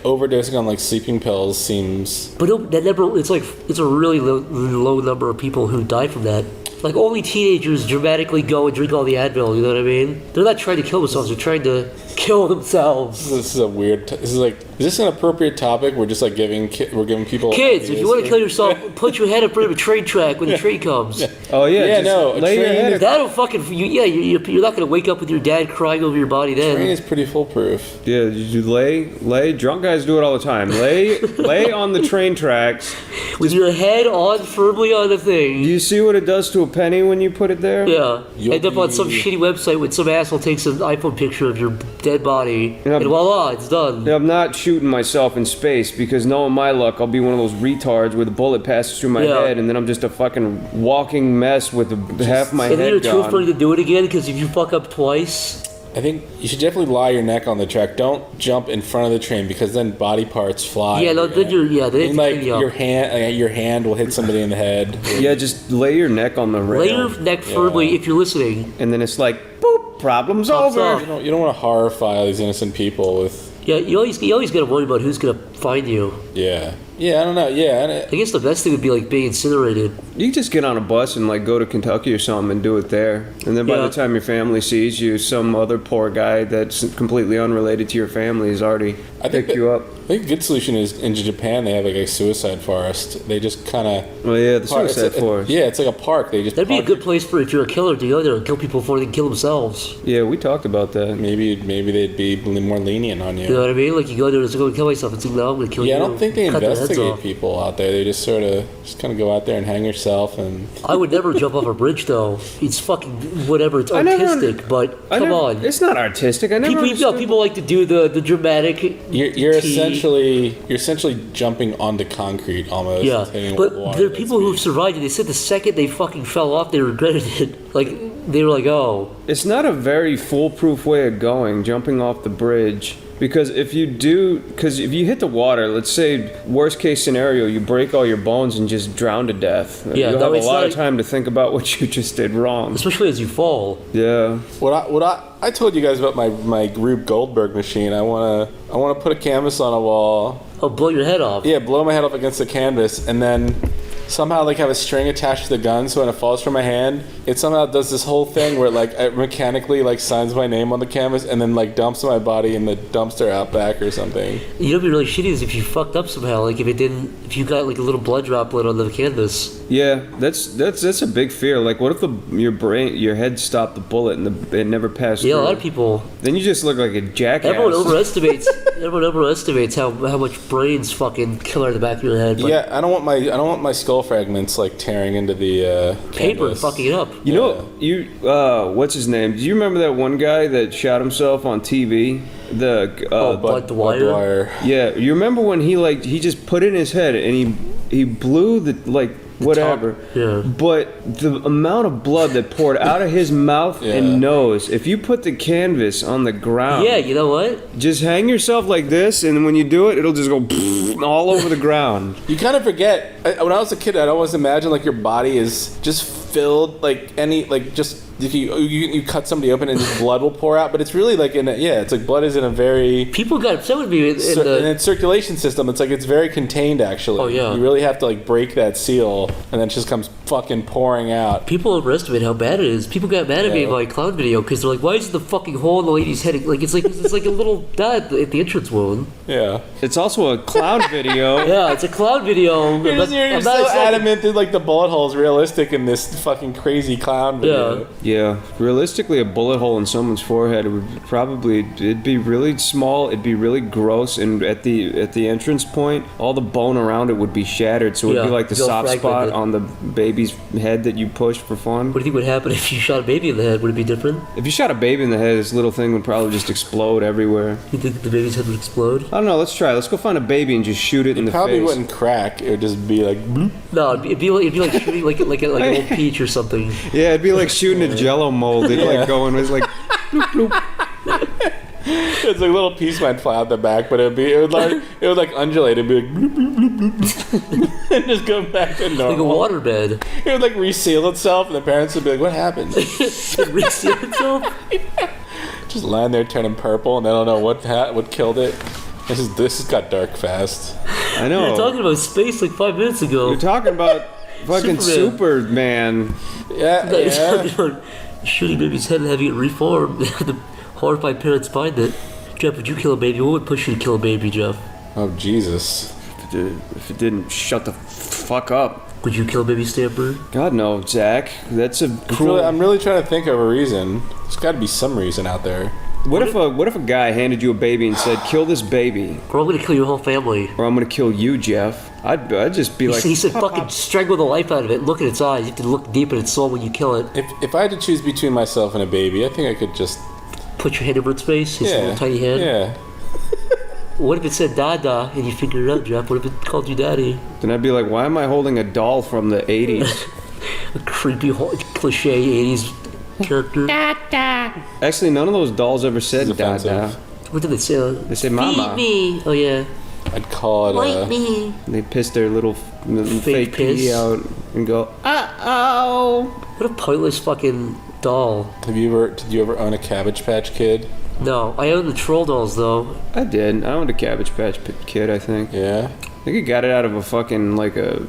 overdosing on like sleeping pills seems. But that never. It's a really low number of people who die from that. Like only teenagers dramatically go and drink all the Advil. You know what I mean? They're not trying to kill themselves. They're trying to kill themselves. This is a weird. Is this an appropriate topic? We're just like giving people kids. If you want to kill yourself, put your head in front of a train track when the train comes. Oh yeah. Yeah, no. Lay your head. That'll fucking. You're not gonna wake up with your dad crying over your body then. Train is pretty foolproof. Yeah, you lay. Drunk guys do it all the time. Lay on the train tracks with your head on firmly on the thing. Do you see what it does to a penny when you put it there? Yeah. End up on some shitty website when some asshole takes an iPhone picture of your dead body, and voila, it's done. Yeah, I'm not shooting myself in space because knowing my luck, I'll be one of those retards where the bullet passes through my head, and then I'm just a fucking walking mess with half my head gone. And then you're too afraid to do it again because if you fuck up twice. I think you should definitely lie your neck on the track. Don't jump in front of the train because then body parts fly. Yeah, no, then your hand will hit somebody in the head. Yeah, just lay your neck on the rail. Lay your neck firmly if you're listening. And then it's like, boop, problem's over. You don't want to horrify all these innocent people with. Yeah, you always got to worry about who's gonna find you. Yeah. Yeah, I don't know. Yeah, I guess the best thing would be like being incinerated. You can just get on a bus and like go to Kentucky or something and do it there. And then by the time your family sees you, some other poor guy that's completely unrelated to your family has already picked you up. I think a good solution is in Japan they have like a suicide forest. They just kind of. Oh yeah, the suicide forest. Yeah, it's like a park. They just. That'd be a good place for if you're a killer to go there and kill people before they can kill themselves. Yeah, we talked about that. Maybe they'd be more lenient on you. You know what I mean? Like you go there and go kill myself. It's like no, I'm gonna kill you. Yeah, I don't think they investigate people out there. They just kind of go out there and hang yourself and. I would never jump off a bridge though. It's fucking whatever. It's artistic, but come on. It's not artistic. I never. People like to do the dramatic. You're essentially jumping onto concrete almost. Yeah, but there are people who've survived it. They said the second they fucking fell off, they regretted it. Like they were like, oh. It's not a very foolproof way of going, jumping off the bridge. Because if you hit the water, let's say worst case scenario, you break all your bones and just drown to death. Yeah, you'll have a lot of time to think about what you just did wrong. Especially as you fall. Yeah. I told you guys about my Rube Goldberg machine. I wanna put a canvas on a wall. Oh, blow your head off. Yeah, blow my head off against the canvas, and then somehow like have a string attached to the gun, so when it falls from my hand, it somehow does this whole thing where like it mechanically like signs my name on the canvas and then like dumps my body in the dumpster out back or something. You know what'd be really shitty is if you fucked up somehow, like if you got like a little blood droplet on the canvas. Yeah, that's a big fear. Like what if your head stopped the bullet and it never passed through? Yeah, a lot of people. Then you just look like a jackass. Everyone overestimates how much brains fucking kill out of the back of your head. But yeah, I don't want my skull fragments like tearing into the paper canvas. Fucking it up. You know, what's his name? Do you remember that one guy that shot himself on TV? Bud Dwyer. Yeah, you remember when he just put it in his head and he blew the whatever. Yeah. But the amount of blood that poured out of his mouth and nose, if you put the canvas on the ground. Yeah, you know what? Just hang yourself like this, and when you do it, it'll just go all over the ground. You kind of forget. When I was a kid, I'd always imagine like your body is just filled if you cut somebody open and just blood will pour out, but it's really like it's like blood is in a very people got upset with me in its circulation system. It's like it's very contained actually. Oh yeah, you really have to like break that seal, and then it just comes fucking pouring out. People overestimate how bad it is. People got mad at me in my clown video because they're like, "Why is the fucking hole in the lady's head like it's like a little dot at the entrance wound?" Yeah. It's also a clown video. Yeah, it's a clown video. You're so adamant that like the bullet hole is realistic in this fucking crazy clown video. Yeah. Realistically, a bullet hole in someone's forehead it'd be really small. It'd be really gross, and at the entrance point, all the bone around it would be shattered. So it'd be like the soft spot on the baby's head that you pushed for fun. What do you think would happen if you shot a baby in the head? Would it be different? If you shot a baby in the head, this little thing would probably just explode everywhere. You think the baby's head would explode? I don't know. Let's try. Let's go find a baby and just shoot it in the face. Probably wouldn't crack. It would just be like. Bloop. No, it'd be like shooting like an old peach or something. Yeah, it'd be like shooting a Jello mold. It'd like go and it's like. Bloop, bloop. It's like a little piece might fly out the back, but it would undulate. It'd be like bloop, bloop, bloop, bloop, and just go back to normal. Like a waterbed. It would like reseal itself, and the parents would be like, "What happened?" It reseal itself. Just lying there turning purple, and they don't know what killed it. This has got dark fast. I know. You were talking about space like 5 minutes ago. You're talking about fucking Superman. Yeah. Shooting baby's head and having it reformed. The horrified parents find it. Jeff, would you kill a baby? What would push you to kill a baby, Jeff? Oh, Jesus. If it didn't shut the fuck up. Would you kill a baby Stamper? God, no, Zach. That's a cruel... I'm really trying to think of a reason. There's got to be some reason out there. What if a guy handed you a baby and said, "Kill this baby," or I'm gonna kill your whole family, or I'm gonna kill you, Jeff? I'd just be like, he said, "Fucking strangle the life out of it. Look at its eyes. You have to look deep in its soul when you kill it." If I had to choose between myself and a baby, I think I could just put your hand over its face, his little tiny hand. Yeah. What if it said "Dada" and you figured it out, Jeff? What if it called you Daddy? Then I'd be like, "Why am I holding a doll from the '80s?" A creepy, cliche '80s character. Dada. Actually, none of those dolls ever said Dada. What did they say? They say Mama. Feed me. Oh yeah. I'd call it. Wipe me. They piss their little fake pee out and go, "Uh-oh." What a pointless fucking doll. Did you ever own a Cabbage Patch Kid? No, I owned the troll dolls though. I did. I owned a Cabbage Patch Kid, I think. Yeah. I think I got it out of a fucking like a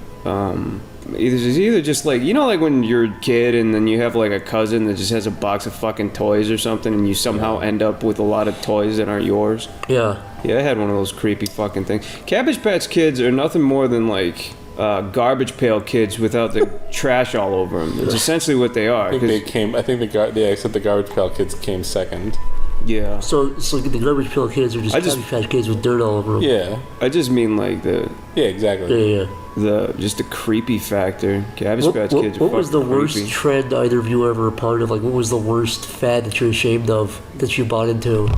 either just like, you know, like when you're a kid and then you have like a cousin that just has a box of fucking toys or something and you somehow end up with a lot of toys that aren't yours. Yeah. Yeah, I had one of those creepy fucking things. Cabbage Patch Kids are nothing more than like garbage pail kids without the trash all over them. It's essentially what they are. I think the Garbage Pail Kids came second. Yeah. So the Garbage Pail Kids are just Cabbage Patch Kids with dirt all over them. Yeah. I just mean like the... Yeah, exactly. Yeah. Just the creepy factor. Cabbage Patch Kids are What was the worst creepy. trend either of you were ever a part of? Like, what was the worst fad that you're ashamed of that you bought into?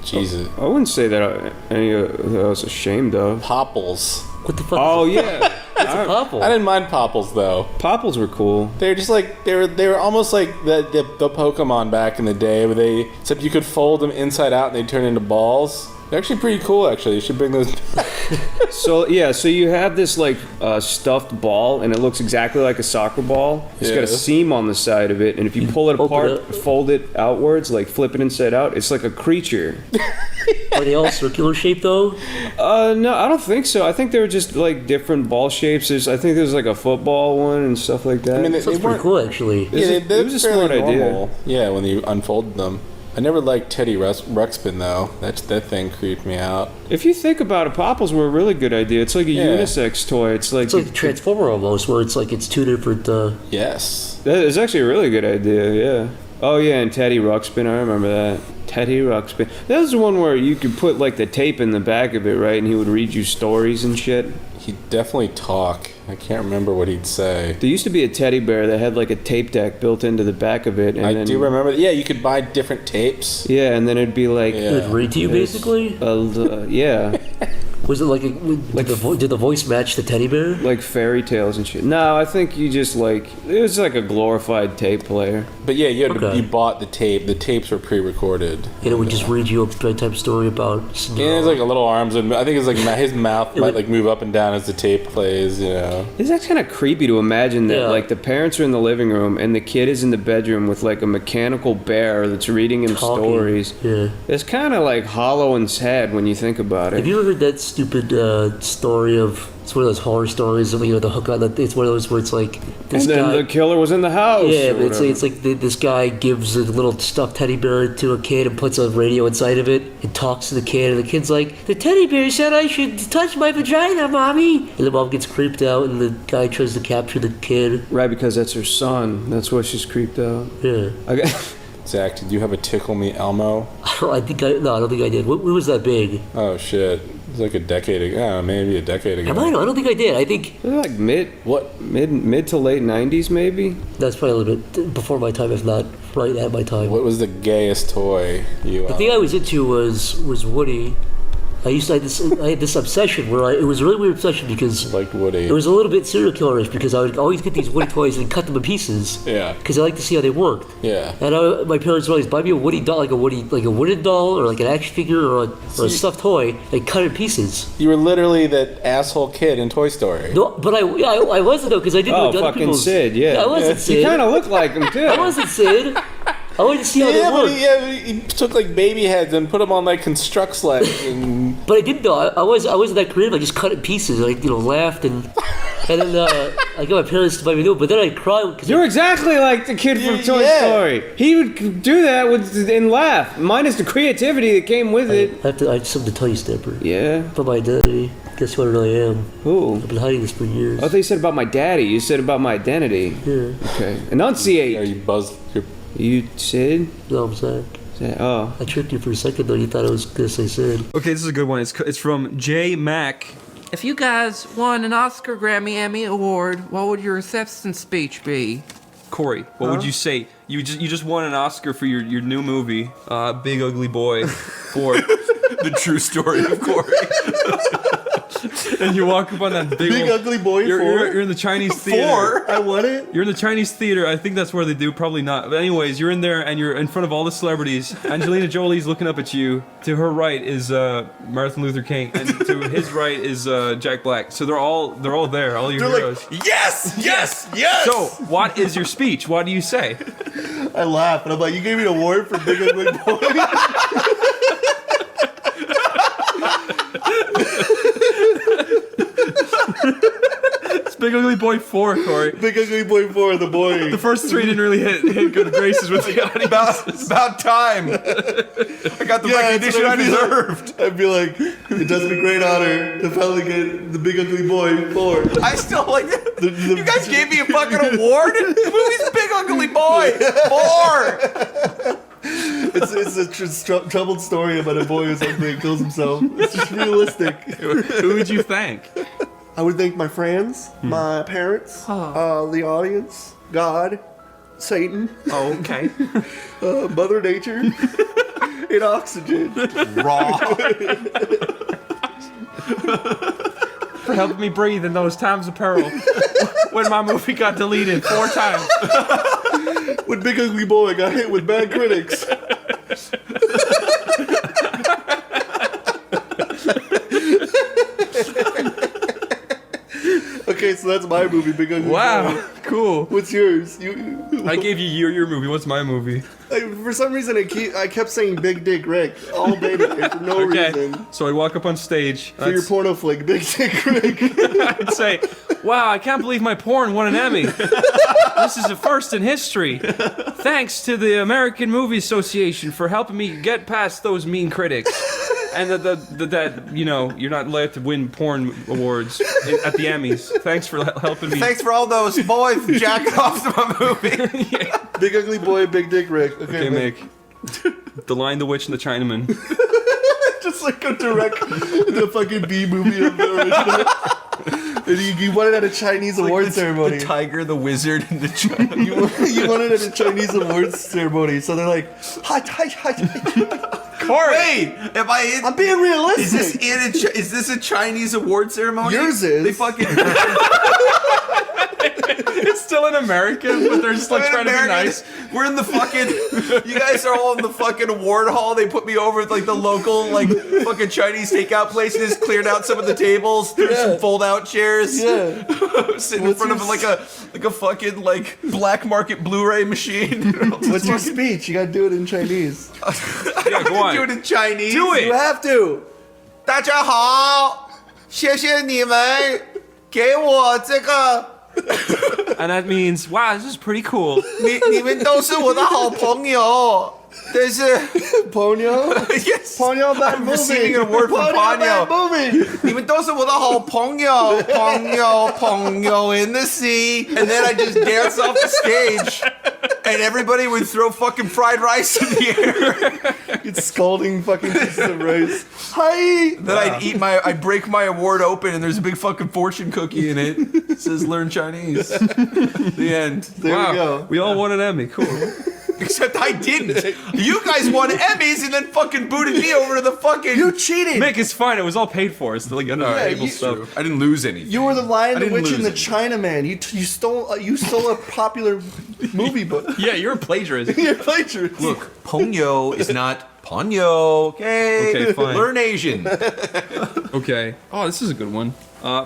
Jesus. I wouldn't say that that I was ashamed of. Popples. What the fuck? Oh yeah. What's a popple? I didn't mind Popples though. Popples were cool. They were just like they were almost like the Pokemon back in the day, where except you could fold them inside out and they turn into balls. They're actually pretty cool. Actually, you should bring those. So you have this like stuffed ball, and it looks exactly like a soccer ball. It's got a seam on the side of it, and if you pull it apart, fold it outwards, like flip it inside out, it's like a creature. Are they all circular shaped though? No, I don't think so. I think they were just like different ball shapes. I think there's like a football one and stuff like that. I mean, That's pretty cool actually. Yeah, it was a smart idea. Yeah, when you unfolded them. I never liked Teddy Ruxpin though. That thing creeped me out. If you think about it, Popples were a really good idea. It's like a unisex toy. It's like a Transformer almost, where it's two different. Yes. That is actually a really good idea. Yeah. Oh yeah, and Teddy Ruxpin. I remember that. Teddy Ruxpin. That was the one where you could put like the tape in the back of it, right? And he would read you stories and shit. He'd definitely talk. I can't remember what he'd say. There used to be a teddy bear that had like a tape deck built into the back of it. And I do remember. Yeah, you could buy different tapes. Yeah, and then it'd be like... It would read to you, basically? Yeah. Was it did the voice match the teddy bear? Like fairy tales and shit. No, I think you just like... It was like a glorified tape player. But yeah, you bought the tape. The tapes were pre-recorded. And it would just read you a bedtime story about... Yeah, it's like a little arms, and I think it's like his mouth might like move up and down as the tape plays, you know. It's actually kind of creepy to imagine that like the parents are in the living room and the kid is in the bedroom with like a mechanical bear that's reading him stories. Yeah. It's kind of like hollow and sad when you think about it. Have you ever heard that stupid story of It's one of those horror stories. You know, the hook on the. It's one of those where it's like this and then guy. The killer was in the house. Yeah, but it's like this guy gives a little stuffed teddy bear to a kid and puts a radio inside of it and talks to the kid, and the kid's like, "The teddy bear said I should touch my vagina, mommy." And the mom gets creeped out, and the guy tries to capture the kid. Right, because that's her son. That's why she's creeped out. Yeah. Zach, did you have a Tickle Me Elmo? I don't think I did. When was that big? Oh shit. It was like a decade ago. Maybe a decade ago. I don't think I did. I think like mid to late 90s, maybe. That's probably a little bit before my time, if not right at my time. What was the gayest toy you? The thing I was into was Woody. I had this obsession where it was a really weird obsession because like Woody. It was a little bit serial killerish because I would always get these Woody toys and cut them in pieces. Yeah. Because I like to see how they worked. Yeah. And my parents would always buy me a Woody doll, like a wooden doll or like an action figure or a stuffed toy, and cut it in pieces. You were literally that asshole kid in Toy Story. No, but I wasn't though because I didn't know other fucking people's. Sid, yeah. I wasn't Sid. You kind of look like him too. I wasn't Sid. I wanted to see how they worked. But he took like baby heads and put them on like construct sleds. But I didn't though. I wasn't that creative. I just cut it in pieces. I laughed and then I got my parents to buy me new. But then I cried. You're exactly like the kid from Toy Story. He would do that and laugh. Minus the creativity that came with it. I have something to tell you, Stamper. Yeah. About my identity. Guess what I really am? Who? I've been hiding this for years. I thought you said about my daddy. You said about my identity. Yeah. Okay. Enunciate. Are you buzzed? You Sid? No, I'm Zach. Oh. I tricked you for a second though. You thought I was gonna say Sid. Okay, this is a good one. It's from J Mac. If you guys won an Oscar, Grammy, Emmy award, what would your acceptance speech be? Corey, what would you say? You just won an Oscar for your new movie, Big Ugly Boy, for the true story of Corey. And you walk up on that big Ugly Boy. You're in the Chinese theater. I won it. You're in the Chinese theater. I think that's where they do. Probably not. But anyways, you're in there and you're in front of all the celebrities. Angelina Jolie's looking up at you. To her right is Martin Luther King, and to his right is Jack Black. So they're all there. All your heroes. Like, yes. So what is your speech? What do you say? I laugh and I'm like, you gave me an award for Big Ugly Boy. It's Big Ugly Boy 4, Corey. Big Ugly Boy 4, the boy. The first three didn't really hit good graces with the audience. It's about time. I got the recognition I deserved. I'd be like, it does me great honor to finally get the Big Ugly Boy 4. I still like it. You guys gave me a fucking award? The movie's Big Ugly Boy 4. It's a troubled story about a boy who's ugly and kills himself. It's just realistic. Who would you thank? I would thank my friends, my parents, the audience, God, Satan. Oh, okay. Mother Nature, and oxygen. Raw. For helping me breathe in those times of peril. When my movie got deleted 4 times. When Big Ugly Boy got hit with bad critics. Okay, so that's my movie, Big Ugly Boy. Wow, cool. What's yours? I gave you your movie. What's my movie? For some reason, I kept saying Big Dick Rick all day today for no reason. So I'd walk up on stage. For your porno flick, Big Dick Rick. I'd say, wow, I can't believe my porn won an Emmy. This is a first in history. Thanks to the American Movie Association for helping me get past those mean critics. And that you're not allowed to win porn awards at the Emmys. Thanks for helping me. Thanks for all those boys jacking off to my movie. Yeah. Big Ugly Boy, Big Dick Rick. Okay, Mick. The Lion, the Witch, and the Chinaman. Just like a direct the fucking B movie of the original. And you won it at a Chinese award ceremony. The tiger, the wizard, and the Chinaman. You won it at a Chinese awards ceremony. So they're like, hi. Corey, wait, I'm being realistic. Is this a Chinese award ceremony? Yours is. They fucking. It's still in America, but they're just like trying to be nice. We're in the fucking. You guys are all in the fucking award hall. They put me over at like the local like fucking Chinese takeout place and just cleared out some of the tables. There's some fold out chairs. Yeah. Sitting in front of like a fucking like black market Blu-ray machine. What's your speech? You gotta do it in Chinese. Yeah, go on. Do it in Chinese. Do it. You have to. 大家好，谢谢你们给我这个 And that means, wow, this is pretty cool. 你们都是我的好朋友。但是 Ponyo? Yes. Ponyo bad I'm movie. receiving an award from Ponyo bad Ponyo. movie. 你们都是我的好朋友，朋友 in the sea. And then I just dance off the stage. And everybody would throw fucking fried rice in the air. It's scalding fucking pieces of rice. Hi. Then I'd break my award open and there's a big fucking fortune cookie in it. It says learn Chinese. The end. There we go. We all won an Emmy. Cool. Except I didn't. You guys won Emmys and then fucking booted me over to the fucking... You cheated. Mick, it's fine. It was all paid for. It's like unable stuff. I didn't lose anything. You were the Lion, the Witch, and the it. Chinaman. You stole a popular movie book. Yeah, you're a plagiarist. You're a plagiarist. Look, Ponyo is not Ponyo. Okay, fine. Learn Asian. Okay. Oh, this is a good one.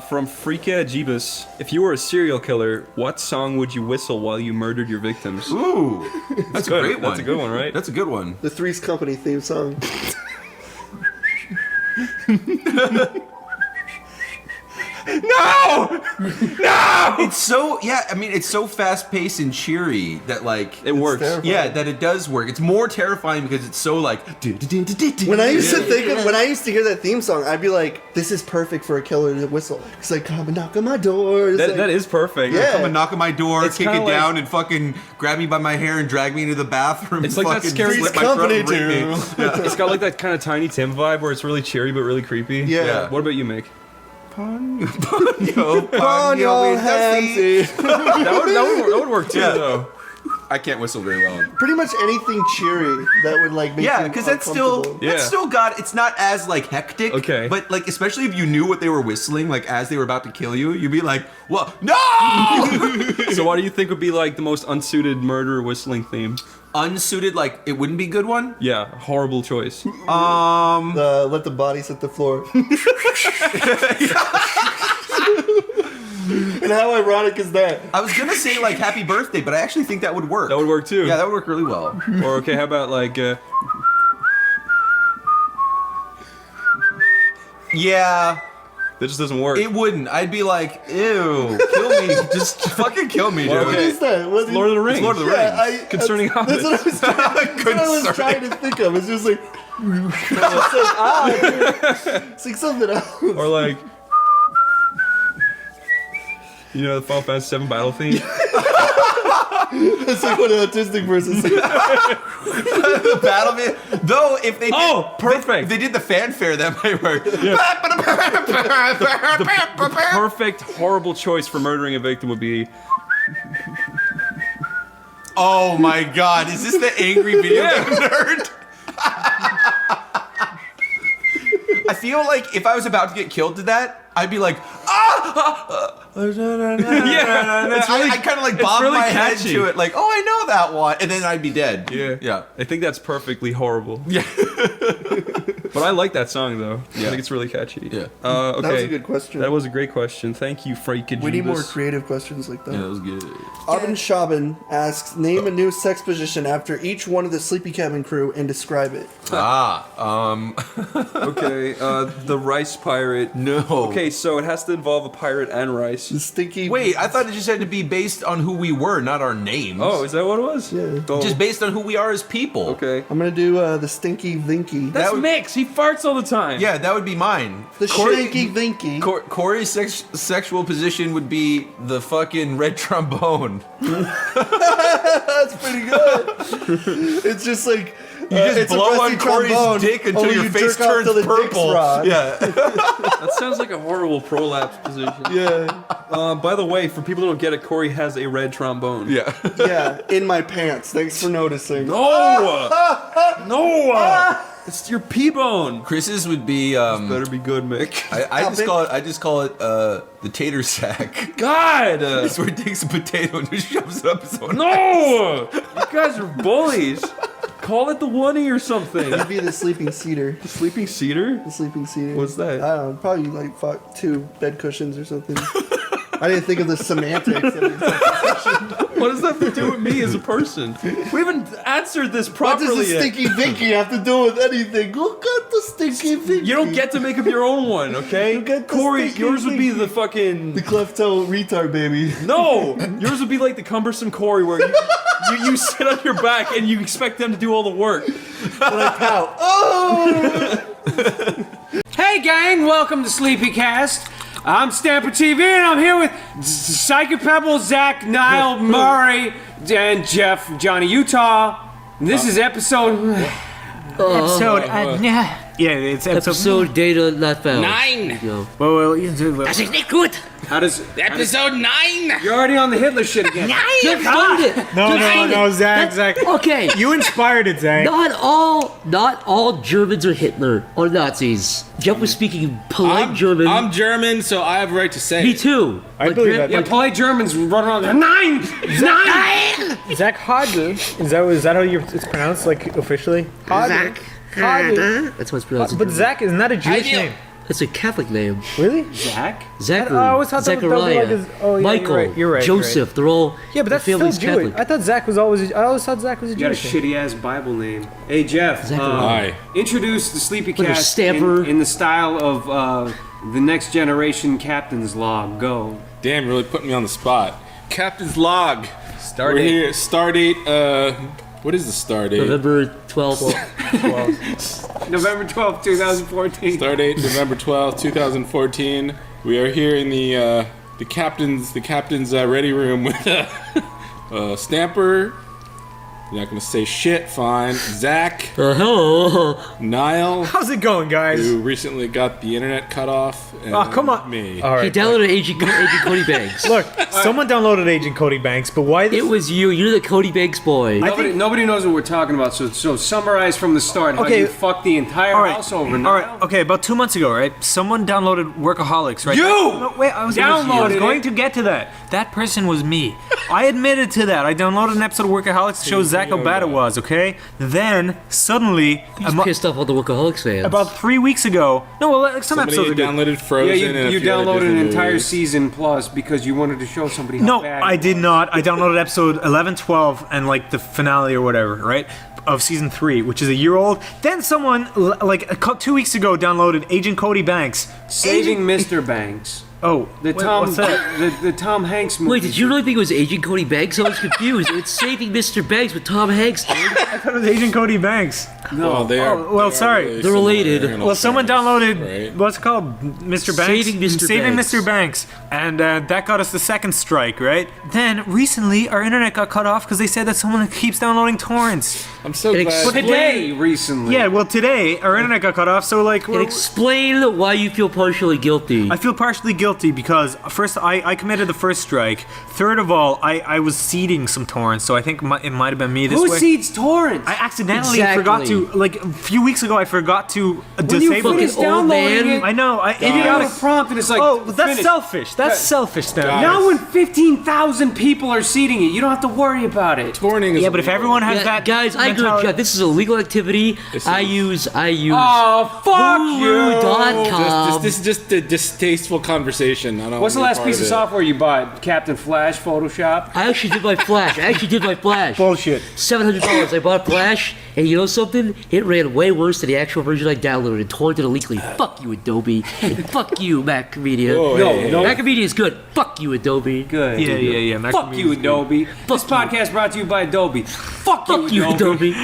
From Freaka Jeebus. If you were a serial killer, what song would you whistle while you murdered your victims? Ooh, that's a great one. That's a good one, right? That's a good one. The Three's Company theme song. No! It's so it's so fast paced and cheery that like it works. Terrifying. Yeah, that it does work. It's more terrifying because it's so like. When I used to hear that theme song, I'd be like, "This is perfect for a killer to whistle." It's like, "Come and knock on my door." That is perfect. Yeah. Come and knock on my door, It's kick it kinda down, and fucking grab me by my hair and drag me into the bathroom. It's like that fucking scary slit my throat and rape me. It's got like that kind of Tiny Tim vibe where it's really cheery but really creepy. Yeah. What about you, Mick? Ponyo, Hamsy. that would work too, Yeah. though. I can't whistle very well. Pretty much anything cheery that would like make you Because that's still uncomfortable. it's not as like hectic. Okay. But like especially if you knew what they were whistling like as they were about to kill you, you'd be like, "Well, no!" So what do you think would be like the most unsuited murder whistling theme? Unsuited, like it wouldn't be a good one. Yeah, horrible choice. Let the bodies hit the floor. And how ironic is that? I was gonna say like Happy Birthday, but I actually think that would work. That would work too. Yeah, that would work really well. Or okay, how about like? Yeah. That just doesn't work. It wouldn't. I'd be like, ew, kill me. Just fucking kill me, dude. What is that? It's Lord of the Rings. It's Lord of the Rings. Concerning That's what I was trying to think of. It's just like, it's like something else. Or like, you know, the Final Fantasy VII battle theme. It's like what an autistic person says. The battle, though, if they did, perfect. If they did the fanfare, that might work. The perfect horrible choice for murdering a victim would be. Oh my God! Is this the angry video game nerd? I feel like if I was about to get killed to that, I'd be like, I kind of like bob really my head catchy. to it, like, oh, I know that one, and then I'd be dead. Yeah. I think that's perfectly horrible. Yeah. But I like that song though. Yeah. I think it's really catchy. Yeah. Okay. That was a good question. That was a great question. Thank you, Freaka We need more Jeebus. creative questions like that. Yeah, that was good. Arvin Shaban asks, name a new sex position after each one of the Sleepy Cabin crew and describe it. Okay, the rice pirate. No. Okay, so it has to involve a pirate and rice. The stinky. Wait, I thought it just had to be based on who we were, not our names. Oh, is that what it was? Yeah. Oh. Just based on who we are as people. Okay. I'm gonna do the Stinky Vinky. That's Mix. He farts all the time. Yeah, that would be mine. The Stinky Vinky. Corey's sexual position would be the fucking red trombone. That's pretty good. It's just like you just it's blow a on rusty Corey's trombone, dick until only your you face jerk off turns till the dick's purple. rod. Yeah. That sounds like a horrible prolapse position. Yeah. By the way, for people who don't get it, Corey has a red trombone. Yeah. Yeah, in my pants. Thanks for noticing. No! No! It's your P-bone. Chris's would be better be good, Mick. I just call it the tater sack. God! It's where he takes a potato and just shoves it up his own. No! You guys are bullies. Call it the Oney or something. It'd be the Sleeping Cedar. The Sleeping Cedar? The Sleeping Cedar. What's that? I don't know. Probably like 2 bed cushions or something. I didn't think of the semantics of the What does that have to do with me as a person? We haven't answered this What properly does the yet. stinky Vicky have to do with anything? Look at the stinky Vicky. You don't get to make up your own one, okay? Corey, yours would be the fucking... The cleft toe retard baby. No! Yours would be like the cumbersome Corey where you sit on your back and you expect them to do all the work. Like how? Oh! Hey gang, welcome to SleepyCast. I'm Stamper TV and I'm here with Psychopebble, Zach, Niall, Murray, and Jeff, Johnny Utah. And this is episode... Yeah, it's episode data not found. 9. Well, Das ist nicht gut. How does episode 9? You're already on the Hitler shit again. Just found it. No, Zach. Okay. You inspired it, Zach. Not all Germans are Hitler or Nazis. Jeff was speaking polite German. I'm German, so I have a right to say. Me too. I believe that. Yeah, polite Germans run around there. 9! Zach Hodge. Is that how it's pronounced, like, officially? Zach. That's what it's pronounced. But Zach, isn't that a Jewish name? It's a Catholic name. Really? Zach? Zachary. I always thought that was Zechariah. like Michael. You're right. Joseph. They're all. Yeah, but that's still family's Jewish. Catholic. I thought Zach was always. I always thought Zach was a You got a Jewish name. shitty ass Bible name. Hey Jeff, Hi. introduce the With a SleepyCast stamper. in the style of the Next Generation Captain's Log. Go. Damn, really putting me on the spot. Captain's log. Start We're date. here. Stardate. What is the stardate? November 12th. November 12th, 2014. Stardate November 12th, 2014. We are here in the captain's ready room with Stamper. You're not gonna say shit. Fine. Zach. Niall. How's it going, guys? Who recently got the internet cut off. And come on. Me. All right. He downloaded Agent Cody Banks. Look, someone downloaded Agent Cody Banks, but why? It was you. You're the Cody Banks boy. Nobody knows what we're talking about, so summarize from the start how you fucked the entire house over. All right, okay, about 2 months ago, right? Someone downloaded Workaholics, right? You! No, wait, I was Downloaded going to get to that. That person was me. I admitted to that. I downloaded an episode of Workaholics to show Zach how bad it was, okay? Then, suddenly... He's pissed off all the Workaholics fans. About 3 weeks ago... No, well, some Somebody episodes are good. downloaded Frozen. Yeah, and a you few other downloaded an Disney entire movies. season plus because you wanted to show somebody how No, bad I did not. I downloaded episode 11, 12, and like the finale or whatever, right? Of season 3, which is a year old. Then someone, 2 weeks ago, downloaded Agent Cody Banks. Saving Mr. Banks. Oh, what's that? The Tom Hanks movie. Wait, did you really think it was Agent Cody Banks? I was confused. It's Saving Mr. Banks with Tom Hanks, dude. I thought it was Agent Cody Banks. No. Well, they are. Well, sorry. Really They're related. similar in Well, someone downloaded right? what's it called, Mr. Banks. Saving Mr. Saving Banks. Mr. Banks, and that got us the second strike, right? Then recently, our internet got cut off because they said that someone keeps downloading torrents. I'm so And glad. Today, recently. Yeah, well, today our internet got cut off, so like. And explain why you feel partially guilty. I feel partially guilty because first I committed the first strike. Third of all, I was seeding some torrents, so I think it might have been me this Who way. seeds torrents? I accidentally Exactly. forgot to, like, a few weeks ago, I forgot to disable finish it. downloading it, I know. you got a prompt and it's like, oh, that's finish. selfish. That's selfish, then. Now when 15,000 people are seeding it, you don't have to worry about it. Torrenting is Yeah, but if everyone has that, guys, I agree with you. This is a legal activity. I use Oh, fuck Hulu.com. This is just a distasteful conversation. I don't What's the wanna be last part piece of it. software you bought? Captain Flash, Photoshop? I actually did my Flash. Bullshit. $700. I bought Flash, and you know something? It ran way worse than the actual version I downloaded and torrented illegally. Fuck you, Adobe. And fuck you, Macmedia. Whoa, No. Macmedia is good. Fuck you, Adobe. Good. Yeah. Fuck you, Adobe. This podcast brought to you by Adobe. Fuck you, Adobe.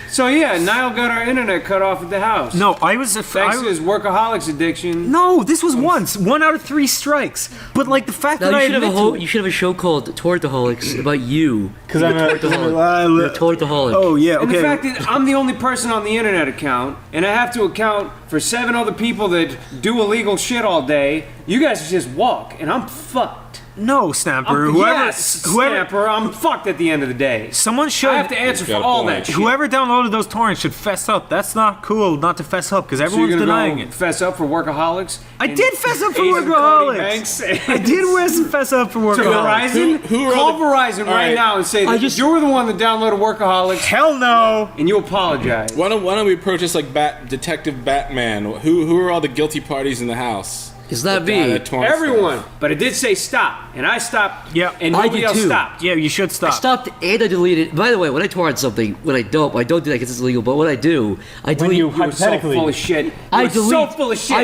So yeah, Niall got our internet cut off at the house. No, I was. Thanks to his workaholics addiction. No, this was once. 1 out of 3 strikes. But like the fact Now, that I you should admit have to it. you should have a show called Torrentaholics about you. Because I'm a Torrentaholic. Oh yeah, And okay. the fact that I'm the only person on the internet account, and I have to account for 7 other people that do illegal shit all day, you guys just walk, and I'm fucked. No, Snapper. Snapper, I'm fucked at the end of the day. Someone should. I have to answer for all that shit. Whoever downloaded those torrents should fess up. That's not cool not to fess up because So everyone's you're gonna denying go it. fess up for workaholics? I did fess up for Agent Cody Workaholics. Banks? I did fess up for To Workaholics. Verizon? Who are Call the- Verizon All right right. now and say that you're the one that downloaded Workaholics. Hell no. And you apologize. Why don't we approach this like Detective Batman? Who are all the guilty parties in the house? It's not me. Everyone. But it did say stop, and I stopped. Yeah, and nobody else stopped. Yeah, you should stop. I stopped and I deleted. By the way, when I tore on something, when I don't do that because it's illegal. But when I do, I delete. You were so full of shit. I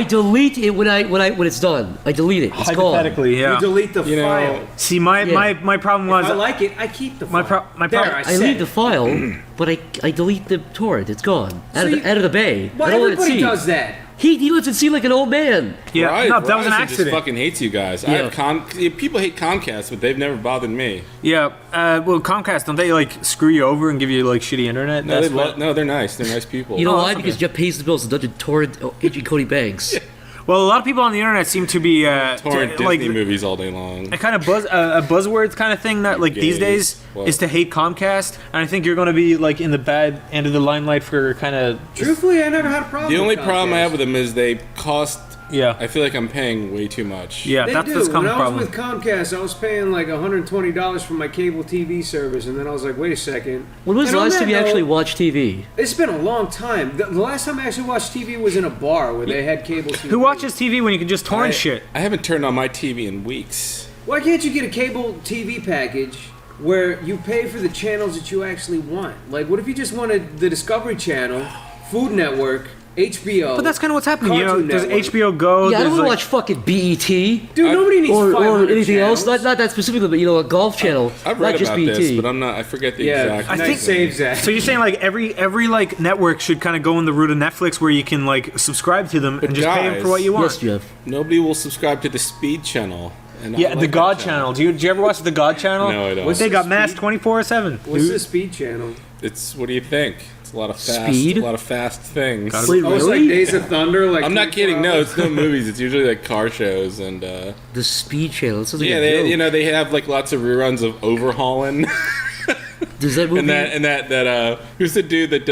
delete it when it's done. I delete it. It's gone. Hypothetically, yeah. You delete the file. See, my problem was If I like it, I keep the file. I leave the file, but I delete the torrent. It's gone out of the bay. Well, I don't let it everybody see. does that. He lets it seem like an old man. Yeah, no, that was an Verizon accident. Just fucking hates you guys. Yeah. People hate Comcast, but they've never bothered me. Yeah, well, Comcast, don't they like screw you over and give you like shitty internet? No, they're nice. They're nice people. You know why? Because Jeff pays the bills and doesn't torrent agent Cody Banks. Well, a lot of people on the internet seem to be torrent Disney movies all day long. A kind of a buzzword kind of thing that like these days is to hate Comcast, and I think you're going to be like in the bad end of the limelight for kind of. Truthfully, I never had a problem. The only with problem I Comcast. have with them is they cost. Yeah. I feel like I'm paying way too much. Yeah, They that's do. the When I was problem. with Comcast, I was paying like $120 for my cable TV service, and then I was like, wait a second. When was And the on last that time you note, actually watched TV? It's been a long time. The last time I actually watched TV was in a bar where they had cable TV. Who watches TV when you can just torrent shit? I haven't turned on my TV in weeks. Why can't you get a cable TV package where you pay for the channels that you actually want? Like, what if you just wanted the Discovery Channel, Food Network, HBO? But that's kind of what's happening. You know, Cartoon there's Network. HBO Go. Yeah, I don't there's, want to watch fucking BET. Dude, nobody needs or 500 anything channels. else. Not that specifically, but you know, a golf channel. I've not read just about BET. this, but I'm not. I forget the exact. I think saves that. So you're saying like every like network should kind of go in the route of Netflix where you can like subscribe to them and just pay them for what you want. Yes, Jeff. Nobody will subscribe to the Speed channel. And I Yeah, like the that God channel. Do you ever watch the God channel? No, I don't. They got mass 24/7. What's the Speed Channel? It's what do you think? It's a lot of fast, Speed? a lot of fast things. Wait, Oh, it's like Days of Thunder. Like I'm not 24 kidding. No, hours? it's no movies. It's usually like car shows and. The Speed Channel. It sounds like Yeah, a joke. they have like lots of reruns of Overhauling. Does that movie? and that who's the dude that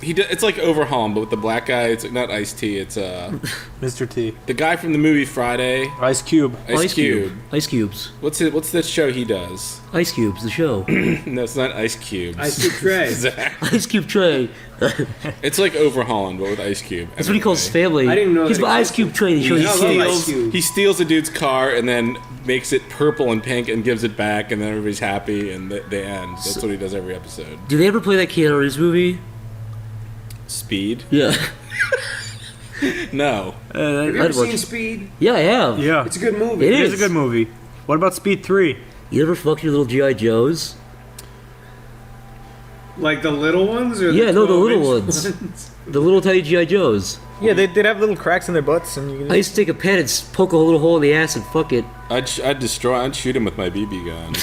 it's like Overhauling, but with the black guy. It's not Ice-T. It's Mr. T. the guy from the movie Friday. Ice Cube. Ice Cube. Ice Cubes. What's that show he does? Ice Cubes, the show. No, it's not Ice Cubes. Ice Cube Trey. Zach. Ice Cube Trey. It's like Overhauling, but with Ice Cube. That's what he calls his family. I didn't know He's that my Ice Cube Trey. He shows He steals a dude's car and then makes it purple and pink and gives it back, and then everybody's happy and they end. That's what he does every episode. Do they ever play that Keanu Reeves movie? Speed? Yeah. No. Have you ever seen Speed? Yeah, I have. Yeah. It's a good movie. It is a good movie. What about Speed 3? You ever fuck your little G.I. Joes? Like the little ones? Or Yeah, the no, the 12-inch little ones. The little tiny G.I. Joes. Yeah, they'd have little cracks in their butts, and you can I used to take a pen and poke a little hole in the ass and fuck it. I'd shoot him with my BB gun.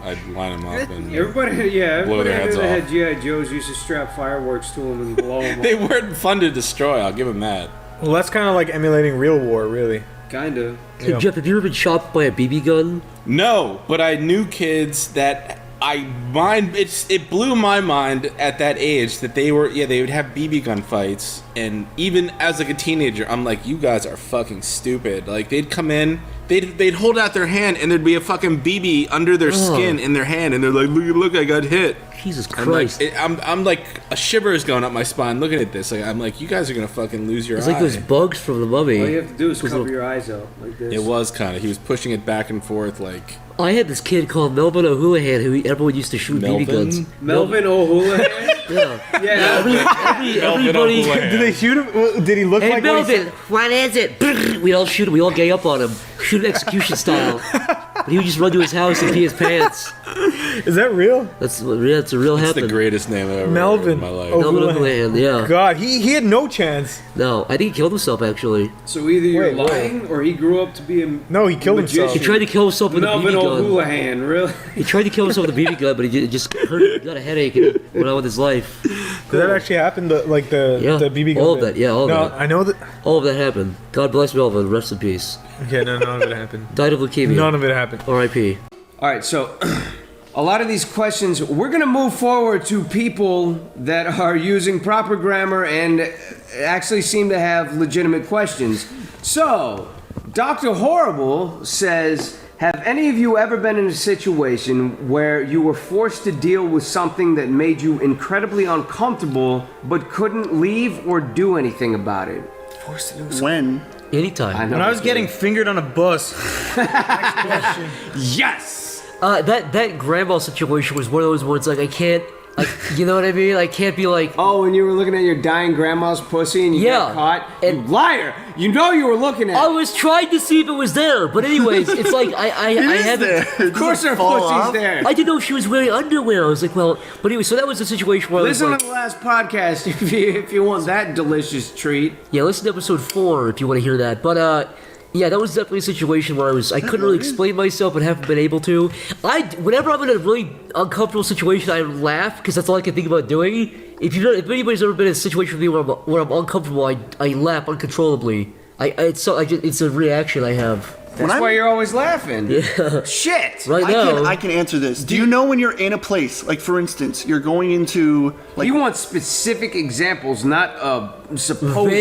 I'd line him up and Everybody, blow their heads that off. had G.I. Joes used to strap fireworks to them and blow them They weren't fun to destroy, I'll give him that. Well, that's kind of like emulating real war, really. Kind of. Hey, Jeff, have you ever been shot by a BB gun? No, but I knew kids that it blew my mind at that age that they would have BB gun fights, and even as like a teenager, I'm like, you guys are fucking stupid. Like they'd come in, they'd hold out their hand, and there'd be a fucking BB under their skin in their hand, and they're like, look, I got hit. Jesus Christ! I'm like a shiver is going up my spine looking at this. Like I'm like, you guys are gonna fucking lose your It's eye. like those bugs from the Mummy. All you have to do is cover your eyes up like this. It was kind of. He was pushing it back and forth like. I had this kid called Melvin O'Houlihan who everyone used to shoot BB guns. Melvin O'Houlihan? Yeah. Yeah. Everybody. Did they shoot him? Did he look Hey like Melvin, what is it? We'd all shoot him. We all gang up on him, shoot him execution style. But he would just run to his house and pee his pants. Is that real? That's a real That's happen. the greatest name I've ever heard Melvin in my life. Melvin O'Houlihan, yeah. God, he had no chance. No, I think he killed himself actually. So either you're Wait, lying or he grew up to be a No, he killed himself. He tried to kill himself with a Melvin BB gun. O'Houlihan, really? He tried to kill himself with a BB gun, but he just hurt, got a headache and went on with his life. Did that actually happen? The BB gun. All of that, yeah, all of no, that. I know that. All of that happened. God bless Melvin. Rest in peace. Okay, no, none of it happened. Died of leukemia. None of it happened. R.I.P. All right, so a lot of these questions, we're going to move forward to people that are using proper grammar and actually seem to have legitimate questions. So, Dr. Horrible says, have any of you ever been in a situation where you were forced to deal with something that made you incredibly uncomfortable but couldn't leave or do anything about it? When? Anytime. When I was getting fingered on a bus. Yes. That grandma situation was one of those ones like I can't. Like, you know what I mean? I can't be like... Oh, when you were looking at your dying grandma's pussy and you got caught? You liar! You know you were looking at it. I was trying to see if it was there, but anyways, it's like I haven't... Of course her pussy's there. I didn't know she was wearing underwear. I was like, well... But anyway, so that was the situation where Listen I was to the last podcast if you want that delicious treat. Yeah, listen to episode 4 if you want to hear that. But, yeah, that was definitely a situation where I couldn't really explain myself and haven't been able to. Whenever I'm in a really uncomfortable situation, I laugh because that's all I can think about doing. If anybody's ever been in a situation with me where I'm uncomfortable, I laugh uncontrollably. It's a reaction I have. That's why you're always laughing. Yeah. Shit. Right now. I can answer this. Do you know when you're in a place, like for instance, you're going into like... You want specific examples, not supposed...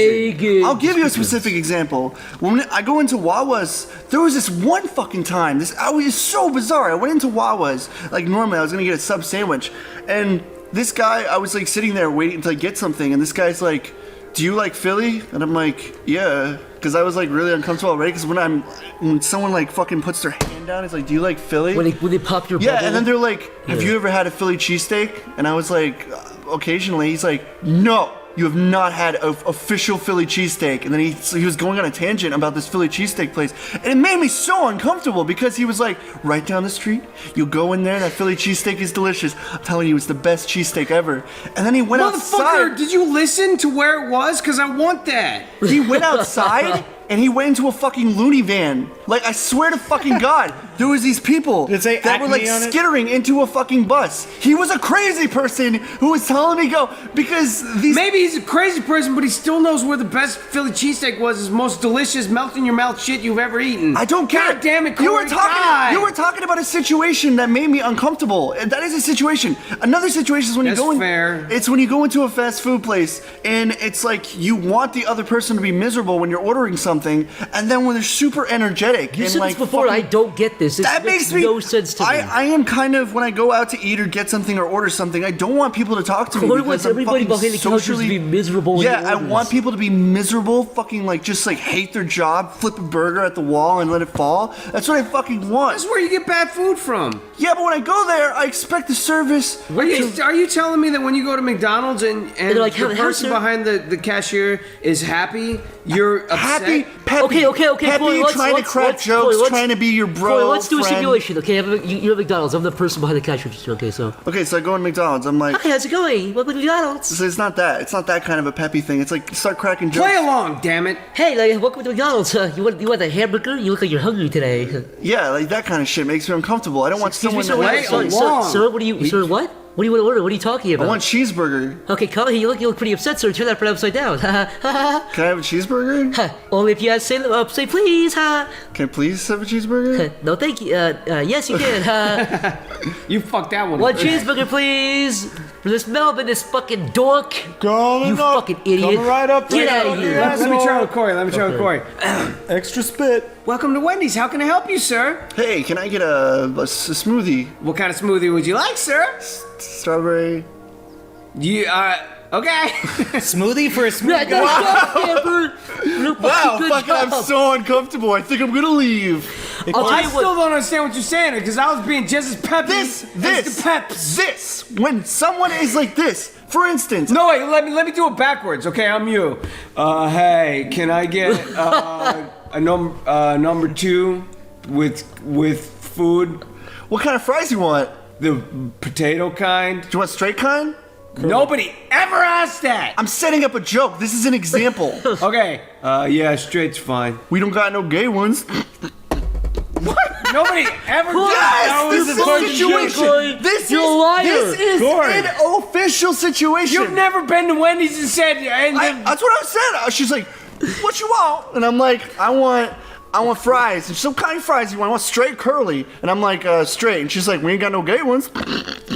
I'll give you a specific example. When I go into Wawa's, there was this one fucking time. It was so bizarre. I went into Wawa's, like normally I was gonna get a sub sandwich, and this guy, I was like sitting there waiting until I get something, and this guy's like, do you like Philly? And I'm like, yeah. Because I was like really uncomfortable already. Because when someone like fucking puts their hand down, it's like, do you like Philly? When they pop your bubble? Yeah, and then they're like, have you ever had a Philly cheesesteak? And I was like, occasionally. He's like, no. You have not had an official Philly cheesesteak. And then he was going on a tangent about this Philly cheesesteak place. And it made me so uncomfortable because he was like, right down the street, you go in there, that Philly cheesesteak is delicious. I'm telling you, it's the best cheesesteak ever. And then he went outside. Motherfucker, did you listen to where it was? Because I want that. He went outside and he went into a fucking loony van. Like, I swear to fucking God, there was these people that were like skittering into a fucking bus. He was a crazy person who was telling me go because these... Maybe he's a crazy person, but he still knows where the best Philly cheesesteak was. Is most delicious, melt in your mouth shit you've ever eaten. I don't care. God damn it, Corey. You were talking about a situation that made me uncomfortable. And that is a situation. Another situation is when you go in... fair. It's when you go into a fast food place and it's like you want the other person to be miserable when you're ordering something, and then when they're super energetic. You and said like this before. I don't get this. That makes no sense to me. I am kind of, when I go out to eat or get something or order something, I don't want people to talk to me. Corey wants everybody behind the counters to be miserable. Yeah, I want people to be miserable, fucking like just like hate their job, flip a burger at the wall and let it fall. That's what I fucking want. That's where you get bad food from. Yeah, but when I go there, I expect the service. Are you telling me that when you go to McDonald's and like, the person behind the cashier is happy, you're upset? Happy, peppy. Okay. Peppy, Corey, trying to crack jokes, trying to be your bro. Corey, let's do a friend. simulation. Okay, you're at McDonald's. I'm the person behind the cash register. Okay, so. Okay, so I go in McDonald's. I'm like, hi, how's it going? Welcome to McDonald's. So it's not that. It's not that kind of a peppy thing. It's like start cracking jokes. Play along, damn it. Hey, welcome to McDonald's. You want a hamburger? You look like you're hungry today. Yeah, like that kind of shit makes me uncomfortable. I don't want someone to play along. Sir, what do you? Sir, what? What do you want to order? What are you talking about? I want cheeseburger. Okay, come here. You look pretty upset, sir. Turn that front upside down. Can I have a cheeseburger? Only if you say please. Can I please have a cheeseburger? No, thank you. Yes, you can. You fucked that one. One cheeseburger, please. For this Melvin, this fucking dork. You fucking idiot. Coming right up Get out of here. Let me try with Corey. Extra spit. Welcome to Wendy's. How can I help you, sir? Hey, can I get a smoothie? What kind of smoothie would you like, sir? Strawberry. Okay. Smoothie for a smoothie. Wow, fucking, I'm so uncomfortable. I think I'm gonna leave. I still don't understand what you're saying because I was being just as peppy as the peps. This, when someone is like this, for instance. No, wait, let me do it backwards. Okay, I'm you. Hey, can I get a number 2 with food? What kind of fries you want? The potato kind. Do you want straight kind? Nobody ever asked that. I'm setting up a joke. This is an example. Okay. Yeah, straight's fine. We don't got no gay ones. What? Nobody ever did. Yes, this is a situation. This is an official situation. You've never been to Wendy's and said. That's what I said. She's like, "What you want?" And I'm like, "I want fries." And she's like, "What kind of fries you want?" I want straight curly. And I'm like, straight. And she's like, "We ain't got no gay ones."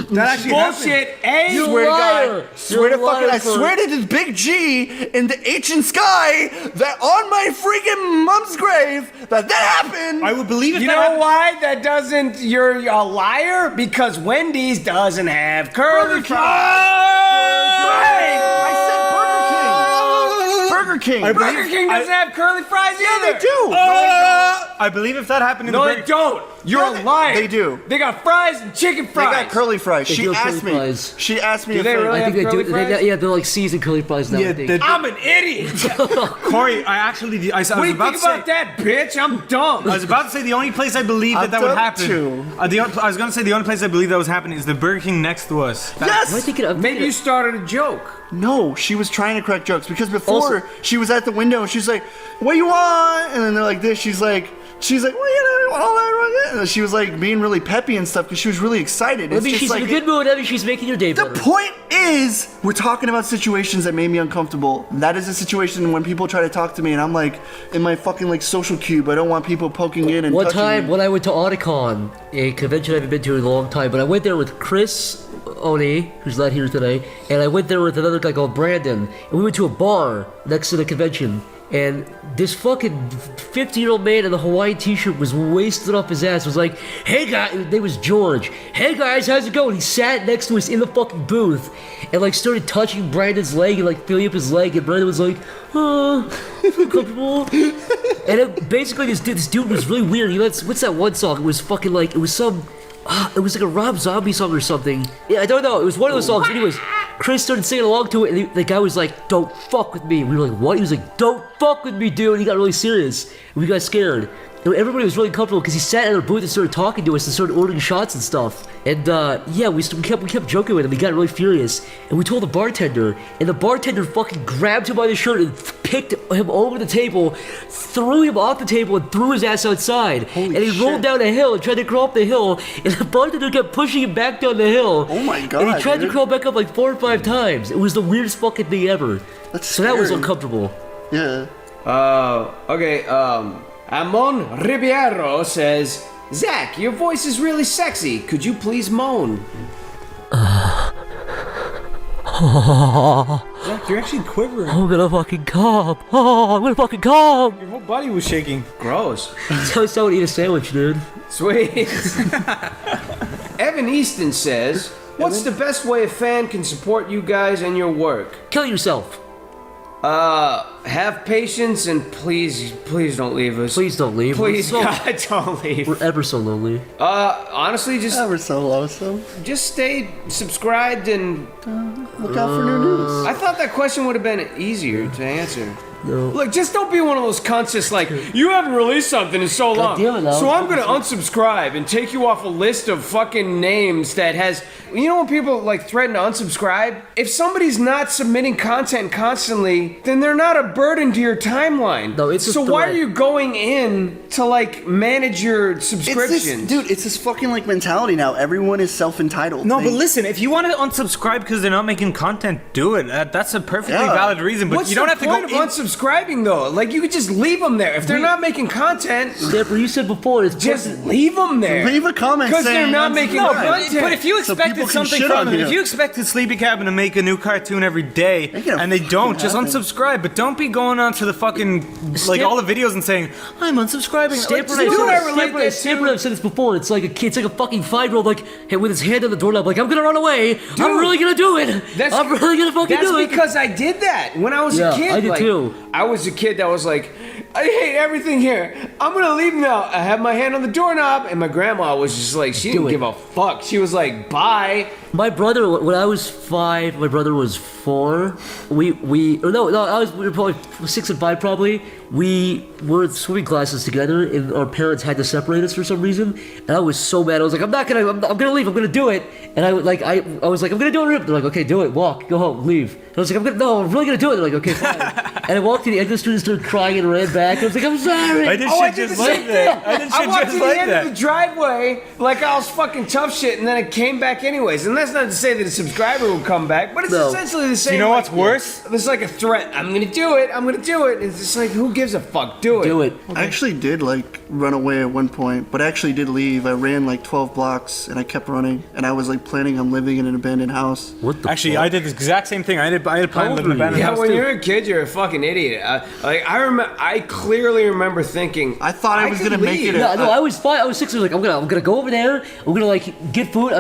That actually bullshit. Hey, you swear liar. To God, I swear to this big G in the ancient sky that on my freaking mom's grave that happened. I would believe it. You know why that doesn't? You're a liar because Wendy's doesn't have curly fries. I said Burger King. Burger King doesn't have curly fries either. Yeah, they do. I believe if that happened in No, the they don't. You're a liar. They do. They got fries and chicken fries. They got curly fries. They She do have asked curly me. fries. She asked me Do if they really I think have they do. curly fries? Yeah, they're like seasoned curly fries now. Yeah, I think. they- I'm an idiot. Corey, I actually, I was What do you about think to say, about that, bitch? I'm dumb. I was about to say the only place I believe I'm that would dumb happen. too. I was gonna say the only place I believe that was happening is the Burger King next to us. Yes. Maybe you started a joke. No, she was trying to crack jokes because before she was at the window and she's like, "What you want?" And then they're like this. She's like, "What you want all that?" And she was like being really peppy and stuff because she was really excited. I mean, she's in a good mood. I mean, she's making your day better. The point is, we're talking about situations that made me uncomfortable. That is a situation when people try to talk to me and I'm like in my fucking like social cube. I don't want people poking in and One touching time me. when I went to Auticon, a convention I haven't been to in a long time, but I went there with Chris Oni, who's not here today, and I went there with another guy called Brandon, and we went to a bar next to the convention. And this fucking 50-year-old man in a Hawaiian t-shirt was wasted up his ass. Was like, "Hey guys," his name was George. "Hey guys, how's it going?" He sat next to us in the fucking booth and like started touching Brandon's leg and like feeling up his leg. And Brandon was like, "Oh, I feel comfortable." And basically, this dude was really weird. He what's that one song? It was fucking like it was like a Rob Zombie song or something. Yeah, I don't know. It was one of those songs. Anyways, Chris started singing along to it, and the guy was like, "Don't fuck with me." We were like, "What?" He was like, "Don't fuck with me, dude." And he got really serious. And we got scared. And everybody was really comfortable because he sat in our booth and started talking to us and started ordering shots and stuff. And yeah, we kept joking with him. He got really furious. And we told the bartender, and the bartender fucking grabbed him by the shirt and picked him over the table, threw him off the table, and threw his ass outside. And he rolled down a hill and tried to crawl up the hill, and the bartender kept pushing him back down the hill. Oh my god! And he tried to crawl back up like 4 or 5 times. It was the weirdest fucking thing ever. So that was uncomfortable. Yeah. Okay, Amon Ribeiro says, "Zach, your voice is really sexy. Could you please moan?" Zach, you're actually quivering. I'm gonna fucking come. Oh, I'm gonna fucking come. Your whole body was shaking. Gross. Tell someone to eat a sandwich, dude. Sweet. Evan Easton says, "What's the best way a fan can support you guys and your work?" Kill yourself. Have patience and please don't leave us. Please don't leave. Please, God, don't leave. We're ever so lonely. Honestly, just ever so lonesome. Just stay subscribed and look out for new news. I thought that question would have been easier to answer. No. Look, just don't be one of those cunts that's like, "You haven't released something in so long, so I'm gonna unsubscribe and take you off a list of fucking names that has." You know when people like threaten to unsubscribe? If somebody's not submitting content constantly, then they're not a burden to your timeline. No, it's so why are you going in to like manage your subscriptions? It's this fucking like mentality now. Everyone is self-entitled. No, but listen, if you want to unsubscribe because they're not making content, do it. That's a perfectly valid reason. But What's you don't the have to go point of unsubscribing though? Like you could just leave them there if they're not making content. Deborah, you said before, it's just leave them there. Leave a comment because they're saying not making content. But if you expected something from them, if you expected Sleepy Cabin to make a new cartoon every day and they don't, just unsubscribe. But don't be going on to the fucking like all the videos and saying, "I'm unsubscribing." Stamper and I've said this before. It's like a kid, it's like a fucking 5-year-old, like hey, with his hand on the doorknob, like I'm gonna run away. I'm really gonna do it. I'm really gonna fucking do it. That's because I did that when I was a kid. I did too. I was a kid that was like, "I hate everything here. I'm gonna leave now." I have my hand on the doorknob, and my grandma was just like, she didn't give a fuck. She was like, "Bye." My brother, when I was 5, my brother was 4. We were probably 6 and 5 probably. We were in swimming classes together, and our parents had to separate us for some reason. And I was so mad. I was like, I'm gonna leave. I'm gonna do it. And I was like, I'm gonna do it. They're like, okay, do it. Walk, go home, leave. And I was like, I'm really gonna do it. They're like, okay, fine. And I walked to the end of the street and started crying and ran back. I was like, I'm sorry. I walked to the end of the driveway like I was fucking tough shit, and then I came back anyways. And that's not to say that a subscriber will come back, but it's essentially the same. You know what's worse? There's like a threat. I'm gonna do it. It's just like, who gives a fuck? Do it. Do it. I actually did like run away at one point, but I actually did leave. I ran like 12 blocks and I kept running, and I was like planning on living in an abandoned house. What the Actually, I did the exact same thing. I had planned to live in an abandoned house when too. you're a kid, you're a fucking idiot. I clearly remember thinking. I thought I was gonna make it. No, I was 5. I was 6. I was like, I'm gonna go over there. I'm gonna like get food.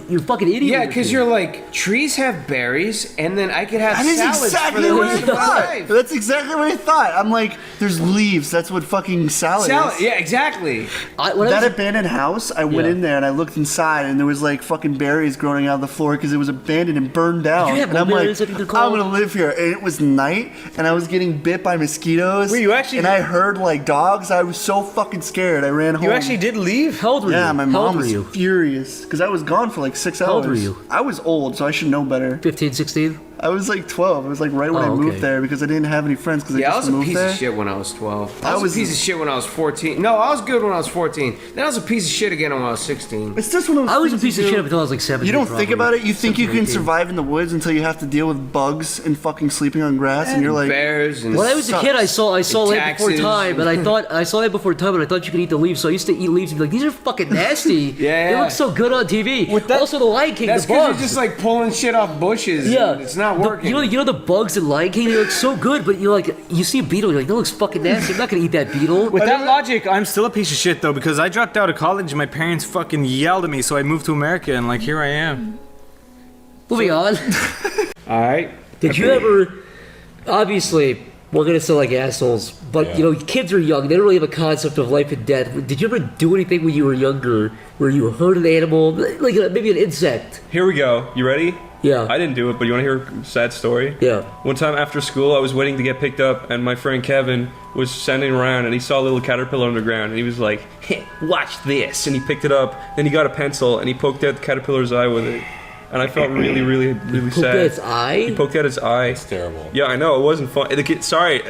You're a fucking idiot. Yeah, because you're like, trees have berries, and then I could have That is salads exactly for the what I rest of my thought. life. That's exactly what I thought. I'm like, there's leaves. That's what fucking salad is. Yeah, exactly. That abandoned house, I went in there and I looked inside, and there was like fucking berries growing out of the floor because it was abandoned and burned down. Did you have and I'm blueberries, like, I think they're I'm called? gonna live here. And it was night, and I was getting bit by mosquitoes. Wait, you actually? And I heard like dogs. I was so fucking scared. I ran home. You actually did leave? How old were you? Yeah, my How old mom were was you? furious because I was gone for like 6 hours. How old were you? I was old, so I should know better. 15, 16? I was like 12. It was like right when I moved there because I didn't have any friends because I Yeah, I just was a moved piece there. of shit when I was 12. I I was was- a piece of shit when I was 14. No, I was good when I was 14. Then I was a piece of shit again when I was 16. It's just one of those I was a things you piece of do- shit up until I was like 17. You don't think probably. about it. You think you 17, can 18. survive in the woods until you have to deal with bugs and fucking sleeping on grass, and you're like bears and When I was a kid, I saw Land Before taxes. Time, and I saw Land Before Time, and I thought you could eat the leaves. So I used to eat leaves and be like, these are fucking nasty. They look so good on TV. Also, the Lion King, That's the because bugs. you're just like pulling shit off bushes. Yeah, and it's not working. You know the bugs in Lion King, they look so good, but you see a beetle, you're like, that looks fucking nasty. I'm not gonna eat that beetle. With that logic, I'm still a piece of shit though because I dropped out of college and my parents fucking yelled at me, so I moved to America and like here I am. Moving on. All right. Did you ever? Obviously, we're gonna sound like assholes, but you know, kids are young. They don't really have a concept of life and death. Did you ever do anything when you were younger where you hurt an animal, like maybe an insect? Here we go. You ready? Yeah. I didn't do it, but you want to hear a sad story? Yeah. One time after school, I was waiting to get picked up, and my friend Kevin was standing around, and he saw a little caterpillar on the ground, and he was like, "Hey, watch this!" And he picked it up. Then he got a pencil, and he poked out the caterpillar's eye with it. And I felt really, really, really sad. Poked out its eye? He poked out its eye. That's terrible. Yeah, I know. It wasn't fun. Sorry,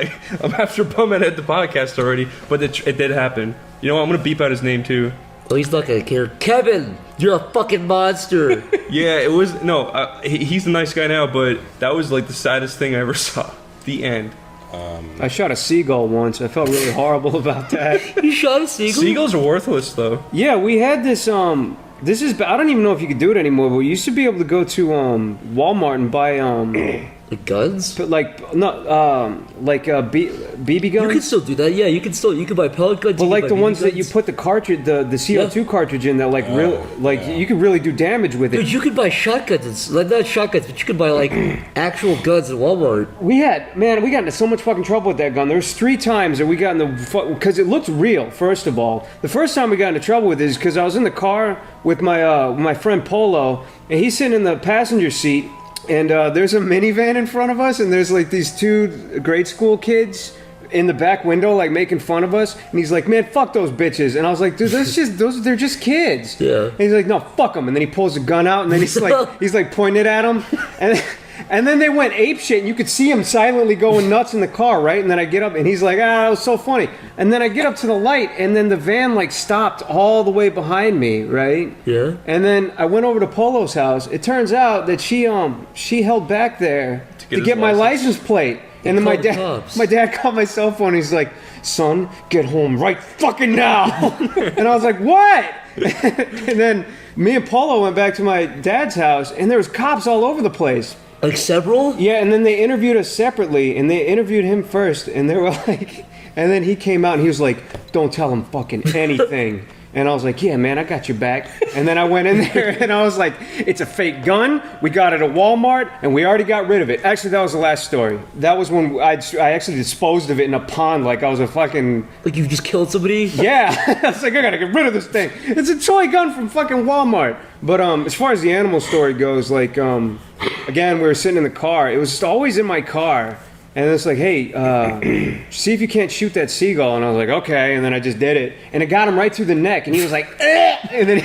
I'm after bumming at the podcast already, but it did happen. You know what? I'm going to beep out his name, too. Oh, he's not gonna care. Kevin, you're a fucking monster. Yeah, it was... No, he's a nice guy now, but that was like the saddest thing I ever saw. The end. I shot a seagull once. I felt really horrible about that. You shot a seagull? Seagulls are worthless, though. Yeah, we had this. This is. I don't even know if you could do it anymore. But we used to be able to go to Walmart and buy like guns. But like BB guns. You can still do that. Yeah, you can buy pellet guns. But like the BB ones that guns. you put the cartridge, the CO2 cartridge in that like you could really do damage with it. Dude, you could buy shotguns. Like not shotguns, but you could buy like actual guns at Walmart. We got into so much fucking trouble with that gun. There was 3 times that we got in the because it looked real. First of all, the first time we got into trouble with it is because I was in the car with my friend Polo, and he's sitting in the passenger seat, and there's a minivan in front of us, and there's like these 2 grade school kids in the back window like making fun of us, and he's like, "Man, fuck those bitches," and I was like, "Dude, they're just kids." Yeah. And he's like, "No, fuck them," and then he pulls a gun out, and then he's like pointing it at him, and then they went ape shit, and you could see him silently going nuts in the car, right? And then I get up, and he's like, that was so funny. And then I get up to the light, and then the van like stopped all the way behind me, right? Yeah. And then I went over to Polo's house. It turns out that she held back there to get my license plate. And then my dad called my cell phone. He's like, "Son, get home right fucking now." And I was like, "What?" And then me and Polo went back to my dad's house, and there was cops all over the place. Like several? Yeah, and then they interviewed us separately, and they interviewed him first, and they were like, and then he came out and he was like, "Don't tell him fucking anything." And I was like, "Yeah, man, I got your back." And then I went in there and I was like, "It's a fake gun. We got it at Walmart and we already got rid of it." Actually, that was the last story. That was when I actually disposed of it in a pond like I was a fucking... Like you just killed somebody? Yeah. I was like, I gotta get rid of this thing. It's a toy gun from fucking Walmart. But as far as the animal story goes, like, again, we were sitting in the car. It was just always in my car. And it's like, "Hey, see if you can't shoot that seagull." And I was like, "Okay." And then I just did it. And it got him right through the neck. And he was like, "Eh!" And then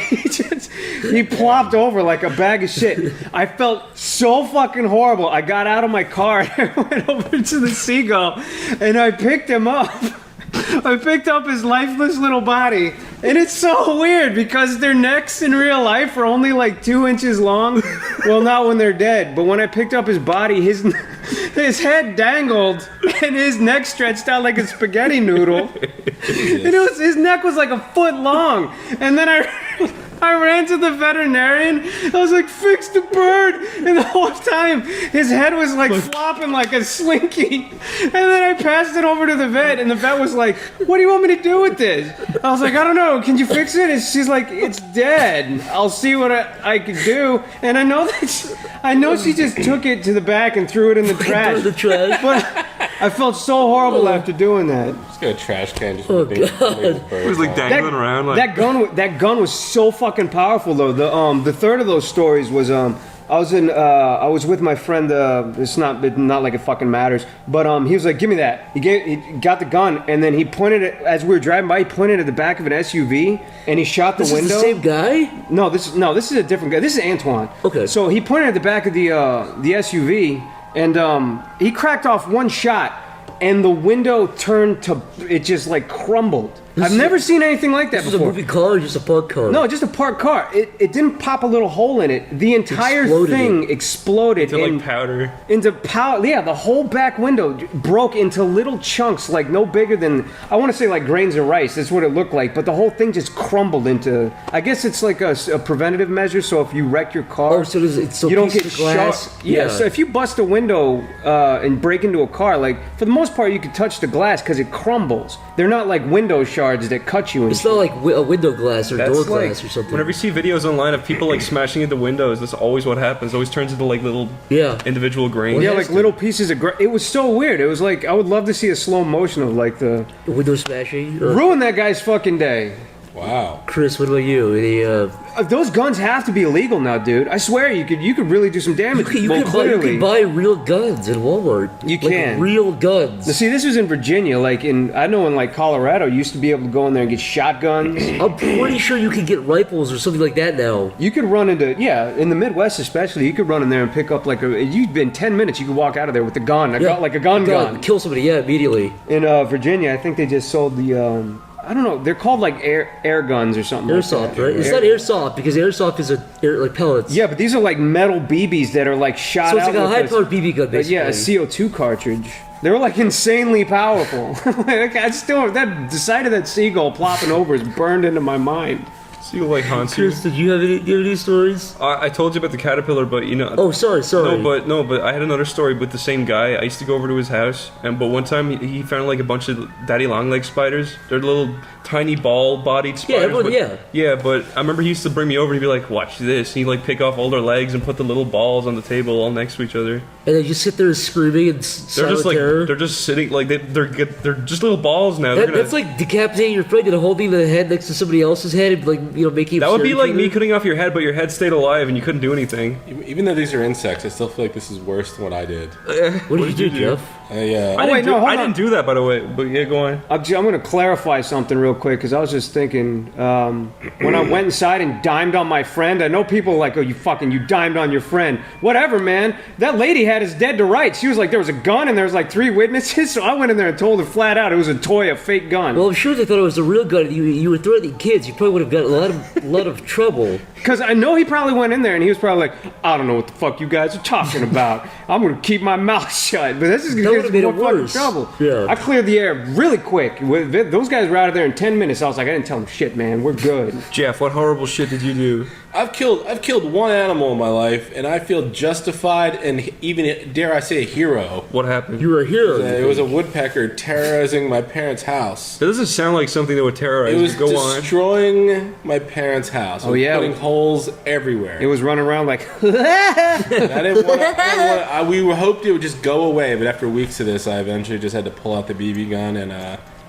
he plopped over like a bag of shit. I felt so fucking horrible. I got out of my car and I went over to the seagull and I picked him up. I picked up his lifeless little body, and it's so weird because their necks in real life are only like 2 inches long. Well, not when they're dead, but when I picked up his body, his head dangled and his neck stretched out like a spaghetti noodle. And his neck was like a foot long. And then I ran to the veterinarian. I was like, fix the bird. And the whole time, his head was like flopping like a slinky. And then I passed it over to the vet, and the vet was like, what do you want me to do with this? I was like, I don't know. Can you fix it? And she's like, it's dead. I'll see what I can do. And I know she just took it to the back and threw it in the trash. But I felt so horrible after doing that. Just got a trash can. Just It was like dangling around. Like That gun was so fucking powerful though. The third of those stories was I was with my friend. It's not like it fucking matters. But he was like, "Give me that." He got the gun, and then he pointed it as we were driving by. He pointed at the back of an SUV, and he shot the window. This is the same guy? No, this is a different guy. This is Antoine. Okay. So he pointed at the back of the SUV, and he cracked off one shot, and the window turned to it just like crumbled. I've never seen anything like that before. Was it a movie car or just a parked car? No, just a parked car. It didn't pop a little hole in it. The entire thing exploded into like powder. Into powder. Yeah, the whole back window broke into little chunks, like no bigger than, I want to say like grains of rice. That's what it looked like. But the whole thing just crumbled into. I guess it's like a preventative measure. So if you wreck your car, you don't get glass. shot. Yeah. So if you bust a window and break into a car, like for the most part, you can touch the glass because it crumbles. They're not like window shards that cut you. It's not like a window glass or door glass or something. Whenever you see videos online of people like smashing into windows, that's always what happens. It always turns into like little individual grains. Yeah, like little pieces of It was so weird. It was like, I would love to see a slow motion of like the window smashing. Ruin that guy's fucking day. Wow. Chris, what about you? Any, those guns have to be illegal now, dude. I swear you could really do some damage. You can buy real guns in Walmart. You can. Like real guns. Now, see, this was in Virginia. Like I know in like Colorado, you used to be able to go in there and get shotguns. I'm pretty sure you can get rifles or something like that now. You could run into, in the Midwest especially, you could run in there and pick up like you've been 10 minutes, you could walk out of there with a gun. Like a gun. Kill somebody, immediately. In Virginia, I think they just sold the, I don't know. They're called like air guns or something. Airsoft, right? It's not airsoft because airsoft is like pellets. Yeah, but these are like metal BBs that are like shot out. So it's like a high-powered BB gun, basically. Yeah, a CO2 cartridge. They were like insanely powerful. I still that the sight of that seagull plopping over is burned into my mind. Seagull like haunts you. Chris, did you have any stories? I told you about the caterpillar, but you know. Oh, sorry. No, but I had another story with the same guy. I used to go over to his house, but one time he found like a bunch of daddy long leg spiders. They're little tiny ball-bodied spiders. Yeah, but I remember he used to bring me over. He'd be like, "Watch this." And he'd like pick off all their legs and put the little balls on the table all next to each other. And they just sit there screaming and they're just sitting like they're just little balls now. That's like decapitating your friend and holding the head next to somebody else's head and like making. That would be like me cutting off your head, but your head stayed alive and you couldn't do anything. Even though these are insects, I still feel like this is worse than what I did. What did you do, Jeff? I didn't do that, by the way. But yeah, go on. I'm going to clarify something real quick because I was just thinking when I went inside and dimed on my friend. I know people are like, "Oh, you dimed on your friend." Whatever, man. That lady had us dead to rights. She was like, there was a gun and there was like 3 witnesses. So I went in there and told her flat out it was a fake gun. Well, I'm sure they thought it was a real gun. You were threatening kids. You probably would have got a lot of trouble. Because I know he probably went in there and he was probably like, I don't know what the fuck you guys are talking about. I'm going to keep my mouth shut. But this is going to get more fucking trouble. Yeah. I cleared the air really quick. Those guys were out of there in 10 minutes. I was like, I didn't tell them shit, man. We're good. Jeff, what horrible shit did you do? I've killed one animal in my life, and I feel justified and even, dare I say, a hero. What happened? You were a hero. It was a woodpecker terrorizing my parents' house. That doesn't sound like something that would terrorize. It was destroying my parents' house. Oh yeah, putting holes everywhere. It was running around like. I didn't want. We hoped it would just go away, but after weeks of this, I eventually just had to pull out the BB gun and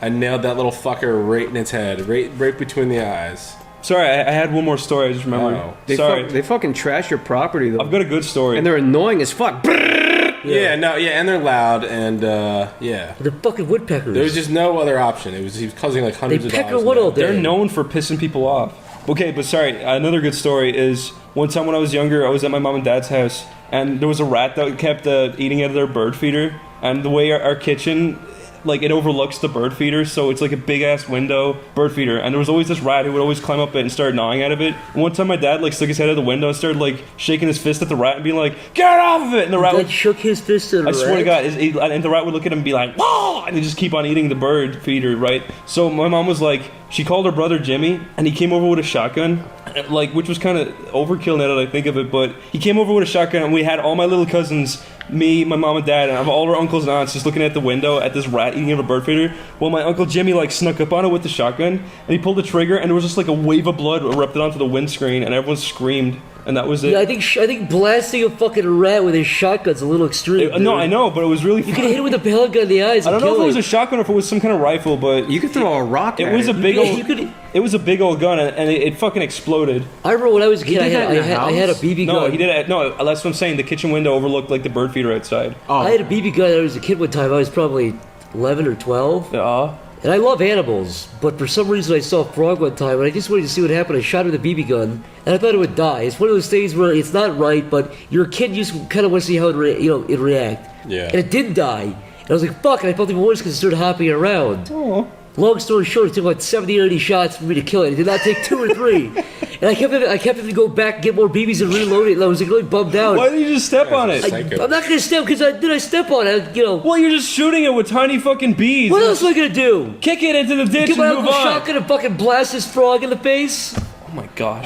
I nailed that little fucker right in its head, right between the eyes. Sorry, I had one more story. I just remembered. They fucking trash your property though. I've got a good story. And they're annoying as fuck. And they're loud and They're fucking woodpeckers. There was just no other option. He was causing like hundreds of dollars. Wood all day. They're known for pissing people off. Okay, but sorry, another good story is one time when I was younger, I was at my mom and dad's house, and there was a rat that kept eating out of their bird feeder, and the way our kitchen like it overlooks the bird feeder, so it's like a big ass window bird feeder, and there was always this rat who would always climb up it and start gnawing out of it. And one time my dad like stuck his head out the window and started like shaking his fist at the rat and being like, "Get off of it!" And the rat would shook his fist at the I rat. swear to God, and the rat would look at him and be like, "Whoa!" and he'd just keep on eating the bird feeder, right? So my mom was like, she called her brother Jimmy, and he came over with a shotgun, like, which was kind of overkill now that I think of it, but he came over with a shotgun, and we had all my little cousins, me, my mom and dad, and all our uncles and aunts just looking at the window at this rat eating of a bird feeder. Well, my uncle Jimmy like snuck up on it with the shotgun, and he pulled the trigger, and there was just like a wave of blood erupted onto the windscreen, and everyone screamed, and that was it. Yeah, I think blasting a fucking rat with a shotgun's a little extreme. No, I know, but it was really fun. You could hit it with a pellet gun in the eyes. I don't and know if kill it was a shotgun or if it was some kind of rifle, but you could throw a rock. It was a big old. It was a big old gun, and it fucking exploded. I remember when I was a kid, I had a BB gun. No, he did it. No, that's what I'm saying. The kitchen window overlooked like the bird feeder outside. I had a BB gun when I was a kid one time. I was probably 11 or 12. Yeah. And I love animals, but for some reason I saw a frog one time, and I just wanted to see what happened. I shot it with a BB gun, and I thought it would die. It's one of those things where it's not right, but you're a kid, you just kind of want to see how it react. Yeah. And it did die. And I was like, fuck, and I felt even worse because it started hopping around. Oh. Long story short, it took about 70 or 80 shots for me to kill it. It did not take 2 or 3. And I kept having to go back, get more BBs and reload it, and I was like really bummed out. Why did you just step on it? I'm not going to step, because I step on it, Well, you're just shooting it with tiny fucking bees. What else am I going to do? Kick it into the ditch Get my and move Uncle on. Shotgun and fucking blast this frog in the face? Oh my gosh.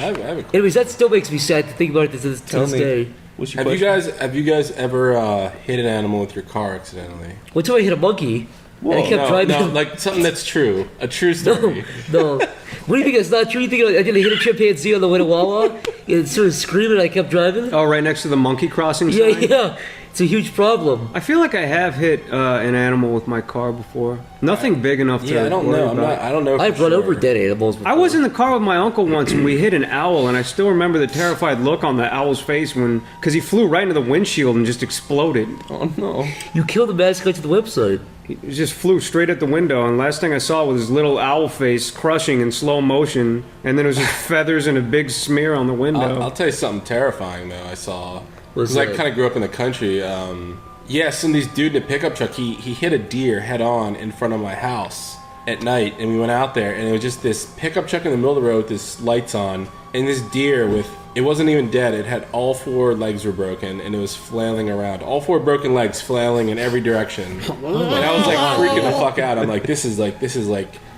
Anyways, that still makes me sad to think about it to this day. Have you guys ever hit an animal with your car accidentally? One time I hit a monkey. Whoa, and I kept driving. No, like something that's true. A true story. No. What do you think it's not true? You think I didn't hit a chimpanzee on the way to Wawa? It started screaming and I kept driving? Oh, right next to the monkey crossing Yeah, sign? yeah. It's a huge problem. I feel like I have hit an animal with my car before. Nothing big enough to I don't worry know. about. I don't know. I've run over dead animals before. I was in the car with my uncle once and we hit an owl, and I still remember the terrified look on the owl's face because he flew right into the windshield and just exploded. Oh no. You killed the mascot to the website. He just flew straight at the window, and last thing I saw was his little owl face crushing in slow motion, and then it was just feathers and a big smear on the window. I'll tell you something terrifying though. I saw What's because I that? kind of grew up in the country. Some these dude in a pickup truck. He hit a deer head on in front of my house at night, and we went out there, and it was just this pickup truck in the middle of the road with this lights on, and this deer it wasn't even dead. It had all 4 legs were broken, and it was flailing around. All 4 broken legs flailing in every direction. And I was like freaking the fuck out. I'm like, this is like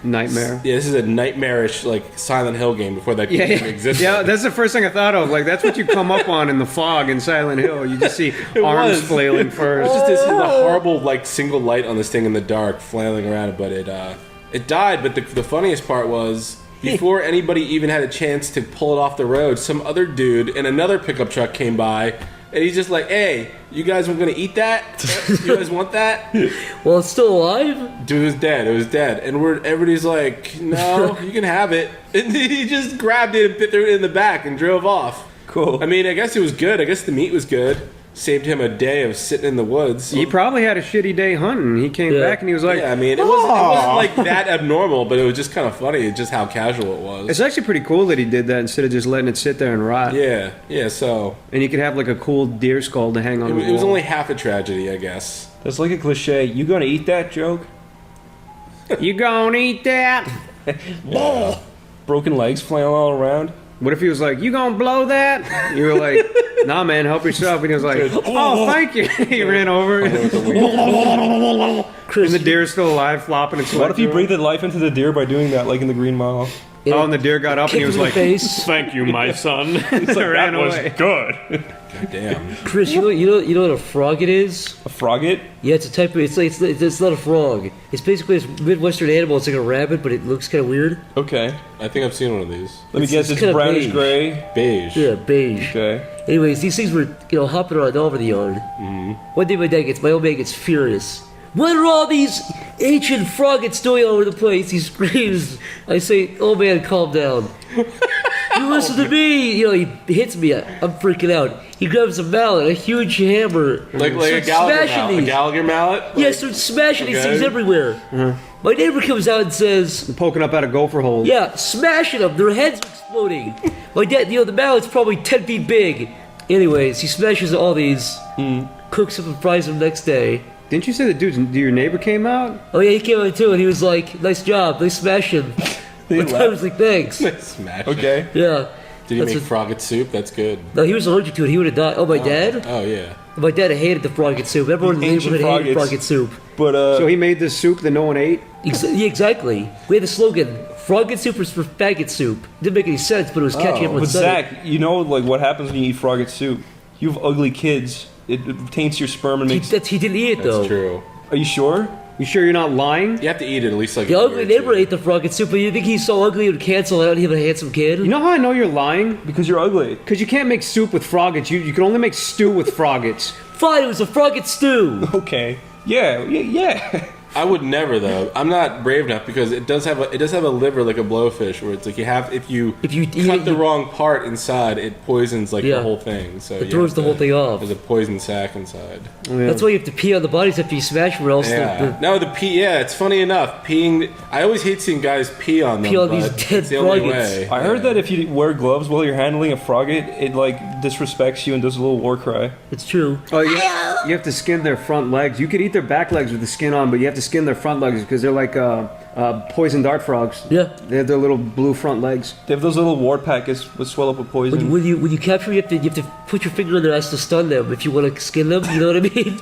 nightmare. Yeah, this is a nightmarish like Silent Hill game before that game even existed. Yeah, that's the first thing I thought of. Like, that's what you come up on in the fog in Silent Hill. You just see arms flailing first. It's just the horrible like single light on this thing in the dark flailing around, but it died. But the funniest part was, before anybody even had a chance to pull it off the road, some other dude in another pickup truck came by, and he's just like, "Hey, you guys were gonna eat that? You guys want that?" Well, it's still alive? Dude, it was dead. It was dead. And everybody's like, "No, you can have it." And he just grabbed it and threw it in the back and drove off. Cool. I mean, I guess it was good. I guess the meat was good. Saved him a day of sitting in the woods. He probably had a shitty day hunting. He came back and he was like, yeah, I mean, it wasn't like that abnormal, but it was just kind of funny, just how casual it was. It's actually pretty cool that he did that instead of just letting it sit there and rot. Yeah, so. And you could have like a cool deer skull to hang on the wall. It was only half a tragedy, I guess. That's like a cliche. You gonna eat that joke? You gonna eat that? Yeah. Broken legs flailing all around. What if he was like, "You gonna blow that?" You were like, "Nah, man, help yourself." And he was like, "Oh, thank you." He ran over. And the deer's still alive, flopping its What if you breathed life into the deer by doing that, like in the Green Mile? Oh, and the deer got up and he was like, "Thank you, my son." It's like, ran that was away. good. God damn. Chris, you know what a frogget is? A frogget? Yeah, it's a type of. It's not a frog. It's basically this Midwestern animal. It's like a rabbit, but it looks kind of weird. Okay. I think I've seen one of these. Let me guess, it's kinda brownish beige. gray? Beige. Yeah, beige. Okay. Anyways, these things were, hopping around all over the yard. Mm-hmm. One day my old man gets furious. What are all these ancient froggets doing all over the place? He screams. I say, "Oh man, calm down. You listen to me." He hits me. I'm freaking out. He grabs a mallet, a huge hammer. Like a starts Gallagher smashing mallet? these. A Gallagher mallet? Yeah, starts smashing these things everywhere. My neighbor comes out and says, poking up out of gopher holes. "Yeah, smashing them. Their heads are exploding." My dad, the mallet's probably 10 feet big. Anyways, he smashes all these, cooks them and fries them next day. Didn't you say your neighbor came out? Oh yeah, he came out too, and he was like, "Nice job, nice smashing." I was like, "Thanks." Smash. Okay. Yeah. Did he make frogget soup? That's good. No, he was allergic to it. He would have died. Oh, my dad? Oh yeah. My dad hated the frogget soup. Everyone in the neighborhood hated frogget soup. But so he made this soup that no one ate. Yeah, exactly. We had the slogan: "Frogget soup is for faggot soup." Didn't make any sense, but it was catchy. But Zach, you know like what happens when you eat frogget soup? You have ugly kids. It taints your sperm and makes. He didn't eat it though. That's true. Are you sure? You sure you're not lying? You have to eat it at least like. The ugly neighbor ate the frogget soup, but you think he's so ugly it would cancel out him a handsome kid? You know how I know you're lying? Because you're ugly. Because you can't make soup with froggets. You can only make stew with froggets. Fine, it was a frogget stew. Okay. Yeah. I would never though. I'm not brave enough because it does have a liver like a blowfish where it's like if you cut the wrong part inside, it poisons like the whole thing. So it throws the whole thing off. There's a poison sac inside. Yeah. That's why you have to pee on the bodies after you smash them, or else the pee. Yeah, it's funny enough. Peeing. I always hate seeing guys pee on them. Pee on these dead froggets. I heard that if you wear gloves while you're handling a frogget, it like disrespects you and does a little war cry. It's true. Oh yeah. You have to skin their front legs. You could eat their back legs with the skin on, but you have to skin their front legs because they're like poison dart frogs. Yeah. They have their little blue front legs. They have those little wart packets that swell up with poison. When you capture, you have to put your finger in their eyes to stun them if you want to skin them. You know what I mean?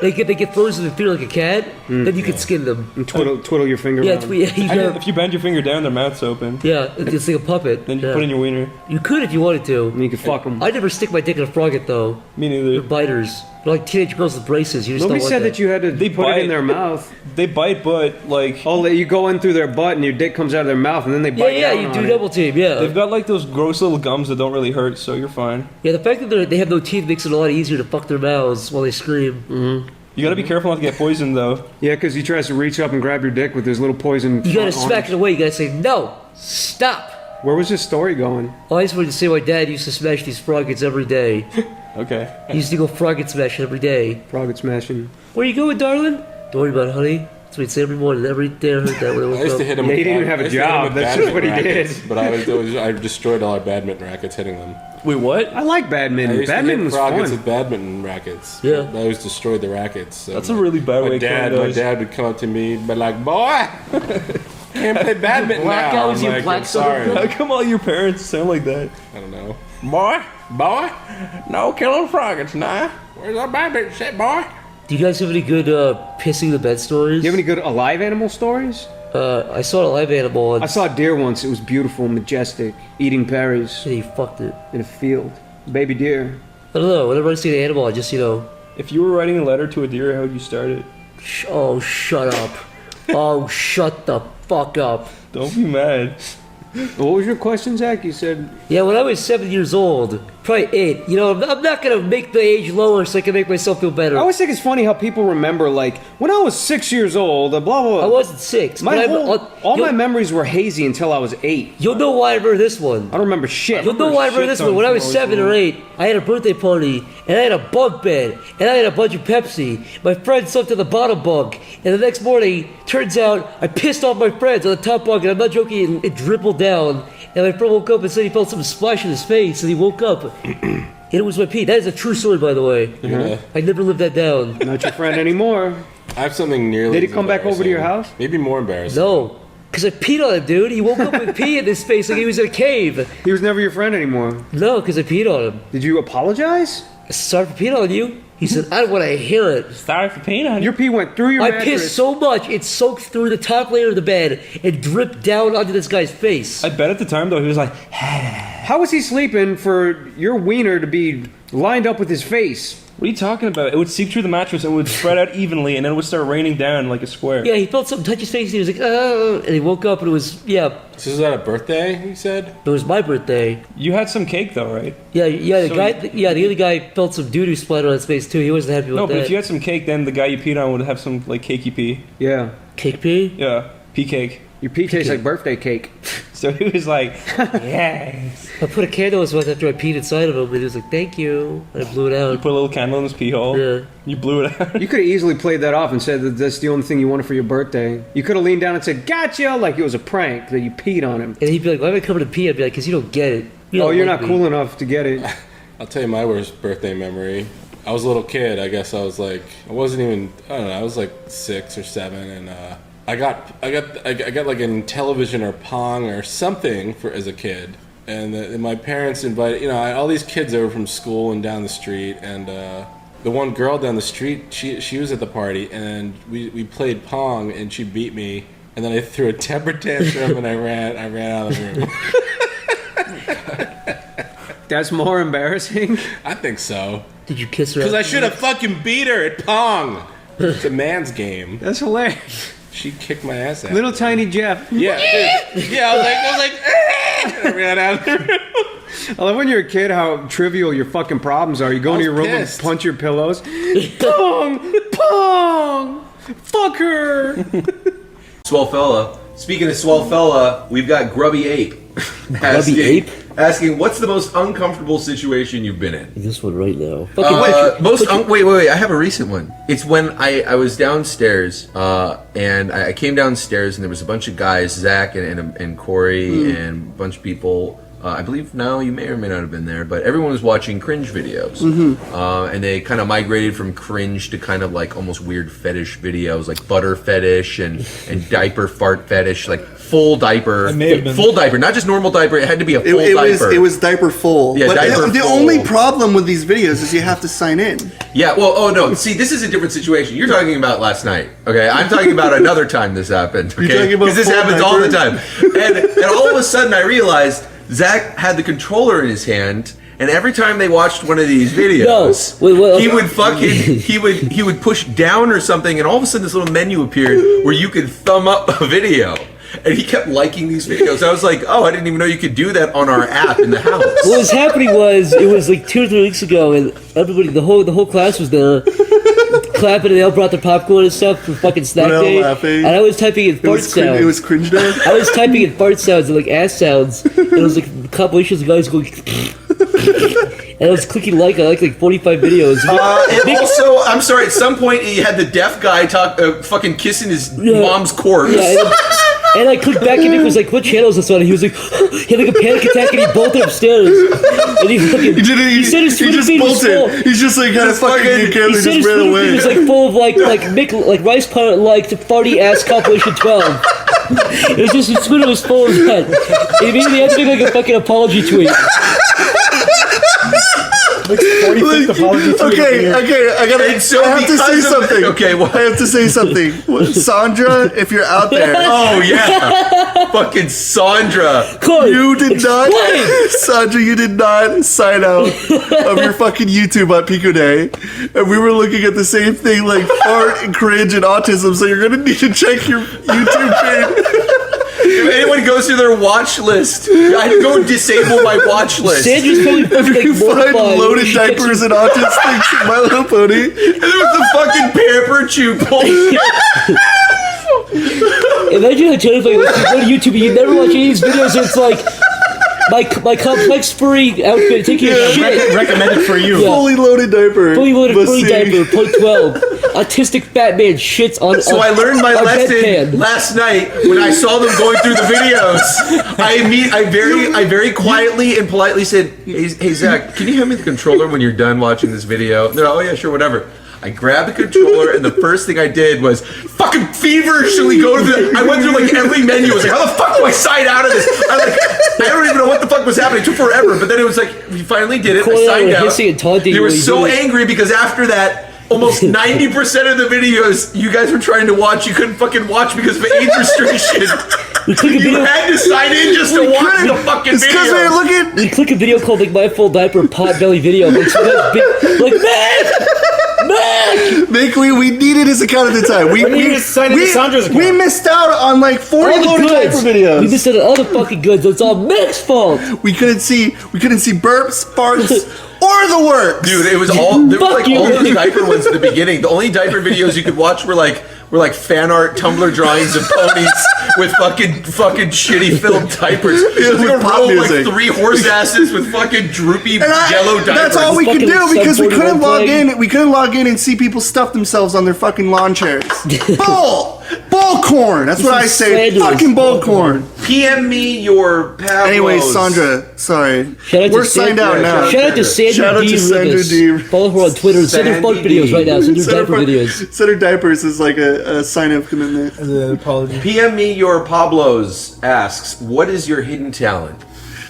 they get frozen in fear like a cat. Then you can skin them. And twiddle your finger. Yeah, around. If you bend your finger down, their mouth's open. Yeah, it's like a puppet. Then you put in your wiener. You could if you wanted to. And you could fuck them. I never stick my dick in a frogget though. Me neither. They're biters. They're like teenage girls with braces. You just Nobody don't said want that you had to put it in their mouth. They bite, but like you go in through their butt and your dick comes out of their mouth, and then they bite. Yeah, you do double team. Yeah, they've got like those gross little gums that don't really hurt, so you're fine. Yeah, the fact that they have no teeth makes it a lot easier to fuck their mouths while they scream. Mm-hmm. You gotta be careful not to get poisoned though. Yeah, because he tries to reach up and grab your dick with his little poison. You gotta smack it away. You gotta say no, stop. Where was this story going? Oh, I just wanted to say my dad used to smash these froggets every day. Okay. He used to go frogget smashing every day. Frogget smashing. Where you going, darling? Don't worry about it, honey. That's what he'd say every morning. Every day I heard that when I woke up. I used to hit him. He didn't even have a job. That's just what he did. But I destroyed all our badminton rackets hitting them. Wait, what? I like badminton. Badminton was fun. With badminton rackets. Yeah. I always destroyed the rackets. So that's a really bad way to My dad would come up to me and be like, "Boy, can't play badminton now." I'm sorry. How come all your parents sound like that? I don't know. Boy, no killing froggets now. Where's our badminton set, boy? Do you guys have any good pissing the bed stories? Do you have any good alive animal stories? I saw a live animal. I saw a deer once. It was beautiful, majestic, eating berries. And he fucked it in a field. Baby deer. I don't know. Whenever I see an animal, I just If you were writing a letter to a deer, how would you start it? Oh, shut up. Oh, shut the fuck up. Don't be mad. What was your question, Zach? You said... Yeah, when I was 7 years old, probably 8, I'm not going to make the age lower so I can make myself feel better. I always think it's funny how people remember, like, when I was 6 years old, blah, blah, blah. I wasn't 6. All my memories were hazy until I was 8. You'll know why I remember this one. I don't remember shit. You'll know why I remember this one. When I was 7 or 8, I had a birthday party, and I had a bunk bed, and I had a bunch of Pepsi. My friend slept in the bottom bunk, and the next morning, turns out, I pissed off my friends on the top bunk, and I'm not joking, it dribbled down. And my friend woke up and said he felt something splash in his face, and he woke up. And it was my pee. That is a true story, by the way. Mm-hmm. I never lived that down. Not your friend anymore. I have something nearly. Did he come back over to your house? Maybe more embarrassing. No, because I peed on him, dude. He woke up with pee in his face like he was in a cave. He was never your friend anymore. No, because I peed on him. Did you apologize? Sorry for peeing on you. He said, I don't want to hear it. Sorry for peeing on you. Your pee went through your mattress. I pissed so much, it soaked through the top layer of the bed and dripped down onto this guy's face. I bet at the time, though, he was like, how was he sleeping for your wiener to be lined up with his face? What are you talking about? It would seep through the mattress and it would spread out evenly, and then it would start raining down like a square. Yeah, he felt something touch his face, and he was like, oh, and he woke up, and it was, So this is at a birthday, you said? It was my birthday. You had some cake, though, right? Yeah, the other guy felt some doo-doo splatter on his face, too. He wasn't happy with that. No, but if you had some cake, then the guy you peed on would have some, like, cakey pee. Yeah. Cake pee? Yeah, pea cake. Your pee tastes like birthday cake. So he was like, yes. I put a candle in his mouth after I peed inside of him, and he was like, thank you. And I blew it out. You put a little candle in his pee hole? Yeah. You blew it out? You could have easily played that off and said that that's the only thing you wanted for your birthday. You could have leaned down and said, gotcha, like it was a prank, that you peed on him. And he'd be like, why am I coming to pee? I'd be like, because you don't get it. You're not cool enough to get it. I'll tell you my worst birthday memory. I was a little kid. I guess I was like, I wasn't even, I don't know, I was like 6 or 7, and I got like in television or Pong or something as a kid. And my parents invited, all these kids over from school and down the street, and the one girl down the street, she was at the party, and we played Pong, and she beat me, and then I threw a temper tantrum, and I ran out of the room. That's more embarrassing? I think so. Did you kiss her? Because I should have fucking beat her at Pong. It's a man's game. That's hilarious. She kicked my ass out. Little tiny Jeff. Yeah, dude. Yeah, I was like, I ran out of the room. I love when you're a kid how trivial your fucking problems are. You go into your room and punch your pillows. Pong! Pong! Fuck her! Swell fella. Speaking of swell fella, we've got Grubby Ape. Asking, what's the most uncomfortable situation you've been in? This one right now. Wait, I have a recent one. It's when I was downstairs, and I came downstairs, and there was a bunch of guys, Zach and Corey, and a bunch of people. I believe now you may or may not have been there, but everyone was watching cringe videos. And they kind of migrated from cringe to kind of like almost weird fetish videos, like butter fetish and diaper fart fetish, like full diaper. Full diaper, not just normal diaper, it had to be a full diaper. It was diaper full. Yeah, but diaper the full. only problem with these videos is you have to sign in. Yeah, well, oh no, see, this is a different situation. You're talking about last night, okay? I'm talking about another time this happened, okay? Because this happens all the time. And all of a sudden I realized Zach had the controller in his hand, and every time they watched one of these videos, he would push down or something, and all of a sudden this little menu appeared where you could thumb up a video. And he kept liking these videos. I was like, oh, I didn't even know you could do that on our app in the house. What was happening was, it was like 2 or 3 weeks ago, and everybody, the whole class was there, clapping, and they all brought their popcorn and stuff for fucking snack day. And I was typing in fart sounds. It was cringe day? I was typing in fart sounds and like ass sounds, and it was like compilations of guys going... And I was clicking like 45 videos. And also, I'm sorry, at some point he had the deaf guy fucking kissing his mom's corpse. Yeah, and I clicked back and Nick was like, what channel is this on? And he was like, he had like a panic attack and he bolted upstairs. And he said his Twitter feed was full. He's just like had a fucking new camera, he said just his ran Twitter away. feed was like full of like rice pilot like farty ass compilation 12. It was just, his Twitter was full of that. And he immediately had to make like a fucking apology tweet. Okay, I have to say something. Okay, what? I have to say something. Sandra, if you're out there. Oh, yeah. Fucking Sandra. You did not, Sandra, you did not sign out of your fucking YouTube on Pico Day. And we were looking at the same thing, like fart and cringe and autism, so you're going to need to check your YouTube feed. If anyone goes through their watch list, I had to go disable my watch list. Sandra's probably If you find loaded diapers and autistic in My Little Pony. And there was the fucking pamper chew bullshit. Imagine how terrifying it was. You go to YouTube and you never watch any of these videos and it's like, my complex furry outfit taking a shit. Recommended for you. Yeah. Fully loaded diaper. Fully loaded furry diaper, point 12. Autistic fat man shits on So I learned my lesson last night when I saw them going through the videos. I very quietly and politely said, hey Zach, can you hand me the controller when you're done watching this video? And they're like, oh yeah, sure, whatever. I grabbed the controller and the first thing I did was fucking feverishly go to the... I went through like every menu. I was like, how the fuck do I sign out of this? I don't even know what the fuck was happening. It took forever, but then it was like, we finally did it. I signed out. They were so angry because after that, almost 90% of the videos you guys were trying to watch, you couldn't fucking watch because of age restriction. You had to sign in just to watch the fucking video. We click a video called like My Full Diaper Pot Belly Video. Like Nick, we needed his account at the time. We needed to sign into Sandra's account. We missed out on like 40 loaded diaper videos. We missed out on all the fucking goods. It's all Mick's fault. We couldn't see burps, farts, or the works. Dude, it was all there were like all those diaper ones at the beginning. The only diaper videos you could watch were like fan art Tumblr drawings of ponies with fucking shitty filled diapers. It was like a row of like 3 horse asses with fucking droopy yellow diapers. That's all we could do because we couldn't log in. We couldn't log in and see people stuff themselves on their fucking lawn chairs. Bull! Bullcorn. That's what I say. Fucking bullcorn. PM me your Pavlos. Anyway, Sandra, sorry. We're signed out now. Shout out to Sandra D. Rivas. Follow her on Twitter. Send her fun videos right now. Send her diaper videos. Send her diapers is like a sign of commitment. As an apology. PM me your Pablos asks, what is your hidden talent?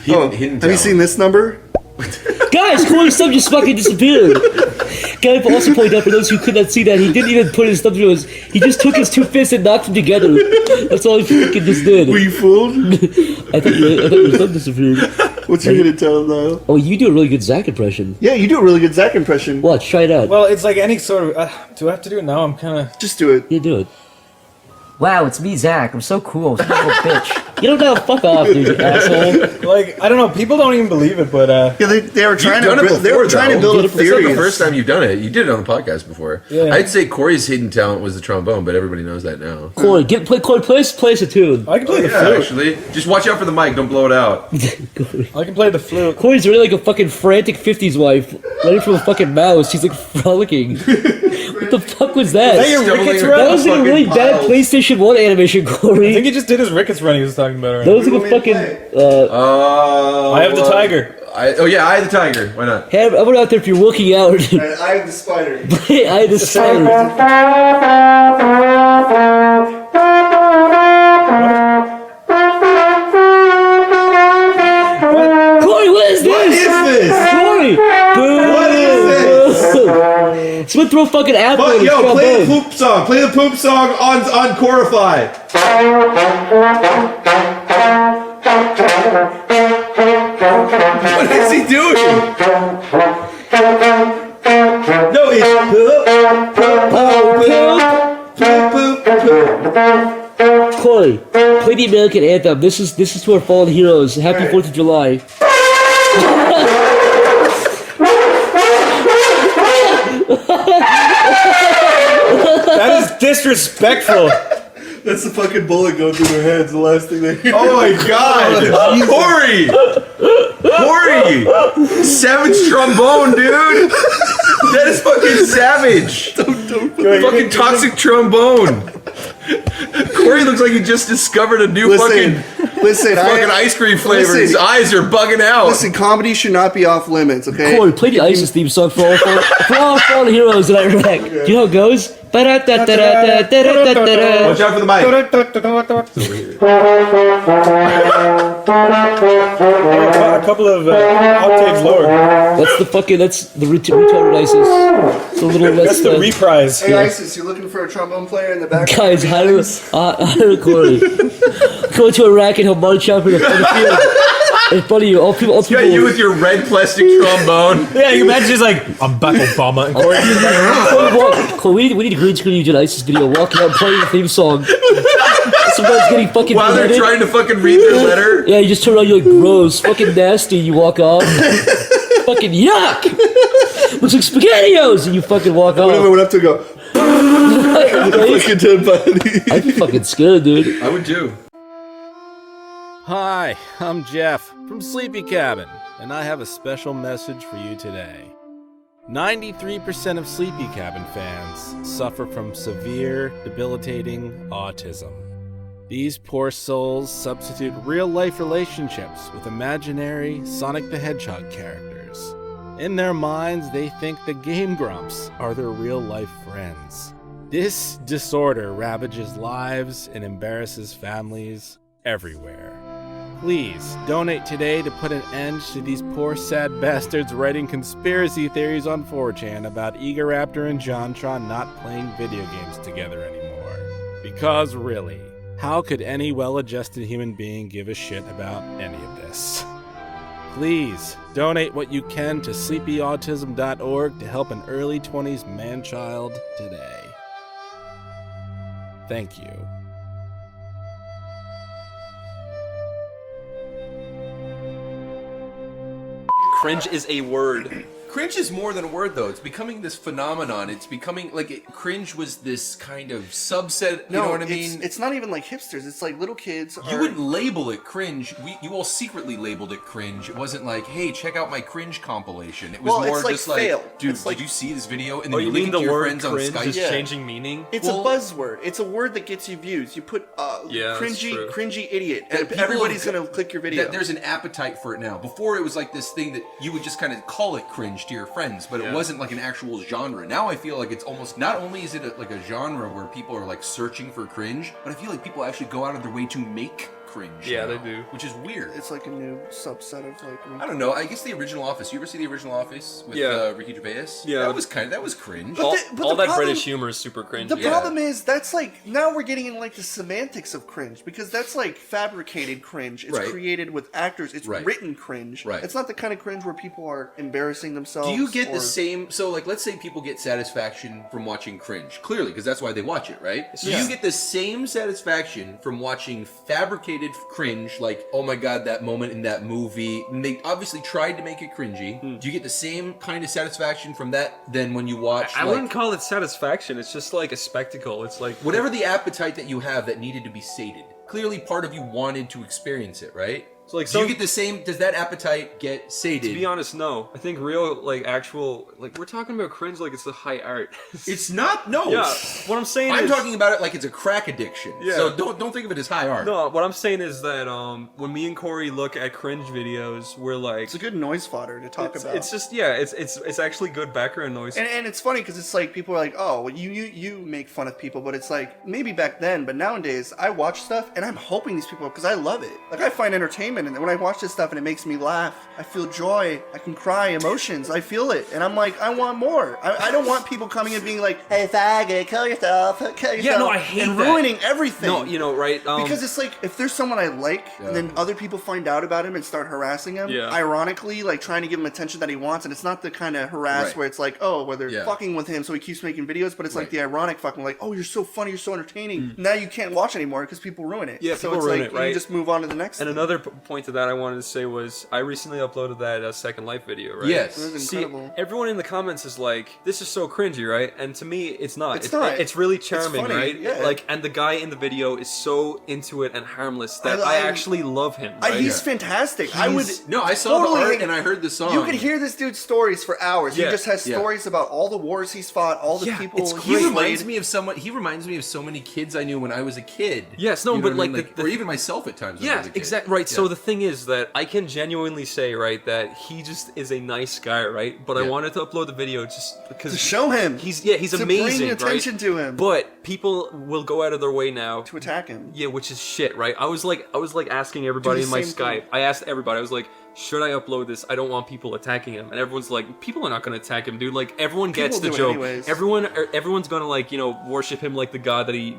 Hidden talent. Have you seen this number? Guys, Corey's stuff just fucking disappeared. Can I also point out for those who could not see that he didn't even put his stuff through his. He just took his two fists and knocked them together. That's all he fucking just did. Were you fooled? I thought your stuff disappeared. What's your hidden talent, Niall? Oh, you do a really good Zach impression. Yeah, you do a really good Zach impression. Watch, try it out. Well, it's like any sort of. Do I have to do it now? I'm kind of. Just do it. Yeah, do it. Wow, it's me, Zach. I'm so cool. I'm such a little bitch. You don't know. Fuck off, dude, you asshole. Like, I don't know. People don't even believe it, but yeah, they were trying You've done it before, they were trying to build a theory. It's not the first time you've done it. You did it on the podcast before. Yeah. I'd say Corey's hidden talent was the trombone, but everybody knows that now. Corey, play us a tune. I can play the flute. Actually, just watch out for the mic. Don't blow it out. I can play the flute. Corey's really like a fucking frantic 50s wife, running from a fucking mouse. He's like frolicking. What the fuck was that? Is that your Ricketts run? That was like a really bad PlayStation 1 animation, Corey. I think he just did his Ricketts run he was talking about right That was like a fucking. I have the tiger. I have the tiger. Why not? Hey, everyone out there, if you're working out. I have the spider. I have the spider. Corey, what is this? What is this? Corey! What is this? Someone throw a fucking apple in his Yo, play the trombone. poop song. Play the poop song on Corify. What is he doing? No, it's Corey, play the American anthem. This is to our fallen heroes. Happy 4th of July. That is disrespectful. That's the fucking bullet going through their heads. The last thing they hear. Oh my God, Corey! Corey! Savage trombone, dude! That is fucking savage! Fucking toxic trombone! Corey looks like he just discovered a new fucking ice cream flavor. His eyes are bugging out. Listen, comedy should not be off limits, okay? Corey, play the ISIS theme song for all fallen heroes in Iraq. Do you know how it goes? Watch out for the mic. A couple of octaves lower. That's the retarded ISIS. The little That's the reprise. Hey, ISIS, you looking for a trombone player in the back? Guys, hire Corey. Go to Iraq and he'll march out for the field. It's funny, all people. Yeah, you with your red plastic trombone. Yeah, you imagine just like, I'm back Obama. And Corey, we need a green screen you did ISIS video, walking out playing the theme song. Sometimes getting fucking while they're trying to fucking read their letter. Yeah, you just turn around, you're like, gross, fucking nasty, you walk off. Fucking yuck! Looks like SpaghettiOs! And you fucking walk off. Whatever, went up to go. Fucking dead body. I'd be fucking scared, dude. I would too. Hi, I'm Jeff from Sleepy Cabin, and I have a special message for you today. 93% of Sleepy Cabin fans suffer from severe, debilitating autism. These poor souls substitute real-life relationships with imaginary Sonic the Hedgehog characters. In their minds, they think the Game Grumps are their real-life friends. This disorder ravages lives and embarrasses families everywhere. Please donate today to put an end to these poor sad bastards writing conspiracy theories on 4chan about Egoraptor and JonTron not playing video games together anymore. Because really, how could any well-adjusted human being give a shit about any of this? Please donate what you can to sleepyautism.org to help an early 20s man-child today. Thank you. Cringe is a word. Cringe is more than a word, though. It's becoming this phenomenon. It's becoming like cringe was this kind of subset. You know what I mean? It's not even like hipsters. It's like little kids. You wouldn't label it cringe. You all secretly labeled it cringe. It wasn't like, hey, check out my cringe compilation. It was more it's like just fail. like, dude, It's like- did you see this video? And Oh, then you link mean it the to your word friends on cringe Skype. is changing meaning? It's a buzzword. It's a word that gets you views. You put Yeah, that's true. cringy idiot, That and people everybody's have- gonna click your video. That there's an appetite for it now. Before it was like this thing that you would just kind of call it cringe to your friends, but it wasn't like an actual genre. Now I feel like it's almost, not only is it like a genre where people are like searching for cringe, but I feel like people actually go out of their way to make cringe. Yeah, now, they do. Which is weird. It's like a new subset of like. I don't know. I guess the original Office. You ever see the original Office with Ricky Gervais? Yeah. that was cringe. All, but all the that problem- British humor is super cringe. The problem is that's like now we're getting in like the semantics of cringe because that's like fabricated cringe. It's Right. created with actors. It's Right. written cringe. Right. It's not the kind of cringe where people are embarrassing themselves. Do you get or- the same? So, like, let's say people get satisfaction from watching cringe, clearly, because that's why they watch it, right? Do Yeah. you get the same satisfaction from watching fabricated cringe, like, oh my god, that moment in that movie? And they obviously tried to make it cringy. Do you get the same kind of satisfaction from that than when you watch? I like, wouldn't call it satisfaction. It's just like a spectacle. It's like whatever the appetite that you have that needed to be sated. Clearly, part of you wanted to experience it, right? So like do you get the same? Does that appetite get sated? To be honest, no. I think real, like, actual, like, we're talking about cringe like it's the high art. It's not. No. Yeah. What I'm saying I'm is, talking about it like it's a crack addiction. Yeah. So don't think of it as high art. No, what I'm saying is that when me and Corey look at cringe videos, we're like, It's a good noise fodder to talk about. It's just it's actually good background noise. And it's funny because it's like people are like, oh, well, you make fun of people, but it's like maybe back then, but nowadays I watch stuff and I'm hoping these people because I love it. Like I find entertainment, and when I watch this stuff and it makes me laugh, I feel joy, I can cry, emotions, I feel it, and I'm like, I want more. I don't want people coming and being like, hey faggot, kill yourself, Yeah, no, I hate and that. ruining everything. No, you know, right? Because it's like if there's someone I like, and then other people find out about him and start harassing him, ironically, like trying to give him attention that he wants, and it's not the kind of harass Right. where it's like, oh, where they're Yeah. fucking with him, so he keeps making videos, but it's like Right. the ironic fucking, like, oh, you're so funny, you're so entertaining. Now you can't watch anymore because people ruin it. Yeah, so people it's ruin like it, right? you just move on to the next. And thing. another point to that I wanted to say was I recently uploaded that Second Life video, right? Yes. It was See, incredible. everyone in the comments is like, "This is so cringy," right? And to me, it's not. It's not. It's really charming, funny, right? yeah. Like, and the guy in the video is so into it and harmless that I actually love him. Right? He's fantastic. I would No, I saw totally the art and I heard the song. You could hear this dude's stories for hours. Yeah. He just has Yeah. stories about all the wars he's fought, all the Yeah, people it's he's He reminds played. me of someone. He reminds me of so many kids I knew when I was a kid. Yes, no, You know but what I mean? like or even myself at times. When I Yeah, was a kid. exactly. Right. Yeah. So the thing is that I can genuinely say, right, that he just is a nice guy, right? But I Yeah. wanted to upload the video just because To show him. he's to amazing, bring attention right? to him. But people will go out of their way now to attack him. Yeah, which is shit, right? I was like asking everybody Do in the my same Skype. thing. I asked everybody. I was like, should I upload this? I don't want people attacking him. And everyone's like, people are not going to attack him, dude. Like everyone gets People the do it joke. anyways. Everyone's going to like, you know, worship him like the god that he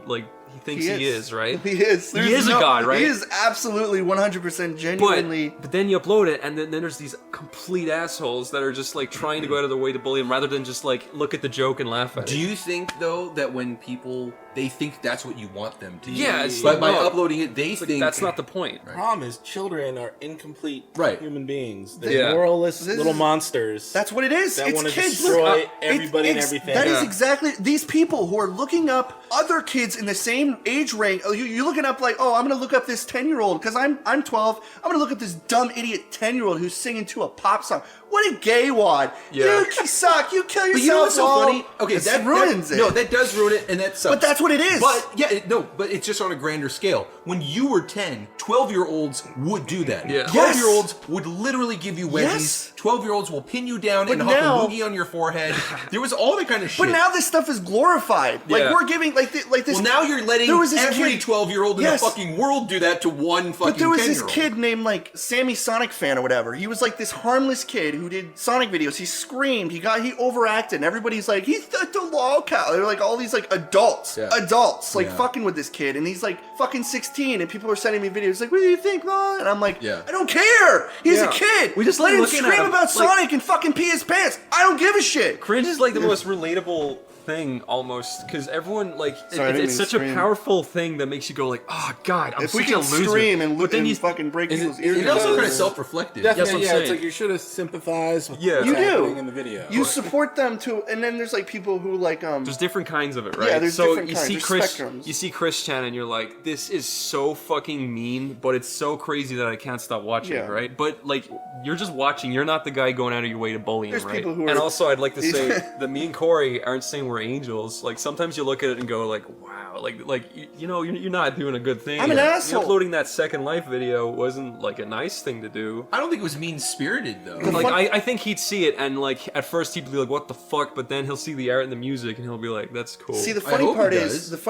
thinks he is, right? He is. He is a god, right? He is absolutely 100% genuinely. But then you upload it, and then there's these complete assholes that are just like trying to go out of their way to bully him, rather than just like look at the joke and laugh at it. Do you think though that when people they think that's what you want them to? Yeah, it's but like, by no, uploading it, they it's like, think that's not the point. The problem is children are incomplete Right. human beings. They're Yeah. moralless This little is- monsters. That's what it is. That It's want to kids. destroy Look, everybody and everything. That is Yeah. exactly these people who are looking up other kids in the same age range. Oh, you're looking up like, oh, I'm gonna look up this 10-year-old because I'm 12. I'm gonna look up this dumb idiot 10-year-old who's singing to a pop song. What a gay wad! Yeah. You suck. You kill yourself. But you know what's so Lol. funny? Okay, that ruins it. No, that does ruin it, and that sucks. But that's what it is. But yeah, but it's just on a grander scale. When you were 10, 12-year-olds would do that. Yeah. 12-year-olds would literally give you wedgies. Yes. 12-year-olds will pin you down But and huck now- a loogie on your forehead. There was all that kind of shit. But now this stuff is glorified. Like Yeah. we're giving like this. well, now you're letting there was this every kid- 12-year-old in Yes. the fucking world do that to one fucking But there was this 10-year-old. kid named like Sammy Sonic fan or whatever. He was like this harmless kid who did Sonic videos. He screamed. He overacted. And everybody's like, he's the lolcow. They're like all these like adults, like Yeah. fucking with this kid, and he's like fucking 16. And people are sending me videos like, what do you think, Mom? And I'm like, Yeah. I don't care. He's Yeah. a kid. We just let like him looking at scream him, about like- Sonic and fucking pee his pants. I don't give a shit. Cringe is like the most relatable thing almost because everyone like Sorry, it's such a powerful thing that makes you go like, oh god, I'm if such we can a loser. scream and but then you fucking break people's ears. It's also kind of self-reflective. Definitely, That's what I'm yeah. It's saying. like you should have sympathized with Yeah. what's You do. happening in the video. You support them too, and then there's like people who like There's different kinds of it, right? Yeah, there's so different you kinds. see There's Chris, spectrums. you see Chris Chan, and you're like, this is so fucking mean, but it's so crazy that I can't stop watching Yeah. it, right? But like, you're just watching. You're not the guy going out of your way to bully There's him, right? people who and are- also, I'd like to say that me and Corey aren't saying we're angels. Like sometimes you look at it and go like, wow, like you know, you're not doing a good thing. I'm an asshole. Uploading that Second Life video wasn't like a nice thing to do. I don't think it was mean-spirited though. Like I think he'd see it and like at first he'd be like, what the fuck? But then he'll see the art and the music and he'll be like, that's cool. See, the funny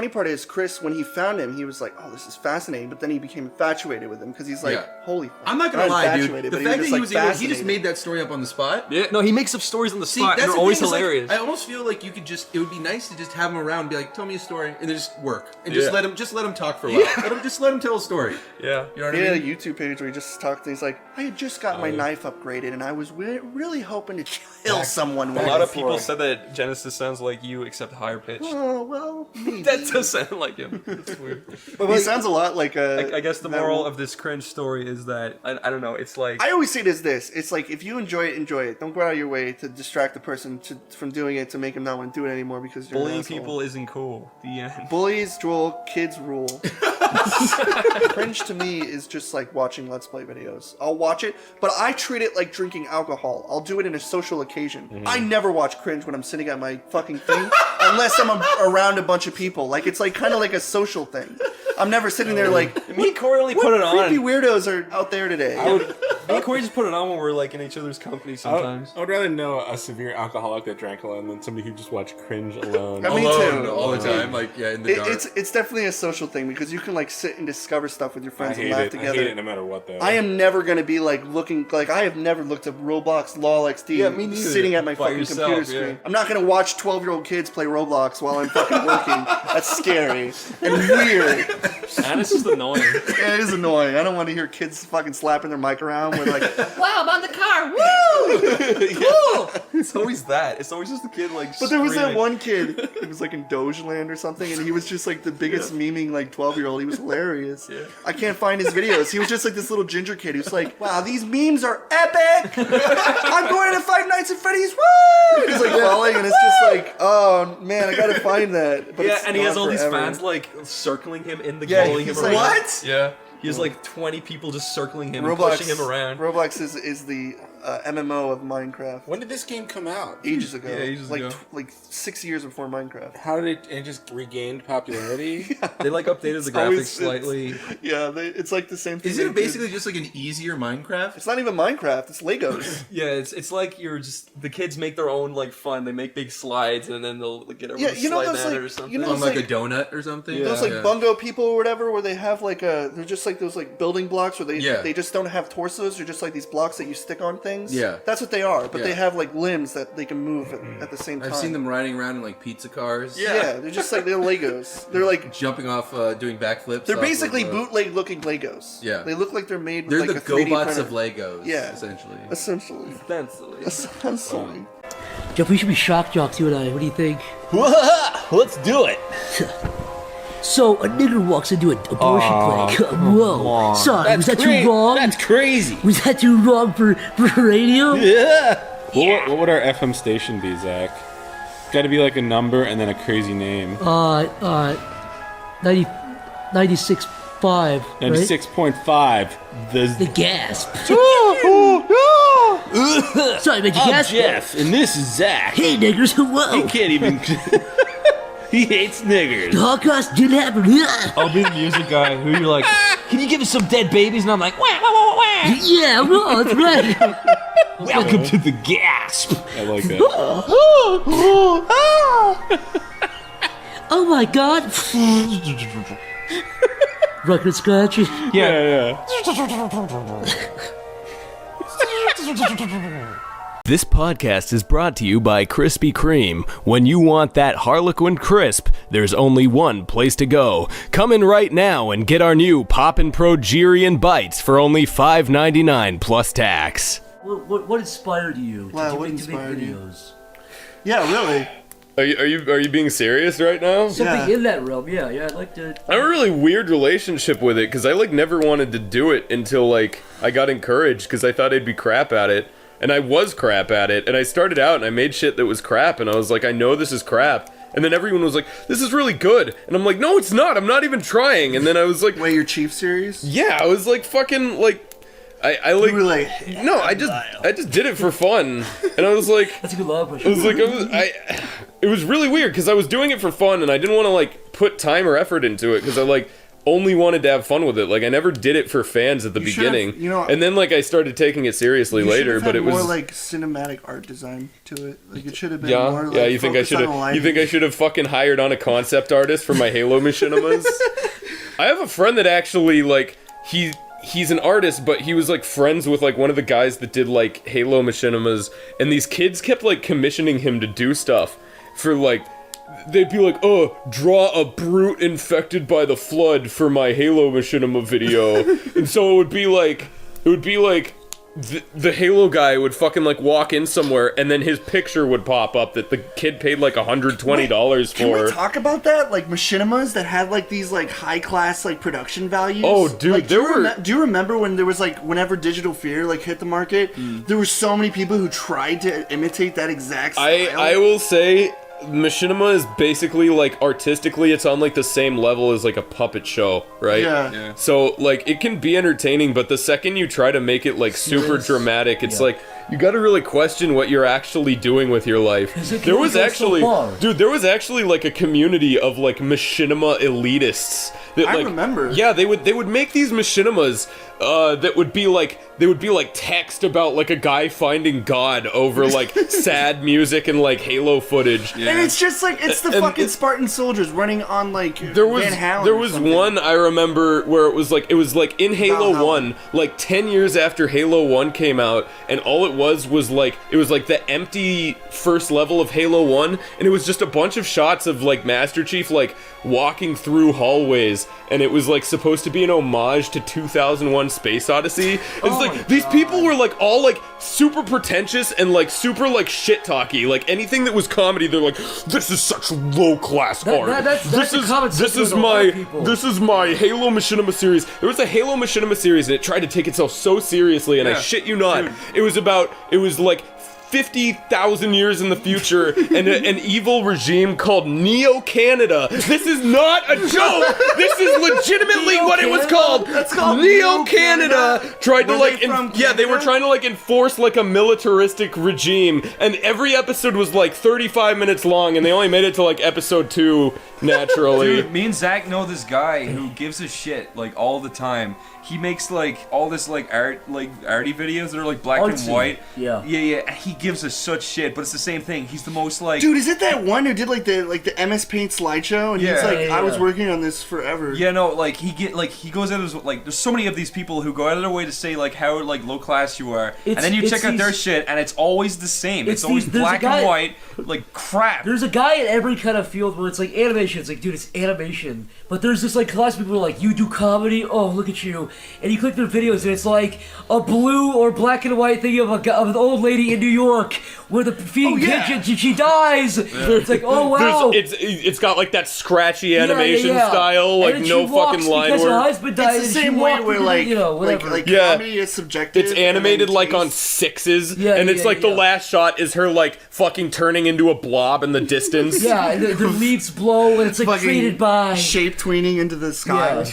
part is Chris, when he found him, he was like, "Oh, this is fascinating." But then he became infatuated with him because he's like, "Holy!" Fuck. I'm not gonna lie, dude. infatuated, The but fact that was, he like, was able, he just fascinated. made that story up on the spot. Yeah, no, he makes up stories on the spot and that's they're the always thing, is, like, hilarious. I almost feel like you could just, it would be nice to just have him around and be like, tell me a story, and then just work. And just Yeah. let him talk for a while. Let him tell a story. Yeah. You know what He I had a mean? YouTube page where he just talked. He's like, "I had just got my knife upgraded, and I was really hoping to kill someone A with it." lot of before." people said that Genesis sounds like you except higher pitched. Oh well, maybe. That does sound like him. That's weird. But he sounds a lot like I guess the moral of this cringe story is that I don't know. It's like I always see it as this. It's like if you enjoy it, enjoy it. Don't go out of your way to distract the person from doing it to make him not want to do it anymore because you're an bullying asshole. people isn't cool. The end. Bullies rule, kids rule. Cringe to me is just like watching Let's Play videos. I'll watch it, but I treat it like drinking alcohol. I'll do it in a social occasion. I never watch cringe when I'm sitting at my fucking thing, unless I'm around a bunch of people. Like it's like kind of like a social thing. I'm never sitting there like, me and Corey only put it on. creepy weirdos are out there today. Me and Corey just put it on when we're like in each other's company sometimes. I would rather know a severe alcoholic that drank alone than somebody who just watched cringe alone. Me too. all the time, like in the dark. It's definitely a social thing because you can like sit and discover stuff with your I friends and hate laugh it. together. I hate it no matter what though. I am never gonna be like looking like I have never looked at Roblox LOL XD Yeah, me neither. sitting at my By fucking yourself, computer screen. yeah. I'm not gonna watch 12-year-old kids play Roblox while I'm fucking working. That's scary and weird. And it's just annoying. Yeah, it is annoying. I don't want to hear kids fucking slapping their mic around with like Wow, I'm on the car. Woo! Cool. It's always that. It's always just the kid like. But there was that screaming. one kid, it was like in Dogeland or something, and he was just like the biggest memeing like 12-year-old. He was hilarious. Yeah. I can't find his videos. He was just like this little ginger kid who's like, wow, these memes are epic! I'm going to Five Nights at Freddy's, woo! He's like falling, and it's just like, oh man, I gotta find that. But Yeah, it's and he has gone all these forever. fans like circling him in the Yeah, following him he's around. like- What? Yeah. He has like 20 people just circling him and Roblox, pushing him around. Roblox is the MMO of Minecraft. When did this game come out? Ages ago. Yeah, ages like, ago. Like 6 years before Minecraft. How did it just regained popularity? They like updated the graphics always- slightly. Yeah, it's like the same thing. Is they it did. basically just like an easier Minecraft? It's not even Minecraft. It's Legos. Yeah, it's like you're just the kids make their own like fun. They make big slides and then they'll get everyone to you know slide those, down like- it or something. you know On those, like like- a donut or something? Those like bungo people or whatever, where they have like they're just like those like building blocks where they just don't have torsos. They're just like these blocks that you stick on things. Yeah. That's what they are. But Yeah. they have like limbs that they can move at the same time. I've seen them riding around in like pizza cars. Yeah, they're just like they're Legos. They're like jumping off, doing backflips. they're off basically of, bootleg looking Legos. Yeah. They look like they're made with They're like the a 3D GoBots printer. of Legos. Yeah. essentially. Essentially. Essentially. Jeff, we should be shock jocks, you and I. What do you think? Let's do it. So a nigger walks into an abortion clinic. Whoa, sorry, was that too wrong? That's crazy. Was that too wrong for radio? Yeah. What would our FM station be, Zach? Got to be like a number and then a crazy name. 96.5. Right? 96.5. The gasp. Sorry, man, you I'm gasped. Jeff, and this is Zach. Hey, niggers, whoa. He can't even. He hates niggers. The Holocaust didn't happen. I'll be the music guy who you're like, can you give us some dead babies? And I'm like, wah, wah, wah, wah. Yeah, well, that's right. Welcome to the gasp. I like that. Oh my god. Record scratchy. Yeah. This podcast is brought to you by Krispy Kreme. When you want that Harlequin crisp, there's only one place to go. Come in right now and get our new Poppin' Progerian Bites for only $5.99 plus tax. What inspired you Wow, to what make inspired you? videos? Yeah, really. Are you being serious right now? Something in that realm, yeah. I'd like to. I have a really weird relationship with it because I like never wanted to do it until like I got encouraged because I thought I'd be crap at it, and I was crap at it, and I started out and I made shit that was crap, and I was like, I know this is crap, and then everyone was like, this is really good, and I'm like, no, it's not. I'm not even trying, and then I was like, wait, your Chief series? Yeah, I was like fucking like. I like, no, I just did it for fun, and I was like, that's a good love push. It was like, it was really weird because I was doing it for fun, and I didn't want to like put time or effort into it because I like only wanted to have fun with it. Like I never did it for fans at the beginning, and then like I started taking it seriously later. But it was more like cinematic art design to it. Like it should have been more. Like, yeah. You think I should have? You think I should have fucking hired on a concept artist for my Halo machinimas? I have a friend that actually like he's an artist, but he was like friends with like one of the guys that did like Halo machinimas, and these kids kept like commissioning him to do stuff for like, they'd be like, oh, draw a brute infected by the flood for my Halo machinima video. And so it would be like the Halo guy would fucking like walk in somewhere, and then his picture would pop up that the kid paid like $120 for. Can we talk about that? Like machinimas that had like these like high class like production values. Oh, dude, like, do you remember when there was like whenever Digital Fear like hit the market, there were so many people who tried to imitate that exact style. I will say, machinima is basically like artistically it's on like the same level as like a puppet show, right? Yeah. So like it can be entertaining, but the second you try to make it like super dramatic, it's like you got to really question what you're actually doing with your life. There was actually like a community of like machinima elitists that I like remember. Yeah, they would make these machinimas that would be like text about like a guy finding God over like sad music and like Halo footage. And it's just like it's the fucking Spartan soldiers running on like there was one I remember where it was like in Halo 1, like 10 years after Halo 1 came out, and all it was like the empty first level of Halo 1, and it was just a bunch of shots of like Master Chief like walking through hallways, and it was like supposed to be an homage to 2001 Space Odyssey. It's these people were like all like super pretentious and like super like shit talky, like anything that was comedy they're like, this is such low class art. This is my Halo Machinima series. There was a Halo Machinima series and it tried to take itself so seriously, and I shit you not, it was like 50,000 years in the future, and an evil regime called Neo-Canada. This is not a joke. This is legitimately what it was called. That's called Neo-Canada. Tried to like, they were trying to like enforce like a militaristic regime, and every episode was like 35 minutes long, and they only made it to like episode 2 naturally. Dude, me and Zach know this guy who gives a shit like all the time. He makes like all this like art, like arty videos that are like black and white. Yeah. He gives us such shit, but it's the same thing. He's the most like. Dude, is it that one who did like the MS Paint slideshow? And he's like, I was working on this forever. Yeah, no, like he goes out of his, like there's so many of these people who go out of their way to say like how like low class you are, and then you check out their shit and it's always the same. It's always black and white, like crap. There's a guy in every kind of field where it's like animation. It's like, dude, it's animation. But there's this like class of people who are like, you do comedy? Oh, look at you. And you click their videos and it's like a blue or black and white thing of an old lady in New York where the feeding pigeons and she dies. It's like, oh wow. It's got like that scratchy animation style, like no fucking line work. Her husband died. It's the same way where like, whatever. like comedy is subjective. It's animated like on 6s, and it's like the last shot is her like fucking turning into a blob in the distance. Yeah, and the leaves blow, and it's like created by shape tweening into the sky.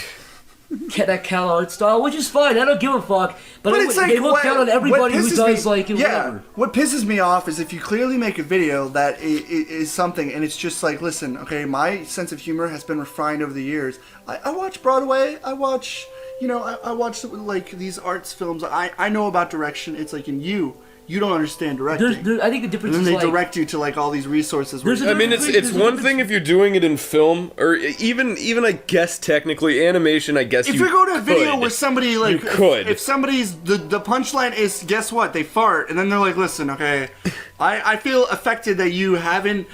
Get that Cal art style, which is fine. I don't give a fuck. But it's like, they look down on everybody who does like it. Whatever. What pisses me off is if you clearly make a video that is something, and it's just like, listen, okay, my sense of humor has been refined over the years. I watch Broadway. I watch, I watch like these arts films. I know about direction. It's like in you. You don't understand directing. I think the difference is they direct you to like all these resources. I mean, it's one thing if you're doing it in film, or even I guess technically animation. I guess if you go to a video where somebody like you could. If somebody's the punchline is, guess what, they fart, and then they're like, listen, okay, I feel affected that you haven't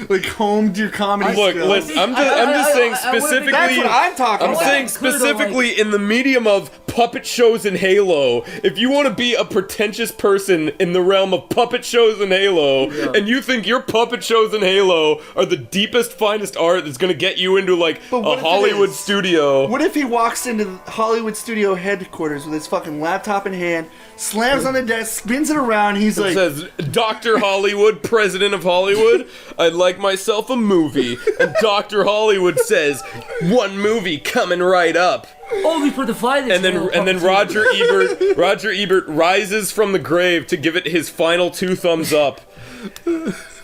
like honed your comedy skills. Listen, I'm just saying specifically. That's what I'm talking about. I'm saying specifically in the medium of puppet shows in Halo, if you want to be a pretentious person in the realm of puppet shows in Halo, and you think your puppet shows in Halo are the deepest, finest art that's gonna get you into like a Hollywood studio. What if he walks into the Hollywood studio headquarters with his fucking laptop in hand, slams on the desk, spins it around, he's like... says, Dr. Hollywood, president of Hollywood, I'd like myself a movie. And Dr. Hollywood says, one movie coming right up. Only for the finest. And then Roger Ebert rises from the grave to give it his final 2 thumbs up.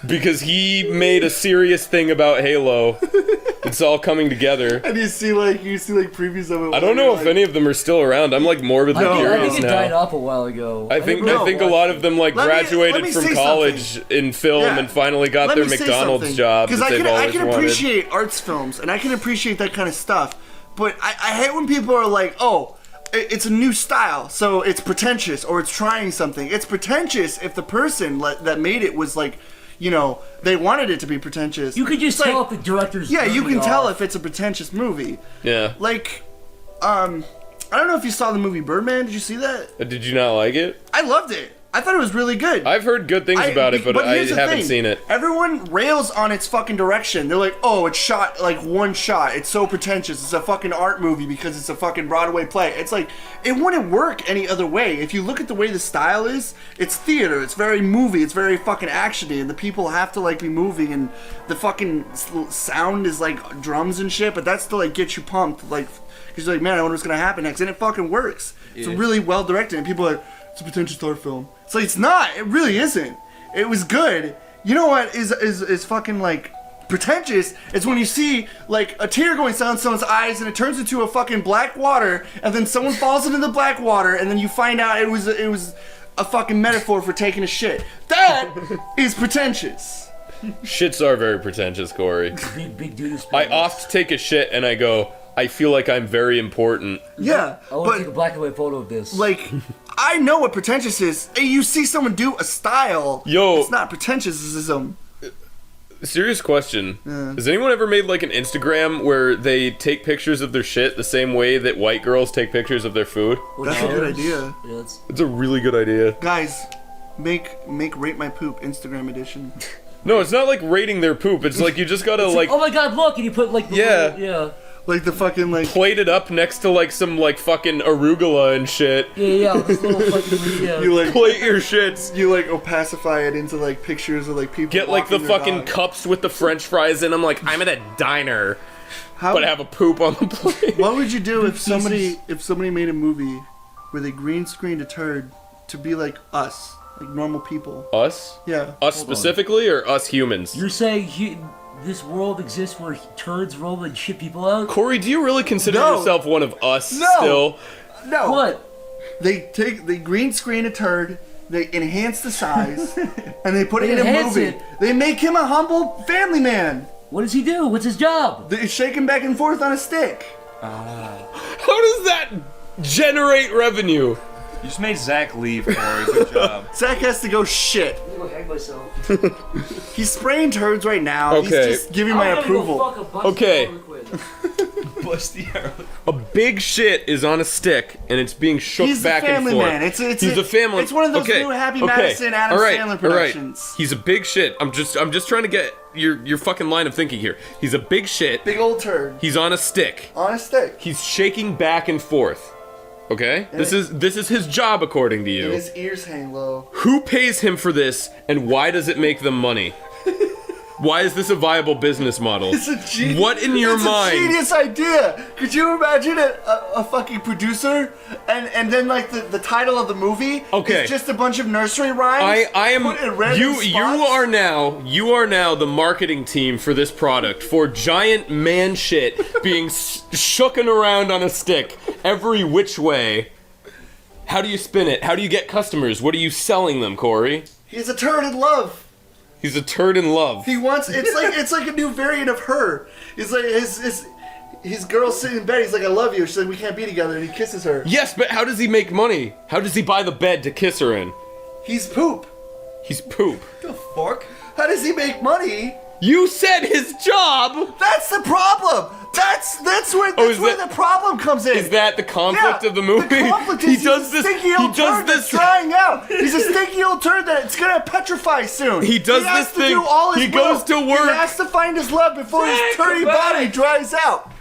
Because he made a serious thing about Halo. It's all coming together. And you see previews of it. I don't know if any of them are still around. I'm like morbidly curious now. I think it died off a while ago. I think a lot of them like graduated from college in film and finally got their McDonald's job. Because I can appreciate arts films and I can appreciate that kind of stuff. But I hate when people are like, oh, it's a new style, so it's pretentious or it's trying something. It's pretentious if the person that made it was like, you know, they wanted it to be pretentious. You could just tell if the director's... Yeah, you can tell if it's a pretentious movie. Yeah. Like, I don't know if you saw the movie Birdman. Did you see that? Did you not like it? I loved it. I thought it was really good. I've heard good things about it, but I haven't seen it. Everyone rails on its fucking direction. They're like, oh, it's shot like one shot. It's so pretentious. It's a fucking art movie because it's a fucking Broadway play. It's like, it wouldn't work any other way. If you look at the way the style is, it's theater. It's very movie. It's very fucking actiony. And the people have to like be moving. And the fucking sound is like drums and shit. But that's to like get you pumped. Like, because you're like, man, I wonder what's going to happen next. And it fucking works. It's really well directed. And people are like, it's a pretentious art film. It's like, it's not. It really isn't. It was good. You know what is fucking like pretentious? It's when you see like a tear going down someone's eyes and it turns into a fucking black water, and then someone falls into the black water, and then you find out it was a fucking metaphor for taking a shit. That is pretentious. Shits are very pretentious, Corey. Big dude. I oft take a shit and I go, I feel like I'm very important. Yeah, I want to take a black and white photo of this. Like, I know what pretentious is. Hey, you see someone do a style. Yo, it's not pretentiousism. Serious question. Has anyone ever made like an Instagram where they take pictures of their shit the same way that white girls take pictures of their food? That's a good idea. Yeah, it's a really good idea. Guys, make Rate My Poop Instagram edition. No, it's not like rating their poop. It's like you just gotta like, oh my god, look, and you put like the like the fucking like plate it up next to like some like fucking arugula and shit. Yeah, this little fucking you like plate your shits. You like opacify it into like pictures of like people. Get like the fucking cups with the French fries in them. Like I'm at a diner, but have a poop on the plate. What would you do if somebody made a movie where they green screened a turd to be like us, like normal people? Us? Yeah. Us specifically, or us humans? You're saying this world exists where turds roam and shit people out? Corey, do you really consider yourself one of us still? No. What? They green screen a turd, they enhance the size, and they put it in a movie. They make him a humble family man. What does he do? What's his job? They shake him back and forth on a stick. How does that generate revenue? You just made Zach leave, Corey. Good job. Zach has to go shit. I'm gonna go hang myself. He's spraying turds right now. Okay. He's just giving my approval. Okay. A big shit is on a stick and it's being shook back and forth. He's a family man. He's a family. It's one of those new Happy Madison, Adam Sandler productions. All right. He's a big shit. I'm just trying to get your fucking line of thinking here. He's a big shit. Big old turd. He's on a stick. On a stick. He's shaking back and forth. Okay? This is his job according to you. And his ears hang low. Who pays him for this and why does it make them money? Why is this a viable business model? It's a genius. What in your mind? It's a genius idea. Could you imagine a fucking producer and then like the title of the movie is just a bunch of nursery rhymes? I am put in random spots? You are now the marketing team for this product for giant man shit being shooken around on a stick every which way. How do you spin it? How do you get customers? What are you selling them, Corey? He's a turd in love. He's a turd in love. He wants it's like a new variant of her. It's like his girl sitting in bed. He's like, I love you. She's like, we can't be together, and he kisses her. Yes, but how does he make money? How does he buy the bed to kiss her in? He's poop. He's poop. The fuck? How does he make money? You said his job. That's the problem. That's that's where the problem comes in. Is that the conflict of the movie? The conflict is he's a stinky old turd that's drying out. He's a stinky old turd that's gonna petrify soon. He does this thing. Do all his he goes to work. He has to find his love before his turdy body dries out.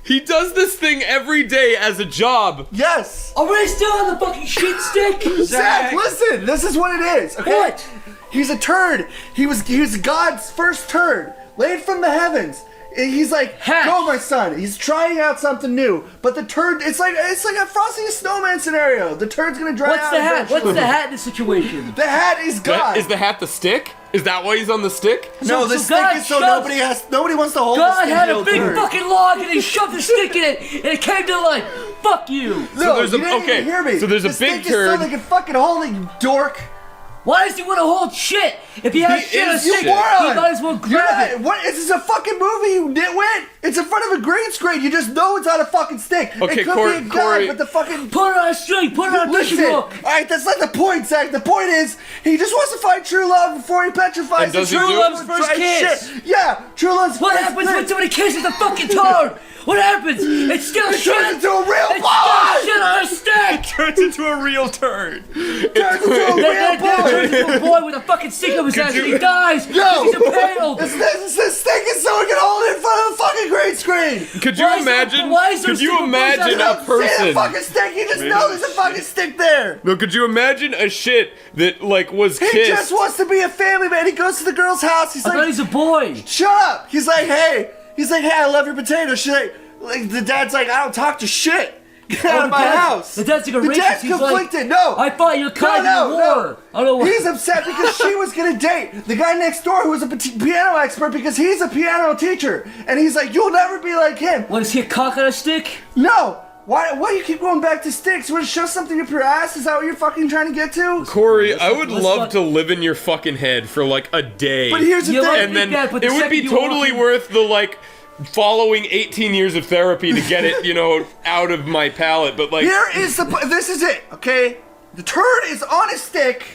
He does this thing every day as a job. Yes. Are we still on the fucking shit stick? Zach, listen. This is what it is. Okay? What? He's a turd. He was God's first turd, laid from the heavens. He's like, go, my son. He's trying out something new, but the turd. It's like a Frosty the Snowman scenario. The turd's gonna dry out. What's the hat? Eventually. What's the hat in this situation? The hat is God. Is the hat the stick? Is that why he's on the stick? No, the stick is so nobody wants to hold. God the had a big turd. fucking log and he shoved the stick in it and it came to life. Fuck you. No, you didn't even hear me. So there's a the big stick turd. Is so they can fucking hold it, you dork. Why does he want to hold shit? If he has shit on a stick, he moron. might as well grab it. What? This is a fucking movie, you nitwit. It's in front of a green screen. You just know it's on a fucking stick. Okay, it could Corey, be a guy, but the fucking put it on a string. Put it on a listen. tissue roll. All right, that's not the point, Zach. The point is he just wants to find true love before he petrifies. And does he true do love's it? first kiss. Shit. Yeah, true love's What first happens kiss. when somebody kisses a fucking turd? What happens? It's still It shit. turns into a real It's boy. still shit on a stick. Turns into a real turd. Turns into a real Then boy. turns into a boy with a fucking stick up his ass and he dies. No, He's impaled. This stick is so we can hold it in front of a fucking green screen. Could you imagine? Could you imagine a See person? the fucking stick. You just know there's a fucking stick there. No, could you imagine a shit that like was He kissed? just wants to be a family man. He goes to the girl's house. He's I thought like, he's a boy. shut up. He's like, hey, I love your potatoes. She's like, the dad's like, I don't talk to shit. Get out of my house. The dad's like a The racist. dad's He's conflicted. like, no. I fought your kind in the war. I don't know what. He's upset because she was gonna date the guy next door who was a piano expert because he's a piano teacher. And he's like, you'll never be like him. What, is he a cock on a stick? No. Why do you keep going back to sticks? You want to shove something up your ass? Is that what you're fucking trying to get to? Corey, I would love to live in your fucking head for like a day. But here's the thing. And then it would be totally worth the like following 18 years of therapy to get it, out of my palate. But like, this is it, okay? The turd is on a stick.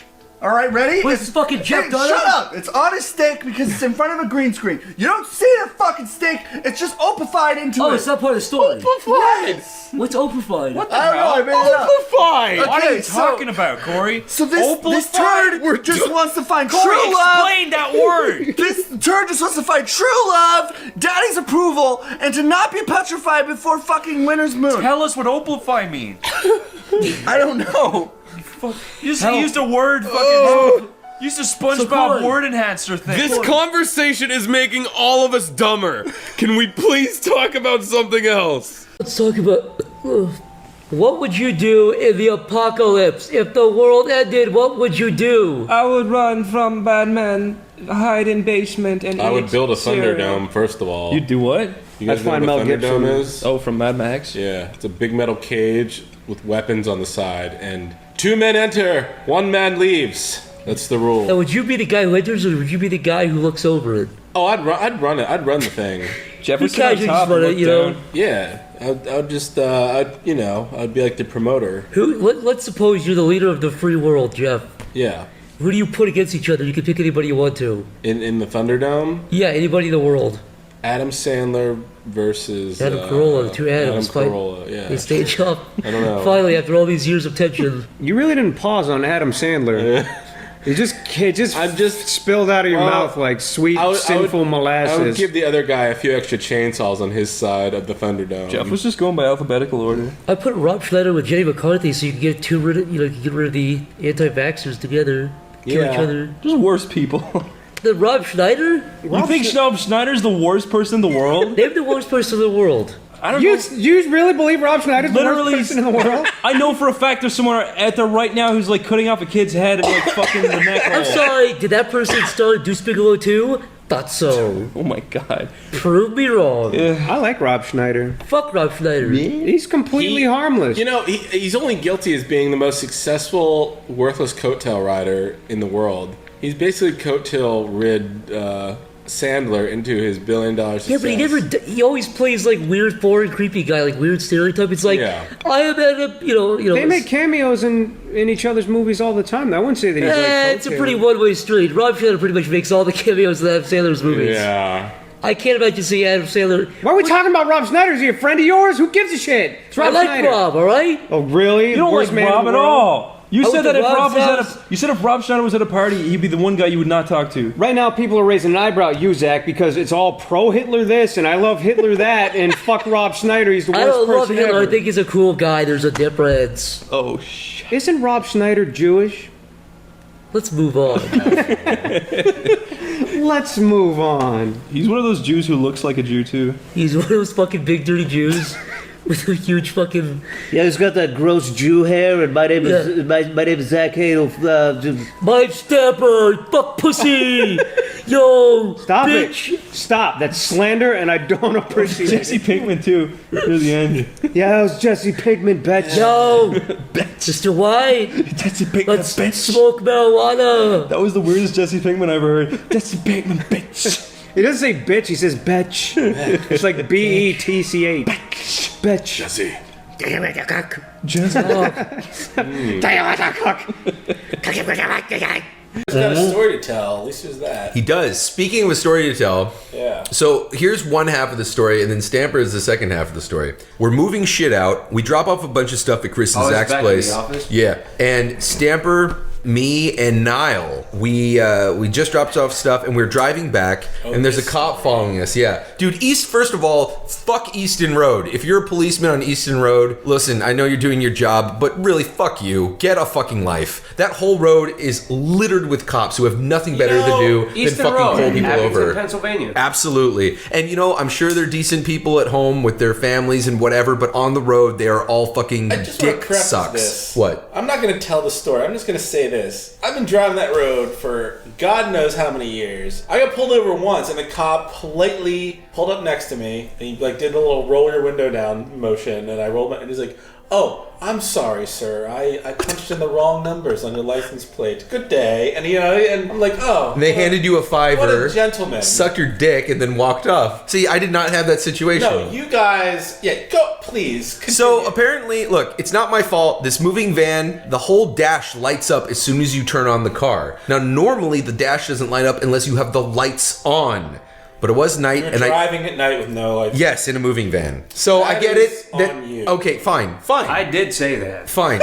All right, ready? Wait, it's fucking Jeff Dunham? Shut up! It's on a stick because it's in front of a green screen. You don't see the fucking stick. It's just opified into it. Oh, it's not part of the story. Yes. What's opified? What the I don't know. I made it up. Opified. What are you so- talking about, Corey? So this turd just wants to find Corey, true love. explain that word. This turd just wants to find true love, daddy's approval, and to not be petrified before fucking winter's moon. Tell us what opalify means. I don't know. You just used a word fucking... Used a SpongeBob word enhancer thing. this conversation is making all of us dumber. Can we please talk about something else? Let's talk about... What would you do in the apocalypse? If the world ended, what would you do? I would run from bad men, hide in basement, and I eat would build a cereal. Thunderdome, first of all. You'd do what? You guys I'd know find what a Mel Thunderdome Gibson. is? Oh, from Mad Max? Yeah, it's a big metal cage with weapons on the side, and 2 men enter, 1 man leaves. That's the rule. Now, would you be the guy who enters, or would you be the guy who looks over it? Oh, I'd run it. I'd run the thing. Jefferson You on guys top just run and it, look down. Yeah, I'd just, I'd be like the promoter. Let's suppose you're the leader of the free world, Jeff. Yeah. Who do you put against each other? You can pick anybody you want to. In the Thunderdome? Yeah, anybody in the world. Adam Sandler versus Adam Carolla, the two Adams. Adam Carolla, yeah. They stage up. I don't know. Finally, after all these years of tension. You really didn't pause on Adam Sandler. It just spilled out of your mouth like sweet, sinful molasses. I would give the other guy a few extra chainsaws on his side of the Thunderdome. Jeff was just going by alphabetical order. I put Rob Schneider with Jenny McCarthy so you can get rid of the anti-vaxxers together. Kill each other. Just worse people. The Rob Schneider? You think Rob Schneider's the worst person in the world? Name the worst person in the world. I don't know. You really believe Rob Schneider's the worst person in the world? I know for a fact there's someone out there right now who's like cutting off a kid's head and like fucking the neck hole. I'm sorry, did that person star Deuce Bigelow too? Thought so. Oh my god. Prove me wrong. I like Rob Schneider. Fuck Rob Schneider. He's completely harmless. He's only guilty as being the most successful, worthless coattail rider in the world. He's basically coattail-rid Sandler into his $1 billion success. Yeah, but he always plays like weird, foreign, creepy guy, like weird stereotype. It's like, I am at a, They make cameos in each other's movies all the time. I wouldn't say that he's like it's a pretty one-way street. Rob Schneider pretty much makes all the cameos in Adam Sandler's movies. Yeah. I can't imagine seeing Adam Sandler. Why are we talking about Rob Schneider? Is he a friend of yours? Who gives a shit? It's Rob I like Schneider. Rob, all right? Oh, really? You don't Worst like man Rob in at the world? all. You I said went that to if Rob's Rob was house. you said if Rob Schneider was at a party, he'd be the one guy you would not talk to. Right now, people are raising an eyebrow at you, Zach, because it's all pro-Hitler this, and I love Hitler that, and fuck Rob Schneider, he's the worst I don't love person Hitler. ever. I think he's a cool guy. There's a difference. Oh shit. Isn't Rob Schneider Jewish? Let's move on. Let's move on. He's one of those Jews who looks like a Jew too. He's one of those fucking big dirty Jews with a huge fucking. Yeah, he's got that gross Jew hair, and my name is my name is Zach Hadel. Mike Stamper, fuck pussy, yo, Stop bitch. it! Stop. That's slander, and I don't appreciate Jesse it. Pinkman too. Near the end. Yeah, that was Jesse Pigman, bitch. No, Mr. White. Jesse Pinkman, Let's bitch. smoke marijuana. That was the weirdest Jesse Pinkman I ever heard. Jesse Pinkman, bitch. He doesn't say bitch, he says betch. It's like B-E-T-C-H. Betch. Jesse. He's got a story to tell. At least there's that. He does. Speaking of a story to tell, Yeah. so here's one half of the story, and then Stamper is the second half of the story. We're moving shit out. We drop off a bunch of stuff at Chris and Oh, it's Zach's back in place. the office? Yeah, and Stamper, me, and Niall, we just dropped off stuff, and we're driving back, and there's a cop following us. Yeah, dude. First of all, fuck Easton Road. If you're a policeman on Easton Road, listen, I know you're doing your job, but really, fuck you. Get a fucking life. That whole road is littered with cops who have nothing better to do than Easton fucking Road, pull people Abington, over. Pennsylvania. Absolutely. And I'm sure they're decent people at home with their families and whatever, but on the road they are all fucking I just want to dick preface sucks. this. What? I'm not going to tell the story. I'm just going to say this. I've been driving that road for God knows how many years. I got pulled over once, and the cop politely pulled up next to me, and he did a little roll your window down motion, and I rolled my, and he's like, "Oh, I'm sorry, sir. I punched in the wrong numbers on your license plate. Good day." And and I'm like, "Oh." And they handed you a $5. What a gentleman. Sucked your dick and then walked off. See, I did not have that situation. No, you guys, go, please. Continue. So apparently, look, it's not my fault. This moving van, the whole dash lights up as soon as you turn on the car. Now, normally the dash doesn't light up unless you have the lights on. But it was night, You're and driving at night with no lights. Yes, in a moving van. So I get is it. on you. Okay, fine. I did say that. Fine.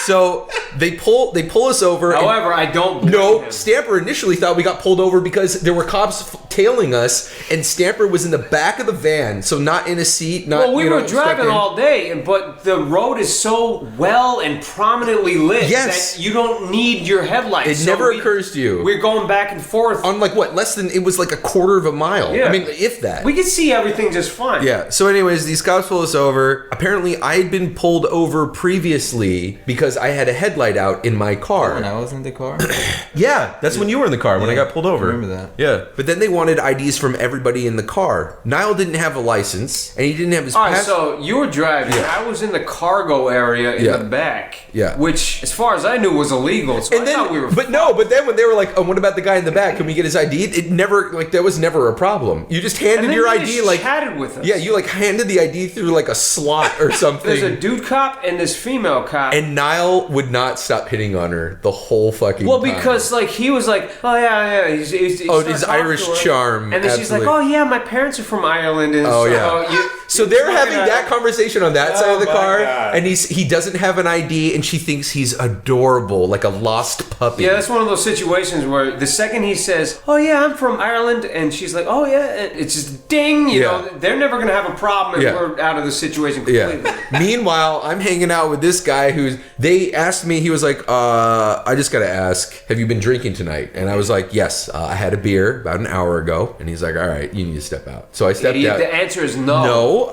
So they pull us over. However, I don't believe No, him. Stamper initially thought we got pulled over because there were cops tailing us, and Stamper was in the back of the van, so not in a seat. Not. Well, we were stuck driving in. all day, but the road is so well and prominently lit Yes. that you don't need your headlights. It So never we- occurs to you. We're going back and forth. On like what? Less than it was like a quarter of a mile. Yeah. I mean, if that. We could see everything just fine. Yeah. So, anyways, these cops pull us over. Apparently, I had been pulled over previously because I had a headlight out in my car. When I was in the car? Yeah, that's when you were in the car when I got pulled over. I remember that. Yeah, but then they wanted IDs from everybody in the car. Niall didn't have a license, and he didn't have his. All right, so you were driving. Yeah. I was in the cargo area in Yeah. the back. Yeah. Which, as far as I knew, was illegal. So And I thought we then, were. but then when they were like, "Oh, what about the guy in the back? Can we get his ID?" It never, that was never a problem. You just handed And then your you ID just chatted with us. Yeah, you handed the ID through like a slot or something. There's a dude cop and this female cop. And Niall would not stop hitting on her the whole fucking Well, time. because he was like, oh yeah, he his started Irish talking to her. charm, and then she's like, absolutely. oh yeah, my parents are from Ireland. And Oh, so, yeah. So they're having that conversation on that side of the my car, God. and he doesn't have an ID, and she thinks he's adorable, like a lost puppy. Yeah, that's one of those situations where the second he says, "Oh yeah, I'm from Ireland," and she's like, "Oh yeah," and it's just ding. You know, they're never gonna have a problem if Yeah. we're out of the situation completely. Yeah. Meanwhile, I'm hanging out with this guy they asked me, he was like, I just gotta ask, have you been drinking tonight? And I was like, yes, I had a beer about an hour ago. And he's like, all right, you need to step out. So I stepped out. The answer is no. No,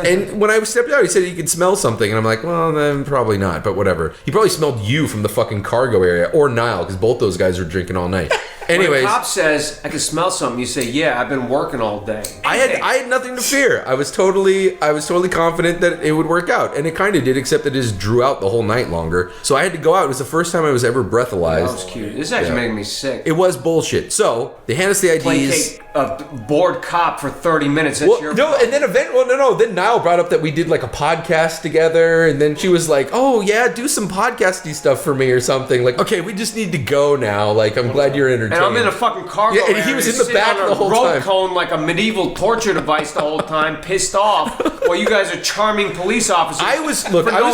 and when I stepped out, he said he could smell something. And I'm like, well, then probably not, but whatever. He probably smelled you from the fucking cargo area, or Niall, because both those guys were drinking all night. Anyways. When a cop says, I can smell something, you say, yeah, I've been working all day. I had nothing to fear. I was totally confident that it would work out, and it kind of did, except that it just drew out the whole night longer. So I had to go out. It was the first time I was ever breathalyzed. That was cute. This is actually making me sick. It was bullshit. So they hand us the IDs. Placate a bored cop for 30 minutes. That's your No, and then Then Niall brought up that we did like a podcast together, and then she was like, "Oh yeah, do some podcasty stuff for me or something." Like, okay, we just need to go now. Like, I'm glad you're entertained. And I'm in a fucking cargo and he was in the back the whole rope time. cone like a medieval torture device the whole time, pissed off, while you guys are charming police officers. I was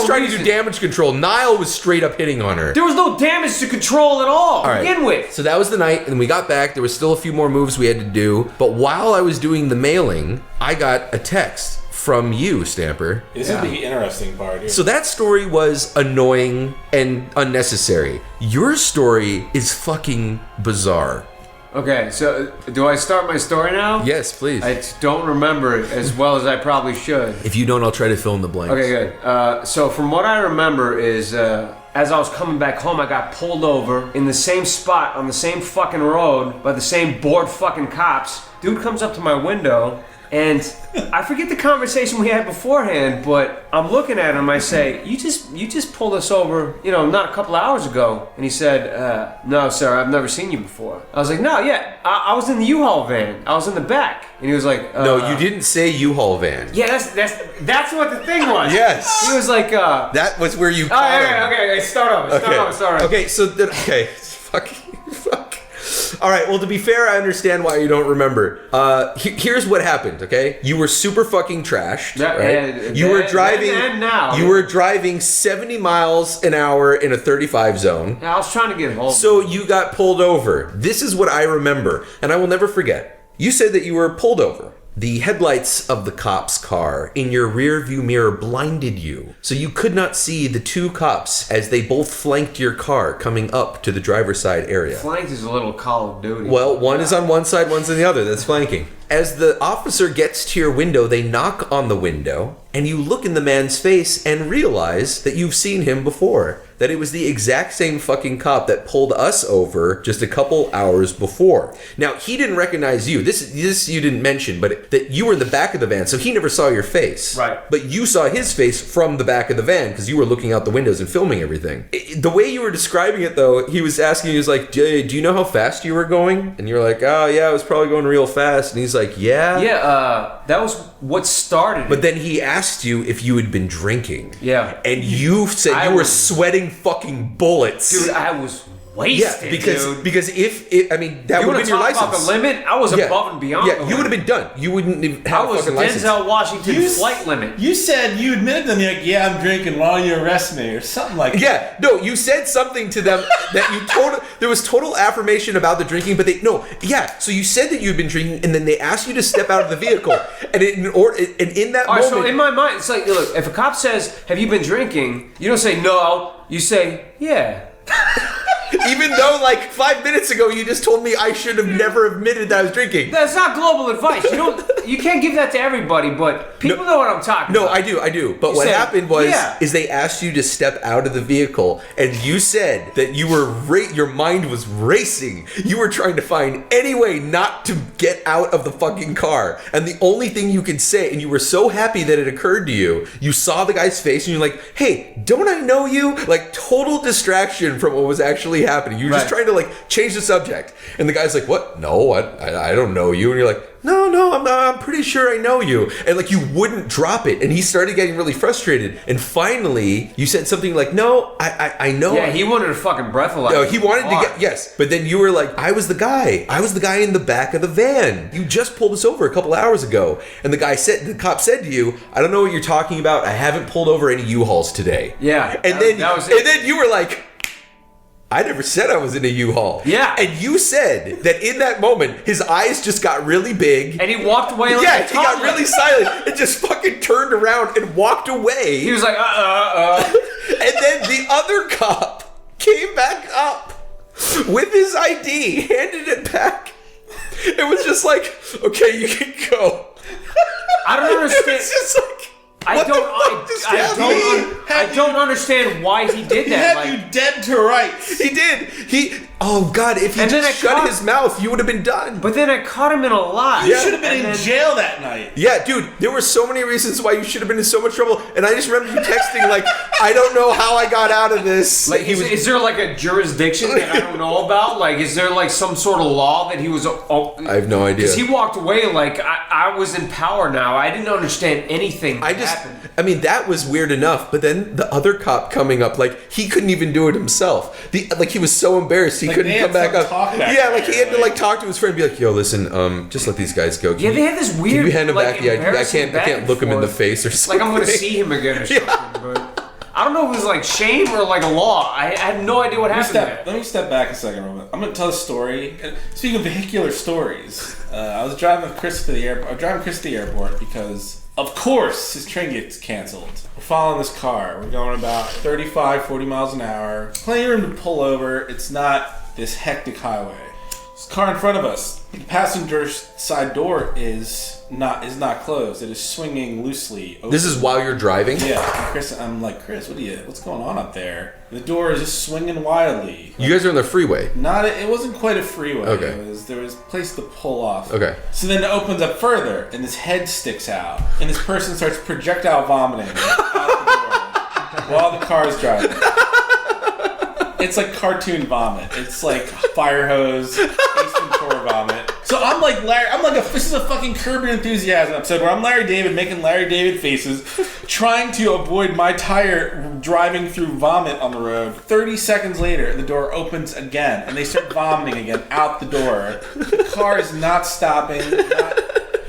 trying to do damage control. Niall was straight up hitting on her. There was no damage to control at all to begin with. So that was the night, and we got back. There was still a few more moves we had to do. But while I was doing the mailing, I got a text from you, Stamper. This is the interesting part here. So that story was annoying and unnecessary. Your story is fucking bizarre. Okay, so do I start my story now? Yes, please. I don't remember it as well as I probably should. If you don't, I'll try to fill in the blanks. Okay, good. So from what I remember is, as I was coming back home, I got pulled over in the same spot on the same fucking road by the same bored fucking cops. Dude comes up to my window, and I forget the conversation we had beforehand, but I'm looking at him. I say, "You just pulled us over, not a couple hours ago." And he said, "No, sir, I've never seen you before." I was like, "No, yeah, I was in the U-Haul van. I was in the back." And he was like, "No, you didn't say U-Haul van." Yeah, that's what the thing was. Yes. He was like, that was where you caught him. Okay, start over. Okay, fuck. All right, well, to be fair, I understand why you don't remember. Here's what happened, okay? You were super fucking trashed, right? You were driving 70 miles an hour in a 35 zone. Yeah, I was trying to get home. So you got pulled over. This is what I remember, and I will never forget. You said that you were pulled over. The headlights of the cop's car in your rear view mirror blinded you, so you could not see the two cops as they both flanked your car coming up to the driver's side area. Flanked is a little Call of Duty. Well, one is on one side, one's on the other. That's flanking. As the officer gets to your window, they knock on the window, and you look in the man's face and realize that you've seen him before. That it was the exact same fucking cop that pulled us over just a couple hours before. Now, he didn't recognize you. This you didn't mention, but that you were in the back of the van, so he never saw your face. Right. But you saw his face from the back of the van because you were looking out the windows and filming everything. The way you were describing it, though, he was asking, he was like, do you know how fast you were going? And you're like, oh, yeah, I was probably going real fast. And he's like, yeah? Yeah, that was what started it. But then he asked you if you had been drinking. Yeah. And you said you were sweating fucking bullets. Dude, I was wasted, because if that would have been your license. About the limit, I was above and beyond. Yeah, you would have been done. You wouldn't have a fucking license. I was Denzel Washington flight limit. You said you admitted to them, like, yeah, I'm drinking while you arrest me, or something like that. Yeah, no, you said something to them that there was total affirmation about the drinking, but so you said that you had been drinking, and then they asked you to step out of the vehicle, and in that moment. So in my mind, it's like, look, if a cop says, "Have you been drinking?" You don't say no. You say, "Yeah." Even though, like, 5 minutes ago, you just told me I should have never admitted that I was drinking. That's not global advice. You can't give that to everybody, but people know what I'm talking about. No, I do. But what happened is they asked you to step out of the vehicle, and you said that you were your mind was racing. You were trying to find any way not to get out of the fucking car. And the only thing you could say, and you were so happy that it occurred to you, you saw the guy's face, and you're like, hey, don't I know you? Like, total distraction from what was actually happening. You were just trying to, like, change the subject. And the guy's like, what? No, I don't know you. And you're like, no, I'm pretty sure I know you. And, like, you wouldn't drop it. And he started getting really frustrated. And finally, you said something like, no, I know. Yeah, he wanted a fucking breathalyzer. No, he wanted to get, yes. But then you were like, I was the guy. I was the guy in the back of the van. You just pulled us over a couple hours ago. And the cop said to you, I don't know what you're talking about. I haven't pulled over any U-Hauls today. Yeah. And then you were like, I never said I was in a U-Haul. Yeah. And you said that in that moment, his eyes just got really big. And he walked away like he got really silent and just fucking turned around and walked away. He was like, And then the other cop came back up with his ID, handed it back. It was just like, okay, you can go. I don't understand. It was just like, I don't understand why he did that. He had you dead to rights. He did. Oh God! If he just shut his mouth, you would have been done. But then I caught him in a lie. You should have been in jail that night. Yeah, dude. There were so many reasons why you should have been in so much trouble, and I just remember you texting like, "I don't know how I got out of this." Like, is there like a jurisdiction that I don't know about? Like, is there like some sort of law that he was? I have no idea. Because he walked away like I was in power now. I didn't understand anything. I just I mean, that was weird enough. But then the other cop coming up, like he couldn't even do it himself. Like he was so embarrassed he couldn't come back up. Yeah, like he had to like talk to his friend, and be like, "Yo, listen, just let these guys go." They had this weird. Can you hand him like, back? Yeah, I can't look him in the face or something. Like I'm gonna see him again or something. But I don't know if it was like shame or like a law. I had no idea what happened there. Let me step back a second, Roman. I'm gonna tell a story. Speaking of vehicular stories, I was driving Chris to the airport. I'm driving Chris to the airport because, of course, his train gets canceled. We're following this car. We're going about 35, 40 miles an hour. Plenty of room to pull over. It's not this hectic highway. This car in front of us, the passenger side door is not closed. It is swinging loosely open. This is while you're driving? Yeah. Chris, I'm like, Chris, what's going on up there? The door is just swinging wildly. You guys are on the freeway. It wasn't quite a freeway. Okay. There was a place to pull off. Okay. So then it opens up further, and this head sticks out, and this person starts projectile vomiting out the door while the car is driving. It's like cartoon vomit. It's like fire hose, Ace Ventura vomit. So I'm like this is a fucking Curb Your Enthusiasm episode where I'm Larry David making Larry David faces, trying to avoid my tire driving through vomit on the road. 30 seconds later, the door opens again, and they start vomiting again out the door. The car is not stopping.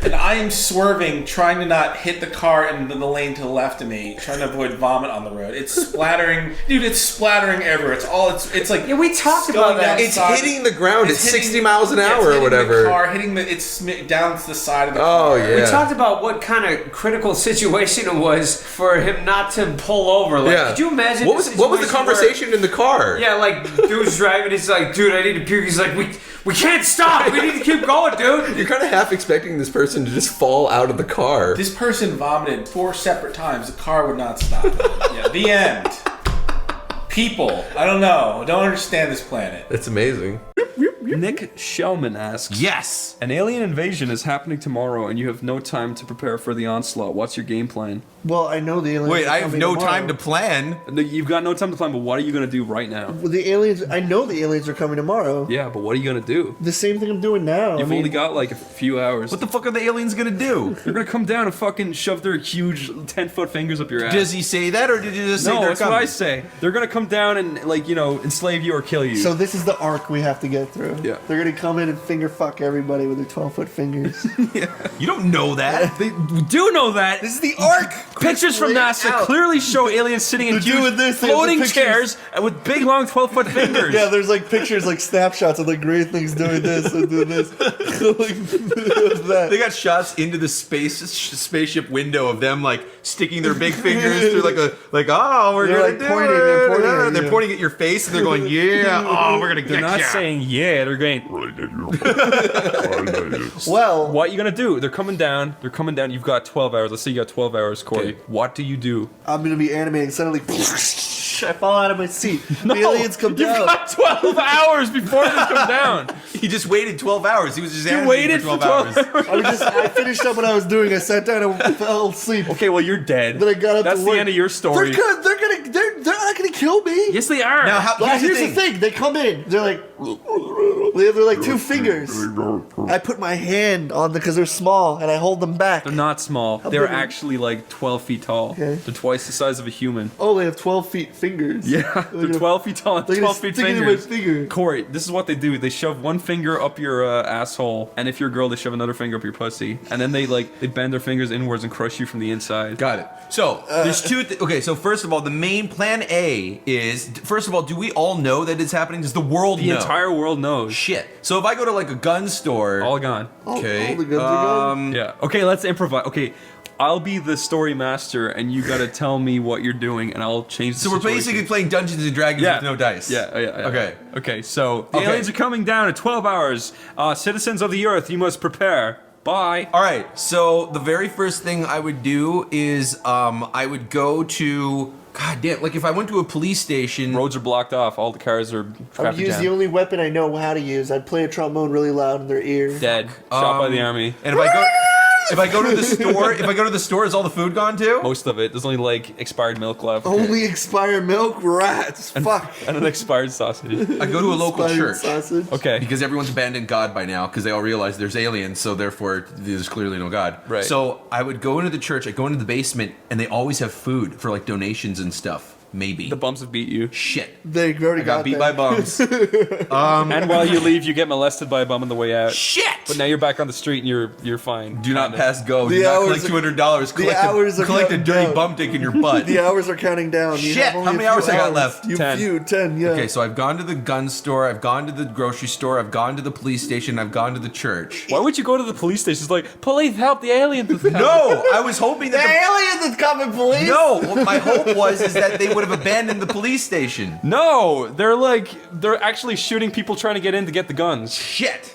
And I am swerving, trying to not hit the car in the lane to the left of me, trying to avoid vomit on the road. It's splattering, dude. It's splattering everywhere. It's like we talked about that. It's hitting the ground. It's 60 miles an hour or whatever. The car it's down to the side of the car. Oh yeah. We talked about what kind of critical situation it was for him not to pull over. Like, could you imagine? What was the conversation in the car? Yeah, like dude's driving. He's like, dude, I need to puke. He's like, we can't stop. We need to keep going, dude. You're kind of half expecting this person to just fall out of the car. This person vomited 4 separate times. The car would not stop. Yeah, the end. People, I don't know. I don't understand this planet. It's amazing. Nick Shellman asks, yes, an alien invasion is happening tomorrow and you have no time to prepare for the onslaught. What's your game plan? Well, I know the aliens. Wait, I have no tomorrow. time to plan. You've got no time to plan, but what are you going to do right now? Well, the aliens. I know the aliens are coming tomorrow. Yeah, but what are you going to do? The same thing I'm doing now. You've only got like a few hours. What the fuck are the aliens going to do? They're going to come down and fucking shove their huge 10-foot fingers up your ass. Does he say that, or did you just say no, they're that's coming? what I say. They're going to come down and enslave you or kill you. So this is the arc we have to get through. Yeah. They're gonna come in and finger fuck everybody with their 12-foot fingers. You don't know that. They do know that. This is the arc. Pictures from NASA clearly show aliens sitting in huge floating chairs and with big, long 12-foot fingers. Yeah, there's like pictures, like snapshots of the great things doing this and doing this. They got shots into the spaceship window of them like sticking their big fingers through we're gonna do it. They're pointing at your face and they're going, yeah, oh, we're gonna get They're not ya. saying yeah, they're going. Well, what are you gonna do? They're coming down. You've got 12 hours. Let's say you got 12 hours, Corey. Okay. What do you do? I'm gonna be animating. Suddenly, I fall out of my seat. No, the aliens come down. You've got 12 hours before they come down. He just waited 12 hours. He was just You waited for 12 hours. I finished up what I was doing. I sat down and fell asleep. Okay, well you're dead. Then I got up That's to the work. end of your story. They're not gonna kill me. Yes, they are. Now, Here's the thing. They come in. They're like, they're like 2 fingers. I put my hand on them because they're small, and I hold them back. They're not small. How They're big are they? actually like 12 feet tall. Okay. They're twice the size of a human. Oh, they have 12 feet fingers. Yeah, they're 12 feet tall and they're gonna 12 feet stick it in my fingers. finger. Corey, this is what they do. They shove one finger up your asshole, and if you're a girl, they shove another finger up your pussy, and then they bend their fingers inwards and crush you from the inside. Got it. So there's two. Okay, so first of all, the main plan A is first of all, do we all know that it's happening? Does the world know? The entire world knows. Shit. So if I go to like a gun store, All gone. okay, all the guns are gone. Yeah. Okay, let's improvise. Okay, I'll be the story master, and you gotta tell me what you're doing, and I'll change the so we're situation. basically playing Dungeons and Dragons with no dice. Yeah. Okay. Okay, so the aliens are coming down in 12 hours. Citizens of the Earth, you must prepare. Bye. All right. So the very first thing I would do is I would go to. God damn, like if I went to a police station. Roads are blocked off, all the cars are I would traffic use jam. the only weapon I know how to use. I'd play a trombone really loud in their ear. Dead. Shot by the army. And if I go. If I go to the store, is all the food gone too? Most of it. There's only like expired milk left. Only expired milk, rats. Fuck. And an expired sausage. I go to a local Expired church. sausage. Okay. Because everyone's abandoned God by now because they all realize there's aliens, so therefore there's clearly no God. Right. So I would go into the church, I go into the basement, and they always have food for like donations and stuff. Maybe. The bums have beat you. Shit. They already got beat by bums. And while you leave, you get molested by a bum on the way out. Shit! But now you're back on the street and you're fine. Do not pass go. The Do not hours collect $200. the hours are Collect a counting dirty down. bum dick in your butt. The hours are counting down. You Shit! have only How many a few hours I got left? You 10. 10, yeah. Okay, so I've gone to the gun store, I've gone to the grocery store, I've gone to the police station, I've gone to the church. Why would you go to the police station? It's like, police, help the aliens. No! I was hoping The that aliens is coming, police! No! What my hope was is that they would have abandoned the police station. No, they're actually shooting people trying to get in to get the guns. Shit!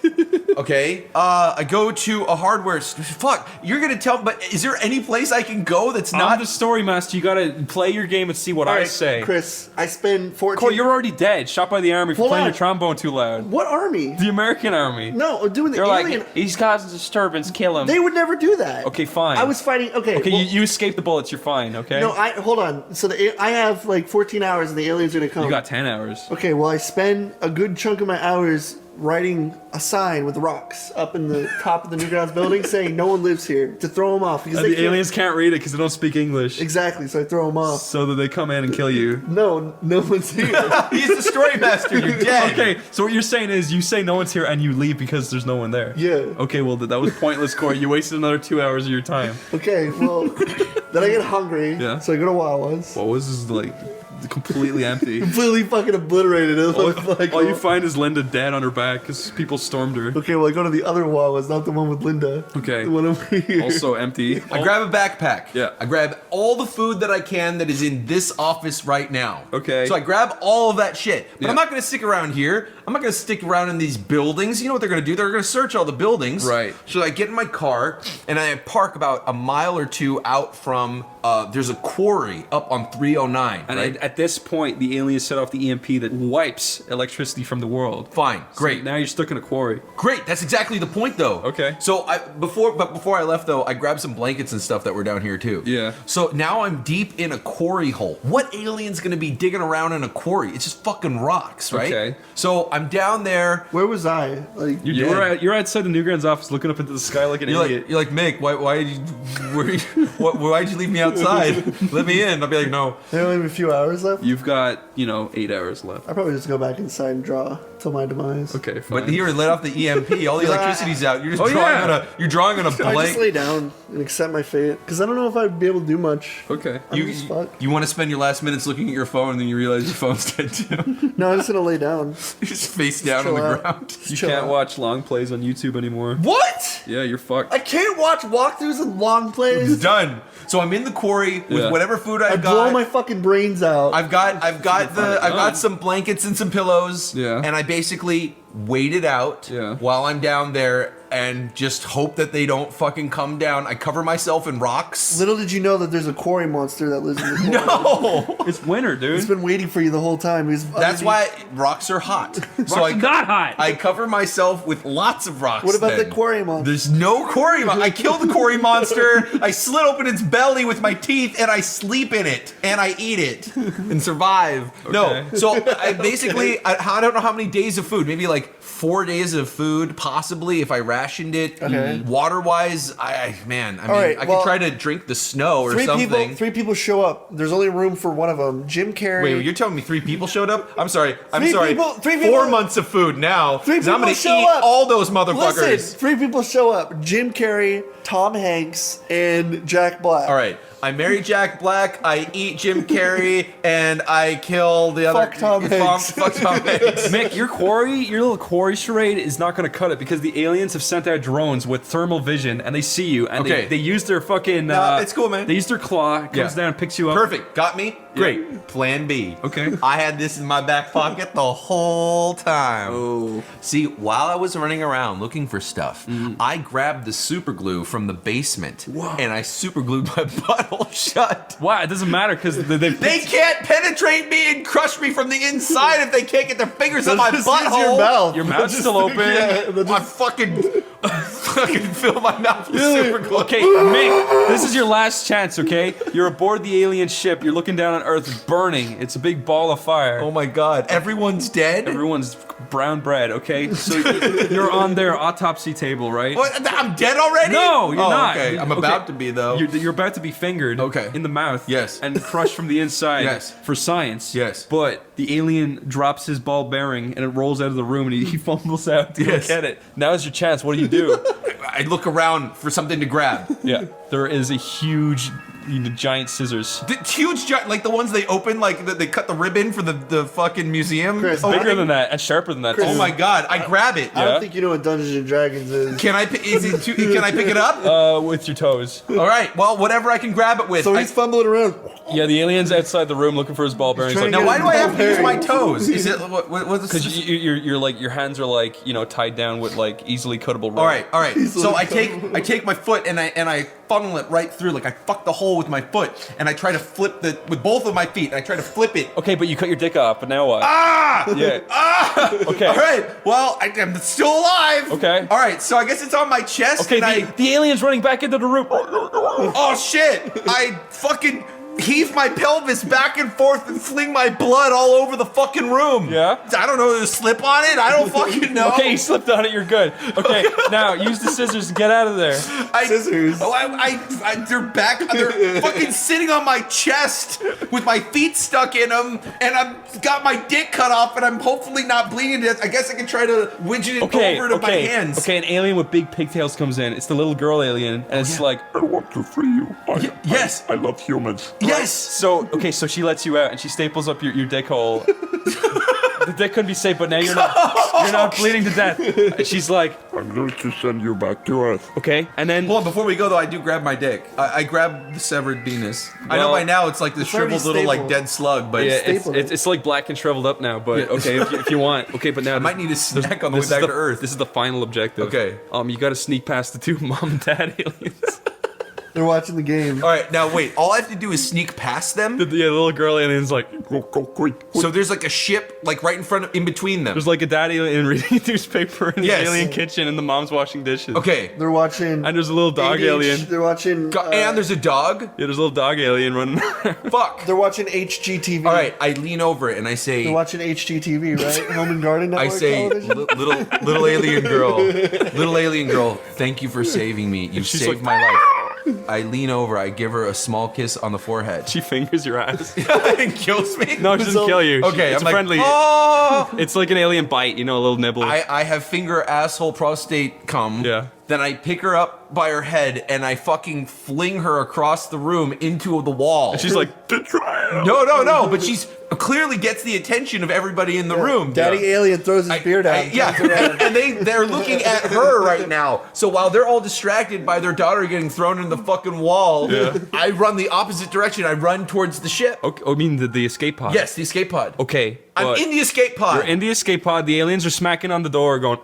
Okay, I go to a hardware store. Fuck, you're gonna tell, but is there any place I can go that's I'm not the story master. You gotta play your game and see what All I right, say. Chris, I spend 14... Corey, you're already dead. Shot by the army for Hold playing on. your trombone too loud. What army? The American army. No, I'm doing the They're alien... like, he's causing disturbance, kill him. They would never do that. Okay, fine. I was fighting... Okay, Okay, well, you escaped the bullets. You're fine. Okay. No, hold on. So I have like 14 hours and the aliens are gonna come. You got 10 hours. Okay, well I spend a good chunk of my hours writing a sign with rocks up in the top of the Newgrounds building saying no one lives here to throw them off. Because And the aliens can't read it because they don't speak English. Exactly, so I throw them off. So that they come in and kill you. No one's here. He's the story master, you're dead. Okay, so what you're saying is you say no one's here and you leave because there's no one there. Yeah. Okay, well that was pointless, Corey. You wasted another 2 hours of your time. Okay, well, then I get hungry. Yeah. So I go to Wawa's. What was this like? Completely empty. Completely fucking obliterated. All you find is Linda dead on her back because people stormed her. Okay, well I go to the other Wawa's, not the one with Linda. Okay. The one over here. Also empty. I grab a backpack. Yeah. I grab all the food that I can that is in this office right now. Okay. So I grab all of that shit. But Yeah. I'm not going to stick around here. I'm not going to stick around in these buildings. You know what they're going to do? They're going to search all the buildings. Right. So I get in my car and I park about a mile or two out from, there's a quarry up on 309. And right? at this point, the aliens set off the EMP that wipes electricity from the world. Fine. Great. So now you're stuck in a quarry. Great. That's exactly the point, though. Okay. So before I left, though, I grabbed some blankets and stuff that were down here too. Yeah. So now I'm deep in a quarry hole. What alien's gonna be digging around in a quarry? It's just fucking rocks, right? Okay. So I'm down there. Where was I? Like You're outside the Newgrounds office looking up into the sky like an idiot. You're like Mick. Why'd you leave me outside? Let me in. I'll be like, no. There only have a few hours left. You've got 8 hours left. I probably just go back inside and draw till my demise. Okay, fine. But here, let off the EMP. All the electricity's out. You're just Oh, drawing yeah. you're drawing on a I just blank. lay down and accept my fate because I don't know if I'd be able to do much. Okay. You want to spend your last minutes looking at your phone, and then you realize your phone's dead too. No, I'm just gonna lay down. You're just face down on the chill out. ground. You chill can't out. watch long plays on YouTube anymore. What? Yeah, you're fucked. I can't watch walkthroughs and long plays. Done. So I'm in the quarry with Yeah. whatever food I I've got. blow my fucking brains out. I've got some blankets and some pillows. Yeah. And I basically wait it out while I'm down there and just hope that they don't fucking come down. I cover myself in rocks. Little did you know that there's a quarry monster that lives in the quarry. No! It's winter, dude. He's been waiting for you the whole time. That's why rocks are hot. So Rocks are not hot. I cover myself with lots of rocks. What about then. the quarry monster? There's no quarry monster. I killed the quarry monster. I slit open its belly with my teeth, and I sleep in it, and I eat it, and survive. No, so I basically, I don't know how many days of food. Maybe like 4 days of food, possibly, if I rationed it. Okay. Water-wise, I right, could try to drink the snow or something. Three people show up. There's only room for one of them. Jim Carrey. Wait, you're telling me 3 people showed up? I'm sorry. Three people- 4 months of food now. 3 'cause I'm people gonna show eat up. all those motherfuckers. Listen, 3 people show up. Jim Carrey, Tom Hanks, and Jack Black. All right. I marry Jack Black, I eat Jim Carrey, and I kill the other. Fuck Tom Hanks. Fuck Tom Hanks. Mick, your little quarry charade is not going to cut it because the aliens have sent out drones with thermal vision and they see you and Okay. they use their fucking. It's cool, man. They use their claw, it comes down and picks you up. Perfect. Got me? Great. Plan B. Okay. I had this in my back pocket the whole time. Oh. See, while I was running around looking for stuff, I grabbed the super glue from the basement and I super glued my butthole shut. Why? It doesn't matter because They can't penetrate me and crush me from the inside if they can't get their fingers on my Just use butthole. your mouth. Your mouth's still open. Yeah, I fucking I can fill my mouth with super glue. Okay, Mick, this is your last chance, okay? You're aboard the alien ship. You're looking down on Earth. It's burning. It's a big ball of fire. Oh my God. Everyone's dead? Everyone's brown bread, okay? So you're on their autopsy table, right? What? I'm dead already? No, you're not. Okay. I'm about to be, though. You're about to be fingered in the mouth. Yes. And crushed from the inside. Yes. For science. Yes. But the alien drops his ball bearing and it rolls out of the room and he fumbles out to go get it. Now's your chance. What do you do? I look around for something to grab. Yeah. There is a huge, giant scissors. Huge, like the ones they open, like they cut the ribbon for the fucking museum. Chris, bigger than that and sharper than that. Chris, too. Oh my God! I grab it. I don't think you know what Dungeons and Dragons is. Can I? Can I pick it up? With your toes. All right. Well, whatever I can grab it with. So he's fumbling around. Yeah, the alien's outside the room looking for his ball bearings. Like, now, why do I have to use my toes? Is it what's because you're like your hands are like tied down with like easily cuttable rope. All right. So I take my foot and I funnel it right through. Like I fuck the hole with my foot and I try to flip with both of my feet. And I try to flip it. Okay, but you cut your dick off. But now what? Ah! Yeah. Ah! Okay. All right. Well, I'm still alive. Okay. All right. So I guess it's on my chest. Okay. The alien's running back into the room. Oh shit! I fucking heave my pelvis back and forth and fling my blood all over the fucking room. Yeah? I don't know, there's a slip on it? I don't fucking know. Okay, you slipped on it, you're good. Okay, now use the scissors and get out of there. Scissors. They're fucking sitting on my chest with my feet stuck in them, and I've got my dick cut off, and I'm hopefully not bleeding to death. I guess I can try to widget it over to my hands. Okay, an alien with big pigtails comes in. It's the little girl alien, and it's like, I want to free you. Yes. I love humans. Yes. So she lets you out and she staples up your dick hole. The dick couldn't be safe, but now you're not bleeding to death. And she's like, I'm going to send you back to Earth. Okay, and then hold on, before we go though, I do grab my dick. I grab the severed penis. I know by now it's like the shriveled little like dead slug, but yeah, it's like black and shriveled up now. But okay, if you want, okay, but now I might need a snack on the way back to Earth. This is the final objective. Okay, you got to sneak past the two mom and dad aliens. They're watching the game. All right, now wait. All I have to do is sneak past them. The little girl alien's like, go quick. So there's like a ship like right in between them. There's like a dad alien reading newspaper in the alien kitchen, and the mom's washing dishes. Okay. They're watching. And there's a little dog alien. They're watching. And there's a dog. Yeah, there's a little dog alien running around. Fuck. They're watching HGTV. All right, I lean over it and I say. They're watching HGTV, right? Home and Garden Network. I say, little alien girl, thank you for saving me. You saved my life. I lean over, I give her a small kiss on the forehead. She fingers your ass. It kills me? No, she doesn't kill you. Okay, it's I'm like, friendly. Oh! It's like an alien bite, a little nibble. I have finger, asshole, prostate cum. Yeah. Then I pick her up by her head and I fucking fling her across the room into the wall. And she's like, betrayal. No, but she's clearly gets the attention of everybody in the room. Daddy alien throws his beard out. And they're looking at her right now. So while they're all distracted by their daughter getting thrown in the fucking wall, I run the opposite direction. I run towards the ship. Okay, I mean the escape pod. Yes, the escape pod. Okay. I'm in the escape pod. You're in the escape pod. The aliens are smacking on the door going,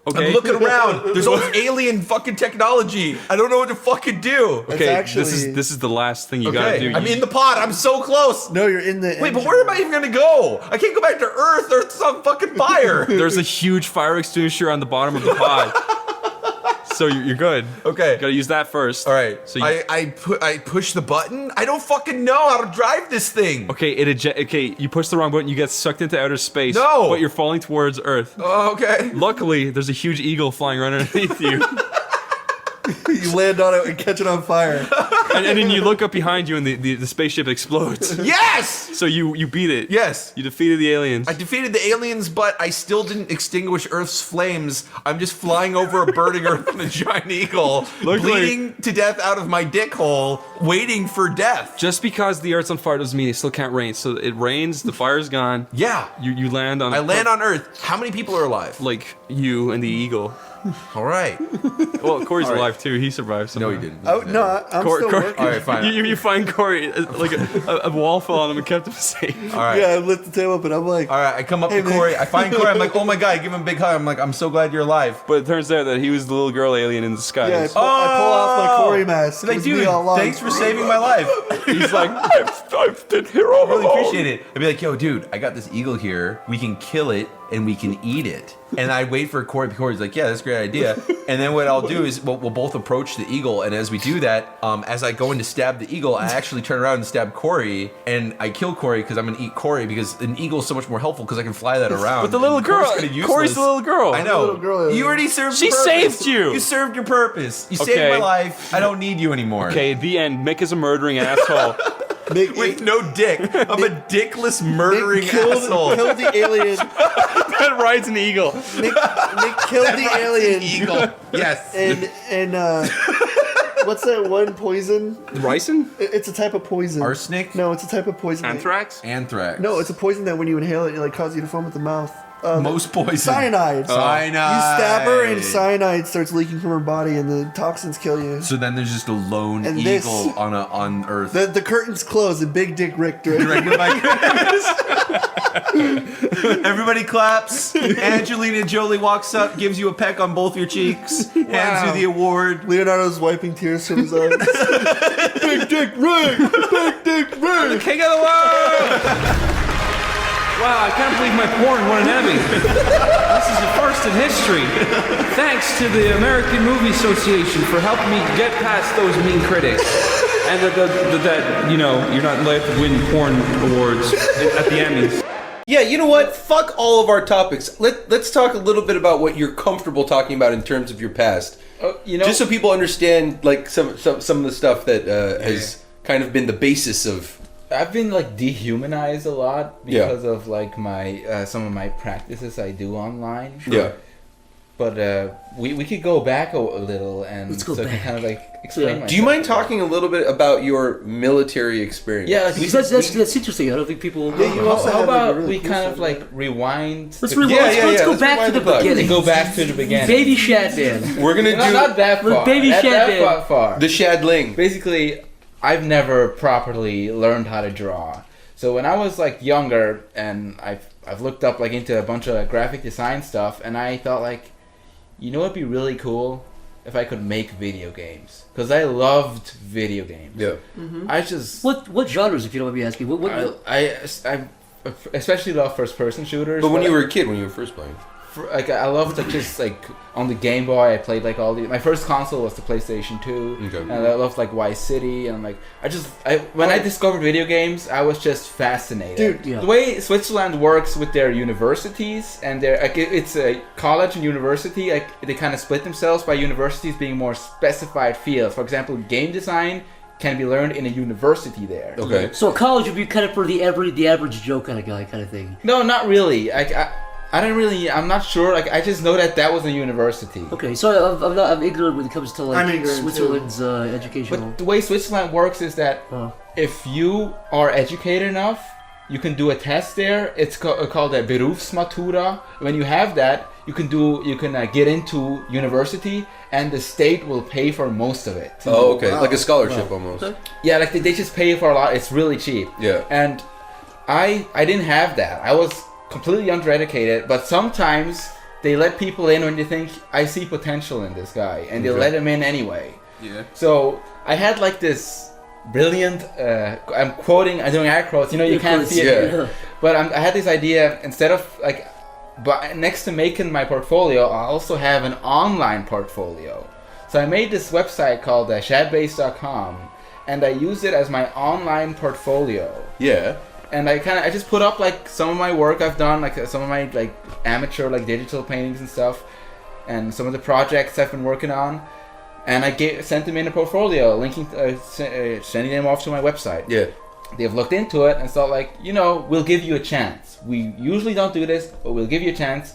okay. I'm looking around. There's all this alien fucking technology. I don't know what to fucking do. Okay, this is the last thing you gotta do. I'm in the pod. I'm so close. No, you're in the. Wait, but where am I even gonna go? I can't go back to Earth. Earth's on fucking fire. There's a huge fire extinguisher on the bottom of the pod. So you're good. Okay. You gotta use that first. All right. So I push the button. I don't fucking know how to drive this thing. Okay, you push the wrong button. You get sucked into outer space. No. But you're falling towards Earth. Oh, okay. Luckily, there's a huge eagle flying right underneath you. You land on it and catch it on fire. And then you look up behind you and the spaceship explodes. Yes! So you beat it. Yes. You defeated the aliens. I defeated the aliens, but I still didn't extinguish Earth's flames. I'm just flying over a burning Earth in a giant eagle, bleeding to death out of my dick hole, waiting for death. Just because the Earth's on fire doesn't mean it still can't rain. So it rains, the fire's gone. Yeah. You land on... I land on Earth. How many people are alive? Like you and the eagle. All right. Well, Corey's alive too. He survived somehow. No, he didn't. Oh, no, I'm still working. All right, fine. You find Corey, like a wall fell on him and kept him safe. All right. Yeah, I lift the table up and I'm like... All right, I come up to Corey. I find Corey. I'm like, oh my God, I give him a big hug. I'm like, I'm so glad you're alive. But it turns out that he was the little girl alien in disguise. Yeah, I pull off my Corey mask. Like, dude, thanks for saving my life. He's like, I've been here all I really along. appreciate it. I'd be like, yo, dude, I got this eagle here. We can kill it and we can eat it. And I wait for Corey. Corey's like, yeah, that's a great idea. And then what I'll do is we'll both approach the eagle, and as we do that, as I go in to stab the eagle, I actually turn around and stab Corey, and I kill Corey because I'm gonna eat Corey because an eagle is so much more helpful because I can fly that around. But the little girl, Corey's the little girl. I know. Little girl, You already served. She your purpose. saved you. You served your purpose. You Okay. saved my life. I don't need you anymore. Okay, the end. Mick is a murdering asshole. With no dick. I'm a dickless murdering asshole. Killed the alien. That rides an eagle. Nick killed the alien. Eagle. Yes. And what's that one poison? Ricin? It's a type of poison. Arsenic? No, it's a type of poison. Anthrax? Anthrax. No, it's a poison that when you inhale it, it like causes you to foam at the mouth. Most poison. Cyanide. Cyanide. You stab her and cyanide starts leaking from her body and the toxins kill you. So then there's just a lone And eagle this- on Earth. The curtains close and Big Dick Rick directed by Everybody claps. Angelina Jolie walks up, gives you a peck on both your cheeks, hands you the award. Leonardo's wiping tears from his eyes. Big Dick Rick! Big Dick Rick! The king of the world! Wow, I can't believe my porn won an Emmy. This is the first in history. Thanks to the American Movie Association for helping me get past those mean critics. And that, you know, you're not allowed to win porn awards at the Emmys. Yeah, you know what? Fuck all of our topics. Let's talk a little bit about what you're comfortable talking about in terms of your past. You know, just so people understand, like some of the stuff that has kind of been the basis of. I've been like dehumanized a lot because of like my some of my practices I do online. Yeah. But we could go back a little and Let's go so I back. can kind of like explain. myself. Do you mind talking a little bit about your military experience? Yeah, Because that's interesting. I don't think people. How about we kind of like rewind? Let's go back to the beginning. Go back to the beginning. Baby Shadman. We're gonna do not that far. Baby Not that Shadman. far. The Shadling. Basically, I've never properly learned how to draw. So when I was like younger, and I've looked up like into a bunch of graphic design stuff, and I thought like, you know what'd be really cool if I could make video games, because I loved video games. Yeah. I just What genres, if you don't mind me asking? What I especially love first person shooters. But when you were a kid, when you were first playing. Like I loved like just like on the Game Boy I played like all the my first console was the PlayStation 2 and I loved like Vice City and like when I discovered video games I was just fascinated. Dude, yeah. The way Switzerland works with their universities and their like it's a college and university, like they kind of split themselves by universities being more specified fields. For example, game design can be learned in a university there. Okay. So college would be kind of for the average Joe kind of guy kind of thing. No, not really. I'm not sure. Like, I just know that was a university. Okay, so I'm ignorant when it comes to like Switzerland's educational. But the way Switzerland works is that if you are educated enough, you can do a test there. It's called a Berufsmatura. When you have that, you can get into university, and the state will pay for most of it. Oh, okay, like a scholarship almost. Okay. Yeah, like they just pay for a lot. It's really cheap. Yeah. And I didn't have that. I was completely undereducated, but sometimes they let people in when they think I see potential in this guy, and they let him in anyway. Yeah. So I had like this brilliant. I'm doing air quotes. You know, you can't see it. Yeah. But I had this idea instead of like, but next to making my portfolio, I also have an online portfolio. So I made this website called shadbase.com, and I used it as my online portfolio. Yeah. And I just put up like some of my work I've done, like some of my like amateur like digital paintings and stuff, and some of the projects I've been working on, and I sent them in a portfolio, sending them off to my website. Yeah. They've looked into it and thought like, we'll give you a chance. We usually don't do this, but we'll give you a chance.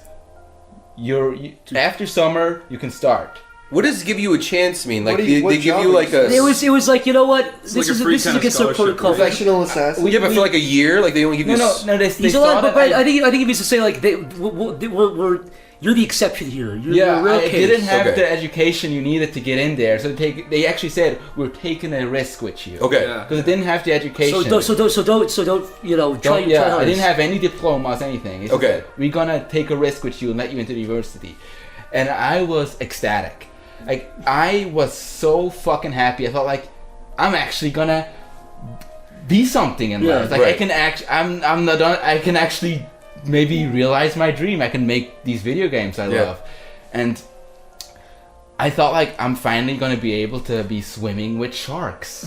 After summer you can start. What does give you a chance mean? Like they give you like a. It was like, you know what? This like is against their protocol. Professional assassin. Yeah, but for like a year, like they only give you. No. He's allowed, but I think it means to say like you're the exception here. You're a real I case. didn't have the education you needed to get in there, so they actually said we're taking a risk with you. Okay. Because I didn't have the education. So don't try. Try I didn't have any diplomas, anything. It's Okay. We're gonna take a risk with you and let you into the university, and I was ecstatic. Like I was so fucking happy. I felt like I'm actually gonna be something in life. Like I can I'm not done. I can actually maybe realize my dream. I can make these video games I love, and I thought like I'm finally gonna be able to be swimming with sharks.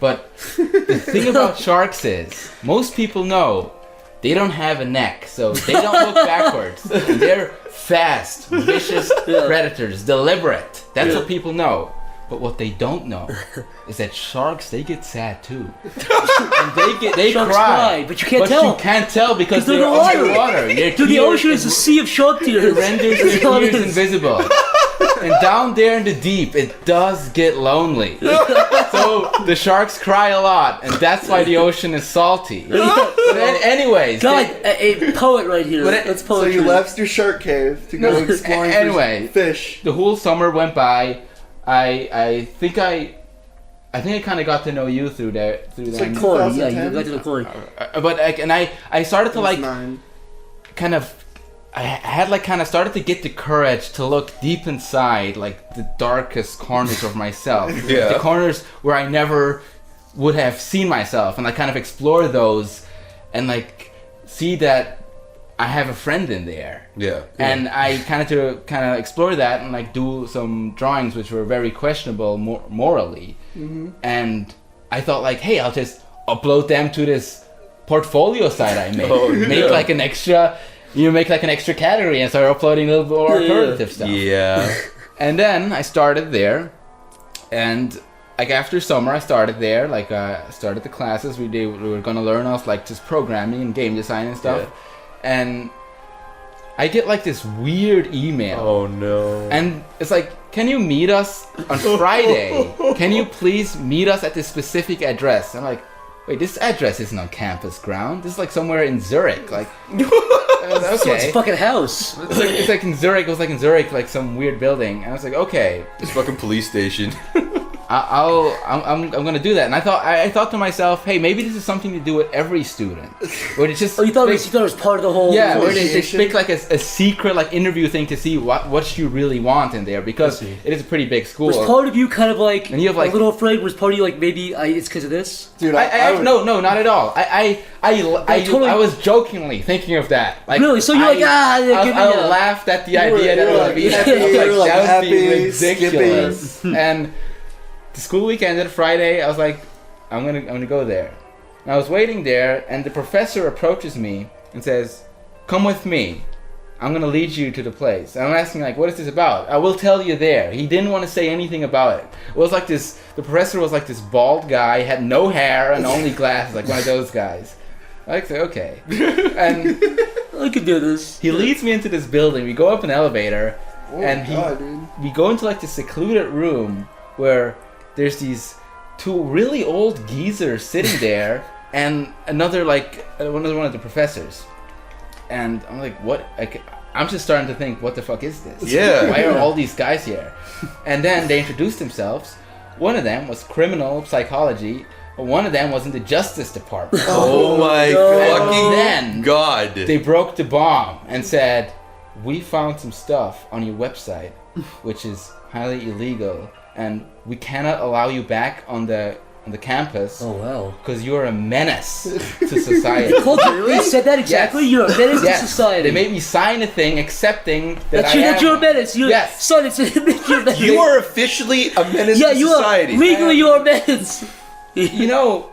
But the thing about sharks is, most people know they don't have a neck, so they don't look backwards. And they're fast, vicious predators, deliberate. That's what people know. But what they don't know is that sharks, they get sad too. And they Sharks cry. but you can't tell. You can't tell because they're they're underwater. underwater. Their Dude, the tears- ocean is a sea of shark tears. It renders their tears invisible. And down there in the deep, it does get lonely. So the sharks cry a lot, and that's why the ocean is salty. But anyways, God, a poet right here. That's So poetry. you left your shark cave to go exploring anyway, for fish. The whole summer went by. I think I kind of got to know you through that. It's them. like Corey, yeah, 2010? you got to the Corey. But I started to like 9. kind of. I had like kind of started to get the courage to look deep inside like the darkest corners of myself. Yeah. The corners where I never would have seen myself, and I kind of explore those and like see that I have a friend in there. Yeah. And I kind of explore that and like do some drawings which were very questionable morally. Mhm. And I thought like, hey, I'll just upload them to this portfolio site I made. Oh, Make no. like an extra, make like an extra category and start uploading a little more alternative stuff. Yeah. And then I started there, and like after summer I started there, like started the classes. We were gonna learn off like just programming and game design and stuff. And I get like this weird email. Oh no. And it's like, can you meet us on Friday? Can you please meet us at this specific address? I'm like, wait, this address isn't on campus ground. This is like somewhere in Zurich. Like, okay. It's a fucking house. It's like in Zurich. It was like in Zurich, like some weird building. And I was like, okay. It's fucking police station. I'm gonna do that. And I thought to myself, hey, maybe this is something to do with every student. Where it's just you thought it was part of the whole. yeah, where they pick like a secret like interview thing to see what you really want in there, because it is a pretty big school. Was part of you kind of like, and you have like a little afraid? Was part of you like maybe it's because of this? Dude, no, not at all. I was jokingly thinking of that. Like, really? So you're like, I laughed at the idea that it would be that would be ridiculous. And the school week ended Friday. I was like, I'm gonna go there. And I was waiting there, and the professor approaches me and says, "Come with me. I'm gonna lead you to the place." And I'm asking like, "What is this about?" "I will tell you there." He didn't want to say anything about it. It was like this. The professor was like this bald guy, had no hair and only glasses, like one of those guys. I say, okay. And I could do this. He leads me into this building. We go up an elevator, and dude. we go into like this secluded room where there's these two really old geezers sitting there, and another like one of the professors. And I'm like, what? I'm just starting to think, what the fuck is this? Yeah. Why are all these guys here? And then they introduced themselves. One of them was criminal psychology. One of them was in the Justice Department. Oh my fucking God. They broke the bomb and said, "We found some stuff on your website, which is highly illegal, and we cannot allow you back on the campus. Oh wow! Because you're a menace to society." They said that exactly. Yes. You're a menace Yes. to society. They made me sign a thing accepting that you're a menace. Yes. Son, it's you're a menace. You are officially a menace to society. Legally, you are a menace. You know,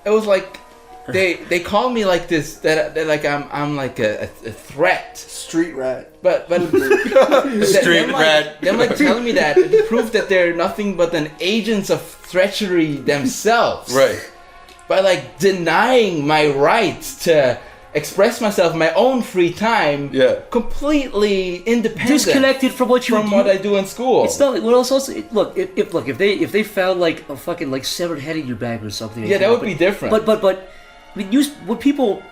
it was like they call me like this that like I'm like a threat, street rat. But Street rat. Them like telling me that to prove that they're nothing but an agents of treachery themselves. Right. By like denying my rights to express myself in my own free time. Yeah. Completely independent. Disconnected from what what I do in school. It's not like what else? Look, if they found like a fucking like severed head in your bag or something. Yeah, that would be different. But I mean, when people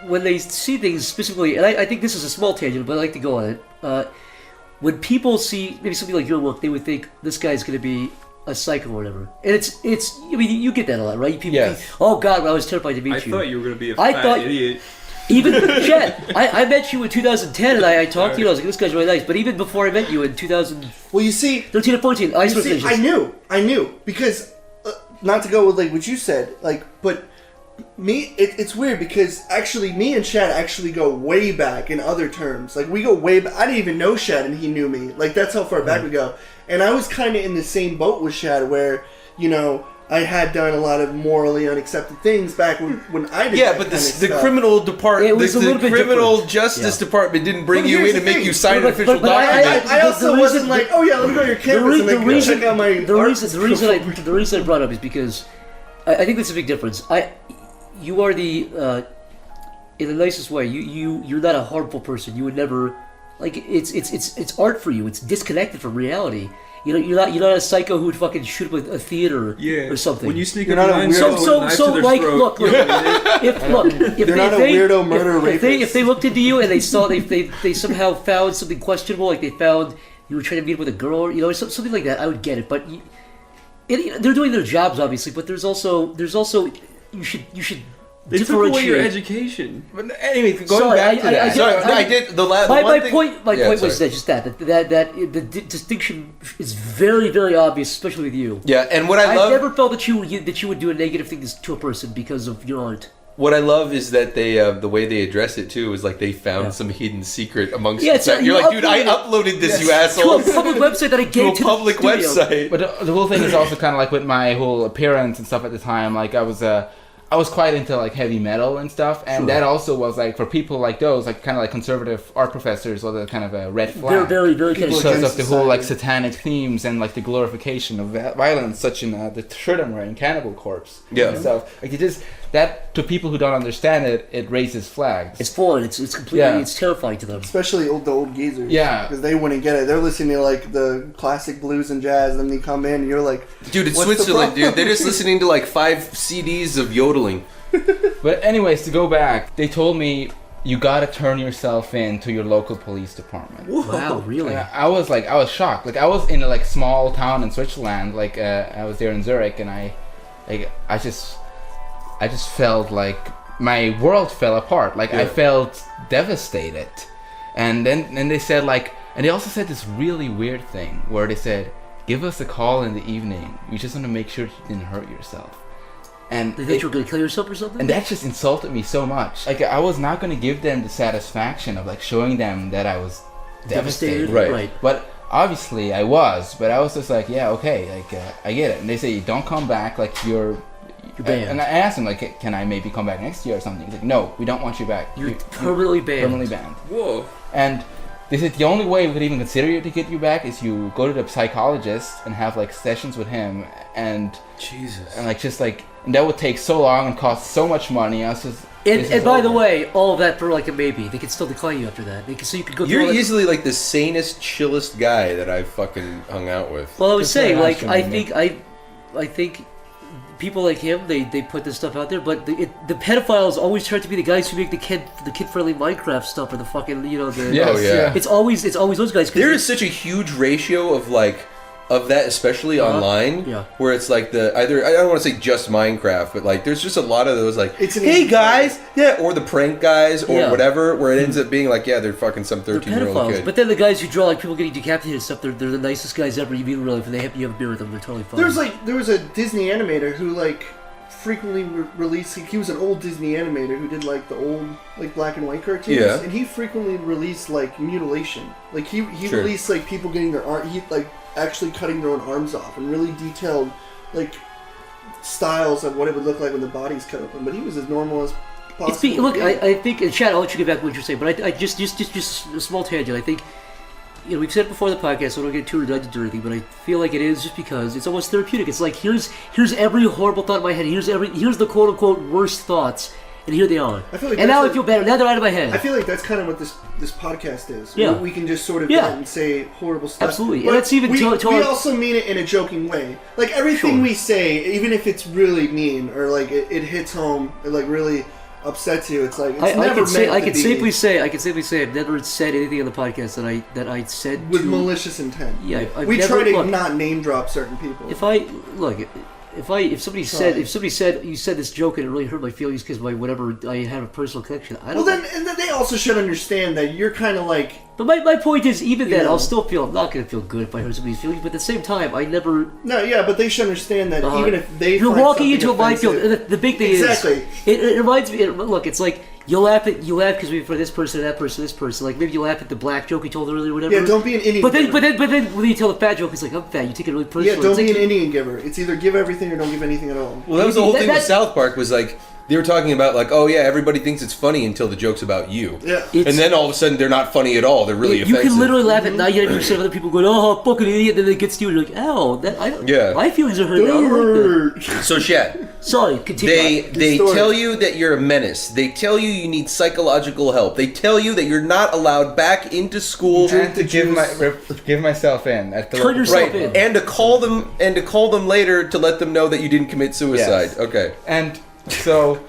when they see things specifically, and I think this is a small tangent, but I like to go on it. When people see maybe something like your work, they would think this guy's going to be a psycho or whatever. And it's. I mean, you get that a lot, right? People think, oh God, I was terrified to meet you. I thought you were going to be a fat idiot. Even Chad, I met you in 2010, and I talked to you. And I was like, "This guy's really nice." But even before I met you in 2000, well, you see, 13 or 14, I knew because not to go with like what you said, like, but It's weird because actually me and Shad actually go way back in other terms. Like we go way back. I didn't even know Shad and he knew me. Like that's how far back we go. And I was kind of in the same boat with Shad where, you know, I had done a lot of morally unaccepted things back when I did. Yeah, that but kind of the stuff. criminal department, the criminal different. justice department didn't bring But you here's in and the make thing. you sign an official But document. I also wasn't like, oh yeah, let me go to your campus and then check out my the reason I brought it up is because I think that's a big difference. You are the in the nicest way. You're not a harmful person. You would never like it's art for you. It's disconnected from reality. You know, you're not a psycho who would fucking shoot up a theater or something. When you sneak you're up not behind a someone with a knife to their like throat. if they looked into you and they saw they somehow found something questionable, like they found you were trying to meet with a girl, you know, something like that, I would get it. But they're doing their jobs obviously, but there's also you should. They took away your education. But anyway, going back to that. I did the last. My point was that just that the distinction is very, very obvious, especially with you. Yeah, and what I love, I've never felt that you would do a negative thing to a person because of your art. What I love is that they, the way they address it too, is like they found some hidden secret amongst. Yeah, you're like, dude, I uploaded this, you asshole, to a public website that I gave to a public website. But the whole thing is also kind of like with my whole appearance and stuff at the time. Like I was quite into like heavy metal and stuff, and that also was like for people like those, like kind of like conservative art professors, was a kind of a red flag. They're very, very kind of because of the whole like satanic themes and like the glorification of violence, such in the shirt I'm wearing, Cannibal Corpse. Yeah. And stuff like it just that to people who don't understand it raises flags. It's foreign. It's completely it's terrifying to them. Especially the old geezers. Yeah. Because they wouldn't get it. They're listening to like the classic blues and jazz, and then they come in and you're like, dude, it's what's the Switzerland, problem? dude. They're just listening to like 5 CDs of yodeling. But anyways, to go back, they told me you gotta turn yourself in to your local police department. Wow, really? And I was shocked. Like I was in a like small town in Switzerland. Like I was there in Zurich, and I just felt like my world fell apart. Like I felt devastated. And then they said like, and they also said this really weird thing where they said, give us a call in the evening. We just want to make sure you didn't hurt yourself. And they thought you were going to kill yourself or something? And that just insulted me so much. Like I was not going to give them the satisfaction of like showing them that I was devastated. Right. But obviously I was. But I was just like, yeah, okay, like I get it. And they say, don't come back, like you're banned. And I asked him, like, can I maybe come back next year or something? He's like, no, we don't want you back. You're permanently banned. Permanently banned. Whoa. And they said the only way we could even consider to get you back is you go to the psychologist and have like sessions with him and Jesus. And like just like, and that would take so long and cost so much money. I was just. And by the way, all of that for like a maybe. They could still decline you after that. So you could go. You're easily like the sanest, chillest guy that I've fucking hung out with. Well, I was saying, like, I think people like him, they put this stuff out there, but the pedophiles always try to be the guys who make the kid-friendly Minecraft stuff or the fucking, you know, the... Yes, yeah. It's always those guys. There is such a huge ratio of like, of that, especially online, where it's like I don't want to say just Minecraft, but like there's just a lot of those like, hey guys, or the prank guys or whatever, where it ends up being like, they're fucking some 13-year-old kid. But then the guys who draw like people getting decapitated and stuff, they're the nicest guys ever. You meet in real life and you have a beer with them, they're totally fine. There was a Disney animator who like frequently released. He was an old Disney animator who did like the old like black and white cartoons, and he frequently released like mutilation. Like he released like people getting their arm, actually cutting their own arms off, and really detailed like styles of what it would look like when the body's cut open. But he was as normal as possible. Look, I think, and Chad, I'll let you get back to what you're saying, but I just a small tangent. I think, you know, we've said it before the podcast, so I don't get too redundant or anything, but I feel like it is just because it's almost therapeutic. It's like here's every horrible thought in my head. Here's the quote unquote worst thoughts. And here they are. I feel like and now I feel better. Now they're out of my head. I feel like that's kind of what this podcast is. Yeah. We can just sort of vent and say horrible stuff. Absolutely. But and that's even we also mean it in a joking way. Like everything we say, even if it's really mean or like it hits home, it like really upsets you. It's like it's never meant to be. I can safely say I've never said anything on the podcast that I said with malicious intent. Yeah, we try to not name drop certain people. If I look. if somebody said you said this joke and it really hurt my feelings because my whatever I have a personal connection. Well, then they also should understand that you're kind of like. But my point is, even then, I'll still feel I'm not gonna feel good if I hurt somebody's feelings. But at the same time, I never. No, yeah, but they should understand that even if they. You're walking into a minefield, and the big thing exactly. is, it reminds me. Look, it's like. You laugh because we for this person, that person, this person. Like maybe you laugh at the black joke you told earlier, or whatever. Yeah, don't be an Indian. But then when you tell the fat joke, it's like I'm fat. You take it really personally. Yeah, don't be an Indian giver. It's either give everything or don't give anything at all. Well, that was the whole thing with South Park. Was like they were talking about like, oh yeah, everybody thinks it's funny until the joke's about you. Yeah. And then all of a sudden they're not funny at all. They're really offensive. You can literally laugh at 99% of other people going, oh, fucking idiot, then it gets to you and you're like, ow, my feelings are hurt now. I don't like that. So Shed. Sorry, continue. They tell you that you're a menace. They tell you need psychological help. They tell you that you're not allowed back into school. And to give myself in at the Turn yourself in. And to call them later to let them know that you didn't commit suicide. Yes. Okay. And so,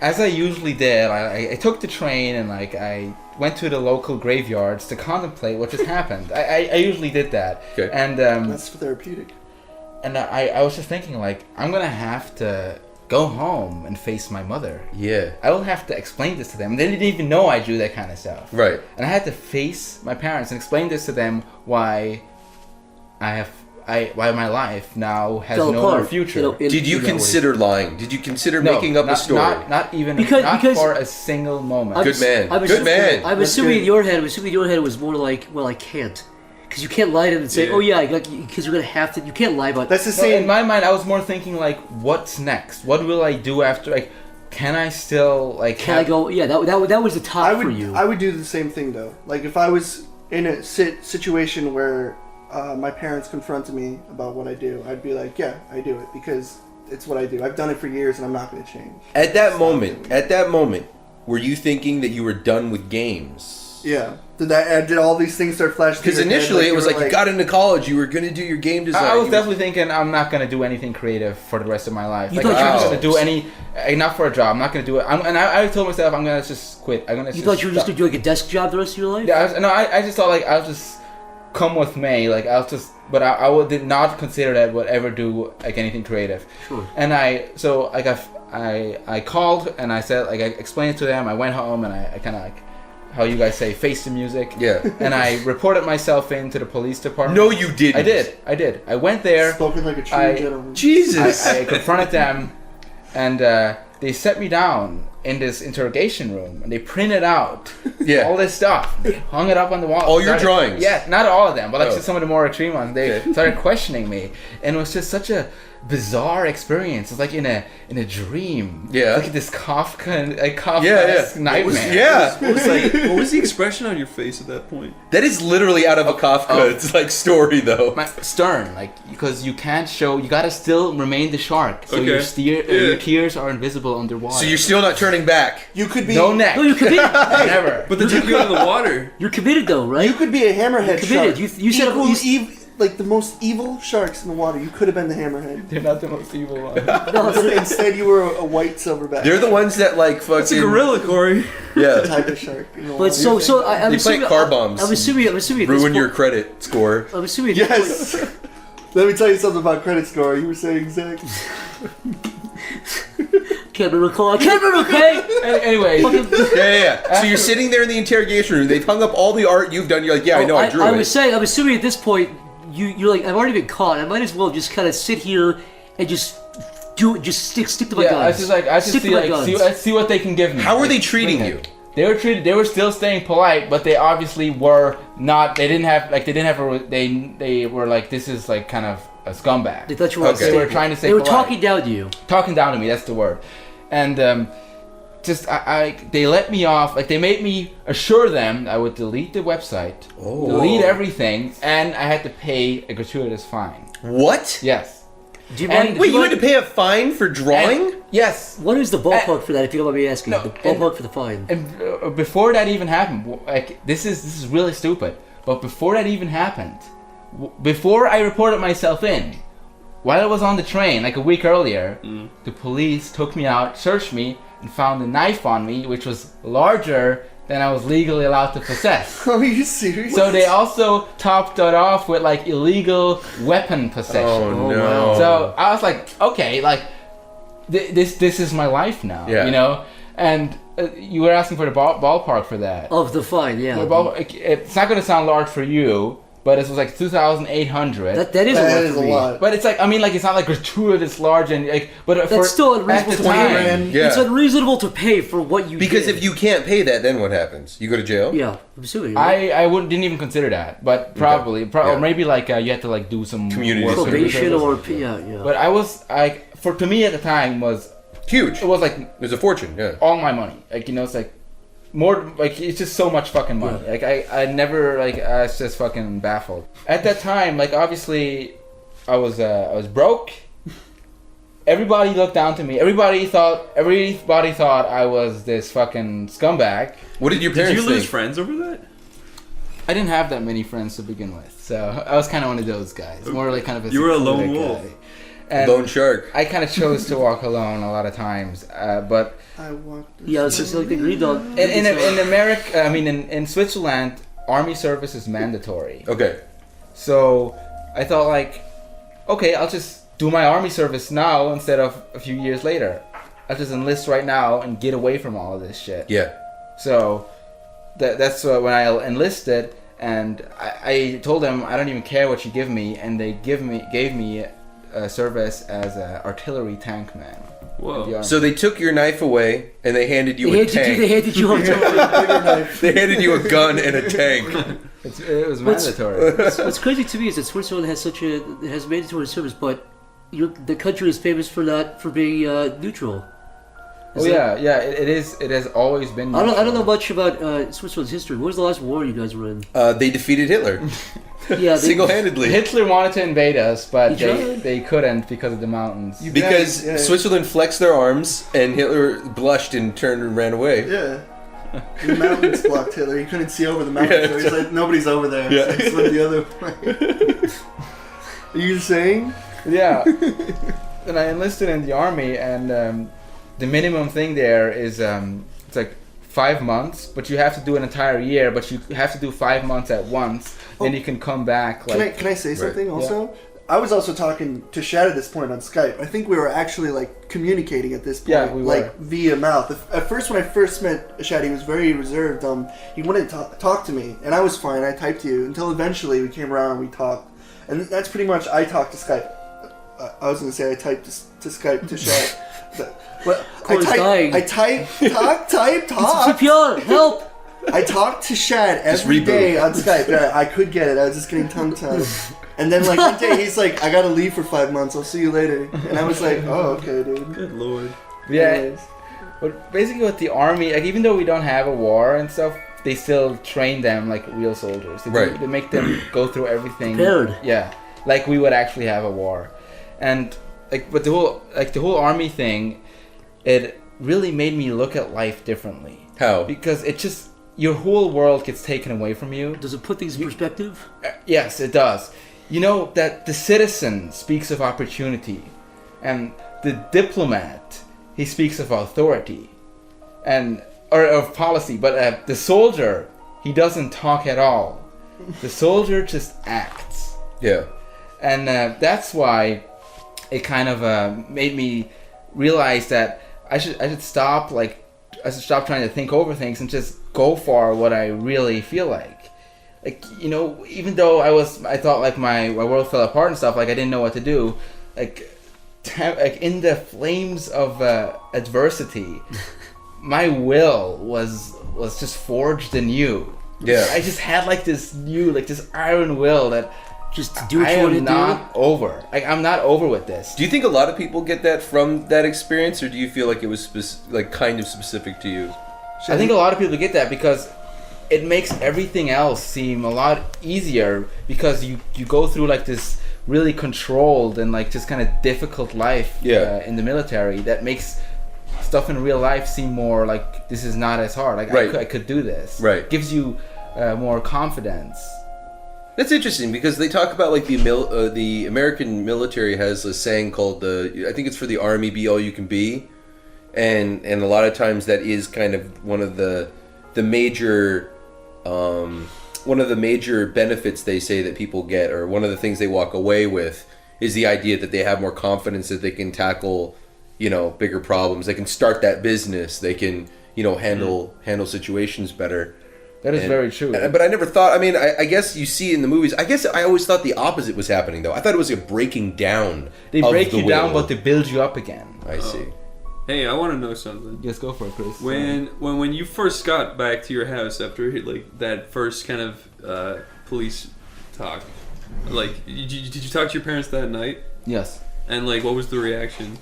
as I usually did, I took the train and I went to the local graveyards to contemplate what just happened. I usually did that. Okay. And that's therapeutic. And I was just thinking I'm gonna have to go home and face my mother. Yeah. I will have to explain this to them. They didn't even know I do that kind of stuff. Right. And I had to face my parents and explain this to them why why my life now has no more future. Did you consider lying? Did you consider making up a story? Not even because for a single moment. Good man. I'm assuming in your head it was more like, well, I can't. Because you can't lie to them and say, oh yeah, because you're going to have to, you can't lie about That's the same. In my mind, I was more thinking what's next? What will I do after, can I still, Can I go, yeah, that was the top for you. I would do the same thing though. If I was in a situation where my parents confronted me about what I do, I'd be like, yeah, I do it because it's what I do. I've done it for years and I'm not going to change. At that moment, were you thinking that you were done with games? Yeah. Did all these things start flashing? Because initially it was like you got into college, you were going to do your game design. I was definitely thinking I'm not going to do anything creative for the rest of my life. I'm not going to do any, not for a job. I'm not going to do it. I told myself I'm going to just quit. You thought you were just going to do a desk job the rest of your life? Yeah. I just thought I'll just come with May. But I did not consider that I would ever do anything creative. Sure. And I called and I said I explained it to them. I went home and I kind of how you guys say, face the music. Yeah. And I reported myself into the police department. No, you didn't. I did. I went there. Spoken like a true gentleman. Jesus. I confronted them, and they set me down in this interrogation room, and they printed out all this stuff. They hung it up on the wall. All your drawings? Yeah, not all of them, but just some of the more extreme ones. They started questioning me, and it was just such a bizarre experience. It's like in a dream. Yeah. Like this Kafka nightmare. What was the expression on your face at that point? That is literally out of a Kafka story though. Stern, because you can't show, you gotta still remain the shark. So your tears are invisible underwater. So you're still not turning back. You could be no neck. No, you could be never. But then you go in the water. You're committed though, right? You could be a hammerhead shark. You said like the most evil sharks in the water. You could have been the hammerhead. They're not the most evil ones. Instead, you were a white silverback. They're the ones that fucking. It's a gorilla, Corey. Yeah. The type of shark. But so I'm they assuming plant car bombs. I'm assuming ruin your credit score. I'm assuming. Yes. Let me tell you something about credit score. You were saying Zach. Can't recall. Okay. Anyway. Yeah. So you're sitting there in the interrogation room. They've hung up all the art you've done. You're like, I know, I drew it. I'm assuming at this point, you're like, I've already been caught. I might as well just kind of sit here and just stick to my guns. I just see what they can give me. How were they treating you? They were still staying polite, but they obviously were not. They were like, this is kind of a scumbag. They thought you were. They were trying to say. They were polite. talking down to you. Talking down to me. That's the word. And they let me off. They made me assure them I would delete the website, delete everything, and I had to pay a gratuitous fine. What? Yes. You had to pay a fine for drawing? Yes. What is the ballpark for that? If you don't mind me asking, the ballpark for the fine. And before that even happened, this is really stupid. But before that even happened, before I reported myself in, while I was on the train a week earlier, the police took me out, searched me, and found a knife on me, which was larger than I was legally allowed to possess. Are you serious? So they also topped it off with like illegal weapon possession. Oh no! So I was like, okay, like this is my life now, you know. And you were asking for the ballpark for that. Of the fine, yeah. It's not going to sound large for you, but it was like 2,800. That is a lot. But it's like, I mean, like it's not like gratuitous large and like, but that's still unreasonable to pay. Yeah. It's unreasonable to pay for what you Because did. if you can't pay that, then what happens? You go to jail? Yeah, I'm assuming. Right? I didn't even consider that, but probably, or maybe like you had to like do some community probation or yeah. But I was like, to me at the time was huge. It was like it was a fortune. Yeah, all my money. Like, you know, it's like more like it's just so much fucking money. Like I never like I was just fucking baffled at that time. Like obviously, I was broke. Everybody looked down to me. Everybody thought I was this fucking scumbag. What did your parents Did you lose think? friends over that? I didn't have that many friends to begin with, so I was kind of one of those guys. More like kind of a You were a lone secluded wolf. guy. And lone shark. I kind of chose to walk alone a lot of times, but I walked. Yeah, it's just like the green dog. in America, I mean, in Switzerland, army service is mandatory. Okay. So I thought like, okay, I'll just do my army service now instead of a few years later. I'll just enlist right now and get away from all of this shit. Yeah. So that's when I enlisted, and I told them I don't even care what you give me, and they gave me service as an artillery tank man. Whoa! So they took your knife away and they handed you a tank. They handed you a knife. They handed you a gun and a tank. It was mandatory. What's crazy to me is that Switzerland has has mandatory service, but the country is famous for being neutral. It is. It has always been. I don't know much about Switzerland's history. What was the last war you guys were in? They defeated Hitler. Yeah, single-handedly. Hitler wanted to invade us, but they couldn't because of the mountains. Because Switzerland flexed their arms and Hitler blushed and turned and ran away. Yeah. The mountains blocked Hitler. He couldn't see over the mountains. So he's like, nobody's over there. Yeah. So he swim the other way. Are you saying? Yeah. And I enlisted in the army, and the minimum thing there is it's like 5 months, but you have to do an entire year, but you have to do 5 months at once, then you can come back. Like, Can I say something also? Yeah. I was also talking to Shad at this point on Skype. I think we were actually like communicating at this point, Yeah, we were. like via mouth. At first, when I first met Shad, he was very reserved. He wouldn't talk to me, and I was fine. I typed to you until eventually we came around and we talked, and that's pretty much I talked to Skype. I was gonna say I typed to Skype to Shad. But I type, talk. CPR, help! I talked to Shad every day on Skype. Yeah, I could get it. I was just getting tongue-tied. And then, like, one day, he's like, I gotta leave for 5 months. I'll see you later. And I was like, oh, okay, dude. Good lord. Yeah. Anyways. But basically with the army, like, even though we don't have a war and stuff, they still train them like real soldiers. They make them go through everything. Prepared. Yeah. Like we would actually have a war. And, like, but the whole army thing, it really made me look at life differently. How? Because it just, your whole world gets taken away from you. Does it put things in perspective? Yes, it does. You know that the citizen speaks of opportunity, and the diplomat, he speaks of authority, or of policy. But the soldier, he doesn't talk at all. The soldier just acts. Yeah. And that's why it kind of made me realize that I should stop trying to think over things and just go for what I really feel like. Like, you know, even though I thought like my world fell apart and stuff, like I didn't know what to do, like in the flames of adversity, my will was just forged anew. Yeah. I just had like this iron will that just do what you want to do. I'm not over with this. Do you think a lot of people get that from that experience, or do you feel like it was kind of specific to you? I think a lot of people get that because it makes everything else seem a lot easier, because you go through like this really controlled and like just kind of difficult life in the military that makes stuff in real life seem more like this is not as hard. Like I could do this. Right. Gives you more confidence. That's interesting because they talk about like the American military has a saying called I think it's for the Army, be all you can be, and a lot of times that is kind of one of the the major benefits they say that people get, or one of the things they walk away with, is the idea that they have more confidence that they can tackle, bigger problems. They can start that business. They can, handle situations better. That is very true. But I never thought. I mean, I guess you see in the movies. I guess I always thought the opposite was happening, though. I thought it was a breaking down. They of break the you down, will. but they build you up again. I see. Hey, I want to know something. Yes, go for it, Chris. When you first got back to your house after that first kind of police talk, did you talk to your parents that night? Yes. And what was the reaction?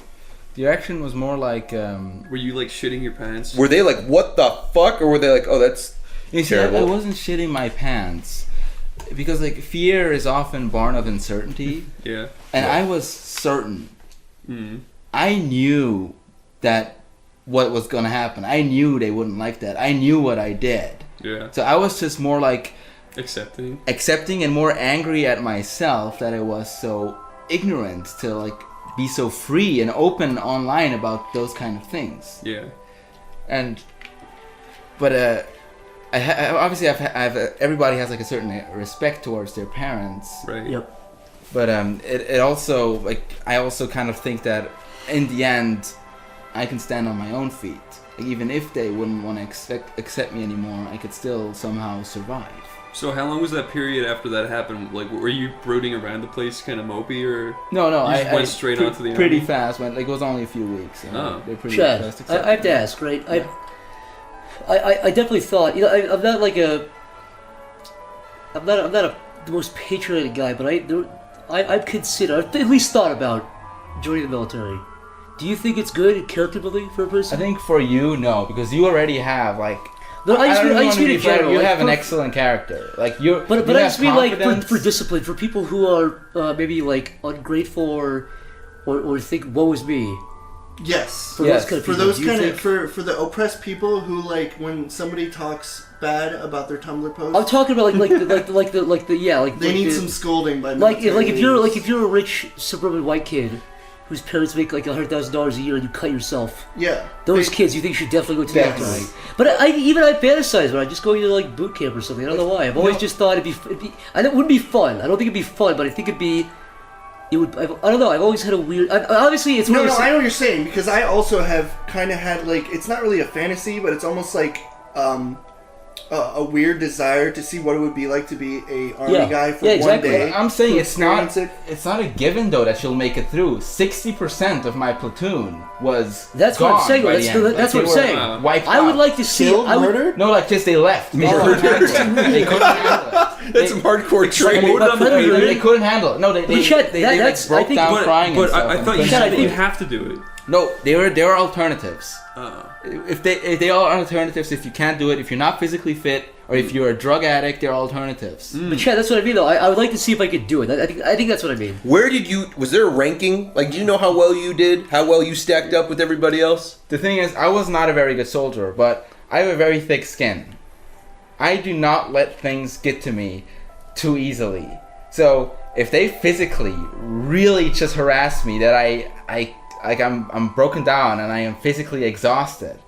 The reaction was more like. Were you shitting your pants? Were they like, "What the fuck," or were they like, "Oh, that's terrible"? I wasn't shitting my pants because fear is often born of uncertainty. Yeah. And I was certain. Mm-hmm. I knew that what was gonna happen. I knew they wouldn't like that. I knew what I did. Yeah. So I was just more accepting and more angry at myself that I was so ignorant to be so free and open online about those kind of things. Yeah. But obviously everybody has a certain respect towards their parents. Right. Yep. But it also I also kind of think that in the end I can stand on my own feet. Even if they wouldn't want to accept me anymore, I could still somehow survive. So how long was that period after that happened? Were you brooding around the place kind of mopey, or no? You just went straight onto the pretty army? fast. It was only a few weeks. Oh. They're pretty Chad, fast. I have to ask, right? Yeah. I definitely thought, I'm not the most patriotic guy, but I've considered, I've at least thought about joining the military. Do you think it's good character building for a person? I think for you, no, because you already have No, I just mean in general. You have an excellent character. But I just mean for discipline, for people who are maybe ungrateful or think woe is me. Yes. For those kind of people. For the oppressed people who when somebody talks bad about their Tumblr post. I'm talking about they need some scolding by if you're a rich suburban white kid whose parents make $100,000 a year and you cut yourself. Yeah. Those kids, you think should definitely go to the military. But I fantasize when I just go to boot camp or something. I don't know why. I've always just thought it wouldn't be fun. I don't think it'd be fun, but I think it would. I don't know. I've always had a weird. Obviously, it's no. I know what you're saying because I also have kind of had it's not really a fantasy, but it's almost a weird desire to see what it would be like to be a army guy for one day. I'm saying it's not a given though that she'll make it through. 60% of my platoon was That's gone what I'm saying. by the end. That's what I'm saying. Wiped I would out. like to see. Murdered? No, just they left. They couldn't handle it. They couldn't handle it. That's some hardcore training. They couldn't handle it. No, they broke down crying. But and I stuff. thought you said you'd have to do it. No, there are alternatives. Oh. If they are alternatives, if you can't do it, if you're not physically fit, or if you're a drug addict, there are alternatives. But Chad, that's what I mean though. I would like to see if I could do it. I think that's what I mean. Where was there a ranking? Do you know how well you did? How well you stacked up with everybody else? The thing is, I was not a very good soldier, but I have a very thick skin. I do not let things get to me too easily. So if they physically really just harass me, that I'm broken down and I am physically exhausted,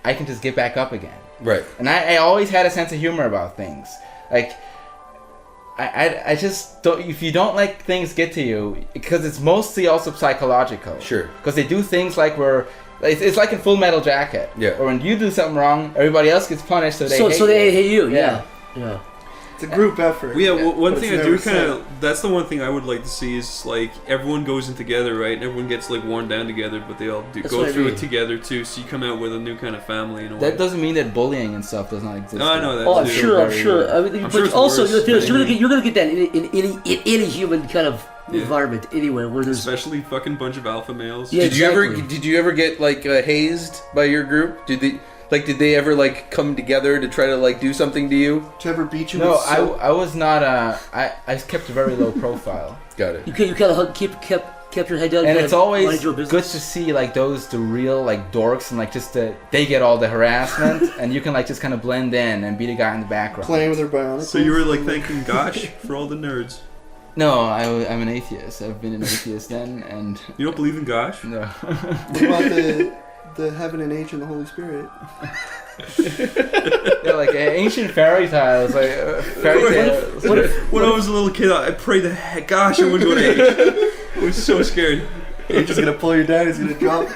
I can just get back up again. Right. And I always had a sense of humor about things. I just don't. If you don't let things get to you, because it's mostly also psychological. Sure. Because they do things it's like in Full Metal Jacket. Yeah. Or when you do something wrong, everybody else gets punished, so they hate you. Yeah. It's a group effort. Yeah, one thing I do that's the one thing I would like to see is everyone goes in together, right? And everyone gets worn down together, but they all go through it together too. So you come out with a new kind of family in a way. That doesn't mean that bullying and stuff does not exist. No, I know that. Oh, I'm sure. I mean, I'm sure it's also, worse, you're gonna get that in any human kind of environment anywhere where there's especially fucking bunch of alpha males. Yeah, Did you ever get hazed by your group? Did they ever come together to try to do something to you? To ever beat you? No, I was not. I kept a very low profile. Got it. You kind of kept your head down. And it's always good to see the real dorks and they get all the harassment and you can just kind of blend in and be the guy in the background. Playing with their bionic. So you were thanking Gosh for all the nerds. No, I'm an atheist. I've been an atheist then, and you don't believe in Gosh? No. What about the heaven and H and the Holy Spirit? Yeah, like ancient fairy tales, like fairy tales. When I was a little kid, I prayed the heck, gosh, I would go to H. I was so scared. He's just gonna pull you down. He's gonna drop.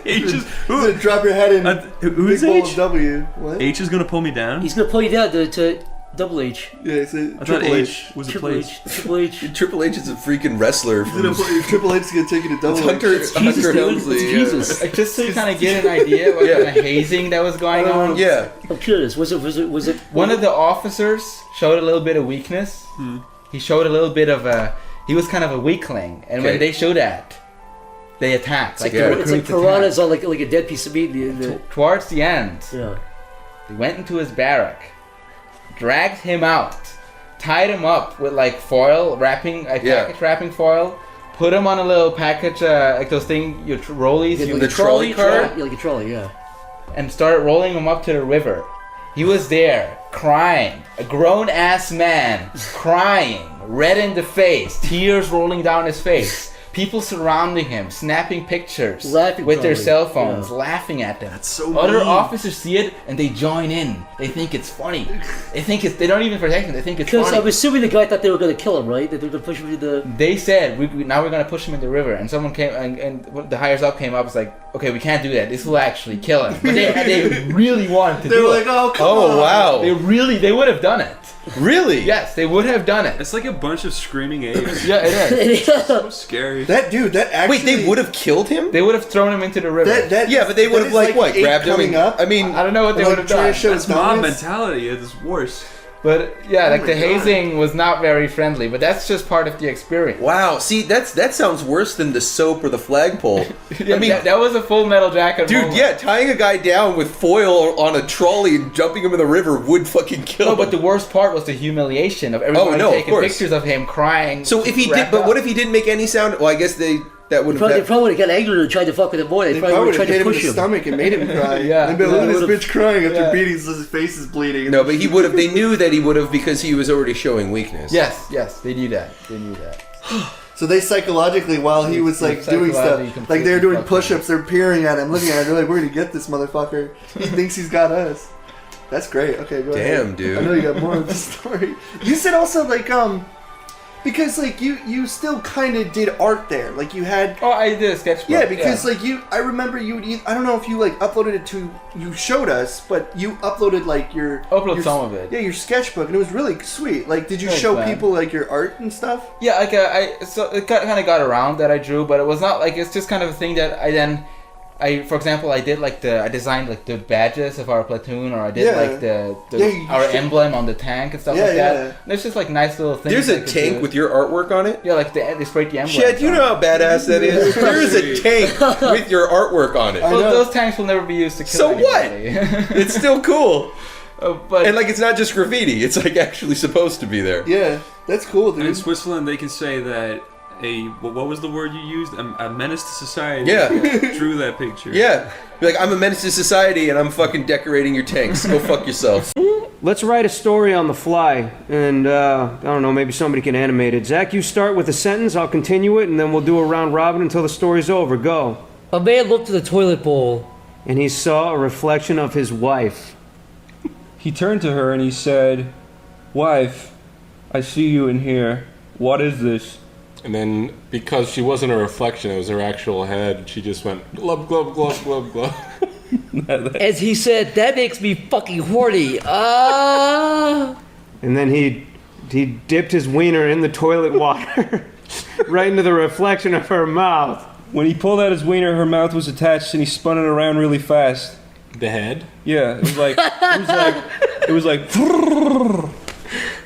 He's gonna drop your head in. Who's big bowl H? of W. What? H is gonna pull me down. He's gonna pull you down to Double H. Yeah, it's a I thought Triple H. H was a Triple place. H. Triple H. Triple H is a freaking wrestler. From Triple H is gonna take you to Double H. Hunter Jesus, Hunter dude. Helmsley. It's Jesus. Like, just to kind of get an idea what kind of hazing that was going on. Yeah. I'm curious. Was it? One of the officers showed a little bit of weakness. He showed a little bit of a. He was kind of a weakling, and when they showed that, they attacked. It's like piranhas on like a dead piece of meat. Towards the end, Yeah. they went into his barrack, dragged him out, tied him up with like foil wrapping, package wrapping foil, put him on a little package, like those things, your rollies, Yeah, like the a trolley car, like a trolley, yeah. and started rolling him up to the river. He was there, crying, a grown-ass man, crying, red in the face, tears rolling down his face. People surrounding him, snapping pictures with their cell phones, laughing at them. That's so Other mean. officers see it and they join in. They think it's funny. They don't even protect him. They think it's Because funny. I'm assuming the guy thought they were gonna kill him, right? That they were gonna push him into the. They said now we're gonna push him in the river, and someone came and the higher up came up. Was like, okay, we can't do that. This will actually kill him. But they really wanted to They do were it. like, oh, come on. wow. They would have done it. Really? Yes, they would have done it. It's like a bunch of screaming apes. Yeah, it is. So scary. That dude, that actually. Wait, they would have killed him? They would have thrown him into the river. Yeah, but they would have like what? ape Grabbed him? coming up. I mean, I don't know what they would have done. That's mob mentality. It's worse. But yeah, like my the God. hazing was not very friendly. But that's just part of the experience. wow. See, that sounds worse than the soap or the flagpole. I mean, that was a Full Metal Jacket. Dude, moment. yeah, tying a guy down with foil on a trolley and jumping him in the river would fucking kill No, him. but the worst part was the humiliation of everyone no, of taking course. pictures of him crying. So if he did, wrapped but what up. if he didn't make any sound? Well, I guess that would They have. probably would have got angry and tried to fuck with him more. They They probably probably would would have have tried hit to him in push the him. stomach and made him cry. Yeah. They'd be like, look at this would've- bitch crying after Yeah. beating. His face is bleeding. No, but he would have. They knew that he would have because he was already showing weakness. Yes, they knew that. They knew that. So they psychologically, while he was like doing stuff, Psychologically like they're doing fucked push-ups, they're peering at him, looking at him, they're like, "We're gonna get this motherfucker. He thinks he's got us." That's great. Okay, go ahead. Damn, dude. I know you got more of the story. You said also like because like you still kind of did art there, like you had. Oh, I did a sketchbook. Yeah, because like I remember you. I don't know if you like uploaded it to. You showed us, but you uploaded like your. Upload your, some of it. Yeah, your sketchbook, and it was really sweet. Like, did you Thanks, show man. people like your art and stuff? Yeah, like so it kind of got around that I drew, but it was not like it's just kind of a thing that for example, I designed like the badges of our platoon, or I did Yeah. like our emblem on the tank and stuff Yeah, like that. yeah. And it's just like nice little things. There's I a could tank do. with your artwork on it. Yeah, like they sprayed the emblem. Shit, you know how badass that is. There's a tank with your artwork on it. Well, those tanks will never be used to kill So what? anybody. It's still cool. But And like it's not just graffiti. It's like actually supposed to be there. Yeah, that's cool, And in dude. Switzerland, they can say that what was the word you used? A menace to society. Yeah. Drew that picture. Yeah. Be like, I'm a menace to society and I'm fucking decorating your tanks. Go fuck yourself. Let's write a story on the fly, and I don't know, maybe somebody can animate it. Zach, you start with a sentence, I'll continue it, and then we'll do a round robin until the story's over. Go. A man looked at the toilet bowl. And he saw a reflection of his wife. He turned to her and he said, "Wife, I see you in here. What is this?" And then, because she wasn't a reflection, it was her actual head, she just went, glub, glub, glub, glub, glub. As he said, that makes me fucking horny. Ah. And then he dipped his wiener in the toilet water, right into the reflection of her mouth. When he pulled out his wiener, her mouth was attached and he spun it around really fast. The head? Yeah, it was like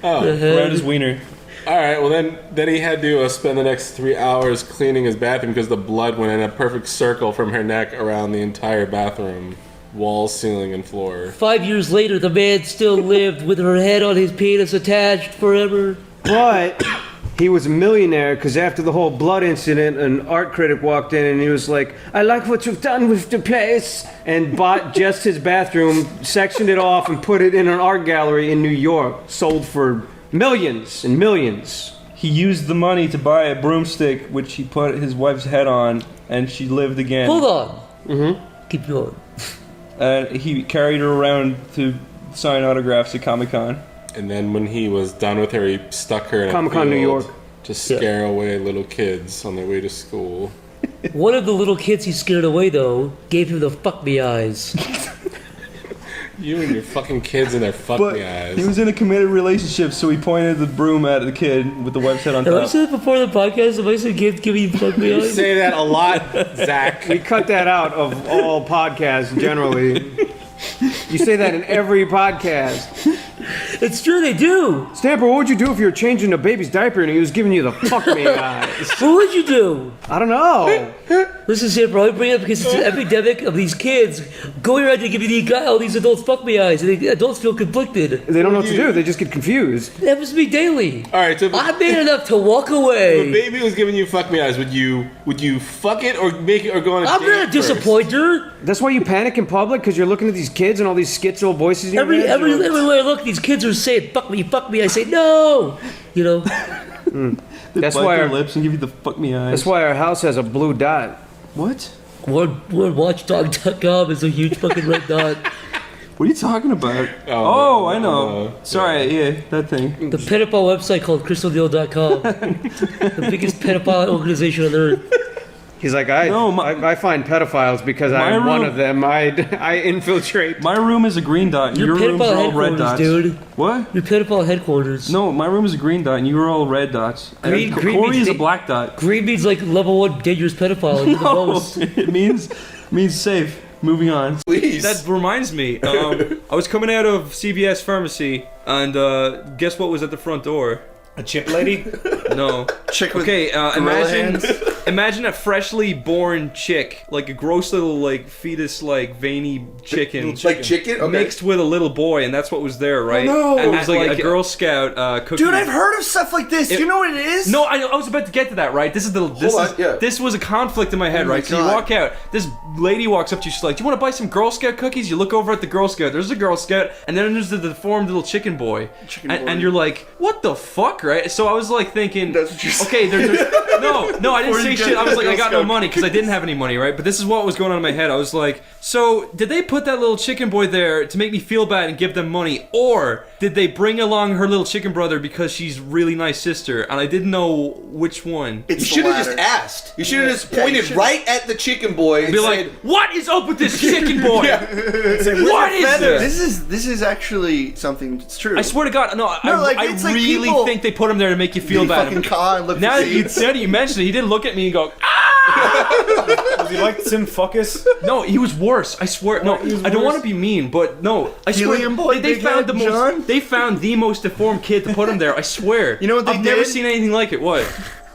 around his wiener. Alright, well then he had to spend the next 3 hours cleaning his bathroom because the blood went in a perfect circle from her neck around the entire bathroom. Walls, ceiling, and floor. 5 years later, the man still lived with her head on his penis attached forever. But he was a millionaire because after the whole blood incident, an art critic walked in and he was like, "I like what you've done with the place," and bought just his bathroom, sectioned it off, and put it in an art gallery in New York. Sold for millions and millions. He used the money to buy a broomstick, which he put his wife's head on, and she lived again. Hold on. Mm-hmm. Keep going. He carried her around to sign autographs at Comic-Con. And then when he was done with her, he stuck her in Comic-Con, a New field York. to scare away little kids on their way to school. One of the little kids he scared away, though, gave him the fuck me eyes. You and your fucking kids and their fuck me eyes. He was in a committed relationship, so he pointed the broom at the kid with the website on Have I top. said it before the podcast? Have I said kids give me fuck me You eyes? say that a lot, Zach. We cut that out of all podcasts generally. You say that in every podcast. It's true, they do. Stamper, what would you do if you were changing a baby's diaper and he was giving you the fuck me eyes? What would you do? I don't know. Listen, Stamper, I bring it up because it's an epidemic of these kids going around to give all these adults fuck me eyes, and the adults feel conflicted. They don't know what to do. They just get confused. It happens to me daily. All right, so I'm man enough to walk away. if a baby was giving you fuck me eyes, would you fuck it or make it or go on a I'm date not a first? disappointer. That's why you panic in public, because you're looking at these kids and all these schizo voices in your head. Everywhere I look, these kids are saying fuck me. I say no. You know. They That's bite why their our- lips and give you the fuck me eyes. That's why our house has a blue dot. What? Watchdog.com is a huge fucking red dot. What are you talking about? Oh, I know. Sorry, yeah, that thing. The pedophile website called crystaldeal.com. The biggest pedophile organization on earth. He's like, I find pedophiles because I'm one of them. I infiltrate. My room is a green dot, and Your your room's pedophile all red headquarters, dots. dude. What? Your pedophile headquarters. No, my room is a green dot, and you were all red dots. Green Corey means is a black dot. Green means like level 1 dangerous pedophile. You're the No, most. it means safe. Moving on. Please. That reminds me. I was coming out of CVS Pharmacy, and guess what was at the front door? A chip lady? No. Chick with Okay, gorilla hands? imagine a freshly born chick, like a gross little like fetus, like veiny chicken, Like chicken? Okay. mixed with a little boy, and that's what was there, right? no. And it was like a Girl Scout cookie. Dude, I've heard of stuff like this. Do you know what it is? No, I was about to get to that, right? This was a conflict in my head, Oh my right? So you God. walk out, this lady walks up to you, she's like, "Do you want to buy some Girl Scout cookies?" You look over at the Girl Scout, there's a Girl Scout, and then there's the deformed little chicken boy. And you're like, what the fuck, right? So I was like thinking, okay, there's no, I didn't Before say you get shit. I was the like, I Girl got no Scout money because I didn't have any money, right? But this is what was going on in my head. I was like, so did they put that little chicken boy there to make me feel bad and give them money, or did they bring along her little chicken brother because she's really nice sister? And I didn't know which one. You should have just asked. You should have just pointed right at the chicken boy and Be said, like, what is up with this chicken boy? What is this? This is actually something that's true. I swear to God, no, it's I like really people- think they put him there to make you feel He bad. fucking caw and look now for that you seeds. said it, you mentioned it, he didn't look at me and go, Was he like Sinfuckus? no, he was worse. I swear. No, He was I don't worse? want to be mean, but no, I swear Helium boy, they big found head, the most. John? They found the most deformed kid to put him there. I swear. You know what they I've never did? seen anything like it. What?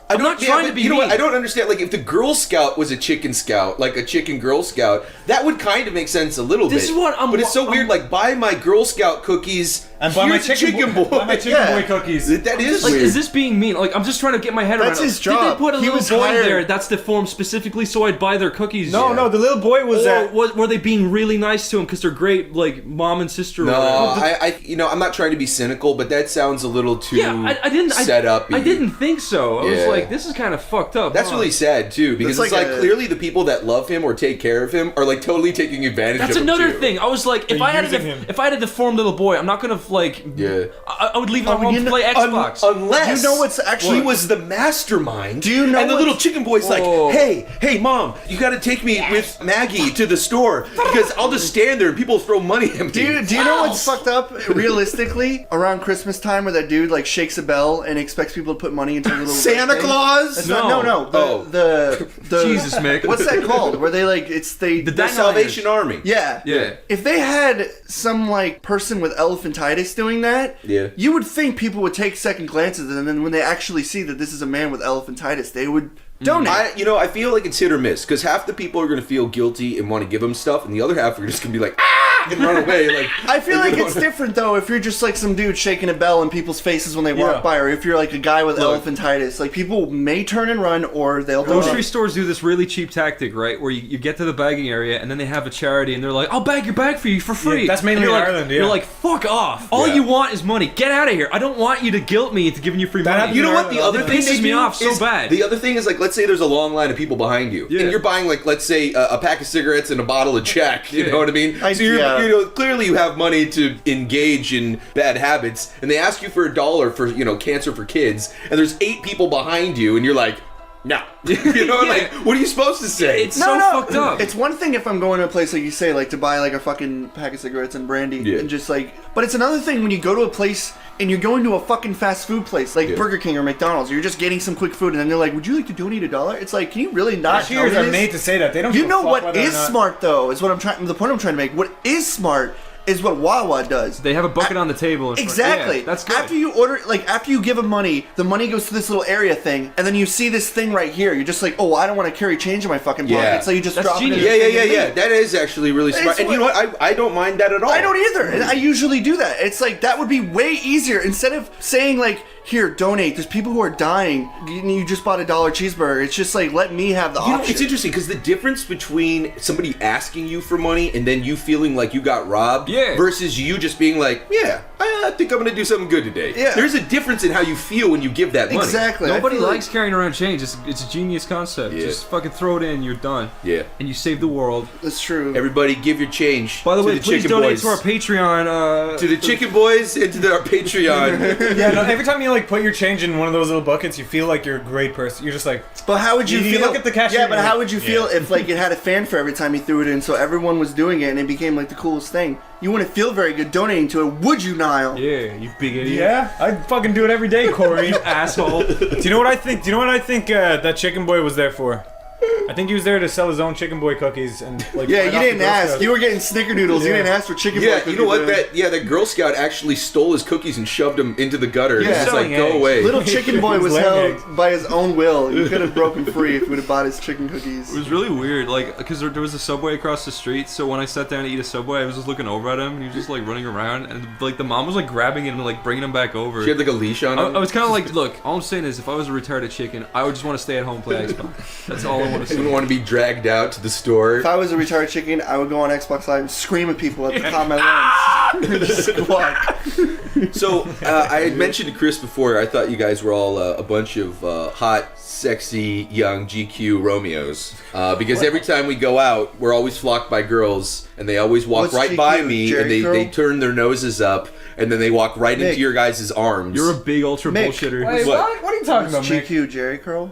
I'm not trying to be you know mean. what? I don't understand. Like, if the Girl Scout was a chicken scout, like a chicken Girl Scout, that would kind of make sense a little bit. This is what I'm- But it's so weird. Like, buy my Girl Scout cookies And buy my here's a chicken boy. Buy my chicken boy cookies. That is Like, weird. is this being mean? Like, I'm just trying to get my head That's around. his Did job. they put a He little was boy hired- there that's deformed specifically so I'd buy their cookies? No, the little boy was Or were they being really nice to him because they're great, like mom and sister? No, or whatever? I'm not trying to be cynical, but that sounds a little too I didn't set up. I didn't think so. I was Yeah. like, this is kind of fucked up. That's huh? really sad too, because That's it's like like a- clearly the people that love him or take care of him are like totally taking advantage That's of him. another too. thing. I was like, if They're I had using him. if I had a deformed little boy, I'm not gonna like. Yeah. I would leave him at home you to know- play Xbox. Unless You know what's actually- he was the mastermind. Do you know And the what's- little chicken boy's like, Oh. hey, mom, you got to take me with Maggie to the store because I'll just stand there and people throw money at me. Do you know what's fucked up? Realistically, around Christmas time, where that dude like shakes a bell and expects people to put money into a little Santa thing? Claus? That's not, no. The Jesus, Mick. What's that called? Where they like the Salvation Army. Yeah. Yeah. If they had some like person with elephantitis doing that, Yeah. you would think people would take second glances, and then when they actually see that this is a man with elephantitis, they would donate. I feel like it's hit or miss because half the people are going to feel guilty and want to give him stuff, and the other half are just going to be like, ah! and run away. Like I feel like it's different though if you're just like some dude shaking a bell in people's faces when they walk by, or if you're like a guy with elephantitis. Like people may turn and run, or they'll Grocery stores do this really cheap tactic, right? Where you get to the bagging area and then they have a charity and they're like, "I'll bag your bag for you for free." Yeah, that's mainly in Ireland. You're like, "Fuck off! All you want is money. Get out of here! I don't want you to guilt me into giving you free money." You know what? The other thing pisses me off so bad. The other thing is like, let's say there's a long line of people behind you, and you're buying like, let's say, a pack of cigarettes and a bottle of Jack. You know what I mean? So you know, clearly you have money to engage in bad habits, and they ask you for $1 for cancer for kids, and there's 8 people behind you, and you're like, no. You know, like, what are you supposed to say? It's so fucked up. It's one thing if I'm going to a place like you say, like to buy like a fucking pack of cigarettes and brandy, and just like. But it's another thing when you go to a place and you're going to a fucking fast food place like Burger King or McDonald's. You're just getting some quick food, and then they're like, "Would you like to donate $1?" It's like, can you really not? Cashiers are made to say that. They don't. You know what is smart though? Is what I'm trying. The point I'm trying to make. What is smart is what Wawa does. They have a bucket on the table. Exactly. Yeah, that's good. After you order, like after you give them money, the money goes to this little area thing, and then you see this thing right here. You're just like, oh, I don't want to carry change in my fucking pocket, so you just drop it. Yeah. That is actually really smart. And you know what? I don't mind that at all. I don't either. And I usually do that. It's like that would be way easier instead of saying like, here, donate. There's people who are dying. You just bought $1 cheeseburger. It's just like, let me have the option. It's interesting because the difference between somebody asking you for money and then you feeling like you got robbed versus you just being like, yeah, I think I'm going to do something good today. Yeah. There's a difference in how you feel when you give that money. Exactly. Nobody likes carrying around change. It's a genius concept. Yeah. Just fucking throw it in, you're done. Yeah. And you save the world. That's true. Everybody give your change. By the way, to the please Chicken donate Boys. to our Patreon. To the Chicken Boys and to our Patreon. Yeah, no, every time you like put your change in one of those little buckets, you feel like you're a great person. You're just like. But how would you feel? look at the cashier. Yeah, but how would you feel if like it had a fanfare every time you threw it in, so everyone was doing it and it became like the coolest thing? You wouldn't feel very good donating to it, would you, Niall? Yeah, you big idiot. Yeah, I'd fucking do it every day, Corey. You asshole. Do you know what I think? That Chicken Boy was there for? I think he was there to sell his own Chicken Boy cookies and like. Yeah, you didn't ask. You were getting Snickerdoodles. You didn't ask for Chicken Boy cookies. You know what? That Girl Scout actually stole his cookies and shoved them into the gutter. Yeah, He's like, go away. Little Chicken Boy was held by his own will. He could have broken free if he would have bought his chicken cookies. It was really weird, like, because there was a Subway across the street, so when I sat down to eat a Subway, I was just looking over at him, and he was just, like, running around, and, like, the mom was, like, grabbing him and, like, bringing him back over. She had, like, a leash on him? I was kind of like, look, all I'm saying is, if I was a retarded chicken, I would just want to stay at home and play Xbox. That's all I want to say. You wouldn't want to be dragged out to the store. If I was a retarded chicken, I would go on Xbox Live and scream at people at the top of my lungs. Just squawk. So, I had mentioned to Chris before, I thought you guys were all a bunch of hot, sexy, young GQ Romeos. Because every time we go out, we're always flocked by girls, and they always walk What's right GQ? by me, Jerry and they turn their noses up, and then they walk right Mick. into your guys' arms. You're a big ultra Mick. bullshitter. Wait, what are you talking about, Mick? GQ, Jerry Curl?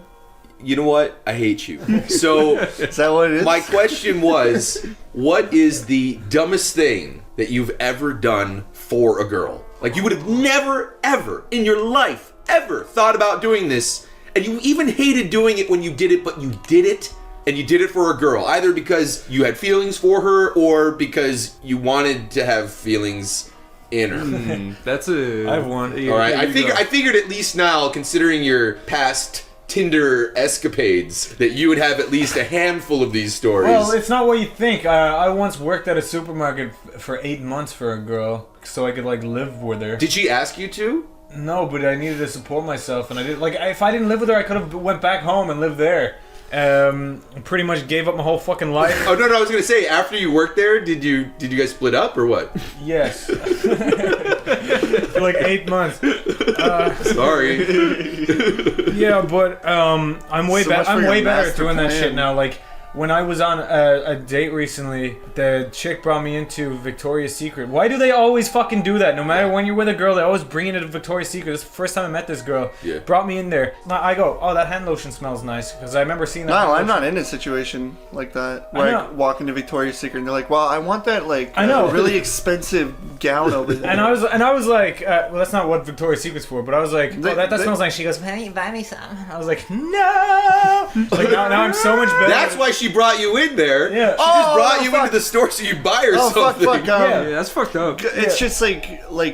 You know what? I hate you. So, is that what it is? My question was, what is the dumbest thing that you've ever done for a girl? Like, you would have never, ever, in your life, ever thought about doing this, and you even hated doing it when you did it, but you did it, and you did it for a girl. Either because you had feelings for her, or because you wanted to have feelings in her. That's a... I have one. All right, I figured at least now, considering your past Tinder escapades, that you would have at least a handful of these stories. Well, it's not what you think. I once worked at a supermarket for 8 months for a girl, so I could like live with her. Did she ask you to? No, but I needed to support myself, and I did. Like, if I didn't live with her, I could have went back home and lived there. Pretty much gave up my whole fucking life. Oh no, I was gonna say, after you worked there, did you guys split up or what? Yes. For like 8 months. Sorry. Yeah, but I'm way better at doing that plan. shit now. Like, when I was on a date recently, the chick brought me into Victoria's Secret. Why do they always fucking do that? No matter when you're with a girl, they always bring you to Victoria's Secret. This is the first time I met this girl. Yeah. Brought me in there. I go, oh, that hand lotion smells nice. Because I remember seeing that. No, I'm not in a situation like that. Where I walk into Victoria's Secret and they're like, well, I want that like really expensive gown over there. And I was like, well, that's not what Victoria's Secret's for. But I was like, that smells nice. She goes, why don't you buy me some? I was like, no. Like now I'm so much better. That's why she brought you in there. Yeah. She just brought you into the store so you buy her something. Yeah, that's fucked up. It's just like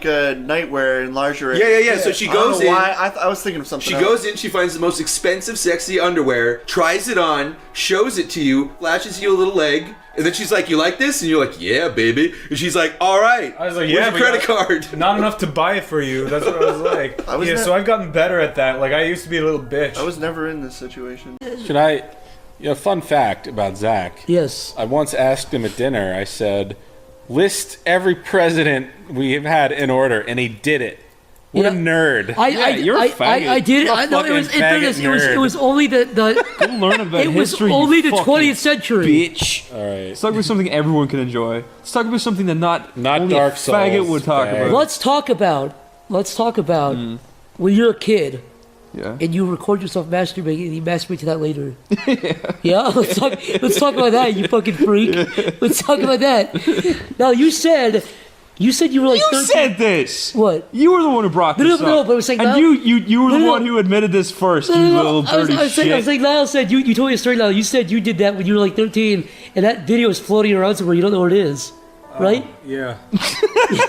a nightwear and lingerie. Yeah. So she goes in. Why I was thinking of something. She else. goes in, she finds the most expensive, sexy underwear, tries it on, shows it to you, flashes you a little leg, and then she's like, "You like this?" And you're like, "Yeah, baby." And she's like, "All right." I was like, "Where's "Yeah, your credit card?" Not enough to buy it for you." That's what I was like. So I've gotten better at that. Like I used to be a little bitch. I was never in this situation. Should I? Fun fact about Zach. Yes. I once asked him at dinner. I said, "List every president we have had in order," and he did it. What a nerd! You're a faggot. I did it. I know it was. It was only the. Go learn about it was history. only the you 20th century. Bitch. All right. Let's talk about something everyone can enjoy. Let's talk about something that not only Dark a faggot Souls, would talk about. Let's talk about when you're a kid. Yeah. And you record yourself masturbating and you masturbate to that later. Yeah? Let's talk about that, you fucking freak. Let's talk about that. Now, you said you were like 13. You said this! What? You were the one who brought this up. No, but I was like... And you were the one who admitted this first, you little dirty shit. I was like, Lyle said, you told me a story, Lyle. You said you did that when you were like 13, and that video is floating around somewhere. You don't know where it is. Right? Yeah.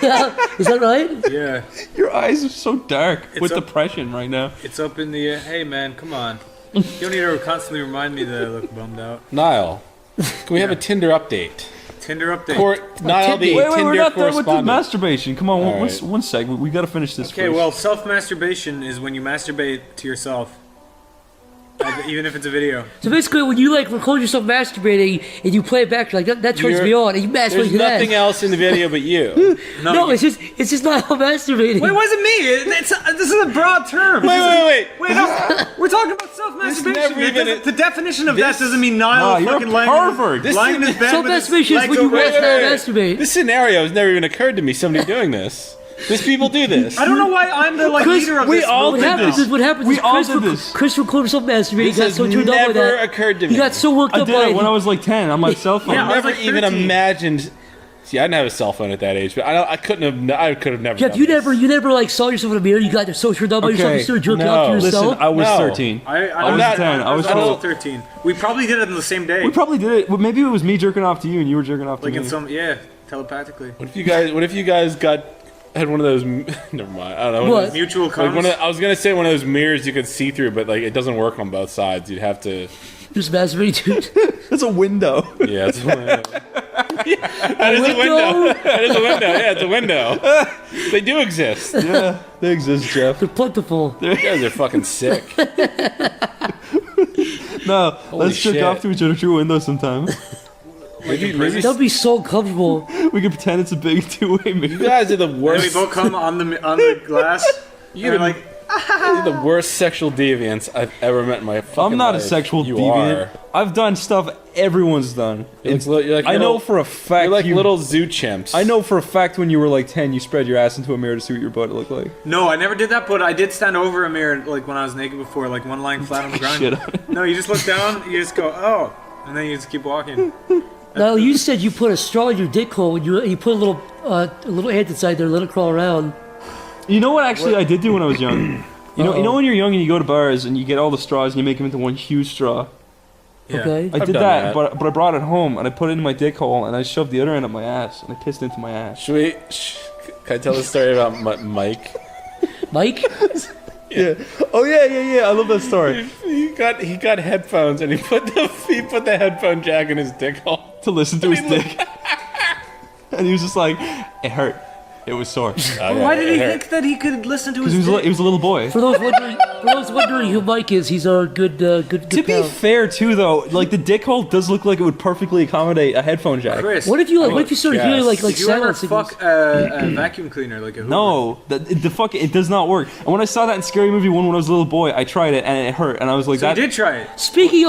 Yeah. Is that right? Yeah. Your eyes are so dark with up- depression right now. It's up in the hey man, come on. You don't need to constantly remind me that I look bummed out. Niall, can we have a Tinder update? Tinder update. Niall, the Wait, Tinder we're not done with the correspondent. masturbation. Come on, All right. one sec. We got to finish this Okay, first. well, self-masturbation is when you masturbate to yourself. Even if it's a video. So basically, when you like record yourself masturbating and you play it back, you're like that turns me on, and you masturbate There's to that. nothing else in the video but you. No, it's just not how masturbating. Wait, why is it me? This is a broad term. Wait. Wait, no. We're talking about self-masturbation. never even- The definition of that doesn't mean Niall you're fucking a lying. pervert. Lying in his bed with his Self-masturbation is legs when you over watch his Niall head. masturbate. This scenario has never even occurred to me. Somebody doing this. These people do this. I don't know why I'm the leader of we this. all movement did now. this. What happens is all did this. Chris recorded himself masturbating. He This got has so turned on by never that. occurred to He me. got so worked I up did by it it. when I was like 10 on my cell phone. Yeah, I was Never like even 13. imagined. See, I didn't have a cell phone at that age, but I could have never. Jeff, done you this. never like saw yourself in the mirror. You got so turned on by yourself. You started jerking no. off to Listen, yourself. I was No. 13. I was not- 10. I was also 12. 13. We probably did it on the same day. We probably did it. Well, maybe it was me jerking off to you and you were jerking off to Like me. in some, telepathically. What if you guys had one of those? Never mind. I don't know. What? Mutual Like comms. I was gonna say one of those mirrors you could see through, but like it doesn't work on both sides. You'd have to. Just masturbating to It's a window. Yeah, it's a window. That is a window. That is a window. Yeah, it's a window. They do exist. Yeah, they exist, Jeff. They're plentiful. You guys are fucking sick. No, Holy let's jerk shit. off to each other through a window sometime. Maybe That'd be so comfortable. We could pretend it's a big two-way mirror. you guys are the And we worst. both come on the glass. You're and we're like, the worst sexual deviants I've ever met in my fucking I'm not a life. sexual You deviant. are. I've done stuff everyone's done. You're like I know little- for a fact You're like you, little zoo chimps. I know for a fact when you were like 10, you spread your ass into a mirror to see what your butt looked like. no, I never did that, but I did stand over a mirror like when I was naked before, like one lying flat on the ground. Shit on it. No, you just look down, you just go, oh, and then you just keep walking. Now you said you put a straw in your dick hole when you put a little ant inside there, let it crawl around. You know what? Actually, I did do when I was young. You know when you're young and you go to bars and you get all the straws and you make them into one huge straw. Yeah. Okay. I I've did done that, that. but I brought it home and I put it in my dick hole and I shoved the other end up my ass and I pissed into my ass. Should we? Can I tell the story about Mike? Mike? Yeah. Oh yeah. I love that story. He got headphones and he put the headphone jack in his dick hole To listen to his dick. And he was just like, it hurt. It was sore. Why did he think that he could listen to his Because he was a little boy. For those wondering who Mike is, he's our good To be pal. fair, too, though, like the dick hole does look like it would perfectly accommodate a headphone jack. Chris, What if you started hearing like did you ever silent signals? fuck a vacuum cleaner like a Hoover? No, the fuck it does not work. And when I saw that in Scary Movie 1 when I was a little boy, I tried it and it hurt, and I was like, So "That you did try it. Speaking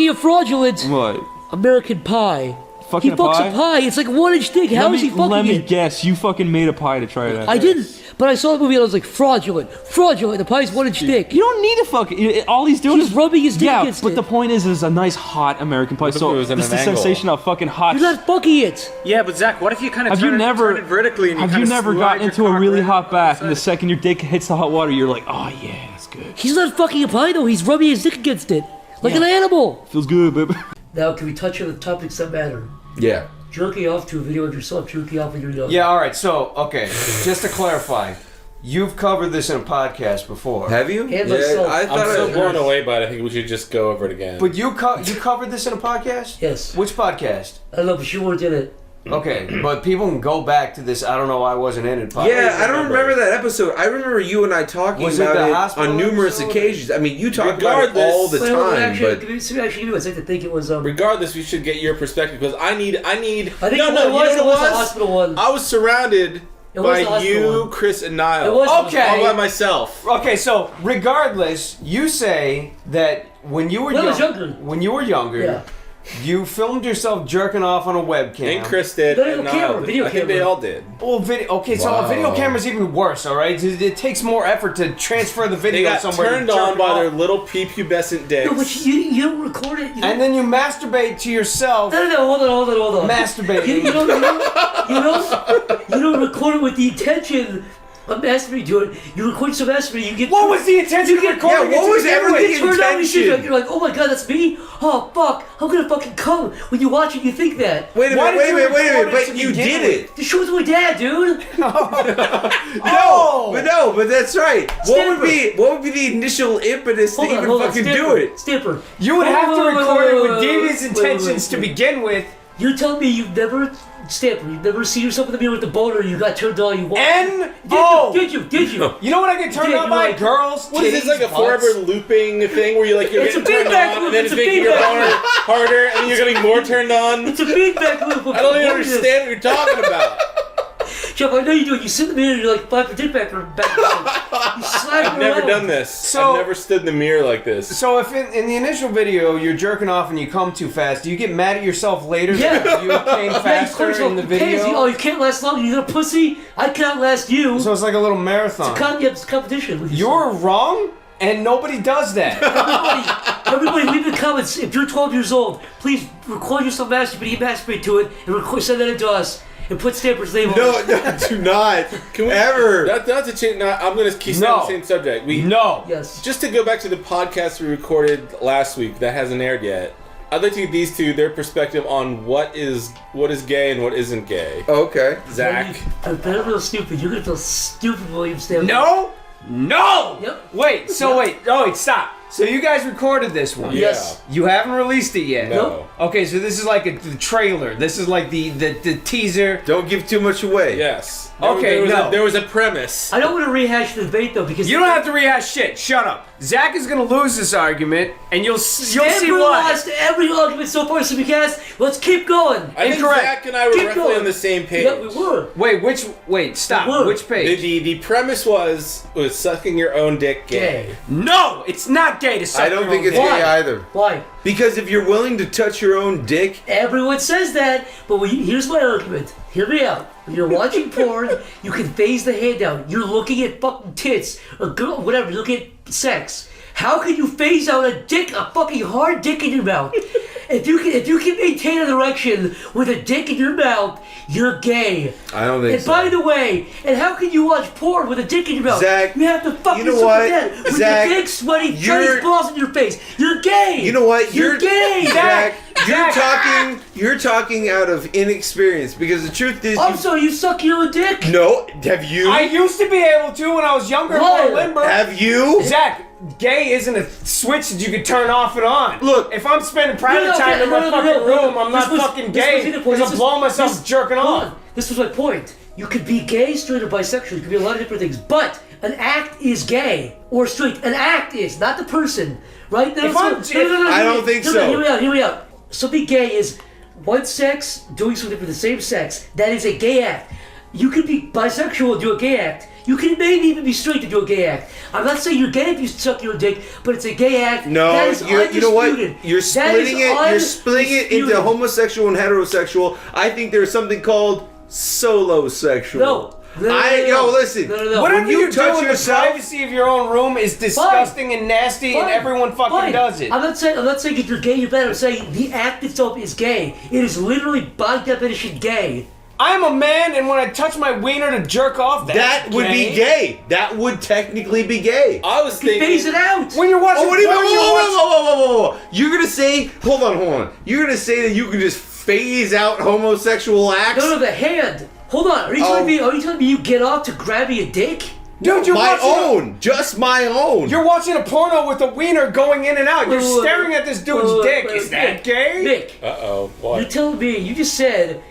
of fraudulent, what? American Pie. Fucking He fucks a pie. It's like a 1-inch dick. How is he fucking Let me it? guess. You fucking made a pie to try it. I didn't, but I saw the movie and I was like, fraudulent. The pie's 1-inch dick. You don't need to fucking. All he's doing He's is rubbing his dick Yeah, against but it. the point is a nice hot American pie. What if So it was in this is an the angle? sensation of fucking hot. You're not fucking it. Yeah, but Zach, what if you kind of Have you turn never it vertically and you have kind you of never slide got your into a cock really right hot up bath the and the side? second your dick hits the hot water, you're like, oh yeah, that's good. He's not fucking a pie though. He's rubbing his dick against it like an animal. Feels good, baby. Now, can we touch on the topics that matter? Yeah. Jerking off to a video of yourself jerking off when you're young. Yeah, all right. So, okay, just to clarify, you've covered this in a podcast before. Have you? And myself. I'm still blown away by it. I think we should just go over it again. But you covered this in a podcast? Yes. Which podcast? I don't know, but you weren't in it. Okay, but people can go back to this. I don't know why I wasn't in it. Podcast. Yeah, I don't remember that episode. I remember you and I talking about it on numerous occasions. I mean, you talk about it all the time. Actually, give me one second to think it was. Regardless, we should get your perspective because I need. I think no, it you was know what it the was? hospital one. I was surrounded by you, Chris, and Niall. Okay. All by myself. Okay, so regardless, you say that when you were younger, you filmed yourself jerking off on a webcam. And Chris did. And Niall did. I think they all did. Well, so a video camera's even worse, all right? It takes more effort to transfer the video They got somewhere. turned on by their little prepubescent dicks. No, but you don't record it. And then you masturbate to yourself. No, hold on. Masturbating. You don't record it with the intention of masturbating to it. You record some masturbating. You get. What was the intention of recording? Yeah, what was ever the intention? You're like, oh my god, that's me. Oh fuck, I'm gonna fucking come. When you watch it, you think that. Wait a minute, but you did it. To show it to my dad, dude. But that's right. What would be the initial impetus to even fucking do it? Stamper. You would have to record it with devious intentions to begin with. You're telling me you've never. Stamper, you've never seen yourself in the mirror with the boner, you got turned on, you walked. Did you? You know what I get turned on by? Girls, What is this, like a forever looping thing where you're It's getting a turned feedback on loop, and then it's it's a making your feedback boner loop. harder and then you're getting more turned on? It's a feedback loop. I don't even understand what you're talking about. Jeff, I know you do it. You sit in the mirror and you're like, flap your dick back and back. You slide I've it never around. done this. I've never stood in the mirror like this. So if in the initial video you're jerking off and you come too fast, do you get mad at yourself later Yeah. that you came faster in the video? Oh, you can't last long. You're a pussy. I cannot last you. So it's like a little marathon. It's a competition. You're wrong, and nobody does that. Everybody, leave in the comments. If you're 12 years old, please record yourself masturbating, masturbate to it, and send that in to us. And put Stamper's name on it. No, do not. Can we ever? Not to change. I'm going to keep saying the same subject. Yes. Just to go back to the podcast we recorded last week that hasn't aired yet. I'd like to get these two their perspective on what is gay and what isn't gay. Okay, Zach. I'm real stupid. You're gonna feel stupid, William Stamper. No. Yep. Wait. Stop. So you guys recorded this one? Yes. You haven't released it yet? No. Okay, so this is like the trailer. This is like the teaser. Don't give too much away. Yes. There was a premise. I don't want to rehash the debate though because you don't have to rehash shit. Shut up. Zach is gonna lose this argument, and you'll see Stamper why. lost every argument so far, SleepyCast. Let's keep going. I think Incorrect. Zach and I were roughly on the same page. Yeah, we were. Wait, stop. Which page? The premise was sucking your own dick gay. No, it's not gay to suck I don't your think own it's dick. gay either. Why? Because if you're willing to touch your own dick, Everyone says that, but here's my argument. Hear me out. When you're watching porn, you can phase the hand out. You're looking at fucking tits, or girl, whatever. You're looking at sex. How can you phase out a fucking hard dick in your mouth? If you can maintain an erection with a dick in your mouth, you're gay. I don't think And so. by the way, and how can you watch porn with a dick in your mouth? Zach, you have to fucking you know what? that with Zach, your big sweaty you're- Chinese balls in your face. You're gay. you know what? You're gay. Zach. You're talking out of inexperience because the truth is. I'm sorry, you suck your own dick? No, have you? I used to be able to when I was younger. Why? And limber. Have you? Zach, gay isn't a switch that you can turn off and on. Look, if I'm spending private time in my fucking room, I'm not fucking gay because I'm blowing myself jerking off. This was my point. You could be gay, straight, or bisexual. You could be a lot of different things. But an act is gay or straight. An act is, not the person. Right? I don't think so. Hear me out. Something gay is one sex doing something for the same sex. That is a gay act. You could be bisexual and do a gay act. You can maybe even be straight to do a gay act. I'm not saying you're gay if you suck your dick, but it's a gay act. No, that is you know what? undisputed. You're That is splitting it. You're splitting it into undisputed. homosexual and heterosexual. I think there's something called solosexual. No. Listen. Whatever When you do touch in the yourself, privacy of your own room is disgusting and nasty, and everyone fucking does it. I'm not saying if you're gay, you're bad. I'm saying the act itself is gay. It is literally by definition gay. I'm a man, and when I touch my wiener to jerk off, that would be gay. That would technically be gay. I was thinking. Phase it out. When you're watching. Oh, what do you mean? Whoa. You're gonna say? Hold on. You're gonna say that you can just phase out homosexual acts? No, the hand. Hold on. Are you telling me you get off to grab me a dick? Dude, you're just my own. You're watching a porno with a wiener going in and out. You're staring at this dude's dick. Is that gay? Nick. What? You're telling me, you just said,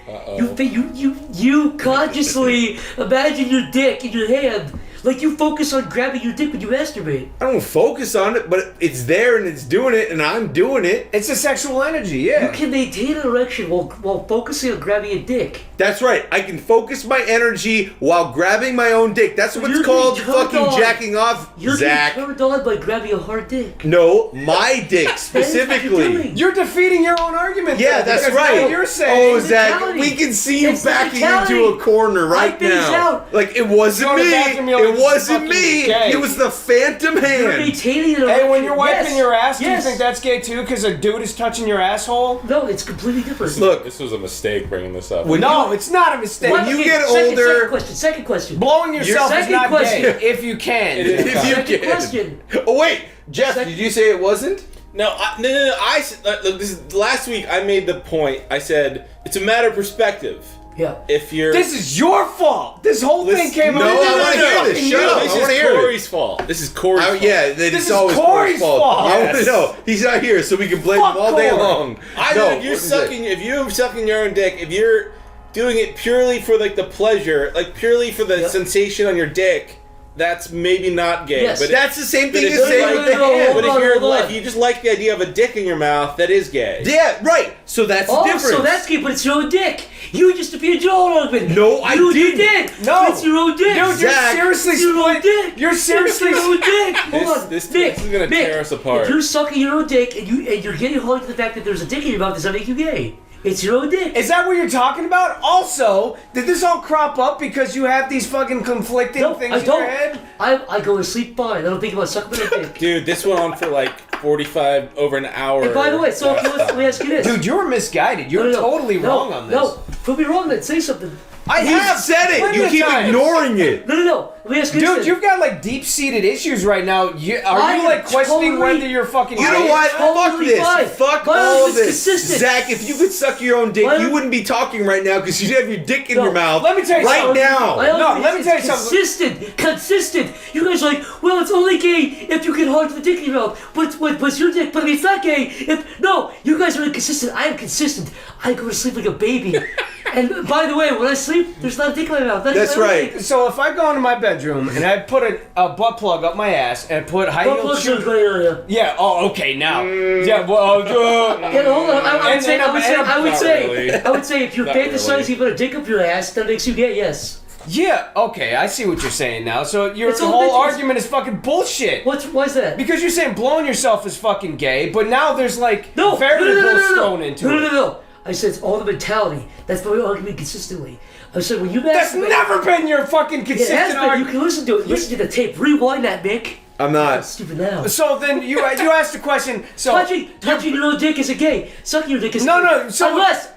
you consciously imagine your dick in your hand. Like you focus on grabbing your dick when you masturbate. I don't focus on it, but it's there and it's doing it and I'm doing it. It's a sexual energy, yeah. You can maintain an erection while focusing on grabbing a dick. That's right. I can focus my energy while grabbing my own dick. That's what's called fucking jacking off, Zach. You're turned on by grabbing a hard dick. No, my dick specifically. You're defeating your own argument. Yeah, though, that's because right. now you're saying. Oh, Zach, we can see you backing into a corner right now. Like it wasn't me. It wasn't me. It was the phantom hand. You're maintaining an erection. Hey, when you're wiping your ass, do you Yes. think that's gay too? Because a dude is touching your asshole? No, it's completely different. Look, this was a mistake bringing this up. No, it's not a mistake. When you get older, Second question. Blowing yourself is not question. gay if you can. if you can. Question. Oh wait, Jeff, did you say it wasn't? No. Look, this is last week. I made the point. I said it's a matter of perspective. Yeah. If you're. This is your fault. This whole thing came No, up. I want to hear this. Shut up. This I want to is hear it. Corey's fault. This is Corey's fault. Yeah, This it's is always Corey's fault. fault. I want to know. He's not here, so we can blame him all day Corey. long. If you're sucking your own dick, if you're doing it purely for like the pleasure, like purely for the sensation on your dick, that's maybe not gay. Yes. But That's the same thing if as you're saying with the hand. But Hold on. if you just like the idea of a dick in your mouth, that is gay. Yeah, right. So that's the difference. So that's gay, but it's your own dick. You just defeated your own argument. No, I You didn't. did. No. It's your own dick. Dude, you're Zach, seriously It's your own split. dick. You're seriously It's your own dick. Hold on. This Nick, is gonna Nick, tear us apart. If you're sucking your own dick and you're getting hard to the fact that there's a dick in your mouth, does that make you gay? It's your own dick. Is that what you're talking about? Also, did this all crop up because you have these fucking conflicting things in your head? I go to sleep fine. I don't think about sucking my dick. Dude, this went on for like 45 over an hour. And by the way, so let me ask you this. Dude, you're misguided. You're totally wrong on this. No, prove me wrong then. Say something. I have said it. plenty You of keep times. ignoring it. No. Let me ask you this. Dude, then. you've got like deep-seated issues right now. Are you like questioning whether you're fucking You know gay? what? Fuck Totally this. fine. Fuck My all of argument's this. consistent. Zach, if you could suck your own dick, you wouldn't be talking right now because you'd have your dick in your mouth Let me tell you right something. now. Let me tell you something. Consistent. You guys are like, well, it's only gay if you get hard to the dick in your mouth. But it's your dick. But it's not gay. You guys are inconsistent. I am consistent. I go to sleep like a baby. And by the way, when I sleep, there's not a dick in my mouth. That's right. So if I go into my bedroom and I put a butt plug up my ass and I put high-heeled shoes... Yeah, oh, okay, now. Yeah, well... Yeah, hold on. I would say if you're Not fantasizing you put a dick up your ass, that makes you gay, yes. Yeah, okay, I see what you're saying now. So your It's all whole bitches. argument is fucking bullshit. Why's that? Because you're saying blowing yourself is fucking gay, but now there's like No, variables thrown into it. No. I said it's all the mentality. That's my argument consistently. I said when you masturbate... That's never been your fucking consistent It has been. You argument. can listen to it. Listen to the tape. Rewind that, Mick. I'm not. Stupid now. So then you asked the question. So touching your own dick is a gay. Sucking your dick is No, gay. no, so-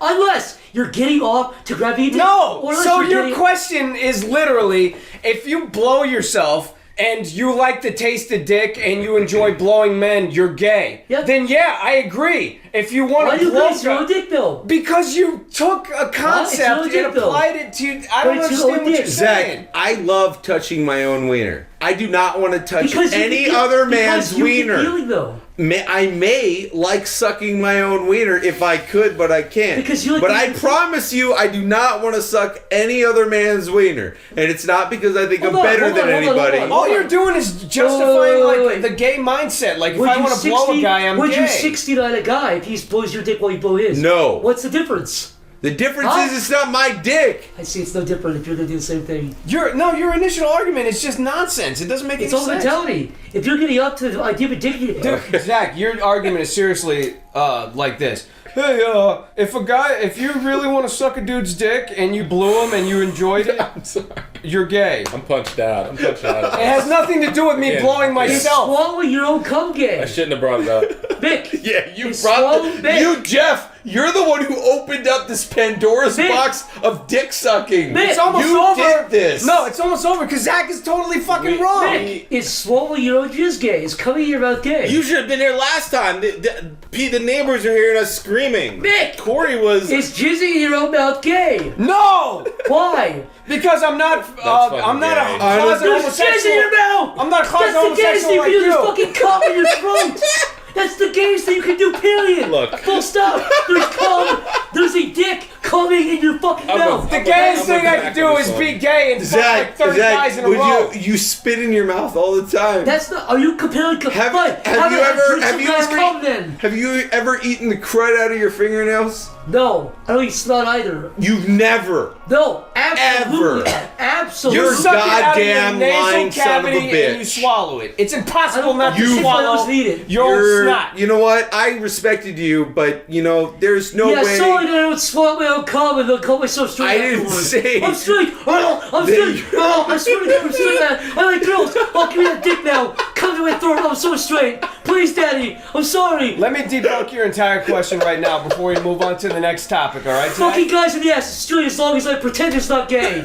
unless you're getting off to grab your dick. No. Or unless So you're your getting- question is literally, if you blow yourself and you like the taste of dick and you enjoy blowing men, you're gay. Then yeah, I agree. If you want Why to do you blow guys your own dick though? Because you took a concept and applied it to. I don't understand what you're saying. Zach, I love touching my own wiener. I do not want to touch Because you any get- other because man's you get wiener. feeling, though. I may like sucking my own wiener if I could, but I can't. Because you like but the- I promise you, I do not want to suck any other man's wiener, and it's not because I think I'm better than anybody. All you're doing is justifying the gay mindset. Like if I want to blow a guy, I'm would gay. you 69 a guy if he blows your dick while you blow his? No. What's the difference? The difference is it's not my dick. I see. It's no different if you're gonna do the same thing. Your initial argument is just nonsense. It doesn't make It's any all sense. mentality. If you're getting up to the idea of a dick, Dude, Zach, your argument is seriously like this. Hey, if you really want to suck a dude's dick and you blew him and you enjoyed it, you're gay. I'm punched out. It has nothing to do with me blowing myself. Swallowing your own cum gay. I shouldn't have brought it up. Vic. Yeah, you brought you, Jeff. You're the one who opened up up this Pandora's box of dick sucking. It's almost you over. did this. No, it's almost over because Zach is totally fucking wrong. Nick, it's swallowing your own jizz gay. It's coming in your mouth gay. You should have been here last time. The neighbors are hearing us screaming. Nick! Corey was... It's jizzing in your own mouth gay. No! Why? Because I'm not a closet homosexual. Jizz in your mouth! I'm not a closet That's the gayest thing homosexual like you can do. you. There's fucking cum in your throat. That's the gayest thing you can do, period. Look. Full stop. There's cum. There's a dick coming in your fucking mouth. The gayest thing I can do is be gay and fuck like 30 guys in a row. You spit in your mouth all the time. That's not. Are you comparing? Have you ever eaten the crud out of your fingernails? No, I don't eat snot either. You've never. No, absolutely. Ever. Absolutely. You suck it out of your goddamn nasal lying son of a cavity and you bitch. swallow it. It's impossible not to You- swallow your own snot. You know what? I respected you, but there's no yeah, way. sorry that I don't swallow my own cum and they'll call myself straight. I didn't afterwards. say- I'm straight. I'm straight. I swear to God, I'm straight, man. I like girls. Oh, give me that dick now. Come to my throat. I'm so straight. Please, Daddy. I'm sorry. Let me debunk your entire question right now before we move on to the next topic, alright? Fucking guys in the ass is straight as long as I pretend it's not gay.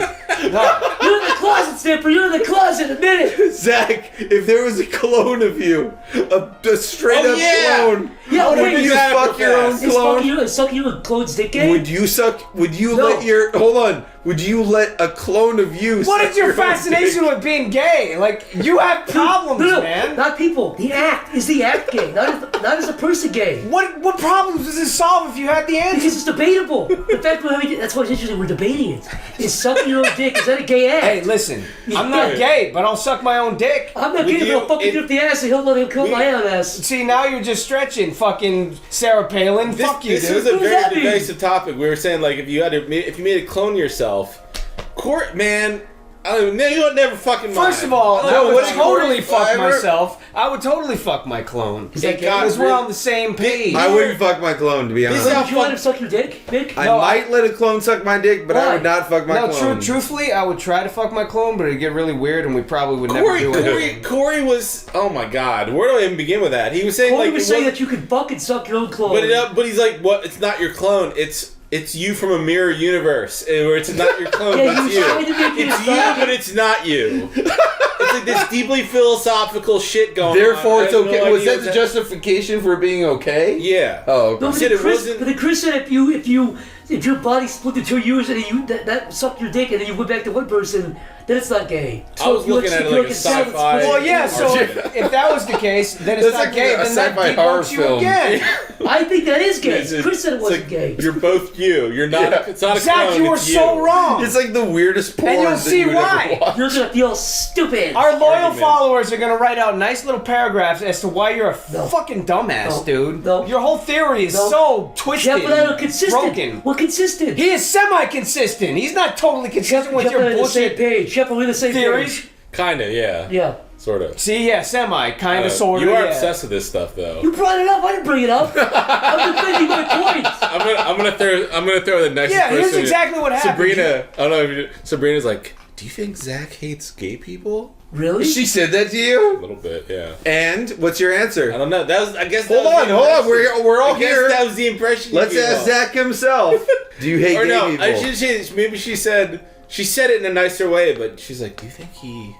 No. You're in the closet, Snapper. You're in the closet. Admit it. Zach, if there was a clone of you, a straight up clone, Yeah, would you fuck your own clone? Suck your clone's dick gay? Would you suck? Would you No. let your? Hold on. Would you let a clone of you? What suck is your own fascination dick? with being gay? Like, you have problems, No, man. not people. The act. Is the act gay? Not as a person gay. What problems does this solve if you had the answer? Because it's debatable. The fact we're having that's why it's interesting. We're debating it. Is sucking your own dick, is that a gay act? Hey, listen, I'm not gay, but I'll suck my own dick. I'm not gay, but I'll fucking do up the ass and he'll let him kill my own ass. See, now you're just stretching, fucking Sarah Palin. Fuck you, This dude. is a What does very that mean? divisive topic. We were saying like if you made a clone of yourself, man. I don't know. You would never fucking mind. First of all, I No, would what if totally Corey fuck Fiverr- myself. I would totally fuck my clone. Is that gay? Because we're on the same page. I wouldn't fuck my clone, to be honest. Would you let him suck your dick, Nick? I might let a clone suck my dick, but I would not fuck my clone. Truthfully, I would try to fuck my clone, but it'd get really weird, and we probably would never do it. Corey was. Oh my God, where do I even begin with that? He was saying Corey like was saying that you could fucking suck your own clone. but he's like, what? It's not your clone. It's you from a mirror universe, where it's not your clone, Yeah, but it's you you. tried to make it It's you, about- but it's not you. It's like this deeply philosophical shit going on. Therefore, I it's have no okay. Was idea that what the justification for being okay? Yeah. Oh, okay. No, but the Chris said if your body split into yours and you that sucked your dick and then you went back to one person, then it's not gay. I was looking at it like a sci-fi. Well, yeah, so if that was the case, then it's That's not like gay, a then that sci-fi horror debunks you film. again. I think that is gay. It's Chris said it wasn't gay. You're both you. You're not. It's not a Zach, clone. you were it's so you. wrong. It's like the weirdest porn. And you'll that see you would why. ever watch. You're gonna feel stupid. Our loyal followers are gonna write out nice little paragraphs as to why you're a fucking dumbass, dude. Your whole theory is so twisted, Yeah, but I don't consistent. broken. We're consistent. He is semi-consistent. He's not totally consistent with your on the same bullshit page. Jeff, we're on the same theories. page. Kinda, yeah. Yeah. Sort of. See, yeah, semi, kind of, sort of. You are yeah. obsessed with this stuff, though. You brought it up. I didn't bring it up. I'm defending my points. I'm gonna throw the next. Yeah, person here's in. exactly what happened. Sabrina, I don't know if you. Sabrina's like, do you think Zach hates gay people? Really? She said that to you? A little bit, yeah. And what's your answer? I don't know. That was, I guess. Hold on. We're all I guess here. that was the impression. Let's you gave ask off. Zach himself. Do you hate Or gay no, people? I should say maybe she said it in a nicer way, but she's like, do you think he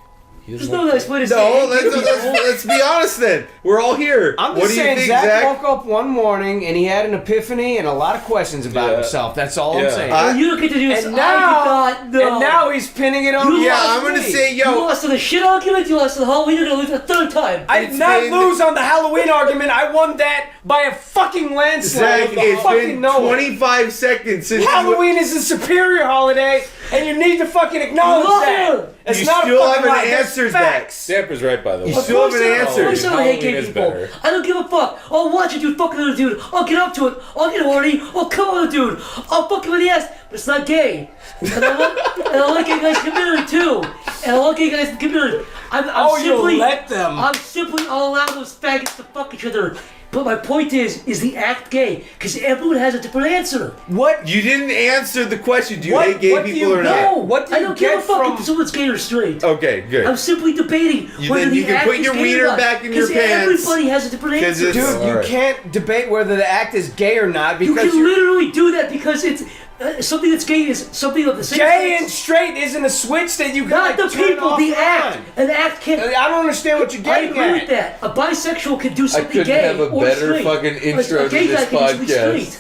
There's doesn't no like nice way to say No, it. let's be honest then. We're all here. I'm What just do you saying, think, Zach, Zach? woke up one morning and he had an epiphany and a lot of questions about himself. That's all I'm saying. Well, you don't get to do this. And now, I did not know. and now he's pinning it on You me. lost me. You lost to the shit argument. You lost to the Halloween. You're gonna lose a third time. I did not lose on the Halloween argument. I won that by a fucking landslide. Zach, it's been 25 seconds since Halloween is a superior holiday, and you need to fucking acknowledge that. It's You not still a fucking haven't lie. That's answered that. facts. Snapper's right, by the way. You still haven't Of answered. course I don't hate Halloween gay is people. better. I don't give a fuck. I'll watch a dude fucking another dude. I'll get up to it. I'll get horny. I'll come on a dude. I'll fuck him in the ass. But it's not gay. And I like gay guys community too. And I like gay guys community. I'm Oh, you simply, let them. I'm simply all allowing those faggots to fuck each other. But my point is the act gay? Because everyone has a different answer. What? You didn't answer the question. Do you hate gay people or not? No, What do I you don't give a get fuck from- if someone's gay or straight. Okay, good. I'm simply debating whether then the you can act put is your gay wiener or not. back in your 'Cause pants. everybody has a different 'Cause answer. it's- Dude, you can't debate whether the act is gay or not You because can literally do that because it's something that's gay is something of the same gay sex. and straight isn't a switch that you can Not like, the turn people, off the and act. on. An act can. I don't understand what you're I getting agree at. with that. A bisexual can do I something couldn't gay have a or better straight. fucking intro a gay to guy this can easily podcast. straight.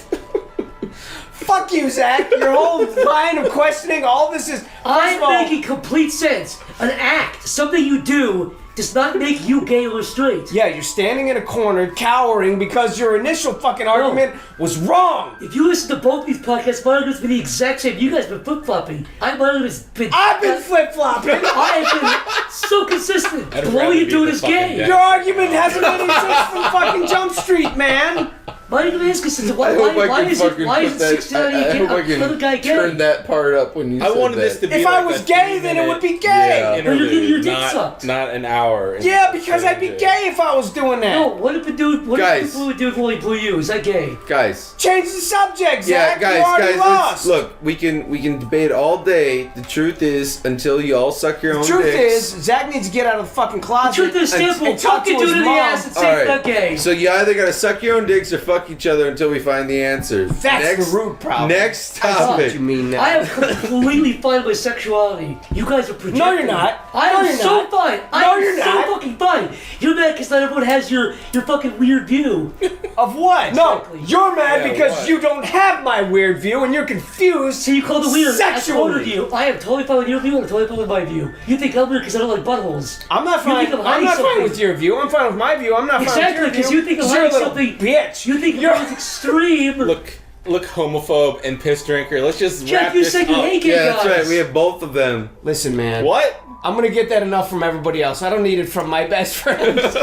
Fuck you, Zach. Your whole line of questioning all this is. I'm making complete sense. An act, something you do, does not make you gay or straight. Yeah, you're standing in a corner cowering because your initial fucking argument was wrong. If you listen to both these podcasts, my argument's been the exact same. You guys have been flip-flopping. My argument's been... I've been flip-flopping. I have been so consistent. I'd The lower rather you be do it the is fucking gay. Your argument hasn't been since from fucking Jump Street, man. My argument is consistent. I hope I can Why fucking is put it that. 69 I hope I another guy can gay? turn that part up when you I said wanted that. this to be If like I was a gay, then it would be gay. Yeah. But you're getting your dick not, sucked. not an hour. Yeah, because I'd be gay if I was doing that. No, what if a dude, what Guys. if a dude only blew you? Is that gay? Guys. Change the subject, Yeah, Zach. guys, you already let's- lost. look, we can debate all day. The truth is, until you all suck your own The truth dicks. is, Zach needs to get out of the fucking closet. The truth is, Stamp will and talk fuck to a dude his in the mom. ass and say it's not gay. So you either gotta suck your own dicks or fuck each other until we find the answer. That's the root problem. Next I thought topic. you mean that. I am completely fine with sexuality. You guys are projecting. No, you're not. I No, am you're so not. fine. I No, am you're so not. fucking fine. You're mad because not everyone has your fucking weird view. Of what? No, you're mad Yeah, because what? you don't have my weird view and you're confused. So you call the weird sexually. view. I am totally fine with your view. I'm totally fine with my view. You think I'm weird because I don't like buttholes. I'm not You fine. think I'm hiding not fine something. with your view. I'm fine with my view. I'm not Exactly, fine with your because view. you think I'm You're a hiding little something. bitch. You think You're- it's extreme. Look, homophobe and piss drinker. Let's just Jeff, wrap you this said you up. hate gay Yeah, that's guys. right. We have both of them. Listen, man. What? I'm gonna get that enough from everybody else. I don't need it from my best friends.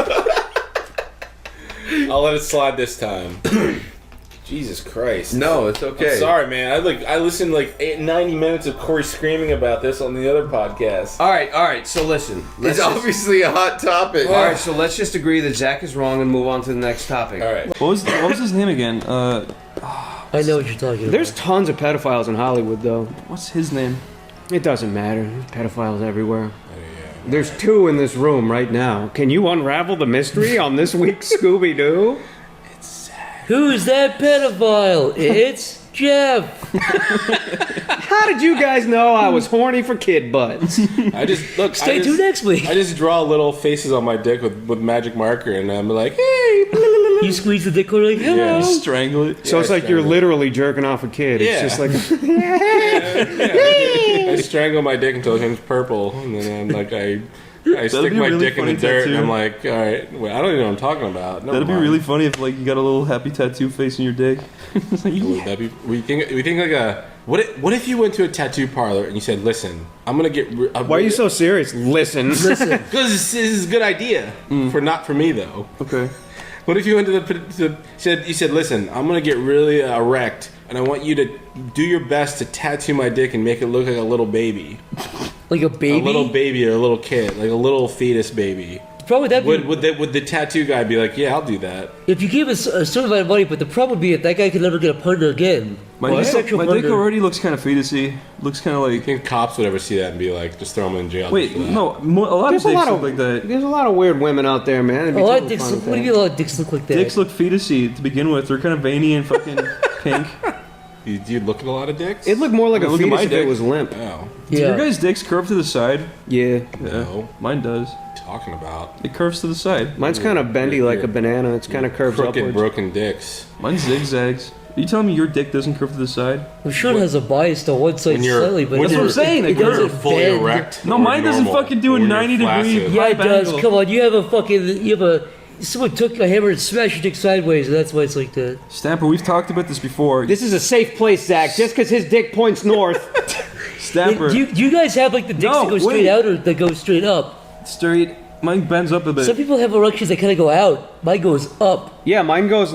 I'll let it slide this time. Jesus Christ. No, it's okay. I'm sorry, man. I listened like 90 minutes of Corey screaming about this on the other podcast. All right. So listen. It's obviously a hot topic. All right. So let's just agree that Zach is wrong and move on to the next topic. All right. What was his name again? I know what you're talking about. There's tons of pedophiles in Hollywood, though. What's his name? It doesn't matter. There's pedophiles everywhere. There's 2 in this room right now. Can you unravel the mystery on this week's Scooby-Doo? Who's that pedophile? It's Jeff. How did you guys know I was horny for kid butts? I just look. Stay tuned next week. I just draw little faces on my dick with magic marker, and I'm like, hey. You squeeze the dick like, hello. Yeah. Strangle it. So it's like you're literally jerking off a kid. It's Yeah. just like... I strangle my dick until it turns purple, and then I'm like, I stick be my really dick in the funny dirt, and tattoo. I'm like, all right, wait, I don't even know what I'm talking about. Never That'd be mind. really funny if like you got a little happy tattoo face in your dick. It's like, Would that be? We think like a. What if you went to a tattoo parlor and you said, "Listen, I'm gonna get." Why are you so serious? Listen. Because this is a good idea for not for me though. Okay. What if you went to you said, "Listen, I'm gonna get really erect, and I want you to do your best to tattoo my dick and make it look like a little baby, Like a baby? a little baby or a little kid, like a little fetus baby." Probably that Would the tattoo guy be like, "Yeah, I'll do that"? if you give us a certain amount of money, but the problem would be that guy could never get a partner again. My What? dick, Sexual my dick partner. already looks kind of fetusy. Looks kind of I like. think cops would ever see that and be like, just throw him in jail. Wait, for that. no. A lot There's of a dicks lot look of like that. There's a lot of weird women out there, man. It'd be A lot of totally dicks. fun Look, with what do that. you mean a lot of dicks look like that? Dicks look fetusy to begin with. They're kind of veiny and fucking pink. You look at a lot of dicks? It'd look more like a Look at my fetus if it dick. was limp. Oh, Do your guys' dicks curve to the side? Yeah. no. Mine does. Talking about It curves to the side. Mine's kind of bendy like a banana. It's kind of curves crooked, upwards. broken dicks. Mine zigzags. Are you telling me your dick doesn't curve to the side? I'm sure it has a bias to one side When you're- slightly, but when That's what I'm saying. It It curves doesn't fully bend. erect. No, or mine doesn't normal, fucking do a or when you're 90 degree. flaccid. Yeah, it pipe does. angle. Come on, someone took a hammer and smashed your dick sideways, and that's why it's like that. Stamper, we've talked about this before. This is a safe place, Zach. Just because his dick points north. Stamper. Do you guys have like the dicks No, that go straight wait. out or that go straight up? Straight Mine bends up a bit. Some people have erections that kind of go out. Mine goes up. Yeah, mine curves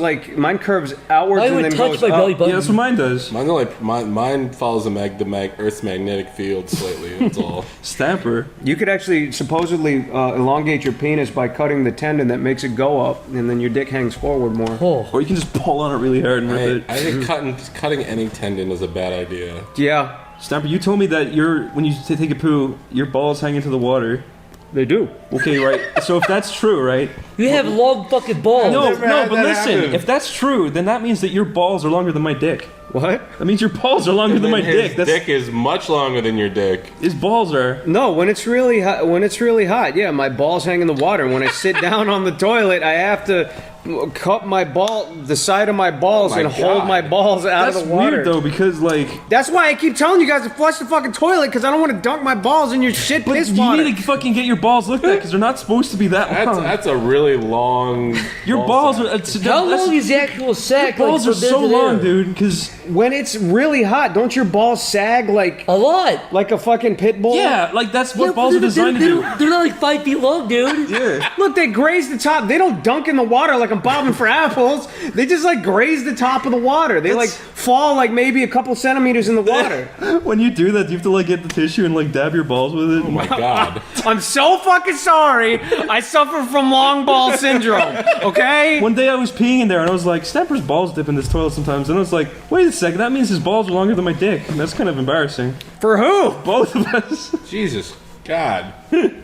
outwards Mine and would then touch goes my up. belly button. Yeah, that's what mine does. Mine follows Earth's magnetic field slightly. That's all. Stamper. You could actually supposedly elongate your penis by cutting the tendon that makes it go up, and then your dick hangs forward more. Oh. Or you can just pull on it really hard and rip it. I think cutting any tendon is a bad idea. Yeah. Stamper, you told me that when you take a poo, your balls hang into the water. They do. Okay, right. So if that's true, right? You have long fucking balls. No, but listen. If that's true, then that means that your balls are longer than my dick. What? That means your balls are longer than my dick. His dick is much longer than your dick. His balls are. No, when it's really hot, yeah, my balls hang in the water. When I sit down on the toilet, I have to cup the side of my balls and hold my balls out of the water. That's weird though, because that's why I keep telling you guys to flush the fucking toilet, because I don't want to dunk my balls in your shit piss water. You need to fucking get your balls looked at, because they're not supposed to be that long. That's a really long. Your balls are. How long is the actual sack? Your balls are so long, dude. Because when it's really hot, don't your balls sag like a lot, like a fucking pit bull? Yeah, like that's what balls are designed to do. They're not like 5 feet long, dude. Yeah. Look, they graze the top. They don't dunk in the water like I'm bobbing for apples. They just like graze the top of the water. They like fall like maybe a couple centimeters in the water. When you do that, do you have to like get the tissue and like dab your balls with it? Oh my god. I'm so fucking sorry. I suffer from long ball syndrome. Okay. One day I was peeing in there and I was like, Stamper's balls dip in this toilet sometimes, and I was like, wait a second, that means his balls are longer than my dick. And that's kind of embarrassing. For who? Both of us. Jesus. God.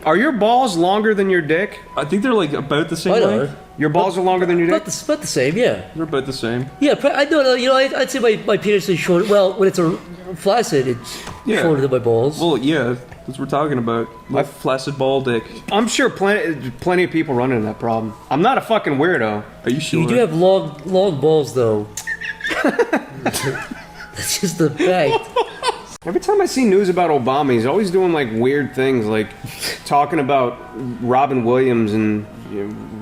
Are your balls longer than your dick? I think they're like about the same length. Your balls are longer than your dick? About the same, yeah. They're about the same. Yeah, I know. You know, I'd say my penis is short. Well, when it's a flaccid, it's shorter than my balls. Well, yeah, that's what we're talking about. My flaccid ball dick. I'm sure plenty of people run into that problem. I'm not a fucking weirdo. Are you sure? You do have long balls, though. That's just the fact. Every time I see news about Obama, he's always doing like weird things, like talking about Robin Williams and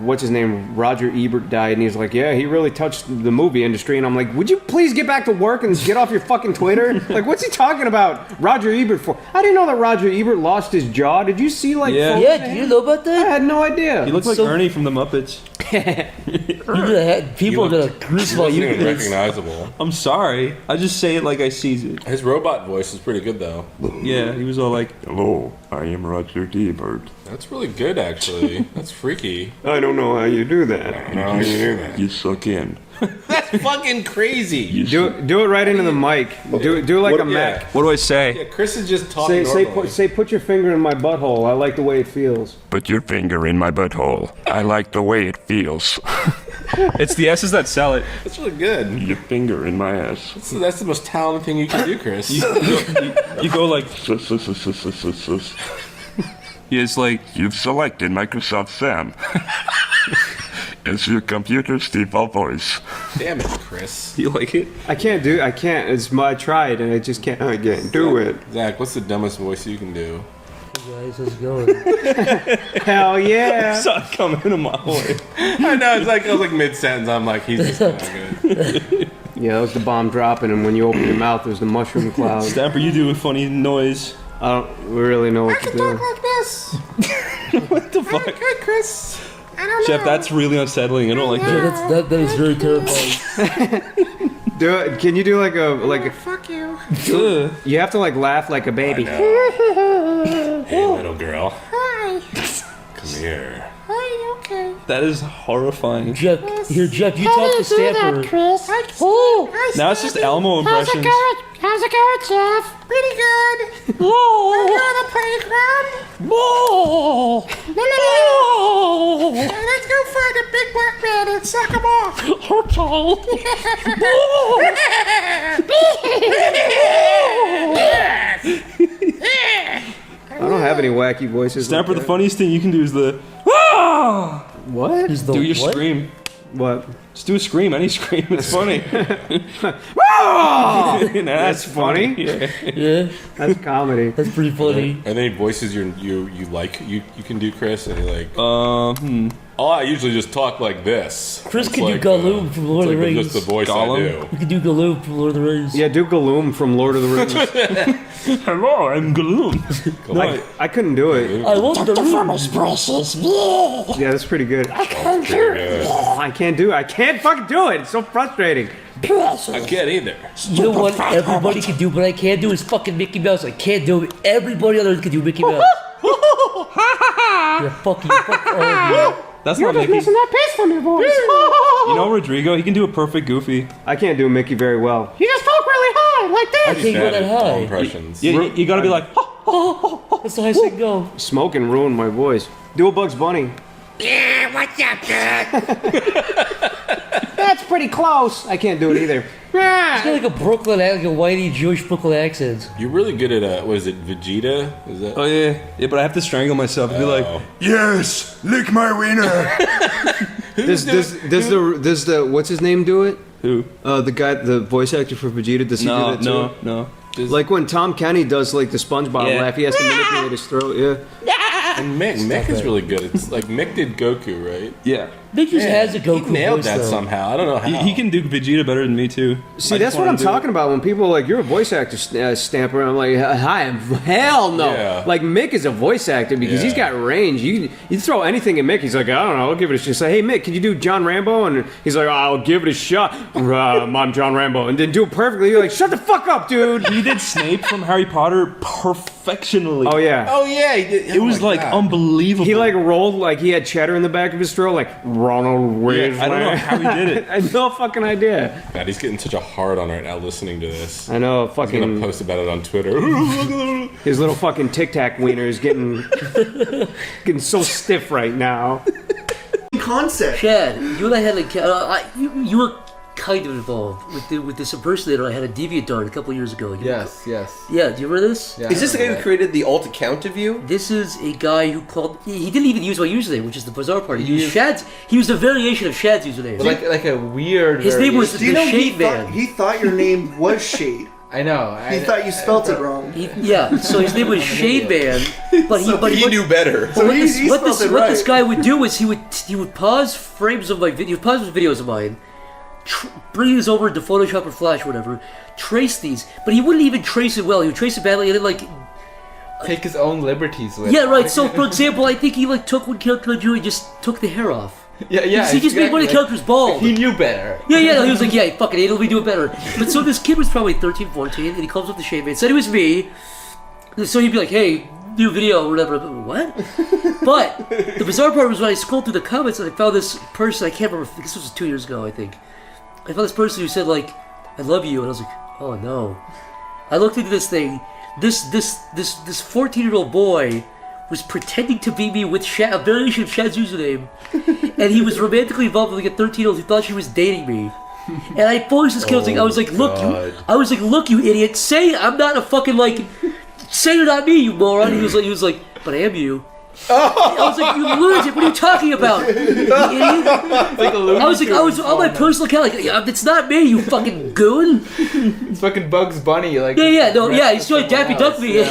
what's his name, Roger Ebert died, and he's like, yeah, he really touched the movie industry. And I'm like, would you please get back to work and get off your fucking Twitter? Like, what's he talking about Roger Ebert for? I didn't know that Roger Ebert lost his jaw. Did you see like? Yeah, do you know about that? I had no idea. He looks like Ernie from the Muppets. People are gonna crucify you. Recognizable. I'm sorry. I just say it like I sees it. His robot voice is pretty good though. Yeah, he was all like, hello, I am Roger Ebert. That's really good actually. That's freaky. I don't know how you do that. You suck in. That's fucking crazy. Do it right into the mic. Do like a Mac. What do I say? Yeah, Chris is just talking normally. Put your finger in my butthole. I like the way it feels. Put your finger in my butthole. I like the way it feels. It's the S's that sell it. That's really good. Your finger in my ass. That's the most talented thing you can do, Chris. You go like. Yeah, it's like you've selected Microsoft Sam as your computer's default voice. Damn it, Chris. You like it? I can't. I tried and I just can't do it. Zach, what's the dumbest voice you can do? Hey guys, how's it going? Hell yeah. I saw it coming a mile away. I know, I was like mid-sentence, I'm like, he's just not good. Yeah, that was the bomb dropping, and when you open your mouth, there's the mushroom cloud. Stamper, you do a funny noise. I don't really know what to do. Like this. What the fuck? Good, Chris. I don't know. Jeff, that's really unsettling. I don't like that. That is very terrifying. Do it. Can you do like a fuck you. You have to like laugh like a baby. Hey, little girl. Hi. Come here. Hi, okay. That is horrifying. Jeff, you talk to Stamper. Chris? Now it's just Elmo impressions. How's it going, Jeff? Pretty good. We're on the playground. Let's go find a big black man and suck him off. I don't have any wacky voices. Stamper, the funniest thing you can do is the What? do your scream. What? Just do a scream, any scream. It's funny. That's funny. Yeah, that's comedy. That's pretty funny. Are there any voices you like you can do, Chris? Any like I usually just talk like this. Chris It's can do like, Gollum from Lord of the Rings. Just the voice I do. You can do Gollum from Lord of the Rings. Yeah, do Gollum from Lord of the Rings. Hello, I'm Gollum. No, I couldn't do it. I want the Performance braces. Yeah. Yeah, that's pretty good. I can't do it. I can't do it. I can't fucking do it. It's so frustrating. I can't either. You know what everybody can do, but I can't do is fucking Mickey Mouse. I can't do it. Everybody on earth can do Mickey Mouse. Yeah, fuck you. Fuck all of you. That's You're not just Mickey. missing that piss from your voice. You know Rodrigo? He can do a perfect Goofy. I can't do Mickey very well. You just talk really high, like this. I can't go that high. Impressions. You gotta be like, That's the highest I can go. Smoking ruined my voice. Do a Bugs Bunny. Yeah, what's up, Dad? That's pretty close. I can't do it either. It's got like a Brooklyn, like a whitey Jewish Brooklyn accent. You're really good at what is it, Vegeta? Is that? oh yeah, but I have to strangle myself and be like, Yes, lick my wiener. Does the what's his name do it? Who? The guy, the voice actor for Vegeta. Does he do that too? No. Like when Tom Kenny does like the SpongeBob laugh, he has to manipulate his throat. Yeah. And Mick is really good. It's like Mick did Goku, right? Yeah. Mick just has a Goku He nailed voice, that though. somehow. I don't know how. He can do Vegeta better than me too. See, I that's just what wanna I'm do talking about when people are like, you're a voice actor, Stamper. I'm like, hi, hell no. Yeah. Like, Mick is a voice actor because he's got range. You throw anything at Mick, he's like, I don't know, I'll give it a shot. Say, hey, Mick, can you do John Rambo? And he's like, I'll give it a shot. I'm John Rambo. And then do it perfectly. You're like, shut the fuck up, dude. He did Snape from Harry Potter perfectionally. Oh, yeah. Oh yeah, he did. It was like unbelievable. He like rolled like he had cheddar in the back of his throat, like Ronald Weasley. I don't know how he did it. I have no fucking idea. God, he's getting such a hard on right now listening to this. I know, He's gonna fucking post about it on Twitter. his little fucking Tic Tac wiener is getting so stiff right now. Concept. Chad, you and I had like you were kind of involved with this impersonator. I had a DeviantArt a couple years ago. Yes. Yeah, do you remember this? Yeah, Is this the guy who created the alt account of you? This is a guy who called. He didn't even use my username, which is the bizarre part. He used Shad's. He used a variation of Shad's username. Like a weird. His name was Do the you know Shade Man. he thought your name was Shade. I know. He thought you spelt it wrong. So his name was Shade Man, but he knew better. But So what, he what spelled it this right. guy would do is he would pause frames of my video, pause videos of mine, bring these over into Photoshop or Flash, or whatever, trace these, but he wouldn't even trace it well. He would trace it badly, and then like take his own liberties with. yeah, right. So for example, I think he like took one character I drew and just took the hair off. Yeah. He just made one of the characters bald. He knew better. Yeah, he was like, yeah, fucking it'll be doing better. But so this kid was probably 13, 14, and he comes up to Shade Man, said it was me. So he'd be like, hey, do a video or whatever. What? But the bizarre part was when I scrolled through the comments and I found this person, I can't remember, this was 2 years ago, I think. I found this person who said like, I love you, and I was like, oh no. I looked into this thing, this 14-year-old boy was pretending to be me with a variation of Shad's username, and he was romantically involved with like a 13-year-old who thought she was dating me. And I forced this kid. I was like, look, you idiot! Say I'm not a fucking like. Say you're not me, you moron. He was like, but I am you. I was like, you lunatic! What are you talking about? You idiot! I was on my personal account like, it's not me, you fucking goon. It's fucking Bugs Bunny, like. Yeah. He's trying to Daffy Duck me.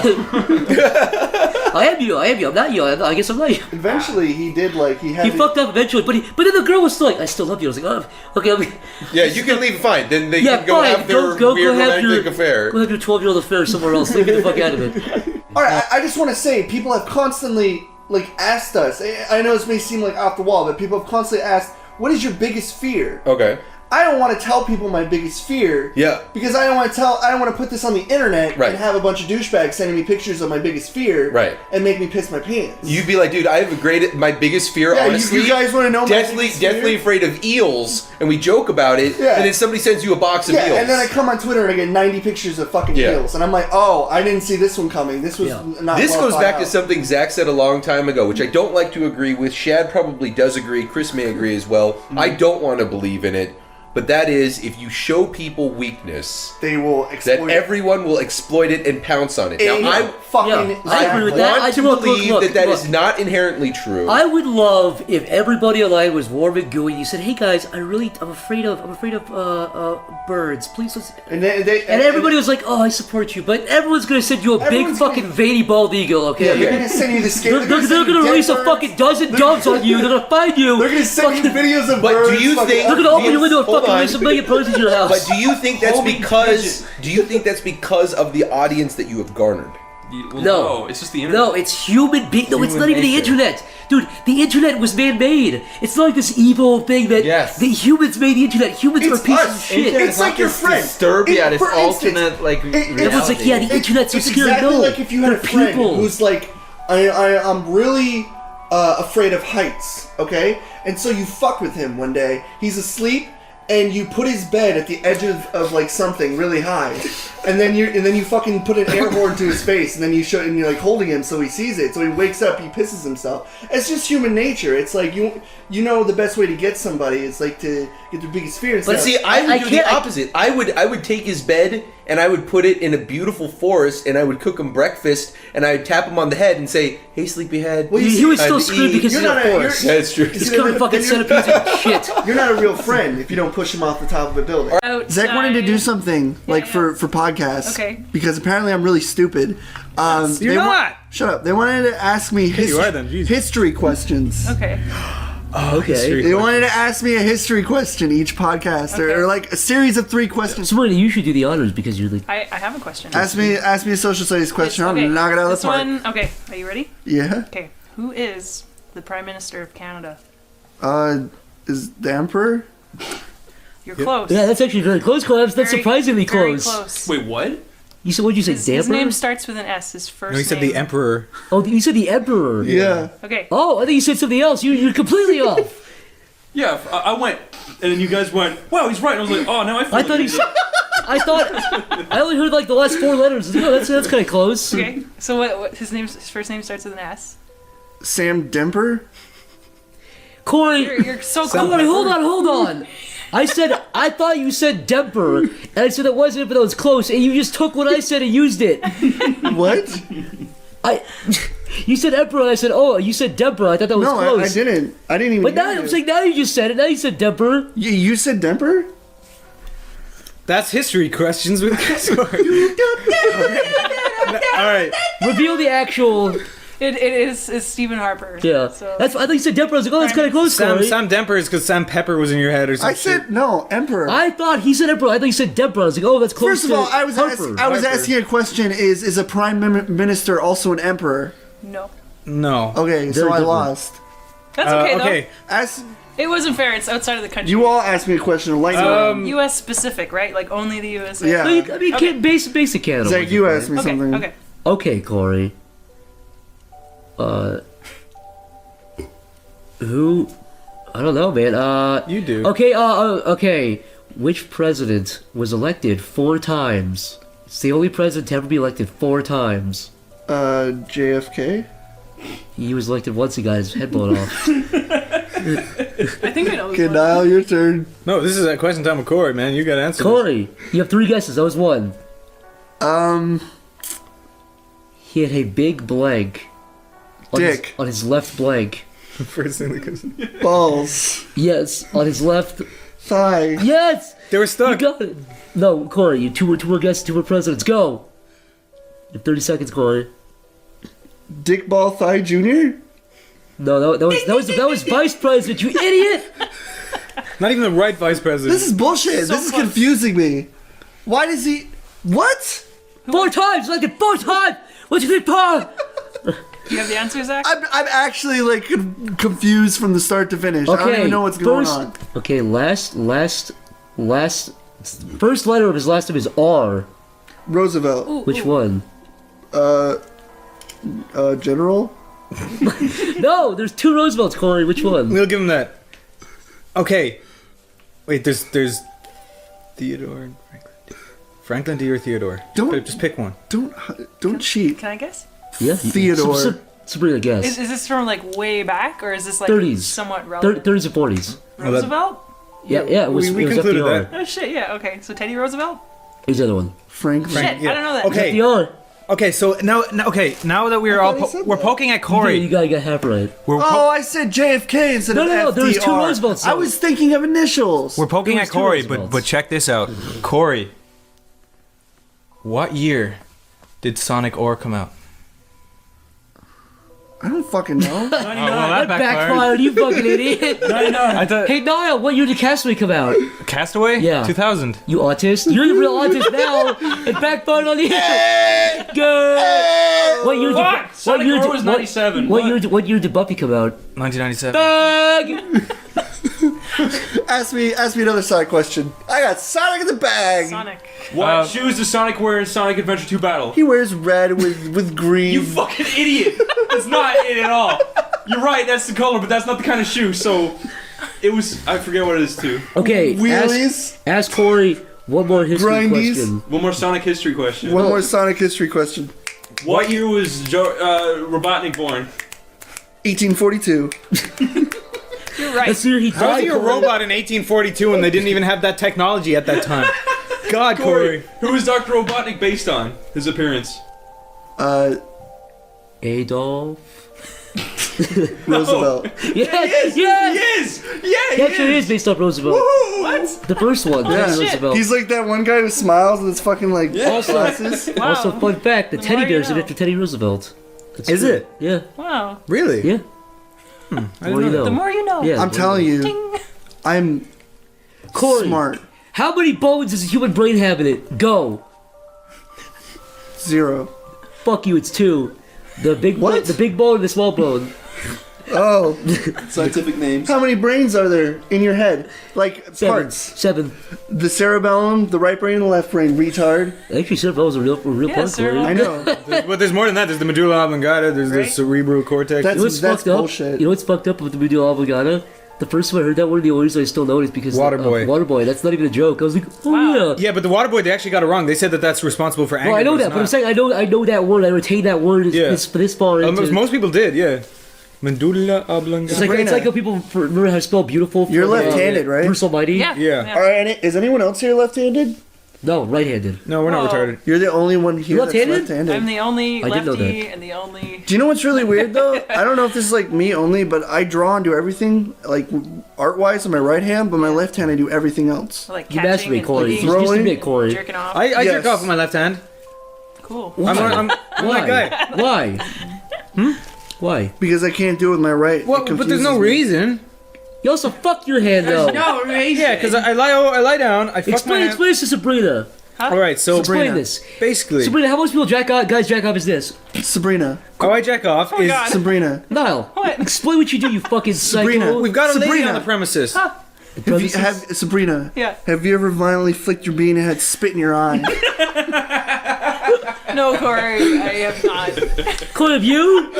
I am you. I'm not you. I guess I'm not you. Eventually, he did like he fucked up eventually, but then the girl was still like, I still love you. I was like, oh, okay. Yeah, you can leave fine. Then they can go have their weird romantic affair. Go have your 12-year-old affair somewhere else. Leave me the fuck out of it. All right, I just want to say, people have constantly like asked us. I know this may seem like off the wall, but people have constantly asked, "What is your biggest fear?" Okay. I don't want to tell people my biggest fear. Yeah. Because I don't want to put this on the internet and have a bunch of douchebags sending me pictures of my biggest fear. Right. And make me piss my pants. You'd be like, dude, I have my biggest fear, honestly. You guys want to know my biggest fear? Deathly afraid of eels, and we joke about it, and then somebody sends you a box of eels. And then I come on Twitter and I get 90 pictures of fucking eels. And I'm like, oh, I didn't see this one coming. This was not This well goes thought back out. to something Zach said a long time ago, which I don't like to agree with. Shad probably does agree. Chris may agree as well. I don't want to believe in it. but that is if you show people weakness, they will exploit that everyone will exploit it and pounce on it. Now, I agree with that. want to believe that is not inherently true. I would love if everybody online was warm and gooey. You said, "Hey guys, I'm afraid of birds. Please." And everybody was like, "Oh, I support you," but everyone's gonna send you a big fucking veiny bald eagle. Okay? Yeah, they're gonna send you the scale. They're gonna release a fucking dozen doves on you. They're gonna find you. They're gonna send you videos of But birds. do you think They're gonna open your window and fucking release a million birds into your house. But do you think that's because of the audience that you have garnered? Well, no, it's just the internet. No, it's human being. No, it's not even the nature. internet. Dude, the internet was man-made. It's not like this evil thing that the humans made the internet. Humans are pieces of shit. It's like your friend. Disturbed, yeah, this alternate Everyone's like, yeah, the internet's so It's scary. exactly No, like if you had a they're friend people. who's like, I'm really afraid of heights, okay? And so you fuck with him one day. He's asleep, and you put his bed at the edge of like something really high, and then you fucking put an air horn to his face, and then and you're like holding him so he sees it. So he wakes up, he pisses himself. It's just human nature. It's like you know the best way to get somebody is like to get their biggest fear. But see, I would do the opposite. I would take his bed and I would put it in a beautiful forest, and I would cook him breakfast, and I would tap him on the head and say, "Hey, sleepyhead." Well, he was still screwed because he's in a forest. That's true. He's covered in fucking centipedes and shit. You're not a real friend if you don't push him off the top of a building. Zach wanted to do something for podcasts. Okay. Because apparently I'm really stupid. You're not. Shut up. They wanted to ask me you are then, Jesus. history questions. Okay. Oh, okay. They wanted to ask me a history question each podcast, or like a series of 3 questions. Somebody, you should do the honors because you're the. I have a question. Ask me a social studies question. Okay, I'll knock it out of this the park. one. Okay, are you ready? Yeah. Okay. Who is the Prime Minister of Canada? Is the Emperor? You're close. Yeah, that's actually very close, Clebs. That's Very- surprisingly very close. close. Wait, what? You said, what'd you say, His Damper? name starts with an S. His first No, he said name. the Emperor. Oh, you said the Emperor. Yeah. Okay. Oh, I think you said something else. You're completely off. Yeah, I went, and then you guys went, wow, he's right. And I was like, oh, now I feel I thought he said. I only heard like the last 4 letters. Oh, that's kind of close. Okay. So what? His first name starts with an S. Sam Demper? Corey. You're so close. Corey, hold on. I thought you said Demper, and I said it wasn't, but that was close, and you just took what I said and used it. What? You said Emperor, and I said, oh, you said Demper. I thought that was close. No, I didn't. I didn't even. But now hear I'm you. saying now you just said it. Now you said Demper. You said Demper? That's history questions with All right. Reveal the actual. It is Stephen Harper. Yeah. So. I thought you said Demper. I was like, oh, that's kind of close, Sam Corey. Demper is because Sam Pepper was in your head or something. I said no, Emperor. I thought he said Emperor. I thought he said Demper. I was like, oh, that's close. First of all, I was Harper. asking a question: Is a prime minister also an emperor? No. No. Okay, so I lost. That's okay though. Okay. It wasn't fair. It's outside of the country. You all asked me a question. U.S. specific, right? Like only the U.S. Yeah. No, I mean, Okay. basic Canada. Zach, you asked me Okay. something. Okay. Okay, Corey. Who? I don't know, man. You do. Okay, okay. Which president was elected 4 times? It's the only president to ever be elected 4 times. JFK? He was elected once, he got his head blown off. I think I know this Okay, one. Niall, your turn. No, this is a question time with Corey, man. You got to answer. Corey, you have 3 guesses. That was 1. He had a big blank. Dick. On his left blank. First thing that comes. Balls. Yes, on his left thigh. Yes. They were stuck. You got it. No, Corey, you two more guesses, 2 more presidents. Go. You have 30 seconds, Corey. Dick Ball Thigh Jr.? No, that was vice president. You idiot. Not even the right vice president. This is bullshit. This is confusing me. Why does he? What? 4 times, like 4 times. What's your Paul? Do you have the answer, Zach? I'm actually like confused from the start to finish. I don't even know what's going on. Okay, first letter of his last name is R. Roosevelt. Which one? General? No, there's 2 Roosevelts, Corey. Which one? We'll give him that. Okay. Wait, there's Theodore and Franklin. Franklin D or Theodore? Just pick one. Don't cheat. Can I guess? Yeah, Theodore. Sabrina, guess. Is this from like way back, or is this like 30s. somewhat relevant? 30s and 40s. Roosevelt? Yeah, it was. We it was concluded FDR. that. Oh shit, yeah, okay. So Teddy Roosevelt? Who's the other one? Franklin. Shit, I don't know that. Okay. FDR. Okay, so now that we're we're poking at Corey. You gotta get half right. Oh, I said JFK instead of FDR. there was two Roosevelts. I was thinking of initials. We're poking There at was two Corey, Roosevelts. but check this out. Corey, what year did Sonic Ore come out? I don't fucking know. That backfired, you fucking idiot. I thought Hey, Niall, what year did Castaway come out? Castaway? Yeah. 2000. You autist? You're the real autist now. It backfired on you. Good. What year did Fuck! Sonic Ore was 97. What year did Buffy come out? 1997. Ask me another side question. I got Sonic in the bag. Sonic. What shoes does Sonic wear in Sonic Adventure 2 Battle? He wears red with green. You fucking idiot! That's not it at all. You're right, that's the color, but that's not the kind of shoe, so... It was... I forget what it is, too. Okay, Wheelies. ask Corey one more history Grindies. question. One more Sonic history question. One more Sonic history question. What year was Robotnik born? 1842. You're right. That's the year he How was died. he a Corey. robot in 1842 and they didn't even have that technology at that time? God, Corey. Who is Dr. Robotnik based on? His appearance? Adolf. Roosevelt. Yes, He yes. is! Yeah, He actually is based off Roosevelt. What? The first one, Teddy shit. Roosevelt. He's like that one guy who smiles with his fucking like Also- glasses. Wow. Also, fun fact: the The teddy more you bears are know. after Teddy Roosevelt. That's Is true. it? Yeah. Wow. Really? Yeah. I The didn't more you know know. The more you know. Yeah. I'm telling you, Ding. I'm Corey, smart. how many bones does a human brain have in it? Go. 0. Fuck you. It's 2. The big What? the big bone and the small bone. Oh, Scientific names. how many brains are there in your head? Like 7. parts. 7. The cerebellum, the right brain, and the left brain. Retard. Actually, cerebellum was a real Yeah, part. cerebellum. I know. But there's more than that. There's the medulla oblongata. There's the Right. cerebral cortex. That's You know what's that's fucked up? bullshit. You know what's fucked up with the medulla oblongata? The first time I heard that, one of the only reasons I still know it is because Waterboy. Waterboy. That's not even a joke. I was like, oh Wow. yeah. Yeah, but the water boy, they actually got it wrong. They said that that's responsible for anger. Well, I know it's that, but I'm not. saying I know that word. I retain that word Yeah. this far into. Most people did, yeah. Medulla oblongata. It's like how people remember how to spell beautiful. For, You're left-handed, right? Bruce Almighty. Yeah. Yeah. All right, is anyone else here left-handed? No, right-handed. No, we're not Oh. retarded. You're the only one here that's left-handed? left-handed. I'm the only I didn't know lefty that. and the only. Do you know what's really weird though? I don't know if this is like me only, but I draw and do everything like art-wise on my right hand, but my left hand I do everything else. Like You catching masturbate, and Corey. eating, Just Throwing. admit, Corey. jerking off. I Yes. jerk off with my left hand. Cool. I'm Why? that guy. Why? Why? Because I can't do it with my right. Well, It but there's no confuses me. reason. You also fuck your hand though. Yeah, because I lie down, I fuck my Explain hand. this to Sabrina. All right, so Explain this. basically, Sabrina, how most people guys jack off is this? Sabrina. how I jack off is God. Sabrina. Niall, What? explain what you do, you fucking Sabrina, psycho. we've got a lady Sabrina. on the premises. Sabrina. Yeah. Have you ever violently flicked your bean and had spit in your eye? No, Corey, I have not. Corey, have you?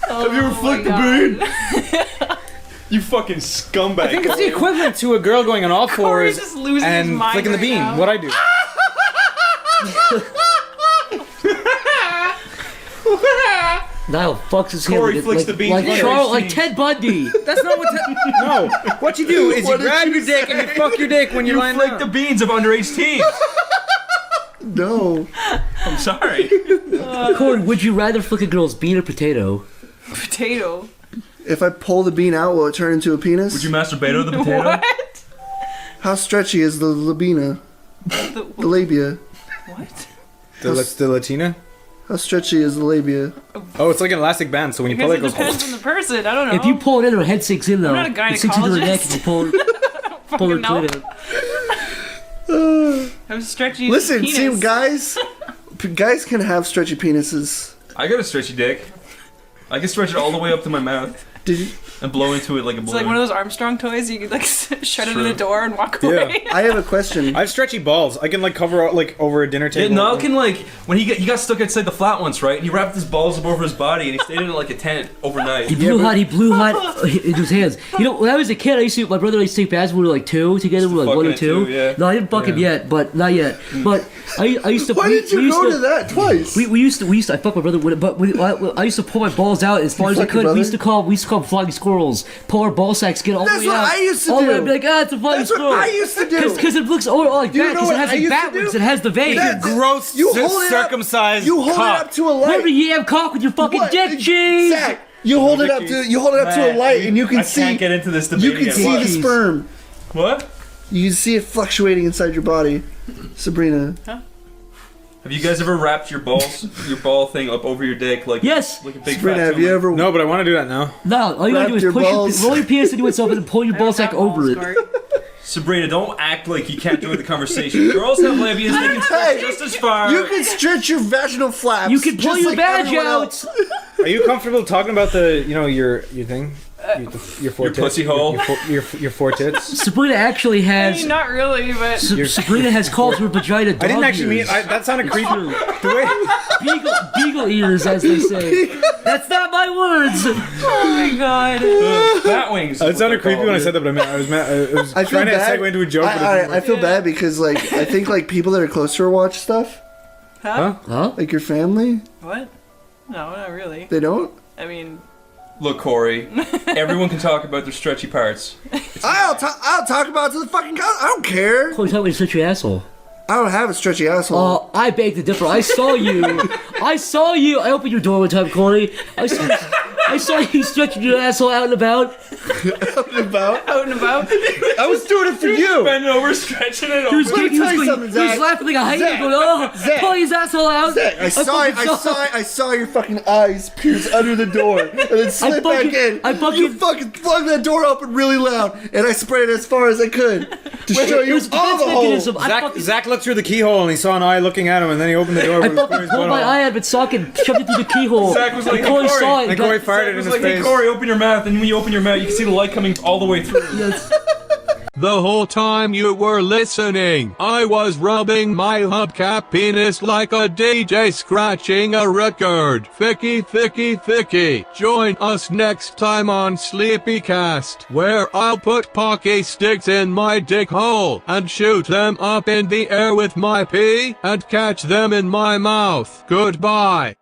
Have you ever flicked the bean? You fucking scumbag. I think it's the equivalent to a girl going on all Corey's fours just losing his and mind flicking the right bean. now. What I do? Niall fucks his hand. Corey like, flicks like, the bean like first. Charles, like Ted Bundy. That's not what. No, what you do is you grab your dick and you fuck your dick when you're lying flick down. the beans of underage teens. No. I'm sorry. Corey, would you rather flick a girl's bean or potato? Potato. If I pull the bean out, will it turn into a penis? Would you masturbate over the potato? What? How stretchy is the labina? The labia. What? The Latina? How stretchy is the labia? Oh, it's like an elastic band, so when you Because pull it it, goes. depends on the person. I don't know. If you pull it in, her head sinks in though. I'm not a It sinks into her neck gynecologist. and you pull her Fucking know. clit out. I'm stretchy. Listen, penis. see, guys can have stretchy penises. I got a stretchy dick. I can stretch it all the way up to my mouth. Did you? And blow into it like a It's balloon. like one of those Armstrong toys. You could like shut it in True. the door and walk away. I have a question. I have stretchy balls. I can like cover like over a dinner Yeah, table. Niall can like when he got stuck outside the flat once, right? And he wrapped his balls up over his body and he stayed in like a tent overnight. He blew hot into his hands. You know, when I was a kid, my brother and I used to take baths when we were like 2 together. We were like 1 or 2. yeah. No, I didn't fuck him yet, but not yet. But I used to. Why did you go to that twice? We used to. I fucked my brother with it, but I used to pull my balls out as far as I fuck your could. brother? We used to call call them flying squirrels. Pull our ball sacks, get all the That's way what out. I used to all the way do. up, be like, ah, it's a flying That's what squirrel. I used to do. Because it looks like You that, know because what it has I like used to backwards, do? it has the veins. That gross you hold it up, circumcised you hold cock. it up to a light. Remember yam cock with your fucking What? dick cheese? Zach, you hold it up to a light, and you can see. I can't get into this debate You can again. see What? the sperm. What? You can see it fluctuating inside your body, Sabrina. Have you guys ever wrapped your ball thing up over your dick like Yes. like a big Sabrina, fat have you tumor? ever? No, but I want to do that now. No, all you gotta do is Wrap your push balls. roll your penis into itself and then pull your ball sack over it. Sabrina, don't act like you can't join the conversation. Girls have labias; they can stretch just as far. You can stretch your vaginal flaps. You can pull just your like badge everyone out. else. Are you comfortable talking about the, your thing? Your four Your tits? pussy hole? Your four tits? Sabrina actually I has. mean, not really, but Sabrina has called her vagina dog I didn't actually mean. ears. That sounded creepy. The way. Beagle ears, as they say. That's not my words. oh my god. Bat wings. It sounded creepy when I said that, but I was I feel trying to bad. segue into a joke. but it didn't I work. feel bad because I think people that are close to her watch stuff. Huh? Huh? Like your family. What? No, not really. They don't. I mean, Look, Corey. Everyone can talk about their stretchy parts. I'll talk about it to the fucking I don't care. Chloe, tell me to stretch your asshole. I don't have a stretchy asshole. I beg to differ. I saw you. I opened your door one time, Corey. I saw you stretching your asshole out and about. Out and about. out and about. I was doing it for you. Bending over, stretching it He was, over. Let me tell you something, he was Zach. laughing like a hyena, Zach. going, "Oh, Zach. pull his asshole out." Zach, I saw your fucking eyes pierce under the door and then slip back in. You fucking flung that door open really loud, and I sprayed it as far as I could to show you all the holes. Zach looked through the keyhole and he saw an eye looking at him, and then he opened the door. I with fucking his pulled my eye out of its socket and shoved it through the keyhole. Zach was like, And Corey Corey. saw it. And Corey fired it in It's his like, hey, face. Corey, open your mouth, and when you open your mouth, you can see the light coming all the way through. The whole time you were listening, I was rubbing my hubcap penis like a DJ scratching a record. Thicky. Join us next time on SleepyCast, where I'll put pocky sticks in my dick hole and shoot them up in the air with my pee and catch them in my mouth. Goodbye.